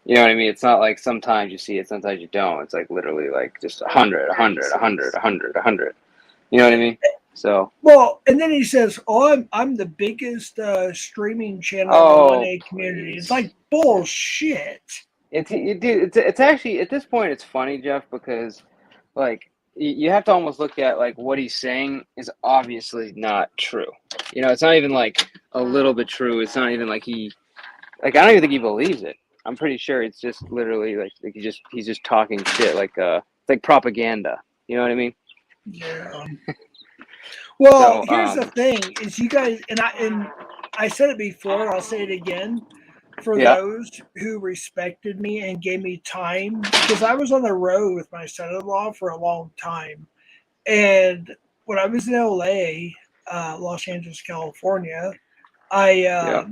you know what I mean? It's not like sometimes you see it, sometimes you don't. It's like literally like just 100, 100, 100, 100, 100. You know what I mean? So well, and then he says, "Oh, I'm the biggest streaming channel in the community." It's like bullshit. It's actually at this point it's funny, Jeff, because like you have to almost look at like what he's saying is obviously not true. You know, it's not even like a little bit true. It's not even like I don't even think he believes it. I'm pretty sure it's just literally like he's just talking shit like it's like propaganda. You know what I mean? Yeah. Well, here's the thing: is you guys and I said it before. I'll say it again. For those who respected me and gave me time, because I was on the road with my son-in-law for a long time, and when I was in LA, Los Angeles, California, I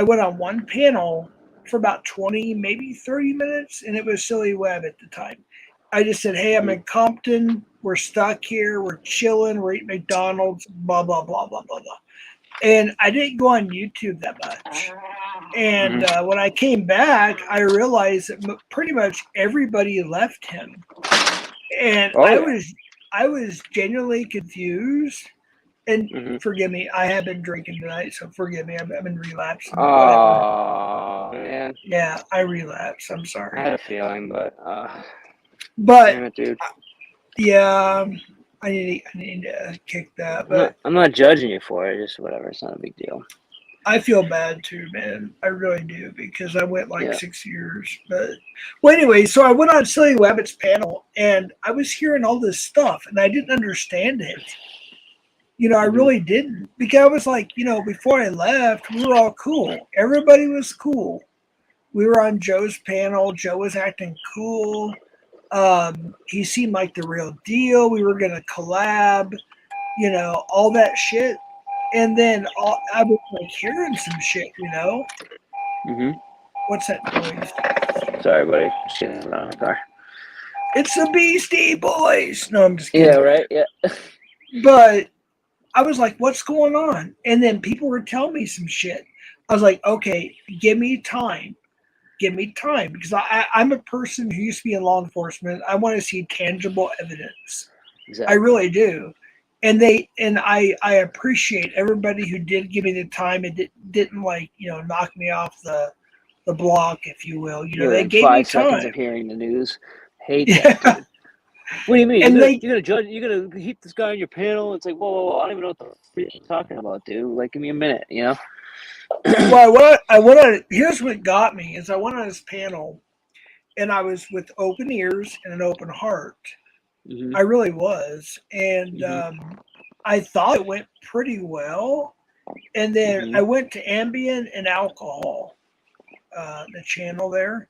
went on one panel for about 20, maybe 30 minutes, and it was Silly Web at the time. I just said, "Hey, I'm in Compton. We're stuck here. We're chilling. We're eating McDonald's. Blah blah blah blah blah blah." And I didn't go on YouTube that much. And when I came back, I realized that pretty much everybody left him, and I was genuinely confused. And forgive me, I have been drinking tonight, so forgive me. I've been relapsing. Oh man. Yeah, I relapsed. I'm sorry. I had a feeling, but damn it, dude. Yeah, I need to kick that. But I'm not judging you for it. Just whatever. It's not a big deal. I feel bad too, man. I really do, because I went like 6 years. But well, anyway, so I went on Silly Wabbit's panel, and I was hearing all this stuff, and I didn't understand it. You know, I really didn't, because I was like, you know, before I left, we were all cool. Everybody was cool. We were on Joe's panel. Joe was acting cool. He seemed like the real deal. We were gonna collab, you know, all that shit. And then I was like hearing some shit, you know. What's that noise? Sorry, buddy. Shit in the car. It's the Beastie Boys. No, I'm just kidding. Yeah, right. Yeah. But I was like, what's going on? And then people were telling me some shit. I was like, okay, give me time. Give me time, because I'm a person who used to be in law enforcement. I want to see tangible evidence. Exactly. I really do. And I appreciate everybody who did give me the time and didn't like, you know, knock me off the block, if you will. You know, they gave me time. 5 seconds of hearing the news. Hate that. Dude. What do you mean? You're gonna judge? You're gonna heat this guy on your panel? It's like, whoa, I don't even know what the freak you're talking about, dude. Like, give me a minute, you know. Well, here's what got me is I went on this panel, and I was with open ears and an open heart. I really was, and I thought it went pretty well. And then I went to Ambien and Alcohol, the channel there,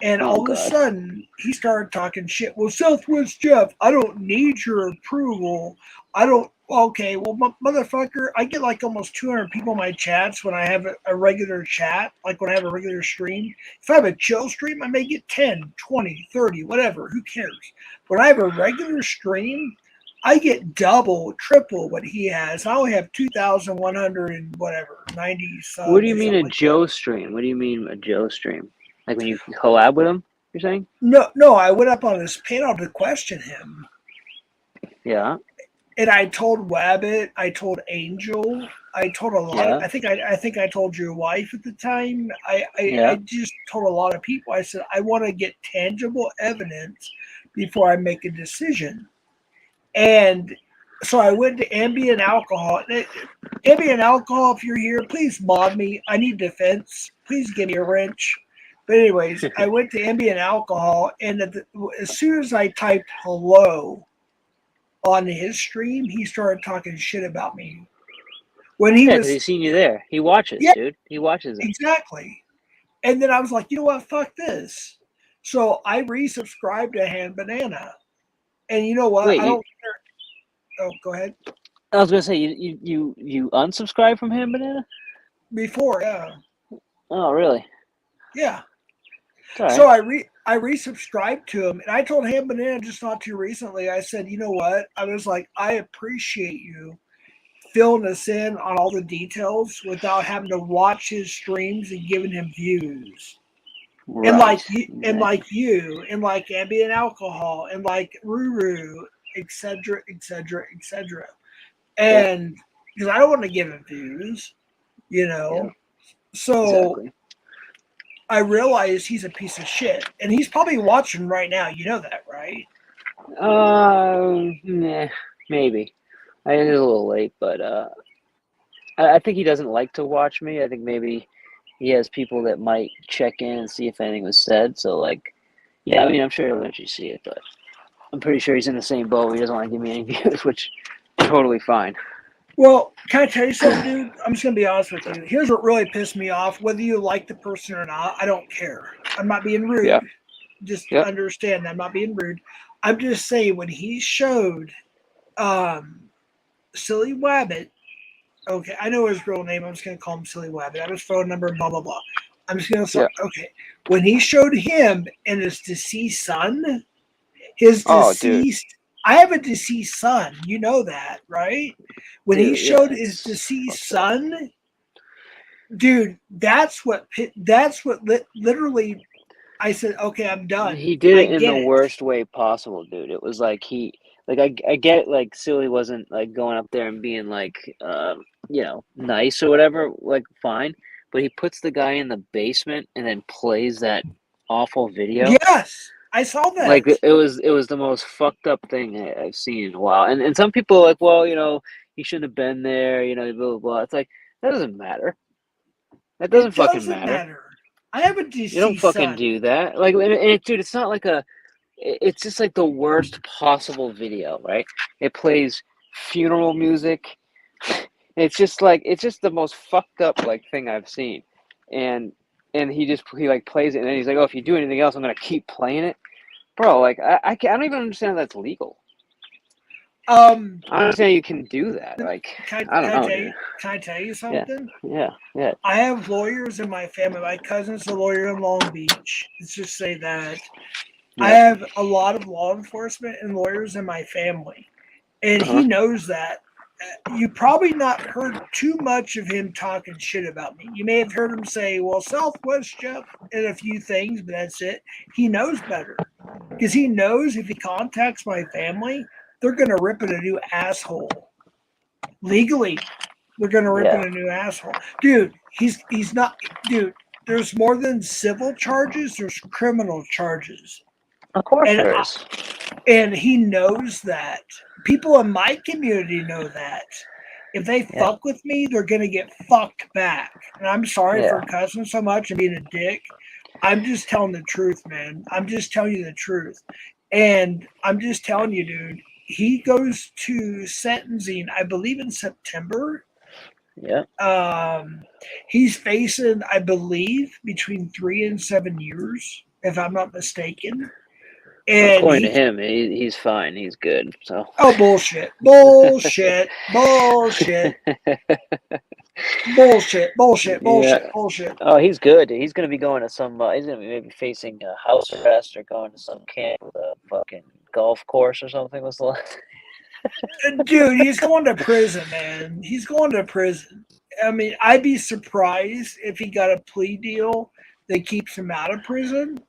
And all of a sudden, he started talking shit. Well, Southwest Jeff, I don't need your approval. I don't. Okay, well, motherfucker, I get like almost 200 people in my chats when I have a regular chat, like when I have a regular stream. If I have a chill stream, I may get 10, 20, 30, whatever. Who cares? When I have a regular stream, I get double, triple what he has. I only have 2,100 and whatever, 90 subs. What do you mean a Joe stream? What do you mean a Joe stream? Like when you collab with him, you're saying? No, I went up on his panel to question him. Yeah. And I told Wabbit, I told Angel, I told a lot. Yeah. I think I told your wife at the time. I just told a lot of people. I said I want to get tangible evidence before I make a decision. And so I went to Ambient Alcohol. Ambient Alcohol, if you're here, please mod me. I need defense. Please give me a wrench. But anyways, I went to Ambient Alcohol, and as soon as I typed hello on his stream, he started talking shit about me. When he was, he's seen you there. He watches, dude. He watches it. Exactly. And then I was like, you know what? Fuck this. So I resubscribed to Hand Banana. And you know what? Wait, I don't care. Oh, go ahead. I was gonna say you unsubscribed from him, Banana? Before, yeah. Oh, really? Yeah. Right. So I resubscribed to him, and I told Ham Banana just not too recently. I said, you know what? I was like, I appreciate you filling us in on all the details without having to watch his streams and giving him views. Right. And like you, and like Ambient Alcohol, and like Ruru, etc., etc., etc. And because I don't want to give him views, you know. Yeah. So exactly. I realize he's a piece of shit, and he's probably watching right now. You know that, right? Maybe. I think it's a little late, but I think he doesn't like to watch me. I think maybe he has people that might check in and see if anything was said. So, like, yeah, I mean, I'm sure he'll eventually see it, but I'm pretty sure he's in the same boat. He doesn't want to give me any views, which is totally fine. Well, can I tell you something, dude? I'm just going to be honest with you. Here's what really pissed me off. Whether you like the person or not, I don't care. I'm not being rude. Yeah. Just understand that I'm not being rude. I'm just saying when he showed Silly Wabbit, okay, I know his real name. I'm just going to call him Silly Wabbit. I have his phone number, blah, blah, blah. I'm just going to say, okay. When he showed him and his deceased son, dude. I have a deceased son. You know that, right? When he showed his deceased son, dude, that's what literally I said, okay, I'm done. He did it in the worst way possible, dude. It was like I get it, like Silly wasn't like going up there and being like nice or whatever, like fine. But he puts the guy in the basement and then plays that awful video. Yes. I saw that. Like it was the most fucked up thing I've seen in a while. And some people are like, well, he shouldn't have been there, blah, blah, blah. It's like, that doesn't matter. That doesn't fucking matter. I have a deceased You don't fucking son. do that. Like, and dude, it's not like it's just like the worst possible video, right? It plays funeral music. It's just the most fucked up like thing I've seen. And he like plays it, and then he's like, "Oh, if you do anything else, I'm gonna keep playing it." Bro, like I don't even understand that's legal. I don't understand you can do that. Like I don't know. Can I tell you something? Yeah. I have lawyers in my family. My cousin's a lawyer in Long Beach. Let's just say that. Yeah. I have a lot of law enforcement and lawyers in my family, and he knows that. You probably not heard too much of him talking shit about me. You may have heard him say, well, Southwest Jeff, and a few things, but that's it. He knows better. Because he knows if he contacts my family, they're going to rip in a new asshole. Legally, they're going to rip in a new asshole. Dude, he's not... Dude, there's more than civil charges. There's criminal charges. Of course there is. And he knows that. People in my community know that. If they fuck with me, they're going to get fucked back. And I'm sorry for cussing so much and being a dick. I'm just telling the truth, man. I'm just telling you the truth. And I'm just telling you, dude, he goes to sentencing, I believe, in September. Yeah. He's facing, I believe, between 3 and 7 years. if I'm not mistaken. And according to him, he's fine. He's good. So. Oh, bullshit! Bullshit! Bullshit! Bullshit! Bullshit! Bullshit! Yeah. Bullshit! Oh, he's good. He's gonna be going to some. He's gonna be maybe facing house arrest or going to some camp with a fucking golf course or something. What's the last? Dude, he's going to prison, man. He's going to prison. I mean, I'd be surprised if he got a plea deal that keeps him out of prison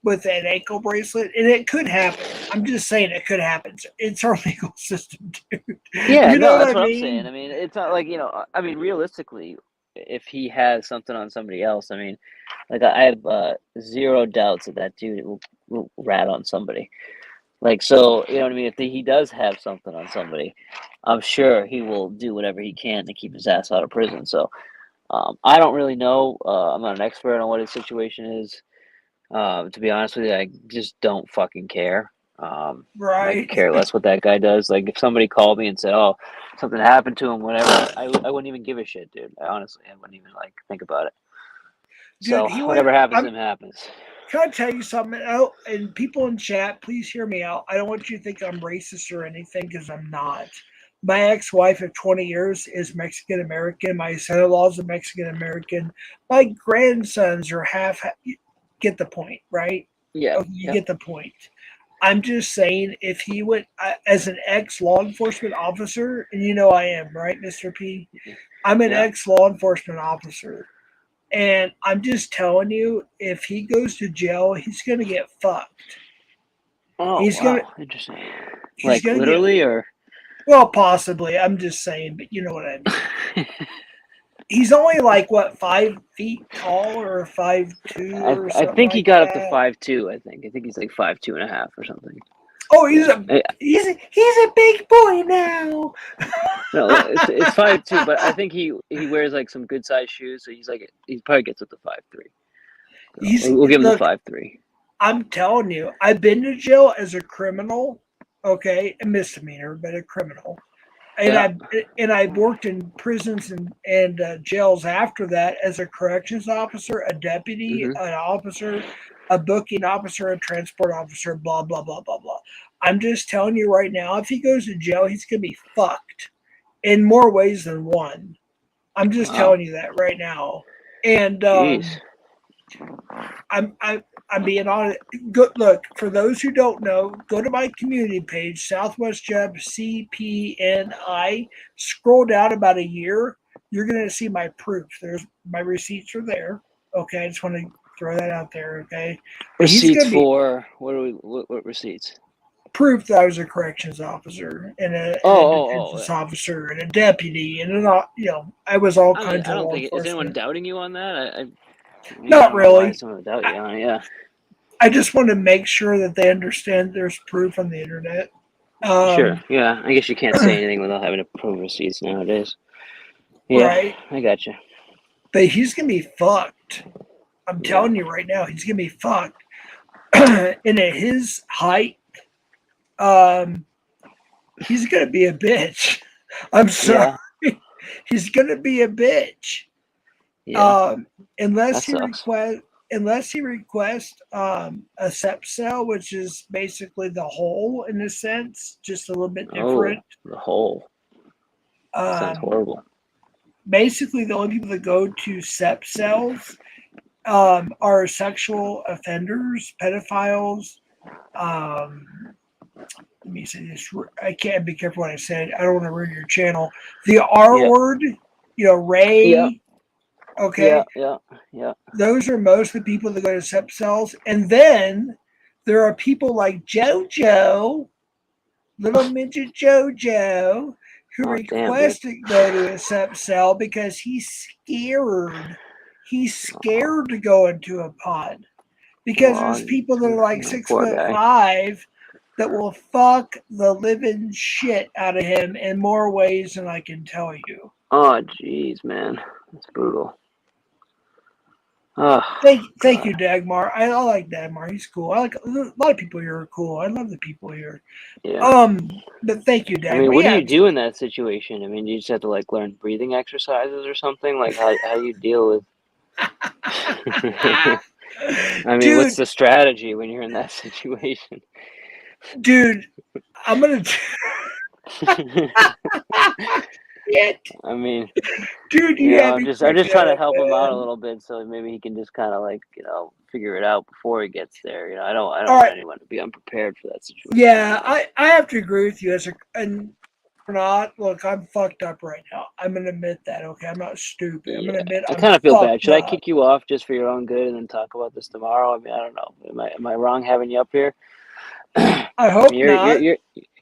with an ankle bracelet, and it could happen. I'm just saying it could happen. It's our legal system, dude. Yeah, you know that's what I I'm mean? saying. I mean, it's not like, I mean, realistically, if he has something on somebody else, I mean, like I have zero doubts that dude will rat on somebody. Like, so, you know what I mean? If he does have something on somebody, I'm sure he will do whatever he can to keep his ass out of prison. So, I don't really know. I'm not an expert on what his situation is. To be honest with you, I just don't fucking care. I Right. could care less what that guy does. Like, if somebody called me and said, "Oh, something happened to him," whatever, I wouldn't even give a shit, dude. I wouldn't even like think about it. Dude, So whatever happens, it happens. Can I tell you something? Oh, and people in chat, please hear me out. I don't want you to think I'm racist or anything, because I'm not. My ex-wife of 20 years is Mexican American. My son-in-law is a Mexican American. My grandsons are half. Get the point, right? Yeah. Okay, you get the point. I'm just saying, if he went as an ex-law enforcement officer, and you know I am, right, Mr. P? I'm an ex-law enforcement officer. And I'm just telling you, if he goes to jail, he's going to get fucked. Oh, he's wow. gonna, Interesting. he's Like, gonna literally, or? Well, possibly. I'm just saying, but you know what I mean. He's only like, what, 5 feet tall or 5'2" or something. I think he got up to 5'2". I think he's like 5'2.5" or something. Oh, he's a big boy now. No, it's 5'2", but I think he wears like some good sized shoes, so he probably gets up to 5'3". So we'll give him the 5'3". I'm telling you, I've been to jail as a criminal, okay, a misdemeanor, but a criminal, and I've worked in prisons and jails after that as a corrections officer, a deputy, an officer, a booking officer, a transport officer, blah blah blah blah blah. I'm just telling you right now, if he goes to jail, he's gonna be fucked in more ways than one. I'm just telling you that right now, and I'm being honest. Good. Look, for those who don't know, go to my community page, Southwest Jeb CPNI. Scroll down about a year. You're going to see my proof. There's my receipts are there. Okay, I just want to throw that out there. Okay, receipts for what receipts? Proof that I was a corrections officer and a defense officer and a deputy and I was all kinds of law enforcement. Is anyone doubting you on that? Not really. Someone doubt you on it, yeah. I just want to make sure that they understand there's proof on the internet. Sure. Yeah. I guess you can't say anything without having to prove receipts nowadays. Yeah. Right. I got you. But he's gonna be fucked. I'm telling you right now, he's gonna be fucked. And at his height, he's gonna be a bitch. I'm sorry. Yeah. He's gonna be a bitch. Yeah. Unless he requests a sep cell, which is basically the hole in a sense, just a little bit different. The hole. Sounds horrible. Basically, the only people that go to sep cells are sexual offenders, pedophiles. Let me say this. I can't be careful what I said. I don't want to ruin your channel. The R word, Ray. Yeah. Okay. Yeah. Those are most of the people that go to sep cells. And then there are people like JoJo, little midget JoJo, who request to go to a sep cell because he's scared. He's scared to go into a pod. Because there's people that are like 6'5" that will fuck the living shit out of him in more ways than I can tell you. Oh, jeez, man. That's brutal. Thank you, Dagmar. I like Dagmar. He's cool. I like a lot of people here are cool. I love the people here. Yeah. But thank you, Dagmar. I mean, what do you do in that situation? I mean, do you just have to learn breathing exercises or something? Like how you deal with? I mean, what's the strategy when you're in that situation? Dude, I'm gonna. I mean, dude, I'm just trying to help him out a little bit, so maybe he can just kind of like figure it out before he gets there. I don't want anyone to be unprepared for that situation. Yeah, I have to agree with you and not. Look, I'm fucked up right now. I'm gonna admit that. Okay, I'm not stupid. I'm gonna admit I I'm kind of feel bad. fucked Should I up. kick you off just for your own good and then talk about this tomorrow? I mean, I don't know. Am I wrong having you up here? I hope not. You're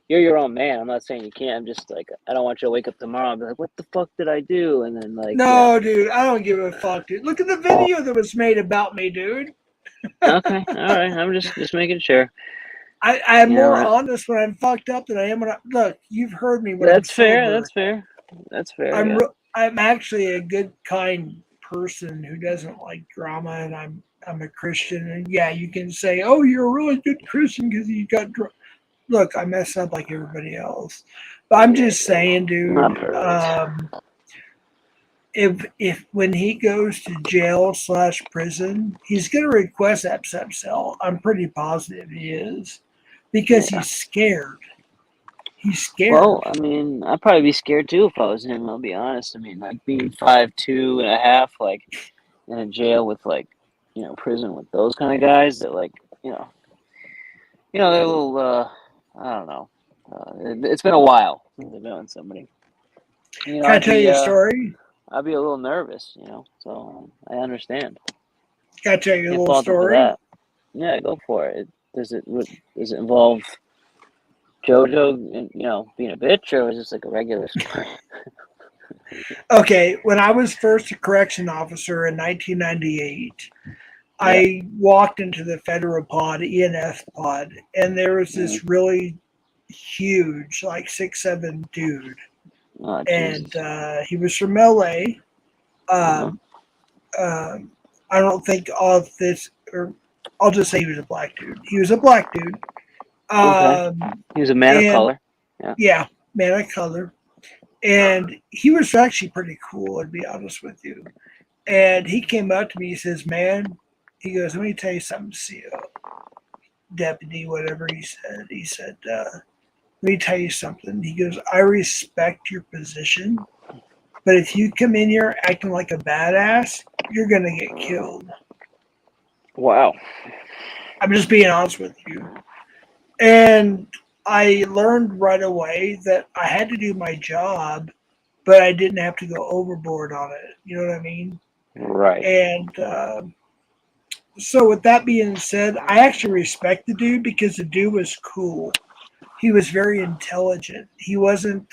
your own man. I'm not saying you can't. I'm just like, I don't want you to wake up tomorrow and be like, what the fuck did I do? And then like, no, dude, I don't give a fuck, dude. Look at the video that was made about me, dude. Okay, all right. I'm just making sure. I'm more honest when I'm fucked up than I am when look. You've heard me when that's I'm fair. sober. That's fair. I'm actually a good, kind person who doesn't like drama, and I'm a Christian. And yeah, you can say, oh, you're a really good Christian because you got drunk. Look, I mess up like everybody else. But I'm just saying, dude, if when he goes to jail/prison, he's going to request absent cell. I'm pretty positive he is. Because he's scared. He's scared. Well, I mean, I'd probably be scared too if I was him, I'll be honest. I mean, like being 5'2.5", like in a jail with prison with those kind of guys that they're a little, I don't know. It's been a while since I've known somebody. Can I tell you a story? I'd be a little nervous, so I understand. Can I tell you a little story? Yeah, go for it. Does it involve JoJo, being a bitch, or is this like a regular story? Okay, when I was first a correction officer in 1998, I walked into the federal pod, ENF pod, and there was this really huge, like 6'7" dude. Oh, and he was from LA. I don't think all of this, or I'll just say he was a black dude. He was a black dude. He was a man of color. Yeah, man of color. And he was actually pretty cool, to be honest with you. And he came up to me, he says, man, he goes, let me tell you something, CO. Deputy, whatever he said. He said, let me tell you something. He goes, I respect your position, but if you come in here acting like a badass, you're going to get killed. Wow. I'm just being honest with you. And I learned right away that I had to do my job, but I didn't have to go overboard on it. You know what I mean? Right. And so with that being said, I actually respect the dude because the dude was cool. He was very intelligent. He wasn't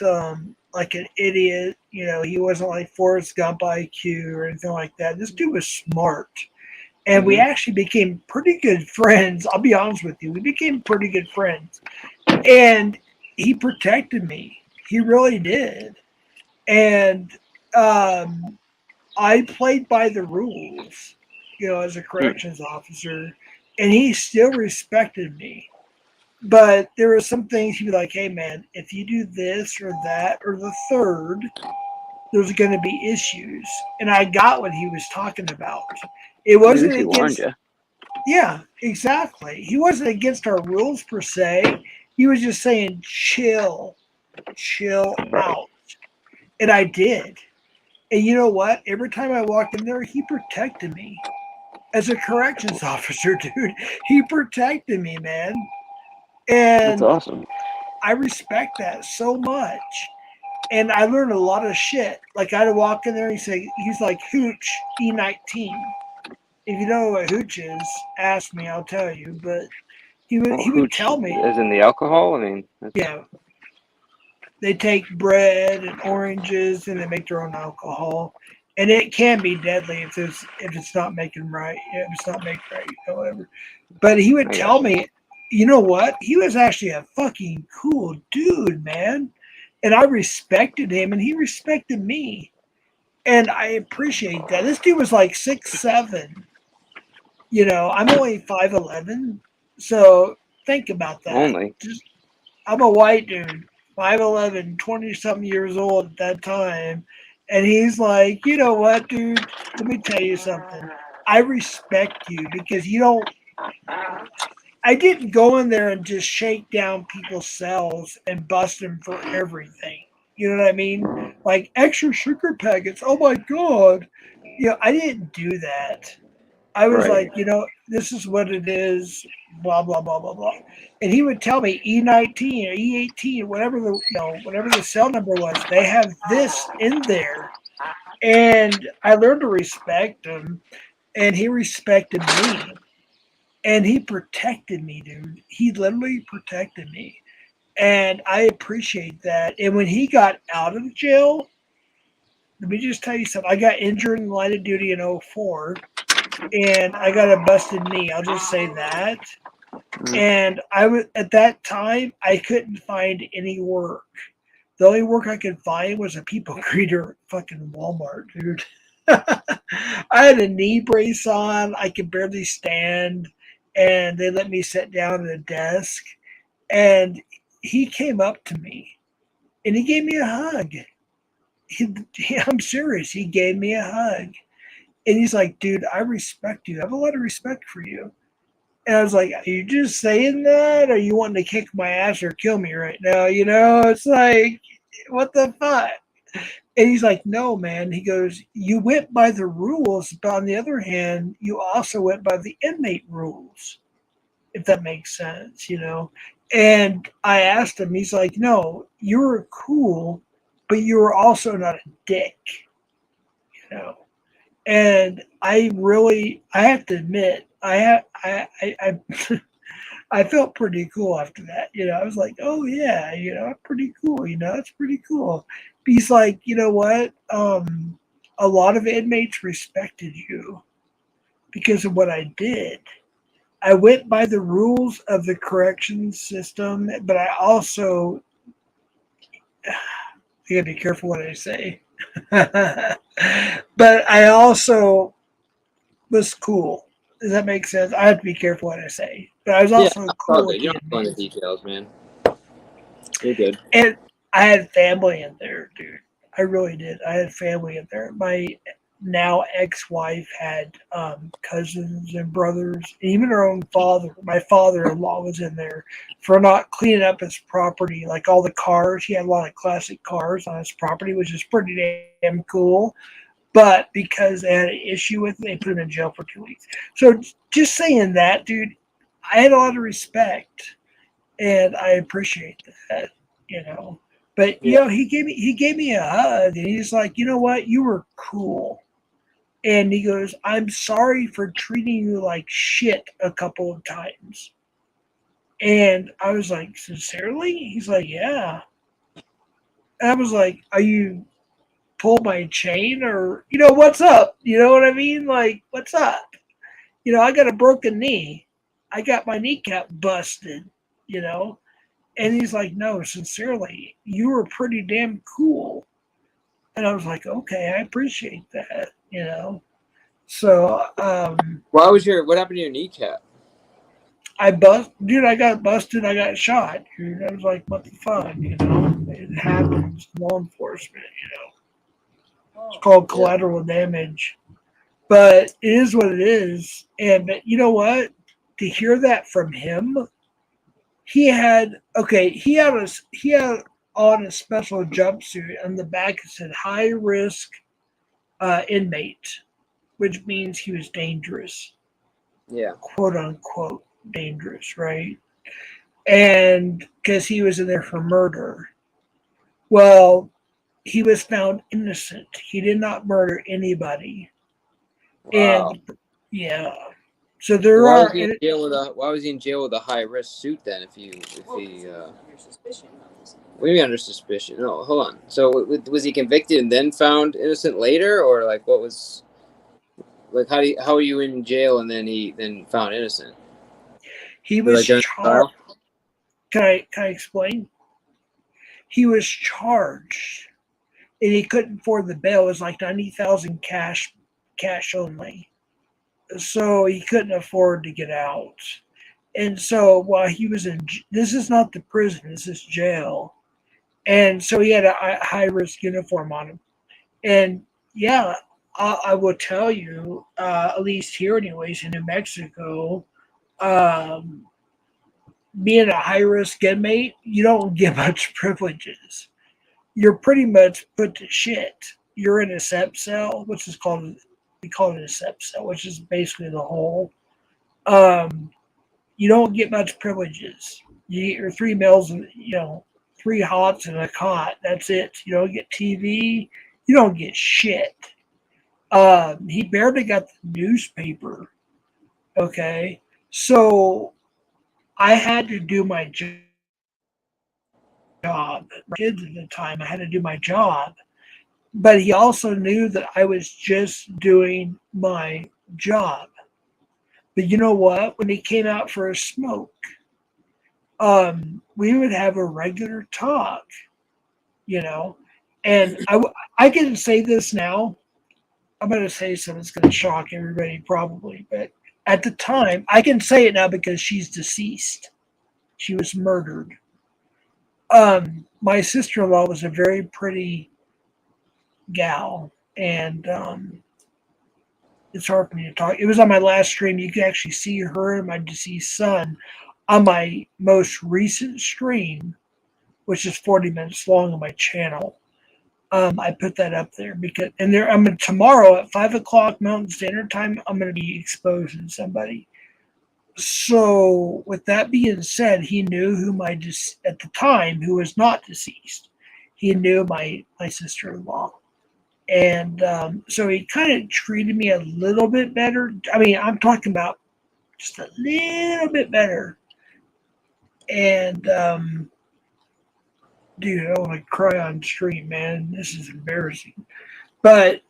like an idiot. He wasn't like Forrest Gump IQ or anything like that. This dude was smart. And we actually became pretty good friends. I'll be honest with you. We became pretty good friends. And he protected me. He really did. And I played by the rules, as a corrections officer. And he still respected me. But there were some things he'd be like, hey, man, if you do this or that or the third, there's going to be issues. And I got what he was talking about. It wasn't against. Yeah, exactly. He wasn't against our rules per se. He was just saying, chill out. And I did. And you know what? Every time I walked in there, he protected me. As a corrections officer, dude, he protected me, man. And that's awesome. I respect that so much. And I learned a lot of shit. Like I'd walk in there and he's like, Hooch, E19. If you know what Hooch is, ask me, I'll tell you. But he would tell me. As in the alcohol? I mean, yeah. They take bread and oranges and they make their own alcohol. And it can be deadly if it's not making right. If it's not made right, however. But he would tell me, you know what? He was actually a fucking cool dude, man. And I respected him and he respected me. And I appreciate that. This dude was like 6'7". I'm only 5'11". So think about that. Only. I'm a white dude, 5'11", 20-something years old at that time. And he's like, you know what, dude? Let me tell you something. I respect you because you don't. I didn't go in there and just shake down people's cells and bust them for everything. You know what I mean? Like extra sugar packets. Oh my God. You know, I didn't do that. I was like, you know, this is what it is, blah, blah, blah, blah, blah. And he would tell me E19 or E18 or whatever whatever the cell number was, they have this in there. And I learned to respect him, and he respected me. And he protected me, dude. He literally protected me. And I appreciate that. And when he got out of jail, let me just tell you something. I got injured in the line of duty in 2004, and I got a busted knee. I'll just say that. And I was at that time, I couldn't find any work. The only work I could find was a people greeter at fucking Walmart, dude. I had a knee brace on. I could barely stand. And they let me sit down at a desk. And he came up to me. And he gave me a hug. I'm serious. He gave me a hug. And he's like, dude, I respect you. I have a lot of respect for you. And I was like, are you just saying that? Or are you wanting to kick my ass or kill me right now? You know, it's like, what the fuck? And he's like, no, man. He goes, you went by the rules, but on the other hand, you also went by the inmate rules, if that makes sense, you know. And I asked him, he's like, no, you were cool, but you were also not a dick, you know. And I have to admit, I felt pretty cool after that. You know, I was like, oh yeah, you know, pretty cool. You know, it's pretty cool. But he's like, you know what? A lot of inmates respected you because of what I did. I went by the rules of the corrections system, but I also, you gotta be careful what I say. But I also was cool. Does that make sense? I have to be careful what I say. But I was also cool. You don't know the details, man. You're good. And I had family in there, dude. I really did. I had family in there. My now ex-wife had cousins and brothers, even her own father. My father-in-law was in there for not cleaning up his property, like all the cars. He had a lot of classic cars on his property, which is pretty damn cool. But because they had an issue with it, they put him in jail for 2 weeks. So just saying that, dude, I had a lot of respect, and I appreciate that, you know. But you know, he gave me a hug, and he's like, you know what, you were cool. And he goes, I'm sorry for treating you like shit a couple of times. And I was like, sincerely? He's like, yeah. And I was like, are you pull my chain, or, you know, what's up? You know what I mean? Like, what's up? You know, I got a broken knee. I got my kneecap busted, you know? And he's like, no, sincerely, you were pretty damn cool. And I was like, okay, I appreciate that, you know? So, what happened to your kneecap? I got busted. I got shot. Dude. I was like, what the fuck, you know? It happens. Law enforcement, you know? It's called collateral damage. But it is what it is. And you know what? To hear that from him, he had on a special jumpsuit, and the back it said high risk inmate, which means he was dangerous. Yeah. Quote unquote dangerous, right? And because he was in there for murder. Well, he was found innocent. He did not murder anybody. Wow. And yeah. So there why are. Why was he in jail with a high risk suit then? If he under suspicion. What do you mean under suspicion? No, hold on. So was he convicted and then found innocent later, or like what was? Like how are you in jail and then found innocent? He was charged. Can I explain? He was charged, and he couldn't afford the bail. It was like $90,000 cash only. So he couldn't afford to get out. And so while he was this is not the prison, this is jail. And so he had a high risk uniform on him. And yeah, I will tell you, at least here, anyways, in New Mexico, being a high risk inmate, you don't get much privileges. You're pretty much put to shit. You're in a SEP cell, which is called, we call it a SEP cell, which is basically the hole. You don't get much privileges. You get your 3 meals, and 3 hots and a cot. That's it. You don't get TV. You don't get shit. He barely got the newspaper. Okay, so I had to do my job. Kids at the time, I had to do my job, but he also knew that I was just doing my job. But you know what? When he came out for a smoke, we would have a regular talk, and I can say this now. I'm going to say something that's going to shock everybody probably, but at the time, I can say it now because she's deceased. She was murdered. My sister-in-law was a very pretty gal, and it's hard for me to talk. It was on my last stream. You can actually see her and my deceased son on my most recent stream, which is 40 minutes long on my channel. I put that up there because, and tomorrow at 5 o'clock Mountain Standard Time, I'm going to be exposing somebody. So with that being said, he knew who at the time, who was not deceased. He knew my sister-in-law. And so he kind of treated me a little bit better. I mean, I'm talking about just a little bit better. And dude, I want to cry on stream, man. This is embarrassing. But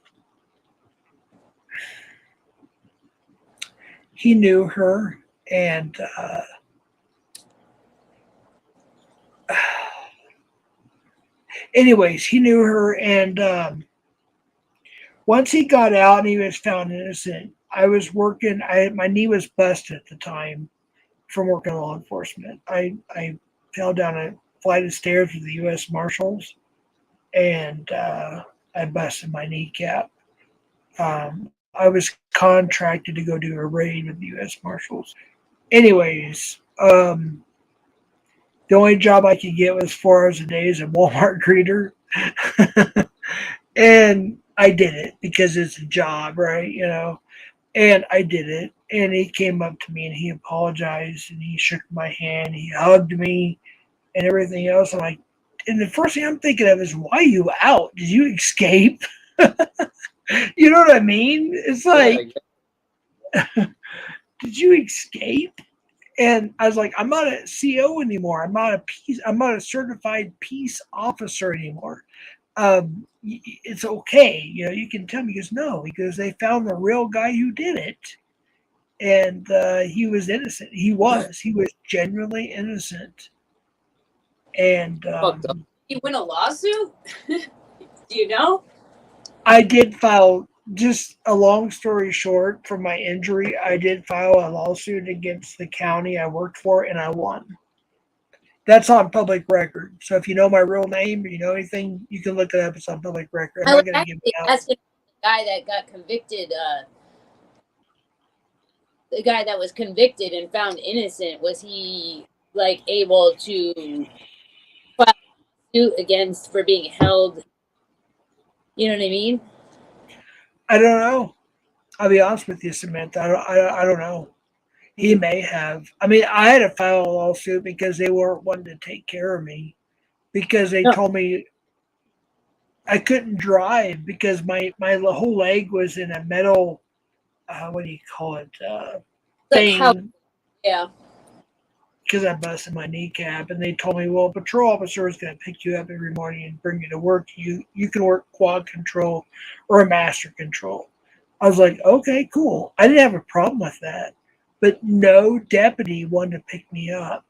he knew her, and anyways, he knew her, and once he got out and he was found innocent, I was working. My knee was busted at the time from working law enforcement. I fell down a flight of stairs with the U.S. Marshals, and I busted my kneecap. I was contracted to go do a raid with the U.S. Marshals. Anyways, the only job I could get was 4 hours a day as a Walmart greeter. And I did it because it's a job, right? And I did it. And he came up to me and he apologized and he shook my hand. He hugged me and everything else. And the first thing I'm thinking of is, why are you out? Did you escape? You know what I mean? It's like, did you escape? And I was like, I'm not a CO anymore. I'm not a certified peace officer anymore. It's okay. You can tell me. He goes, no. He goes, they found the real guy who did it. And he was innocent. He was genuinely innocent. And you win a lawsuit? Do you know? I did file, just a long story short, from my injury, I did file a lawsuit against the county I worked for, and I won. That's on public record. So if you know my real name or you know anything, you can look it up. It's on public record. I'm not going to give it out. Asking the guy that got convicted, the guy that was convicted and found innocent, was he able to file a suit against for being held? You know what I mean? I don't know. I'll be honest with you, Samantha. I don't know. He may have. I mean, I had to file a lawsuit because they weren't wanting to take care of me, because they told me I couldn't drive because my whole leg was in a metal, what do you call it? Thing. Yeah. Because I busted my kneecap, and they told me, well, a patrol officer is going to pick you up every morning and bring you to work. You can work quad control or a master control. I was like, okay, cool. I didn't have a problem with that. But no deputy wanted to pick me up.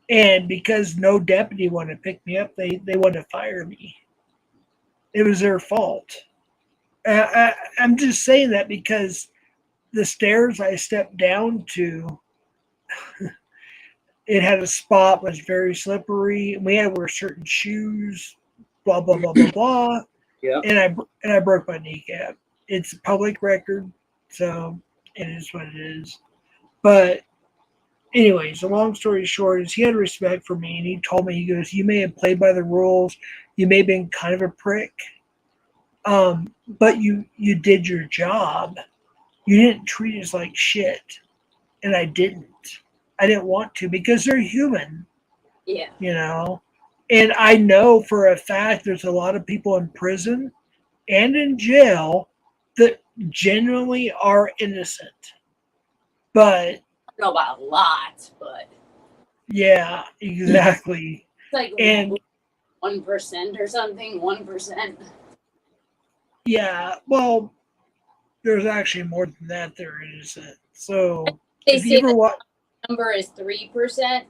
And because no deputy wanted to pick me up, they wanted to fire me. It was their fault. I'm just saying that because the stairs I stepped down to, it had a spot, was very slippery, and we had to wear certain shoes, blah, blah, blah, blah, blah. Yeah. And I broke my kneecap. it's a public record, so it is what it is. But anyways, the long story short is he had respect for me, and he told me, he goes, you may have played by the rules, you may have been kind of a prick, but you did your job. You didn't treat us like shit. And I didn't want to, because they're human. Yeah. You know? And I know for a fact there's a lot of people in prison and in jail that genuinely are innocent. But I don't know about a lot, but yeah, exactly. It's like and 1% or something, 1%. Yeah, well, there's actually more than that there is. So They if say you ever the number is 3%.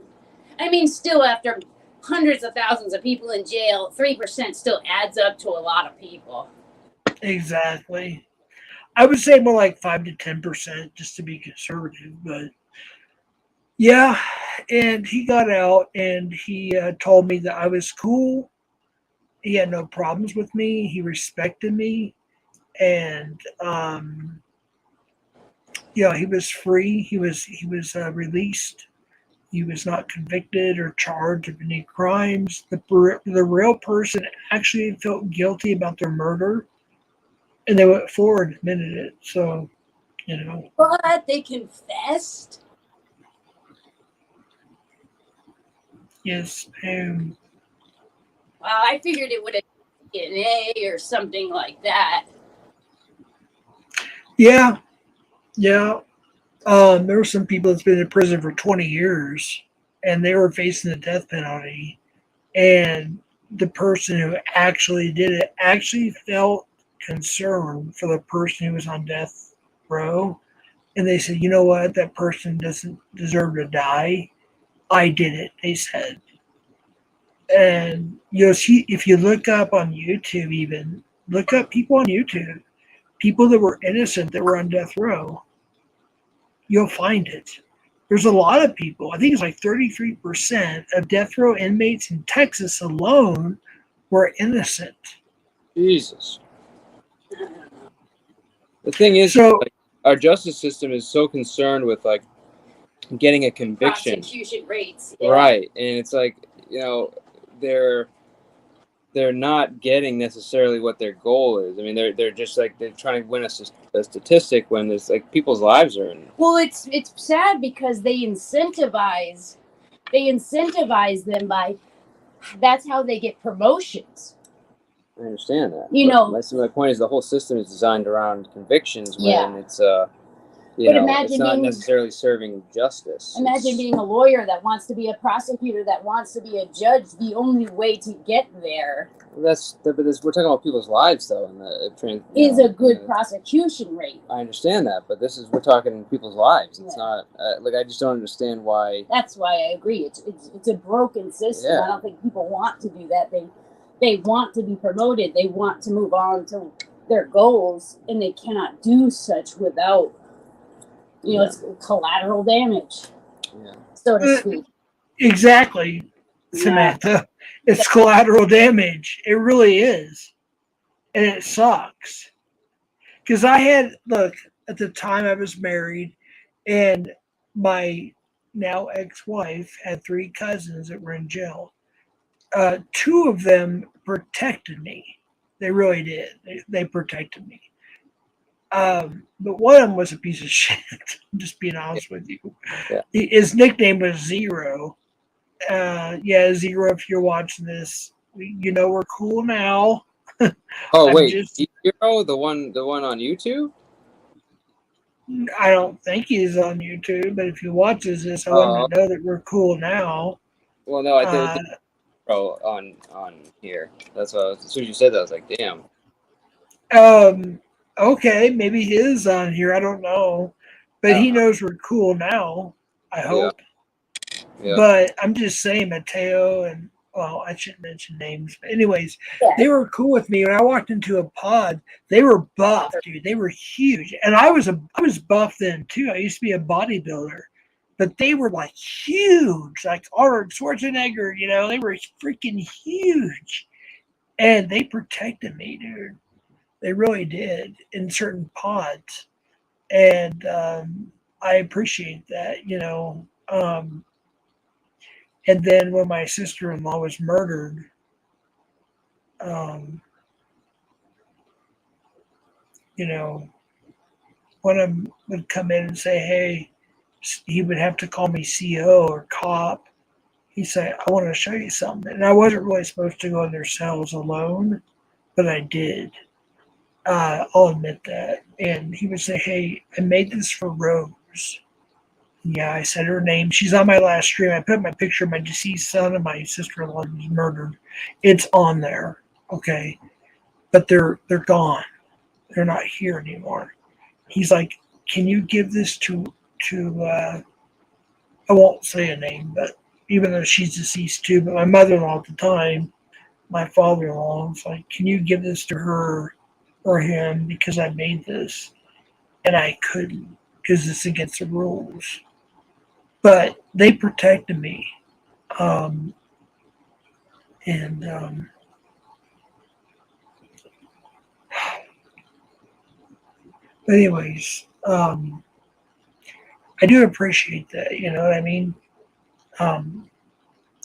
I mean, still after hundreds of thousands of people in jail, 3% still adds up to a lot of people. Exactly. I would say more like 5 to 10% just to be conservative, but yeah. And he got out and he told me that I was cool. He had no problems with me. He respected me, and he was free. He was released. He was not convicted or charged of any crimes. The real person actually felt guilty about their murder, and they went forward and admitted it. So, But they confessed? Yes. Well, I figured it would have been DNA or something like that. Yeah. Yeah. There were some people that's been in prison for 20 years, and they were facing the death penalty. And the person who actually did it actually felt concern for the person who was on death row. And they said, you know what? That person doesn't deserve to die. I did it, they said. And you'll see, if you look up on YouTube, even look up people on YouTube, people that were innocent that were on death row, you'll find it. There's a lot of people. I think it's like 33% of death row inmates in Texas alone were innocent. Jesus. The thing is, like, our justice system is so concerned with like getting a conviction. Prosecution rates. Yeah. Right. And it's like, they're not getting necessarily what their goal is. I mean, they're just like, they're trying to win a statistic when there's like people's lives are in. Well, it's sad because they incentivize them by, that's how they get promotions. I understand that. My point is the whole system is designed around convictions when it's it's not necessarily serving justice. Imagine being a lawyer that wants to be a prosecutor, that wants to be a judge. The only way to get there we're talking about people's lives, though, and is a good prosecution rate. I understand that, but we're talking people's lives. It's not I just don't understand why. That's why I agree. It's a broken system. I don't think people want to do that. They want to be promoted. They want to move on to their goals, and they cannot do such without. It's collateral damage, so to speak. Exactly, Samantha. It's collateral damage. It really is. And it sucks. Because at the time I was married, and my now ex-wife had 3 cousins that were in jail. 2 of them protected me. They really did. They protected me. But one of them was a piece of shit. I'm just being honest with you. Yeah. His nickname was Zero. Zero, if you're watching this, we're cool now. Oh, wait. Zero? The one on YouTube? I don't think he's on YouTube, but if he watches this, I want him to know that we're cool now. Well, no, I did on here. That's what as soon as you said that, I was like, damn. Okay, maybe he is on here. I don't know. But he knows we're cool now, I hope. Yeah. But I'm just saying, Mateo and, I shouldn't mention names. But anyways, they were cool with me. When I walked into a pod, they were buff, dude. They were huge. And I was buff then, too. I used to be a bodybuilder. But they were, like, huge. Like Arnold Schwarzenegger, they were freaking huge. And they protected me, dude. They really did in certain pods. And I appreciate that, you know. And then when my sister-in-law was murdered, you know, one of them would come in and say, hey, he would have to call me CO or cop. He'd say, I want to show you something. And I wasn't really supposed to go in their cells alone, but I did. I'll admit that. And he would say, hey, I made this for Rose. Yeah, I said her name. She's on my last stream. I put my picture of my deceased son and my sister-in-law who was murdered. It's on there, okay? But they're gone. They're not here anymore. He's like, can you give this to I won't say a name, but even though she's deceased too, but my mother-in-law at the time, my father-in-law, was like, can you give this to her or him because I made this? And I couldn't because it's against the rules. But they protected me. But anyways, I do appreciate that, you know what I mean? I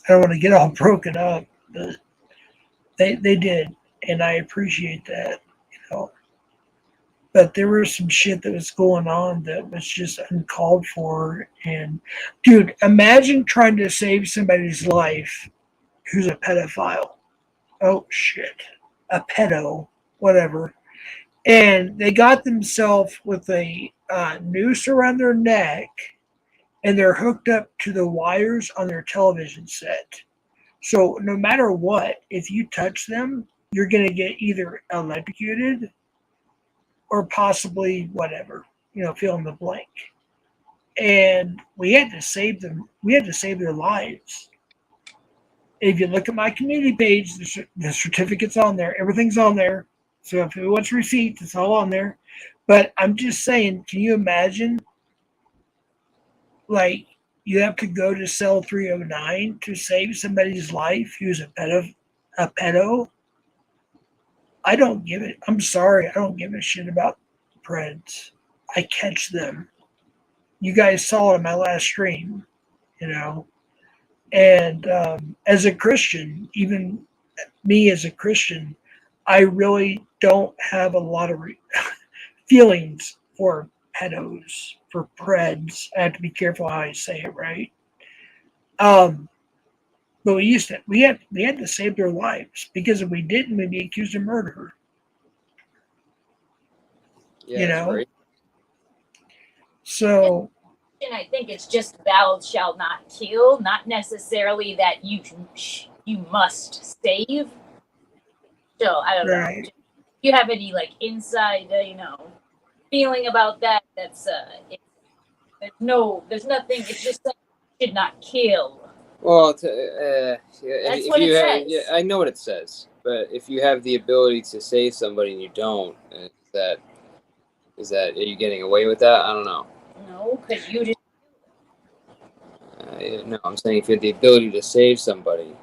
don't want to get all broken up, but they did, and I appreciate that, you know. But there was some shit that was going on that was just uncalled for. And dude, imagine trying to save somebody's life who's a pedophile. Oh shit. A pedo, whatever. And they got themselves with a noose around their neck, and they're hooked up to the wires on their television set. So no matter what, if you touch them, you're going to get either electrocuted or possibly whatever, you know, fill in the blank. And we had to save them. We had to save their lives. If you look at my community page, the certificate's on there. Everything's on there. So if it wants receipts, it's all on there. But I'm just saying, can you imagine, like, you have to go to cell 309 to save somebody's life who's a pedo? I don't give it. I'm sorry. I don't give a shit about Preds. I catch them. You guys saw it in my last stream, you know. And as a Christian, even me as a Christian, I really don't have a lot of feelings for pedos, for Preds. I have to be careful how I say it, right? But we had to save their lives, because if we didn't, we'd be accused of murder. Yeah, you know? right. So And I think it's just thou shalt not kill, not necessarily that you must save. So I don't know. Do you have any like inside, feeling about that? That's there's nothing. It's just that you should not kill. Well, That's what it says. Yeah, I know what it says, but if you have the ability to save somebody and you don't, is that are you getting away with that? I don't know. No, because you just. No, I'm saying if you have the ability to save somebody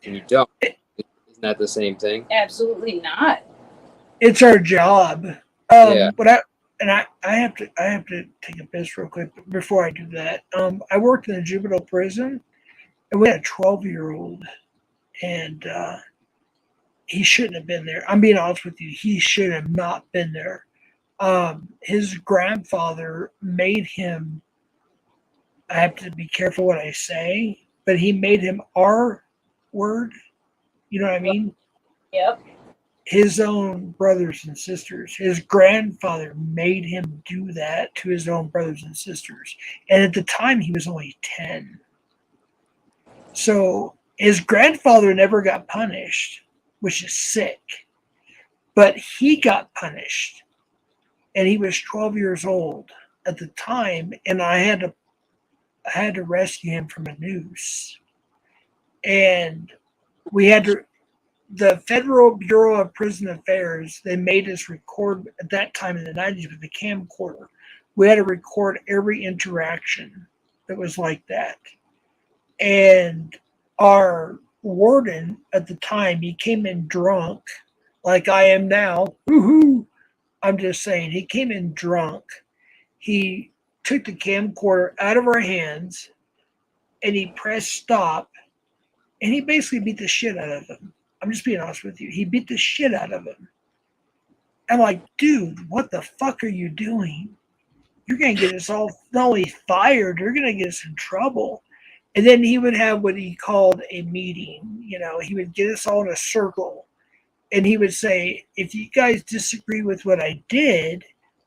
and you don't, isn't that the same thing? Absolutely not. it's our job. Yeah. But I have to take a piss real quick before I do that. I worked in a juvenile prison, and we had a 12-year-old, and he shouldn't have been there. I'm being honest with you. He should have not been there. His grandfather made him, I have to be careful what I say, but he made him R word. You know what I mean? Yep. His own brothers and sisters. His grandfather made him do that to his own brothers and sisters. And at the time, he was only 10. So his grandfather never got punished, which is sick. But he got punished. And he was 12 years old at the time. And I had to rescue him from a noose. And we had to... The Federal Bureau of Prison Affairs, they made us record at that time in the 90s with the camcorder. We had to record every interaction that was like that. And our warden at the time, he came in drunk, like I am now. Woohoo! I'm just saying, he came in drunk. He took the camcorder out of our hands and he pressed stop and he basically beat the shit out of him. I'm just being honest with you. He beat the shit out of him. I'm like, dude, what the fuck are you doing? You're going to get us all not only fired, you're going to get us in trouble. And then he would have what he called a meeting. You know, he would get us all in a circle. And he would say, if you guys disagree with what I did,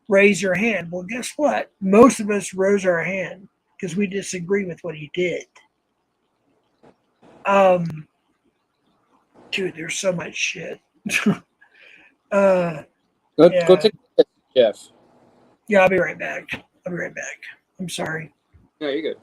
raise your hand. Well, guess what? Most of us rose our hand because we disagree with what he did. Dude, there's so much shit. Go Yeah. take a Jeff. Yeah, I'll be right back. I'm sorry. No, you're good.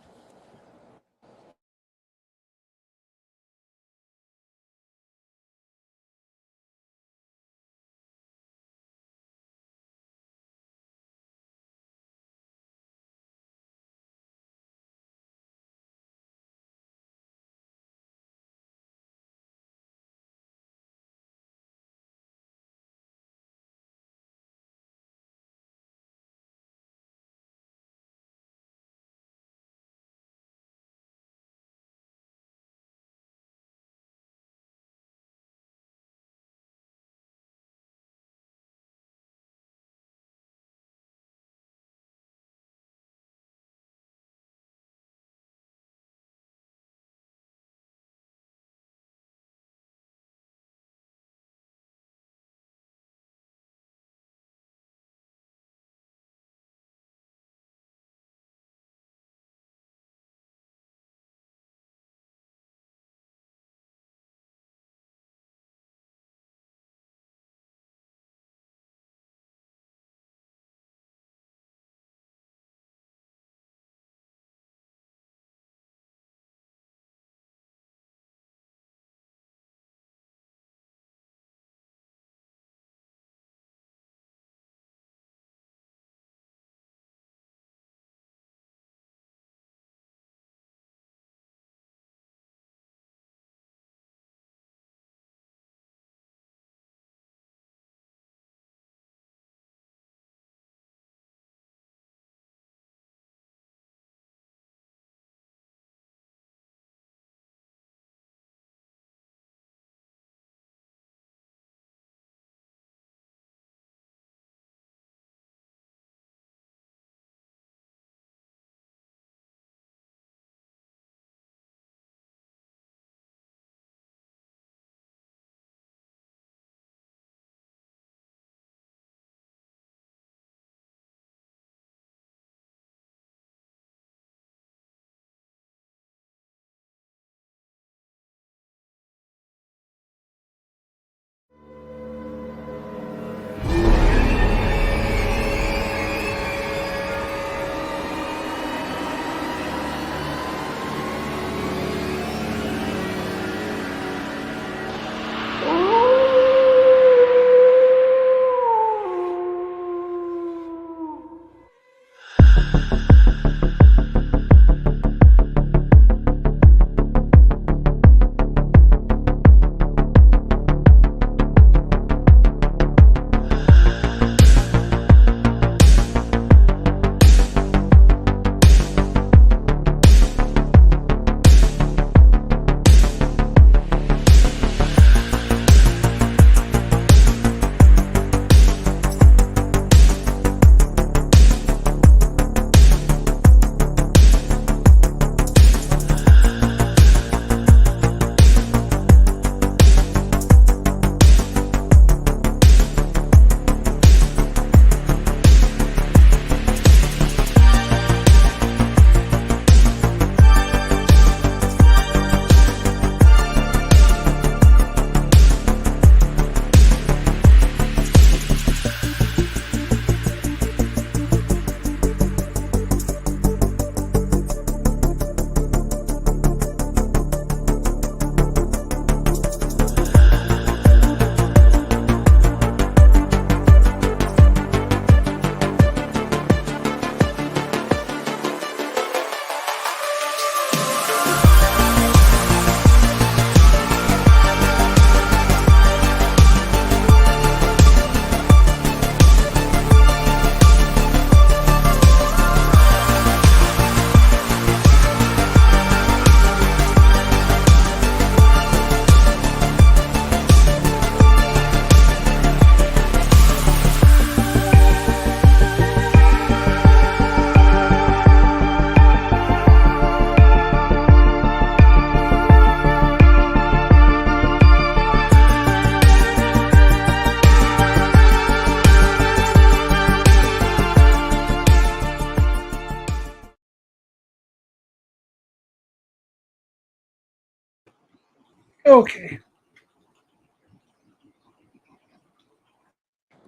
Okay.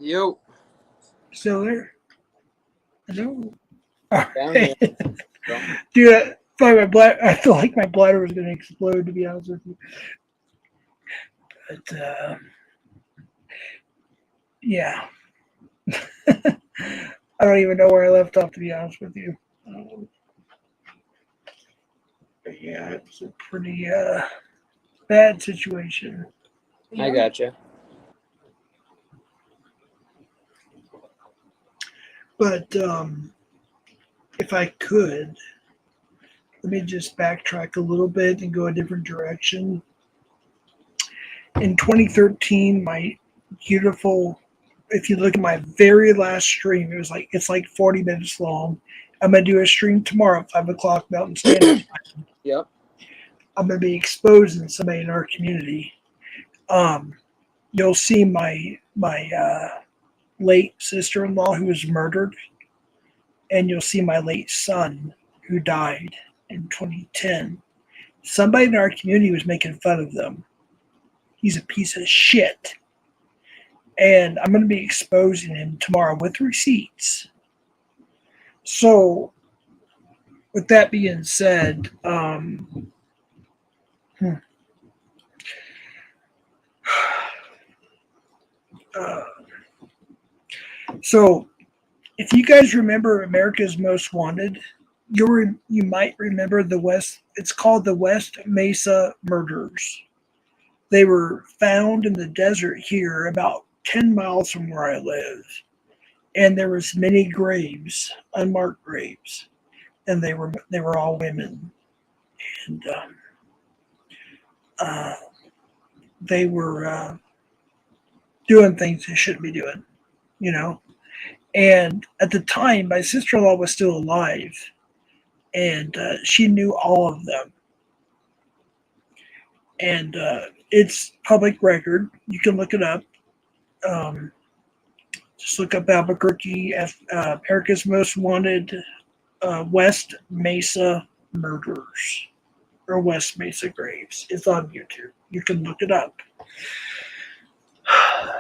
Yo. Still there? Hello. Down here. Dude, I feel like my bladder was going to explode, to be honest with you. But, yeah. I don't even know where I left off, to be honest with you. But yeah, it was a pretty bad situation. I gotcha. But if I could, let me just backtrack a little bit and go a different direction. In 2013, my beautiful, if you look at my very last stream, it's like 40 minutes long. I'm gonna do a stream tomorrow at 5 o'clock Mountain Standard Time. Yep. I'm gonna be exposing somebody in our community. You'll see my late sister-in-law who was murdered, and you'll see my late son who died in 2010. Somebody in our community was making fun of them. He's a piece of shit. And I'm going to be exposing him tomorrow with receipts. So, with that being said, so if you guys remember America's Most Wanted, you might remember it's called the West Mesa Murders. They were found in the desert here about 10 miles from where I live. And there was many graves, unmarked graves. And they were all women. And they were doing things they shouldn't be doing, you know. And at the time, my sister-in-law was still alive. And she knew all of them. And it's public record. You can look it up. Just look up Albuquerque, America's Most Wanted, West Mesa Murders, or West Mesa Graves. It's on YouTube. You can look it up.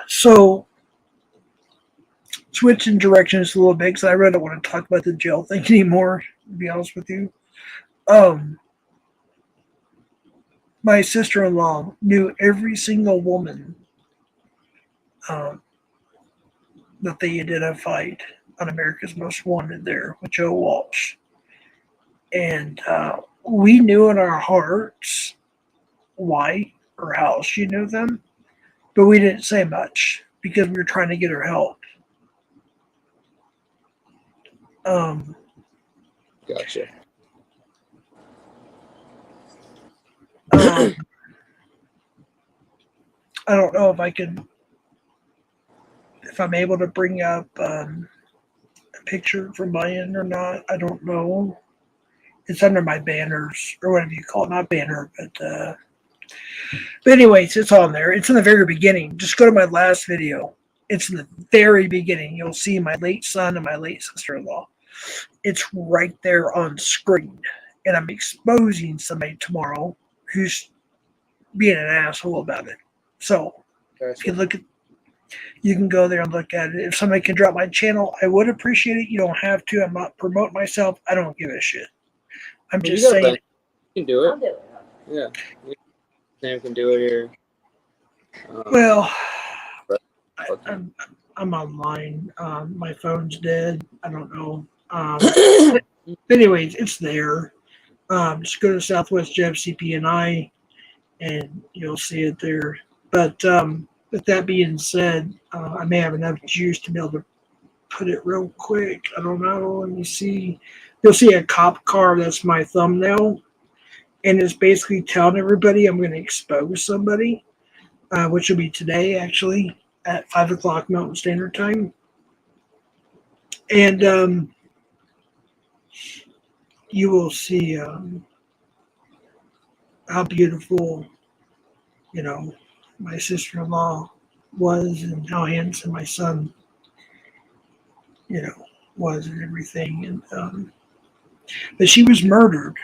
So, switching directions a little bit, because I really don't want to talk about the jail thing anymore, to be honest with you. My sister-in-law knew every single woman that they identified on America's Most Wanted there with Joe Walsh. And we knew in our hearts why or how she knew them, but we didn't say much because we were trying to get her help. Gotcha. I don't know if I'm able to bring up a picture from my end or not. I don't know. It's under my banners or whatever you call it. Not banner, but anyways, it's on there. It's in the very beginning. Just go to my last video. It's in the very beginning. You'll see my late son and my late sister-in-law. It's right there on screen. And I'm exposing somebody tomorrow who's being an asshole about it. So if you look at, you can go there and look at it. If somebody can drop my channel, I would appreciate it. You don't have to. I'm not promoting myself. I don't give a shit. I'm just saying. You can do it. I'll do it. Yeah. Sam can do it here. Well, I'm online. My phone's dead. I don't know. Anyways, it's there. Just go to Southwest Jeff CP&I, and you'll see it there. But with that being said, I may have enough juice to be able to put it real quick. I don't know. Let me see. You'll see a cop car. That's my thumbnail. And it's basically telling everybody I'm going to expose somebody, which will be today, actually, at 5 o'clock Mountain Standard Time. And you will see how beautiful, you know, my sister-in-law was and how handsome my son, you know, was and everything. And but she was murdered.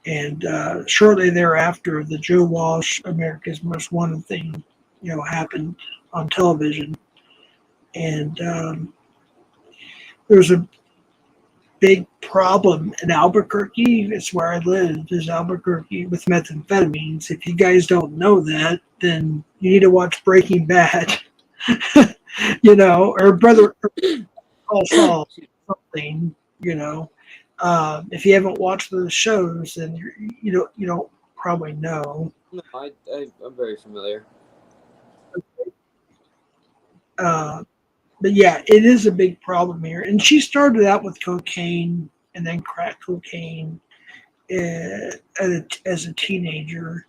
And shortly thereafter, the Joe Walsh America's Most Wanted thing, happened on television. And there's a big problem in Albuquerque. It's where I live, is Albuquerque, with methamphetamines. If you guys don't know that, then you need to watch Breaking Bad, or Brother Call Saul, something, if you haven't watched those shows, then you don't probably know. No, I'm very familiar. But yeah, it is a big problem here. And she started out with cocaine and then crack cocaine as a teenager.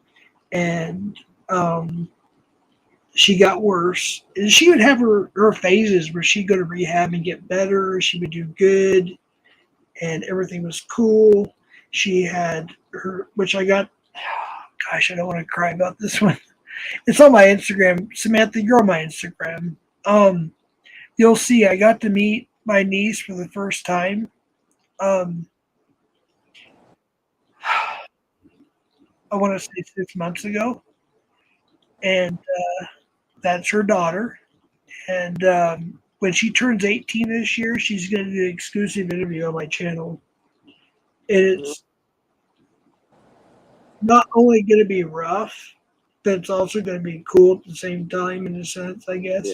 And she got worse. And she would have her phases where she'd go to rehab and get better. She would do good. And everything was cool. She had which I got, gosh, I don't want to cry about this one. It's on my Instagram. Samantha, you're on my Instagram. You'll see I got to meet my niece for the first time. I want to say 6 months ago. And that's her daughter. And when she turns 18 this year, she's going to do an exclusive interview on my channel. And it's not only going to be rough, but it's also going to be cool at the same time, in a sense, I guess.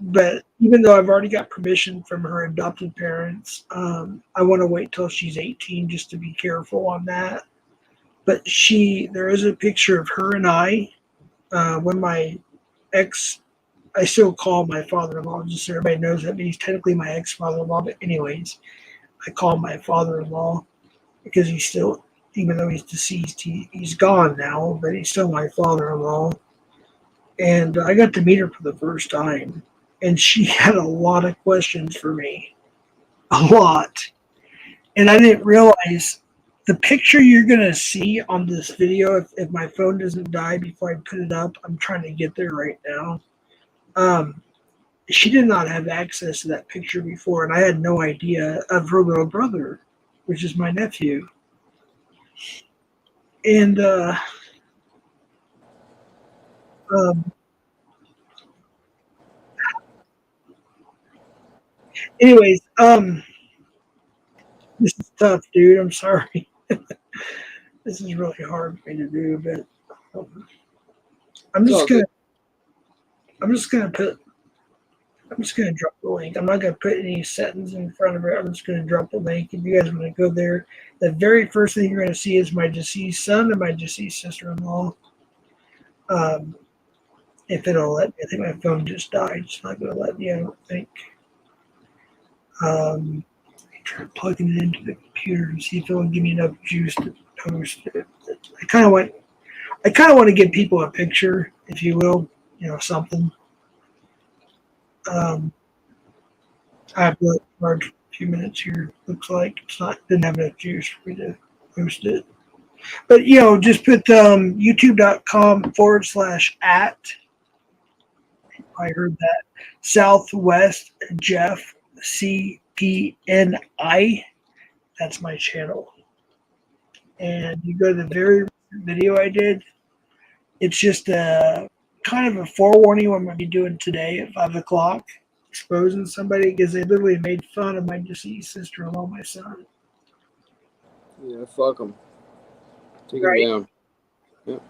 But even though I've already got permission from her adopted parents, I want to wait till she's 18 just to be careful on that. But there is a picture of her and I when my I still call my father-in-law, just so everybody knows that he's technically my ex-father-in-law, but anyways, I call him my father-in-law because he's still, even though he's deceased, he's gone now, but he's still my father-in-law. And I got to meet her for the first time, and she had a lot of questions for me. A lot. And I didn't realize the picture you're going to see on this video, if my phone doesn't die before I put it up, I'm trying to get there right now. She did not have access to that picture before, and I had no idea of her little brother, which is my nephew. And anyways, this is tough, dude. I'm sorry. This is really hard for me to do, but I'm just gonna drop the link. I'm not gonna put any settings in front of it. I'm just gonna drop the link. If you guys want to go there, the very first thing you're gonna see is my deceased son and my deceased sister-in-law. If it'll let me, I think my phone just died. It's not gonna let me, I don't think. Try plugging it into the computer and see if it'll give me enough juice to post it. I kind of want to give people a picture, if you will, something. I have a large few minutes here. Looks like didn't have enough juice for me to post it. But just put youtube.com/@ I heard that Southwest Jeff CPNI. That's my channel. And you go to the very video I did. It's just a kind of a forewarning what I'm going to be doing today at 5 o'clock, exposing somebody because they literally made fun of my deceased sister-in-law, my son. Yeah, fuck them. Take Right. them down.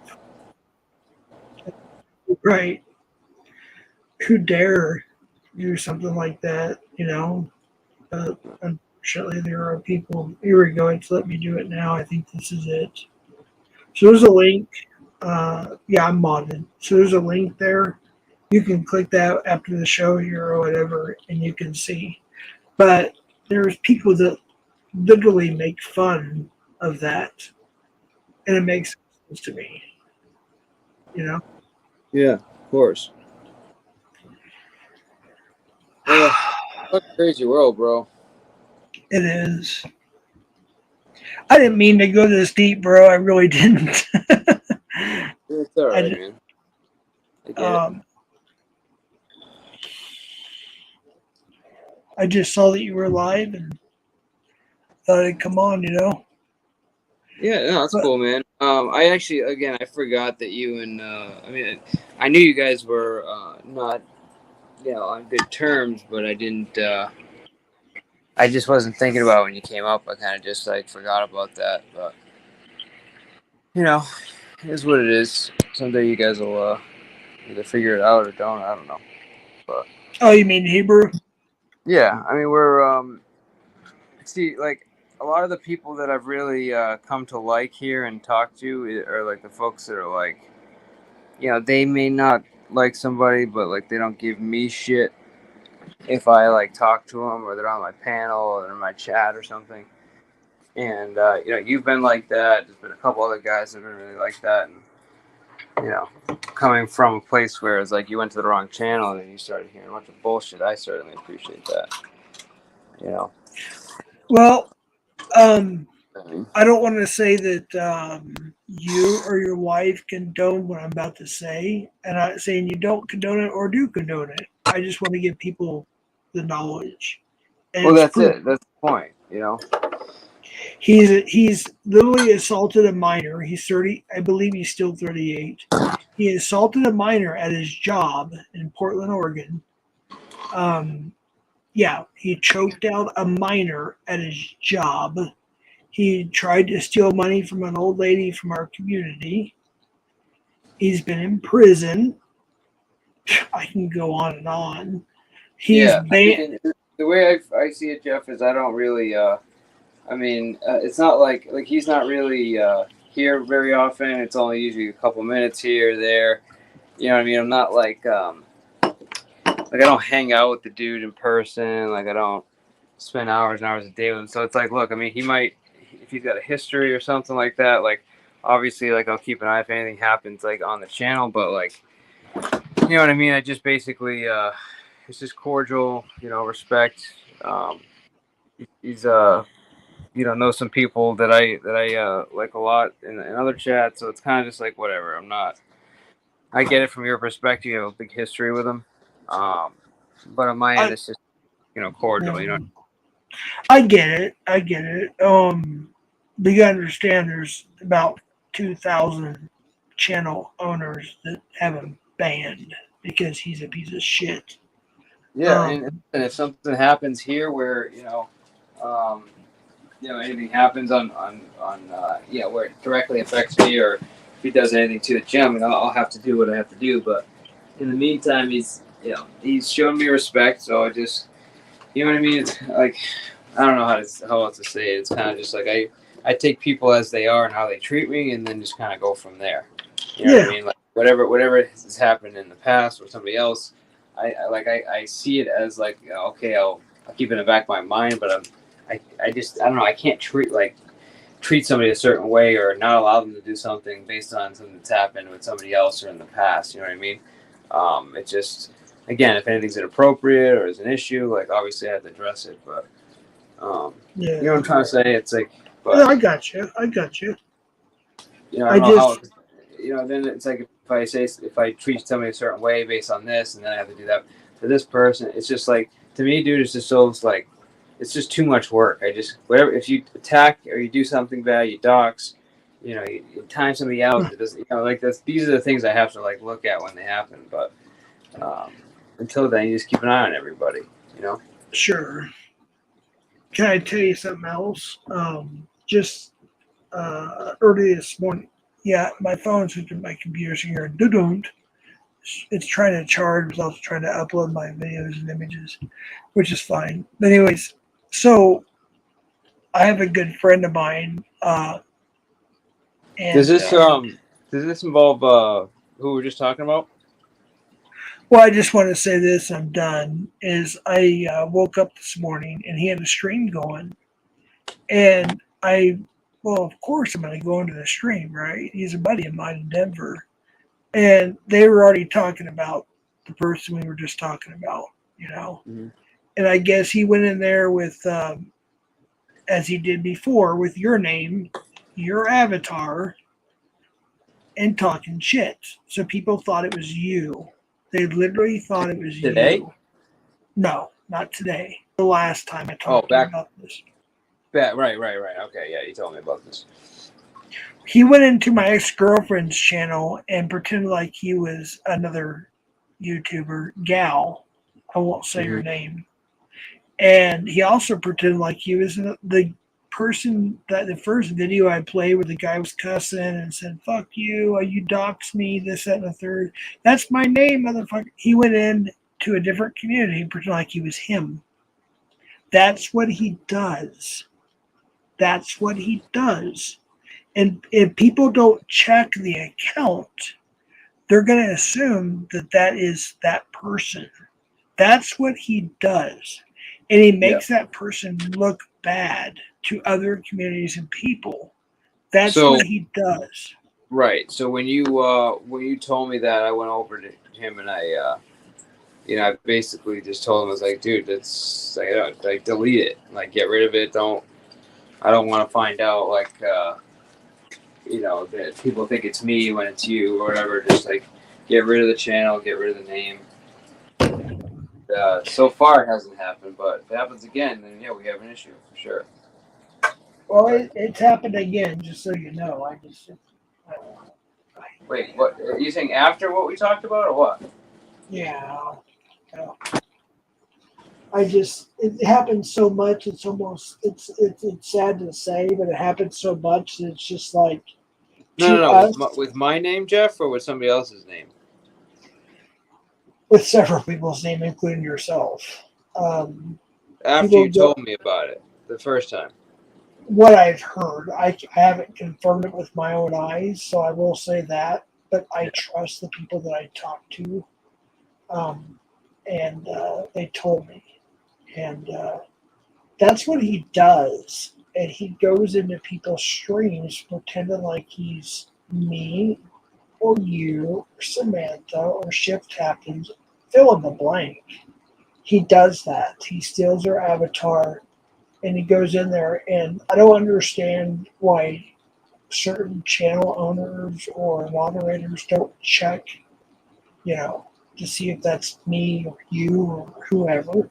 Yep. Right. Who dare do something like that, But unfortunately, there are people. Here we go. It's let me do it now. I think this is it. So there's a link. Yeah, I'm modded. So there's a link there. You can click that after the show here or whatever, and you can see. But there's people that literally make fun of that, and it makes sense to me. Yeah, of course. Yeah, what a crazy world, bro. It is. I didn't mean to go this deep, bro. I really didn't. It's all right, man. I get it. I just saw that you were live and thought I'd come on, Yeah, no, that's cool, man. I actually, again, I forgot that you and I knew you guys were not, on good terms, but I didn't. I just wasn't thinking about it when you came up. I kind of just forgot about that, but it is what it is. Someday you guys will either figure it out or don't. I don't know, but. Oh, you mean Hebrew? Yeah, I mean we're see a lot of the people that I've really come to like here and talk to are the folks that are they may not like somebody, but they don't give me shit if I talk to them or they're on my panel or they're in my chat or something. And you've been like that. There's been a couple other guys that have been really like that, and coming from a place where it's you went to the wrong channel and then you started hearing a bunch of bullshit. I certainly appreciate that. Well, I don't want to say that you or your wife condone what I'm about to say, and I'm not saying you don't condone it or do condone it. I just want to give people the knowledge. And well, that's it. That's the point, He's literally assaulted a minor. He's 30. I believe he's still 38. He assaulted a minor at his job in Portland, Oregon. Yeah, he choked out a minor at his job. He tried to steal money from an old lady from our community. He's been in prison. I can go on and on. He's banned. The way I see it, Jeff, is I don't really. It's not like he's not really here very often. It's only usually a couple minutes here or there. You know what I mean? I'm not I don't hang out with the dude in person. I don't spend hours and hours a day with him. So it's look, he might, if he's got a history or something like that, obviously, I'll keep an eye if anything happens, on the channel. But, you know what I mean? I just basically, it's just cordial, respect. He's, know some people that I like a lot in other chats. So it's kind of just whatever. I get it from your perspective. You have a big history with him. But on my end, it's just, cordial, I get it. But you gotta understand there's about 2,000 channel owners that have him banned because he's a piece of shit. Yeah, and if something happens here where, anything happens on where it directly affects me, or if he does anything to the gym, I'll have to do what I have to do. But in the meantime, he's shown me respect, so I just, you know what I mean? It's I don't know how else to say it. It's kind of just I take people as they are and how they treat me, and then just kind of go from there. You know what I mean? Whatever has happened in the past with somebody else, I see it as okay, I'll keep it in the back of my mind, but I just, I don't know, I can't treat somebody a certain way or not allow them to do something based on something that's happened with somebody else or in the past. You know what I mean? It just, again, if anything's inappropriate or is an issue, obviously I have to address it. But you know what I'm trying to say? It's but yeah, I got you. I don't know how. Then it's if I treat somebody a certain way based on this, and then I have to do that to this person. It's just to me, dude, it's just so it's just too much work. Whatever, if you attack or you do something bad, you dox, you time somebody out. These are the things I have to look at when they happen. But until then, you just keep an eye on everybody. Sure. Can I tell you something else? Just early this morning, my phone's hooked to my computer, so here, it's trying to charge, but also trying to upload my videos and images, which is fine. But anyways, so I have a good friend of mine. And, does this involve who we're just talking about? Well, I just want to say this. I'm done. I woke up this morning and he had a stream going, and of course I'm going to go into the stream, right? He's a buddy of mine in Denver, and they were already talking about the person we were just talking about, Mm-hmm. And I guess he went in there with, as he did before, with your name, your avatar, and talking shit. So people thought it was you. They literally thought it was today? You. No, not today. The last time I talked about this. Right. Okay, yeah, you told me about this. He went into my ex-girlfriend's channel and pretended like he was another YouTuber, Gal. I won't say her name. And he also pretended like he was the person that the first video I played where the guy was cussing and said, "Fuck you, you doxed me, this, that, and the third. That's my name, motherfucker." He went in to a different community and pretended like he was him. That's what he does. That's what he does. And if people don't check the account, they're going to assume that that is that person. That's what he does. And he makes that person look bad to other communities and people. That's what he does. Right. So when you told me that, I went over to him and I basically just told him, I was like, dude, that's like delete it, like get rid of it. I don't want to find out like that people think it's me when it's you or whatever. Just like get rid of the channel, get rid of the name. So far it hasn't happened, but if it happens again, then yeah, we have an issue for sure. Well, it's happened again, just so you know. Wait, what are you saying after what we talked about or what? Yeah. It happens so much. It's almost it's sad to say, but it happens so much that it's just like No. With my name, Jeff, or with somebody else's name? With several people's name, including yourself. After you told me about it the first time. What I've heard, I haven't confirmed it with my own eyes, so I will say that. But I trust the people that I talk to, and they told me. And that's what he does. And he goes into people's streams pretending like he's me or you or Samantha or ship captains, fill in the blank. He does that. He steals their avatar and he goes in there. And I don't understand why certain channel owners or moderators don't check, to see if that's me or you or whoever.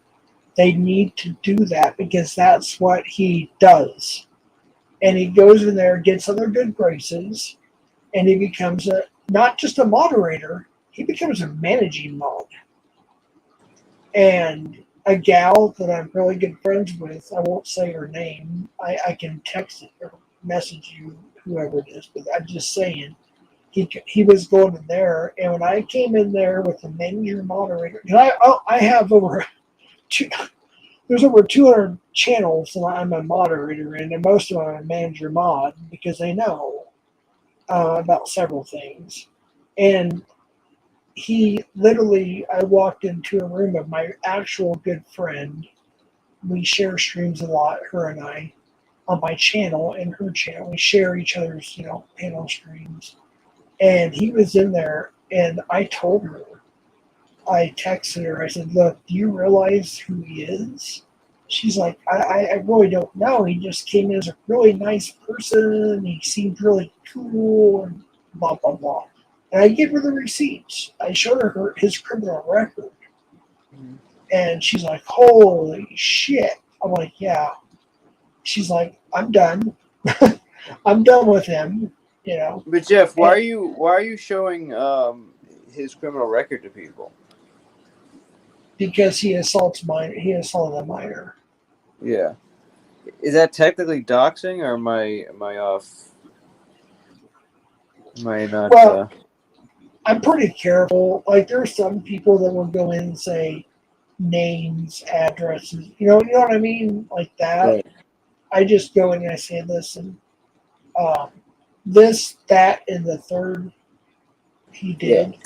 They need to do that because that's what he does. And he goes in there, gets on their good graces, and he becomes not just a moderator, he becomes a managing mod. And a gal that I'm really good friends with, I won't say her name, I can text it or message you, whoever it is, but I'm just saying, he was going in there, and when I came in there with the manager moderator, and I have there's over 200 channels that I'm a moderator in, and most of them are a manager mod because they know about several things. And he literally, I walked into a room of my actual good friend. We share streams a lot, her and I, on my channel and her channel. We share each other's, panel streams. And he was in there, and I told her, I texted her, I said, look, do you realize who he is? She's like, I really don't know. He just came in as a really nice person. He seemed really cool and blah, blah, blah. And I gave her the receipts. I showed her his criminal record. And she's like, holy shit. I'm like, yeah. She's like, I'm done. I'm done with him, But Jeff, why are you showing his criminal record to people? Because he assaulted a minor. Yeah. Is that technically doxing, or am I off? Am I not? Well, I'm pretty careful. Like, there are some people that will go in and say names, addresses. You know what I mean? Like that. Right. I just go in and I say, listen, this, that, and the third he did. Yeah.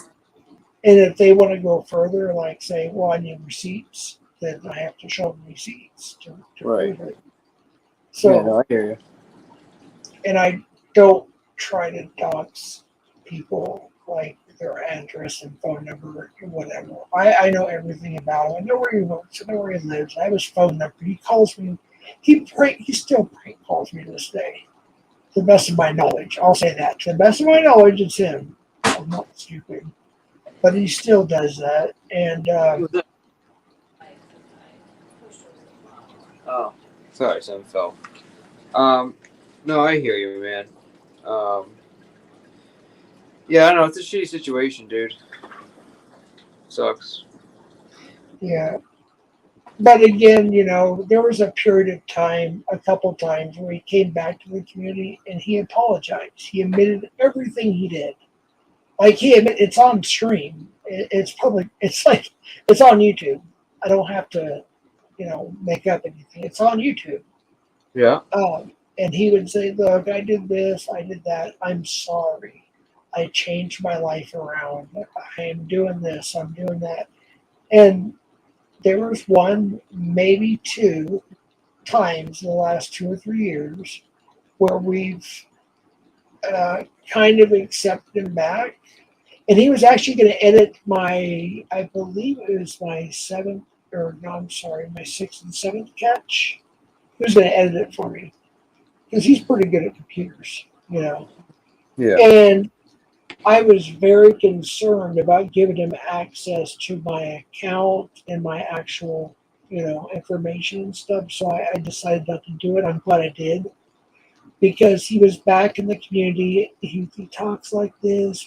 And if they want to go further, like say, well, I need receipts, then I have to show them receipts to prove it. So, yeah, no, I hear you. And I don't try to dox people, like their address and phone number and whatever. I know everything about him. I know where he works. I know where he lives. I have his phone number. He calls me. He still prank calls me to this day. To the best of my knowledge. I'll say that. To the best of my knowledge, it's him. I'm not stupid. But he still does that. And oh, sorry, something fell. No, I hear you, man. Yeah, I don't know. It's a shitty situation, dude. Sucks. Yeah. But again, there was a period of time, a couple times, where he came back to the community and he apologized. He admitted everything he did. Like it's on stream. It's public. It's like it's on YouTube. I don't have to, make up anything. It's on YouTube. Yeah. And he would say, "Look, I did this. I did that. I'm sorry. I changed my life around. I am doing this. I'm doing that." And there was one, maybe two times in the last 2 or 3 years where we've kind of accepted him back. And he was actually going to edit I believe it was my my sixth and seventh catch. He was going to edit it for me because he's pretty good at computers, Yeah. And I was very concerned about giving him access to my account and my actual, information and stuff. So I decided not to do it. I'm glad I did because he was back in the community. He talks like this.